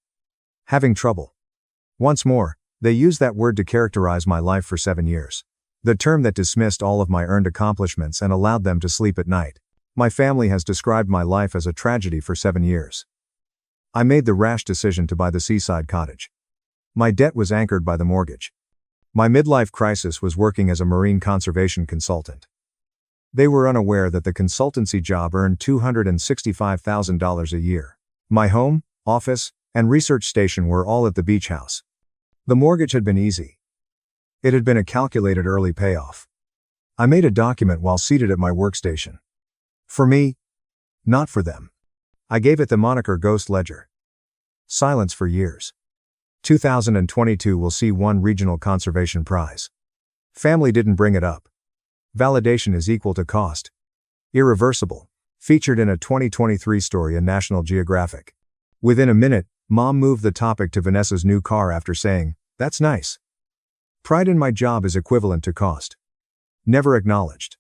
Having trouble. Once more, they used that word to characterize my life for 7 years. The term that dismissed all of my earned accomplishments and allowed them to sleep at night. My family has described my life as a tragedy for 7 years. I made the rash decision to buy the seaside cottage. My debt was anchored by the mortgage. My midlife crisis was working as a marine conservation consultant. They were unaware that the consultancy job earned $265,000 a year. My home, office, and research station were all at the beach house. The mortgage had been easy. It had been a calculated early payoff. I made a document while seated at my workstation. For me, not for them. I gave it the moniker Ghost Ledger. Silence for years. 2022 will see 1 regional conservation prize. Family didn't bring it up. Validation is equal to cost. Irreversible. Featured in a 2023 story in National Geographic. Within a minute, Mom moved the topic to Vanessa's new car after saying, "That's nice." Pride in my job is equivalent to cost. Never acknowledged.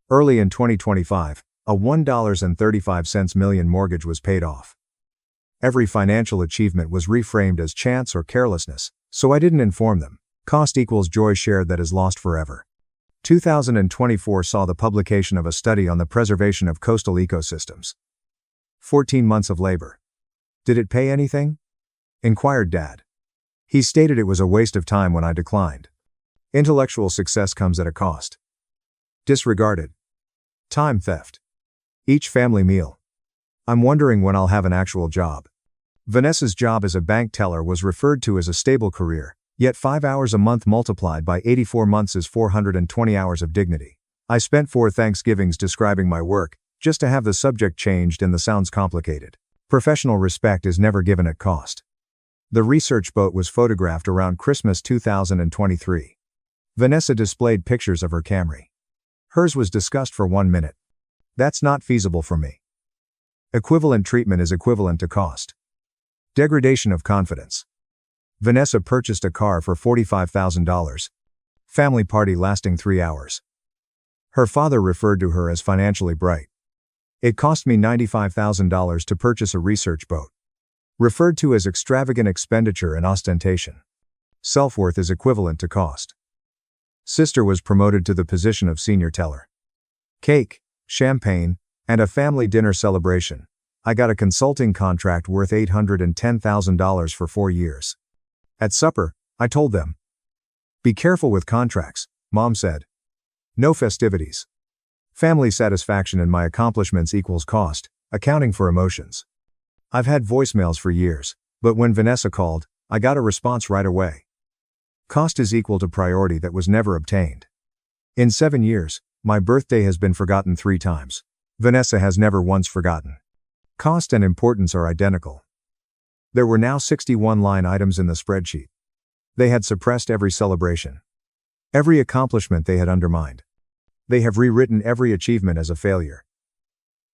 Early in 2025, a $1.35 million mortgage was paid off. Every financial achievement was reframed as chance or carelessness, so I didn't inform them. Cost equals joy shared that is lost forever. 2024 saw the publication of a study on the preservation of coastal ecosystems. 14 months of labor. Did it pay anything? Inquired Dad. He stated it was a waste of time when I declined. Intellectual success comes at a cost. Disregarded. Time theft. Each family meal. I'm wondering when I'll have an actual job. Vanessa's job as a bank teller was referred to as a stable career, yet 5 hours a month multiplied by 84 months is 420 hours of dignity. I spent 4 Thanksgivings describing my work, just to have the subject changed and the sounds complicated. Professional respect is never given at cost. The research boat was photographed around Christmas 2023. Vanessa displayed pictures of her Camry. Hers was discussed for 1 minute. That's not feasible for me. Equivalent treatment is equivalent to cost. Degradation of confidence. Vanessa purchased a car for $45,000. Family party lasting 3 hours. Her father referred to her as financially bright. It cost me $95,000 to purchase a research boat. Referred to as extravagant expenditure and ostentation. Self-worth is equivalent to cost. Sister was promoted to the position of senior teller. Cake, champagne, and a family dinner celebration. I got a consulting contract worth $810,000 for 4 years. At supper, I told them, "Be careful with contracts," Mom said. No festivities. Family satisfaction in my accomplishments equals cost, accounting for emotions. I've had voicemails for years, but when Vanessa called, I got a response right away. Cost is equal to priority that was never obtained. In 7 years, my birthday has been forgotten 3 times. Vanessa has never once forgotten. Cost and importance are identical. There were now 61 line items in the spreadsheet. They had suppressed every celebration. Every accomplishment they had undermined. They have rewritten every achievement as a failure.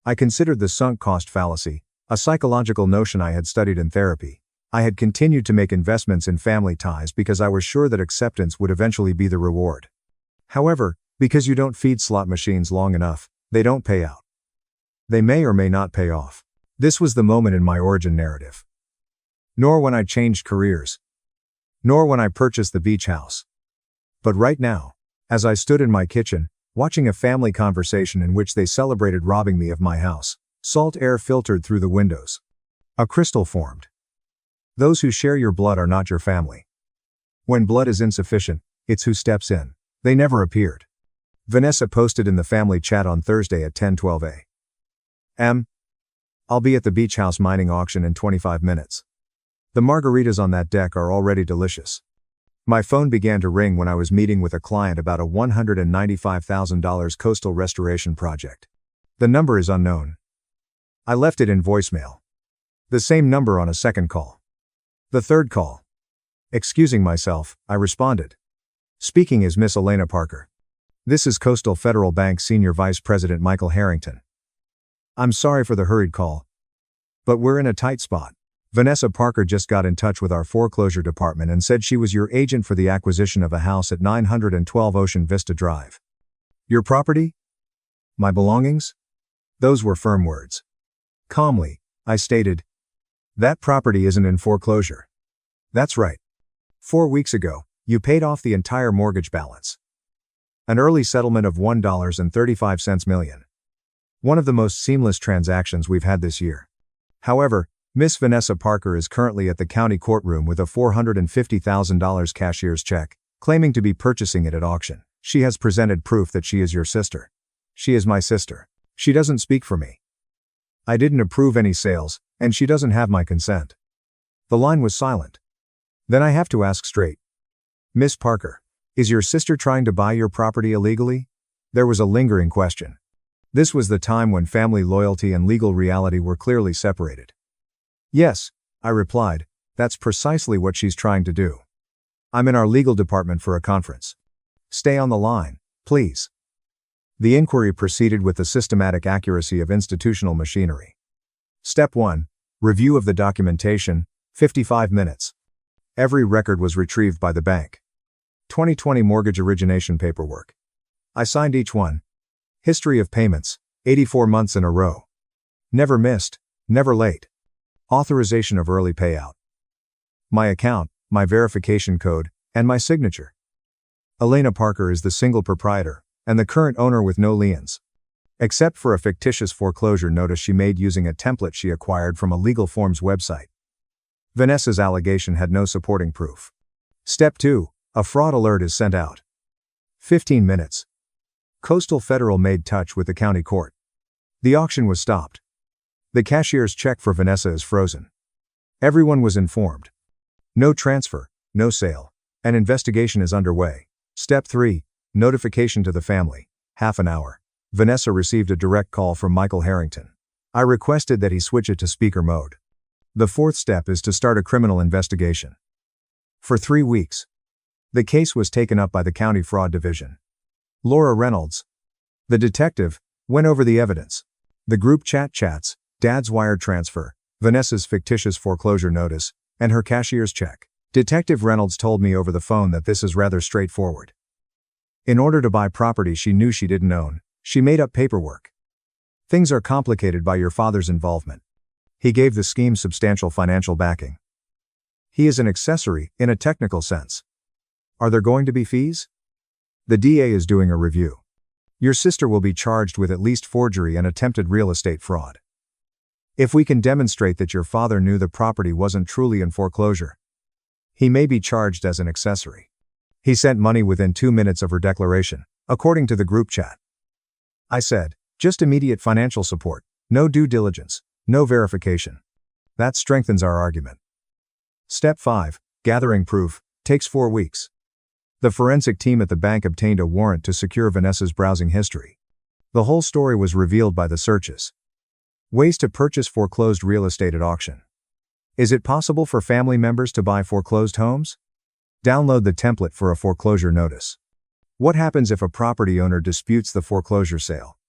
I considered the sunk cost fallacy, a psychological notion I had studied in therapy. I had continued to make investments in family ties because I was sure that acceptance would eventually be the reward. However, because you don't feed slot machines long enough, they don't pay out. They may or may not pay off. This was the moment in my origin narrative. Nor when I changed careers. Nor when I purchased the beach house. But right now, as I stood in my kitchen, watching a family conversation in which they celebrated robbing me of my house, salt air filtered through the windows. A crystal formed. Those who share your blood are not your family. When blood is insufficient, it's who steps in. They never appeared. Vanessa posted in the family chat on Thursday at 10:12 a.m. I'll be at the beach house mining auction in 25 minutes. The margaritas on that deck are already delicious. My phone began to ring when I was meeting with a client about a $195,000 coastal restoration project. The number is unknown. I left it in voicemail. The same number on a second call. The third call. Excusing myself, I responded. Speaking is Miss Elena Parker. This is Coastal Federal Bank Senior Vice President Michael Harrington. I'm sorry for the hurried call. But we're in a tight spot. Vanessa Parker just got in touch with our foreclosure department and said she was your agent for the acquisition of a house at 912 Ocean Vista Drive. Your property? My belongings? Those were firm words. Calmly, I stated, that property isn't in foreclosure. That's right. 4 weeks ago, you paid off the entire mortgage balance. An early settlement of $1.35 million. One of the most seamless transactions we've had this year. However, Miss Vanessa Parker is currently at the county courtroom with a $450,000 cashier's check, claiming to be purchasing it at auction. She has presented proof that she is your sister. She is my sister. She doesn't speak for me. I didn't approve any sales, and she doesn't have my consent. The line was silent. Then I have to ask straight. Miss Parker, is your sister trying to buy your property illegally? There was a lingering question. This was the time when family loyalty and legal reality were clearly separated. Yes, I replied, that's precisely what she's trying to do. I'm in our legal department for a conference. Stay on the line, please. The inquiry proceeded with the systematic accuracy of institutional machinery. Step 1. Review of the documentation, 55 minutes. Every record was retrieved by the bank. 2020 mortgage origination paperwork. I signed each one. History of payments, 84 months in a row. Never missed, never late. Authorization of early payout. My account, my verification code, and my signature. Elena Parker is the single proprietor, and the current owner with no liens. Except for a fictitious foreclosure notice she made using a template she acquired from a legal forms website. Vanessa's allegation had no supporting proof. Step 2. A fraud alert is sent out. 15 minutes. Coastal Federal made touch with the county court. The auction was stopped. The cashier's check for Vanessa is frozen. Everyone was informed. No transfer, no sale. An investigation is underway. Step 3. Notification to the family. Half an hour. Vanessa received a direct call from Michael Harrington. I requested that he switch it to speaker mode. The 4th step is to start a criminal investigation. For 3 weeks. The case was taken up by the County Fraud Division. Laura Reynolds, the detective, went over the evidence. The group chats, Dad's wire transfer, Vanessa's fictitious foreclosure notice, and her cashier's check. Detective Reynolds told me over the phone that this is rather straightforward. In order to buy property she knew she didn't own, she made up paperwork. Things are complicated by your father's involvement. He gave the scheme substantial financial backing. He is an accessory, in a technical sense. Are there going to be fees? The DA is doing a review. Your sister will be charged with at least forgery and attempted real estate fraud. If we can demonstrate that your father knew the property wasn't truly in foreclosure, he may be charged as an accessory. He sent money within 2 minutes of her declaration, according to the group chat. I said, just immediate financial support, no due diligence, no verification. That strengthens our argument. Step 5, gathering proof, takes 4 weeks. The forensic team at the bank obtained a warrant to secure Vanessa's browsing history. The whole story was revealed by the searches. Ways to purchase foreclosed real estate at auction. Is it possible for family members to buy foreclosed homes? Download the template for a foreclosure notice. What happens if a property owner disputes the foreclosure sale?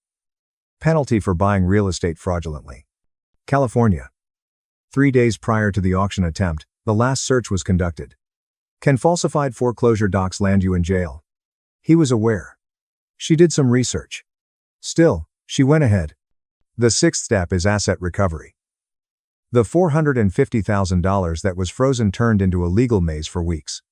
Penalty for buying real estate fraudulently. California. 3 days prior to the auction attempt, the last search was conducted. Can falsified foreclosure docs land you in jail? He was aware. She did some research. Still, she went ahead. The 6th step is asset recovery. The $450,000 that was frozen turned into a legal maze for weeks.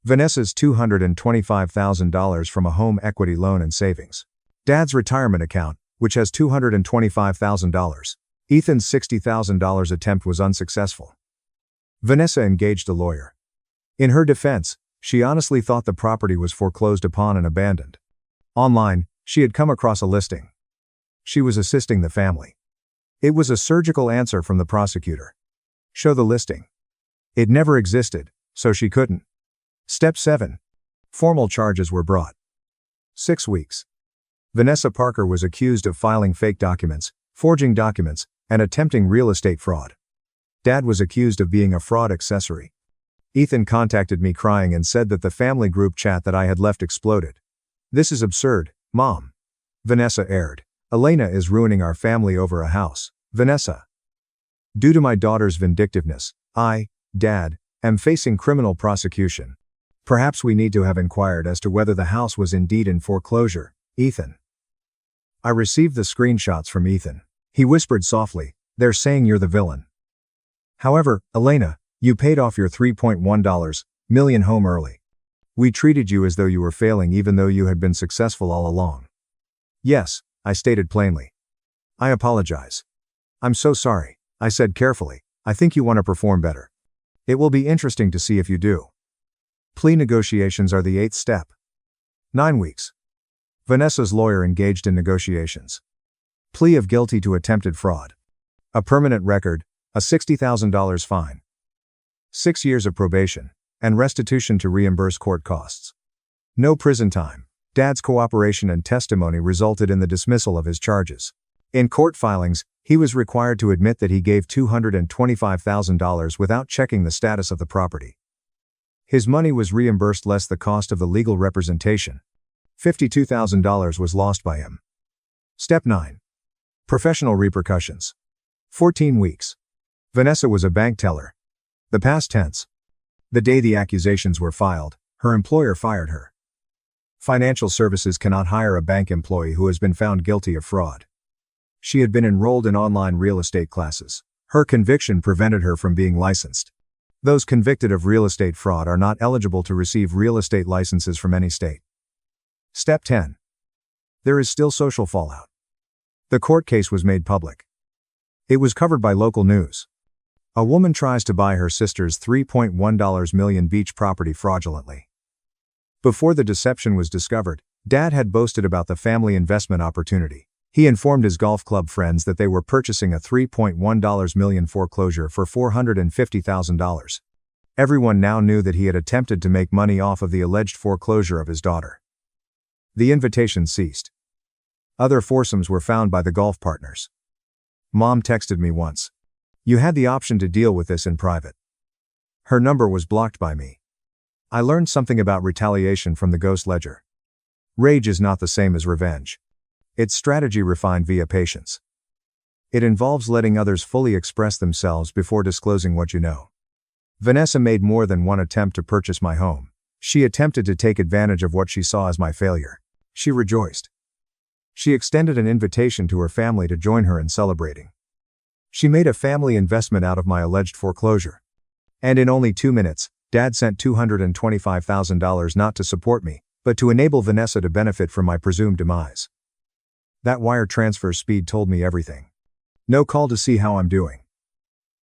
Vanessa's $225,000 from a home equity loan and savings. Dad's retirement account, which has $225,000. Ethan's $60,000 attempt was unsuccessful. Vanessa engaged a lawyer. In her defense, she honestly thought the property was foreclosed upon and abandoned. Online, she had come across a listing. She was assisting the family. It was a surgical answer from the prosecutor. Show the listing. It never existed, so she couldn't. Step 7. Formal charges were brought. 6 weeks. Vanessa Parker was accused of filing fake documents, forging documents, and attempting real estate fraud. Dad was accused of being a fraud accessory. Ethan contacted me crying and said that the family group chat that I had left exploded. This is absurd, Mom. Vanessa aired. Elena is ruining our family over a house. Vanessa. Due to my daughter's vindictiveness, I, Dad, am facing criminal prosecution. Perhaps we need to have inquired as to whether the house was indeed in foreclosure. Ethan. I received the screenshots from Ethan. He whispered softly, they're saying you're the villain. However, Elena, you paid off your $3.1 million home early. We treated you as though you were failing even though you had been successful all along. Yes, I stated plainly. I apologize. I'm so sorry, I said carefully. I think you want to perform better. It will be interesting to see if you do. Plea negotiations are the 8th step. 9 weeks. Vanessa's lawyer engaged in negotiations. Plea of guilty to attempted fraud. A permanent record, a $60,000 fine. 6 years of probation, and restitution to reimburse court costs. No prison time. Dad's cooperation and testimony resulted in the dismissal of his charges. In court filings, he was required to admit that he gave $225,000 without checking the status of the property. His money was reimbursed less the cost of the legal representation. $52,000 was lost by him. Step 9. Professional repercussions. 14 weeks. Vanessa was a bank teller. The past tense. The day the accusations were filed, her employer fired her. Financial services cannot hire a bank employee who has been found guilty of fraud. She had been enrolled in online real estate classes. Her conviction prevented her from being licensed. Those convicted of real estate fraud are not eligible to receive real estate licenses from any state. Step 10. There is still social fallout. The court case was made public. It was covered by local news. A woman tries to buy her sister's $3.1 million beach property fraudulently. Before the deception was discovered, Dad had boasted about the family investment opportunity. He informed his golf club friends that they were purchasing a $3.1 million foreclosure for $450,000. Everyone now knew that he had attempted to make money off of the alleged foreclosure of his daughter. The invitation ceased. Other foursomes were found by the golf partners. Mom texted me once. "You had the option to deal with this in private." Her number was blocked by me. I learned something about retaliation from the ghost ledger. Rage is not the same as revenge. It's strategy refined via patience. It involves letting others fully express themselves before disclosing what you know. Vanessa made more than one attempt to purchase my home. She attempted to take advantage of what she saw as my failure. She rejoiced. She extended an invitation to her family to join her in celebrating. She made a family investment out of my alleged foreclosure. And in only 2 minutes, Dad sent $225,000 not to support me, but to enable Vanessa to benefit from my presumed demise. That wire transfer speed told me everything. No call to see how I'm doing.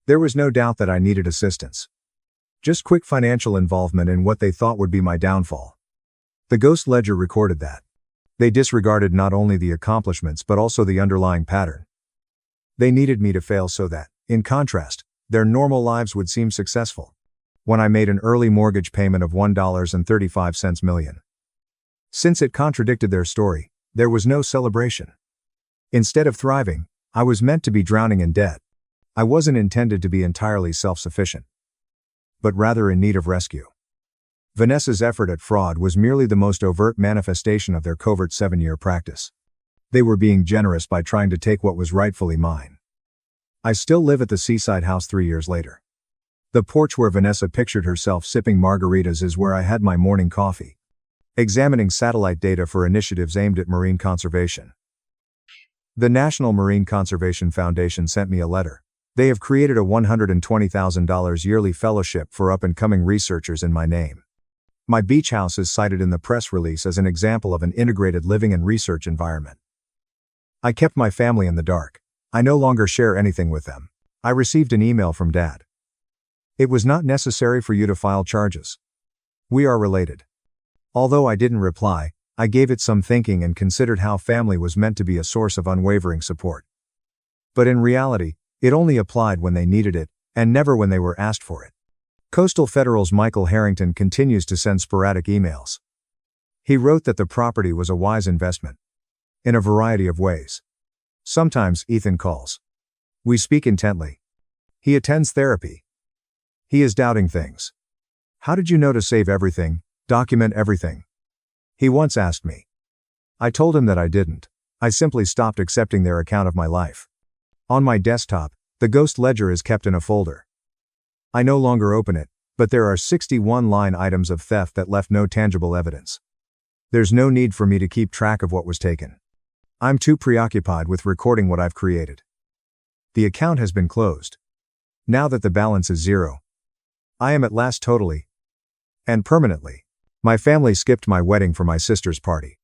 There was no doubt that I needed assistance. Just quick financial involvement in what they thought would be my downfall. The ghost ledger recorded that. They disregarded not only the accomplishments but also the underlying pattern. They needed me to fail so that, in contrast, their normal lives would seem successful. When I made an early mortgage payment of $1.35 million. Since it contradicted their story, there was no celebration. Instead of thriving, I was meant to be drowning in debt. I wasn't intended to be entirely self-sufficient, but rather in need of rescue. Vanessa's effort at fraud was merely the most overt manifestation of their covert 7-year practice. They were being generous by trying to take what was rightfully mine. I still live at the seaside house 3 years later. The porch where Vanessa pictured herself sipping margaritas is where I had my morning coffee, examining satellite data for initiatives aimed at marine conservation. The National Marine Conservation Foundation sent me a letter. They have created a $120,000 yearly fellowship for up-and-coming researchers in my name. My beach house is cited in the press release as an example of an integrated living and research environment. I kept my family in the dark. I no longer share anything with them. I received an email from Dad. "It was not necessary for you to file charges. We are related." Although I didn't reply, I gave it some thinking and considered how family was meant to be a source of unwavering support. But in reality, it only applied when they needed it, and never when they were asked for it. Coastal Federal's Michael Harrington continues to send sporadic emails. He wrote that the property was a wise investment. In a variety of ways. Sometimes Ethan calls. We speak intently. He attends therapy. He is doubting things. How did you know to save everything, document everything? He once asked me. I told him that I didn't. I simply stopped accepting their account of my life. On my desktop, the ghost ledger is kept in a folder. I no longer open it, but there are 61 line items of theft that left no tangible evidence. There's no need for me to keep track of what was taken. I'm too preoccupied with recording what I've created. The account has been closed. Now that the balance is zero, I am at last totally and permanently. My family skipped my wedding for my sister's party.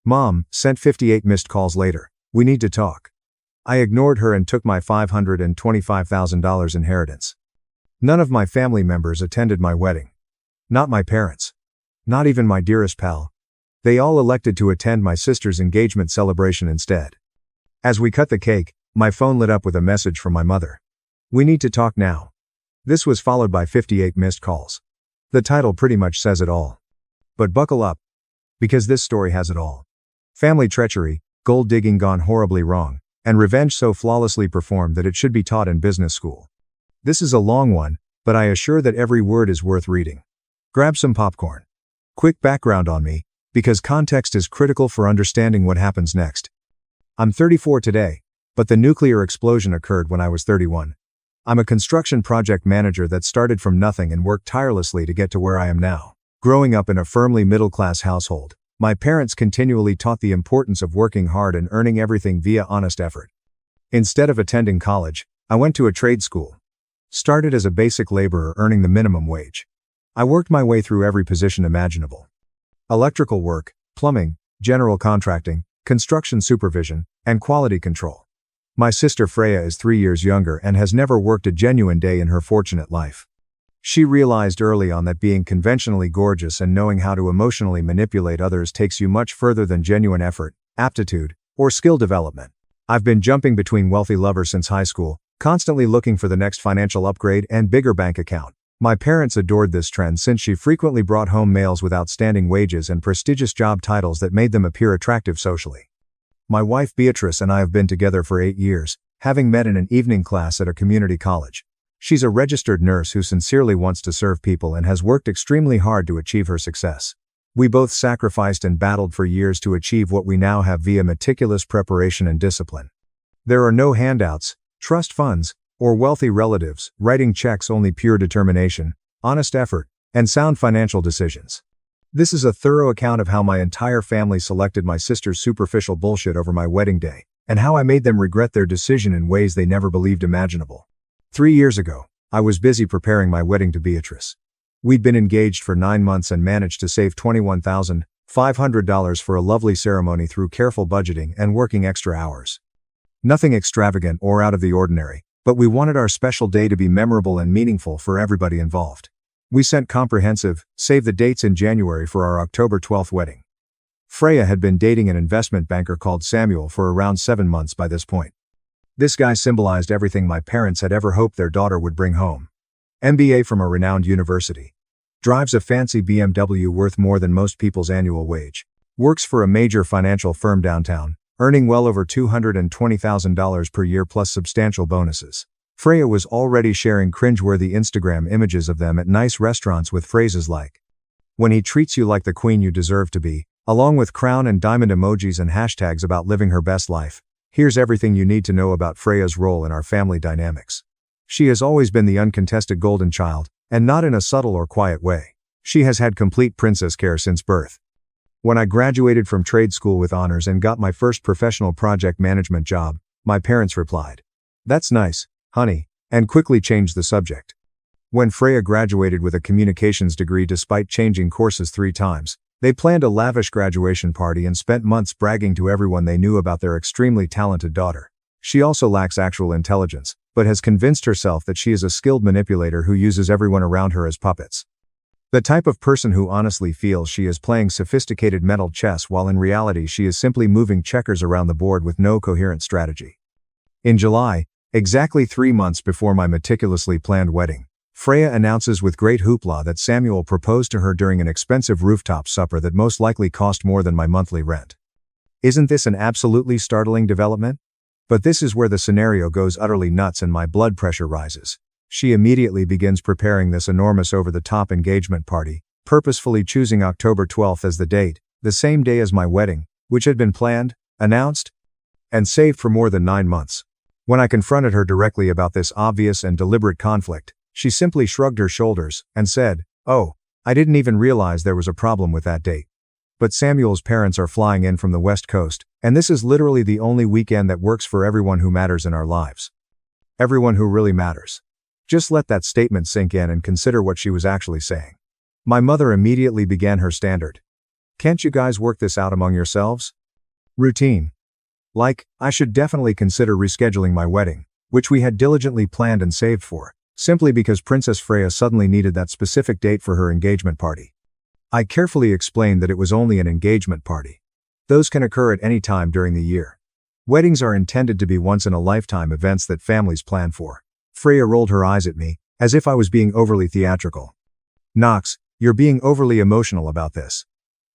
Mom sent 58 missed calls later. We need to talk. I ignored her and took my $525,000 inheritance. None of my family members attended my wedding. Not my parents. Not even my dearest pal. They all elected to attend my sister's engagement celebration instead. As we cut the cake, my phone lit up with a message from my mother. We need to talk now. This was followed by 58 missed calls. The title pretty much says it all. But buckle up. Because this story has it all. Family treachery, gold digging gone horribly wrong, and revenge so flawlessly performed that it should be taught in business school. This is a long one, but I assure that every word is worth reading. Grab some popcorn. Quick background on me, because context is critical for understanding what happens next. I'm 34 today, but the nuclear explosion occurred when I was 31. I'm a construction project manager that started from nothing and worked tirelessly to get to where I am now. Growing up in a firmly middle-class household, my parents continually taught the importance of working hard and earning everything via honest effort. Instead of attending college, I went to a trade school. Started as a basic laborer earning the minimum wage. I worked my way through every position imaginable. Electrical work, plumbing, general contracting, construction supervision, and quality control. My sister Freya is 3 years younger and has never worked a genuine day in her fortunate life. She realized early on that being conventionally gorgeous and knowing how to emotionally manipulate others takes you much further than genuine effort, aptitude, or skill development. I've been jumping between wealthy lovers since high school, constantly looking for the next financial upgrade and bigger bank account. My parents adored this trend since she frequently brought home males with outstanding wages and prestigious job titles that made them appear attractive socially. My wife Beatrice and I have been together for 8 years, having met in an evening class at a community college. She's a registered nurse who sincerely wants to serve people and has worked extremely hard to achieve her success. We both sacrificed and battled for years to achieve what we now have via meticulous preparation and discipline. There are no handouts, trust funds, or wealthy relatives, writing checks, only pure determination, honest effort, and sound financial decisions. This is a thorough account of how my entire family selected my sister's superficial bullshit over my wedding day, and how I made them regret their decision in ways they never believed imaginable. 3 years ago, I was busy preparing my wedding to Beatrice. We'd been engaged for 9 months and managed to save $21,500 for a lovely ceremony through careful budgeting and working extra hours. Nothing extravagant or out of the ordinary, but we wanted our special day to be memorable and meaningful for everybody involved. We sent comprehensive, save the dates in January for our October 12th wedding. Freya had been dating an investment banker called Samuel for around 7 months by this point. This guy symbolized everything my parents had ever hoped their daughter would bring home. MBA from a renowned university. Drives a fancy BMW worth more than most people's annual wage. Works for a major financial firm downtown, earning well over $220,000 per year plus substantial bonuses. Freya was already sharing cringeworthy Instagram images of them at nice restaurants with phrases like, "When he treats you like the queen you deserve to be," along with crown and diamond emojis and hashtags about living her best life. Here's everything you need to know about Freya's role in our family dynamics. She has always been the uncontested golden child, and not in a subtle or quiet way. She has had complete princess care since birth. When I graduated from trade school with honors and got my first professional project management job, my parents replied, "That's nice, honey," and quickly changed the subject. When Freya graduated with a communications degree despite changing courses 3 times, they planned a lavish graduation party and spent months bragging to everyone they knew about their extremely talented daughter. She also lacks actual intelligence, but has convinced herself that she is a skilled manipulator who uses everyone around her as puppets. The type of person who honestly feels she is playing sophisticated mental chess while in reality she is simply moving checkers around the board with no coherent strategy. In July, exactly 3 months before my meticulously planned wedding, Freya announces with great hoopla that Samuel proposed to her during an expensive rooftop supper that most likely cost more than my monthly rent. Isn't this an absolutely startling development? But this is where the scenario goes utterly nuts and my blood pressure rises. She immediately begins preparing this enormous over-the-top engagement party, purposefully choosing October 12th as the date, the same day as my wedding, which had been planned, announced, and saved for more than 9 months. When I confronted her directly about this obvious and deliberate conflict, she simply shrugged her shoulders and said, "Oh, I didn't even realize there was a problem with that date. But Samuel's parents are flying in from the West Coast, and this is literally the only weekend that works for everyone who matters in our lives. Everyone who really matters." Just let that statement sink in and consider what she was actually saying. My mother immediately began her standard, "Can't you guys work this out among yourselves?" routine. Like, I should definitely consider rescheduling my wedding, which we had diligently planned and saved for, simply because Princess Freya suddenly needed that specific date for her engagement party. I carefully explained that it was only an engagement party. Those can occur at any time during the year. Weddings are intended to be once-in-a-lifetime events that families plan for. Freya rolled her eyes at me, as if I was being overly theatrical. "Knox, you're being overly emotional about this.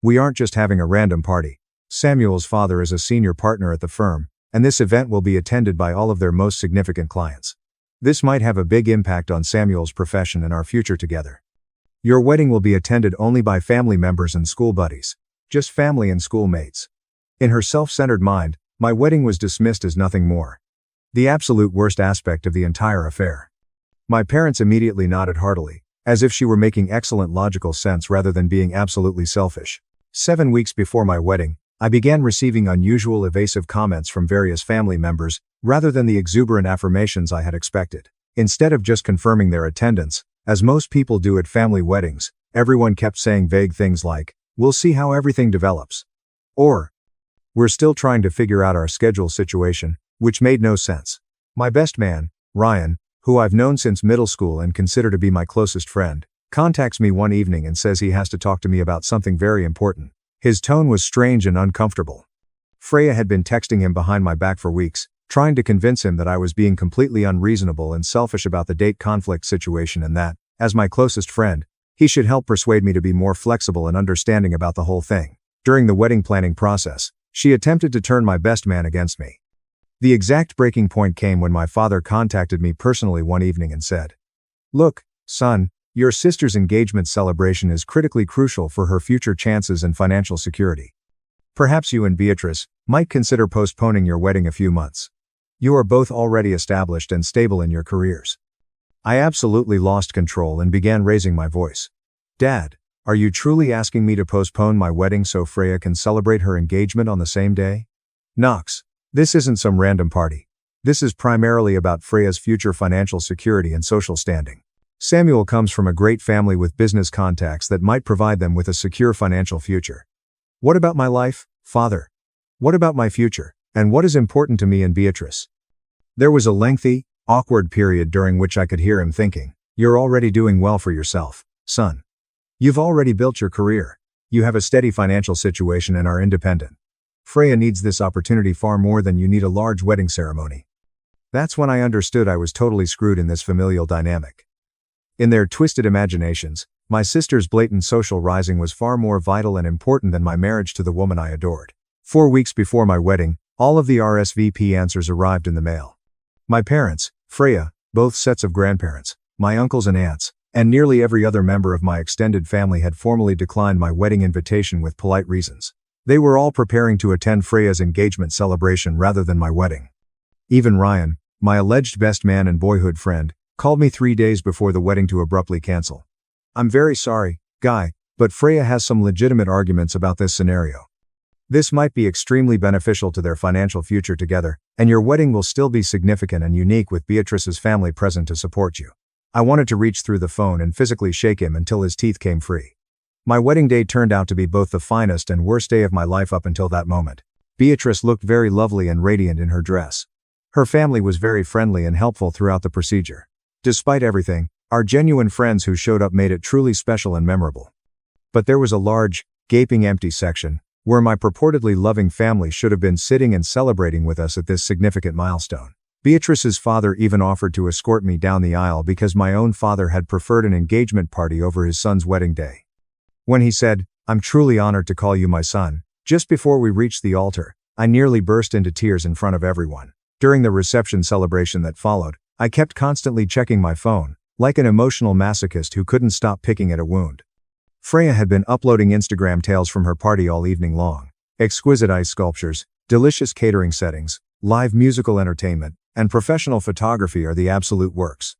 We aren't just having a random party. Samuel's father is a senior partner at the firm, and this event will be attended by all of their most significant clients. This might have a big impact on Samuel's profession and our future together. Your wedding will be attended only by family members and school buddies. Just family and schoolmates." In her self-centered mind, my wedding was dismissed as nothing more. The absolute worst aspect of the entire affair. My parents immediately nodded heartily, as if she were making excellent logical sense rather than being absolutely selfish. 7 weeks before my wedding, I began receiving unusual evasive comments from various family members, rather than the exuberant affirmations I had expected. Instead of just confirming their attendance, as most people do at family weddings, everyone kept saying vague things like, "We'll see how everything develops," or, "We're still trying to figure out our schedule situation," which made no sense. My best man, Ryan, who I've known since middle school and consider to be my closest friend, contacts me one evening and says he has to talk to me about something very important. His tone was strange and uncomfortable. Freya had been texting him behind my back for weeks, trying to convince him that I was being completely unreasonable and selfish about the date conflict situation and that, as my closest friend, he should help persuade me to be more flexible and understanding about the whole thing. During the wedding planning process, she attempted to turn my best man against me. The exact breaking point came when my father contacted me personally one evening and said, "Look, son, your sister's engagement celebration is critically crucial for her future chances and financial security. Perhaps you and Beatrice might consider postponing your wedding a few months. You are both already established and stable in your careers." I absolutely lost control and began raising my voice. "Dad, are you truly asking me to postpone my wedding so Freya can celebrate her engagement on the same day? Knox, this isn't some random party. This is primarily about Freya's future financial security and social standing. Samuel comes from a great family with business contacts that might provide them with a secure financial future. What about my life, Father? What about my future, and what is important to me and Beatrice?" There was a lengthy, awkward period during which I could hear him thinking, "You're already doing well for yourself, son. You've already built your career. You have a steady financial situation and are independent. Freya needs this opportunity far more than you need a large wedding ceremony." That's when I understood I was totally screwed in this familial dynamic. In their twisted imaginations, my sister's blatant social rising was far more vital and important than my marriage to the woman I adored. 4 weeks before my wedding, all of the RSVP answers arrived in the mail. My parents, Freya, both sets of grandparents, my uncles and aunts, and nearly every other member of my extended family had formally declined my wedding invitation with polite reasons. They were all preparing to attend Freya's engagement celebration rather than my wedding. Even Ryan, my alleged best man and boyhood friend, called me 3 days before the wedding to abruptly cancel. "I'm very sorry, Guy, but Freya has some legitimate arguments about this scenario. This might be extremely beneficial to their financial future together, and your wedding will still be significant and unique with Beatrice's family present to support you." I wanted to reach through the phone and physically shake him until his teeth came free. My wedding day turned out to be both the finest and worst day of my life up until that moment. Beatrice looked very lovely and radiant in her dress. Her family was very friendly and helpful throughout the procedure. Despite everything, our genuine friends who showed up made it truly special and memorable. But there was a large, gaping empty section, where my purportedly loving family should have been sitting and celebrating with us at this significant milestone. Beatrice's father even offered to escort me down the aisle because my own father had preferred an engagement party over his son's wedding day. When he said, "I'm truly honored to call you my son," just before we reached the altar, I nearly burst into tears in front of everyone. During the reception celebration that followed, I kept constantly checking my phone, like an emotional masochist who couldn't stop picking at a wound. Freya had been uploading Instagram tales from her party all evening long. Exquisite ice sculptures, delicious catering settings, live musical entertainment, and professional photography are the absolute works.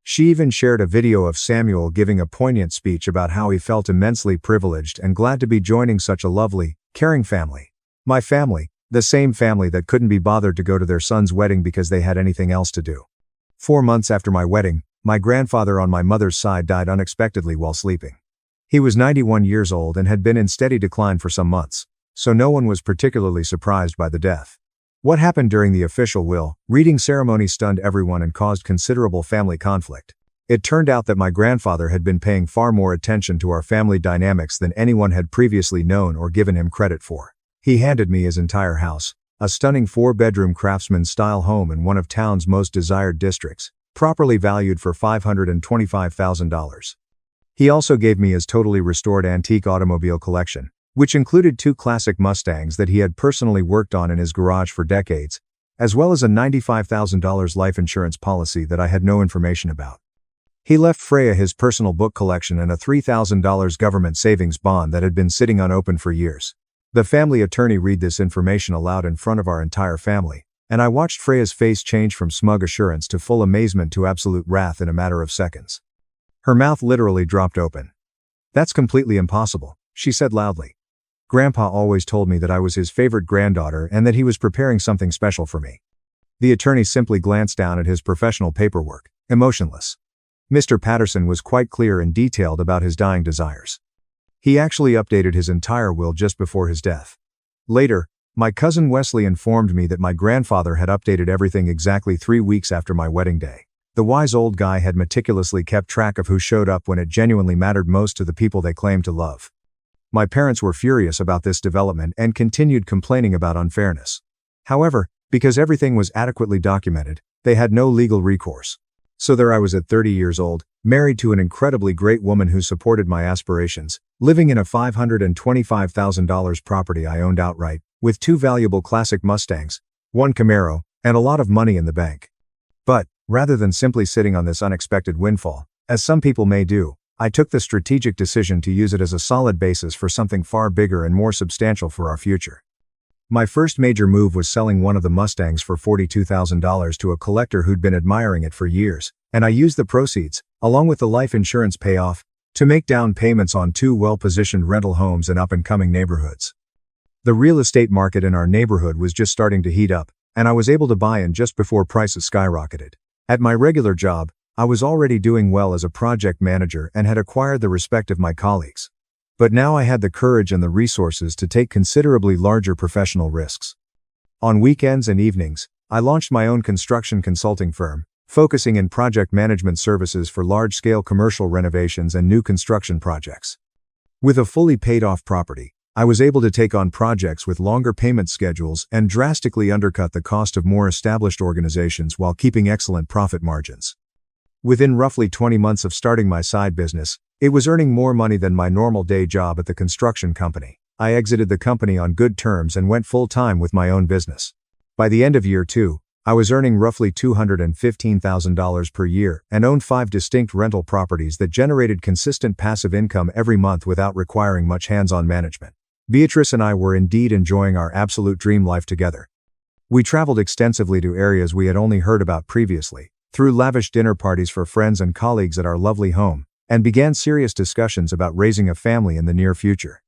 She even shared a video of Samuel giving a poignant speech about how he felt immensely privileged and glad to be joining such a lovely, caring family. My family, the same family that couldn't be bothered to go to their son's wedding because they had anything else to do. 4 months after my wedding, my grandfather on my mother's side died unexpectedly while sleeping. He was 91 years old and had been in steady decline for some months, so no one was particularly surprised by the death. What happened during the official will reading ceremony stunned everyone and caused considerable family conflict. It turned out that my grandfather had been paying far more attention to our family dynamics than anyone had previously known or given him credit for. He handed me his entire house, a stunning 4-bedroom craftsman-style home in one of town's most desired districts, properly valued for $525,000. He also gave me his totally restored antique automobile collection, which included 2 classic Mustangs that he had personally worked on in his garage for decades, as well as a $95,000 life insurance policy that I had no information about. He left Freya his personal book collection and a $3,000 government savings bond that had been sitting unopened for years. The family attorney read this information aloud in front of our entire family, and I watched Freya's face change from smug assurance to full amazement to absolute wrath in a matter of seconds. Her mouth literally dropped open. "That's completely impossible," she said loudly. "Grandpa always told me that I was his favorite granddaughter and that he was preparing something special for me." The attorney simply glanced down at his professional paperwork, emotionless. Mr. Patterson was quite clear and detailed about his dying desires. He actually updated his entire will just before his death. Later, my cousin Wesley informed me that my grandfather had updated everything exactly 3 weeks after my wedding day. The wise old guy had meticulously kept track of who showed up when it genuinely mattered most to the people they claimed to love. My parents were furious about this development and continued complaining about unfairness. However, because everything was adequately documented, they had no legal recourse. So there I was at 30 years old, married to an incredibly great woman who supported my aspirations, living in a $525,000 property I owned outright, with 2 valuable classic Mustangs, 1 Camaro, and a lot of money in the bank. But, rather than simply sitting on this unexpected windfall, as some people may do, I took the strategic decision to use it as a solid basis for something far bigger and more substantial for our future. My first major move was selling one of the Mustangs for $42,000 to a collector who'd been admiring it for years, and I used the proceeds, along with the life insurance payoff, to make down payments on 2 well-positioned rental homes in up-and-coming neighborhoods. The real estate market in our neighborhood was just starting to heat up, and I was able to buy in just before prices skyrocketed. At my regular job, I was already doing well as a project manager and had acquired the respect of my colleagues. But now I had the courage and the resources to take considerably larger professional risks. On weekends and evenings, I launched my own construction consulting firm, focusing in project management services for large-scale commercial renovations and new construction projects. With a fully paid-off property, I was able to take on projects with longer payment schedules and drastically undercut the cost of more established organizations while keeping excellent profit margins. Within roughly 20 months of starting my side business, it was earning more money than my normal day job at the construction company. I exited the company on good terms and went full-time with my own business. By the end of year 2, I was earning roughly $215,000 per year and owned 5 distinct rental properties that generated consistent passive income every month without requiring much hands-on management. Beatrice and I were indeed enjoying our absolute dream life together. We traveled extensively to areas we had only heard about previously, threw lavish dinner parties for friends and colleagues at our lovely home, and began serious discussions about raising a family in the near future.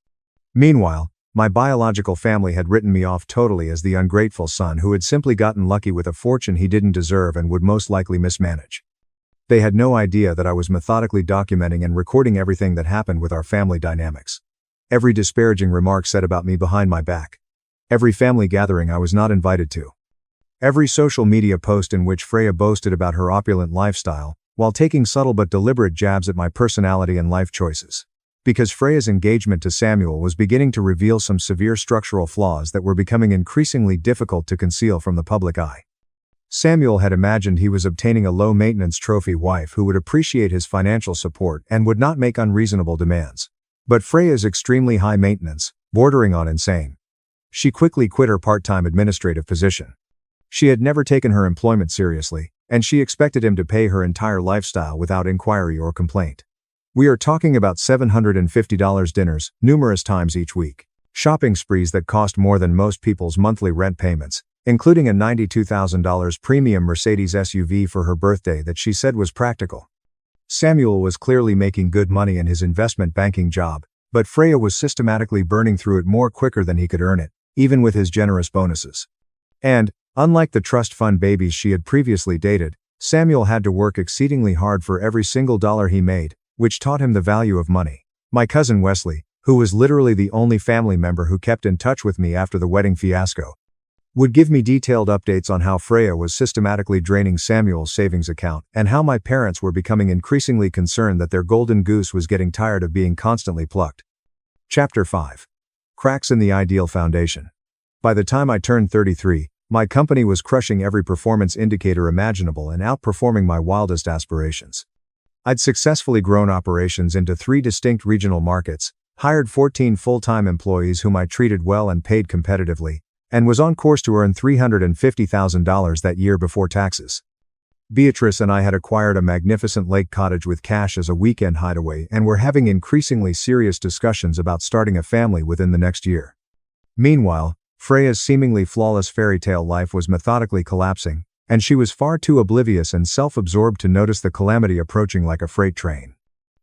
Meanwhile, my biological family had written me off totally as the ungrateful son who had simply gotten lucky with a fortune he didn't deserve and would most likely mismanage. They had no idea that I was methodically documenting and recording everything that happened with our family dynamics. Every disparaging remark said about me behind my back. Every family gathering I was not invited to. Every social media post in which Freya boasted about her opulent lifestyle, while taking subtle but deliberate jabs at my personality and life choices. Because Freya's engagement to Samuel was beginning to reveal some severe structural flaws that were becoming increasingly difficult to conceal from the public eye. Samuel had imagined he was obtaining a low-maintenance trophy wife who would appreciate his financial support and would not make unreasonable demands. But Freya's extremely high maintenance, bordering on insane. She quickly quit her part-time administrative position. She had never taken her employment seriously, and she expected him to pay her entire lifestyle without inquiry or complaint. We are talking about $750 dinners, numerous times each week. Shopping sprees that cost more than most people's monthly rent payments, including a $92,000 premium Mercedes SUV for her birthday that she said was practical. Samuel was clearly making good money in his investment banking job, but Freya was systematically burning through it more quicker than he could earn it, even with his generous bonuses. And, unlike the trust fund babies she had previously dated, Samuel had to work exceedingly hard for every single dollar he made, which taught him the value of money. My cousin Wesley, who was literally the only family member who kept in touch with me after the wedding fiasco, would give me detailed updates on how Freya was systematically draining Samuel's savings account and how my parents were becoming increasingly concerned that their golden goose was getting tired of being constantly plucked. Chapter 5. Cracks in the Ideal Foundation. By the time I turned 33, my company was crushing every performance indicator imaginable and outperforming my wildest aspirations. I'd successfully grown operations into 3 distinct regional markets, hired 14 full-time employees whom I treated well and paid competitively, and was on course to earn $350,000 that year before taxes. Beatrice and I had acquired a magnificent lake cottage with cash as a weekend hideaway and were having increasingly serious discussions about starting a family within the next year. Meanwhile, Freya's seemingly flawless fairy tale life was methodically collapsing, and she was far too oblivious and self-absorbed to notice the calamity approaching like a freight train.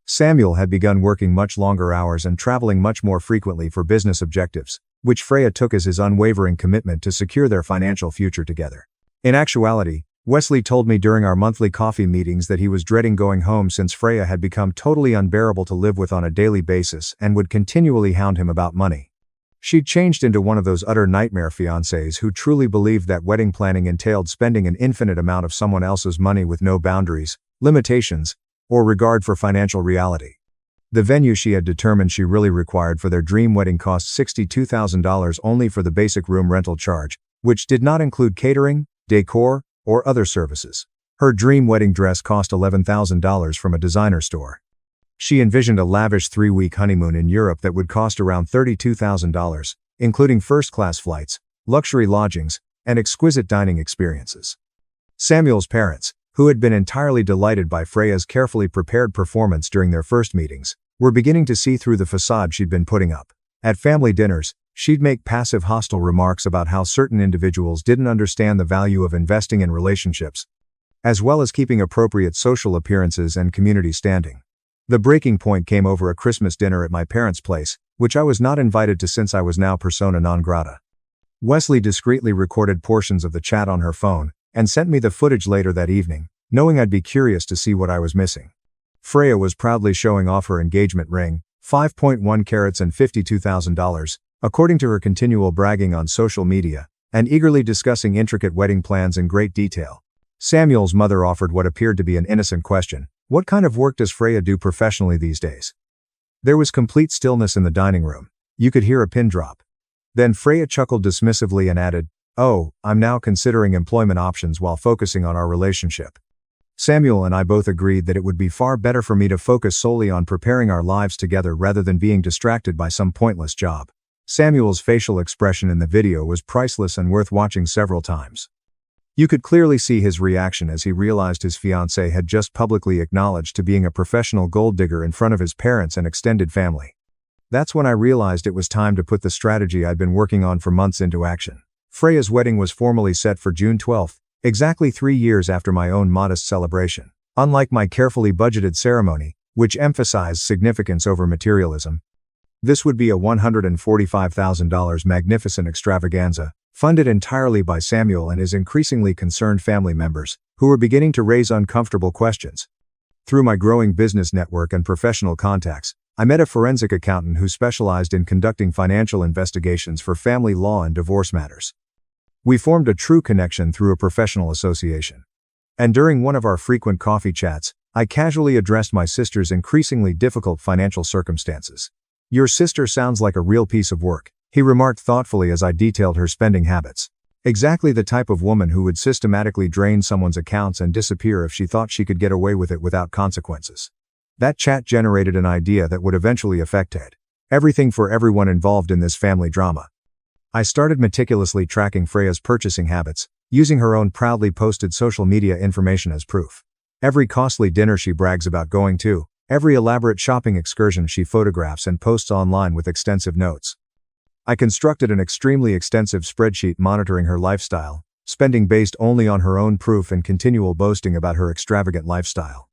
Samuel had begun working much longer hours and traveling much more frequently for business objectives, which Freya took as his unwavering commitment to secure their financial future together. In actuality, Wesley told me during our monthly coffee meetings that he was dreading going home since Freya had become totally unbearable to live with on a daily basis and would continually hound him about money. She'd changed into one of those utter nightmare fiancés who truly believed that wedding planning entailed spending an infinite amount of someone else's money with no boundaries, limitations, or regard for financial reality. The venue she had determined she really required for their dream wedding cost $62,000 only for the basic room rental charge, which did not include catering, decor, or other services. Her dream wedding dress cost $11,000 from a designer store. She envisioned a lavish 3-week honeymoon in Europe that would cost around $32,000, including first-class flights, luxury lodgings, and exquisite dining experiences. Samuel's parents, who had been entirely delighted by Freya's carefully prepared performance during their first meetings, were beginning to see through the facade she'd been putting up. At family dinners, she'd make passive hostile remarks about how certain individuals didn't understand the value of investing in relationships, as well as keeping appropriate social appearances and community standing. The breaking point came over a Christmas dinner at my parents' place, which I was not invited to since I was now persona non grata. Wesley discreetly recorded portions of the chat on her phone, and sent me the footage later that evening, knowing I'd be curious to see what I was missing. Freya was proudly showing off her engagement ring, 5.1 carats and $52,000, according to her continual bragging on social media, and eagerly discussing intricate wedding plans in great detail. Samuel's mother offered what appeared to be an innocent question: "What kind of work does Freya do professionally these days?" There was complete stillness in the dining room. You could hear a pin drop. Then Freya chuckled dismissively and added, "Oh, I'm now considering employment options while focusing on our relationship." Samuel and I both agreed that it would be far better for me to focus solely on preparing our lives together rather than being distracted by some pointless job. Samuel's facial expression in the video was priceless and worth watching several times. You could clearly see his reaction as he realized his fiancée had just publicly acknowledged to being a professional gold digger in front of his parents and extended family. That's when I realized it was time to put the strategy I'd been working on for months into action. Freya's wedding was formally set for June 12th, exactly 3 years after my own modest celebration. Unlike my carefully budgeted ceremony, which emphasized significance over materialism, this would be a $145,000 magnificent extravaganza, funded entirely by Samuel and his increasingly concerned family members, who were beginning to raise uncomfortable questions. Through my growing business network and professional contacts, I met a forensic accountant who specialized in conducting financial investigations for family law and divorce matters. We formed a true connection through a professional association. And during one of our frequent coffee chats, I casually addressed my sister's increasingly difficult financial circumstances. "Your sister sounds like a real piece of work," he remarked thoughtfully as I detailed her spending habits. "Exactly the type of woman who would systematically drain someone's accounts and disappear if she thought she could get away with it without consequences." That chat generated an idea that would eventually affect everything for everyone involved in this family drama. I started meticulously tracking Freya's purchasing habits, using her own proudly posted social media information as proof. Every costly dinner she brags about going to, every elaborate shopping excursion she photographs and posts online with extensive notes. I constructed an extremely extensive spreadsheet monitoring her lifestyle, spending based only on her own proof and continual boasting about her extravagant lifestyle.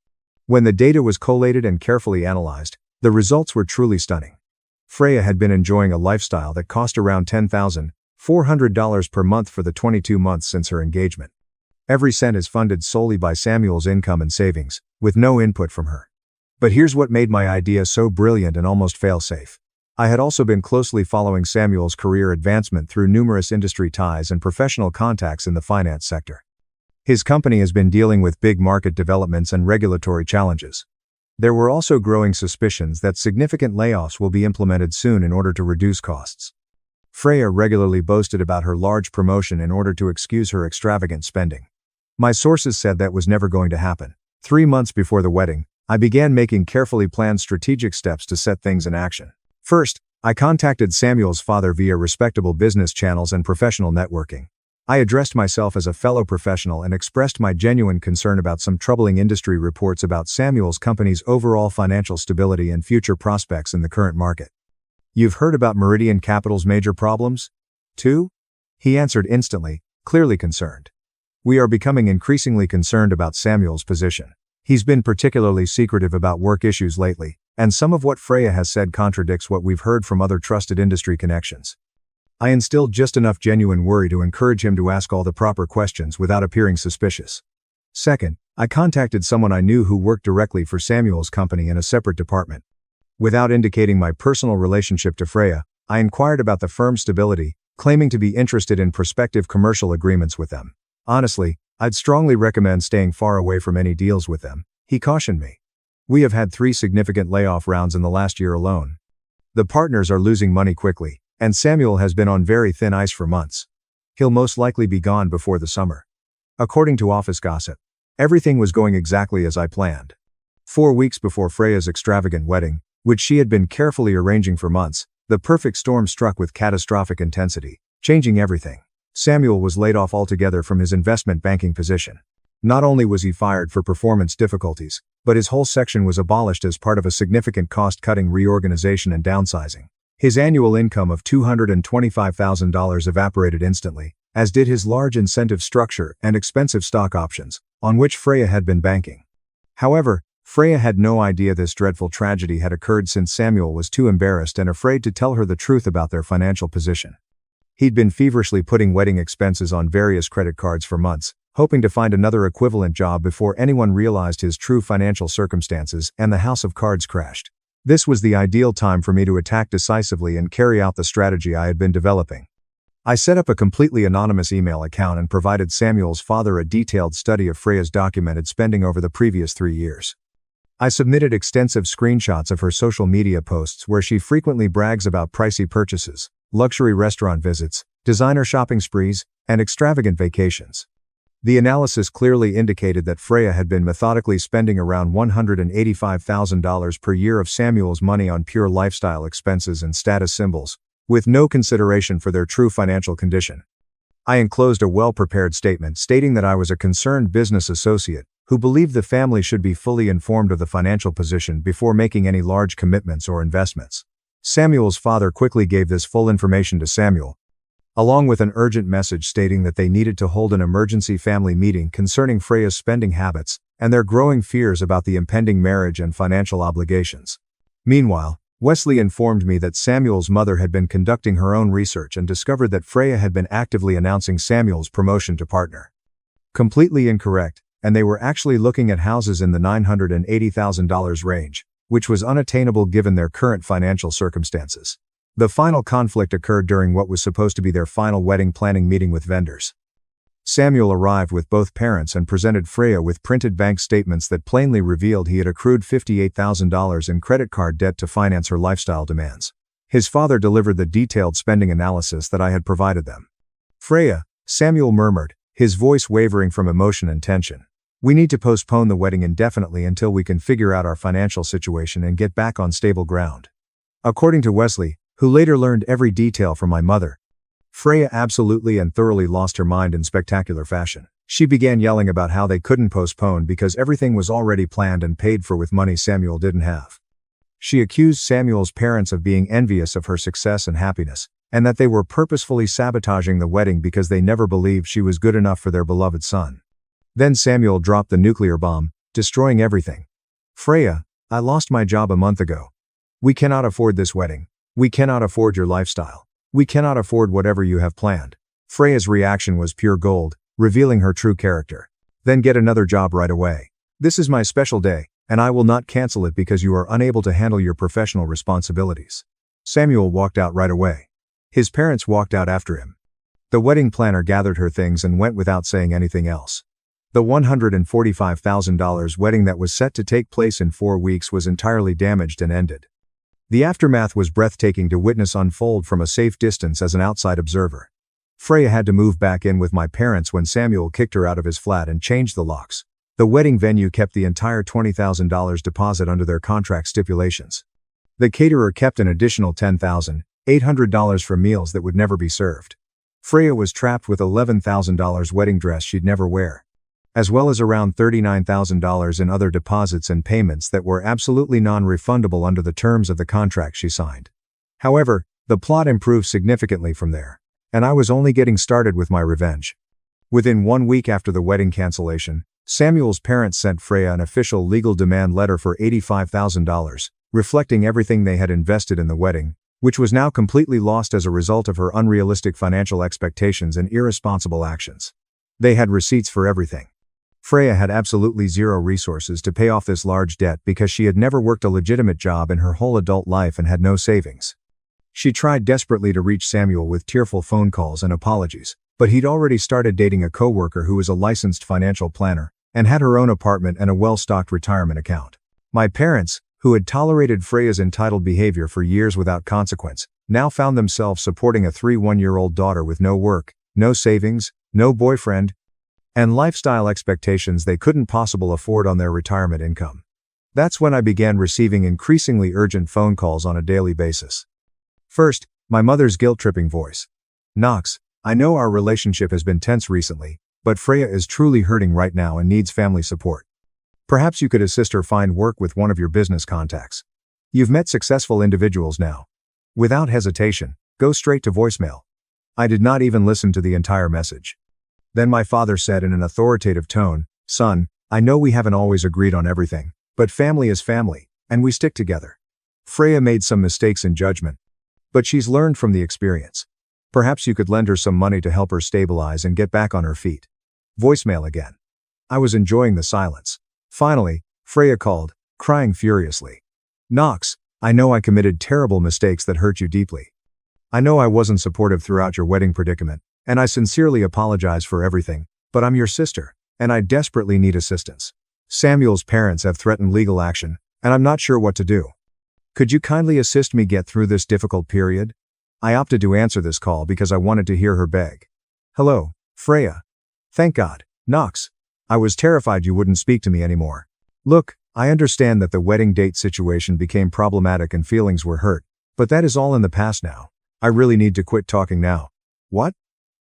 When the data was collated and carefully analyzed, the results were truly stunning. Freya had been enjoying a lifestyle that cost around $10,400 per month for the 22 months since her engagement. Every cent is funded solely by Samuel's income and savings, with no input from her. But here's what made my idea so brilliant and almost fail-safe. I had also been closely following Samuel's career advancement through numerous industry ties and professional contacts in the finance sector. His company has been dealing with big market developments and regulatory challenges. There were also growing suspicions that significant layoffs will be implemented soon in order to reduce costs. Freya regularly boasted about her large promotion in order to excuse her extravagant spending. My sources said that was never going to happen. 3 months before the wedding, I began making carefully planned strategic steps to set things in action. First, I contacted Samuel's father via respectable business channels and professional networking. I addressed myself as a fellow professional and expressed my genuine concern about some troubling industry reports about Samuel's company's overall financial stability and future prospects in the current market. "You've heard about Meridian Capital's major problems, too?" he answered instantly, clearly concerned. "We are becoming increasingly concerned about Samuel's position. He's been particularly secretive about work issues lately, and some of what Freya has said contradicts what we've heard from other trusted industry connections." I instilled just enough genuine worry to encourage him to ask all the proper questions without appearing suspicious. Second, I contacted someone I knew who worked directly for Samuel's company in a separate department. Without indicating my personal relationship to Freya, I inquired about the firm's stability, claiming to be interested in prospective commercial agreements with them. Honestly, I'd strongly recommend staying far away from any deals with them, he cautioned me. We have had 3 significant layoff rounds in the last year alone. The partners are losing money quickly, and Samuel has been on very thin ice for months. He'll most likely be gone before the summer. According to office gossip, everything was going exactly as I planned. 4 weeks before Freya's extravagant wedding, which she had been carefully arranging for months, the perfect storm struck with catastrophic intensity, changing everything. Samuel was laid off altogether from his investment banking position. Not only was he fired for performance difficulties, but his whole section was abolished as part of a significant cost-cutting reorganization and downsizing. His annual income of $225,000 evaporated instantly, as did his large incentive structure and expensive stock options, on which Freya had been banking. However, Freya had no idea this dreadful tragedy had occurred since Samuel was too embarrassed and afraid to tell her the truth about their financial position. He'd been feverishly putting wedding expenses on various credit cards for months, hoping to find another equivalent job before anyone realized his true financial circumstances and the house of cards crashed. This was the ideal time for me to attack decisively and carry out the strategy I had been developing. I set up a completely anonymous email account and provided Samuel's father a detailed study of Freya's documented spending over the previous 3 years. I submitted extensive screenshots of her social media posts where she frequently brags about pricey purchases, luxury restaurant visits, designer shopping sprees, and extravagant vacations. The analysis clearly indicated that Freya had been methodically spending around $185,000 per year of Samuel's money on pure lifestyle expenses and status symbols, with no consideration for their true financial condition. I enclosed a well-prepared statement stating that I was a concerned business associate who believed the family should be fully informed of the financial position before making any large commitments or investments. Samuel's father quickly gave this full information to Samuel, along with an urgent message stating that they needed to hold an emergency family meeting concerning Freya's spending habits and their growing fears about the impending marriage and financial obligations. Meanwhile, Wesley informed me that Samuel's mother had been conducting her own research and discovered that Freya had been actively announcing Samuel's promotion to partner. Completely incorrect, and they were actually looking at houses in the $980,000 range, which was unattainable given their current financial circumstances. The final conflict occurred during what was supposed to be their final wedding planning meeting with vendors. Samuel arrived with both parents and presented Freya with printed bank statements that plainly revealed he had accrued $58,000 in credit card debt to finance her lifestyle demands. His father delivered the detailed spending analysis that I had provided them. "Freya," Samuel murmured, his voice wavering from emotion and tension. "We need to postpone the wedding indefinitely until we can figure out our financial situation and get back on stable ground." According to Wesley, who later learned every detail from my mother, Freya absolutely and thoroughly lost her mind in spectacular fashion. She began yelling about how they couldn't postpone because everything was already planned and paid for with money Samuel didn't have. She accused Samuel's parents of being envious of her success and happiness, and that they were purposefully sabotaging the wedding because they never believed she was good enough for their beloved son. Then Samuel dropped the nuclear bomb, destroying everything. "Freya, I lost my job a month ago. We cannot afford this wedding. We cannot afford your lifestyle. We cannot afford whatever you have planned." Freya's reaction was pure gold, revealing her true character. "Then get another job right away. This is my special day, and I will not cancel it because you are unable to handle your professional responsibilities." Samuel walked out right away. His parents walked out after him. The wedding planner gathered her things and went without saying anything else. The $145,000 wedding that was set to take place in 4 weeks was entirely damaged and ended. The aftermath was breathtaking to witness unfold from a safe distance as an outside observer. Freya had to move back in with my parents when Samuel kicked her out of his flat and changed the locks. The wedding venue kept the entire $20,000 deposit under their contract stipulations. The caterer kept an additional $10,800 for meals that would never be served. Freya was trapped with $11,000 wedding dress she'd never wear, as well as around $39,000 in other deposits and payments that were absolutely non-refundable under the terms of the contract she signed. However, the plot improved significantly from there, and I was only getting started with my revenge. Within 1 week after the wedding cancellation, Samuel's parents sent Freya an official legal demand letter for $85,000, reflecting everything they had invested in the wedding, which was now completely lost as a result of her unrealistic financial expectations and irresponsible actions. They had receipts for everything. Freya had absolutely zero resources to pay off this large debt because she had never worked a legitimate job in her whole adult life and had no savings. She tried desperately to reach Samuel with tearful phone calls and apologies, but he'd already started dating a coworker who was a licensed financial planner and had her own apartment and a well-stocked retirement account. My parents, who had tolerated Freya's entitled behavior for years without consequence, now found themselves supporting a 1-year-old daughter with no work, no savings, no boyfriend, and lifestyle expectations they couldn't possibly afford on their retirement income. That's when I began receiving increasingly urgent phone calls on a daily basis. First, my mother's guilt-tripping voice. "Knox, I know our relationship has been tense recently, but Freya is truly hurting right now and needs family support. Perhaps you could assist her find work with one of your business contacts. You've met successful individuals now." Without hesitation, go straight to voicemail. I did not even listen to the entire message. Then my father said in an authoritative tone, "Son, I know we haven't always agreed on everything, but family is family, and we stick together. Freya made some mistakes in judgment, but she's learned from the experience. Perhaps you could lend her some money to help her stabilize and get back on her feet." Voicemail again. I was enjoying the silence. Finally, Freya called, crying furiously. "Knox, I know I committed terrible mistakes that hurt you deeply. I know I wasn't supportive throughout your wedding predicament, and I sincerely apologize for everything, but I'm your sister, and I desperately need assistance. Samuel's parents have threatened legal action, and I'm not sure what to do. Could you kindly assist me get through this difficult period?" I opted to answer this call because I wanted to hear her beg. "Hello, Freya. Thank God, Knox. I was terrified you wouldn't speak to me anymore. Look, I understand that the wedding date situation became problematic and feelings were hurt, but that is all in the past now. I really need to quit talking now." "What?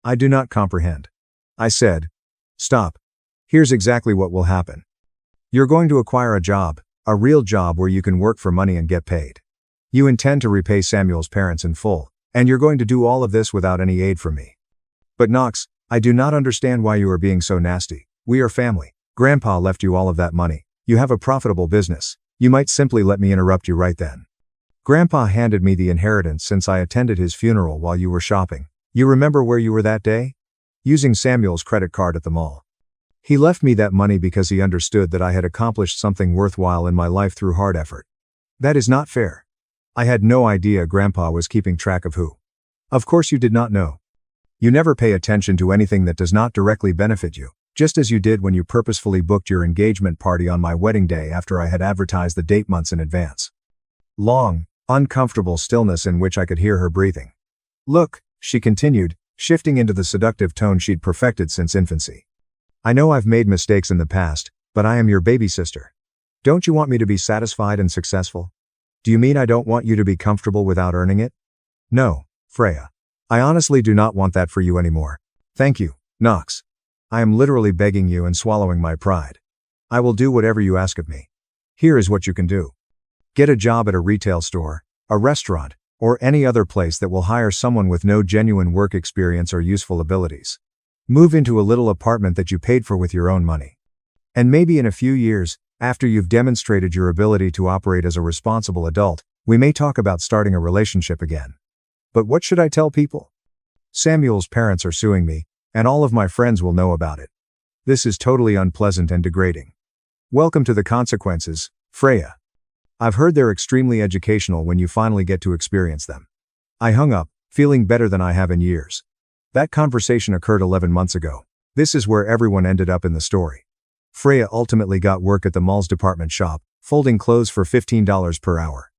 I do not comprehend." I said. "Stop. Here's exactly what will happen. You're going to acquire a job, a real job where you can work for money and get paid. You intend to repay Samuel's parents in full, and you're going to do all of this without any aid from me." "But Knox, I do not understand why you are being so nasty. We are family. Grandpa left you all of that money. You have a profitable business. You might simply let me interrupt you right then. Grandpa handed me the inheritance since I attended his funeral while you were shopping. You remember where you were that day? Using Samuel's credit card at the mall. He left me that money because he understood that I had accomplished something worthwhile in my life through hard effort. That is not fair. I had no idea Grandpa was keeping track of who. Of course you did not know. You never pay attention to anything that does not directly benefit you, just as you did when you purposefully booked your engagement party on my wedding day after I had advertised the date months in advance." Long, uncomfortable stillness in which I could hear her breathing. "Look," she continued, shifting into the seductive tone she'd perfected since infancy. "I know I've made mistakes in the past, but I am your baby sister. Don't you want me to be satisfied and successful? Do you mean I don't want you to be comfortable without earning it? No, Freya. I honestly do not want that for you anymore. Thank you, Knox. I am literally begging you and swallowing my pride. I will do whatever you ask of me. Here is what you can do. Get a job at a retail store, a restaurant, or any other place that will hire someone with no genuine work experience or useful abilities. Move into a little apartment that you paid for with your own money. And maybe in a few years, after you've demonstrated your ability to operate as a responsible adult, we may talk about starting a relationship again. But what should I tell people? Samuel's parents are suing me, and all of my friends will know about it. This is totally unpleasant and degrading. Welcome to the consequences, Freya. I've heard they're extremely educational when you finally get to experience them. I hung up, feeling better than I have in years. That conversation occurred 11 months ago. This is where everyone ended up in the story. Freya ultimately got work at the mall's department shop, folding clothes for $15 per hour.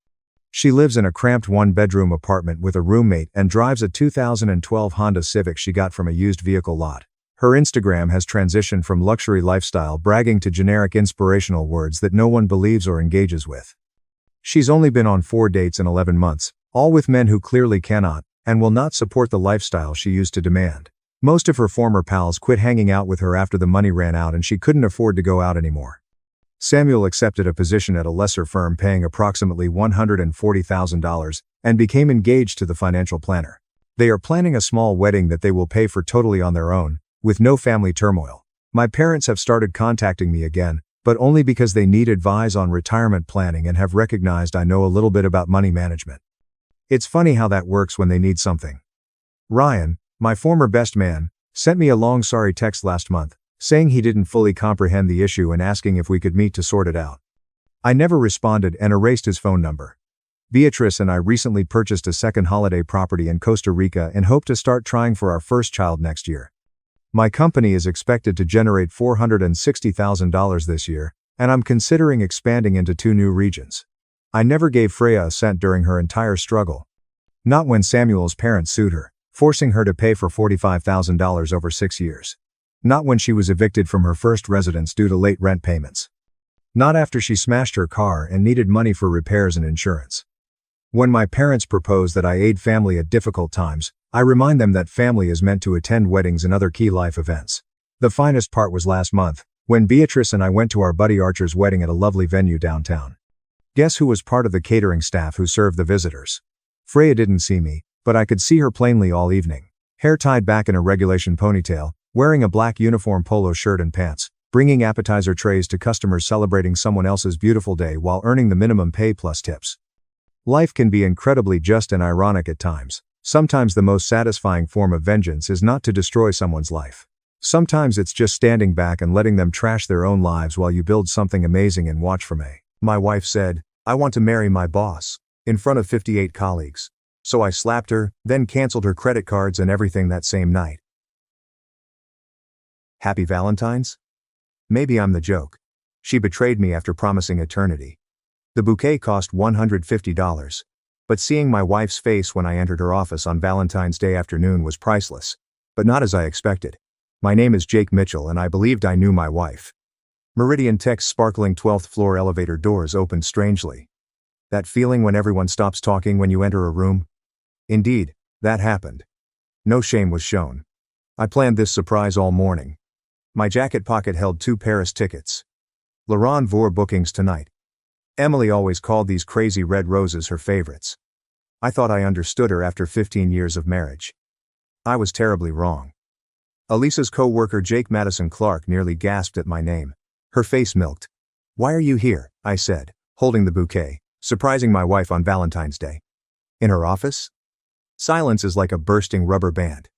She lives in a cramped one-bedroom apartment with a roommate and drives a 2012 Honda Civic she got from a used vehicle lot. Her Instagram has transitioned from luxury lifestyle bragging to generic inspirational words that no one believes or engages with. She's only been on 4 dates in 11 months, all with men who clearly cannot and will not support the lifestyle she used to demand. Most of her former pals quit hanging out with her after the money ran out and she couldn't afford to go out anymore. Samuel accepted a position at a lesser firm paying approximately $140,000 and became engaged to the financial planner. They are planning a small wedding that they will pay for totally on their own, with no family turmoil. My parents have started contacting me again, but only because they need advice on retirement planning and have recognized I know a little bit about money management. It's funny how that works when they need something. Ryan, my former best man, sent me a long sorry text last month, saying he didn't fully comprehend the issue and asking if we could meet to sort it out. I never responded and erased his phone number. Beatrice and I recently purchased a second holiday property in Costa Rica and hope to start trying for our first child next year. My company is expected to generate $460,000 this year, and I'm considering expanding into 2 new regions. I never gave Freya a cent during her entire struggle. Not when Samuel's parents sued her, forcing her to pay for $45,000 over 6 years. Not when she was evicted from her first residence due to late rent payments. Not after she smashed her car and needed money for repairs and insurance. When my parents propose that I aid family at difficult times, I remind them that family is meant to attend weddings and other key life events. The finest part was last month, when Beatrice and I went to our buddy Archer's wedding at a lovely venue downtown. Guess who was part of the catering staff who served the visitors? Freya didn't see me, but I could see her plainly all evening. Hair tied back in a regulation ponytail, wearing a black uniform polo shirt and pants, bringing appetizer trays to customers celebrating someone else's beautiful day while earning the minimum pay plus tips. Life can be incredibly just and ironic at times. Sometimes the most satisfying form of vengeance is not to destroy someone's life. Sometimes it's just standing back and letting them trash their own lives while you build something amazing and watch from a. My wife said, "I want to marry my boss," in front of 58 colleagues. So I slapped her, then canceled her credit cards and everything that same night. Happy Valentine's? Maybe I'm the joke. She betrayed me after promising eternity. The bouquet cost $150. But seeing my wife's face when I entered her office on Valentine's Day afternoon was priceless. But not as I expected. My name is Jake Mitchell and I believed I knew my wife. Meridian Tech's sparkling 12th floor elevator doors opened strangely. That feeling when everyone stops talking when you enter a room? Indeed, that happened. No shame was shown. I planned this surprise all morning. My jacket pocket held 2 Paris tickets. Laurent Vour bookings tonight. Emily always called these crazy red roses her favorites. I thought I understood her after 15 years of marriage. I was terribly wrong. Elisa's co-worker Jake Madison Clark nearly gasped at my name. Her face milked. "Why are you here?" I said, holding the bouquet, surprising my wife on Valentine's Day. In her office? Silence is like a bursting rubber band.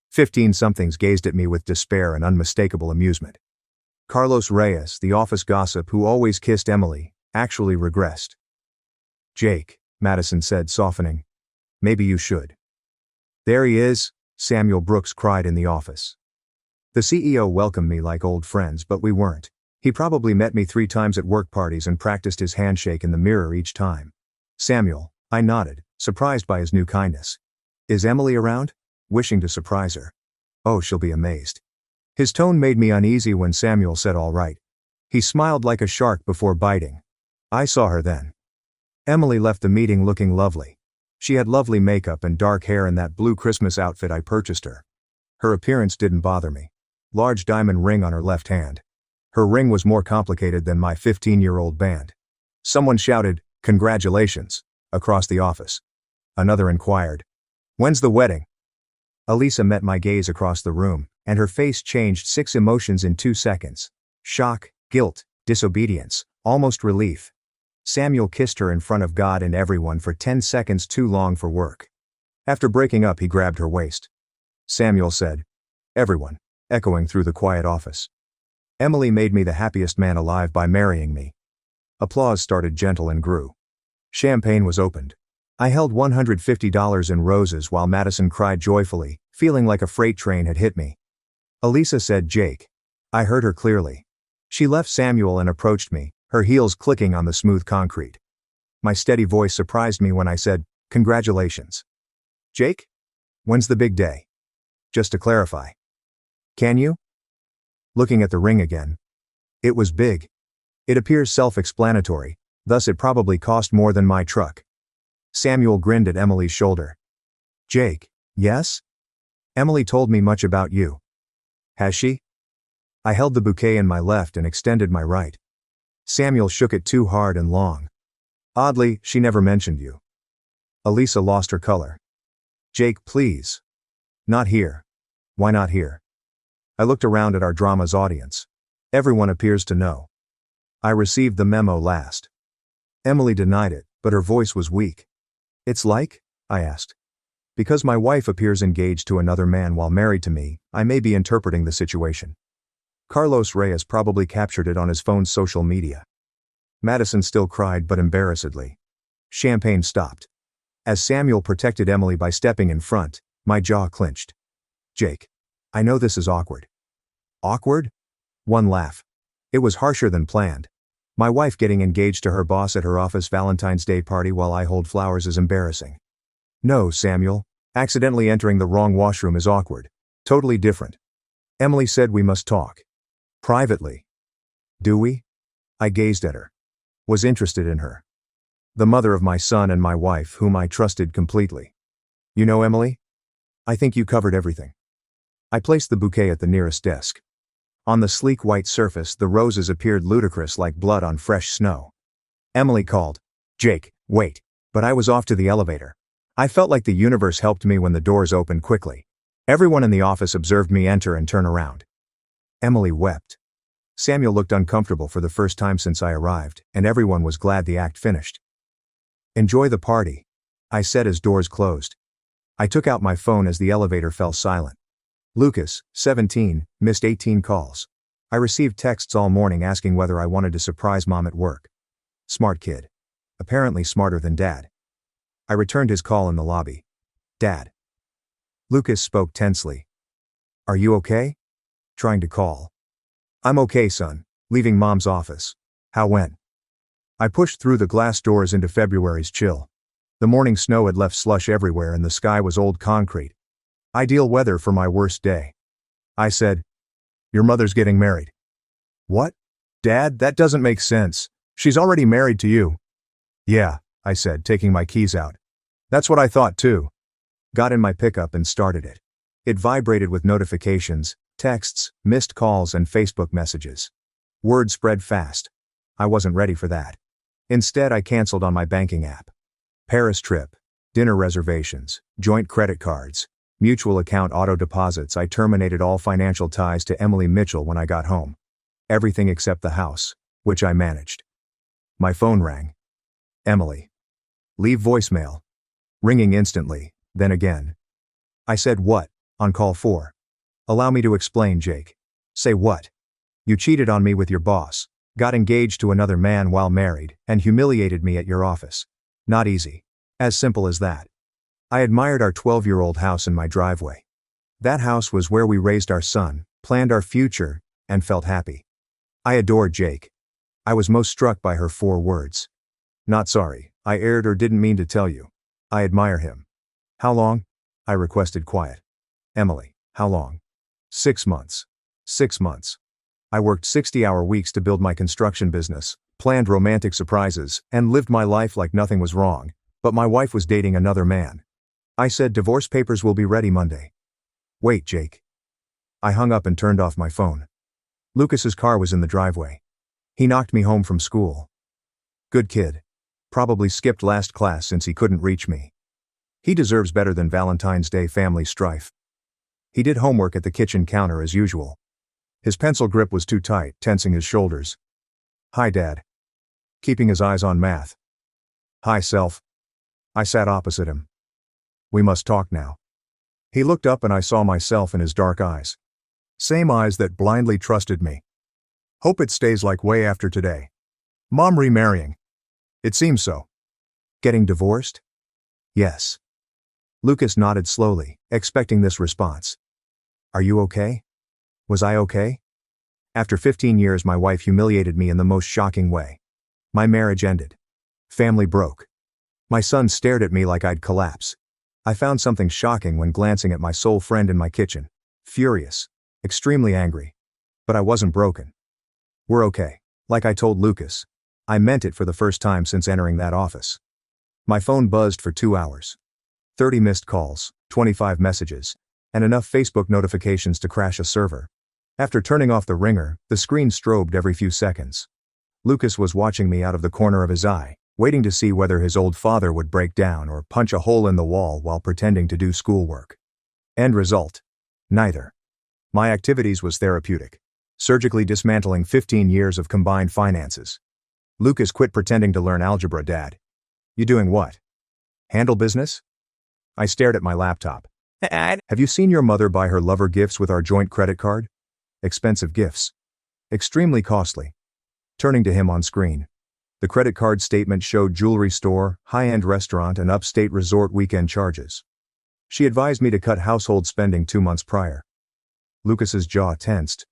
15-somethings gazed at me with despair and unmistakable amusement. Carlos Reyes, the office gossip who always kissed Emily, actually regressed. "Jake," Madison said, softening. "Maybe you should." "There he is," Samuel Brooks cried in the office. The CEO welcomed me like old friends, but we weren't. He probably met me 3 times at work parties and practiced his handshake in the mirror each time. "Samuel," I nodded, surprised by his new kindness. "Is Emily around?" Wishing to surprise her. "Oh, she'll be amazed." His tone made me uneasy when Samuel said all right. He smiled like a shark before biting. I saw her then. Emily left the meeting looking lovely. She had lovely makeup and dark hair in that blue Christmas outfit I purchased her. Her appearance didn't bother me. Large diamond ring on her left hand. Her ring was more complicated than my 15-year-old band. Someone shouted, "Congratulations," across the office. Another inquired, "When's the wedding?" Elisa met my gaze across the room, and her face changed 6 emotions in 2 seconds. Shock, guilt, disobedience, almost relief. Samuel kissed her in front of God and everyone for 10 seconds too long for work. After breaking up, he grabbed her waist. Samuel said, "Everyone," echoing through the quiet office. Emily made me the happiest man alive by marrying me. Applause started gentle and grew. Champagne was opened. I held $150 in roses while Madison cried joyfully, feeling like a freight train had hit me. Elisa said, "Jake." I heard her clearly. She left Samuel and approached me, her heels clicking on the smooth concrete. My steady voice surprised me when I said, "Congratulations." "Jake? When's the big day?" "Just to clarify." "Can you?" Looking at the ring again. It was big. It appears self-explanatory, thus it probably cost more than my truck. Samuel grinned at Emily's shoulder. "Jake, yes? Emily told me much about you." "Has she?" I held the bouquet in my left and extended my right. Samuel shook it too hard and long. "Oddly, she never mentioned you." Elisa lost her color. "Jake, please." "Not here." "Why not here?" I looked around at our drama's audience. Everyone appears to know. I received the memo last. Emily denied it, but her voice was weak. "It's like?" I asked. "Because my wife appears engaged to another man while married to me, I may be interpreting the situation." Carlos Reyes probably captured it on his phone's social media. Madison still cried but embarrassedly. Champagne stopped. As Samuel protected Emily by stepping in front, my jaw clenched. Jake. I know this is awkward. Awkward? One laugh. It was harsher than planned. My wife getting engaged to her boss at her office Valentine's Day party while I hold flowers is embarrassing. No, Samuel. Accidentally entering the wrong washroom is awkward. Totally different. Emily said we must talk. Privately. Do we? I gazed at her. Was interested in her. The mother of my son and my wife, whom I trusted completely. You know Emily? I think you covered everything. I placed the bouquet at the nearest desk. On the sleek white surface, the roses appeared ludicrous like blood on fresh snow. Emily called. Jake, wait. But I was off to the elevator. I felt like the universe helped me when the doors opened quickly. Everyone in the office observed me enter and turn around. Emily wept. Samuel looked uncomfortable for the first time since I arrived, and everyone was glad the act finished. Enjoy the party, I said as doors closed. I took out my phone as the elevator fell silent. Lucas, 17, missed 18 calls. I received texts all morning asking whether I wanted to surprise mom at work. Smart kid. Apparently smarter than dad. I returned his call in the lobby. Dad. Lucas spoke tensely. Are you okay? Trying to call. I'm okay, son. Leaving mom's office. How went? I pushed through the glass doors into February's chill. The morning snow had left slush everywhere and the sky was old concrete. Ideal weather for my worst day. I said, your mother's getting married. What? Dad, that doesn't make sense. She's already married to you. Yeah, I said, taking my keys out. That's what I thought too. Got in my pickup and started it. It vibrated with notifications, texts, missed calls and Facebook messages. Word spread fast. I wasn't ready for that. Instead, I canceled on my banking app. Paris trip, dinner reservations, joint credit cards, mutual account auto deposits. I terminated all financial ties to Emily Mitchell when I got home. Everything except the house, which I managed. My phone rang. Emily. Leave voicemail. Ringing instantly, then again. I said what? On call 4. Allow me to explain, Jake. Say what? You cheated on me with your boss, got engaged to another man while married, and humiliated me at your office. Not easy. As simple as that. I admired our 12-year-old house in my driveway. That house was where we raised our son, planned our future, and felt happy. I adored Jake. I was most struck by her 4 words. Not sorry, I erred or didn't mean to tell you. I admire him. How long? I requested quiet. Emily, how long? 6 months. 6 months. I worked 60-hour weeks to build my construction business, planned romantic surprises, and lived my life like nothing was wrong, but my wife was dating another man. I said divorce papers will be ready Monday. Wait, Jake. I hung up and turned off my phone. Lucas's car was in the driveway. He knocked me home from school. Good kid. Probably skipped last class since he couldn't reach me. He deserves better than Valentine's Day family strife. He did homework at the kitchen counter as usual. His pencil grip was too tight, tensing his shoulders. Hi, Dad. Keeping his eyes on math. Hi, Self. I sat opposite him. We must talk now. He looked up and I saw myself in his dark eyes. Same eyes that blindly trusted me. Hope it stays like way after today. Mom remarrying. It seems so. Getting divorced? Yes. Lucas nodded slowly, expecting this response. Are you okay? Was I okay? After 15 years, my wife humiliated me in the most shocking way. My marriage ended. Family broke. My son stared at me like I'd collapse. I found something shocking when glancing at my soul friend in my kitchen. Furious. Extremely angry. But I wasn't broken. We're okay. Like I told Lucas. I meant it for the first time since entering that office. My phone buzzed for 2 hours. 30 missed calls, 25 messages, and enough Facebook notifications to crash a server. After turning off the ringer, the screen strobed every few seconds. Lucas was watching me out of the corner of his eye, waiting to see whether his old father would break down or punch a hole in the wall while pretending to do schoolwork. End result? Neither. My activities was therapeutic. Surgically dismantling 15 years of combined finances. Lucas quit pretending to learn algebra, Dad. You doing what? Handle business? I stared at my laptop. Dad, have you seen your mother buy her lover gifts with our joint credit card? Expensive gifts. Extremely costly. Turning to him on screen. The credit card statement showed jewelry store, high-end restaurant and upstate resort weekend charges. She advised me to cut household spending 2 months prior. Lucas's jaw tensed.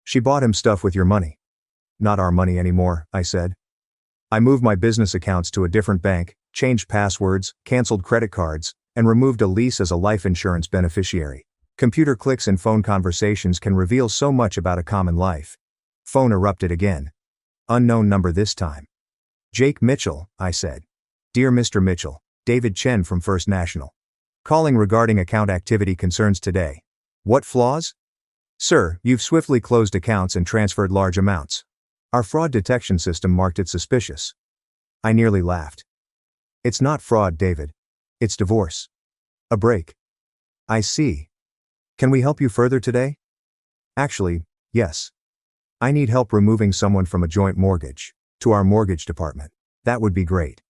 She bought him stuff with your money. Not our money anymore, I said. I moved my business accounts to a different bank, changed passwords, canceled credit cards, and removed a lease as a life insurance beneficiary. Computer clicks and phone conversations can reveal so much about a common life. Phone erupted again. Unknown number this time. Jake Mitchell, I said. Dear Mr. Mitchell, David Chen from First National. Calling regarding account activity concerns today. What flaws? Sir, you've swiftly closed accounts and transferred large amounts. Our fraud detection system marked it suspicious. I nearly laughed. It's not fraud, David. It's divorce. A break. I see. Can we help you further today? Actually, yes. I need help removing someone from a joint mortgage. To our mortgage department. That would be great.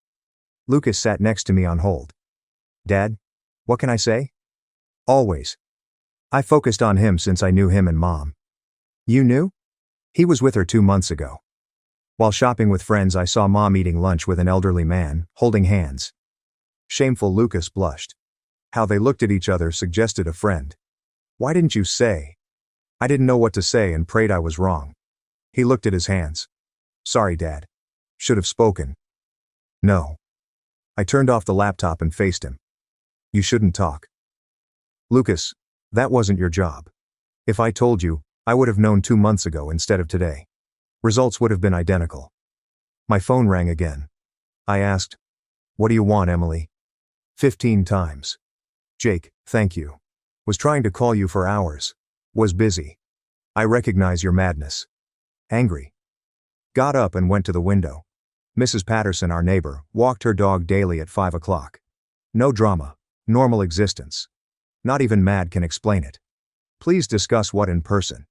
Lucas sat next to me on hold. Dad? What can I say? Always. I focused on him since I knew him and Mom. You knew? He was with her 2 months ago. While shopping with friends, I saw Mom eating lunch with an elderly man, holding hands. Shameful Lucas blushed. How they looked at each other suggested a friend. Why didn't you say? I didn't know what to say and prayed I was wrong. He looked at his hands. Sorry, Dad. Should have spoken. No. I turned off the laptop and faced him. You shouldn't talk. Lucas, that wasn't your job. If I told you, I would have known 2 months ago instead of today. Results would have been identical. My phone rang again. I asked, what do you want, Emily? 15 times. Jake, thank you. Was trying to call you for hours. Was busy. I recognize your madness. Angry. Got up and went to the window. Mrs. Patterson, our neighbor, walked her dog daily at 5 o'clock. No drama. Normal existence. Not even mad can explain it. Please discuss what in person.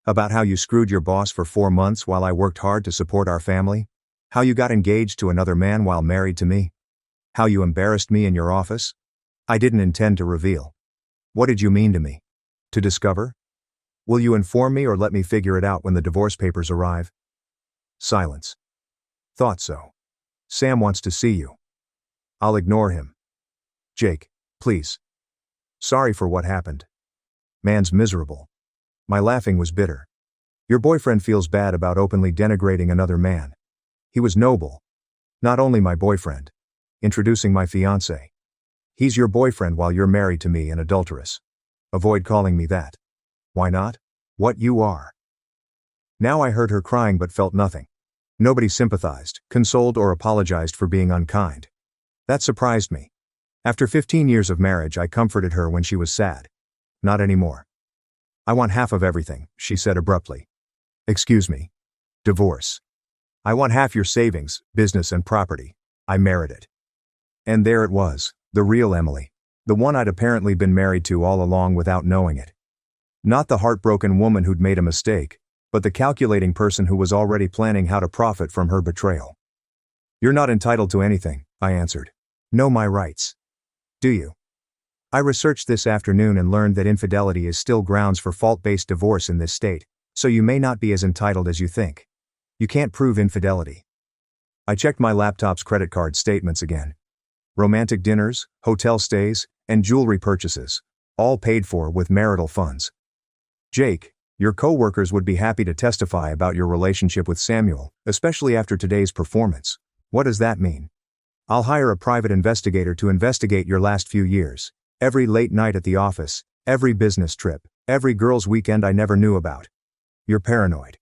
About how you screwed your boss for 4 months while I worked hard to support our family? How you got engaged to another man while married to me? How you embarrassed me in your office? I didn't intend to reveal. What did you mean to me? To discover? Will you inform me or let me figure it out when the divorce papers arrive? Silence. Thought so. Sam wants to see you. I'll ignore him. Jake, please. Sorry for what happened. Man's miserable. My laughing was bitter. Your boyfriend feels bad about openly denigrating another man. He was noble. Not only my boyfriend. Introducing my fiancé. He's your boyfriend while you're married to me and adulterous. Avoid calling me that. Why not? What you are. Now I heard her crying but felt nothing. Nobody sympathized, consoled or apologized for being unkind. That surprised me. After 15 years of marriage, I comforted her when she was sad. Not anymore. I want half of everything, she said abruptly. Excuse me. Divorce. I want half your savings, business and property. I merit it. And there it was, the real Emily. The one I'd apparently been married to all along without knowing it. Not the heartbroken woman who'd made a mistake, but the calculating person who was already planning how to profit from her betrayal. You're not entitled to anything, I answered. Know my rights. Do you? I researched this afternoon and learned that infidelity is still grounds for fault-based divorce in this state, so you may not be as entitled as you think. You can't prove infidelity. I checked my laptop's credit card statements again. Romantic dinners, hotel stays, and jewelry purchases, all paid for with marital funds. Jake, your co-workers would be happy to testify about your relationship with Samuel, especially after today's performance. What does that mean? I'll hire a private investigator to investigate your last few years. Every late night at the office, every business trip, every girls' weekend I never knew about. You're paranoid.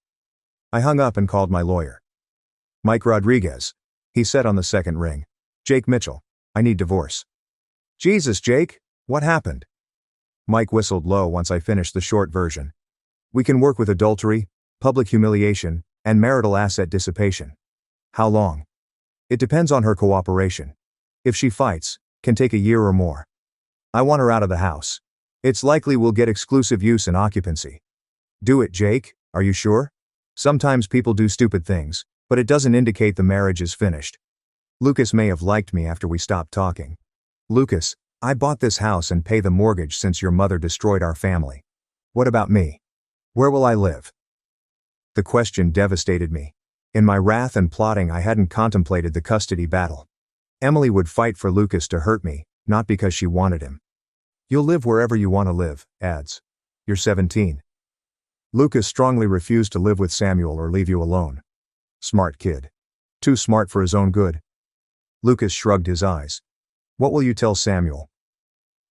I hung up and called my lawyer. Mike Rodriguez, he said on the second ring. Jake Mitchell, I need divorce. Jesus, Jake, what happened? Mike whistled low once I finished the short version. We can work with adultery, public humiliation, and marital asset dissipation. How long? It depends on her cooperation. If she fights, can take a year or more. I want her out of the house. It's likely we'll get exclusive use and occupancy. Do it, Jake, are you sure? Sometimes people do stupid things, but it doesn't indicate the marriage is finished. Lucas may have liked me after we stopped talking. Lucas, I bought this house and pay the mortgage since your mother destroyed our family. What about me? Where will I live? The question devastated me. In my wrath and plotting, I hadn't contemplated the custody battle. Emily would fight for Lucas to hurt me, not because she wanted him. You'll live wherever you want to live, adds. You're 17. Lucas strongly refused to live with Samuel or leave you alone. Smart kid. Too smart for his own good. Lucas shrugged his eyes. What will you tell Samuel?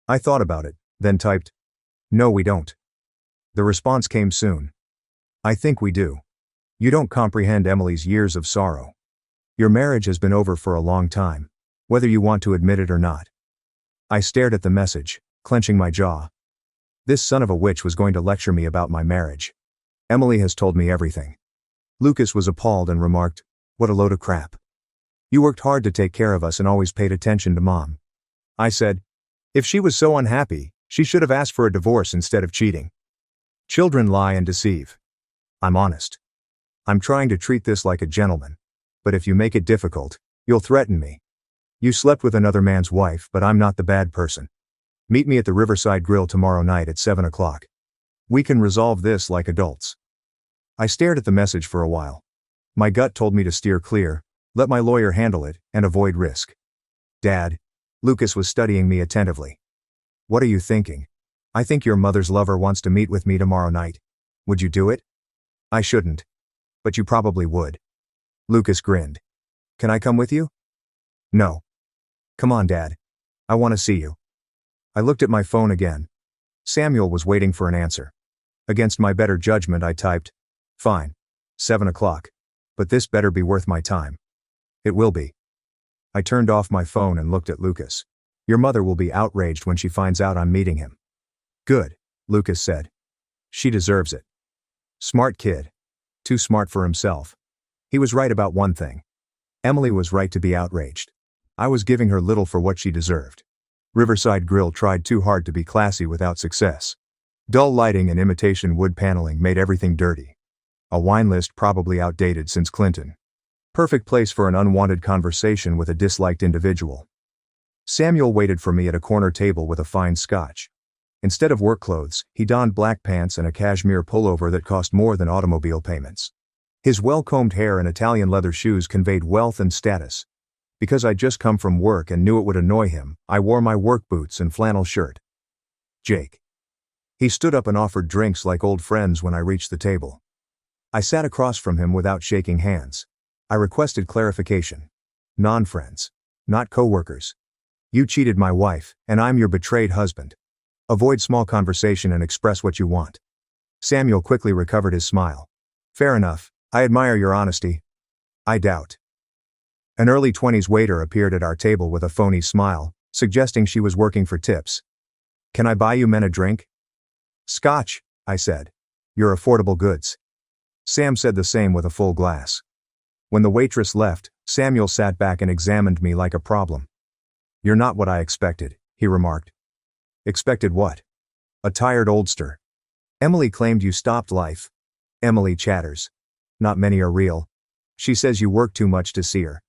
I thought about it, then typed. No, we don't. The response came soon. I think we do. You don't comprehend Emily's years of sorrow. Your marriage has been over for a long time, whether you want to admit it or not. I stared at the message, clenching my jaw. This son of a witch was going to lecture me about my marriage. Emily has told me everything. Lucas was appalled and remarked, what a load of crap. You worked hard to take care of us and always paid attention to Mom. I said, if she was so unhappy, she should have asked for a divorce instead of cheating. Children lie and deceive. I'm honest. I'm trying to treat this like a gentleman. But if you make it difficult, you'll threaten me. You slept with another man's wife, but I'm not the bad person. Meet me at the Riverside Grill tomorrow night at 7 o'clock. We can resolve this like adults. I stared at the message for a while. My gut told me to steer clear, let my lawyer handle it, and avoid risk. Dad. Lucas was studying me attentively. What are you thinking? I think your mother's lover wants to meet with me tomorrow night. Would you do it? I shouldn't. But you probably would. Lucas grinned. Can I come with you? No. Come on, Dad. I want to see you. I looked at my phone again. Samuel was waiting for an answer. Against my better judgment, I typed, fine. 7 o'clock. But this better be worth my time. It will be. I turned off my phone and looked at Lucas. Your mother will be outraged when she finds out I'm meeting him. Good, Lucas said. She deserves it. Smart kid. Too smart for himself. He was right about one thing. Emily was right to be outraged. I was giving her little for what she deserved. Riverside Grill tried too hard to be classy without success. Dull lighting and imitation wood paneling made everything dirty. A wine list probably outdated since Clinton. Perfect place for an unwanted conversation with a disliked individual. Samuel waited for me at a corner table with a fine scotch. Instead of work clothes, he donned black pants and a cashmere pullover that cost more than automobile payments. His well-combed hair and Italian leather shoes conveyed wealth and status. Because I'd just come from work and knew it would annoy him, I wore my work boots and flannel shirt. Jake. He stood up and offered drinks like old friends when I reached the table. I sat across from him without shaking hands. I requested clarification. Non-friends. Not co-workers. You cheated my wife, and I'm your betrayed husband. Avoid small conversation and express what you want. Samuel quickly recovered his smile. Fair enough. I admire your honesty. I doubt. An early 20s waiter appeared at our table with a phony smile, suggesting she was working for tips. Can I buy you men a drink? Scotch, I said. Your affordable goods. Sam said the same with a full glass. When the waitress left, Samuel sat back and examined me like a problem. You're not what I expected, he remarked. Expected what? A tired oldster. Emily claimed you stopped life. Emily chatters. Not many are real. She says you work too much to see her.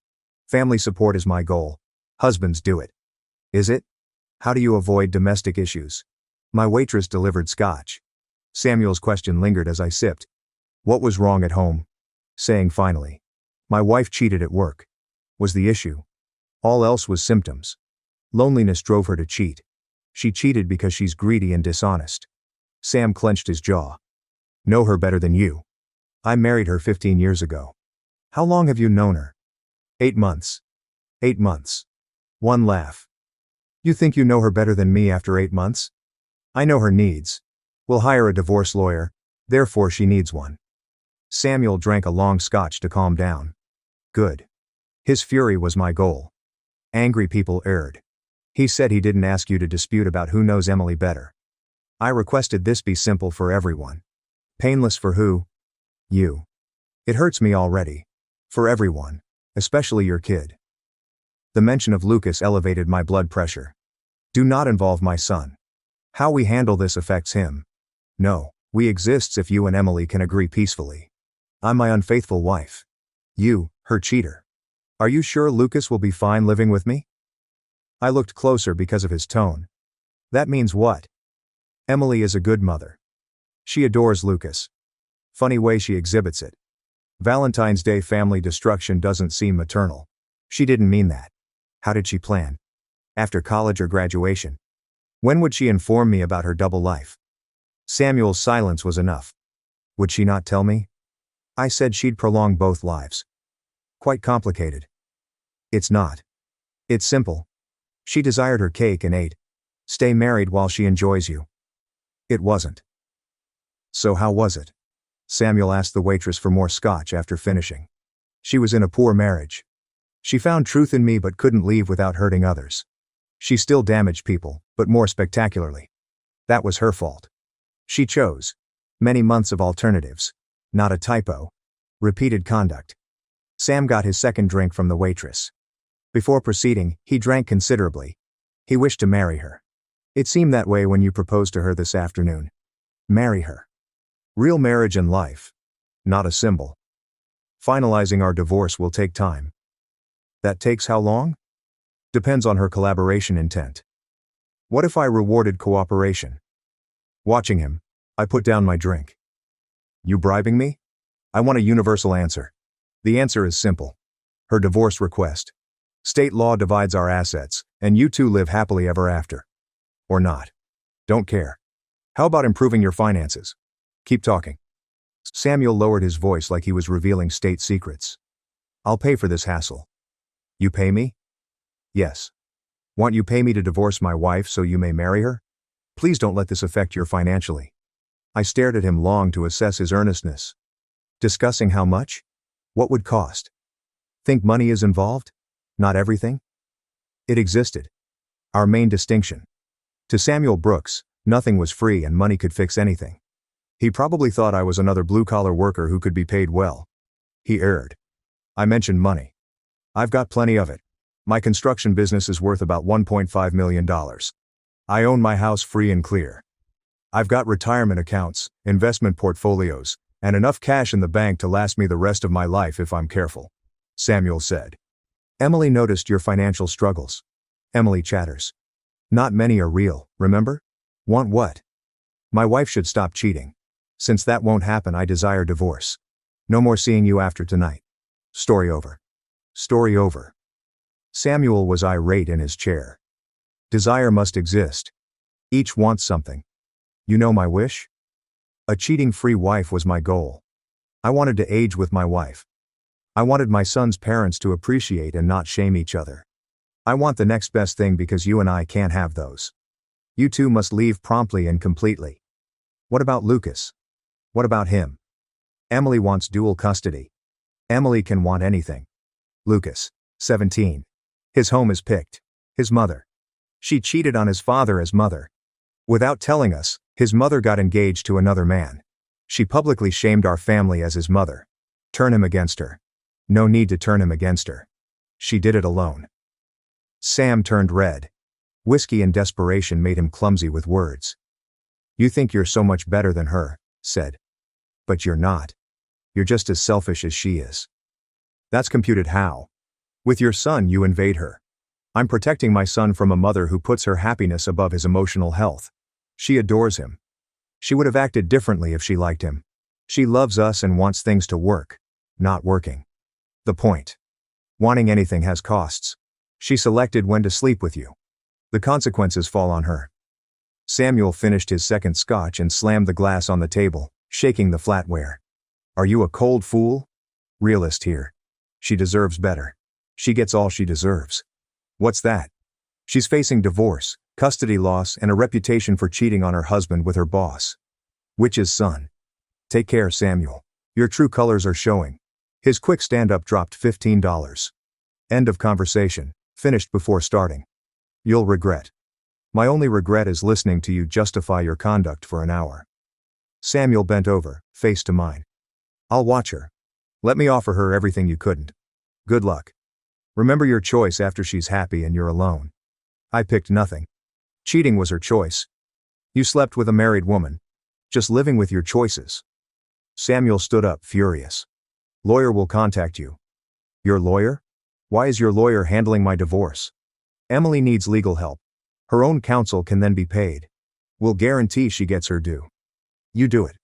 Family support is my goal. Husbands do it. Is it? How do you avoid domestic issues? My waitress delivered scotch. Samuel's question lingered as I sipped. What was wrong at home? Saying finally. My wife cheated at work. Was the issue. All else was symptoms. Loneliness drove her to cheat. She cheated because she's greedy and dishonest. Sam clenched his jaw. Know her better than you. I married her 15 years ago. How long have you known her? 8 months. 8 months. One laugh. You think you know her better than me after 8 months? I know her needs. We'll hire a divorce lawyer, therefore she needs one. Samuel drank a long scotch to calm down. Good. His fury was my goal. Angry people erred. He said he didn't ask you to dispute about who knows Emily better. I requested this be simple for everyone. Painless for who? You. It hurts me already. For everyone. Especially your kid. The mention of Lucas elevated my blood pressure. Do not involve my son. How we handle this affects him. No, we exists if you and Emily can agree peacefully. I'm my unfaithful wife. You, her cheater. Are you sure Lucas will be fine living with me? I looked closer because of his tone. That means what? Emily is a good mother. She adores Lucas. Funny way she exhibits it. Valentine's Day family destruction doesn't seem maternal. She didn't mean that. How did she plan? After college or graduation? When would she inform me about her double life? Samuel's silence was enough. Would she not tell me? I said she'd prolong both lives. Quite complicated. It's not. It's simple. She desired her cake and ate. Stay married while she enjoys you. It wasn't. So how was it? Samuel asked the waitress for more scotch after finishing. She was in a poor marriage. She found truth in me but couldn't leave without hurting others. She still damaged people, but more spectacularly. That was her fault. She chose many months of alternatives. Not a typo. Repeated conduct. Sam got his second drink from the waitress. Before proceeding, he drank considerably. He wished to marry her. It seemed that way when you proposed to her this afternoon. Marry her. Real marriage and life. Not a symbol. Finalizing our divorce will take time. That takes how long? Depends on her collaboration intent. What if I rewarded cooperation? Watching him, I put down my drink. You bribing me? I want a universal answer. The answer is simple. Her divorce request. State law divides our assets, and you two live happily ever after. Or not. Don't care. How about improving your finances? Keep talking. Samuel lowered his voice like he was revealing state secrets. I'll pay for this hassle. You pay me? Yes. Want you pay me to divorce my wife so you may marry her? Please don't let this affect you financially. I stared at him long to assess his earnestness. Discussing how much? What would cost? Think money is involved? Not everything? It existed. Our main distinction. To Samuel Brooks, nothing was free and money could fix anything. He probably thought I was another blue-collar worker who could be paid well. He erred. I mentioned money. I've got plenty of it. My construction business is worth about $1.5 million. I own my house free and clear. I've got retirement accounts, investment portfolios, and enough cash in the bank to last me the rest of my life if I'm careful, Samuel said. Emily noticed your financial struggles. Emily chatters. Not many are real, remember? Want what? My wife should stop cheating. Since that won't happen, I desire divorce. No more seeing you after tonight. Story over. Story over. Samuel was irate in his chair. Desire must exist. Each wants something. You know my wish? A cheating-free wife was my goal. I wanted to age with my wife. I wanted my son's parents to appreciate and not shame each other. I want the next best thing because you and I can't have those. You two must leave promptly and completely. What about Lucas? What about him? Emily wants dual custody. Emily can want anything. Lucas, 17. His home is picked. His mother. She cheated on his father as mother. Without telling us, his mother got engaged to another man. She publicly shamed our family as his mother. Turn him against her. No need to turn him against her. She did it alone. Sam turned red. Whiskey and desperation made him clumsy with words. You think you're so much better than her, said. But you're not. You're just as selfish as she is. That's computed how? With your son you invade her. I'm protecting my son from a mother who puts her happiness above his emotional health. She adores him. She would have acted differently if she liked him. She loves us and wants things to work. Not working. The point. Wanting anything has costs. She selected when to sleep with you. The consequences fall on her. Samuel finished his second scotch and slammed the glass on the table, shaking the flatware. Are you a cold fool? Realist here. She deserves better. She gets all she deserves. What's that? She's facing divorce, custody loss, and a reputation for cheating on her husband with her boss. Witch's son. Take care, Samuel. Your true colors are showing. His quick stand-up dropped $15. End of conversation, finished before starting. You'll regret. My only regret is listening to you justify your conduct for an hour. Samuel bent over, face to mine. I'll watch her. Let me offer her everything you couldn't. Good luck. Remember your choice after she's happy and you're alone. I picked nothing. Cheating was her choice. You slept with a married woman. Just living with your choices. Samuel stood up, furious. Lawyer will contact you. Your lawyer? Why is your lawyer handling my divorce? Emily needs legal help. Her own counsel can then be paid. We'll guarantee she gets her due. You do it.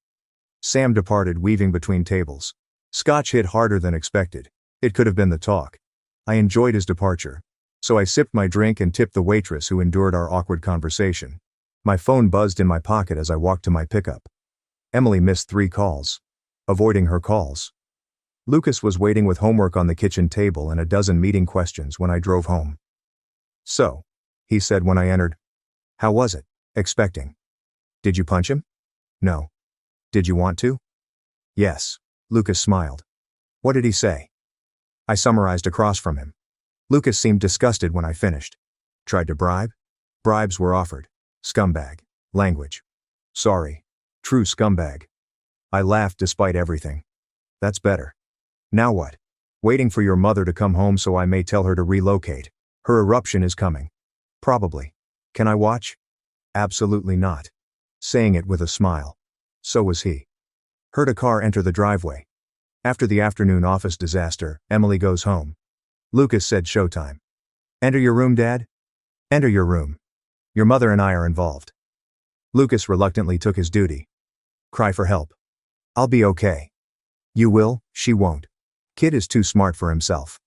Sam departed, weaving between tables. Scotch hit harder than expected. It could have been the talk. I enjoyed his departure. So I sipped my drink and tipped the waitress who endured our awkward conversation. My phone buzzed in my pocket as I walked to my pickup. Emily missed 3 calls. Avoiding her calls. Lucas was waiting with homework on the kitchen table and a dozen meeting questions when I drove home. "So," he said when I entered. "How was it?" Expecting. "Did you punch him?" "No." "Did you want to?" "Yes." Lucas smiled. "What did he say?" I summarized across from him. Lucas seemed disgusted when I finished. "Tried to bribe?" "Bribes were offered. Scumbag. Language. Sorry. True scumbag." I laughed despite everything. "That's better. Now what?" "Waiting for your mother to come home so I may tell her to relocate. Her eruption is coming." "Probably. Can I watch?" "Absolutely not." Saying it with a smile. So was he. Heard a car enter the driveway. After the afternoon office disaster, Emily goes home. Lucas said showtime. "Enter your room, Dad?" "Enter your room. Your mother and I are involved." Lucas reluctantly took his duty. "Cry for help." "I'll be okay." "You will, she won't. Kid is too smart for himself."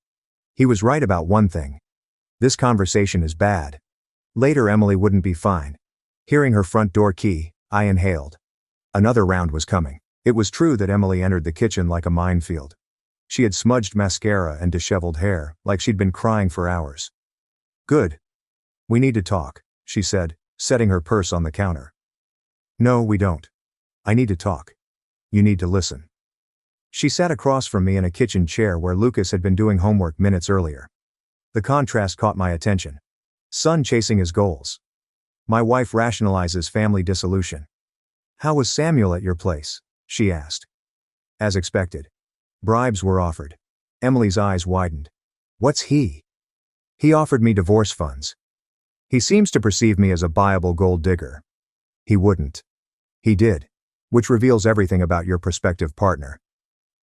He was right about one thing. This conversation is bad. Later Emily wouldn't be fine. Hearing her front door key, I inhaled. Another round was coming. It was true that Emily entered the kitchen like a minefield. She had smudged mascara and disheveled hair, like she'd been crying for hours. "Good. We need to talk," she said, setting her purse on the counter. "No, we don't. I need to talk. You need to listen." She sat across from me in a kitchen chair where Lucas had been doing homework minutes earlier. The contrast caught my attention. Son chasing his goals. My wife rationalizes family dissolution. "How was Samuel at your place?" she asked. As expected. Bribes were offered. Emily's eyes widened. "What's he?" "He offered me divorce funds. He seems to perceive me as a buyable gold digger." "He wouldn't." "He did. Which reveals everything about your prospective partner."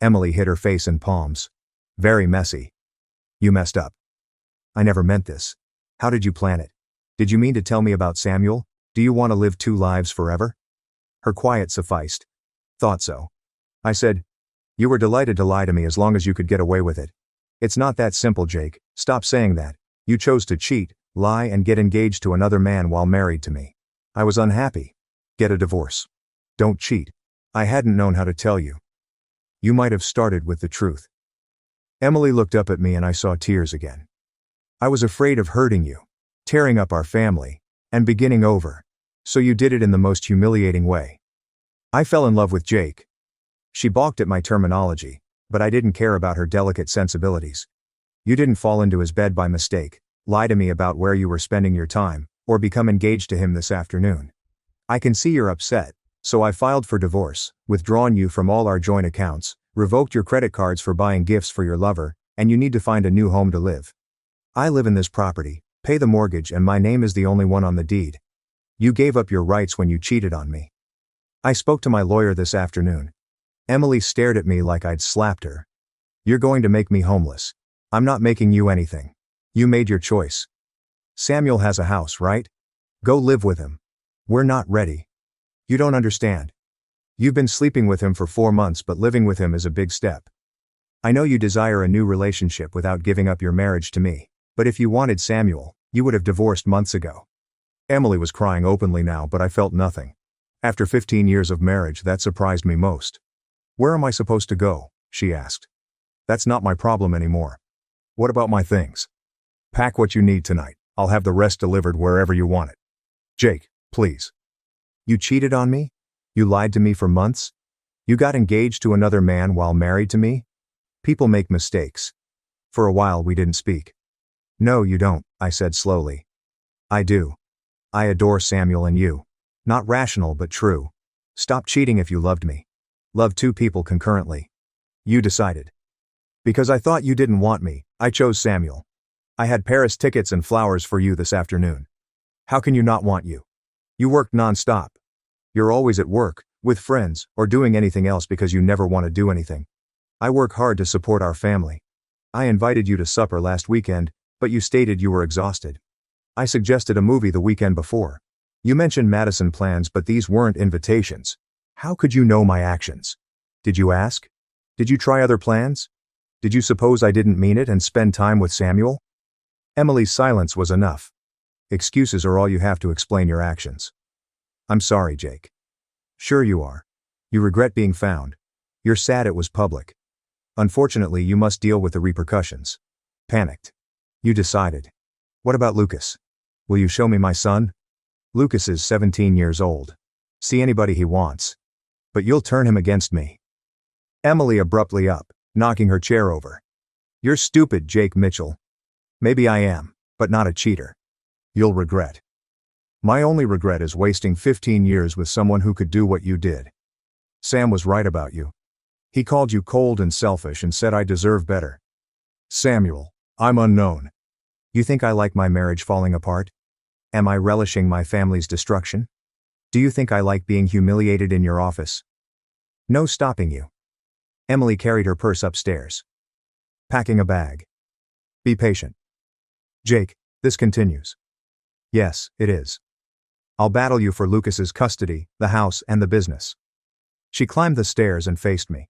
Emily hid her face in palms. "Very messy." "You messed up." "I never meant this. How did you plan it? Did you mean to tell me about Samuel? Do you want to live 2 lives forever?" Her quiet sufficed. "Thought so." I said, "You were delighted to lie to me as long as you could get away with it. It's not that simple, Jake. Stop saying that. You chose to cheat, lie and get engaged to another man while married to me. I was unhappy. Get a divorce. Don't cheat. I hadn't known how to tell you. You might have started with the truth." Emily looked up at me and I saw tears again. "I was afraid of hurting you, tearing up our family, and beginning over. So you did it in the most humiliating way." "I fell in love with Jake." She balked at my terminology, but I didn't care about her delicate sensibilities. "You didn't fall into his bed by mistake, lie to me about where you were spending your time, or become engaged to him this afternoon. I can see you're upset, so I filed for divorce, withdrawn you from all our joint accounts, revoked your credit cards for buying gifts for your lover, and you need to find a new home to live. I live in this property, pay the mortgage, and my name is the only one on the deed. You gave up your rights when you cheated on me. I spoke to my lawyer this afternoon." Emily stared at me like I'd slapped her. "You're going to make me homeless. I'm not making you anything. You made your choice. Samuel has a house, right? Go live with him. We're not ready. You don't understand. You've been sleeping with him for 4 months, but living with him is a big step. I know you desire a new relationship without giving up your marriage to me, but if you wanted Samuel, you would have divorced months ago." Emily was crying openly now, but I felt nothing. After 15 years of marriage, that surprised me most. "Where am I supposed to go?" she asked. "That's not my problem anymore. What about my things?" "Pack what you need tonight. I'll have the rest delivered wherever you want it." "Jake, please." "You cheated on me? You lied to me for months? You got engaged to another man while married to me? People make mistakes." For a while we didn't speak. "No, you don't," I said slowly. "I do. I adore Samuel and you. Not rational but true. Stop cheating if you loved me. Love 2 people concurrently. You decided. Because I thought you didn't want me, I chose Samuel. I had Paris tickets and flowers for you this afternoon. How can you not want you? You work non-stop. You're always at work, with friends, or doing anything else because you never want to do anything. I work hard to support our family. I invited you to supper last weekend, but you stated you were exhausted. I suggested a movie the weekend before. You mentioned Madison plans, but these weren't invitations. How could you know my actions? Did you ask? Did you try other plans? Did you suppose I didn't mean it and spend time with Samuel? Emily's silence was enough. Excuses are all you have to explain your actions. I'm sorry, Jake. Sure you are. You regret being found. You're sad it was public. Unfortunately, you must deal with the repercussions. Panicked. You decided. What about Lucas? Will you show me my son? Lucas is 17 years old. See anybody he wants. But you'll turn him against me. Emily abruptly up, knocking her chair over. You're stupid, Jake Mitchell. Maybe I am, but not a cheater. You'll regret. My only regret is wasting 15 years with someone who could do what you did. Sam was right about you. He called you cold and selfish and said I deserve better. Samuel, I'm unknown. You think I like my marriage falling apart? Am I relishing my family's destruction? Do you think I like being humiliated in your office? No stopping you. Emily carried her purse upstairs. Packing a bag. Be patient. Jake, this continues. Yes, it is. I'll battle you for Lucas's custody, the house, and the business. She climbed the stairs and faced me.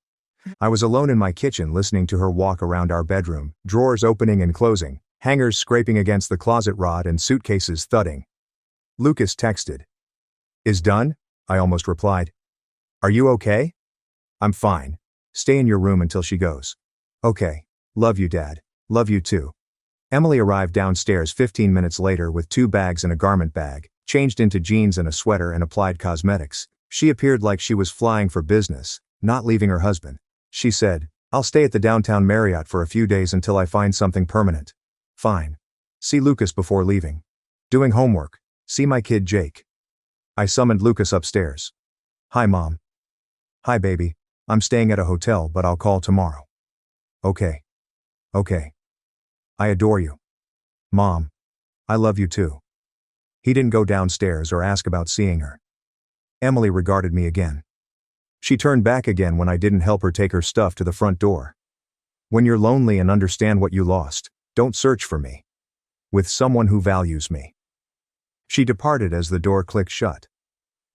I was alone in my kitchen listening to her walk around our bedroom, drawers opening and closing, hangers scraping against the closet rod and suitcases thudding. Lucas texted. Is done? I almost replied. Are you okay? I'm fine. Stay in your room until she goes. Okay. Love you, Dad. Love you too. Emily arrived downstairs 15 minutes later with 2 bags and a garment bag, changed into jeans and a sweater and applied cosmetics. She appeared like she was flying for business, not leaving her husband. She said, I'll stay at the downtown Marriott for a few days until I find something permanent. Fine. See Lucas before leaving. Doing homework. See my kid Jake. I summoned Lucas upstairs. Hi, Mom. Hi, baby. I'm staying at a hotel, but I'll call tomorrow. Okay. Okay. I adore you. Mom. I love you too. He didn't go downstairs or ask about seeing her. Emily regarded me again. She turned back again when I didn't help her take her stuff to the front door. When you're lonely and understand what you lost, don't search for me. With someone who values me. She departed as the door clicked shut.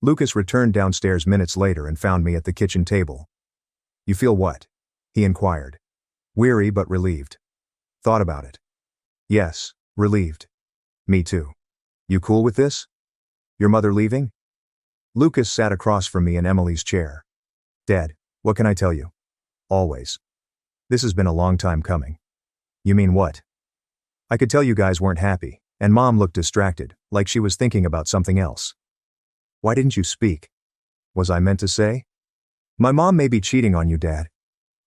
Lucas returned downstairs minutes later and found me at the kitchen table. You feel what? He inquired. Weary but relieved. Thought about it. Yes, relieved. Me too. You cool with this? Your mother leaving? Lucas sat across from me in Emily's chair. Dad, what can I tell you? Always. This has been a long time coming. You mean what? I could tell you guys weren't happy, and Mom looked distracted, like she was thinking about something else. Why didn't you speak? Was I meant to say? My mom may be cheating on you, Dad.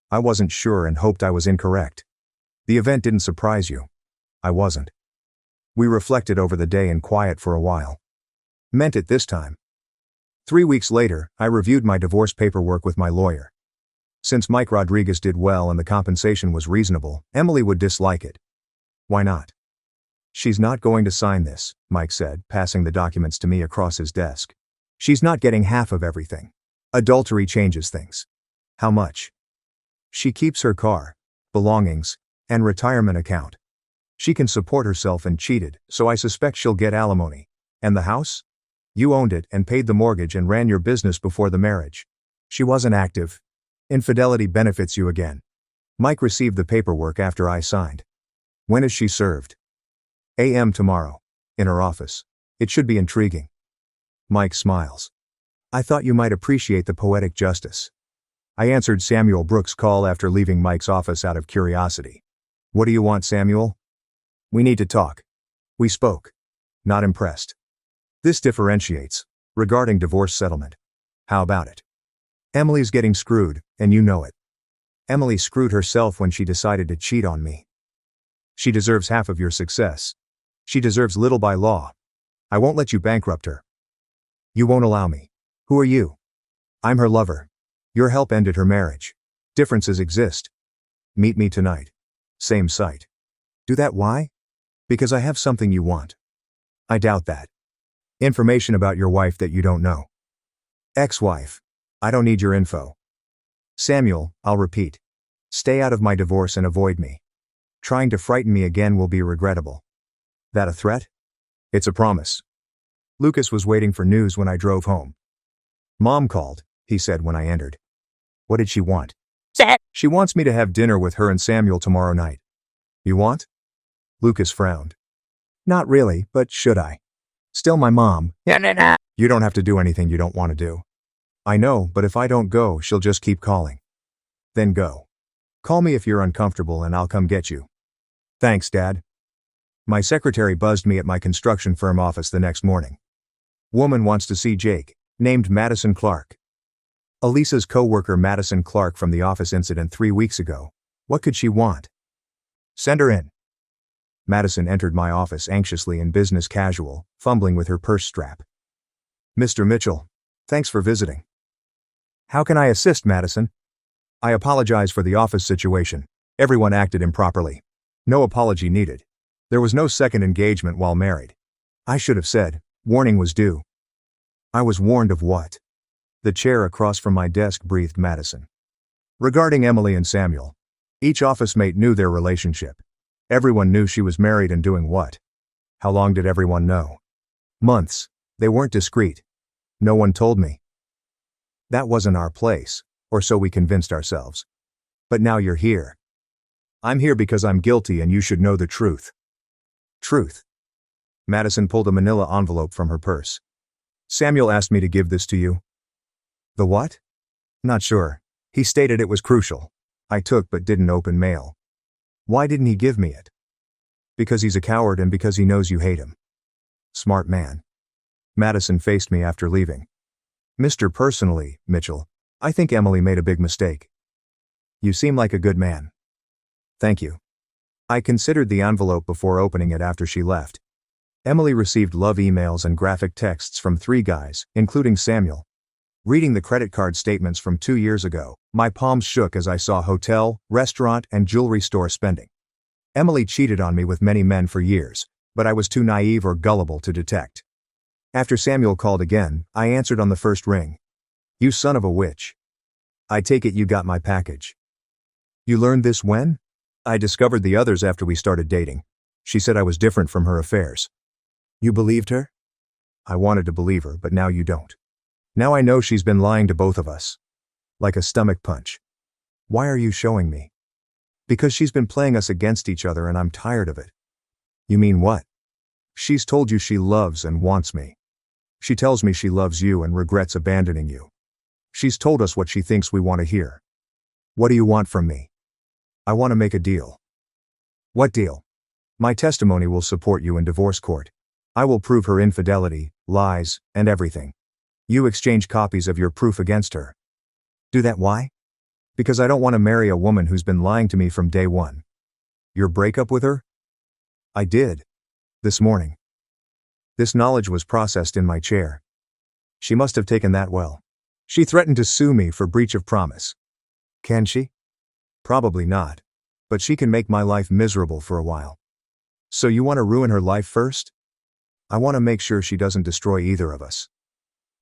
I wasn't sure and hoped I was incorrect. The event didn't surprise you. I wasn't. We reflected over the day in quiet for a while. Meant it this time. 3 weeks later, I reviewed my divorce paperwork with my lawyer. Since Mike Rodriguez did well and the compensation was reasonable, Emily would dislike it. Why not? She's not going to sign this, Mike said, passing the documents to me across his desk. She's not getting half of everything. Adultery changes things. How much? She keeps her car, belongings, and retirement account. She can support herself and cheated, so I suspect she'll get alimony. And the house? You owned it and paid the mortgage and ran your business before the marriage. She wasn't active. Infidelity benefits you again. Mike received the paperwork after I signed. When is she served? A.M. tomorrow. In her office. It should be intriguing. Mike smiles. I thought you might appreciate the poetic justice. I answered Samuel Brooks' call after leaving Mike's office out of curiosity. What do you want, Samuel? We need to talk. We spoke. Not impressed. This differentiates. Regarding divorce settlement. How about it? Emily's getting screwed, and you know it. Emily screwed herself when she decided to cheat on me. She deserves half of your success. She deserves little by law. I won't let you bankrupt her. You won't allow me. Who are you? I'm her lover. Your help ended her marriage. Differences exist. Meet me tonight. Same site. Do that why? Because I have something you want. I doubt that. Information about your wife that you don't know. Ex-wife. I don't need your info. Samuel, I'll repeat. Stay out of my divorce and avoid me. Trying to frighten me again will be regrettable. That a threat? It's a promise. Lucas was waiting for news when I drove home. Mom called, he said when I entered. What did she want? She wants me to have dinner with her and Samuel tomorrow night. You want? Lucas frowned. Not really, but should I? Still my mom. You don't have to do anything you don't want to do. I know, but if I don't go, she'll just keep calling. Then go. Call me if you're uncomfortable and I'll come get you. Thanks, Dad. My secretary buzzed me at my construction firm office the next morning. Woman wants to see Jake, named Madison Clark. Elisa's co-worker Madison Clark from the office incident 3 weeks ago. What could she want? Send her in. Madison entered my office anxiously and business casual, fumbling with her purse strap. Mr. Mitchell, thanks for visiting. How can I assist, Madison? I apologize for the office situation. Everyone acted improperly. No apology needed. There was no second engagement while married. I should have said, warning was due. I was warned of what? The chair across from my desk breathed Madison. Regarding Emily and Samuel. Each office mate knew their relationship. Everyone knew she was married and doing what? How long did everyone know? Months. They weren't discreet. No one told me. That wasn't our place, or so we convinced ourselves. But now you're here. I'm here because I'm guilty and you should know the truth. Truth. Madison pulled a manila envelope from her purse. Samuel asked me to give this to you. The what? Not sure. He stated it was crucial. I took but didn't open mail. Why didn't he give me it? Because he's a coward and because he knows you hate him. Smart man. Madison faced me after leaving. Mr. Personally, Mitchell, I think Emily made a big mistake. You seem like a good man. Thank you. I considered the envelope before opening it after she left. Emily received love emails and graphic texts from 3 guys, including Samuel. Reading the credit card statements from 2 years ago, my palms shook as I saw hotel, restaurant, and jewelry store spending. Emily cheated on me with many men for years, but I was too naive or gullible to detect. After Samuel called again, I answered on the first ring. You son of a witch. I take it you got my package. You learned this when? I discovered the others after we started dating. She said I was different from her affairs. You believed her? I wanted to believe her, but now you don't. Now I know she's been lying to both of us. Like a stomach punch. Why are you showing me? Because she's been playing us against each other and I'm tired of it. You mean what? She's told you she loves and wants me. She tells me she loves you and regrets abandoning you. She's told us what she thinks we want to hear. What do you want from me? I want to make a deal. What deal? My testimony will support you in divorce court. I will prove her infidelity, lies, and everything. You exchange copies of your proof against her. Do that why? Because I don't want to marry a woman who's been lying to me from day one. Your breakup with her? I did. This morning. This knowledge was processed in my chair. She must have taken that well. She threatened to sue me for breach of promise. Can she? Probably not. But she can make my life miserable for a while. So you want to ruin her life first? I want to make sure she doesn't destroy either of us.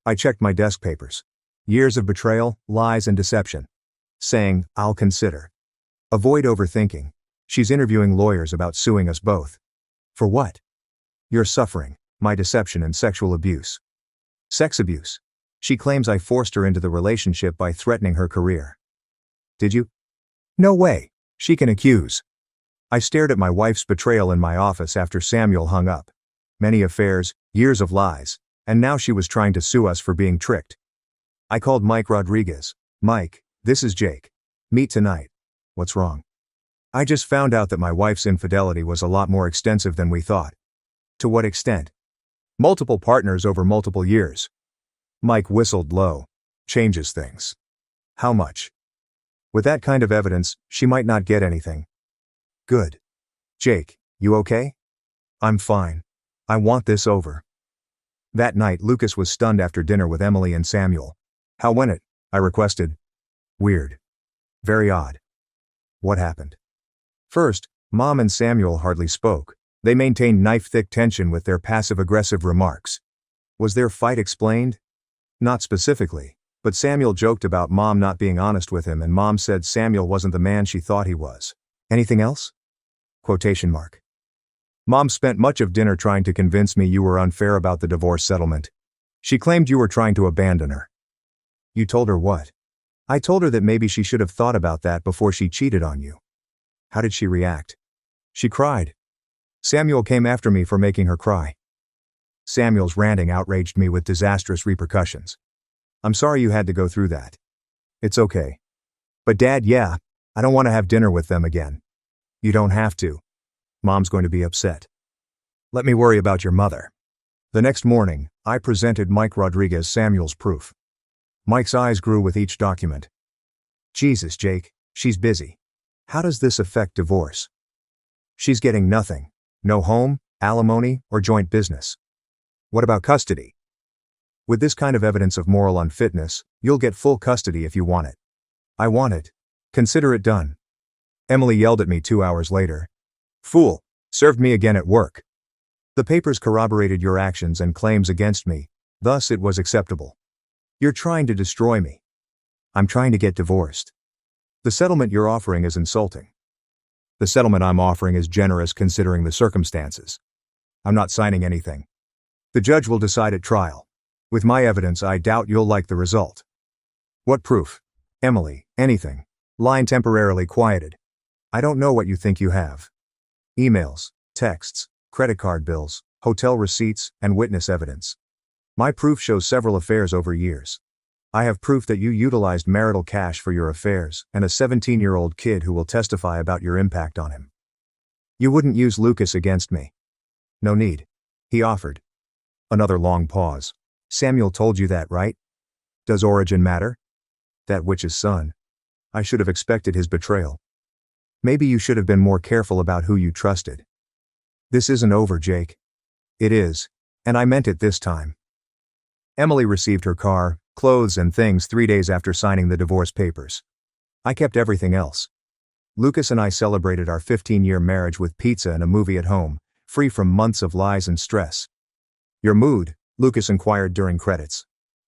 I checked my desk papers. Years of betrayal, lies, and deception. Saying, I'll consider. Avoid overthinking. She's interviewing lawyers about suing us both. For what? Your suffering, my deception and sexual abuse. Sex abuse. She claims I forced her into the relationship by threatening her career. Did you? No way. She can accuse. I stared at my wife's betrayal in my office after Samuel hung up. Many affairs, years of lies, and now she was trying to sue us for being tricked. I called Mike Rodriguez. Mike, this is Jake. Meet tonight. What's wrong? I just found out that my wife's infidelity was a lot more extensive than we thought. To what extent? Multiple partners over multiple years. Mike whistled low. Changes things. How much? With that kind of evidence, she might not get anything. Good. Jake, you okay? I'm fine. I want this over. That night Lucas was stunned after dinner with Emily and Samuel. How went it? I requested. Weird. Very odd. What happened? First, Mom and Samuel hardly spoke. They maintained knife-thick tension with their passive-aggressive remarks. Was their fight explained? Not specifically, but Samuel joked about Mom not being honest with him and Mom said Samuel wasn't the man she thought he was. Anything else? Quotation mark. Mom spent much of dinner trying to convince me you were unfair about the divorce settlement. She claimed you were trying to abandon her. You told her what? I told her that maybe she should have thought about that before she cheated on you. How did she react? She cried. Samuel came after me for making her cry. Samuel's ranting outraged me with disastrous repercussions. I'm sorry you had to go through that. It's okay. But Dad, yeah, I don't want to have dinner with them again. You don't have to. Mom's going to be upset. Let me worry about your mother. The next morning, I presented Mike Rodriguez Samuel's proof. Mike's eyes grew with each document. Jesus, Jake, she's busy. How does this affect divorce? She's getting nothing. No home, alimony, or joint business. What about custody? With this kind of evidence of moral unfitness, you'll get full custody if you want it. I want it. Consider it done. Emily yelled at me 2 hours later. Fool, served me again at work. The papers corroborated your actions and claims against me, thus it was acceptable. You're trying to destroy me. I'm trying to get divorced. The settlement you're offering is insulting. The settlement I'm offering is generous considering the circumstances. I'm not signing anything. The judge will decide at trial. With my evidence, I doubt you'll like the result. What proof? Emily, anything. Line temporarily quieted. I don't know what you think you have. Emails, texts, credit card bills, hotel receipts, and witness evidence. My proof shows several affairs over years. I have proof that you utilized marital cash for your affairs and a 17-year-old kid who will testify about your impact on him. You wouldn't use Lucas against me. No need. He offered. Another long pause. Samuel told you that, right? Does origin matter? That witch's son. I should have expected his betrayal. Maybe you should have been more careful about who you trusted. This isn't over, Jake. It is, and I meant it this time. Emily received her car, clothes and things 3 days after signing the divorce papers. I kept everything else. Lucas and I celebrated our 15-year marriage with pizza and a movie at home, free from months of lies and stress. Your mood? Lucas inquired during credits.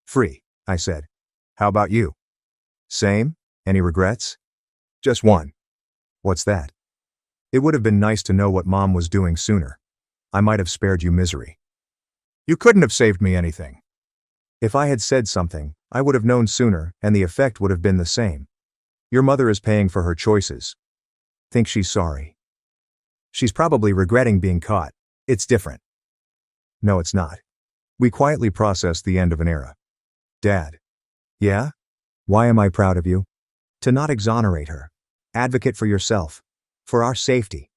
Free, I said. How about you? Same? Any regrets? Just one. What's that? It would have been nice to know what Mom was doing sooner. I might have spared you misery. You couldn't have saved me anything. If I had said something, I would have known sooner, and the effect would have been the same. Your mother is paying for her choices. Think she's sorry. She's probably regretting being caught. It's different. No, it's not. We quietly processed the end of an era. Dad. Yeah? Why am I proud of you? To not exonerate her. Advocate for yourself. For our safety.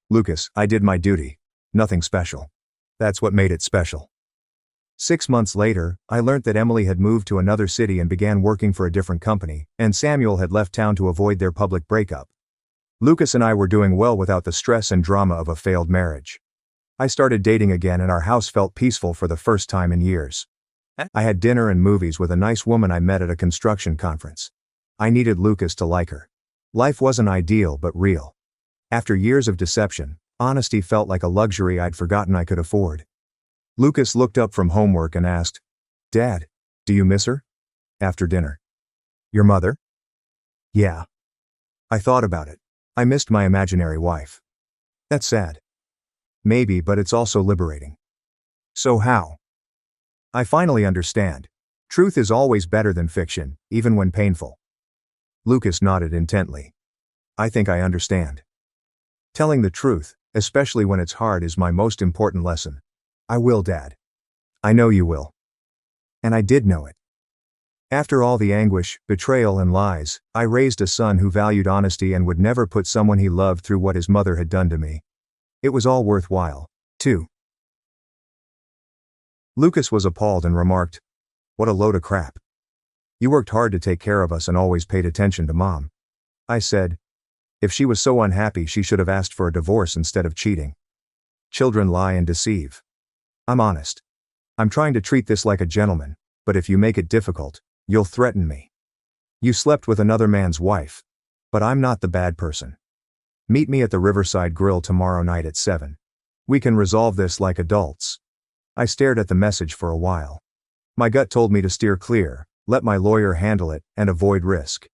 Lucas, I did my duty. Nothing special. That's what made it special. 6 months later, I learnt that Emily had moved to another city and began working for a different company, and Samuel had left town to avoid their public breakup. Lucas and I were doing well without the stress and drama of a failed marriage. I started dating again and our house felt peaceful for the first time in years. I had dinner and movies with a nice woman I met at a construction conference. I needed Lucas to like her. Life wasn't ideal but real. After years of deception, honesty felt like a luxury I'd forgotten I could afford. Lucas looked up from homework and asked, Dad, do you miss her? After dinner. Your mother? Yeah. I thought about it. I missed my imaginary wife. That's sad. Maybe, but it's also liberating. So how? I finally understand. Truth is always better than fiction, even when painful. Lucas nodded intently. I think I understand. Telling the truth, especially when it's hard, is my most important lesson. I will, Dad. I know you will. And I did know it. After all the anguish, betrayal, and lies, I raised a son who valued honesty and would never put someone he loved through what his mother had done to me. It was all worthwhile, too. Lucas was appalled and remarked, What a load of crap. You worked hard to take care of us and always paid attention to Mom. I said, if she was so unhappy, she should have asked for a divorce instead of cheating. Children lie and deceive. I'm honest. I'm trying to treat this like a gentleman, but if you make it difficult, you'll threaten me. You slept with another man's wife. But I'm not the bad person. Meet me at the Riverside Grill tomorrow night at 7. We can resolve this like adults. I stared at the message for a while. My gut told me to steer clear, let my lawyer handle it, and avoid risk.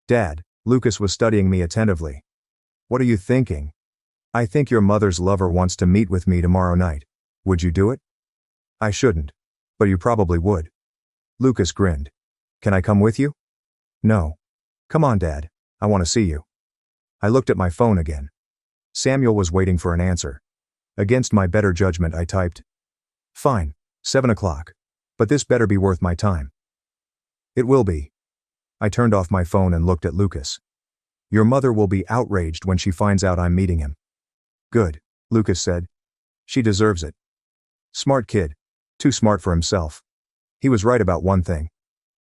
Dad, Lucas was studying me attentively. What are you thinking? I think your mother's lover wants to meet with me tomorrow night. Would you do it? I shouldn't. But you probably would. Lucas grinned. Can I come with you? No. Come on, Dad. I want to see you. I looked at my phone again. Samuel was waiting for an answer. Against my better judgment, I typed, "Fine, 7 o'clock. But this better be worth my time." "It will be." I turned off my phone and looked at Lucas. "Your mother will be outraged when she finds out I'm meeting him." "Good," Lucas said. "She deserves it." Smart kid. Too smart for himself. He was right about one thing.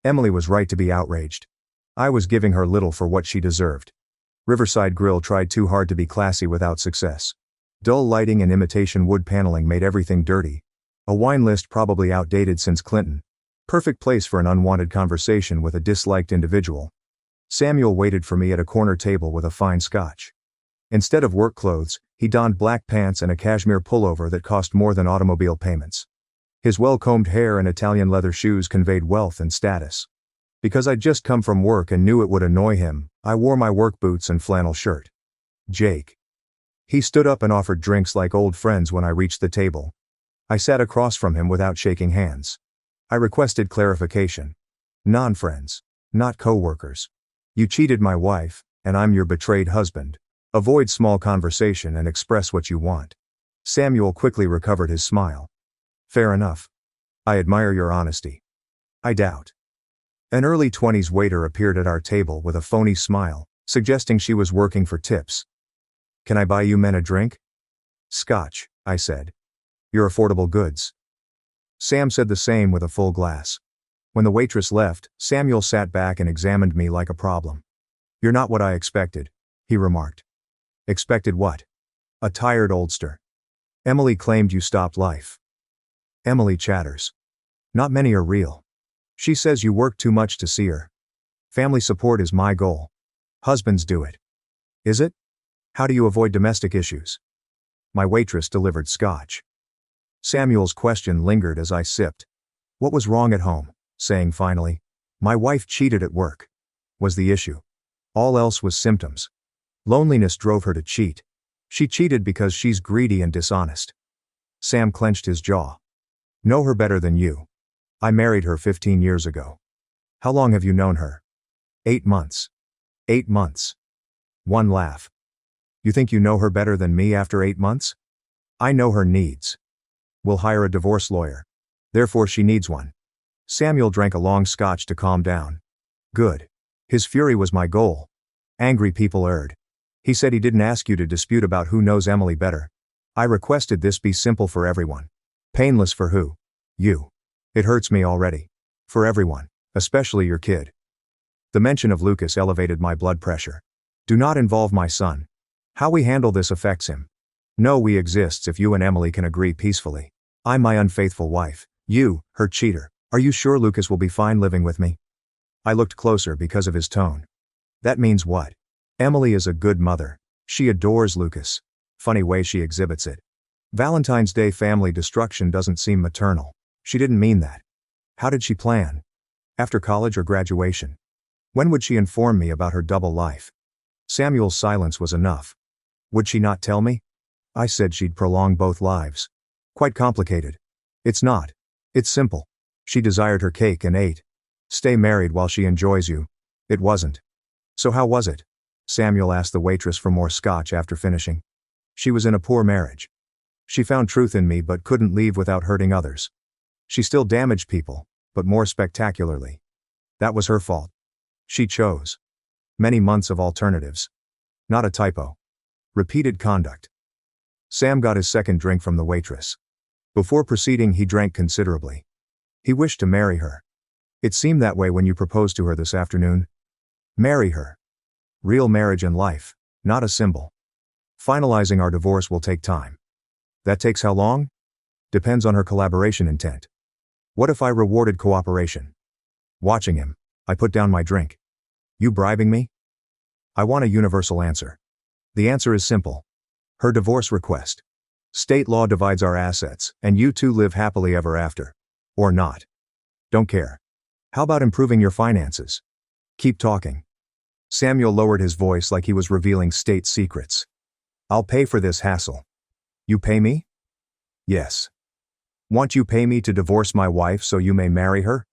Emily was right to be outraged. I was giving her little for what she deserved. Riverside Grill tried too hard to be classy without success. Dull lighting and imitation wood paneling made everything dirty. A wine list probably outdated since Clinton. Perfect place for an unwanted conversation with a disliked individual. Samuel waited for me at a corner table with a fine scotch. Instead of work clothes, he donned black pants and a cashmere pullover that cost more than automobile payments. His well-combed hair and Italian leather shoes conveyed wealth and status. Because I'd just come from work and knew it would annoy him, I wore my work boots and flannel shirt. Jake. He stood up and offered drinks like old friends when I reached the table. I sat across from him without shaking hands. I requested clarification. "Non-friends. Not co-workers. You cheated my wife, and I'm your betrayed husband. Avoid small conversation and express what you want." Samuel quickly recovered his smile. "Fair enough. I admire your honesty." "I doubt." An early 20s waiter appeared at our table with a phony smile, suggesting she was working for tips. "Can I buy you men a drink?" "Scotch," I said. "Your affordable goods." Sam said the same with a full glass. When the waitress left, Samuel sat back and examined me like a problem. "You're not what I expected," he remarked. "Expected what?" "A tired oldster. Emily claimed you stopped life." "Emily chatters. Not many are real. She says you work too much to see her. Family support is my goal. Husbands do it." "Is it? How do you avoid domestic issues?" My waitress delivered scotch. Samuel's question lingered as I sipped. "What was wrong at home?" saying finally, "My wife cheated at work," was the issue. All else was symptoms. Loneliness drove her to cheat. She cheated because she's greedy and dishonest. Sam clenched his jaw. "Know her better than you. I married her 15 years ago." "How long have you known her?" 8 months. 8 months. One laugh. "You think you know her better than me after 8 months?" "I know her needs. We'll hire a divorce lawyer. Therefore she needs one." Samuel drank a long scotch to calm down. Good. His fury was my goal. Angry people erred. He said he didn't ask you to dispute about who knows Emily better. I requested this be simple for everyone. Painless for who? You. It hurts me already. For everyone, especially your kid. The mention of Lucas elevated my blood pressure. Do not involve my son. How we handle this affects him. No we exists if you and Emily can agree peacefully. I'm my unfaithful wife. You, her cheater. Are you sure Lucas will be fine living with me? I looked closer because of his tone. That means what? Emily is a good mother. She adores Lucas. Funny way she exhibits it. Valentine's Day family destruction doesn't seem maternal. She didn't mean that. How did she plan? After college or graduation? When would she inform me about her double life? Samuel's silence was enough. Would she not tell me? I said she'd prolong both lives. Quite complicated. It's not. It's simple. She desired her cake and ate. Stay married while she enjoys you. It wasn't. So how was it? Samuel asked the waitress for more scotch after finishing. She was in a poor marriage. She found truth in me but couldn't leave without hurting others. She still damaged people, but more spectacularly. That was her fault. She chose. Many months of alternatives. Not a typo. Repeated conduct. Sam got his second drink from the waitress. Before proceeding he drank considerably. He wished to marry her. It seemed that way when you proposed to her this afternoon. Marry her. Real marriage and life, not a symbol. Finalizing our divorce will take time. That takes how long? Depends on her collaboration intent. What if I rewarded cooperation? Watching him, I put down my drink. You bribing me? I want a universal answer. The answer is simple. Her divorce request. State law divides our assets, and you two live happily ever after. Or not. Don't care. How about improving your finances? Keep talking. Samuel lowered his voice like he was revealing state secrets. I'll pay for this hassle. You pay me? Yes. Want you pay me to divorce my wife so you may marry her?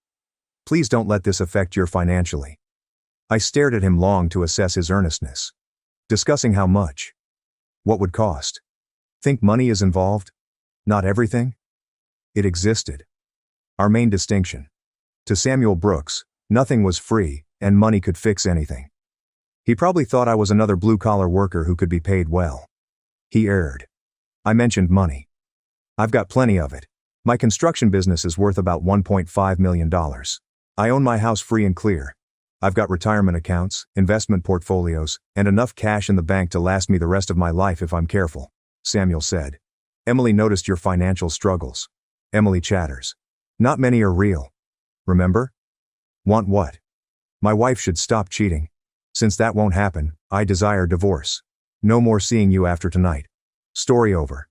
Please don't let this affect you financially. I stared at him long to assess his earnestness. Discussing how much? What would cost? Think money is involved? Not everything? It existed. Our main distinction. To Samuel Brooks, nothing was free, and money could fix anything. He probably thought I was another blue-collar worker who could be paid well. He erred. I mentioned money. I've got plenty of it. My construction business is worth about $1.5 million. I own my house free and clear. I've got retirement accounts, investment portfolios, and enough cash in the bank to last me the rest of my life if I'm careful, Samuel said. Emily noticed your financial struggles. Emily chatters. Not many are real. Remember? Want what? My wife should stop cheating. Since that won't happen, I desire divorce. No more seeing you after tonight. Story over.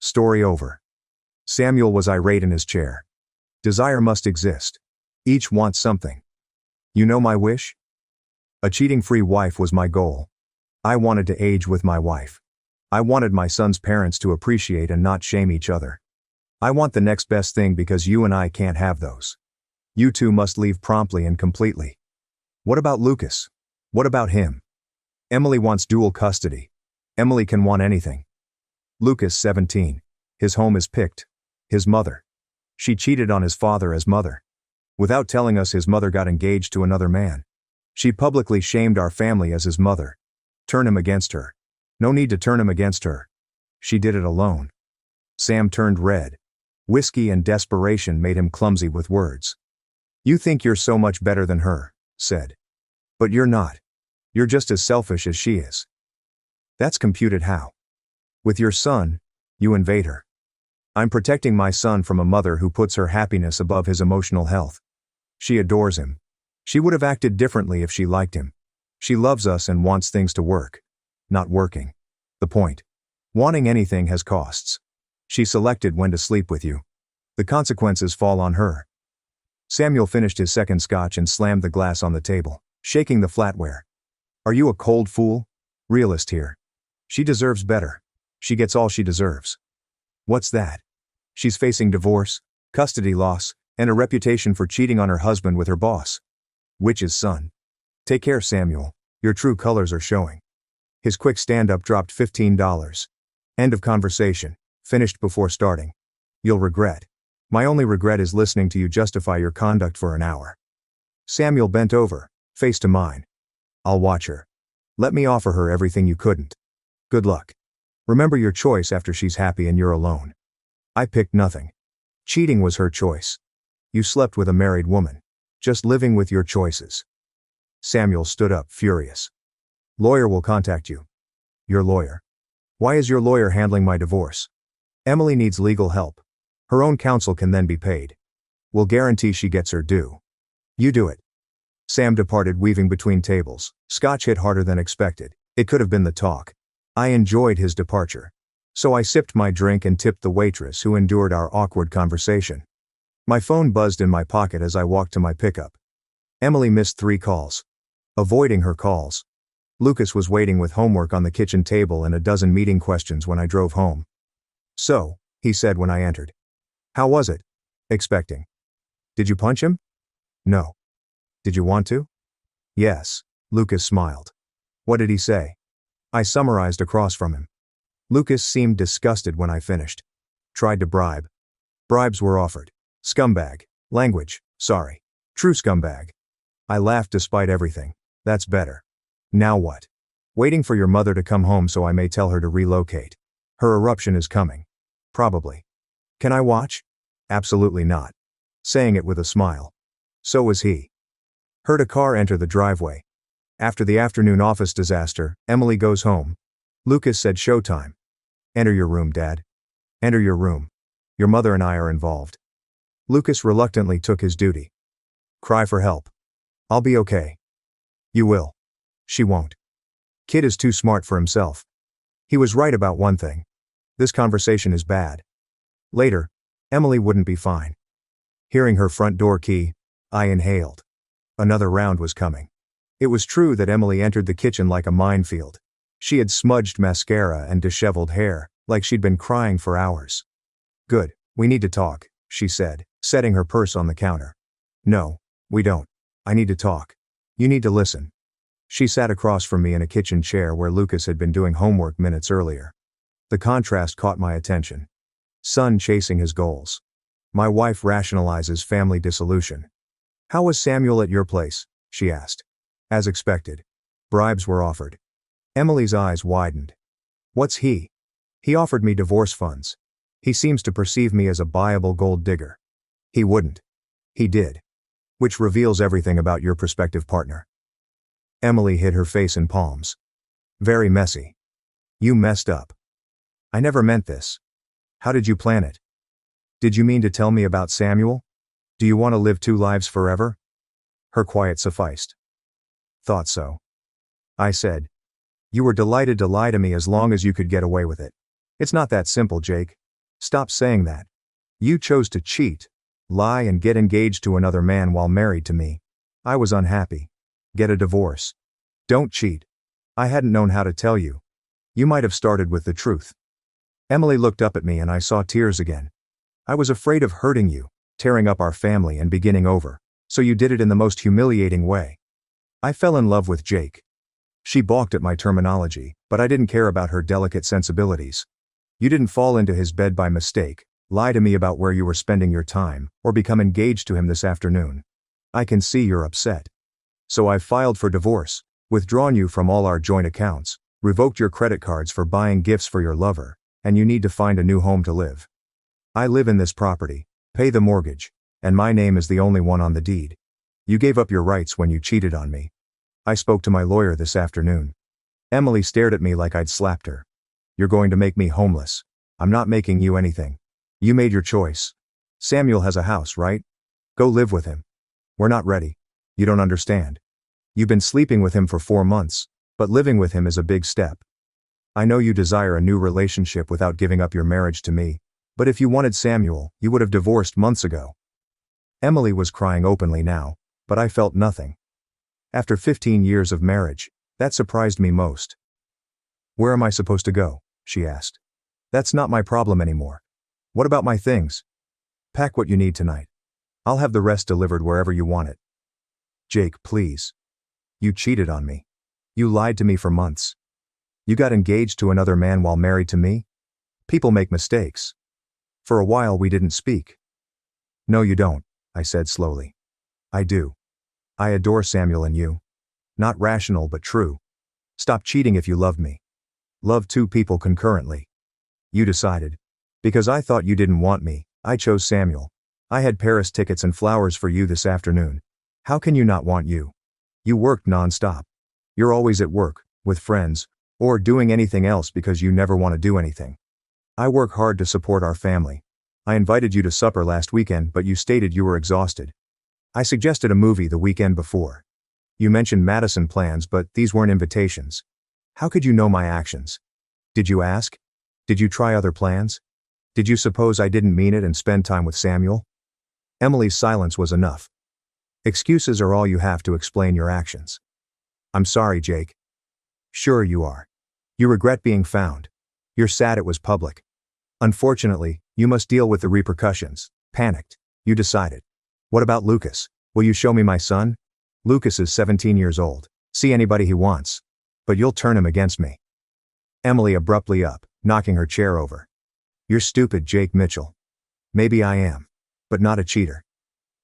Story over. Samuel was irate in his chair. Desire must exist. Each wants something. You know my wish? A cheating-free wife was my goal. I wanted to age with my wife. I wanted my son's parents to appreciate and not shame each other. I want the next best thing because you and I can't have those. You two must leave promptly and completely. What about Lucas? What about him? Emily wants dual custody. Emily can want anything. Lucas, 17. His home is picked. His mother. She cheated on his father as mother. Without telling us, his mother got engaged to another man. She publicly shamed our family as his mother. Turn him against her. No need to turn him against her. She did it alone. Sam turned red. Whiskey and desperation made him clumsy with words. You think you're so much better than her, said. But you're not. You're just as selfish as she is. That's computed how? With your son, you invade her. I'm protecting my son from a mother who puts her happiness above his emotional health. She adores him. She would have acted differently if she liked him. She loves us and wants things to work. Not working. The point. Wanting anything has costs. She selected when to sleep with you. The consequences fall on her. Samuel finished his second scotch and slammed the glass on the table, shaking the flatware. Are you a cold fool? Realist here. She deserves better. She gets all she deserves. What's that? She's facing divorce, custody loss, and a reputation for cheating on her husband with her boss. Witch's son. Take care, Samuel. Your true colors are showing. His quick stand-up dropped $15. End of conversation. Finished before starting. You'll regret. My only regret is listening to you justify your conduct for an hour. Samuel bent over, face to mine. I'll watch her. Let me offer her everything you couldn't. Good luck. Remember your choice after she's happy and you're alone. I picked nothing. Cheating was her choice. You slept with a married woman. Just living with your choices. Samuel stood up, furious. Lawyer will contact you. Your lawyer. Why is your lawyer handling my divorce? Emily needs legal help. Her own counsel can then be paid. We'll guarantee she gets her due. You do it. Sam departed, weaving between tables. Scotch hit harder than expected. It could have been the talk. I enjoyed his departure. So I sipped my drink and tipped the waitress who endured our awkward conversation. My phone buzzed in my pocket as I walked to my pickup. Emily missed 3 calls. Avoiding her calls. Lucas was waiting with homework on the kitchen table and a dozen meeting questions when I drove home. So, he said when I entered. How was it? Expecting. Did you punch him? No. Did you want to? Yes, Lucas smiled. What did he say? I summarized across from him. Lucas seemed disgusted when I finished. Tried to bribe. Bribes were offered. Scumbag. Language, sorry. True scumbag. I laughed despite everything. That's better. Now what? Waiting for your mother to come home so I may tell her to relocate. Her eruption is coming. Probably. Can I watch? Absolutely not. Saying it with a smile. So was he. Heard a car enter the driveway. After the afternoon office disaster, Emily goes home. Lucas said showtime. Enter your room, Dad. Enter your room. Your mother and I are involved. Lucas reluctantly took his duty. Cry for help. I'll be okay. You will. She won't. Kid is too smart for himself. He was right about one thing. This conversation is bad. Later, Emily wouldn't be fine. Hearing her front door key, I inhaled. Another round was coming. It was true that Emily entered the kitchen like a minefield. She had smudged mascara and disheveled hair, like she'd been crying for hours. Good, we need to talk, she said, setting her purse on the counter. No, we don't. I need to talk. You need to listen. She sat across from me in a kitchen chair where Lucas had been doing homework minutes earlier. The contrast caught my attention. Son chasing his goals. My wife rationalizes family dissolution. How was Samuel at your place? She asked. As expected. Bribes were offered. Emily's eyes widened. What's he? He offered me divorce funds. He seems to perceive me as a buyable gold digger. He wouldn't. He did. Which reveals everything about your prospective partner. Emily hid her face in palms. Very messy. You messed up. I never meant this. How did you plan it? Did you mean to tell me about Samuel? Do you want to live two lives forever? Her quiet sufficed. Thought so. I said. You were delighted to lie to me as long as you could get away with it. It's not that simple, Jake. Stop saying that. You chose to cheat, lie and get engaged to another man while married to me. I was unhappy. Get a divorce. Don't cheat. I hadn't known how to tell you. You might have started with the truth. Emily looked up at me and I saw tears again. I was afraid of hurting you, tearing up our family and beginning over, so you did it in the most humiliating way. I fell in love with Jake. She balked at my terminology, but I didn't care about her delicate sensibilities. You didn't fall into his bed by mistake, lie to me about where you were spending your time, or become engaged to him this afternoon. I can see you're upset. So I've filed for divorce, withdrawn you from all our joint accounts, revoked your credit cards for buying gifts for your lover, and you need to find a new home to live. I live in this property, pay the mortgage, and my name is the only one on the deed. You gave up your rights when you cheated on me. I spoke to my lawyer this afternoon. Emily stared at me like I'd slapped her. You're going to make me homeless. I'm not making you anything. You made your choice. Samuel has a house, right? Go live with him. We're not ready. You don't understand. You've been sleeping with him for 4 months, but living with him is a big step. I know you desire a new relationship without giving up your marriage to me, but if you wanted Samuel, you would have divorced months ago. Emily was crying openly now, but I felt nothing. After 15 years of marriage, that surprised me most. Where am I supposed to go? She asked. That's not my problem anymore. What about my things? Pack what you need tonight. I'll have the rest delivered wherever you want it. Jake, please. You cheated on me. You lied to me for months. You got engaged to another man while married to me? People make mistakes. For a while we didn't speak. No, you don't, I said slowly. I do. I adore Samuel and you. Not rational but true. Stop cheating if you loved me. Love two people concurrently. You decided. Because I thought you didn't want me, I chose Samuel. I had Paris tickets and flowers for you this afternoon. How can you not want you? You worked non-stop. You're always at work, with friends, or doing anything else because you never want to do anything. I work hard to support our family. I invited you to supper last weekend but you stated you were exhausted. I suggested a movie the weekend before. You mentioned Madison plans but these weren't invitations. How could you know my actions? Did you ask? Did you try other plans? Did you suppose I didn't mean it and spend time with Samuel? Emily's silence was enough. Excuses are all you have to explain your actions. I'm sorry, Jake. Sure you are. You regret being found. You're sad it was public. Unfortunately, you must deal with the repercussions. Panicked. You decided. What about Lucas? Will you show me my son? Lucas is 17 years old. See anybody he wants. But you'll turn him against me. Emily abruptly up, knocking her chair over. You're stupid, Jake Mitchell. Maybe I am. But not a cheater.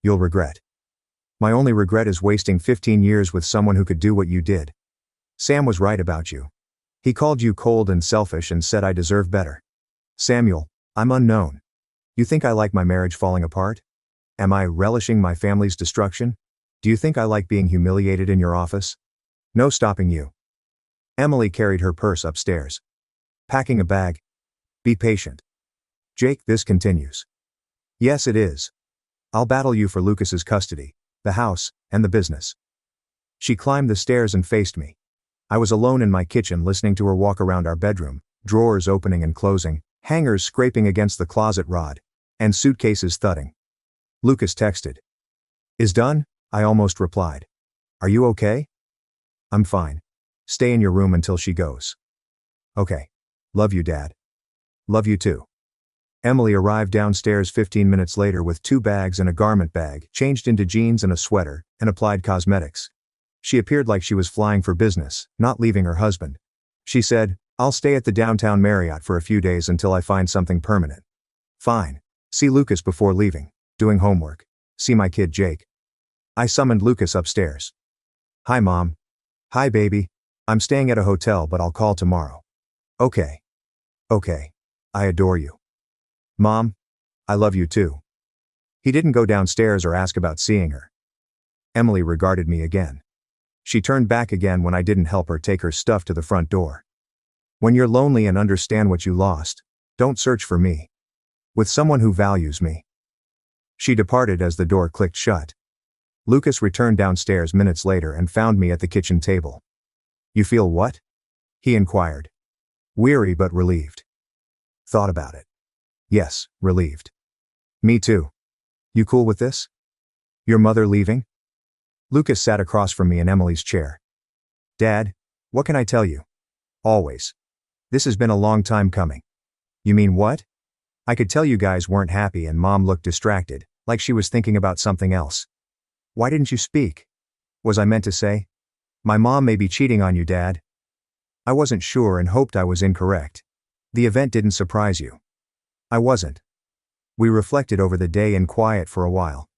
You'll regret. My only regret is wasting 15 years with someone who could do what you did. Sam was right about you. He called you cold and selfish and said I deserve better. Samuel, I'm unknown. You think I like my marriage falling apart? Am I relishing my family's destruction? Do you think I like being humiliated in your office? No stopping you. Emily carried her purse upstairs. Packing a bag. Be patient. Jake, this continues. Yes, it is. I'll battle you for Lucas's custody, the house, and the business. She climbed the stairs and faced me. I was alone in my kitchen listening to her walk around our bedroom, drawers opening and closing, hangers scraping against the closet rod, and suitcases thudding. Lucas texted. Is done? I almost replied. Are you okay? I'm fine. Stay in your room until she goes. Okay. Love you, Dad. Love you too. Emily arrived downstairs 15 minutes later with 2 bags and a garment bag, changed into jeans and a sweater, and applied cosmetics. She appeared like she was flying for business, not leaving her husband. She said, "I'll stay at the downtown Marriott for a few days until I find something permanent." Fine. See Lucas before leaving. Doing homework. See my kid Jake. I summoned Lucas upstairs. "Hi Mom." "Hi baby. I'm staying at a hotel but I'll call tomorrow." "Okay. Okay. I adore you." "Mom, I love you too." He didn't go downstairs or ask about seeing her. Emily regarded me again. She turned back again when I didn't help her take her stuff to the front door. When you're lonely and understand what you lost, don't search for me. With someone who values me. She departed as the door clicked shut. Lucas returned downstairs minutes later and found me at the kitchen table. "You feel what?" he inquired. "Weary but relieved." "Thought about it." "Yes, relieved." "Me too." "You cool with this? Your mother leaving?" Lucas sat across from me in Emily's chair. "Dad, what can I tell you? Always. This has been a long time coming." "You mean what?" I could tell you guys weren't happy and Mom looked distracted, like she was thinking about something else. "Why didn't you speak?" Was I meant to say? "My mom may be cheating on you, Dad." I wasn't sure and hoped I was incorrect. The event didn't surprise you. I wasn't. We reflected over the day in quiet for a while.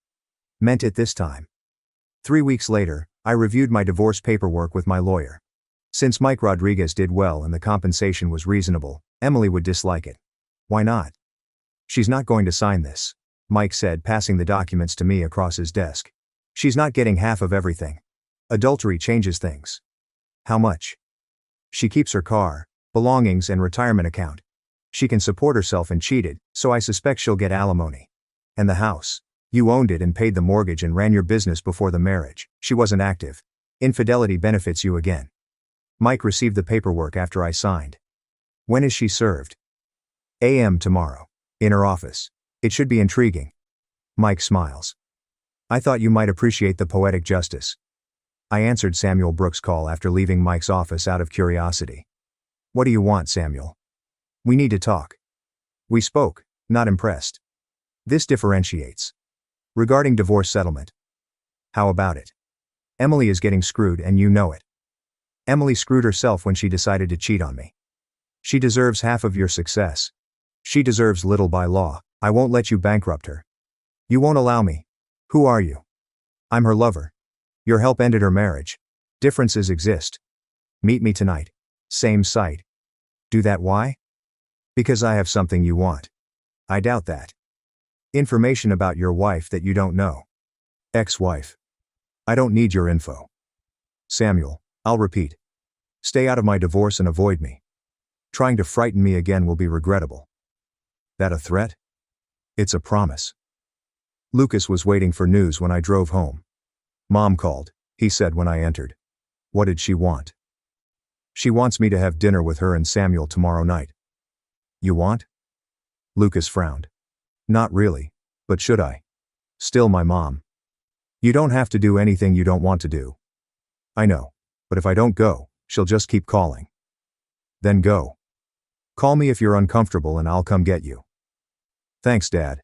Meant it this time. 3 weeks later, I reviewed my divorce paperwork with my lawyer. Since Mike Rodriguez did well and the compensation was reasonable, Emily would dislike it. Why not? "She's not going to sign this," Mike said, passing the documents to me across his desk. "She's not getting half of everything. Adultery changes things." "How much?" "She keeps her car, belongings and retirement account. She can support herself and cheated, so I suspect she'll get alimony. And the house. You owned it and paid the mortgage and ran your business before the marriage. She wasn't active. Infidelity benefits you again." Mike received the paperwork after I signed. "When is she served?" "A.M. tomorrow. In her office. It should be intriguing." Mike smiles. "I thought you might appreciate the poetic justice." I answered Samuel Brooks' call after leaving Mike's office out of curiosity. "What do you want, Samuel?" "We need to talk." We spoke, not impressed. This differentiates. "Regarding divorce settlement." "How about it?" "Emily is getting screwed and you know it." "Emily screwed herself when she decided to cheat on me." "She deserves half of your success." "She deserves little by law. I won't let you bankrupt her." "You won't allow me." "Who are you?" "I'm her lover." "Your help ended her marriage." "Differences exist." "Meet me tonight. Same site." "Do that why?" "Because I have something you want." "I doubt that." "Information about your wife that you don't know." "Ex-wife." "I don't need your info." "Samuel, I'll repeat. Stay out of my divorce and avoid me. Trying to frighten me again will be regrettable." "That a threat?" "It's a promise." Lucas was waiting for news when I drove home. "Mom called," he said when I entered. "What did she want?" "She wants me to have dinner with her and Samuel tomorrow night." "You want?" Lucas frowned. "Not really, but should I? Still my mom." "You don't have to do anything you don't want to do." "I know, but if I don't go, she'll just keep calling." "Then go. Call me if you're uncomfortable and I'll come get you." "Thanks, Dad."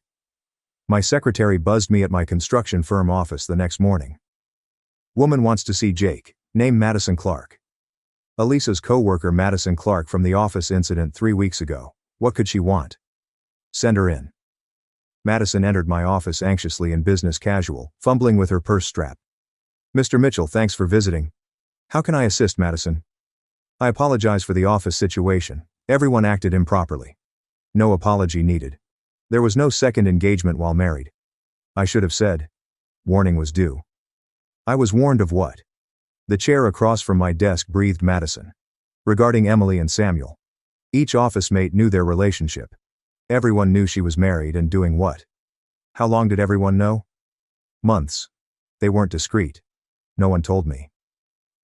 My secretary buzzed me at my construction firm office the next morning. "Woman wants to see Jake, name Madison Clark." Elisa's co-worker Madison Clark from the office incident 3 weeks ago. What could she want? "Send her in." Madison entered my office anxiously and business casual, fumbling with her purse strap. "Mr. Mitchell, thanks for visiting. How can I assist, Madison?" "I apologize for the office situation. Everyone acted improperly." "No apology needed. There was no second engagement while married." "I should have said. Warning was due." "I was warned of what?" The chair across from my desk breathed Madison. "Regarding Emily and Samuel. Each office mate knew their relationship. Everyone knew she was married and doing what?" "How long did everyone know?" "Months. They weren't discreet. No one told me.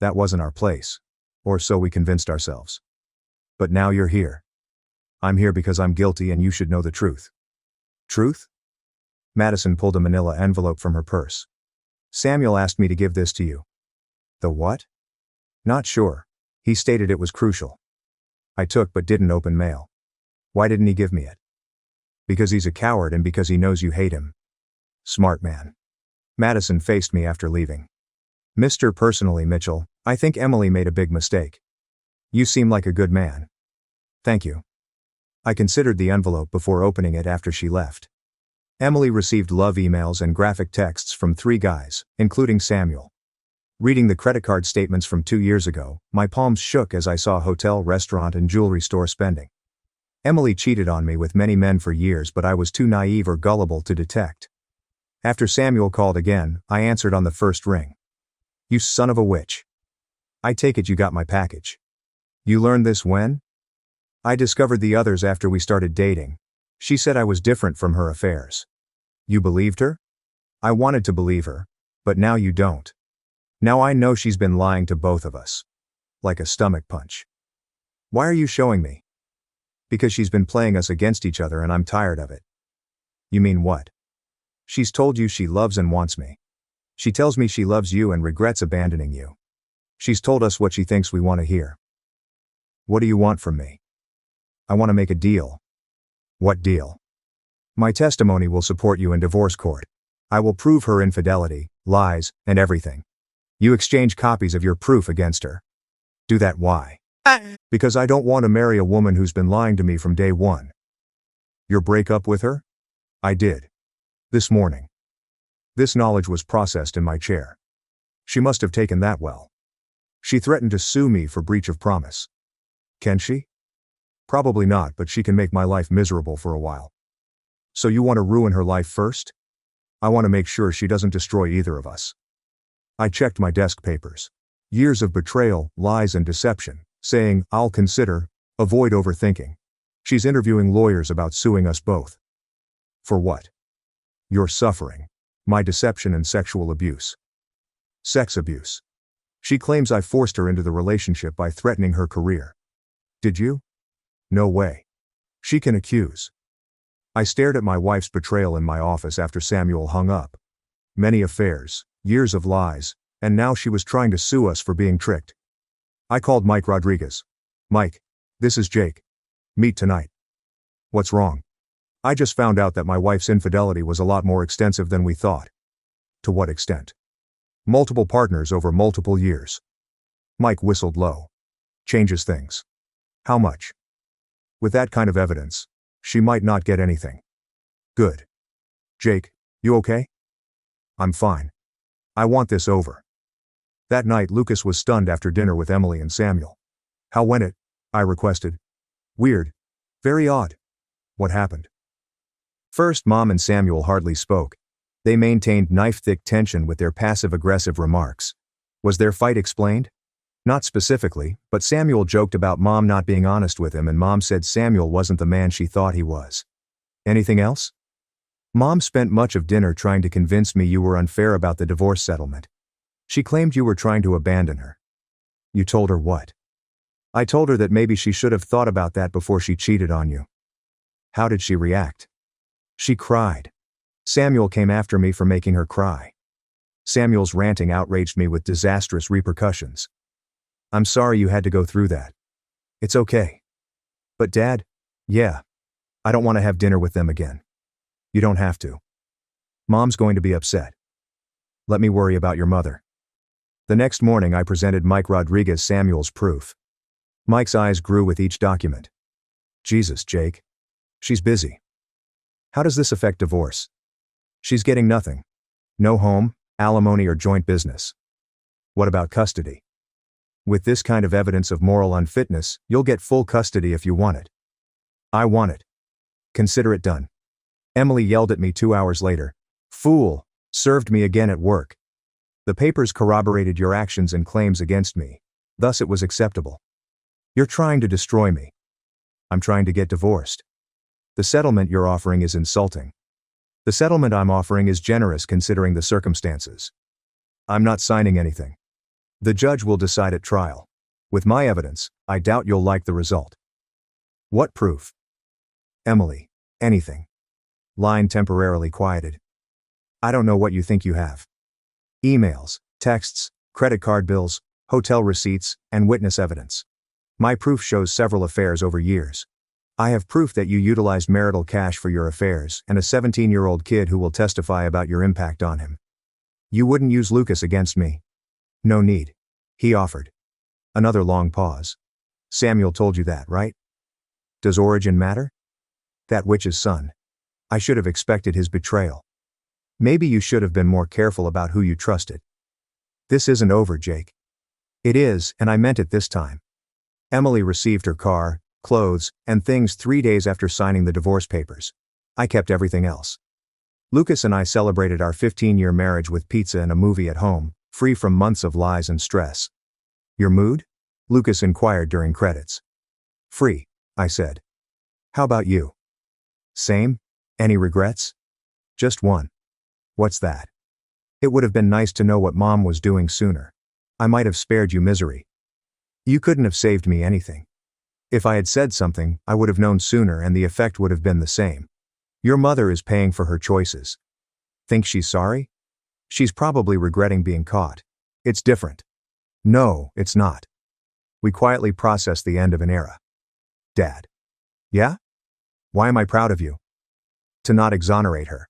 That wasn't our place. Or so we convinced ourselves. But now you're here. I'm here because I'm guilty and you should know the truth." "Truth?" Madison pulled a manila envelope from her purse. "Samuel asked me to give this to you." "The what?" "Not sure. He stated it was crucial." "I took but didn't open mail." "Why didn't he give me it?" "Because he's a coward and because he knows you hate him." "Smart man." Madison faced me after leaving. Mr. Personally Mitchell, I think Emily made a big mistake. You seem like a good man. Thank you. I considered the envelope before opening it after she left. Emily received love emails and graphic texts from 3 guys, including Samuel. Reading the credit card statements from 2 years ago, my palms shook as I saw hotel, restaurant, and jewelry store spending. Emily cheated on me with many men for years, but I was too naive or gullible to detect. After Samuel called again, I answered on the first ring. You son of a witch. I take it you got my package. You learned this when? I discovered the others after we started dating. She said I was different from her affairs. You believed her? I wanted to believe her, but now you don't. Now I know she's been lying to both of us. Like a stomach punch. Why are you showing me? Because she's been playing us against each other and I'm tired of it. You mean what? She's told you she loves and wants me. She tells me she loves you and regrets abandoning you. She's told us what she thinks we want to hear. What do you want from me? I want to make a deal. What deal? My testimony will support you in divorce court. I will prove her infidelity, lies, and everything. You exchange copies of your proof against her. Do that why? Because I don't want to marry a woman who's been lying to me from day one. Your breakup with her? I did. This morning. This knowledge was processed in my chair. She must have taken that well. She threatened to sue me for breach of promise. Can she? Probably not, but she can make my life miserable for a while. So you want to ruin her life first? I want to make sure she doesn't destroy either of us. I checked my desk papers. Years of betrayal, lies, and deception, saying, I'll consider, avoid overthinking. She's interviewing lawyers about suing us both. For what? Your suffering. My deception and sexual abuse. Sex abuse. She claims I forced her into the relationship by threatening her career. Did you? No way. She can accuse. I stared at my wife's betrayal in my office after Samuel hung up. Many affairs, years of lies, and now she was trying to sue us for being tricked. I called Mike Rodriguez. Mike, this is Jake. Meet tonight. What's wrong? I just found out that my wife's infidelity was a lot more extensive than we thought. To what extent? Multiple partners over multiple years. Mike whistled low. Changes things. How much? With that kind of evidence, she might not get anything. Good. Jake, you okay? I'm fine. I want this over. That night Lucas was stunned after dinner with Emily and Samuel. How went it? I requested. Weird. Very odd. What happened? First, Mom and Samuel hardly spoke. They maintained knife-thick tension with their passive-aggressive remarks. Was their fight explained? Not specifically, but Samuel joked about Mom not being honest with him and Mom said Samuel wasn't the man she thought he was. Anything else? Mom spent much of dinner trying to convince me you were unfair about the divorce settlement. She claimed you were trying to abandon her. You told her what? I told her that maybe she should have thought about that before she cheated on you. How did she react? She cried. Samuel came after me for making her cry. Samuel's ranting outraged me with disastrous repercussions. I'm sorry you had to go through that. It's okay. But Dad, yeah. I don't want to have dinner with them again. You don't have to. Mom's going to be upset. Let me worry about your mother. The next morning I presented Mike Rodriguez Samuel's proof. Mike's eyes grew with each document. Jesus, Jake. She's busy. How does this affect divorce? She's getting nothing. No home, alimony, or joint business. What about custody? With this kind of evidence of moral unfitness, you'll get full custody if you want it. I want it. Consider it done. Emily yelled at me 2 hours later. Fool, served me again at work. The papers corroborated your actions and claims against me. Thus it was acceptable. You're trying to destroy me. I'm trying to get divorced. The settlement you're offering is insulting. The settlement I'm offering is generous considering the circumstances. I'm not signing anything. The judge will decide at trial. With my evidence, I doubt you'll like the result. What proof? Emily, anything. Line temporarily quieted. I don't know what you think you have. Emails, texts, credit card bills, hotel receipts, and witness evidence. My proof shows several affairs over years. I have proof that you utilized marital cash for your affairs and a 17-year-old kid who will testify about your impact on him. You wouldn't use Lucas against me. No need. He offered. Another long pause. Samuel told you that, right? Does origin matter? That witch's son. I should have expected his betrayal. Maybe you should have been more careful about who you trusted. This isn't over, Jake. It is, and I meant it this time. Emily received her car, clothes, and things 3 days after signing the divorce papers. I kept everything else. Lucas and I celebrated our 15-year marriage with pizza and a movie at home, free from months of lies and stress. Your mood? Lucas inquired during credits. Free, I said. How about you? Same? Any regrets? Just one. What's that? It would have been nice to know what Mom was doing sooner. I might have spared you misery. You couldn't have saved me anything. If I had said something, I would have known sooner and the effect would have been the same. Your mother is paying for her choices. Think she's sorry? She's probably regretting being caught. It's different. No, it's not. We quietly processed the end of an era. Dad. Yeah? Why am I proud of you? To not exonerate her.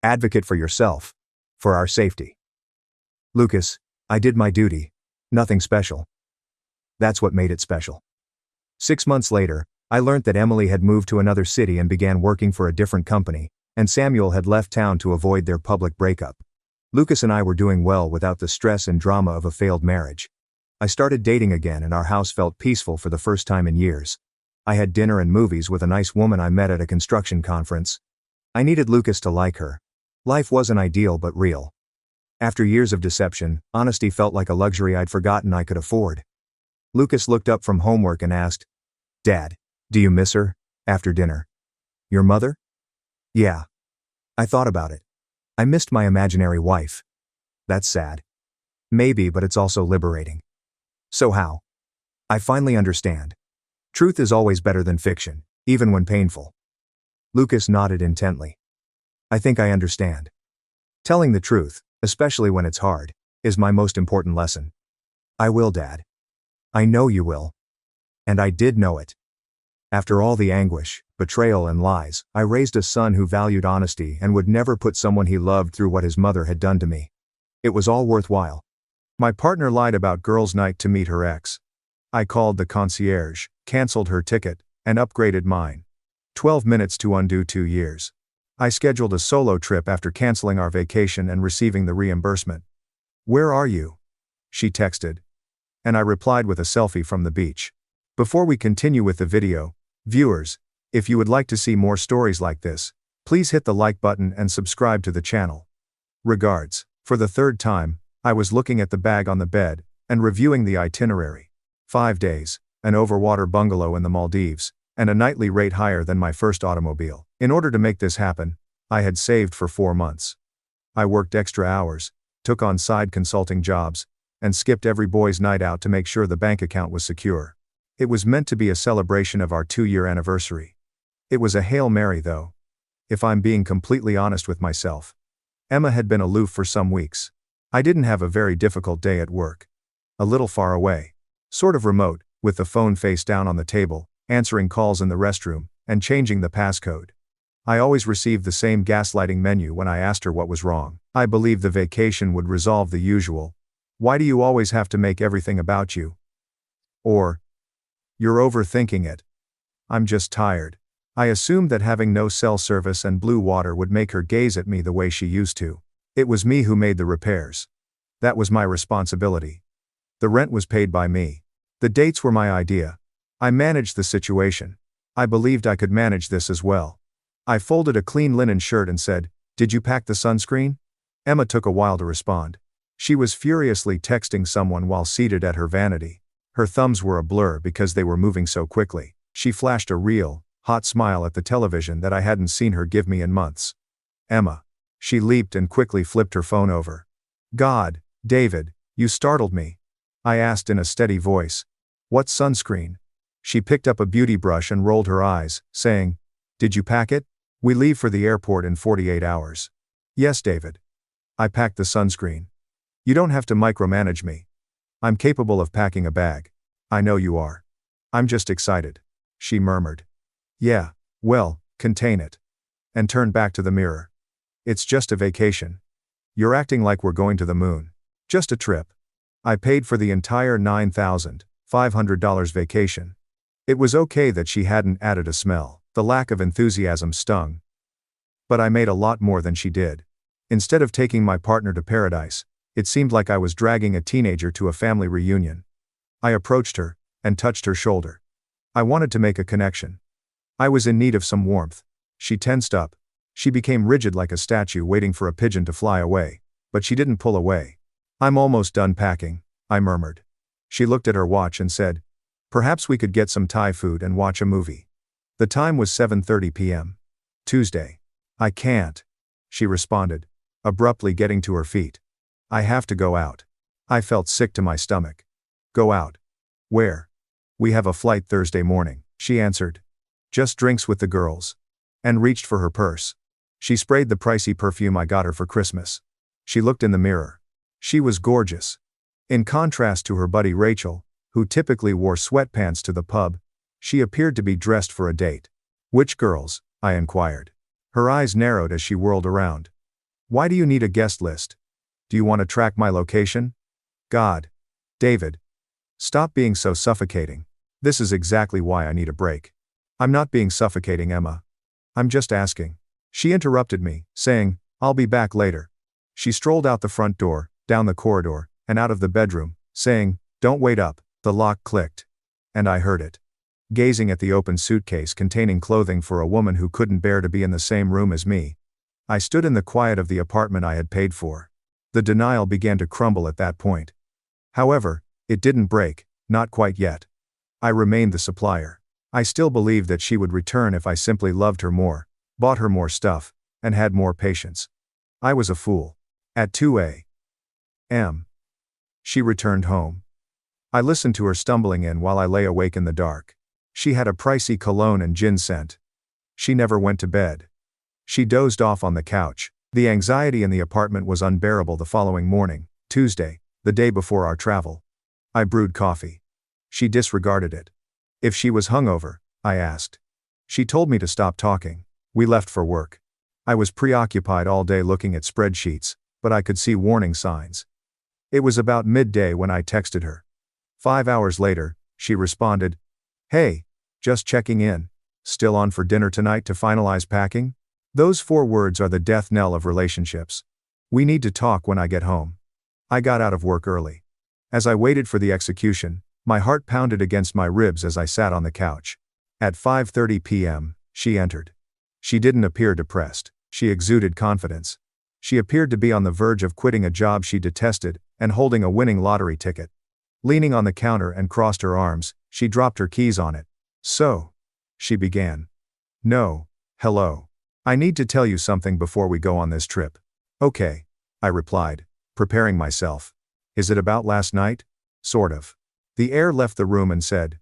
Advocate for yourself. For our safety. Lucas, I did my duty. Nothing special. That's what made it special. 6 months later, I learned that Emily had moved to another city and began working for a different company, and Samuel had left town to avoid their public breakup. Lucas and I were doing well without the stress and drama of a failed marriage. I started dating again and our house felt peaceful for the first time in years. I had dinner and movies with a nice woman I met at a construction conference. I needed Lucas to like her. Life wasn't ideal but real. After years of deception, honesty felt like a luxury I'd forgotten I could afford. Lucas looked up from homework and asked, Dad, do you miss her, after dinner? Your mother? Yeah. I thought about it. I missed my imaginary wife. That's sad. Maybe, but it's also liberating. So how? I finally understand. Truth is always better than fiction, even when painful. Lucas nodded intently. I think I understand. Telling the truth, especially when it's hard, is my most important lesson. I will, Dad. I know you will. And I did know it. After all the anguish, betrayal and lies, I raised a son who valued honesty and would never put someone he loved through what his mother had done to me. It was all worthwhile. My partner lied about girls' night to meet her ex. I called the concierge, canceled her ticket, and upgraded mine. 12 minutes to undo 2 years. I scheduled a solo trip after canceling our vacation and receiving the reimbursement. Where are you? She texted. And I replied with a selfie from the beach. Before we continue with the video, viewers, if you would like to see more stories like this, please hit the like button and subscribe to the channel. Regards. For the 3rd time, I was looking at the bag on the bed and reviewing the itinerary. 5 days, an overwater bungalow in the Maldives, and a nightly rate higher than my first automobile. In order to make this happen, I had saved for 4 months. I worked extra hours, took on side consulting jobs, and skipped every boys' night out to make sure the bank account was secure. It was meant to be a celebration of our 2-year anniversary. It was a Hail Mary though. If I'm being completely honest with myself. Emma had been aloof for some weeks. I didn't have a very difficult day at work. A little far away. Sort of remote, with the phone face down on the table, answering calls in the restroom, and changing the passcode. I always received the same gaslighting menu when I asked her what was wrong. I believed the vacation would resolve the usual. Why do you always have to make everything about you? Or, you're overthinking it. I'm just tired. I assumed that having no cell service and blue water would make her gaze at me the way she used to. It was me who made the repairs. That was my responsibility. The rent was paid by me. The dates were my idea. I managed the situation. I believed I could manage this as well. I folded a clean linen shirt and said, "Did you pack the sunscreen?" Emma took a while to respond. She was furiously texting someone while seated at her vanity. Her thumbs were a blur because they were moving so quickly. She flashed a real, hot smile at the television that I hadn't seen her give me in months. Emma. She leaped and quickly flipped her phone over. God, David, you startled me. I asked in a steady voice. What sunscreen? She picked up a beauty brush and rolled her eyes, saying, "Did you pack it? We leave for the airport in 48 hours. Yes, David. I packed the sunscreen. You don't have to micromanage me. I'm capable of packing a bag. I know you are. I'm just excited," she murmured. Yeah, well, contain it. And turned back to the mirror. It's just a vacation. You're acting like we're going to the moon. Just a trip. I paid for the entire $9,500 vacation. It was okay that she hadn't added a smell. The lack of enthusiasm stung. But I made a lot more than she did. Instead of taking my partner to paradise, it seemed like I was dragging a teenager to a family reunion. I approached her and touched her shoulder. I wanted to make a connection. I was in need of some warmth. She tensed up. She became rigid like a statue waiting for a pigeon to fly away, but she didn't pull away. "I'm almost done packing," I murmured. She looked at her watch and said, "Perhaps we could get some Thai food and watch a movie." The time was 7:30 p.m. Tuesday. "I can't," she responded, abruptly getting to her feet. "I have to go out." I felt sick to my stomach. "Go out? Where?" "We have a flight Thursday morning," she answered. "Just drinks with the girls." And reached for her purse. She sprayed the pricey perfume I got her for Christmas. She looked in the mirror. She was gorgeous. In contrast to her buddy Rachel, who typically wore sweatpants to the pub, she appeared to be dressed for a date. "Which girls?" I inquired. Her eyes narrowed as she whirled around. "Why do you need a guest list? Do you want to track my location?" "God. David. Stop being so suffocating. This is exactly why I need a break." "I'm not being suffocating, Emma. I'm just asking." She interrupted me, saying, "I'll be back later." She strolled out the front door, down the corridor, and out of the bedroom, saying, "Don't wait up." The lock clicked. And I heard it. Gazing at the open suitcase containing clothing for a woman who couldn't bear to be in the same room as me, I stood in the quiet of the apartment I had paid for. The denial began to crumble at that point. However, it didn't break, not quite yet. I remained the supplier. I still believed that she would return if I simply loved her more, bought her more stuff, and had more patience. I was a fool. At 2 a.m., she returned home. I listened to her stumbling in while I lay awake in the dark. She had a pricey cologne and gin scent. She never went to bed. She dozed off on the couch. The anxiety in the apartment was unbearable the following morning, Tuesday, the day before our travel. I brewed coffee. She disregarded it. If she was hungover, I asked. She told me to stop talking. We left for work. I was preoccupied all day looking at spreadsheets, but I could see warning signs. It was about midday when I texted her. 5 hours later, she responded, "Hey, just checking in. Still on for dinner tonight to finalize packing?" Those 4 words are the death knell of relationships. "We need to talk when I get home." I got out of work early. As I waited for the execution, my heart pounded against my ribs as I sat on the couch. At 5:30 p.m., she entered. She didn't appear depressed. She exuded confidence. She appeared to be on the verge of quitting a job she detested and holding a winning lottery ticket. Leaning on the counter and crossed her arms, she dropped her keys on it. "So," she began. "No, hello. I need to tell you something before we go on this trip." "Okay," I replied, preparing myself. "Is it about last night?" "Sort of." The air left the room and said,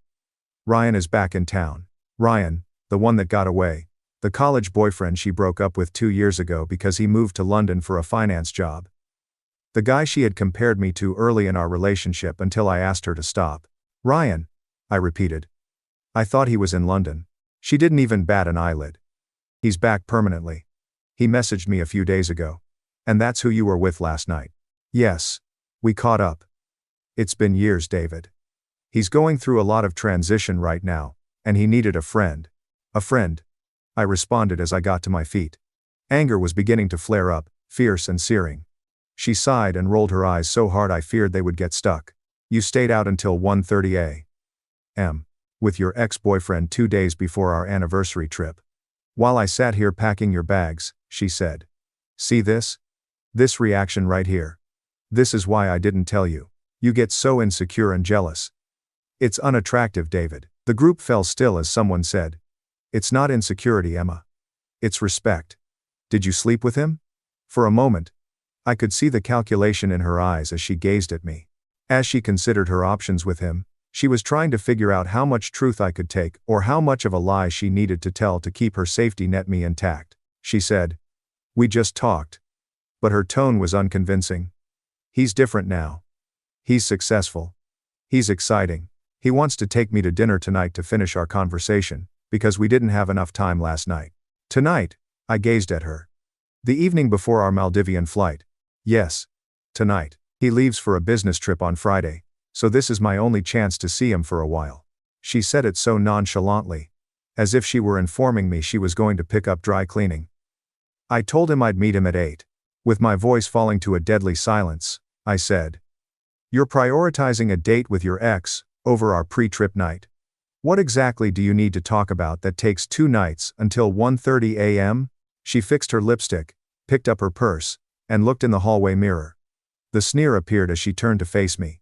"Ryan is back in town." Ryan, the one that got away. The college boyfriend she broke up with 2 years ago because he moved to London for a finance job. The guy she had compared me to early in our relationship until I asked her to stop. "Ryan," I repeated. "I thought he was in London." She didn't even bat an eyelid. "He's back permanently. He messaged me a few days ago. And that's who you were with last night." "Yes. We caught up." "It's been years, David. He's going through a lot of transition right now, and he needed a friend." "A friend," I responded as I got to my feet. Anger was beginning to flare up, fierce and searing. She sighed and rolled her eyes so hard I feared they would get stuck. "You stayed out until 1:30 a.m. with your ex-boyfriend 2 days before our anniversary trip. While I sat here packing your bags," she said. "See this? This reaction right here. This is why I didn't tell you. You get so insecure and jealous." "It's unattractive, David." The group fell still as someone said, "It's not insecurity, Emma. It's respect. Did you sleep with him?" For a moment, I could see the calculation in her eyes as she gazed at me. As she considered her options with him, she was trying to figure out how much truth I could take or how much of a lie she needed to tell to keep her safety net me intact. She said, "We just talked." But her tone was unconvincing. "He's different now. He's successful. He's exciting. He wants to take me to dinner tonight to finish our conversation, because we didn't have enough time last night." "Tonight?" I gazed at her. "The evening before our Maldivian flight." "Yes. Tonight. He leaves for a business trip on Friday, so this is my only chance to see him for a while. She said it so nonchalantly, as if she were informing me she was going to pick up dry cleaning. I told him I'd meet him at 8. With my voice falling to a deadly silence, I said, "You're prioritizing a date with your ex over our pre-trip night. What exactly do you need to talk about that takes 2 nights until 1:30 a.m.? She fixed her lipstick, picked up her purse, and looked in the hallway mirror. The sneer appeared as she turned to face me.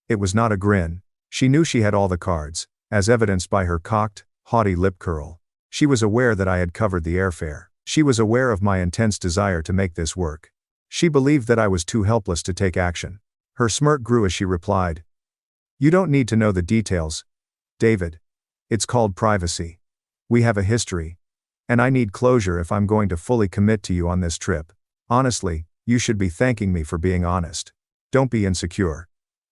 It was not a grin. She knew she had all the cards, as evidenced by her cocked, haughty lip curl. She was aware that I had covered the airfare. She was aware of my intense desire to make this work. She believed that I was too helpless to take action. Her smirk grew as she replied, "You don't need to know the details, David. It's called privacy. We have a history. And I need closure if I'm going to fully commit to you on this trip. Honestly, you should be thanking me for being honest. Don't be insecure.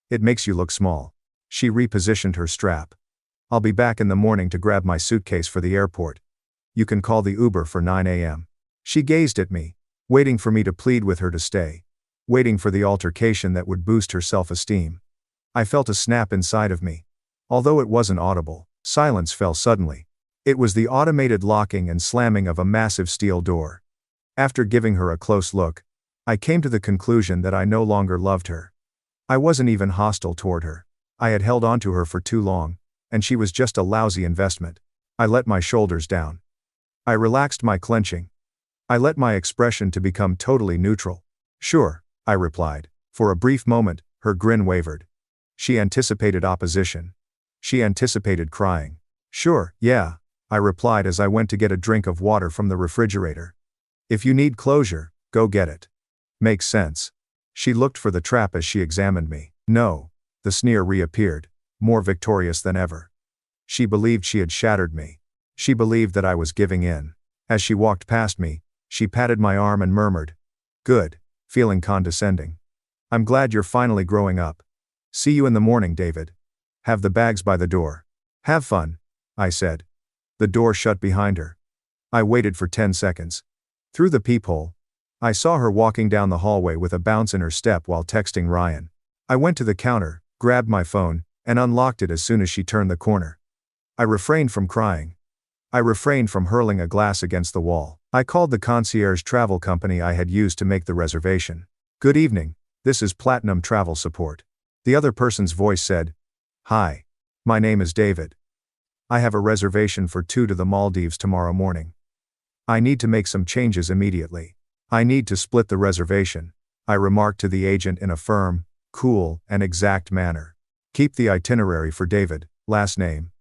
It makes you look small." She repositioned her strap. "I'll be back in the morning to grab my suitcase for the airport. You can call the Uber for 9 a.m. She gazed at me, waiting for me to plead with her to stay. Waiting for the altercation that would boost her self-esteem. I felt a snap inside of me. Although it wasn't audible, silence fell suddenly. It was the automated locking and slamming of a massive steel door. After giving her a close look, I came to the conclusion that I no longer loved her. I wasn't even hostile toward her. I had held onto her for too long, and she was just a lousy investment. I let my shoulders down. I relaxed my clenching. I let my expression to become totally neutral. "Sure," I replied. For a brief moment, her grin wavered. She anticipated opposition. She anticipated crying. "Sure, yeah," I replied as I went to get a drink of water from the refrigerator. "If you need closure, go get it." "Makes sense." She looked for the trap as she examined me. "No." The sneer reappeared, more victorious than ever. She believed she had shattered me. She believed that I was giving in. As she walked past me, she patted my arm and murmured, "Good," feeling condescending. "I'm glad you're finally growing up. See you in the morning, David. Have the bags by the door." "Have fun," I said. The door shut behind her. I waited for 10 seconds. Through the peephole, I saw her walking down the hallway with a bounce in her step while texting Ryan. I went to the counter, grabbed my phone, and unlocked it as soon as she turned the corner. I refrained from crying. I refrained from hurling a glass against the wall. I called the concierge travel company I had used to make the reservation. "Good evening, this is Platinum Travel Support." The other person's voice said, "Hi. My name is David. I have a reservation for 2 to the Maldives tomorrow morning. I need to make some changes immediately. I need to split the reservation," I remarked to the agent in a firm, cool, and exact manner. "Keep the itinerary for David, last name.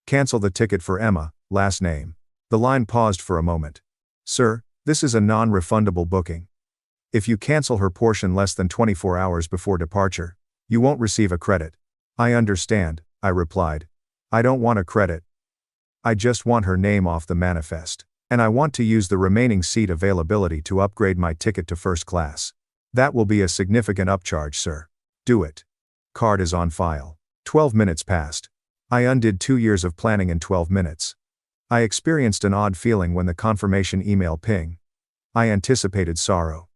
Cancel the ticket for Emma, last name." The line paused for a moment. "Sir, this is a non-refundable booking. If you cancel her portion less than 24 hours before departure, you won't receive a credit." "I understand," I replied. "I don't want a credit. I just want her name off the manifest. And I want to use the remaining seat availability to upgrade my ticket to first class. That will be a significant upcharge, sir." "Do it. Card is on file." 12 minutes passed. I undid 2 years of planning in 12 minutes. I experienced an odd feeling when the confirmation email pinged. I anticipated sorrow.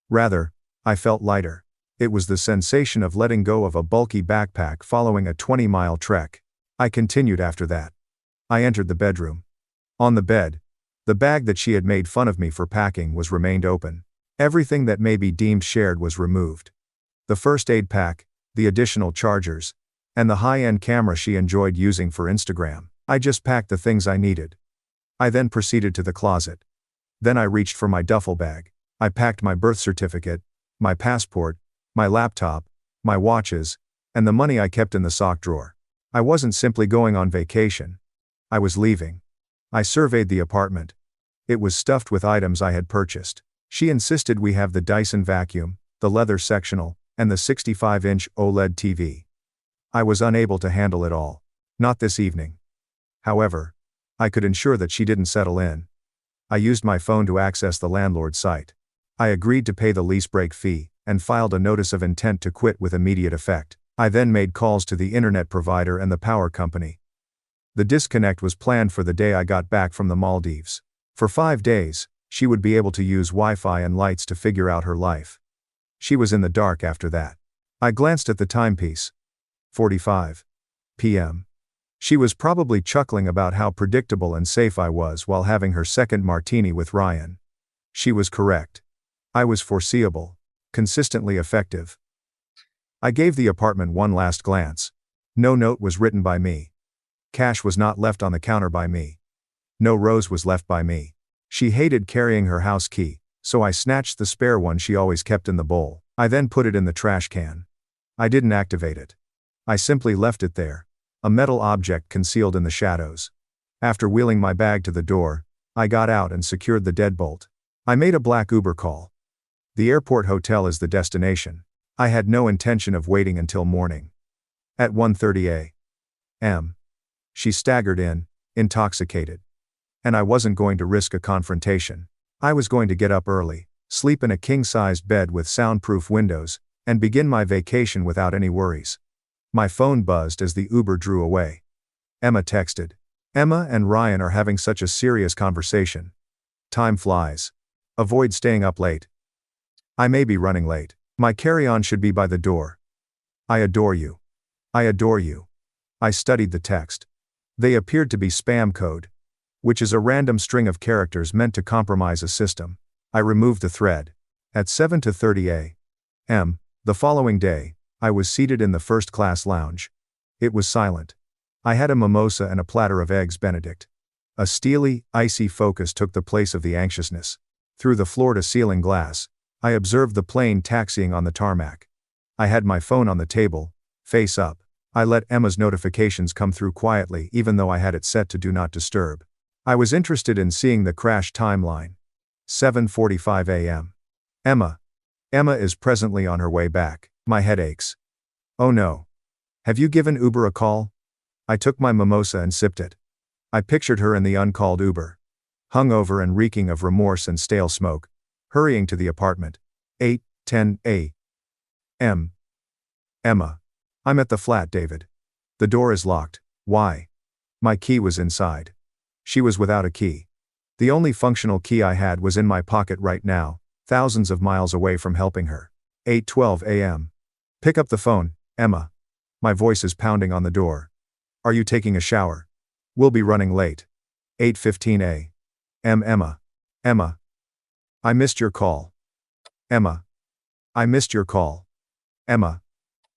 Rather, I felt lighter. It was the sensation of letting go of a bulky backpack following a 20-mile trek. I continued after that. I entered the bedroom. On the bed, the bag that she had made fun of me for packing was remained open. Everything that may be deemed shared was removed. The first aid pack, the additional chargers, and the high-end camera she enjoyed using for Instagram. I just packed the things I needed. I then proceeded to the closet. Then I reached for my duffel bag. I packed my birth certificate, my passport, my laptop, my watches, and the money I kept in the sock drawer. I wasn't simply going on vacation. I was leaving. I surveyed the apartment. It was stuffed with items I had purchased. She insisted we have the Dyson vacuum, the leather sectional, and the 65-inch OLED TV. I was unable to handle it all. Not this evening. However, I could ensure that she didn't settle in. I used my phone to access the landlord's site. I agreed to pay the lease break fee, and filed a notice of intent to quit with immediate effect. I then made calls to the internet provider and the power company. The disconnect was planned for the day I got back from the Maldives. For 5 days, she would be able to use Wi-Fi and lights to figure out her life. She was in the dark after that. I glanced at the timepiece. 45 p.m. She was probably chuckling about how predictable and safe I was while having her second martini with Ryan. She was correct. I was foreseeable, consistently effective. I gave the apartment one last glance. No note was written by me. Cash was not left on the counter by me. No rose was left by me. She hated carrying her house key, so I snatched the spare one she always kept in the bowl. I then put it in the trash can. I didn't activate it. I simply left it there, a metal object concealed in the shadows. After wheeling my bag to the door, I got out and secured the deadbolt. I made a black Uber call. The airport hotel is the destination. I had no intention of waiting until morning. At 1:30 a.m. She staggered in, intoxicated. And I wasn't going to risk a confrontation. I was going to get up early, sleep in a king-sized bed with soundproof windows, and begin my vacation without any worries. My phone buzzed as the Uber drew away. Emma texted. Emma and Ryan are having such a serious conversation. Time flies. Avoid staying up late. I may be running late. My carry-on should be by the door. I adore you. I adore you. I studied the text. They appeared to be spam code, which is a random string of characters meant to compromise a system. I removed the thread. At 7:30 a.m. the following day, I was seated in the first-class lounge. It was silent. I had a mimosa and a platter of eggs Benedict. A steely, icy focus took the place of the anxiousness. Through the floor-to-ceiling glass, I observed the plane taxiing on the tarmac. I had my phone on the table, face up. I let Emma's notifications come through quietly even though I had it set to do not disturb. I was interested in seeing the crash timeline. 7:45 a.m. Emma. Emma is presently on her way back. My head aches. Oh no. Have you given Uber a call? I took my mimosa and sipped it. I pictured her in the uncalled Uber, hungover and reeking of remorse and stale smoke, hurrying to the apartment. 8:10 a.m. Emma. I'm at the flat, David. The door is locked. Why? My key was inside. She was without a key. The only functional key I had was in my pocket right now, thousands of miles away from helping her. 8:12 a.m. Pick up the phone, Emma. My voice is pounding on the door. Are you taking a shower? We'll be running late. 8:15 a.m. Emma. Emma. I missed your call. Emma. I missed your call. Emma.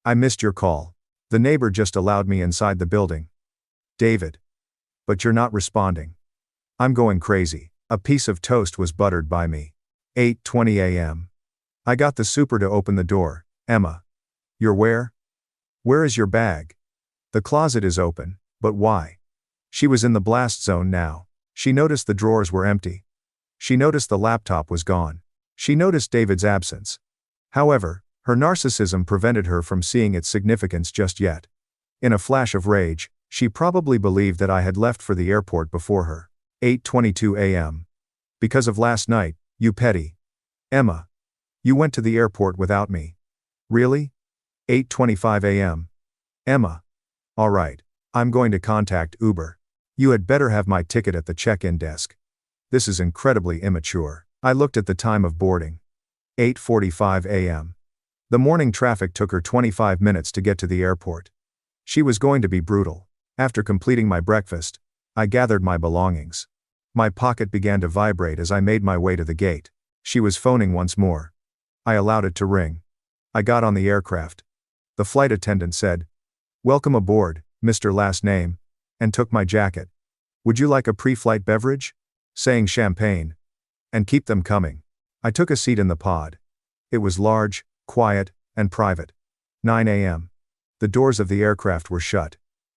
I missed your call. The neighbor just allowed me inside the building. David. But you're not responding. I'm going crazy. A piece of toast was buttered by me. 8:20 a.m. I got the super to open the door. Emma. You're where? Where is your bag? The closet is open, but why? She was in the blast zone now. She noticed the drawers were empty. She noticed the laptop was gone. She noticed David's absence. However, her narcissism prevented her from seeing its significance just yet. In a flash of rage, she probably believed that I had left for the airport before her. 8:22 a.m. Because of last night, you petty. Emma. You went to the airport without me. Really? 8:25 a.m. Emma. All right. I'm going to contact Uber. You had better have my ticket at the check-in desk. This is incredibly immature. I looked at the time of boarding. 8:45 a.m. The morning traffic took her 25 minutes to get to the airport. She was going to be brutal. After completing my breakfast, I gathered my belongings. My pocket began to vibrate as I made my way to the gate. She was phoning once more. I allowed it to ring. I got on the aircraft. The flight attendant said, "Welcome aboard, Mr. Last Name," and took my jacket. "Would you like a pre-flight beverage?" Saying champagne. And keep them coming. I took a seat in the pod. It was large, quiet, and private. 9 a.m. The doors of the aircraft were shut.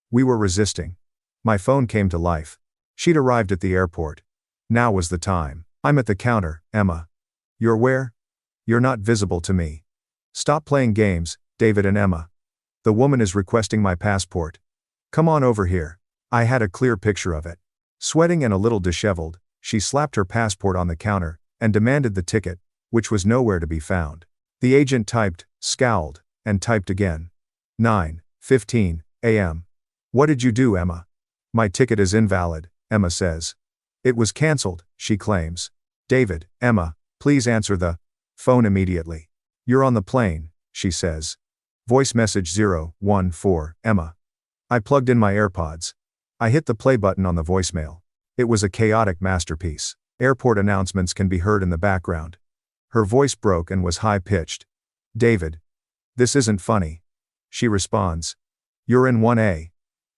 We were resisting. My phone came to life. She'd arrived at the airport. Now was the time. I'm at the counter, Emma. You're where? You're not visible to me. Stop playing games, David and Emma. The woman is requesting my passport. Come on over here. I had a clear picture of it. Sweating and a little disheveled, she slapped her passport on the counter and demanded the ticket, which was nowhere to be found. The agent typed, scowled, and typed again. 9:15 a.m. What did you do, Emma? My ticket is invalid, Emma says. It was cancelled, she claims. David, Emma, please answer the phone immediately. You're on the plane, she says. Voice message 014, Emma. I plugged in my AirPods. I hit the play button on the voicemail. It was a chaotic masterpiece. Airport announcements can be heard in the background. Her voice broke and was high-pitched. David. This isn't funny. She responds. You're in 1A.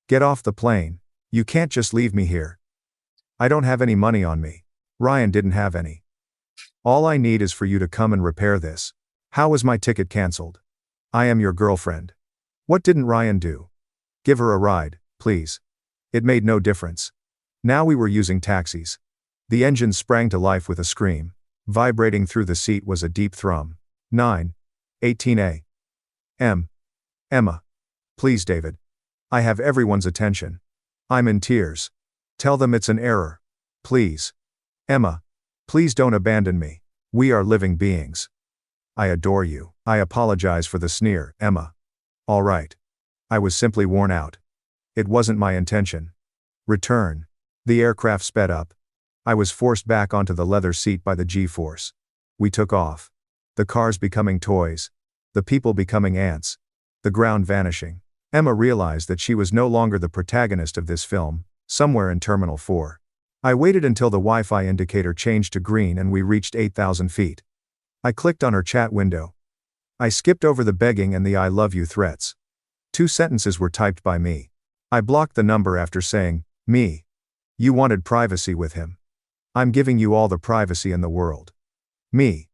Get off the plane. You can't just leave me here. I don't have any money on me. Ryan didn't have any. All I need is for you to come and repair this. How was my ticket cancelled? I am your girlfriend. What didn't Ryan do? Give her a ride, please. It made no difference. Now we were using taxis. The engine sprang to life with a scream. Vibrating through the seat was a deep thrum. 9:18 a.m. Emma. Please, David. I have everyone's attention. I'm in tears. Tell them it's an error. Please. Emma. Please don't abandon me. We are living beings. I adore you. I apologize for the sneer, Emma. All right. I was simply worn out. It wasn't my intention. Return. The aircraft sped up. I was forced back onto the leather seat by the G-force. We took off. The cars becoming toys. The people becoming ants. The ground vanishing. Emma realized that she was no longer the protagonist of this film, somewhere in Terminal 4. I waited until the Wi-Fi indicator changed to green and we reached 8,000 feet. I clicked on her chat window. I skipped over the begging and the I love you threats. 2 sentences were typed by me. I blocked the number after saying, me. You wanted privacy with him. I'm giving you all the privacy in the world. Me.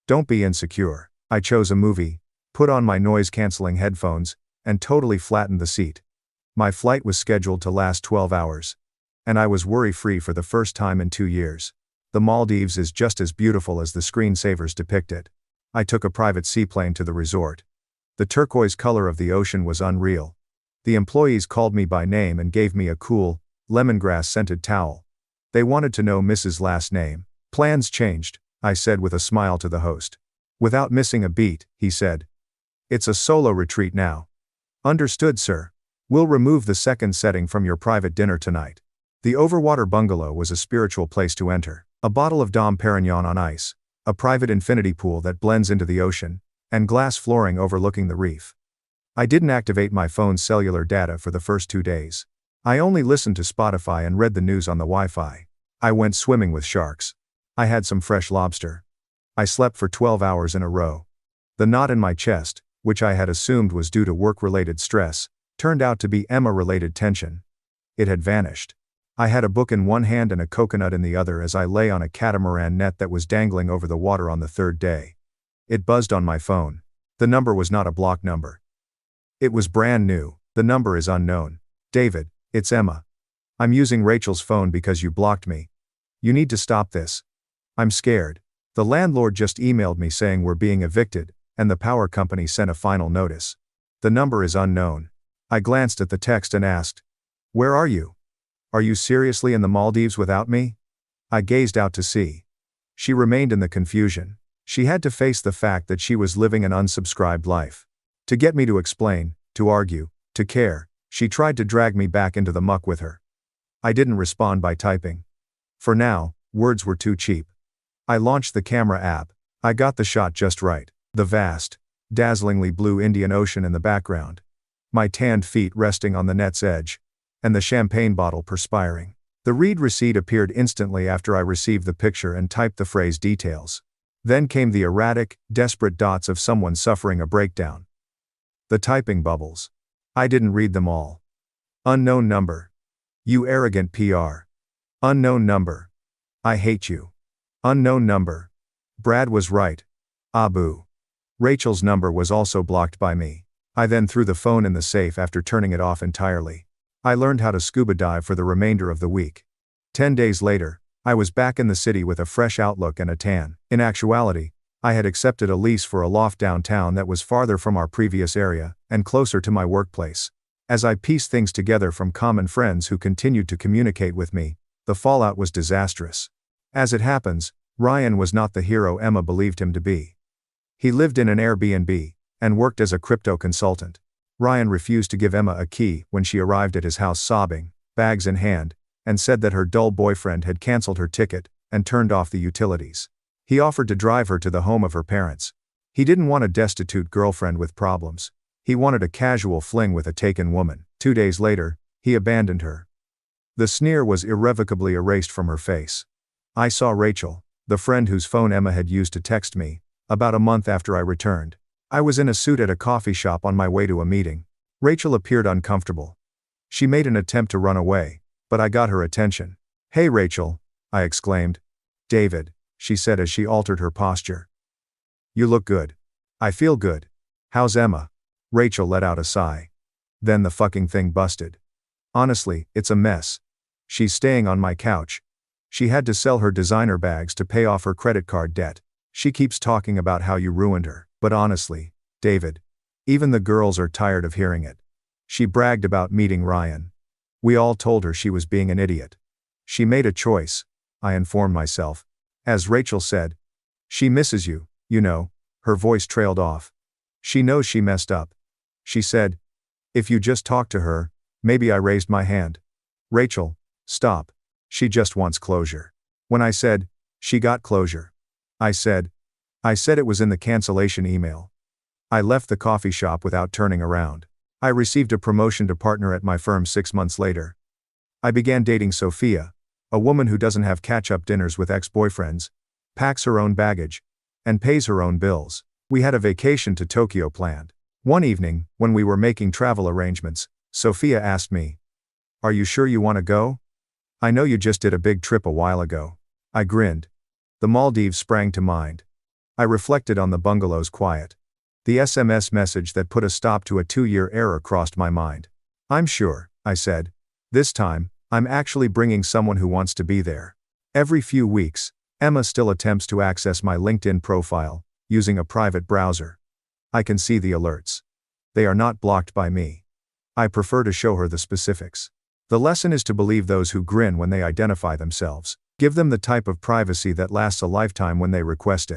Don't be insecure. I chose a movie, put on my noise-canceling headphones, and totally flattened the seat. My flight was scheduled to last 12 hours. And I was worry-free for the first time in 2 years. The Maldives is just as beautiful as the screensavers depict it. I took a private seaplane to the resort. The turquoise color of the ocean was unreal. The employees called me by name and gave me a cool, lemongrass-scented towel. They wanted to know Mrs. last name. Plans changed, I said with a smile to the host. Without missing a beat, he said. It's a solo retreat now. Understood, sir. We'll remove the second setting from your private dinner tonight. The Overwater Bungalow was a spiritual place to enter. A bottle of Dom Perignon on ice, a private infinity pool that blends into the ocean, and glass flooring overlooking the reef. I didn't activate my phone's cellular data for the first 2 days. I only listened to Spotify and read the news on the Wi-Fi. I went swimming with sharks. I had some fresh lobster. I slept for 12 hours in a row. The knot in my chest, which I had assumed was due to work-related stress, turned out to be Emma-related tension. It had vanished. I had a book in one hand and a coconut in the other as I lay on a catamaran net that was dangling over the water on the 3rd day. It buzzed on my phone. The number was not a block number. It was brand new. The number is unknown. David, it's Emma. I'm using Rachel's phone because you blocked me. You need to stop this. I'm scared. The landlord just emailed me saying we're being evicted, and the power company sent a final notice. The number is unknown. I glanced at the text and asked, where are you? Are you seriously in the Maldives without me? I gazed out to sea. She remained in the confusion. She had to face the fact that she was living an unsubscribed life. To get me to explain, to argue, to care, she tried to drag me back into the muck with her. I didn't respond by typing. For now, words were too cheap. I launched the camera app. I got the shot just right. The vast, dazzlingly blue Indian Ocean in the background. My tanned feet resting on the net's edge. And the champagne bottle perspiring. The read receipt appeared instantly after I received the picture and typed the phrase details. Then came the erratic, desperate dots of someone suffering a breakdown. The typing bubbles. I didn't read them all. Unknown number. You arrogant PR. Unknown number. I hate you. Unknown number. Brad was right. Abu. Rachel's number was also blocked by me. I then threw the phone in the safe after turning it off entirely. I learned how to scuba dive for the remainder of the week. 10 days later, I was back in the city with a fresh outlook and a tan. In actuality, I had accepted a lease for a loft downtown that was farther from our previous area, and closer to my workplace. As I pieced things together from common friends who continued to communicate with me, the fallout was disastrous. As it happens, Ryan was not the hero Emma believed him to be. He lived in an Airbnb, and worked as a crypto consultant. Ryan refused to give Emma a key when she arrived at his house sobbing, bags in hand, and said that her dull boyfriend had canceled her ticket and turned off the utilities. He offered to drive her to the home of her parents. He didn't want a destitute girlfriend with problems. He wanted a casual fling with a taken woman. 2 days later, he abandoned her. The sneer was irrevocably erased from her face. I saw Rachel, the friend whose phone Emma had used to text me, about a month after I returned. I was in a suit at a coffee shop on my way to a meeting. Rachel appeared uncomfortable. She made an attempt to run away, but I got her attention. "Hey Rachel," I exclaimed. "David," she said as she altered her posture. "You look good." "I feel good. How's Emma?" Rachel let out a sigh. Then the fucking thing busted. "Honestly, it's a mess. She's staying on my couch. She had to sell her designer bags to pay off her credit card debt. She keeps talking about how you ruined her. But honestly, David, even the girls are tired of hearing it. She bragged about meeting Ryan. We all told her she was being an idiot. She made a choice," I informed myself. As Rachel said, "She misses you, you know." Her voice trailed off. "She knows she messed up." She said, "If you just talk to her." Maybe I raised my hand. "Rachel, stop. She just wants closure." When I said, "She got closure," I said it was in the cancellation email. I left the coffee shop without turning around. I received a promotion to partner at my firm 6 months later. I began dating Sophia, a woman who doesn't have catch-up dinners with ex-boyfriends, packs her own baggage, and pays her own bills. We had a vacation to Tokyo planned. One evening, when we were making travel arrangements, Sophia asked me, "Are you sure you want to go? I know you just did a big trip a while ago." I grinned. The Maldives sprang to mind. I reflected on the bungalow's quiet. The SMS message that put a stop to a 2-year error crossed my mind. "I'm sure," I said. "This time, I'm actually bringing someone who wants to be there." Every few weeks, Emma still attempts to access my LinkedIn profile, using a private browser. I can see the alerts. They are not blocked by me. I prefer to show her the specifics. The lesson is to believe those who grin when they identify themselves. Give them the type of privacy that lasts a lifetime when they request it.